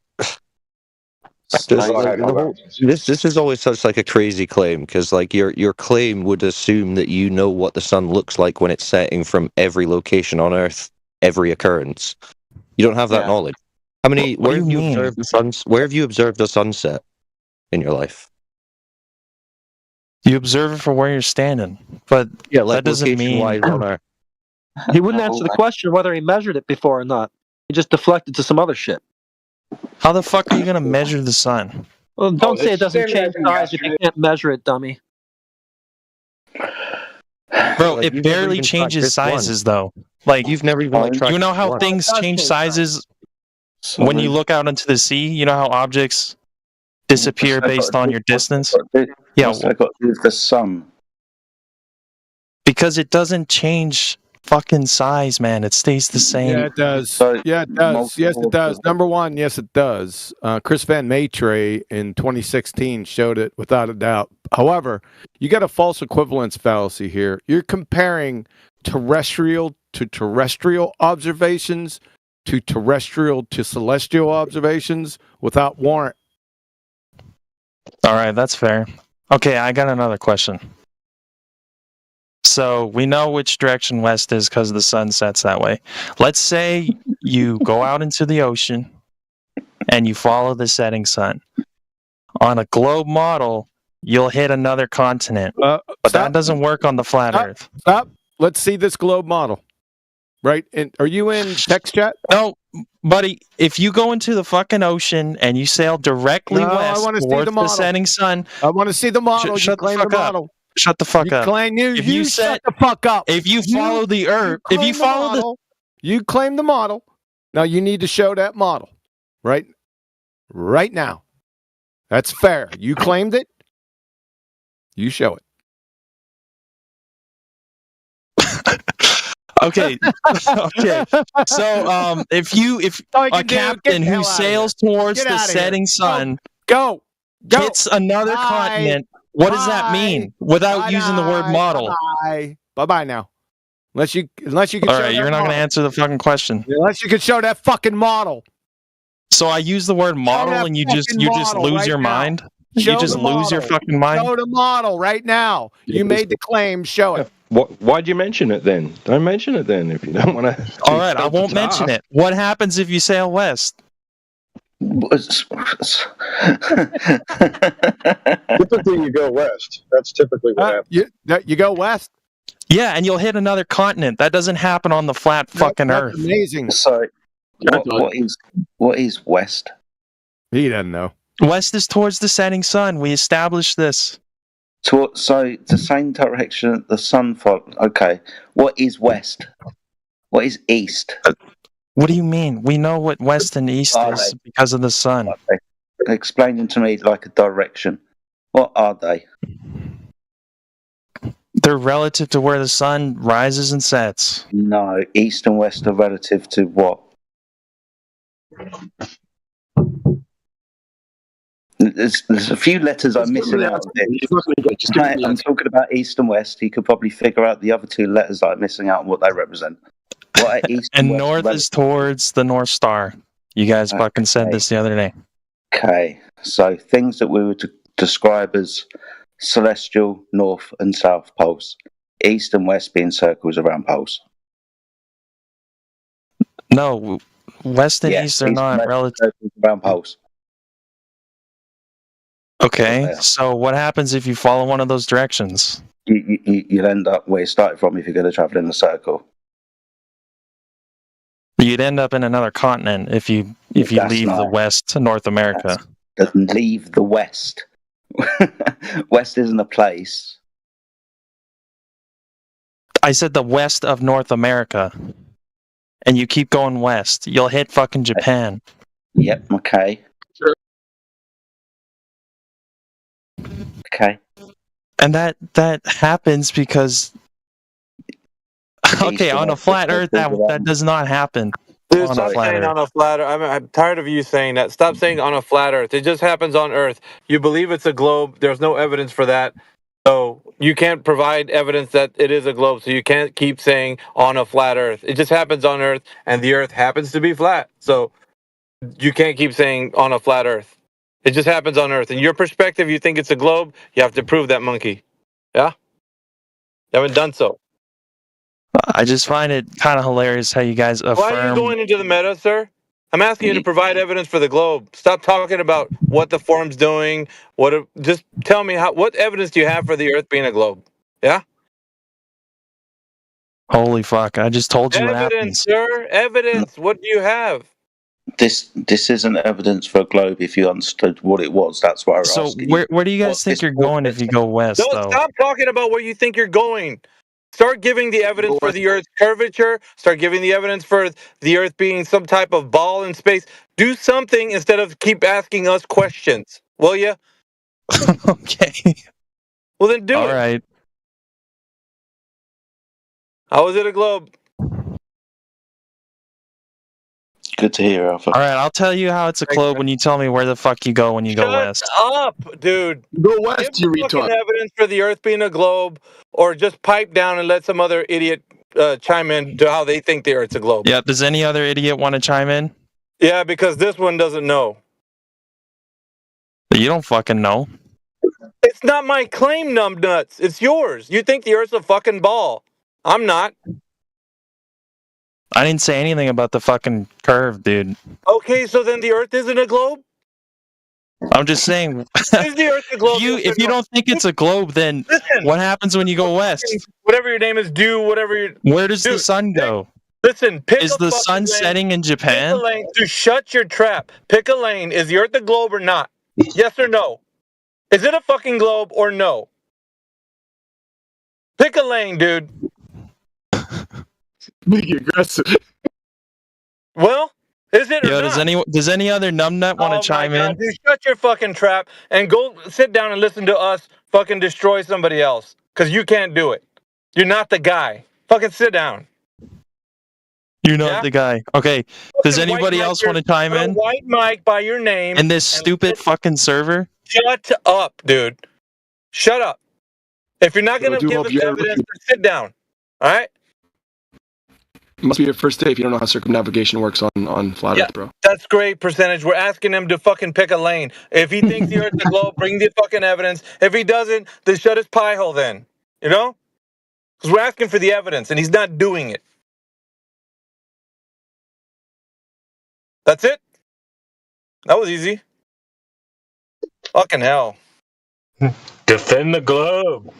This is always such like a crazy claim because like your claim would assume that you know what the sun looks like when it's setting from every location on Earth, every occurrence. You don't have that knowledge. How many? Where have you observed the suns? Where have you observed the sunset in your life? You observe it for where you're standing, but Yeah, like that doesn't mean. location-wise on our. He wouldn't answer the question whether he measured it before or not. He just deflected to some other shit. How the fuck are you gonna measure the sun? Well, don't say it doesn't same change as size if you can't measure it, dummy. Bro, Like, it you've never barely even tried changes this one. sizes though. Like You've never even like tried you know this how one. things It does change change sizes when you look out into the sea. You know how objects disappear based on your distance. Yeah, What's that got to do with the sun? because it doesn't change fucking size, man. It stays the same. Yeah, it does. Yeah, it does. Yes, it does. Number one, yes, it does. Chris Van Maitre in 2016 showed it without a doubt. However, you got a false equivalence fallacy here. You're comparing terrestrial to terrestrial observations to terrestrial to celestial observations without warrant. All right, that's fair. Okay, I got another question. So we know which direction west is because the sun sets that way. Let's say you go out into the ocean and you follow the setting sun. On a globe model, you'll hit another continent. But that doesn't work on the flat Earth. Stop. Let's see this globe model. Right? And are you in text chat? No, buddy. If you go into the fucking ocean and you sail directly No, I west wanna see towards the the model. setting sun, I want to see the model. You shut the claim fuck the up. model. Shut the fuck You up. claim you. If You you shut set- the fuck up. If you follow the Earth, if you claim the follow the model, you claim the model. Now you need to show that model, right? Right now. That's fair. You claimed it. You show it. Okay. Okay. So if a captain who sails towards the setting sun go hits another Bye. continent, what does that mean without using the word model? Bye bye now. Unless you can All show right, that you're not going to model. answer the fucking question. Unless you can show that fucking model. So I use the word model that and you just fucking model lose right your now. mind? Show You just the lose your model. fucking mind? Show the model right now. You made the claim. Show it. Why'd you mention it then? Don't mention it then if you don't want to. All right, I won't mention it. What happens if you sail west? Typically, you go west. That's typically what happens. You go west. Yeah, and you'll hit another continent. That doesn't happen on the flat fucking That's Earth. amazing. So, what is west? He doesn't know. West is towards the setting sun. We established this. So the same direction that the sun follows. Okay, what is west? What is east? What do you mean? We know what west and east Are is they? because of the sun. Explain them to me like a direction. What are they? They're relative to where the sun rises and sets. No, east and west are relative to what? There's a few letters I'm missing out of this. Right, I'm talking about east and west. He could probably figure out the other two letters that I'm missing out and what they represent. What are east And west north relative? is towards the North Star. You guys fucking said this the other day. Okay, so things that we would describe as celestial north and south poles, east and west being circles around poles. No, west and east are east not and west relative. circles around poles. Okay, so what happens if you follow one of those directions? You'll end up where you started from if you're going to travel in a circle. You'd end up in another continent if you That's leave the not- west to North America. Doesn't leave the west. West isn't a place. I said the west of North America. And you keep going west. You'll hit fucking Japan. Yep, okay. Okay. And that happens because okay, on a flat Earth that does not happen. Dude, on a stop flat saying Earth. on a flat Earth. I'm tired of you saying that. Stop saying on a flat Earth. It just happens on Earth. You believe it's a globe. There's no evidence for that. So you can't provide evidence that it is a globe. So you can't keep saying on a flat Earth. It just happens on Earth, and the Earth happens to be flat. So you can't keep saying on a flat Earth. It just happens on Earth. In your perspective, you think it's a globe. You have to prove that, monkey. Yeah? You haven't done so. I just find it kind of hilarious how you guys affirm. Why are you going into the meta, sir? I'm asking you to provide evidence for the globe. Stop talking about what the forum's doing. Just tell me what evidence do you have for the Earth being a globe? Yeah. Holy fuck! I just told you what Evidence, happens. sir. Evidence. What do you have? This isn't evidence for a globe. If you understood what it was, that's why we're So asking you. where do you guys think you're going if you go west, Don't though? stop talking about where you think you're going. Start giving the evidence for the Earth's curvature. Start giving the evidence for the Earth being some type of ball in space. Do something instead of keep asking us questions. Will you? Okay. Well, then do All it. right. How was it a globe? Good to hear, Alpha. All right, I'll tell you how it's a globe when you tell me where the fuck you go when you go Shut west. up, dude. Go west, Give you the fucking retard. evidence for the Earth being a globe, or just pipe down and let some other idiot chime in to how they think the Earth's a globe. Yeah, does any other idiot want to chime in? Yeah, because this one doesn't know. You don't fucking know. It's not my claim, numbnuts. It's yours. You think the Earth's a fucking ball. I'm not. I didn't say anything about the fucking curve, dude. Okay, so then the Earth isn't a globe? I'm just saying. Is the Earth a globe? If you don't think it's a globe, then Listen, what happens when you go west? whatever your name is, do whatever you. Where does the Dude, sun go? Listen, pick Is a the fucking sun lane. setting in Pick a Japan? lane to shut your trap. Pick a lane. Is the Earth a globe or not? Yes or no? Is it a fucking globe or no? Pick a lane, dude. Being aggressive. Well, is it or Yo, not? does any other numbnut want to chime in? Dude, shut your fucking trap and go sit down and listen to us fucking destroy somebody else. Because you can't do it. You're not the guy. Fucking sit down. You're not the guy. Okay. Does anybody else want to chime Put a in? white mic by your name. In this stupid fucking server? Shut up, dude. Shut up. If you're not going to do give hope us you're- evidence, then sit down. All right? Must be your first day if you don't know how circumnavigation works on flat Earth, bro. That's great percentage. We're asking him to fucking pick a lane. If he thinks the Earth's a globe, bring the fucking evidence. If he doesn't, then shut his pie hole then. You know? Because we're asking for the evidence, and he's not doing it. That's it? That was easy. Fucking hell. Defend the globe.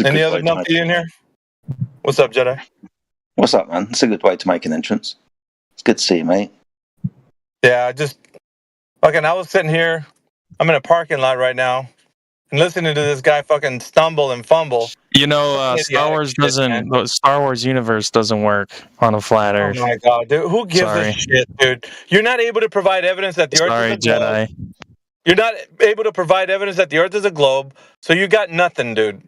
Any other numpty in here? What's up, Jedi? What's up, man? It's a good way to make an entrance. It's good to see you, mate. Yeah, I was sitting here. I'm in a parking lot right now and listening to this guy fucking stumble and fumble. You know, Star Wars the Star Wars universe doesn't work on a flat Earth. Oh my god, dude. Who gives Sorry. a shit, dude? You're not able to provide evidence that the Earth Sorry, is a globe. Jedi. You're not able to provide evidence that the Earth is a globe, so you got nothing, dude.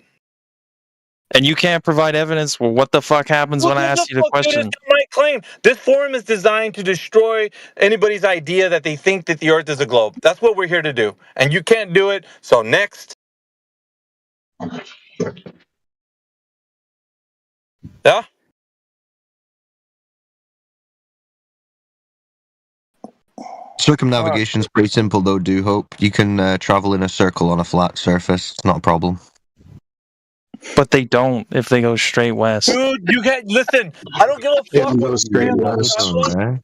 And you can't provide evidence. Well, what the fuck happens when I ask you the question? My claim. This forum is designed to destroy anybody's idea that they think that the Earth is a globe. That's what we're here to do. And you can't do it, so next. Yeah? Circumnavigation's pretty simple though, do hope. You can travel in a circle on a flat surface. It's not a problem. But they don't if they go straight west. Dude, you can't listen. I don't give a fuck. go straight west.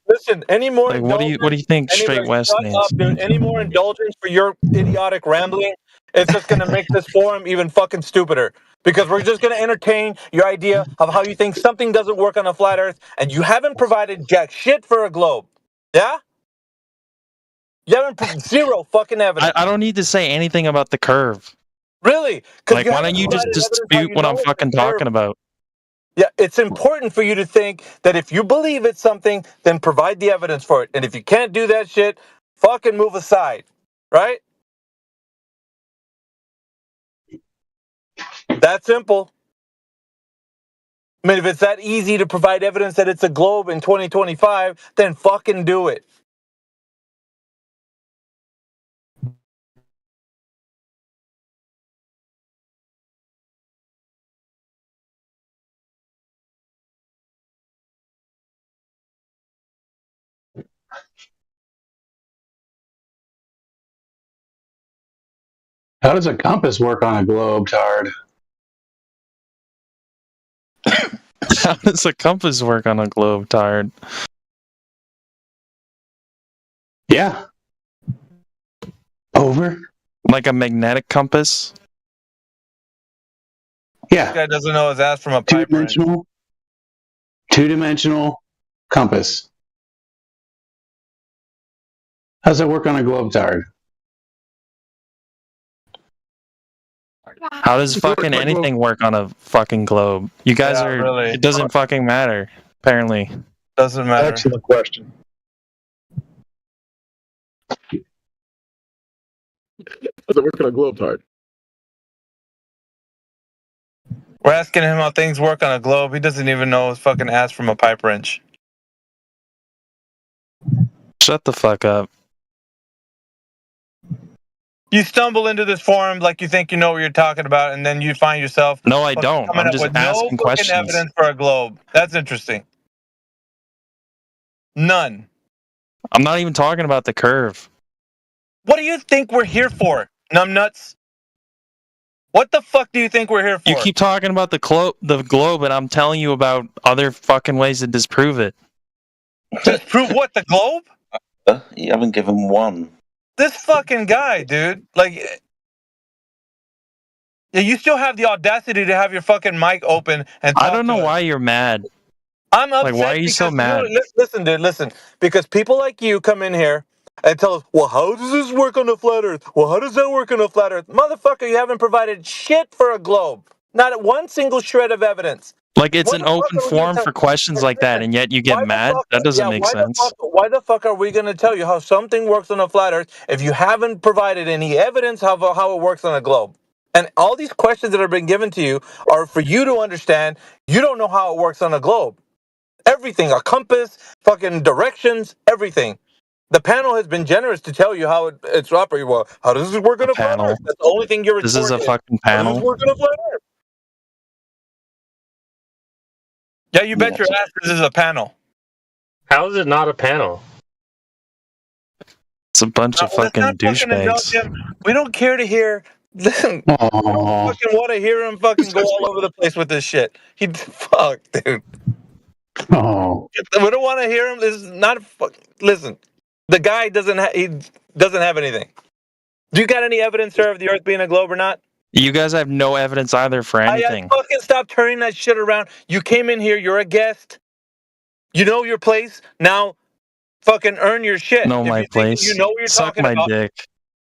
Listen, any more Like, what do you think straight west shut means? up, dude. Any more indulgence for your idiotic rambling, it's just gonna make this forum even fucking stupider. Because we're just gonna entertain your idea of how you think something doesn't work on a flat Earth, and you haven't provided jack shit for a globe. Yeah? You haven't zero fucking evidence. I don't need to say anything about the curve. Really? Like, why don't you just dispute what I'm fucking talking about? Yeah, it's important for you to think that if you believe it's something, then provide the evidence for it. And if you can't do that shit, fucking move aside. Right? That simple. I mean, if it's that easy to provide evidence that it's a globe in 2025, then fucking do it. How does a compass work on a globe, Tard? How does a compass work on a globe, Tired? Yeah. Over. Like a magnetic compass? Yeah. This guy doesn't know his ass from a pipe wrench. Two-dimensional compass. How does that work on a globe, Tard? How does fucking anything work on a fucking globe? You guys are. Really. It doesn't fucking matter, apparently. Doesn't matter. Excellent question. Does it work on a globe, Tard? We're asking him how things work on a globe. He doesn't even know his fucking ass from a pipe wrench. Shut the fuck up. You stumble into this forum like you think you know what you're talking about, and then you find yourself. No, I don't. Coming I'm up just with asking no questions. fucking evidence for a globe. That's interesting. None. I'm not even talking about the curve. What do you think we're here for, numbnuts? What the fuck do you think we're here for? You keep talking about the globe, and I'm telling you about other fucking ways to disprove it. Disprove what? The globe? You haven't given one. This fucking guy, dude. Like, yeah, you still have the audacity to have your fucking mic open and talk I don't know to us. why you're mad. I'm upset. Like, why are you so mad? Listen, dude, listen. Because people like you come in here and tell us, well, how does this work on a flat earth? Well, how does that work on a flat earth? Motherfucker, you haven't provided shit for a globe. Not one single shred of evidence. Like, it's an open forum for questions like that, and yet you get mad? That doesn't make sense. Why the fuck are we going to tell you how something works on a flat earth if you haven't provided any evidence of how it works on a globe? And all these questions that have been given to you are for you to understand you don't know how it works on a globe. Everything, a compass, fucking directions, everything. The panel has been generous to tell you how it's operating. Well, how does this work on a flat earth? That's the only thing you're This is a fucking How does panel. this work on a flat earth? Yeah, you bet your ass this is a panel. How is it not a panel? It's a bunch of fucking douchebags. We don't care to hear. Listen, we don't fucking want to hear him fucking go all over the place with this shit. Fuck, dude. Oh. We don't want to hear him. This is not a fuck. Listen, the guy doesn't have anything. Do you got any evidence, sir, of the Earth being a globe or not? You guys have no evidence either for anything. I fucking stop turning that shit around. You came in here. You're a guest. You know your place. Now, fucking earn your shit. Know my place. You know what you're Suck talking my about. dick.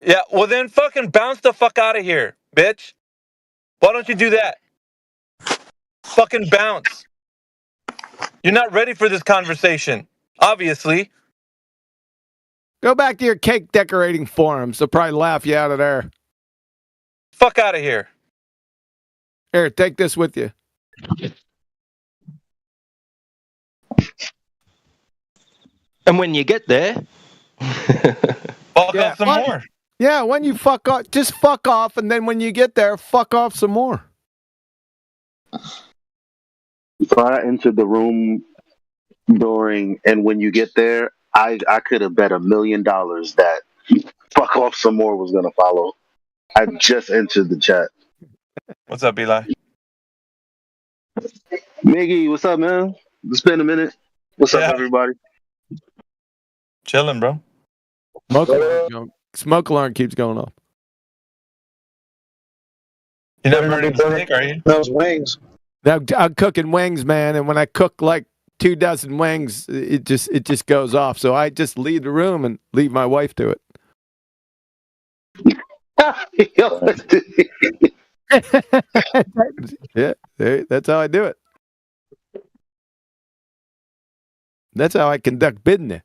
Yeah, well then fucking bounce the fuck out of here, bitch. Why don't you do that? Fucking bounce. You're not ready for this conversation, obviously. Go back to your cake decorating forums. They'll probably laugh you out of there. Fuck out of here. Here, take this with you. And when you get there, fuck off some more. Yeah, when you fuck off, just fuck off, and then when you get there, fuck off some more. So I entered the room during, and when you get there, I could have bet $1 million that fuck off some more was gonna follow. I just entered the chat. What's up, Eli? Miggy, what's up, man? It's been a minute. What's up, everybody? Chilling, bro. Smoke alarm keeps going off. You're not burning the steak, are you? Those wings. I'm cooking wings, man, and when I cook like 2 dozen wings, it just goes off. So I just leave the room and leave my wife to it. Yeah, that's how I do it. That's how I conduct business.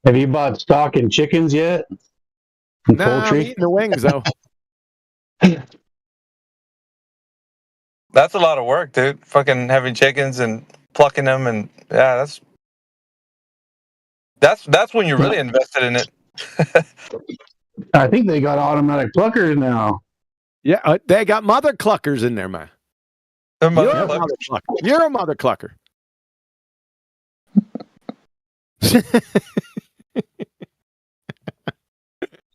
Have you bought stock in chickens yet? And No, I'm poultry? eating the wings though. That's a lot of work, dude. Fucking having chickens and plucking them, and yeah, that's when you're really invested in it. I think they got automatic pluckers now. Yeah, they got mother cluckers in there, man. You're a mother clucker. You're a mother clucker.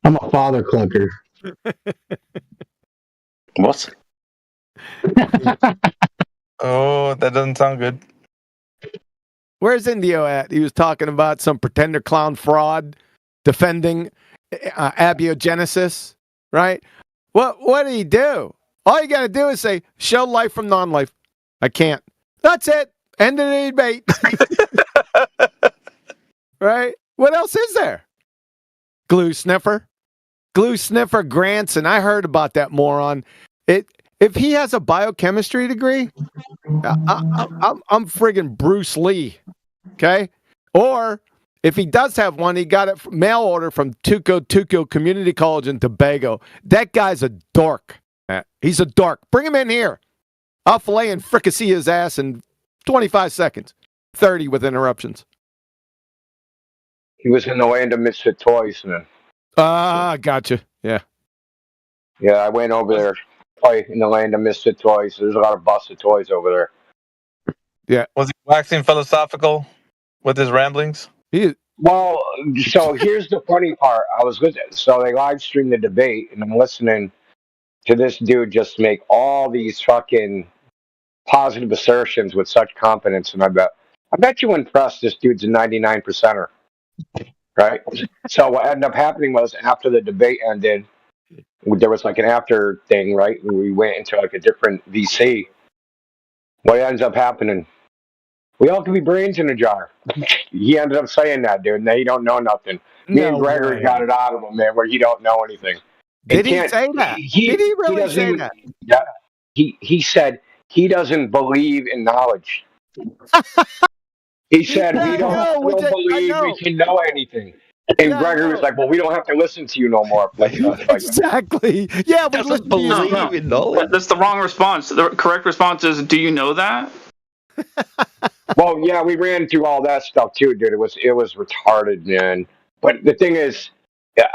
I'm a father clunker. What? Oh, that doesn't sound good. Where's Indio at? He was talking about some pretender clown fraud defending abiogenesis, right? What did he do? All you got to do is say, show life from non-life. I can't. That's it. End of the debate. Right? What else is there? Glue sniffer. Glue sniffer Granson. I heard about that moron. If he has a biochemistry degree, I'm friggin' Bruce Lee. Okay? Or if he does have one, he got it from mail order from Tuco Community College in Tobago. That guy's a dork. He's a dork. Bring him in here. I'll fillet and fricassee his ass in 25 seconds. 30 with interruptions. He was in the land of misfit toys, man. Gotcha. Yeah. Yeah, I went over there. Play in the land of misfit toys. There's a lot of busted toys over there. Yeah. Was he waxing philosophical with his ramblings? Well, so here's the funny part. I was listening. So they live streamed the debate, and I'm listening to this dude just make all these fucking positive assertions with such confidence, and I bet you impressed this dude's a 99%er, right? So what ended up happening was after the debate ended, there was like an after thing, right? And we went into like a different VC. What ends up happening? We all could be brains in a jar. He ended up saying that, dude. Now you don't know nothing. Me and Gregory got it out of him, man, where you don't know anything. Did he say that? Did he really say that? Yeah. He said he doesn't believe in knowledge. He said we don't believe we can know anything. And Gregory was like, "Well, we don't have to listen to you no more." Exactly. Yeah, but That's the wrong response. The correct response is, "Do you know that?" Well, yeah, we ran through all that stuff too, dude. It was retarded, man. But the thing is,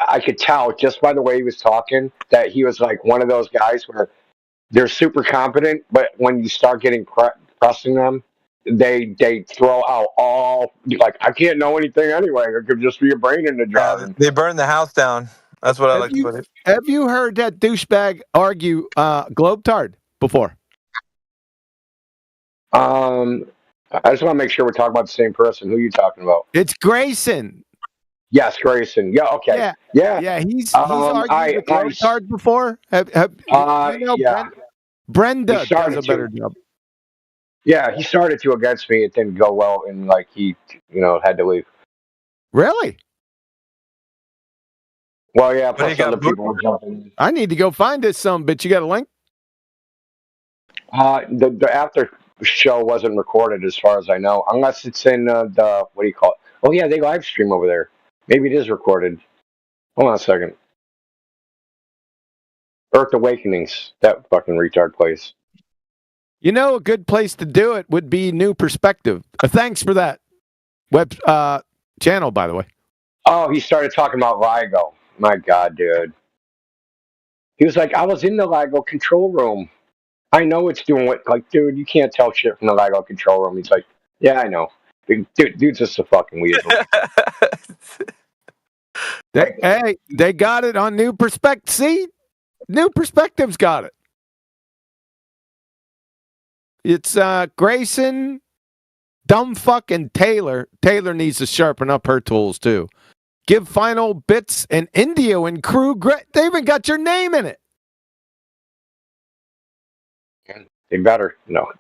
I could tell just by the way he was talking that he was like one of those guys where they're super competent, but when you start getting pressing them, they throw out all like, I can't know anything anyway. It could just be a brain in the jar. They burned the house down. That's what I like to put it. Have you heard that douchebag argue Globetard before? I just want to make sure we're talking about the same person. Who are you talking about? It's Grayson. Yes, Grayson. Yeah, okay. Yeah. He's argued with Globetard before. Brenda does a better job. Yeah, he started to against me. It didn't go well, and like he, had to leave. Really? Well, yeah. Plus other people were jumping. I need to go find this bitch. You got a link? The after show wasn't recorded, as far as I know, unless it's in the what do you call it? Oh yeah, they live stream over there. Maybe it is recorded. Hold on a second. Earth Awakenings, that fucking retard place. A good place to do it would be New Perspective. Thanks for that web channel, by the way. Oh, he started talking about LIGO. My God, dude. He was like, I was in the LIGO control room. I know it's doing what, like, dude, you can't tell shit from the LIGO control room. He's like, yeah, I know. Dude's just a fucking weasel. They got it on New Perspective. See? New Perspective's got it. It's Grayson, Dumbfuck, and Taylor. Taylor needs to sharpen up her tools, too. Give Final Bits and Indio and Crew. They even got your name in it. They better. No.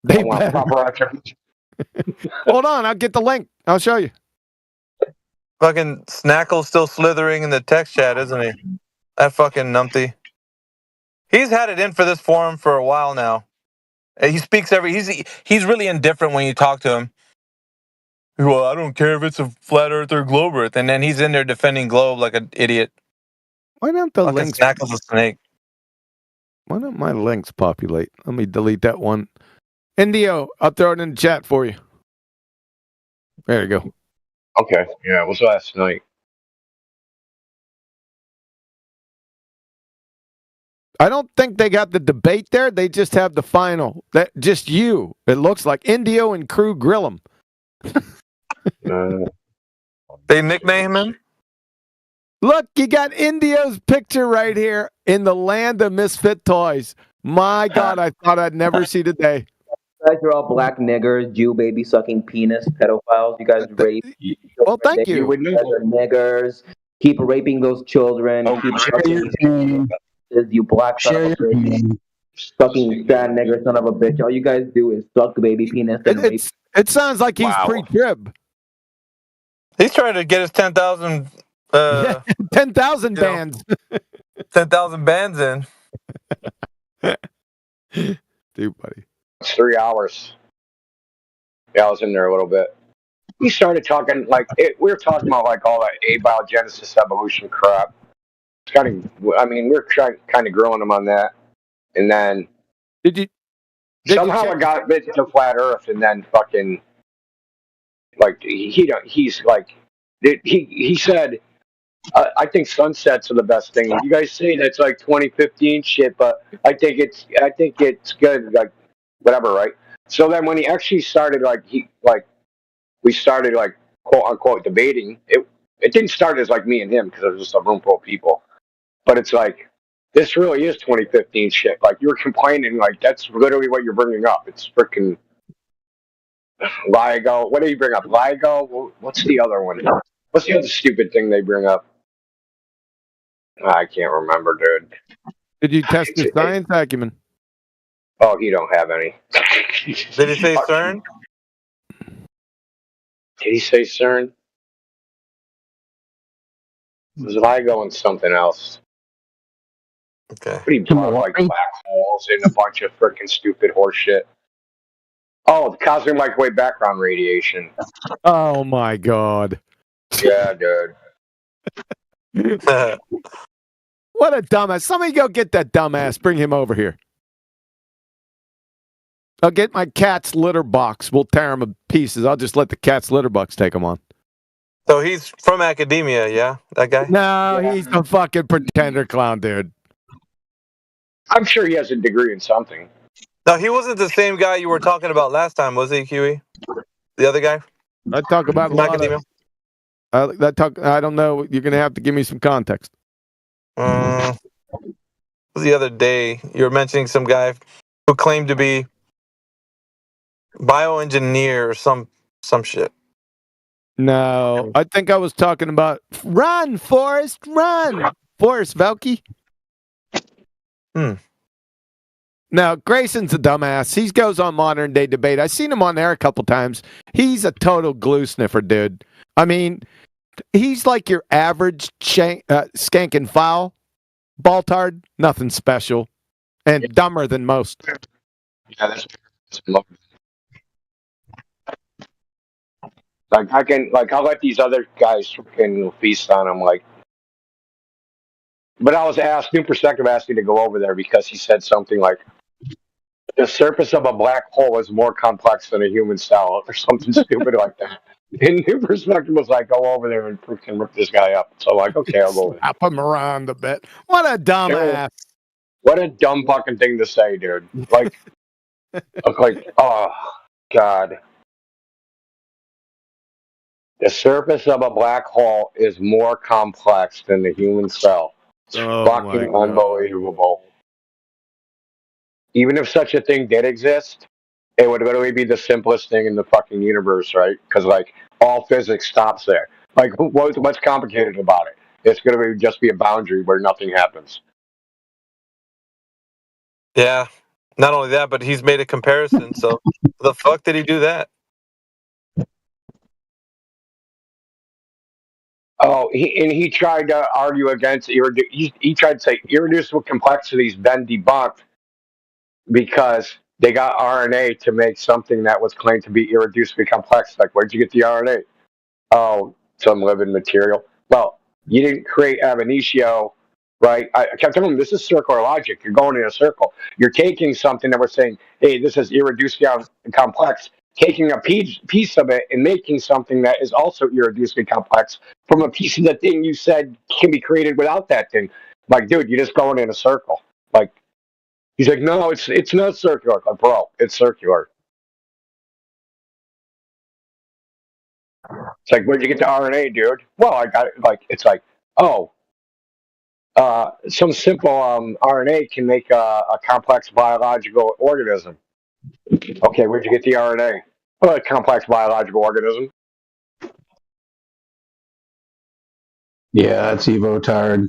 They better. Hold on. I'll get the link. I'll show you. Fucking Snackle's still slithering in the text chat, isn't he? That fucking numpty. He's had it in for this forum for a while now. He speaks he's really indifferent when you talk to him. Well, I don't care if it's a flat earth or globe earth. And then he's in there defending globe like an idiot. Why don't the links... Snackle's a snake. Why don't my links populate? Let me delete that one. Indio, I'll throw it in the chat for you. There you go. Okay. Yeah, it was last night. I don't think they got the debate there. They just have the final. That just you. It looks like Indio and Crew Grill'em. They nickname him? Look, you got Indio's picture right here in the land of misfit toys. My God, I thought I'd never see the day. You guys are all black niggers, Jew baby sucking penis pedophiles. You guys rape. Well, thank you. You guys are niggers. Keep raping those children. Keep sucking. You black son of a bitch. Fucking sad nigger son of a bitch. All you guys do is suck baby penis and rape. It sounds like he's pre-trib. He's trying to get his 10,000 10,000 bands. 10,000 bands in. Dude, buddy. It's 3 hours. Yeah, I was in there a little bit. We started talking we were talking about like all that abiogenesis evolution crap. It's kind of, I mean, we're kind of grilling him on that, and then somehow I got bit to flat Earth, and then fucking like he's like he said. I think sunsets are the best thing. You guys say that's like 2015 shit, but I think it's good, like whatever, right? So then when he actually started, we started like quote unquote debating. It didn't start as like me and him because it was just a room full of people, but it's like this really is 2015 shit. Like you're complaining, like that's literally what you're bringing up. It's freaking LIGO. What do you bring up? LIGO. What's the other one? What's the other stupid thing they bring up? I can't remember, dude. Did you test his science acumen? Oh, he don't have any. Did he say CERN? Did he say CERN? Was LIGO and something else? Okay. Pretty brought like black holes and a bunch of freaking stupid horse shit. Oh, the cosmic microwave background radiation. Oh my God. Yeah, dude. What a dumbass. Somebody go get that dumbass. Bring him over here. I'll get my cat's litter box. We'll tear him to pieces. I'll just let the cat's litter box take him on. So he's from academia, yeah? That guy? No, he's a fucking pretender clown, dude. I'm sure he has a degree in something. No, he wasn't the same guy you were talking about last time, was he, Huey? The other guy? I talk about from academia? I don't know. You're going to have to give me some context. The other day, you were mentioning some guy who claimed to be bioengineer or some shit. No, I think I was talking about run, Forrest, run, Forrest Velke. Now, Grayson's a dumbass. He goes on Modern Day Debate. I've seen him on there a couple times. He's a total glue sniffer, dude. I mean, he's like your average skank and foul. Baltard, nothing special. And dumber than most. Yeah, that's like I'll let these other guys freaking feast on him, like. But I was asked, New Perspective asked me to go over there because he said something like, the surface of a black hole is more complex than a human cell, or something stupid like that. And New Perspective was like, go over there and freaking rip this guy up. So like, okay, I'll go. Slap him around a bit. What a dumbass. What a dumb fucking thing to say, dude. Like, oh, God. The surface of a black hole is more complex than the human cell. It's fucking unbelievable. Even if such a thing did exist, it would literally be the simplest thing in the fucking universe, right? Because, like, all physics stops there. Like, what's complicated about it? It's going to just be a boundary where nothing happens. Yeah. Not only that, but he's made a comparison. So, the fuck did he do that? Oh, he tried to argue against he tried to say irreducible complexity's been debunked because they got RNA to make something that was claimed to be irreducibly complex. Like, where'd you get the RNA? Oh, some living material. Well, you didn't create ab initio, right? I kept telling them this is circular logic. You're going in a circle. You're taking something that we're saying, hey, this is irreducibly complex, taking a piece of it and making something that is also irreducibly complex from a piece of the thing you said can be created without that thing. Like, dude, you're just going in a circle. Like, he's like, no, it's not circular. Like, bro, it's circular. It's like, where'd you get the RNA, dude? Well, I got it. Like, it's like, some simple RNA can make a complex biological organism. Okay, where'd you get the RNA? Well, a complex biological organism. Yeah, that's Evotard.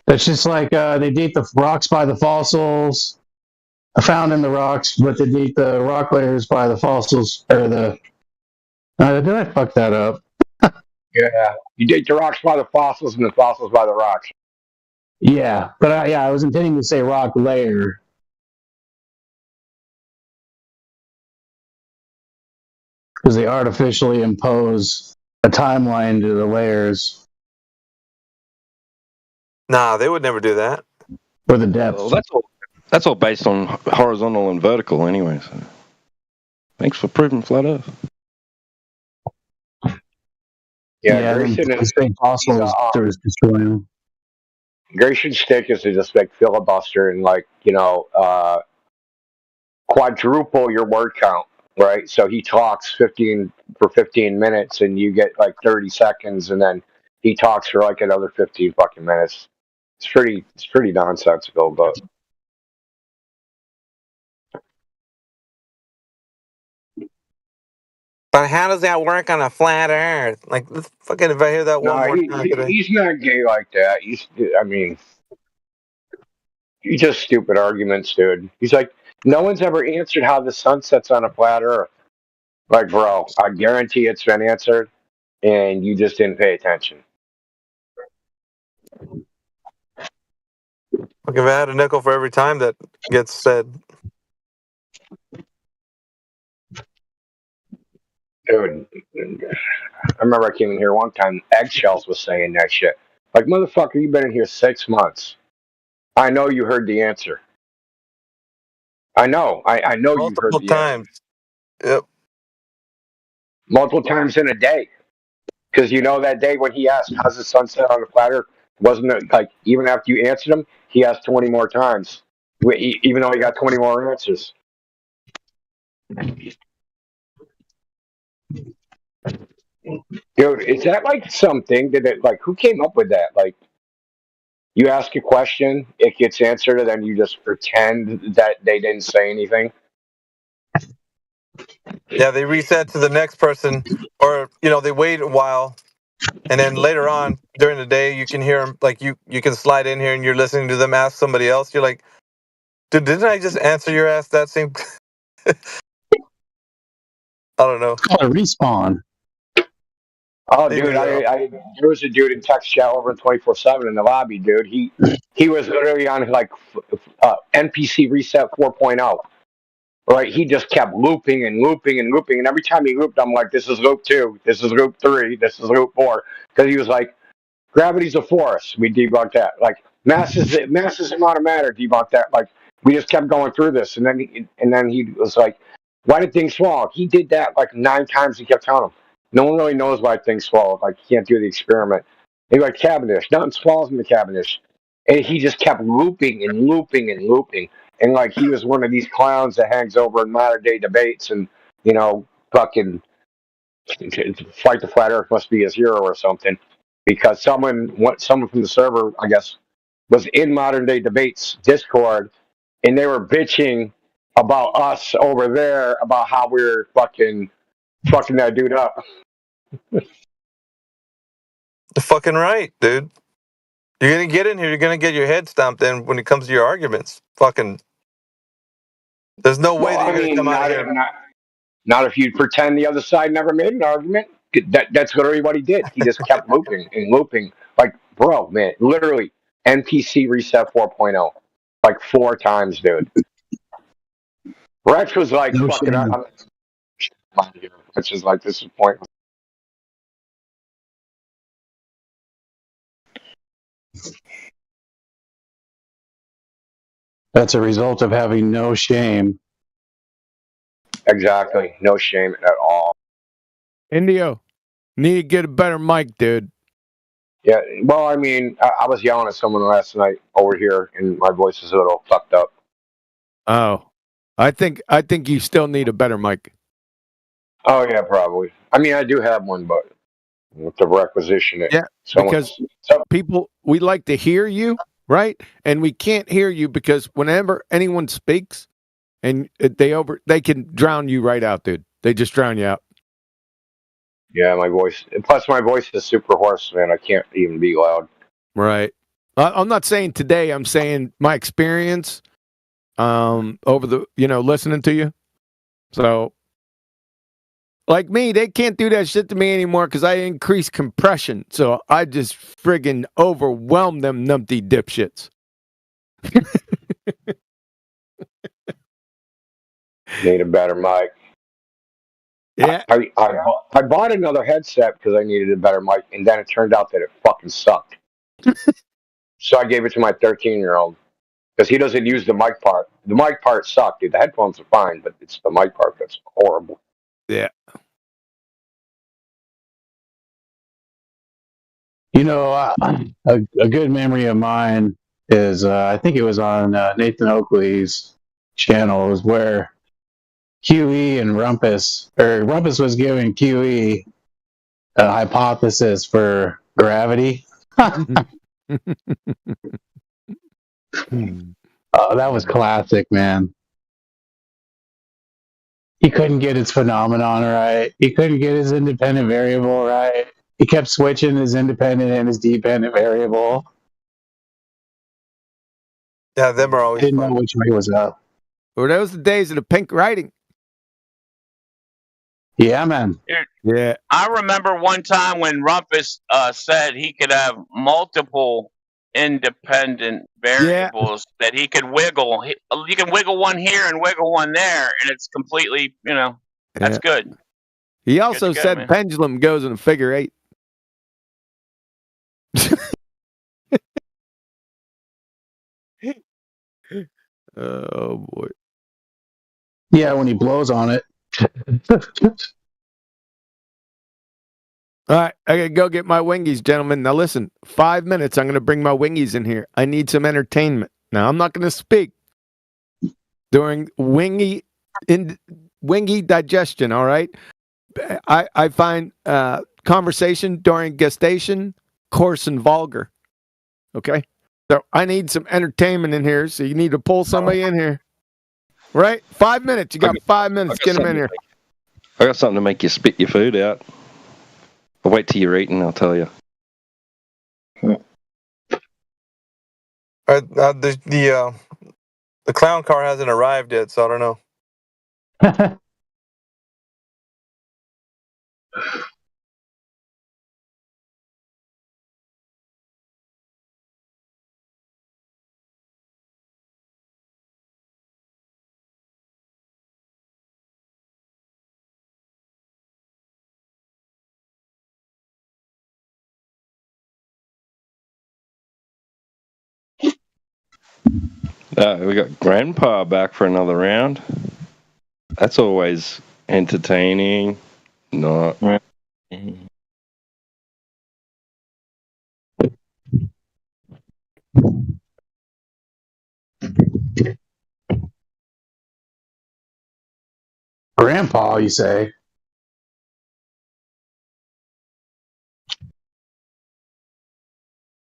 That's just like they date the rocks by the fossils found in the rocks, but they date the rock layers by the fossils, or the... did I fuck that up? Yeah, you date the rocks by the fossils and the fossils by the rocks. Yeah, but I was intending to say rock layer. Because they artificially impose a timeline to the layers. Nah, they would never do that. Or the depth. Well, that's all based on horizontal and vertical anyway. So. Thanks for proving flat Earth. Yeah, Grayson is fossils to destroy them. Grayson's stick is to just like filibuster and quadruple your word count, right? So he talks 15 minutes, and you get like 30 seconds, and then he talks for like another 15 fucking minutes. It's pretty nonsensical, but. But how does that work on a flat Earth? Like, let's fucking if I hear that one more time today. He's not gay like that. He's just stupid arguments, dude. He's like, no one's ever answered how the sun sets on a flat Earth. Like, bro, I guarantee it's been answered, and you just didn't pay attention. Like, if I had a nickel for every time that gets said. Dude, I remember I came in here one time, Eggshells was saying that shit. Like, motherfucker, you've been in here 6 months. I know you heard the answer. I know you heard the times. Answer. Yep. Multiple times in a day. Because you know that day when he asked, how's the sun set on the flat Earth? Wasn't it like, even after you answered him, he asked 20 more times. Even though he got 20 more answers. Dude, is that like something who came up with that? Like, you ask a question, it gets answered, and then you just pretend that they didn't say anything? Yeah, they reset to the next person, or they wait a while, and then later on during the day you can hear them. Like you can slide in here and you're listening to them ask somebody else. You're like, dude, didn't I just answer your ass that same? I don't know. A respawn. Oh, dude, there was a dude in text chat over 24/7 in the lobby, dude. He was literally on like NPC Reset 4.0. Right, he just kept looping and looping and looping, and every time he looped, I'm like, "This is loop 2, this is loop 3, this is loop 4," because he was like, "Gravity's a force." We debunked that. Like, mass is amount of matter. Debunked that. Like, we just kept going through this, and then he was like, "Why did things fall?" He did that like 9 times. He kept telling him, no one really knows why things fall. Like, you can't do the experiment. He's like, Cavendish, nothing falls in the Cavendish, and he just kept looping and looping and looping. And like, he was one of these clowns that hangs over in modern day debates, and fucking fight the flat Earth must be his hero or something, because someone from the server, I guess, was in modern day debates Discord, and they were bitching about us over there about how we were fucking that dude up. You're fucking right, dude. You're gonna get in here. You're gonna get your head stomped in when it comes to your arguments. Fucking. There's no way that you're gonna come out here. Not if you pretend the other side never made an argument. That's literally what he did. He just kept looping and looping. Like, bro, man, literally NPC Reset 4.0, like 4 times, dude. Rex was like, fucking. It's just like, this is pointless. That's a result of having no shame. Exactly. No shame at all. Indio, need to get a better mic, dude. Yeah, well, I mean, I was yelling at someone last night over here, and my voice is a little fucked up. Oh, I think you still need a better mic. Oh, yeah, probably. I mean, I do have one, but With the requisition it. Yeah, because people, we like to hear you, right? And we can't hear you because whenever anyone speaks and they can drown you right out, dude. They just drown you out. Yeah, my voice. And plus, my voice is super hoarse, man. I can't even be loud. Right. I'm not saying today. I'm saying my experience over the, listening to you. So, like me, they can't do that shit to me anymore because I increase compression. So I just friggin' overwhelm them numpty dipshits. Need a better mic. Yeah. I bought another headset because I needed a better mic, and then it turned out that it fucking sucked. So I gave it to my 13-year-old because he doesn't use the mic part. The mic part sucked, dude. The headphones are fine, but it's the mic part that's horrible. Yeah. A good memory of mine is I think it was on Nathan Oakley's channel, is where QE and Rumpus was giving QE a hypothesis for gravity. Oh, that was classic, man. He couldn't get his phenomenon right. He couldn't get his independent variable right. He kept switching his independent and his dependent variable. Yeah, them are always Didn't fun. know which way was up. Well, those were the days of the pink writing. Yeah, man. Dude, Yeah. I remember one time when Rumpus said he could have multiple independent variables that he could wiggle. You can wiggle one here and wiggle one there, and it's completely, that's Yeah. good. He also Good to go, said man. pendulum goes in a figure 8. Oh boy. Yeah, when he blows on it. All right, I gotta go get my wingies, gentlemen. Now listen, 5 minutes. I'm gonna bring my wingies in here. I need some entertainment. Now I'm not gonna speak during wingy digestion. All right. I find conversation during gestation coarse and vulgar. Okay, so I need some entertainment in here. So you need to pull somebody in here. Right, 5 minutes. You got 5 minutes. Get them in here. I got something to make you spit your food out. I'll wait till you're eating, I'll tell you. The clown car hasn't arrived yet, so I don't know. We got Grandpa back for another round. That's always entertaining. Not. Grandpa, you say?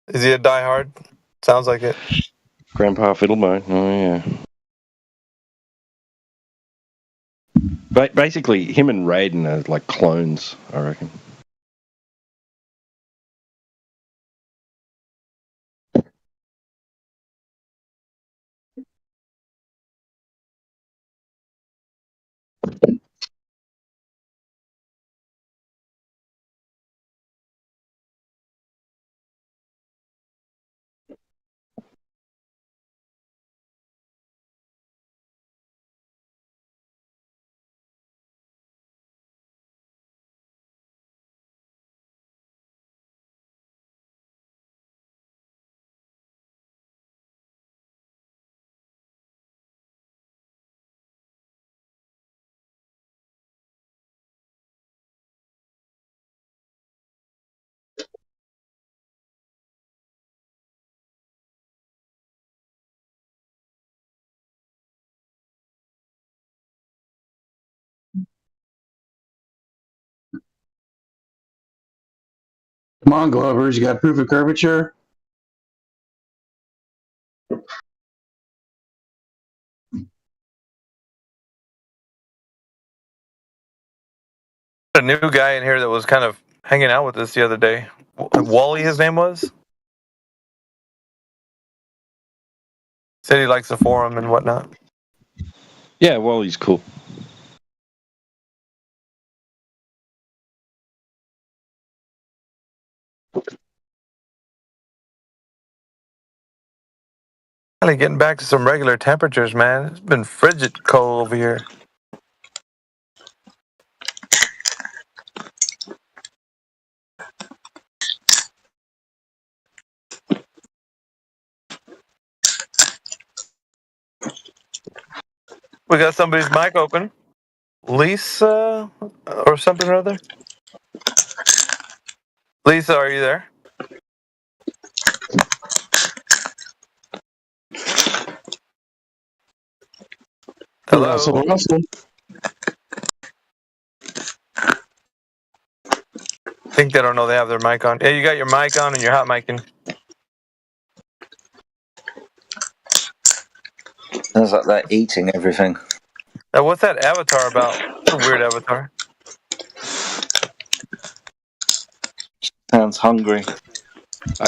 Is he a diehard? Sounds like it. Grandpa Fiddlebone. Oh, yeah. Basically, him and Raiden are like clones, I reckon. Come on, Glovers, you got proof of curvature? A new guy in here that was kind of hanging out with us the other day. Wally, his name was. Said he likes the forum and whatnot. Yeah, Wally's cool. Finally getting back to some regular temperatures, man. It's been frigid cold over here. We got somebody's mic open. Lisa or something or other. Lisa, are you there? Hello. Russell. I think they don't know they have their mic on. Yeah, you got your mic on and your hot mic in. Sounds like they're eating everything. Now, what's that avatar about? It's a weird avatar. Sounds hungry.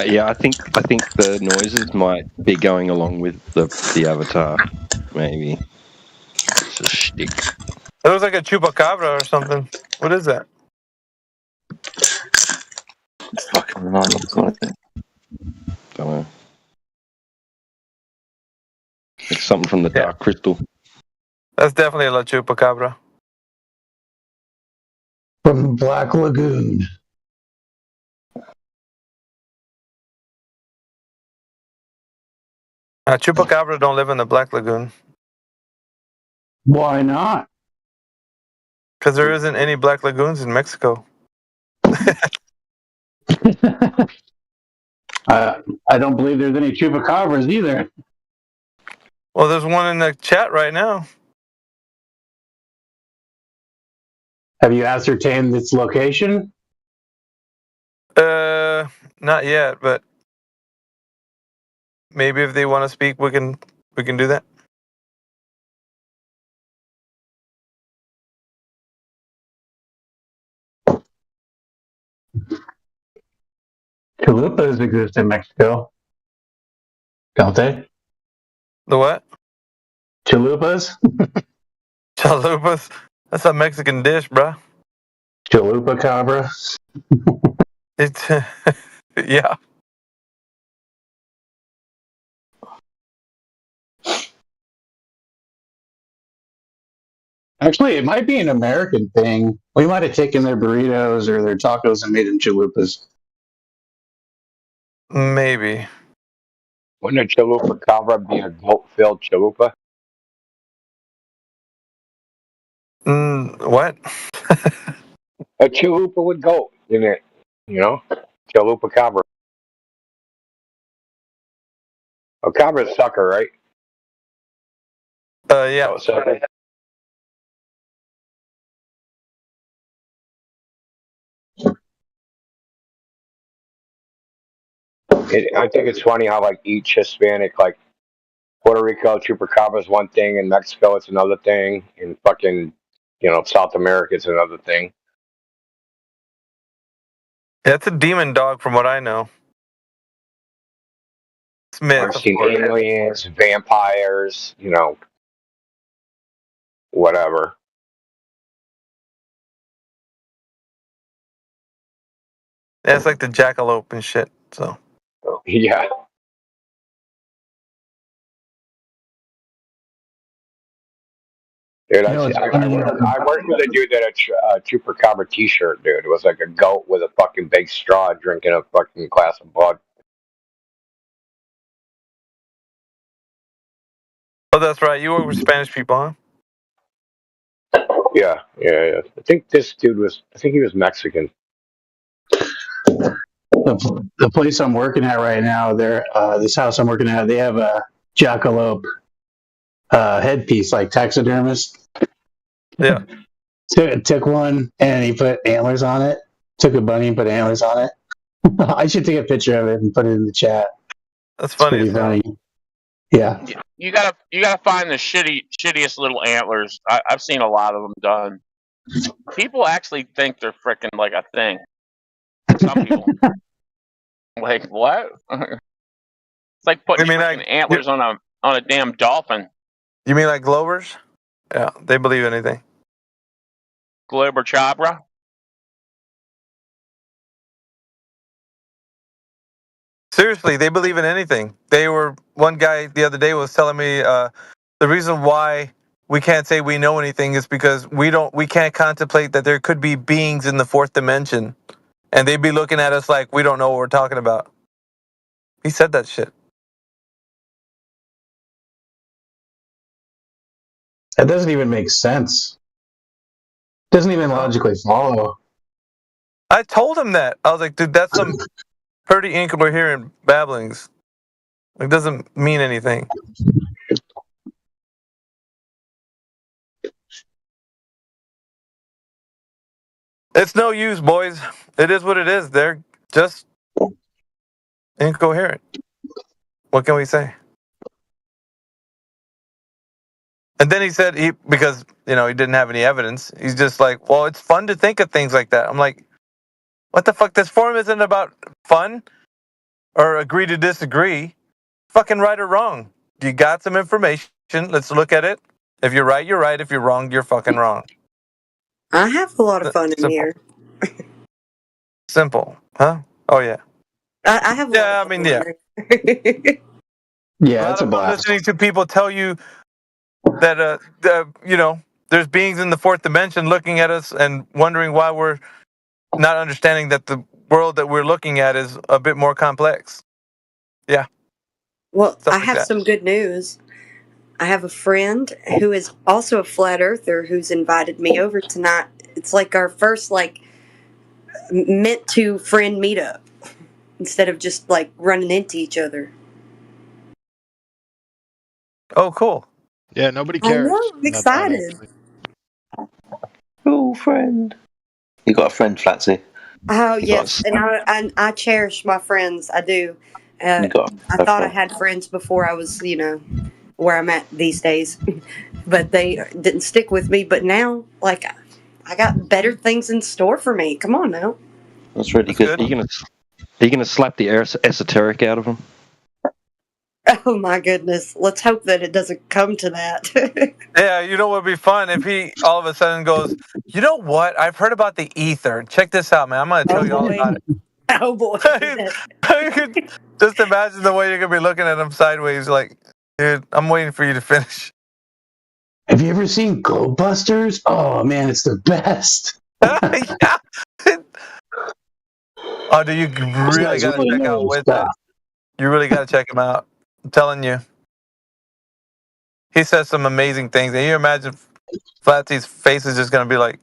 Yeah, I think the noises might be going along with the avatar. Maybe it's a shtick. It looks like a chupacabra or something. What is that? Fucking annoying. Don't know. It's something from the Dark Crystal. That's definitely a La Chupacabra. From Black Lagoon. Chupacabra don't live in the Black Lagoon. Why not? Because there isn't any Black Lagoons in Mexico. I don't believe there's any chupacabras either. Well, there's one in the chat right now. Have you ascertained its location? Not yet, but maybe if they want to speak, we can do that. Chalupas exist in Mexico, don't they? The what? Chalupas? Chalupas? That's a Mexican dish, bruh. Chalupa cabra? It's yeah. Actually, it might be an American thing. We might have taken their burritos or their tacos and made them chalupas. Maybe. Wouldn't a chupacabra be a goat-filled chalupa? What? A chalupa with goat in it, you know? Chupacabra. A cabra's sucker, right? Yeah. I think it's funny how like each Hispanic, like Puerto Rico, chupacabra is one thing, in Mexico it's another thing, in fucking, South America it's another thing. Yeah, it's a demon dog from what I know. It's myth. I've seen aliens, vampires, whatever. Yeah, it's like the jackalope and shit, so. Yeah. Dude, I worked with a dude that had a chupacabra t-shirt, dude. It was like a goat with a fucking big straw drinking a fucking glass of blood. Oh, that's right. You work with Spanish people, huh? Yeah. I think this dude was Mexican. The place I'm working at right now, this house I'm working at, they have a jackalope headpiece, like taxidermist. Yeah. Took one and he put antlers on it. Took a bunny and put antlers on it. I should take a picture of it and put it in the chat. That's It's funny. pretty funny. Yeah. You gotta find the shittiest little antlers. I've seen a lot of them done. People actually think they're freaking like a thing. Some people. Like what? It's like putting You mean freaking antlers on a damn dolphin. You mean like Glovers? Yeah, they believe anything. Glober Chabra. Seriously, they believe in anything. One guy the other day was telling me the reason why we can't say we know anything is because we can't contemplate that there could be beings in the fourth dimension, and they'd be looking at us like we don't know what we're talking about. He said that shit. That doesn't even make sense. Doesn't even logically follow. I told him that. I was like, dude, that's some pretty incoherent babblings. It doesn't mean anything. It's no use, boys. It is what it is. They're just incoherent. What can we say? And then he said because he didn't have any evidence. He's just like, well, it's fun to think of things like that. I'm like, what the fuck? This forum isn't about fun or agree to disagree. Fucking right or wrong. You got some information. Let's look at it. If you're right, you're right. If you're wrong, you're fucking wrong. I have a lot of fun in here. Simple, huh? Oh yeah. I have. Yeah, I mean, yeah. Yeah, it's a blast. Listening to people tell you that there's beings in the fourth dimension looking at us and wondering why we're not understanding that the world that we're looking at is a bit more complex. Yeah. Well, Stuff I like have that. some good news. I have a friend who is also a flat earther who's invited me over tonight. It's like our first meant to friend meetup instead of just like running into each other. Oh, cool. Yeah, nobody I cares. know, I'm about that, excited. actually. Oh, friend. You got a friend, Flatsy. Oh You yes, got and I cherish my friends. I do. You got I a thought I friend. had friends before I was, where I'm at these days, but they didn't stick with me. But now, I got better things in store for me. Come on now. That's really good. Are you gonna slap the esoteric out of him? Oh my goodness! Let's hope that it doesn't come to that. Yeah, you know what would be fun if he all of a sudden goes, you know what? I've heard about the ether. Check this out, man. I'm going to tell you all about it. Oh boy! Just imagine the way you're going to be looking at him sideways, like, dude, I'm waiting for you to finish. Have you ever seen Globebusters? Oh man, it's the best. Yeah. Oh, dude, you really got to check out Wizard. You really got to check him out. I'm telling you. He says some amazing things. And you imagine Flatsy's face is just going to be like,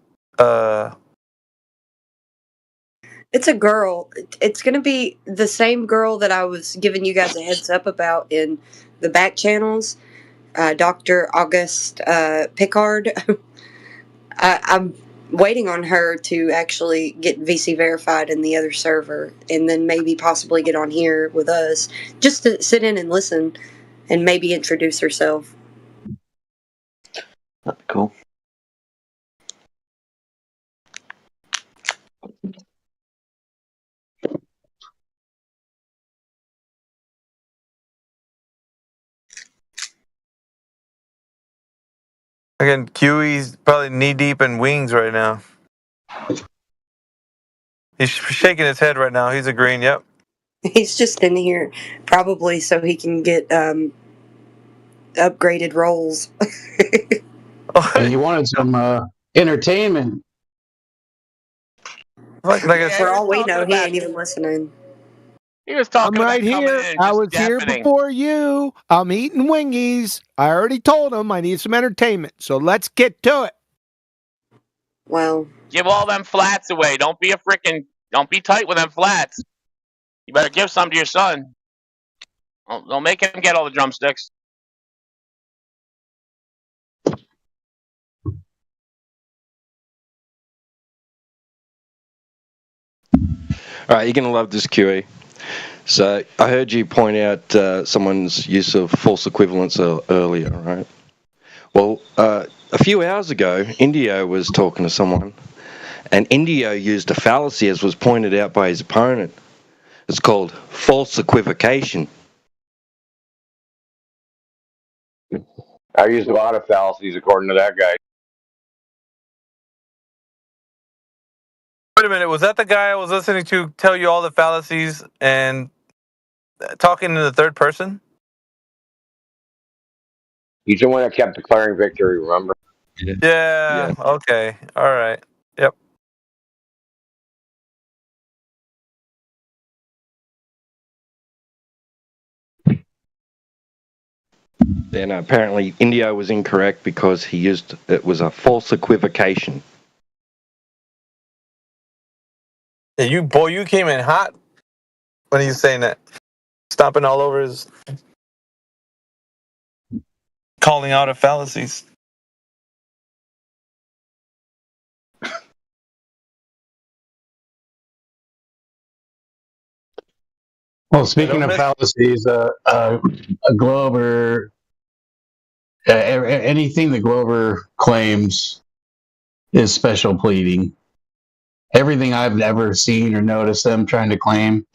It's a girl. It's going to be the same girl that I was giving you guys a heads up about in the back channels, Dr. Auguste Pickard. I'm waiting on her to actually get VC verified in the other server and then maybe possibly get on here with us just to sit in and listen and maybe introduce herself. That'd be cool. again, QE's probably knee deep in wings right now. He's shaking his head right now. He's agreeing, yep. He's just in here probably so he can get upgraded roles. And he wanted some entertainment. Like I For all we know, he ain't even listening. He was I'm talking right about coming here. in and I just was here deafening. before you. I'm eating wingies. I already told him I need some entertainment. So let's get to it. Well, Give all them flats away. Don't be tight with them flats. You better give some to your son. Don't make him get all the drumsticks. All right, you're going to love this, QE. So I heard you point out someone's use of false equivalence earlier, right? Well, a few hours ago, Indio was talking to someone, and Indio used a fallacy, as was pointed out by his opponent. It's called false equivocation. I used a lot of fallacies according to that guy. Wait a minute, was that the guy I was listening to tell you all the fallacies and talking in the third person? He's the one that kept declaring victory, remember? Yeah. Okay. All right. Yep. Then apparently Indio was incorrect because it was a false equivocation. Yeah, you came in hot when he was saying that. Stomping all over his... Calling out of fallacies. Well, speaking of fallacies, a Glover, anything that Glover claims is special pleading. Everything I've ever seen or noticed them trying to claim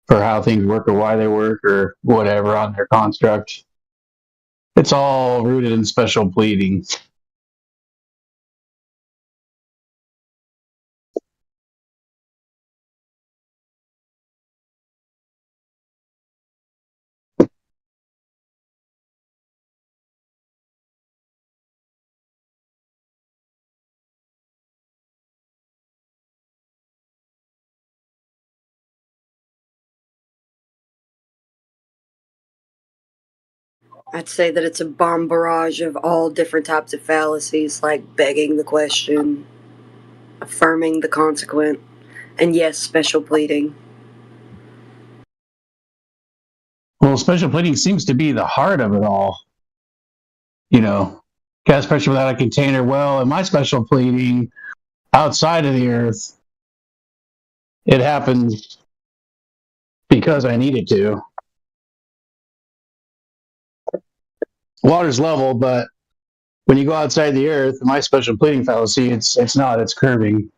for how things work or why they work or whatever on their construct, it's all rooted in special pleading. I'd say that it's a bomb barrage of all different types of fallacies, like begging the question, affirming the consequent, and yes, special pleading. Well, special pleading seems to be the heart of it all. You know, gas pressure without a container. Well, in my special pleading, outside of the earth, it happens because I needed to. Water's level, but when you go outside the earth, my special pleading fallacy, it's not, it's curving.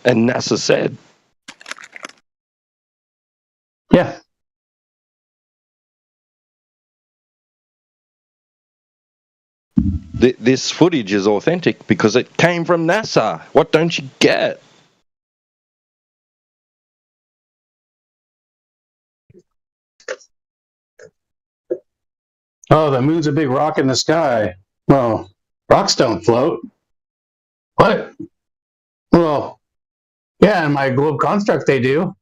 And NASA said. Yeah. This footage is authentic because it came from NASA. What don't you get? Oh, the moon's a big rock in the sky. Well, rocks don't float. What? Well, yeah, in my globe construct they do.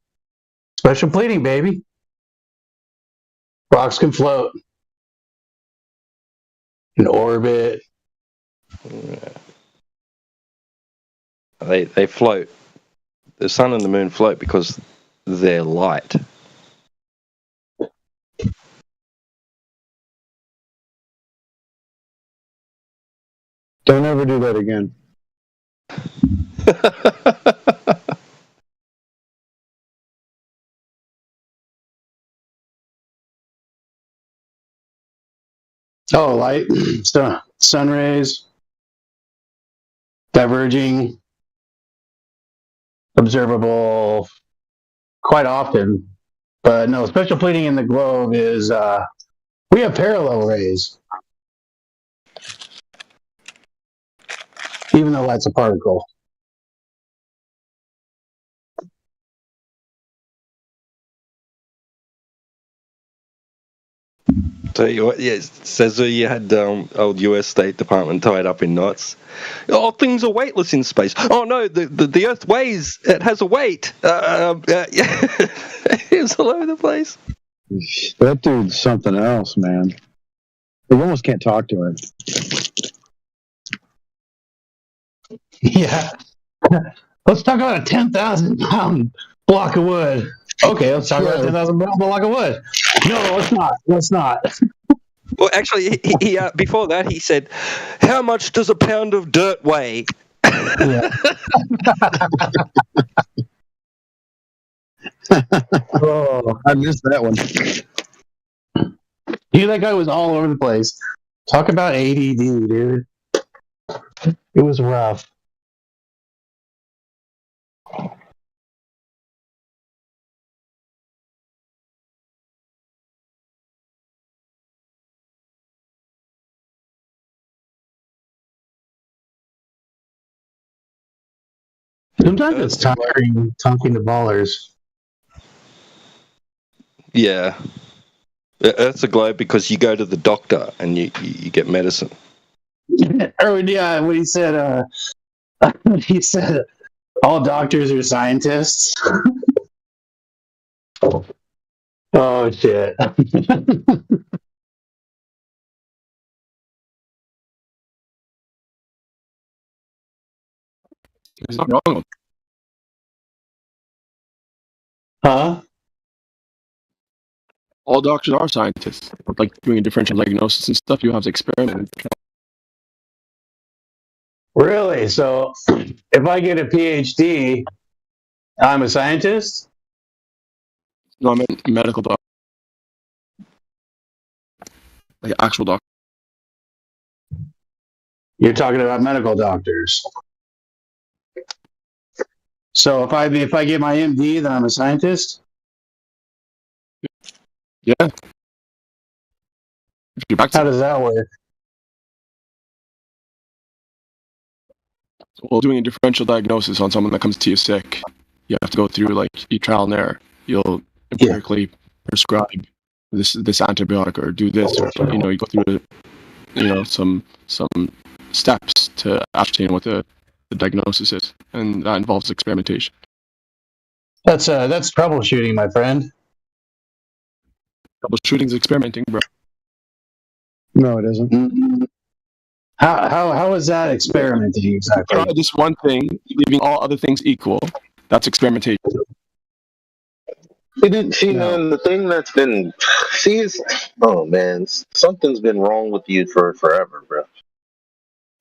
Special pleading, baby. Rocks can float. In orbit. They float. The sun and the moon float because they're light. Don't ever do that again. Oh, light, sun rays, diverging, observable quite often. But no, special pleading in the globe is we have parallel rays, even though light's a particle. Tell you what, yes, says you had old US State Department tied up in knots. Oh, things are weightless in space. Oh no, the Earth weighs. It has a weight. It was all over the place. That dude's something else, man. You almost can't talk to him. Yeah. Let's talk about a 10,000-pound block of wood. Okay, let's talk about a 10,000-pound block of wood. No, let's not. Let's not. Well, actually, he before that he said, "How much does a pound of dirt weigh?" Yeah. Oh, I missed that one. Yeah, that guy was all over the place. Talk about ADD, dude. It was rough. Sometimes it's tiring talking to ballers. Yeah. That's a globe because you go to the doctor and you get medicine. Or yeah, when he said all doctors are scientists. Oh shit. He's not wrong. Huh? All doctors are scientists. Like doing a differential diagnosis and stuff, you have to experiment. Really? So if I get a PhD, I'm a scientist? No, I meant medical doctor. Like actual doctor. You're talking about medical doctors. So if I get my MD, then I'm a scientist? Yeah. How does that work? Well, doing a differential diagnosis on someone that comes to you sick, you have to go through like your trial and error. You'll empirically prescribe this antibiotic or do this, or you go through some steps to ascertain what the diagnosis is, and that involves experimentation. That's troubleshooting, my friend. Troubleshooting is experimenting, bro. No, it isn't. How is that experimenting exactly? Try this one thing, leaving all other things equal. That's experimentation. Man, the thing that's been, something's been wrong with you for forever, bro.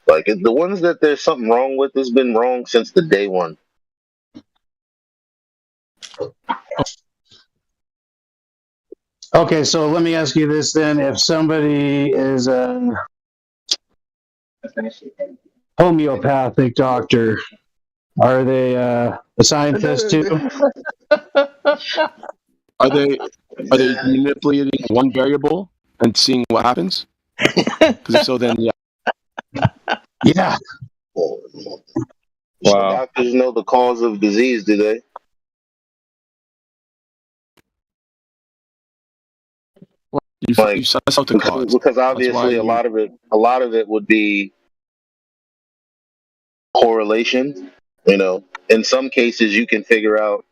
Like the ones that there's something wrong with has been wrong since the day one. Okay, so let me ask you this then: if somebody is a homeopathic doctor, are they a scientist too? Are they manipulating one variable and seeing what happens? Because if so, then yeah. Yeah. Wow. Doctors know the cause of disease, do they? Because obviously a lot of it would be correlation. In some cases you can figure out,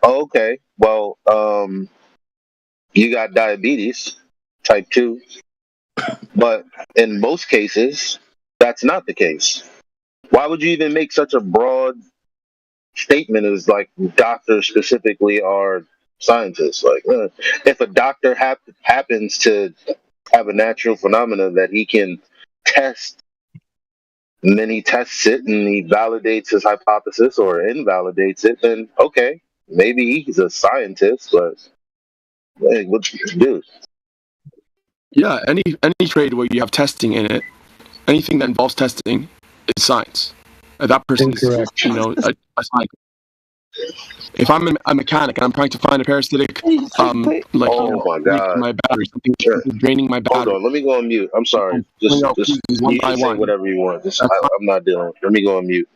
okay, well, you got diabetes type 2, but in most cases that's not the case. Why would you even make such a broad statement as like doctors specifically are scientists? Like, if a doctor happens to have a natural phenomena that he can test, and then he tests it and he validates his hypothesis or invalidates it, then okay, maybe he's a scientist, but hey, what you do? Yeah, any trade where you have testing in it, anything that involves testing is science. That person is, a scientist. If I'm a mechanic and I'm trying to find a parasitic, my God, my battery, something draining my battery. Hold on, let me go on mute. I'm sorry. Just you can say whatever you want. I'm not dealing. Let me go on mute.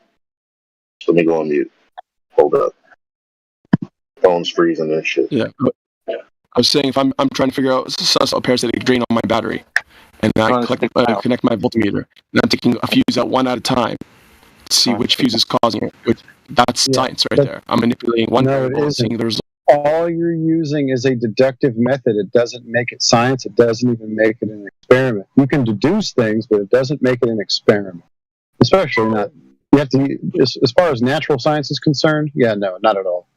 Hold up. Phone's freezing and shit. Yeah. I was saying if I'm trying to figure out a parasitic drain on my battery, and I connect my voltmeter, and I'm taking a fuse out one at a time to see which fuse is causing it. That's science right there. I'm manipulating one variable and seeing the result. All you're using is a deductive method. It doesn't make it science. It doesn't even make it an experiment. You can deduce things, but it doesn't make it an experiment. Especially not. You have to. As far as natural science is concerned, yeah, no, not at all.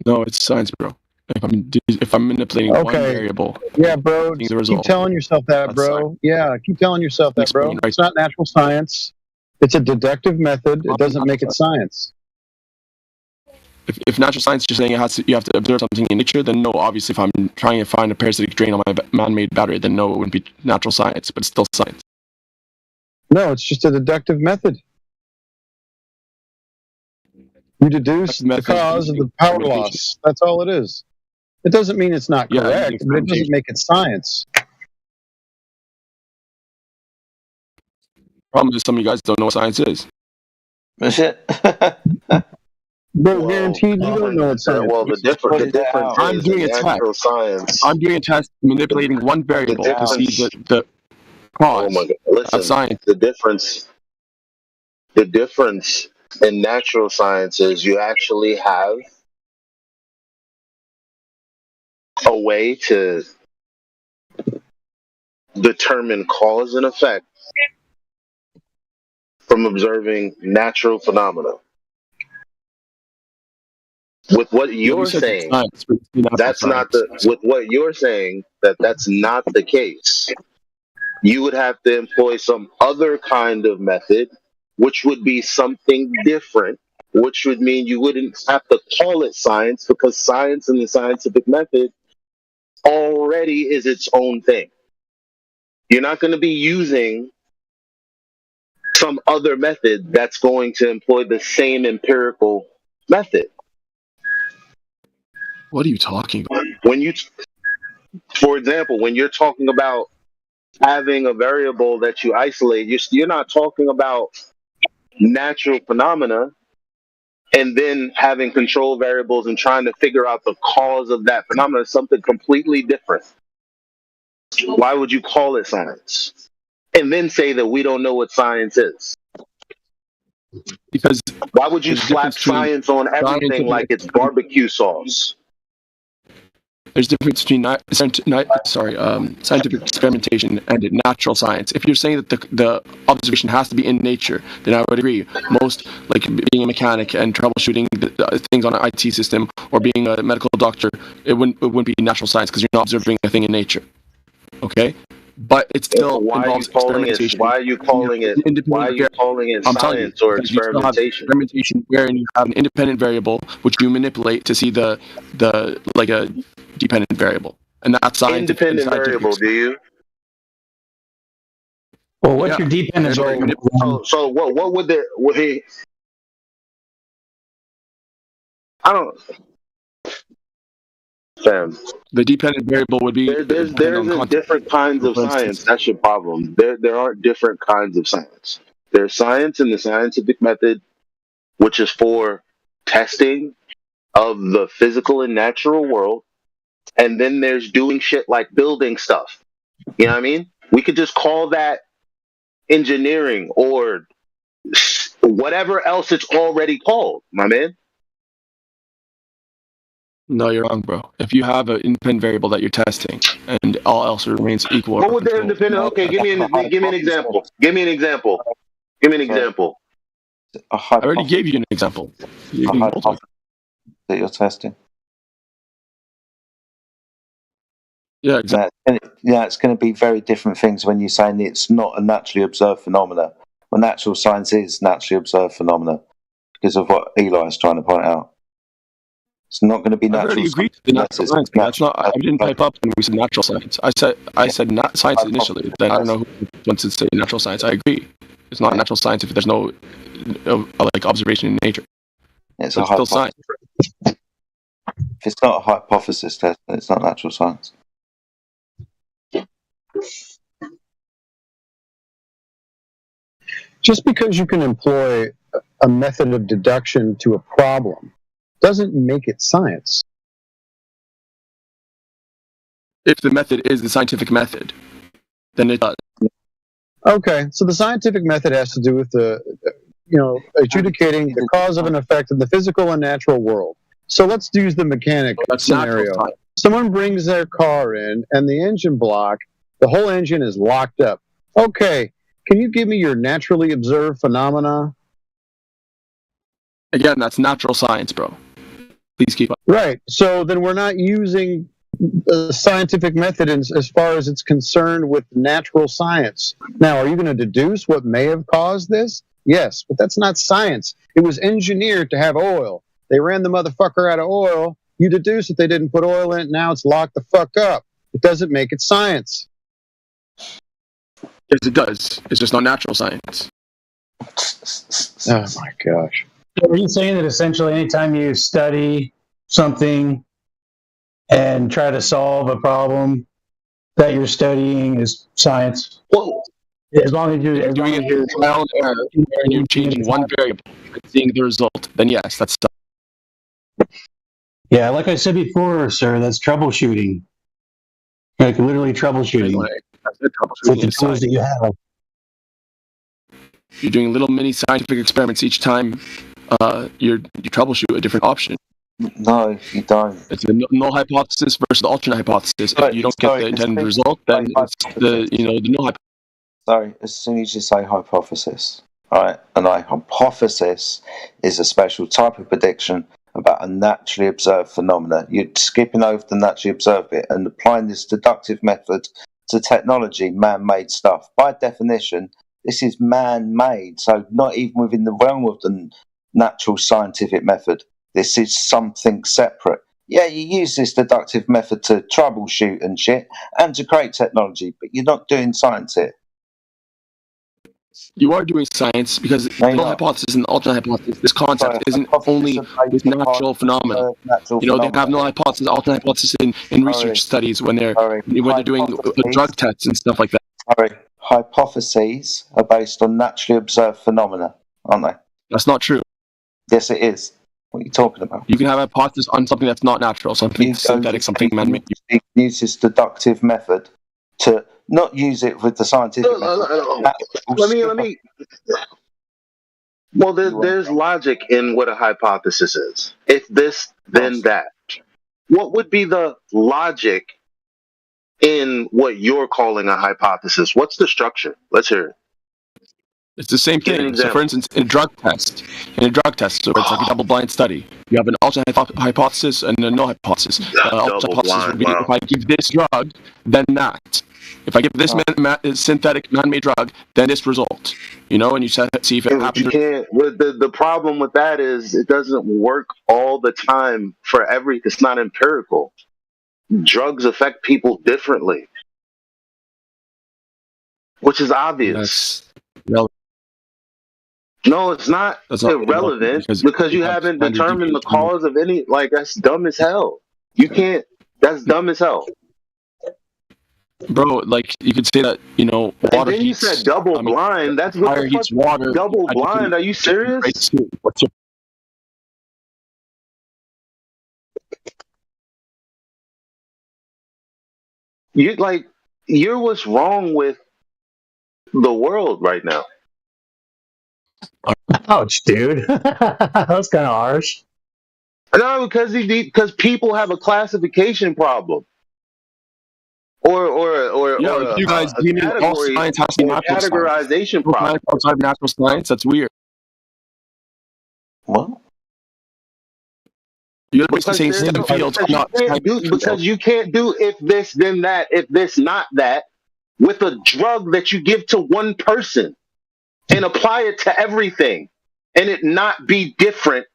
No, it's science, bro. If I'm manipulating one Okay. variable, Yeah, bro. seeing the Keep result. telling yourself that, That's bro. Yeah, keep telling yourself that, bro. Explain, right? It's not natural science. It's a deductive method. It doesn't make it science. If natural science is saying you have to observe something in nature, then no. Obviously, if I'm trying to find a parasitic drain on my man-made battery, then no, it wouldn't be natural science, but it's still science. No, it's just a deductive method. You deduce the cause of the power loss. That's all it is. It doesn't mean it's not correct, but it doesn't make it science. Problem is, some of you guys don't know what science is. That's it. But guaranteed, you don't know what science. Well, the difference I'm is doing in a test. natural science. I'm doing a test manipulating one variable to see the cause Oh my God! Listen, of science. the difference in natural science is you actually have a way to determine cause and effect from observing natural phenomena. With what you're saying, that's not with what you're saying, that's not the case. You would have to employ some other kind of method, which would be something different, which would mean you wouldn't have to call it science, because science and the scientific method already is its own thing. You're not going to be using some other method that's going to employ the same empirical method. What are you talking about? For example, when you're talking about having a variable that you isolate, you're not talking about natural phenomena and then having control variables and trying to figure out the cause of that phenomenon. Is something completely different. Why would you call it science and then say that we don't know what science is? Because why would you slap science on everything like it's barbecue sauce? There's a difference between scientific experimentation and natural science. If you're saying that the observation has to be in nature, then I would agree. Most, like being a mechanic and troubleshooting things on an IT system, or being a medical doctor, it wouldn't be natural science because you're not observing a thing in nature. Okay, but it still involves experimentation. Why are you calling it science or experimentation? Experimentation, wherein you have an independent variable which you manipulate to see the like a dependent variable, and that's scientific. Independent variable, do you? Well, what's your dependent variable? So what would the I don't. Fam. The dependent variable would be there's different kinds of science. That's your problem. There aren't different kinds of science. There's science in the scientific method, which is for testing of the physical and natural world, and then there's doing shit like building stuff. You know what I mean? We could just call that engineering or whatever else it's already called, my man. No, you're wrong, bro. If you have an independent variable that you're testing and all else remains equal. What would the independent? Okay, give me an example. Give me an example. Give me an example. I already gave you an example. That you're testing. Yeah, exactly. It's going to be very different things when you're saying it's not a naturally observed phenomena. Well, natural science is naturally observed phenomena because of what Eli is trying to point out. It's not going to be natural. I already agreed to the natural science. That's not. I didn't pipe up when we said natural science. I said not science initially. Then I don't know who wants to say natural science. I agree. It's not natural science if there's no like observation in nature. It's still science. If it's not a hypothesis test, then it's not natural science. Just because you can employ a method of deduction to a problem doesn't make it science. If the method is the scientific method, then it does. Okay, so the scientific method has to do with adjudicating the cause of an effect in the physical and natural world. So let's use the mechanic scenario. Someone brings their car in and the engine block, the whole engine is locked up. Okay, can you give me your naturally observed phenomena? Again, that's natural science, bro. Please keep up. Right. So then we're not using the scientific method as far as it's concerned with natural science. Now, are you going to deduce what may have caused this? Yes, but that's not science. It was engineered to have oil. They ran the motherfucker out of oil. You deduce that they didn't put oil in it. Now it's locked the fuck up. It doesn't make it science. Yes, it does. It's just not natural science. Oh my gosh. So are you saying that essentially anytime you study something and try to solve a problem that you're studying is science? Well, as long as you're doing it here trial and error, and you're changing one variable and seeing the result, then yes, that's Yeah, like I said before, sir, that's troubleshooting. Like literally troubleshooting. That's the With the troubleshooting tools that you have. You're doing little mini scientific experiments each time you troubleshoot a different option. No, you don't. It's a null hypothesis versus the alternate hypothesis. If you don't get the intended result, then it's the null hypothesis. Sorry, as soon as you say hypothesis, right? And a hypothesis is a special type of prediction about a naturally observed phenomena. You're skipping over the naturally observed bit and applying this deductive method to technology, man-made stuff. By definition, this is man-made, so not even within the realm of the natural scientific method. This is something separate. Yeah, you use this deductive method to troubleshoot and shit, and to create technology, but you're not doing science here. You are doing science because the null hypothesis and the alternate hypothesis, this concept isn't only this natural phenomena. They have null hypothesis, alternate hypothesis in research studies when they're doing drug tests and stuff like that. Sorry, hypotheses are based on naturally observed phenomena, aren't they? That's not true. Yes, it is. What are you talking about? You can have a hypothesis on something that's not natural, something synthetic, something man-made. You can use this deductive method to not use it with the scientific method. Let me. Well, there's logic in what a hypothesis is. If this, then that. What would be the logic in what you're calling a hypothesis? What's the structure? Let's hear it. It's the same thing. So, for instance, in a drug test, so it's like a double-blind study. You have an alternate hypothesis and a null hypothesis. Alternate hypothesis would be if I give this drug, then that. If I give this synthetic man-made drug, then this result. And you see if it happens. You can't. The problem with that is it doesn't work all the time for everything. It's not empirical. Drugs affect people differently, which is obvious. No, it's not irrelevant because you haven't determined the cause of any. Like, that's dumb as hell. You can't. That's dumb as hell. Bro, like, you could say that, water. And then you said double blind. That's what fire heats water. Double blind? Are you serious? You're what's wrong with the world right now. Ouch, dude. That's kind of harsh. No, because people have a classification problem. Or you guys deeming all science has to be natural categorization problem. Outside natural science, that's weird. What? You're basically saying STEM fields are not because you can't do if this, then that, if this, not that, with a drug that you give to one person and apply it to everything and it not be different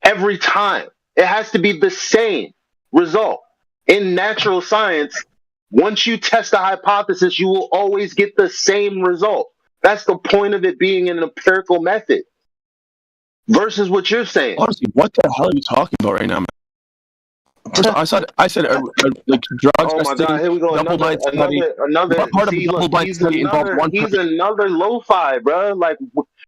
every time. It has to be the same result. In natural science, once you test a hypothesis, you will always get the same result. That's the point of it being an empirical method. Versus what you're saying. Honestly, what the hell are you talking about right now, man? First of all, I said like drugs. Oh my god, here we go. Another part of a double-blind study involved one person. He's another lo-fi, bro. Like,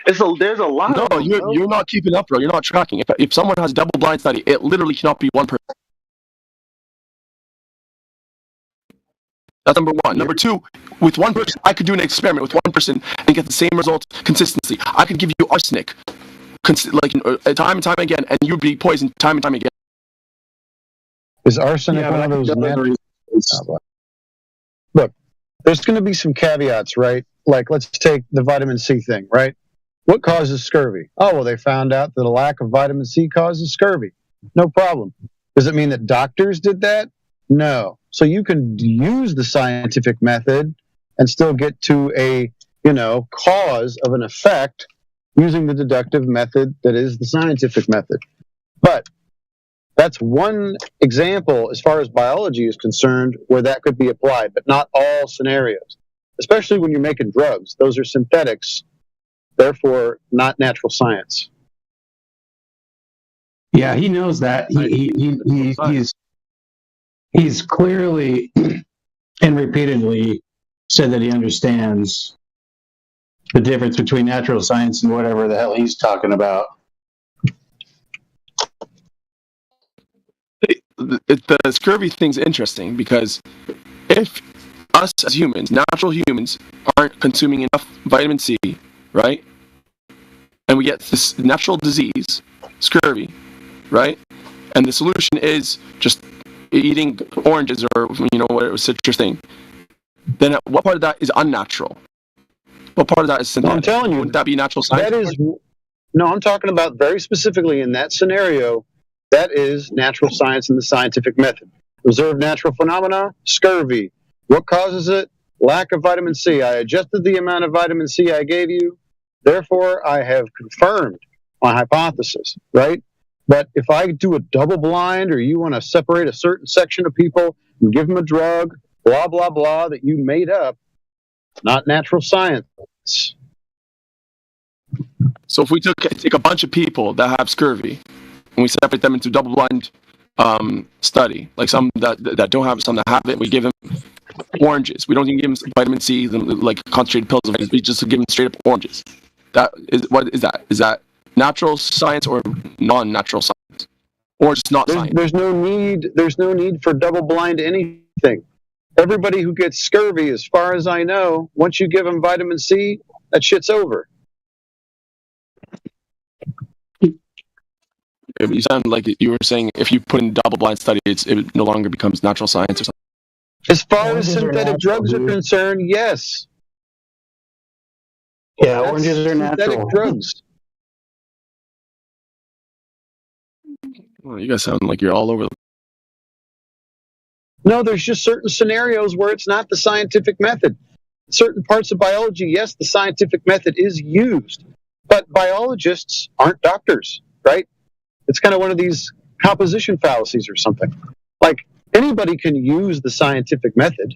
there's a lot. No, you're not keeping up, bro. You're not tracking. If someone has a double-blind study, it literally cannot be one person. That's number one. Number two, with one person, I could do an experiment with one person and get the same result consistently. I could give you arsenic, time and time again, and you'd be poisoned time and time again. Is arsenic one of those natural? Look, there's going to be some caveats, right? Like, let's take the vitamin C thing, right? What causes scurvy? Oh, well, they found out that a lack of vitamin C causes scurvy. No problem. Does it mean that doctors did that? No. So you can use the scientific method and still get to a, cause of an effect using the deductive method that is the scientific method. But that's one example as far as biology is concerned where that could be applied, but not all scenarios, especially when you're making drugs. Those are synthetics, therefore not natural science. Yeah, he knows that. He's clearly and repeatedly said that he understands the difference between natural science and whatever the hell he's talking about. The scurvy thing's interesting because if us as humans, natural humans, aren't consuming enough vitamin C, right? And we get this natural disease, scurvy, right? And the solution is just eating oranges or whatever citrus thing. Then what part of that is unnatural? What part of that is synthetic? I'm telling you, wouldn't that be natural science? No, I'm talking about very specifically in that scenario. That is natural science and the scientific method. Observed natural phenomena, scurvy. What causes it? Lack of vitamin C. I adjusted the amount of vitamin C I gave you. Therefore, I have confirmed my hypothesis, right? But if I do a double blind or you want to separate a certain section of people and give them a drug, blah, blah, blah, that you made up, not natural science. So if we take a bunch of people that have scurvy and we separate them into double-blind study, like some that don't have it, some that have it, we give them oranges. We don't even give them vitamin C, like concentrated pills. We just give them straight up oranges. What is that? Is that natural science or non-natural science, or just not science? There's no need for double-blind anything. Everybody who gets scurvy, as far as I know, once you give them vitamin C, that shit's over. You sound like you were saying if you put in double-blind study, it no longer becomes natural science or something. As far as synthetic drugs are concerned, yes. Yeah, oranges are synthetic natural. drugs. Well, you guys sound like you're all over. No, there's just certain scenarios where it's not the scientific method. Certain parts of biology, yes, the scientific method is used, but biologists aren't doctors, right? It's kind of one of these composition fallacies or something. Like, anybody can use the scientific method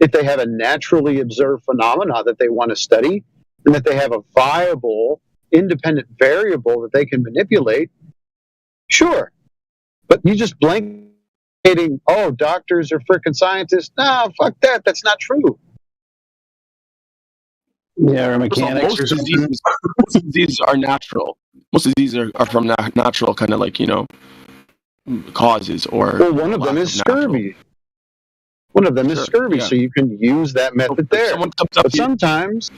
if they have a naturally observed phenomena that they want to study and that they have a viable, independent variable that they can manipulate. Sure. But you just blanketing, oh, doctors are frickin' scientists. No, fuck that. That's not true. Yeah, or mechanics. Most diseases are natural. Most diseases are from natural kind of like, causes or. Well, one of them is scurvy. One of them is scurvy, so you can use that method there. But sometimes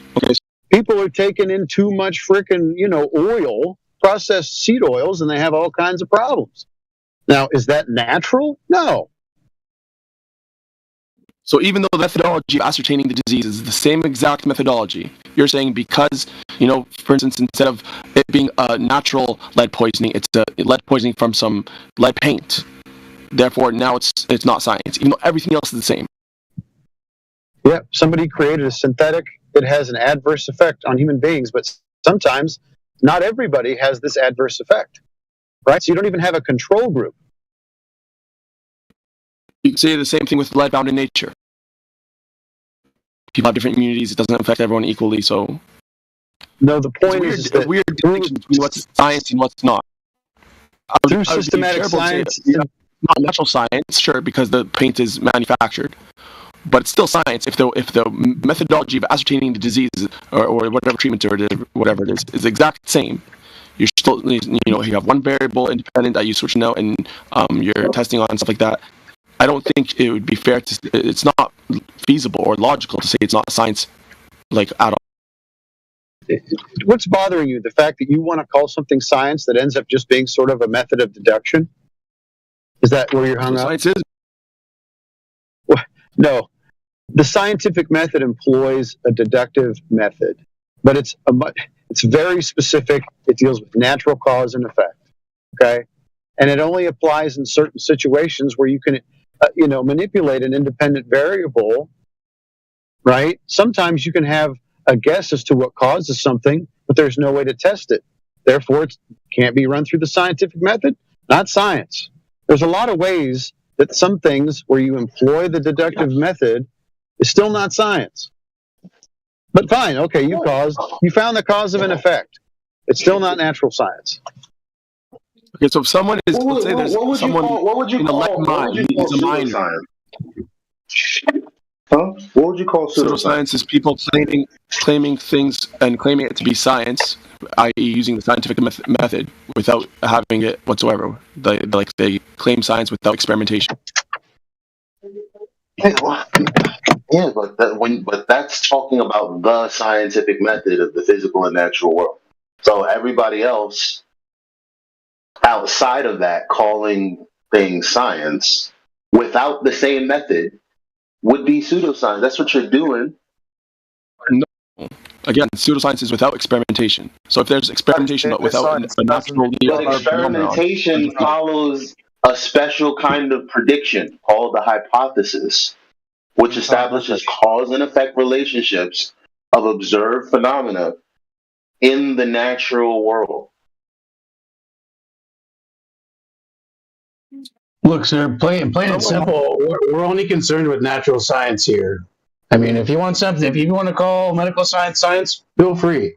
people are taking in too much frickin', oil, processed seed oils, and they have all kinds of problems. Now, is that natural? No. So even though the methodology of ascertaining the disease is the same exact methodology, you're saying because, for instance, instead of it being a natural lead poisoning, it's a lead poisoning from some lead paint. Therefore, now it's not science, even though everything else is the same. Yeah, somebody created a synthetic that has an adverse effect on human beings, but sometimes not everybody has this adverse effect, right? So you don't even have a control group. You can say the same thing with lead found in nature. People have different immunities. It doesn't affect everyone equally. So, no, the point is a weird distinction between what's science and what's not. Through systematic science, not natural science, sure, because the paint is manufactured, but it's still science. If the methodology of ascertaining the disease or whatever treatment or whatever it is the exact same, you're still you have one variable independent that you switch to know, and you're testing on stuff like that. I don't think it would be fair to. It's not feasible or logical to say it's not science, like at all. What's bothering you? The fact that you want to call something science that ends up just being sort of a method of deduction? Is that where you're hung up? Science is. Well, no, the scientific method employs a deductive method, but it's very specific. It deals with natural cause and effect. Okay. and it only applies in certain situations where you can, manipulate an independent variable, right? Sometimes you can have a guess as to what causes something, but there's no way to test it. Therefore, it can't be run through the scientific method, not science. There's a lot of ways that some things where you employ the deductive method is still not science. But fine, okay, you found the cause of an effect. It's still not natural science. Okay, so if someone is, let's say there's someone in a lead mine, he's a miner. Huh? What would you call Pseudoscience is people claiming things and claiming it to be science, i.e., using the scientific method without having it whatsoever. They claim science without experimentation. Yeah, but that's talking about the scientific method of the physical and natural world. So everybody else outside of that calling things science without the same method would be pseudoscience. That's what you're doing. No. Again, pseudoscience is without experimentation. So if there's experimentation but without a natural... But experimentation follows a special kind of prediction called the hypothesis, which establishes cause and effect relationships of observed phenomena in the natural world. Look, sir, plain and simple, we're only concerned with natural science here. I mean, if you want to call medical science, feel free.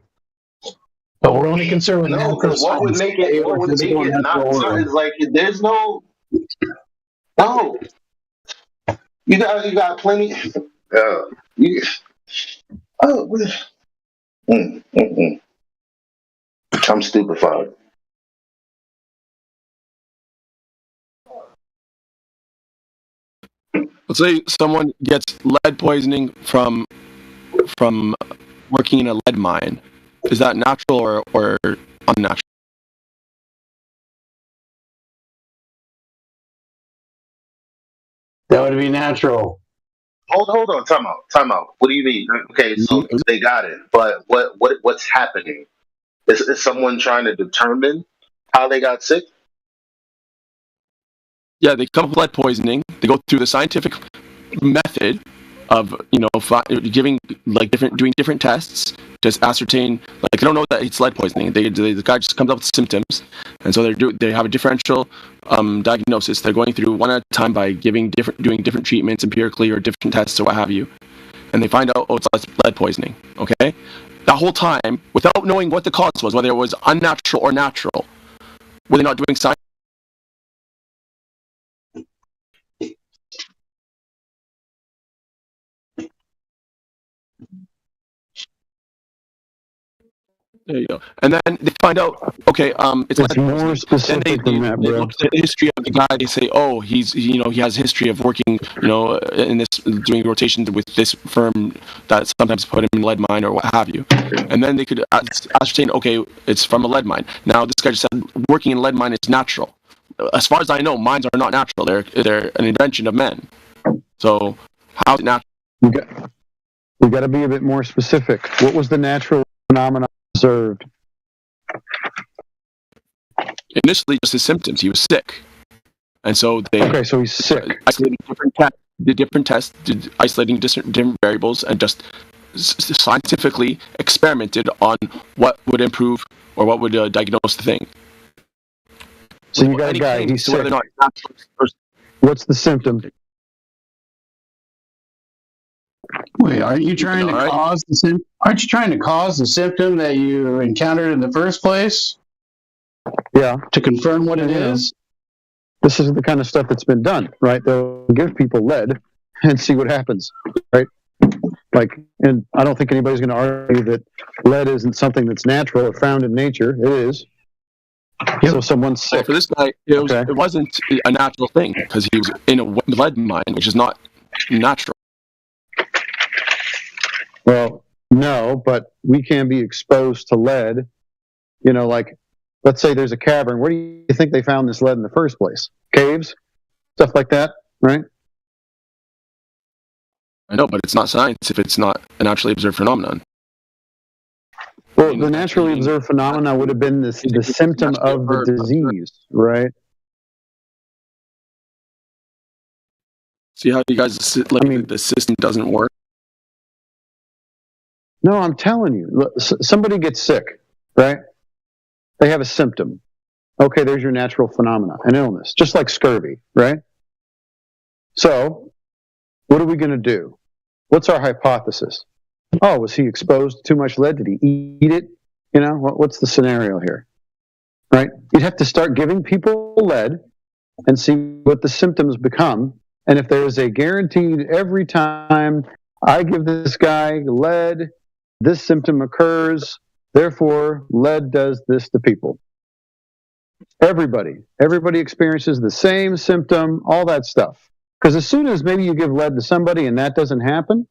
But we're only concerned with natural science. What would make it not science? Like, there's no. You got plenty. I'm stupefied. Let's say someone gets lead poisoning from working in a lead mine. Is that natural or unnatural? That would be natural. Hold on, time out. What do you mean? Okay, so they got it, but what's happening? Is someone trying to determine how they got sick? Yeah, they come up with lead poisoning. They go through the scientific method of doing different tests to ascertain. Like, they don't know that it's lead poisoning. The guy just comes up with symptoms, and so they have a differential diagnosis. They're going through one at a time by doing different treatments empirically or different tests or what have you, and they find out it's lead poisoning. Okay, that whole time without knowing what the cause was, whether it was unnatural or natural, were they not doing science? There you go. And then they find out, okay, it's more specific than that, bro. They look at the history of the guy. They say, oh, he has a history of working, in this, doing rotations with this firm that sometimes put him in lead mine or what have you. And then they could ascertain, okay, it's from a lead mine. Now this guy just said working in lead mine is natural. As far as I know, mines are not natural. They're an invention of men. So how is it natural? We got to be a bit more specific. What was the natural phenomenon observed? Initially, just his symptoms. He was sick, and so they so he's sick. Isolated different tests, isolating different variables, and just scientifically experimented on what would improve or what would diagnose the thing. So you got a guy. He's sick. What's the symptom? Wait, aren't you trying to cause the symptom? Aren't you trying to cause the symptom that you encountered in the first place? Yeah. To confirm what it is? This is the kind of stuff that's been done, right? They'll give people lead and see what happens, right? And I don't think anybody's going to argue that lead isn't something that's natural or found in nature. It is. Yep. So someone's sick. Well, for this guy, it wasn't a natural thing because he was in a lead mine, which is not natural. Well, no, but we can be exposed to lead. Let's say there's a cavern. Where do you think they found this lead in the first place? Caves? Stuff like that, right? I know, but it's not science if it's not a naturally observed phenomenon. Well, the naturally observed phenomena would have been the symptom of the disease, right? See how you guys the system doesn't work. No, I'm telling you. Look, somebody gets sick, right? They have a symptom. Okay, there's your natural phenomena, an illness, just like scurvy, right? So, what are we going to do? What's our hypothesis? Oh, was he exposed to too much lead? Did he eat it? You know, what's the scenario here? Right? You'd have to start giving people lead and see what the symptoms become. And if there is a guaranteed every time I give this guy lead, this symptom occurs, therefore lead does this to people. Everybody experiences the same symptom, all that stuff. Because as soon as maybe you give lead to somebody and that doesn't happen,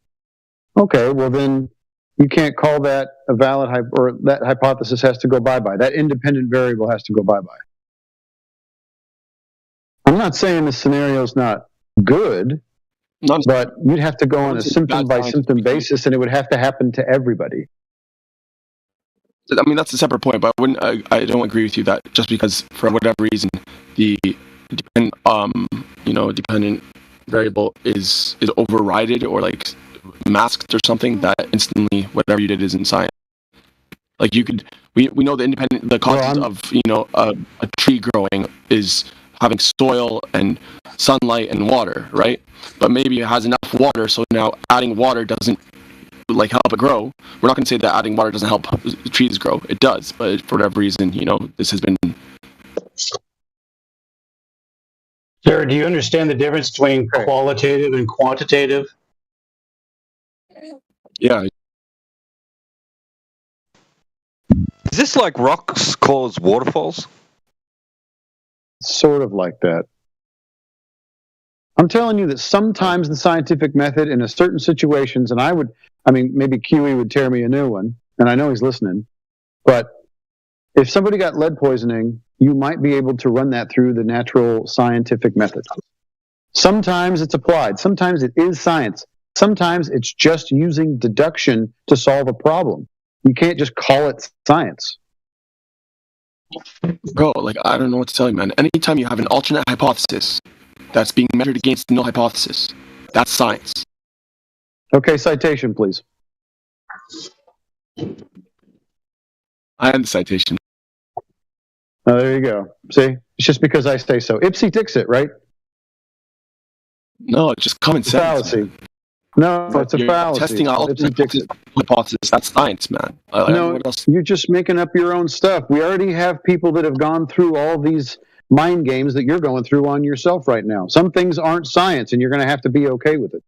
okay, well then you can't call that a valid or that hypothesis has to go bye-bye. That independent variable has to go bye-bye. I'm not saying this scenario is not good, but you'd have to go on a symptom by symptom basis, and it would have to happen to everybody. I mean, that's a separate point, but I don't agree with you that just because for whatever reason the dependent variable is overrided or like masked or something, that instantly whatever you did is in science. Like we know the causes of a tree growing is having soil and sunlight and water, right? But maybe it has enough water, so now adding water doesn't like help it grow. We're not going to say that adding water doesn't help trees grow. It does, but for whatever reason, this has been. Sir, do you understand the difference between qualitative and quantitative? Yeah. Is this like rocks cause waterfalls? Sort of like that. I'm telling you that sometimes the scientific method in a certain situations, and maybe QE would tear me a new one, and I know he's listening, but if somebody got lead poisoning, you might be able to run that through the natural scientific method. Sometimes it's applied. Sometimes it is science. Sometimes it's just using deduction to solve a problem. You can't just call it science. Bro, I don't know what to tell you, man. Anytime you have an alternate hypothesis that's being measured against the null hypothesis, that's science. Okay, citation, please. I am the citation. Oh, there you go. See? It's just because I say so. Ipsy Dixit, right? No, it's just common sense. Fallacy. No, it's a fallacy. Testing alternate hypothesis. That's science, man. No, you're just making up your own stuff. We already have people that have gone through all these mind games that you're going through on yourself right now. Some things aren't science, and you're going to have to be okay with it.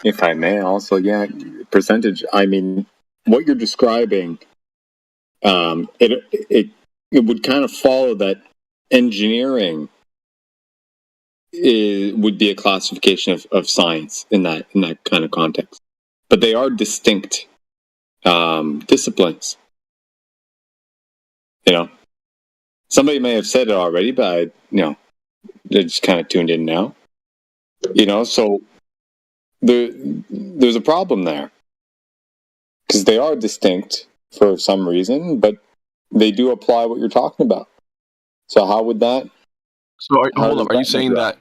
If I may, also, percentage. I mean, what you're describing, it would kind of follow that engineering would be a classification of science in that kind of context, but they are distinct disciplines. Somebody may have said it already, but they just kind of tuned in now. So. There's a problem there because they are distinct for some reason, but they do apply what you're talking about. So how would that? So hold up, are you saying that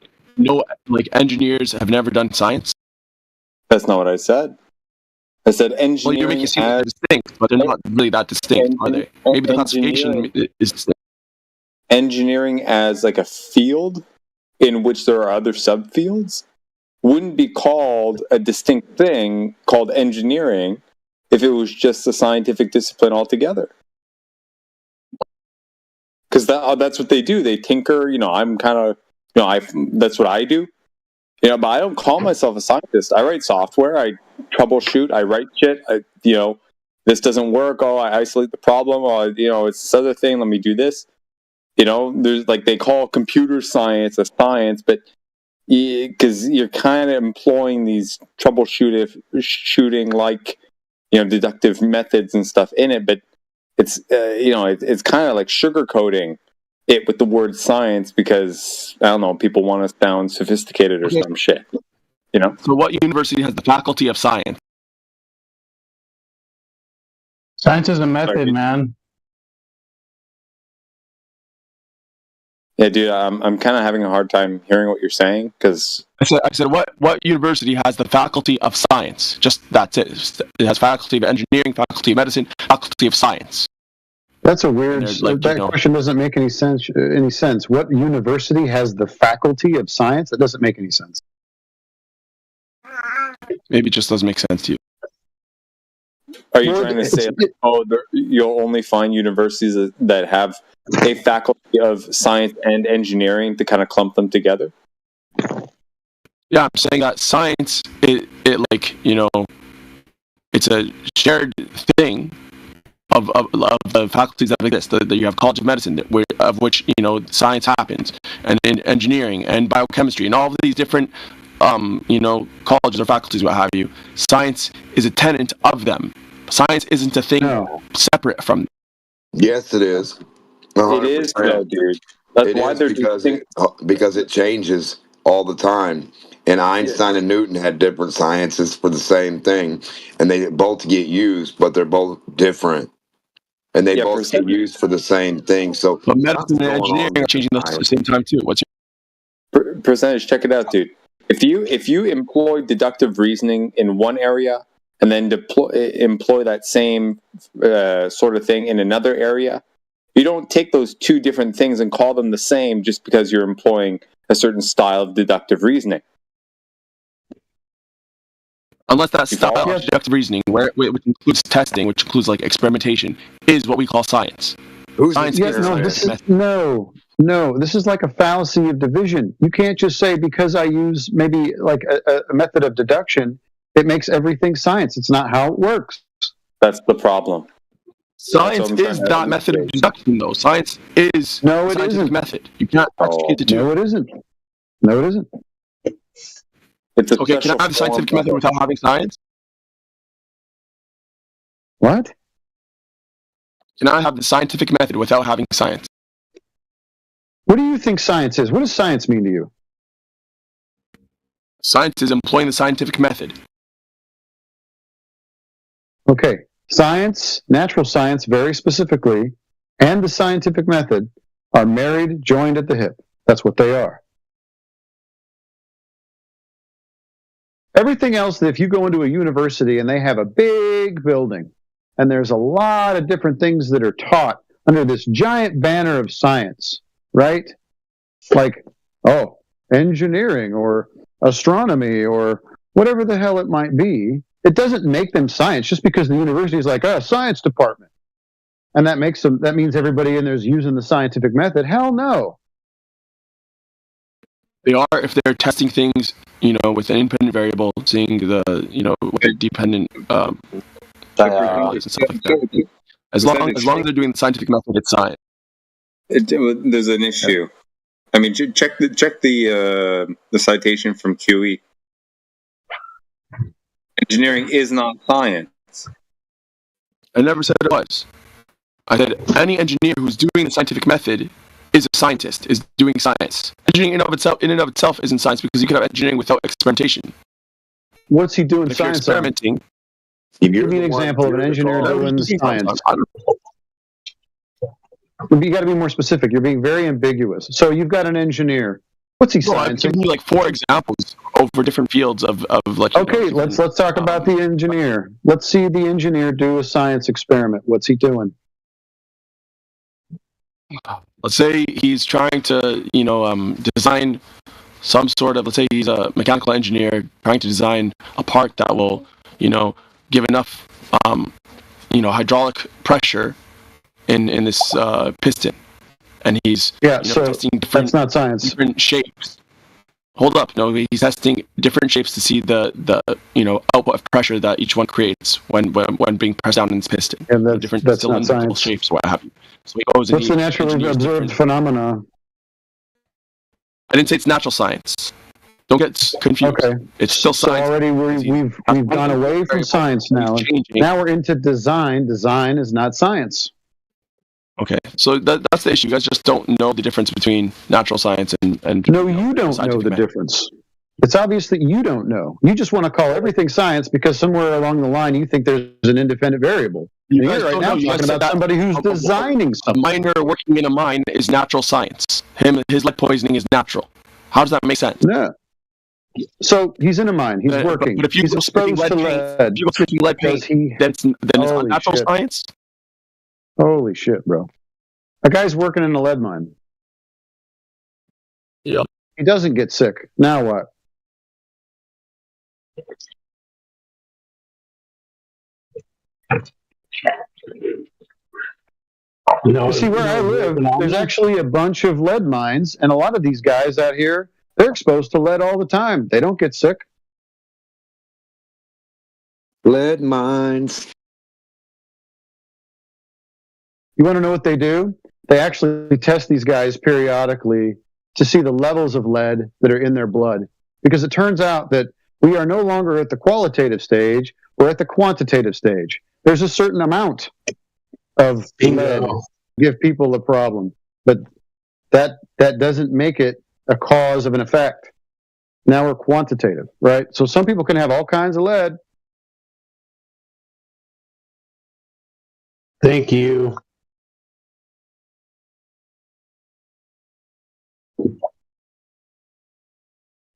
engineers have never done science? That's not what I said. I said engineering. Well, you're making it seem like they're distinct, but they're not really that distinct, are they? Maybe the classification is distinct. Engineering as like a field in which there are other subfields wouldn't be called a distinct thing called engineering if it was just a scientific discipline altogether. Because that's what they do. They tinker. I'm kind of, that's what I do. But I don't call myself a scientist. I write software. I troubleshoot. I write shit. This doesn't work. Oh, I isolate the problem. Oh, it's this other thing. Let me do this. There's they call computer science a science, but because you're kind of employing these troubleshooting deductive methods and stuff in it, but it's it's kind of like sugarcoating it with the word science because, I don't know, people want to sound sophisticated or some shit. You know? So what university has the faculty of science? Science is a method, man. Yeah, dude, I'm kind of having a hard time hearing what you're saying because I said what university has the faculty of science? Just that's it. It has faculty of engineering, faculty of medicine, faculty of science. That's a weird. Like, that question doesn't make any sense. What university has the faculty of science? That doesn't make any sense. Maybe it just doesn't make sense to you. Are you trying to say, you'll only find universities that have a faculty of science and engineering to kind of clump them together? Yeah, I'm saying that science, it like, you know, it's a shared thing of the faculties that exist. That you have College of Medicine, of which, you know, science happens, and in engineering and biochemistry, and all of these different, you know, colleges or faculties, what have you. Science is a tenet of them. Science isn't a thing separate from them. Yes, it is. 100%. It is, though, dude. That's why they're because it changes all the time. And Einstein and Newton had different sciences for the same thing, and they both get used, but they're both different, and they both get used for the same thing. So, but medicine and engineering are changing those at the same time too. What's your percentage? Check it out, dude. If you employ deductive reasoning in one area and then employ that same sort of thing in another area, you don't take those two different things and call them the same just because you're employing a certain style of deductive reasoning. Unless that style of deductive reasoning, which includes testing, which includes like experimentation, is what we call science. Science No, this is like a fallacy of division. You can't just say because I use maybe like a method of deduction, it makes everything science. It's not how it works. That's the problem. Science is that method of deduction, though. Science is no, it scientific isn't. method. You cannot extricate the two. No, it isn't. No, it isn't. Okay, can I have the scientific method without having science? What? Can I have the scientific method without having science? What do you think science is? What does science mean to you? Science is employing the scientific method. Okay. Science, natural science very specifically, and the scientific method are married, joined at the hip. That's what they are. Everything else, if you go into a university and they have a big building and there's a lot of different things that are taught under this giant banner of science, right? Like, engineering or astronomy or whatever the hell it might be. It doesn't make them science just because the university is like, science department. And that means everybody in there is using the scientific method. Hell no. They are if they're testing things, you know, with an independent variable, seeing the, you know, dependent and stuff like that. As long as they're doing the scientific method, it's science. There's an issue. I mean, check the citation from QE. Engineering is not science. I never said it was. I said any engineer who's doing the scientific method is a scientist, is doing science. Engineering in and of itself isn't science because you could have engineering without experimentation. What's he doing if science you're experimenting, give me an example of an engineer doing science. You got to be more specific. You're being very ambiguous. So you've got an engineer. What's he sciencing? I've given you like 4 examples over different fields of like. Okay, let's talk about the engineer. Let's see the engineer do a science experiment. What's he doing? Let's say he's trying to, you know, design some sort of. Let's say he's a mechanical engineer trying to design a part that will, you know, give enough, you know, hydraulic pressure in this piston. And he's testing that's not science. Different shapes. Hold up, no, he's testing different shapes to see the you know, output of pressure that each one creates when being pressed down in this piston. And that's not science. Shapes, what have you. So he goes. What's the naturally observed phenomena? I didn't say it's natural science. Don't get confused. Okay. It's still science. So already we've gone away from science now. Now we're into design. Design is not science. Okay, so that's the issue. You guys just don't know the difference between natural science and no, you don't know the difference. It's obvious that you don't know. You just want to call everything science because somewhere along the line you think there's an independent variable. You and guys you're right don't now know. You talking guys said about that somebody who's designing a something. miner working in a mine is natural science. His lead poisoning is natural. How does that make sense? Yeah. So he's in a mine. He's working. But if you he's go sniffing exposed to lead. if you go sniffing lead paint, then it's not Holy natural shit. science. Holy shit, bro! A guy's working in a lead mine. Yeah. He doesn't get sick. Now what? You see, where I live, there's actually a bunch of lead mines, and a lot of these guys out here, they're exposed to lead all the time. They don't get sick. Lead mines. You want to know what they do? They actually test these guys periodically to see the levels of lead that are in their blood. Because it turns out that we are no longer at the qualitative stage, we're at the quantitative stage. There's a certain amount of lead to give people a problem, but that doesn't make it a cause of an effect. Now we're quantitative, right? So some people can have all kinds of lead. Thank you.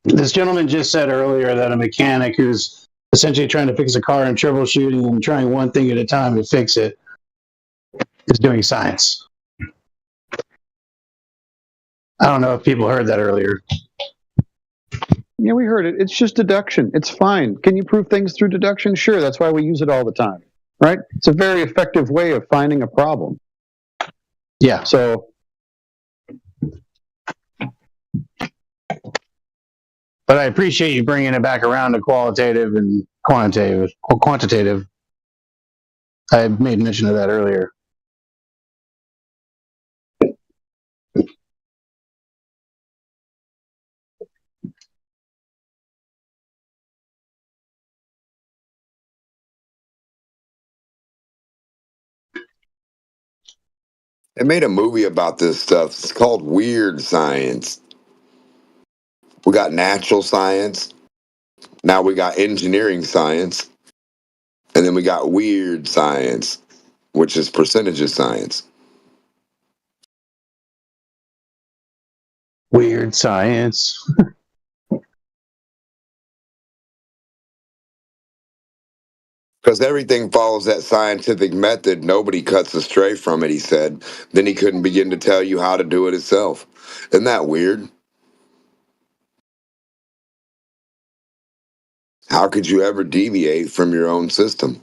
This gentleman just said earlier that a mechanic who's essentially trying to fix a car and troubleshooting and trying one thing at a time to fix it is doing science. I don't know if people heard that earlier. Yeah, we heard it. It's just deduction. It's fine. Can you prove things through deduction? Sure, that's why we use it all the time, right? It's a very effective way of finding a problem. Yeah. So, but I appreciate you bringing it back around to qualitative and quantitative. I made mention of that earlier. They made a movie about this stuff. It's called Weird Science. We got natural science. Now we got engineering science. And then we got weird science, which is percentages science. Weird science. Because everything follows that scientific method. Nobody cuts astray from it, he said. Then he couldn't begin to tell you how to do it himself. Isn't that weird? How could you ever deviate from your own system?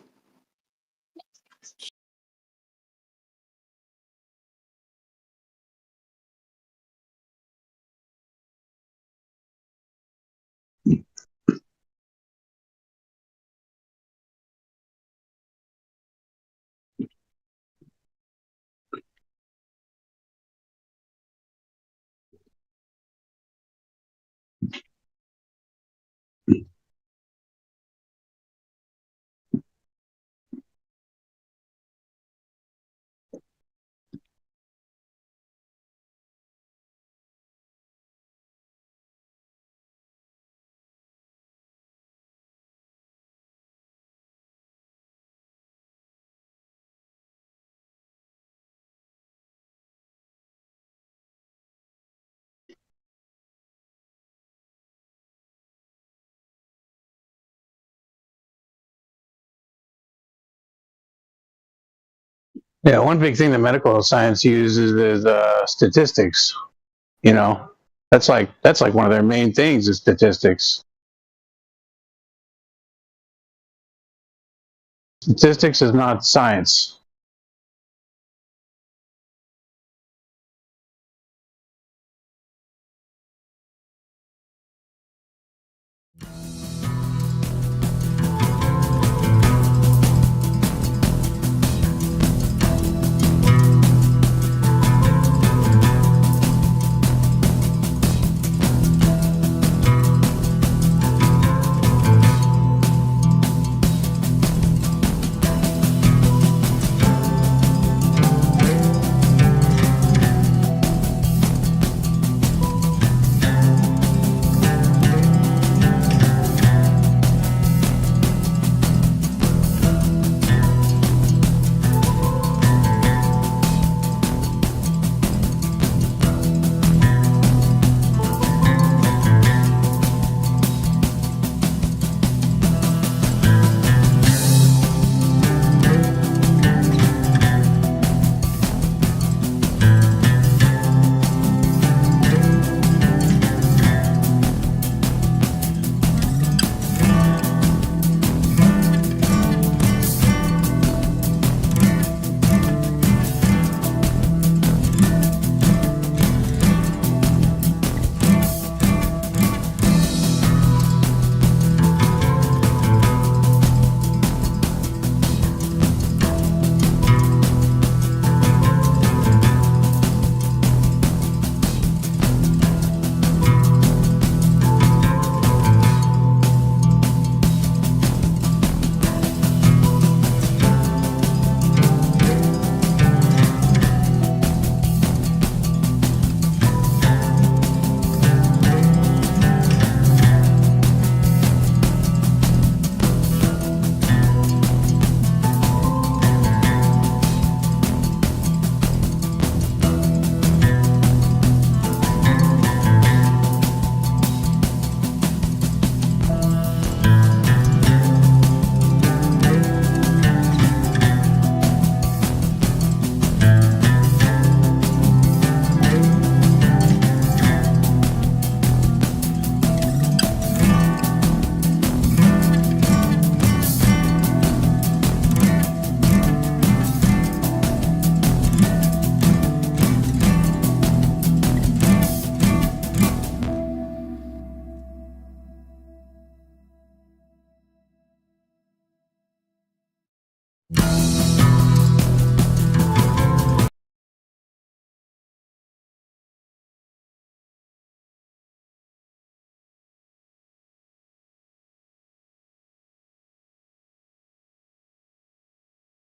Yeah, one big thing that medical science uses is statistics. You know, that's like one of their main things is statistics. Statistics is not science.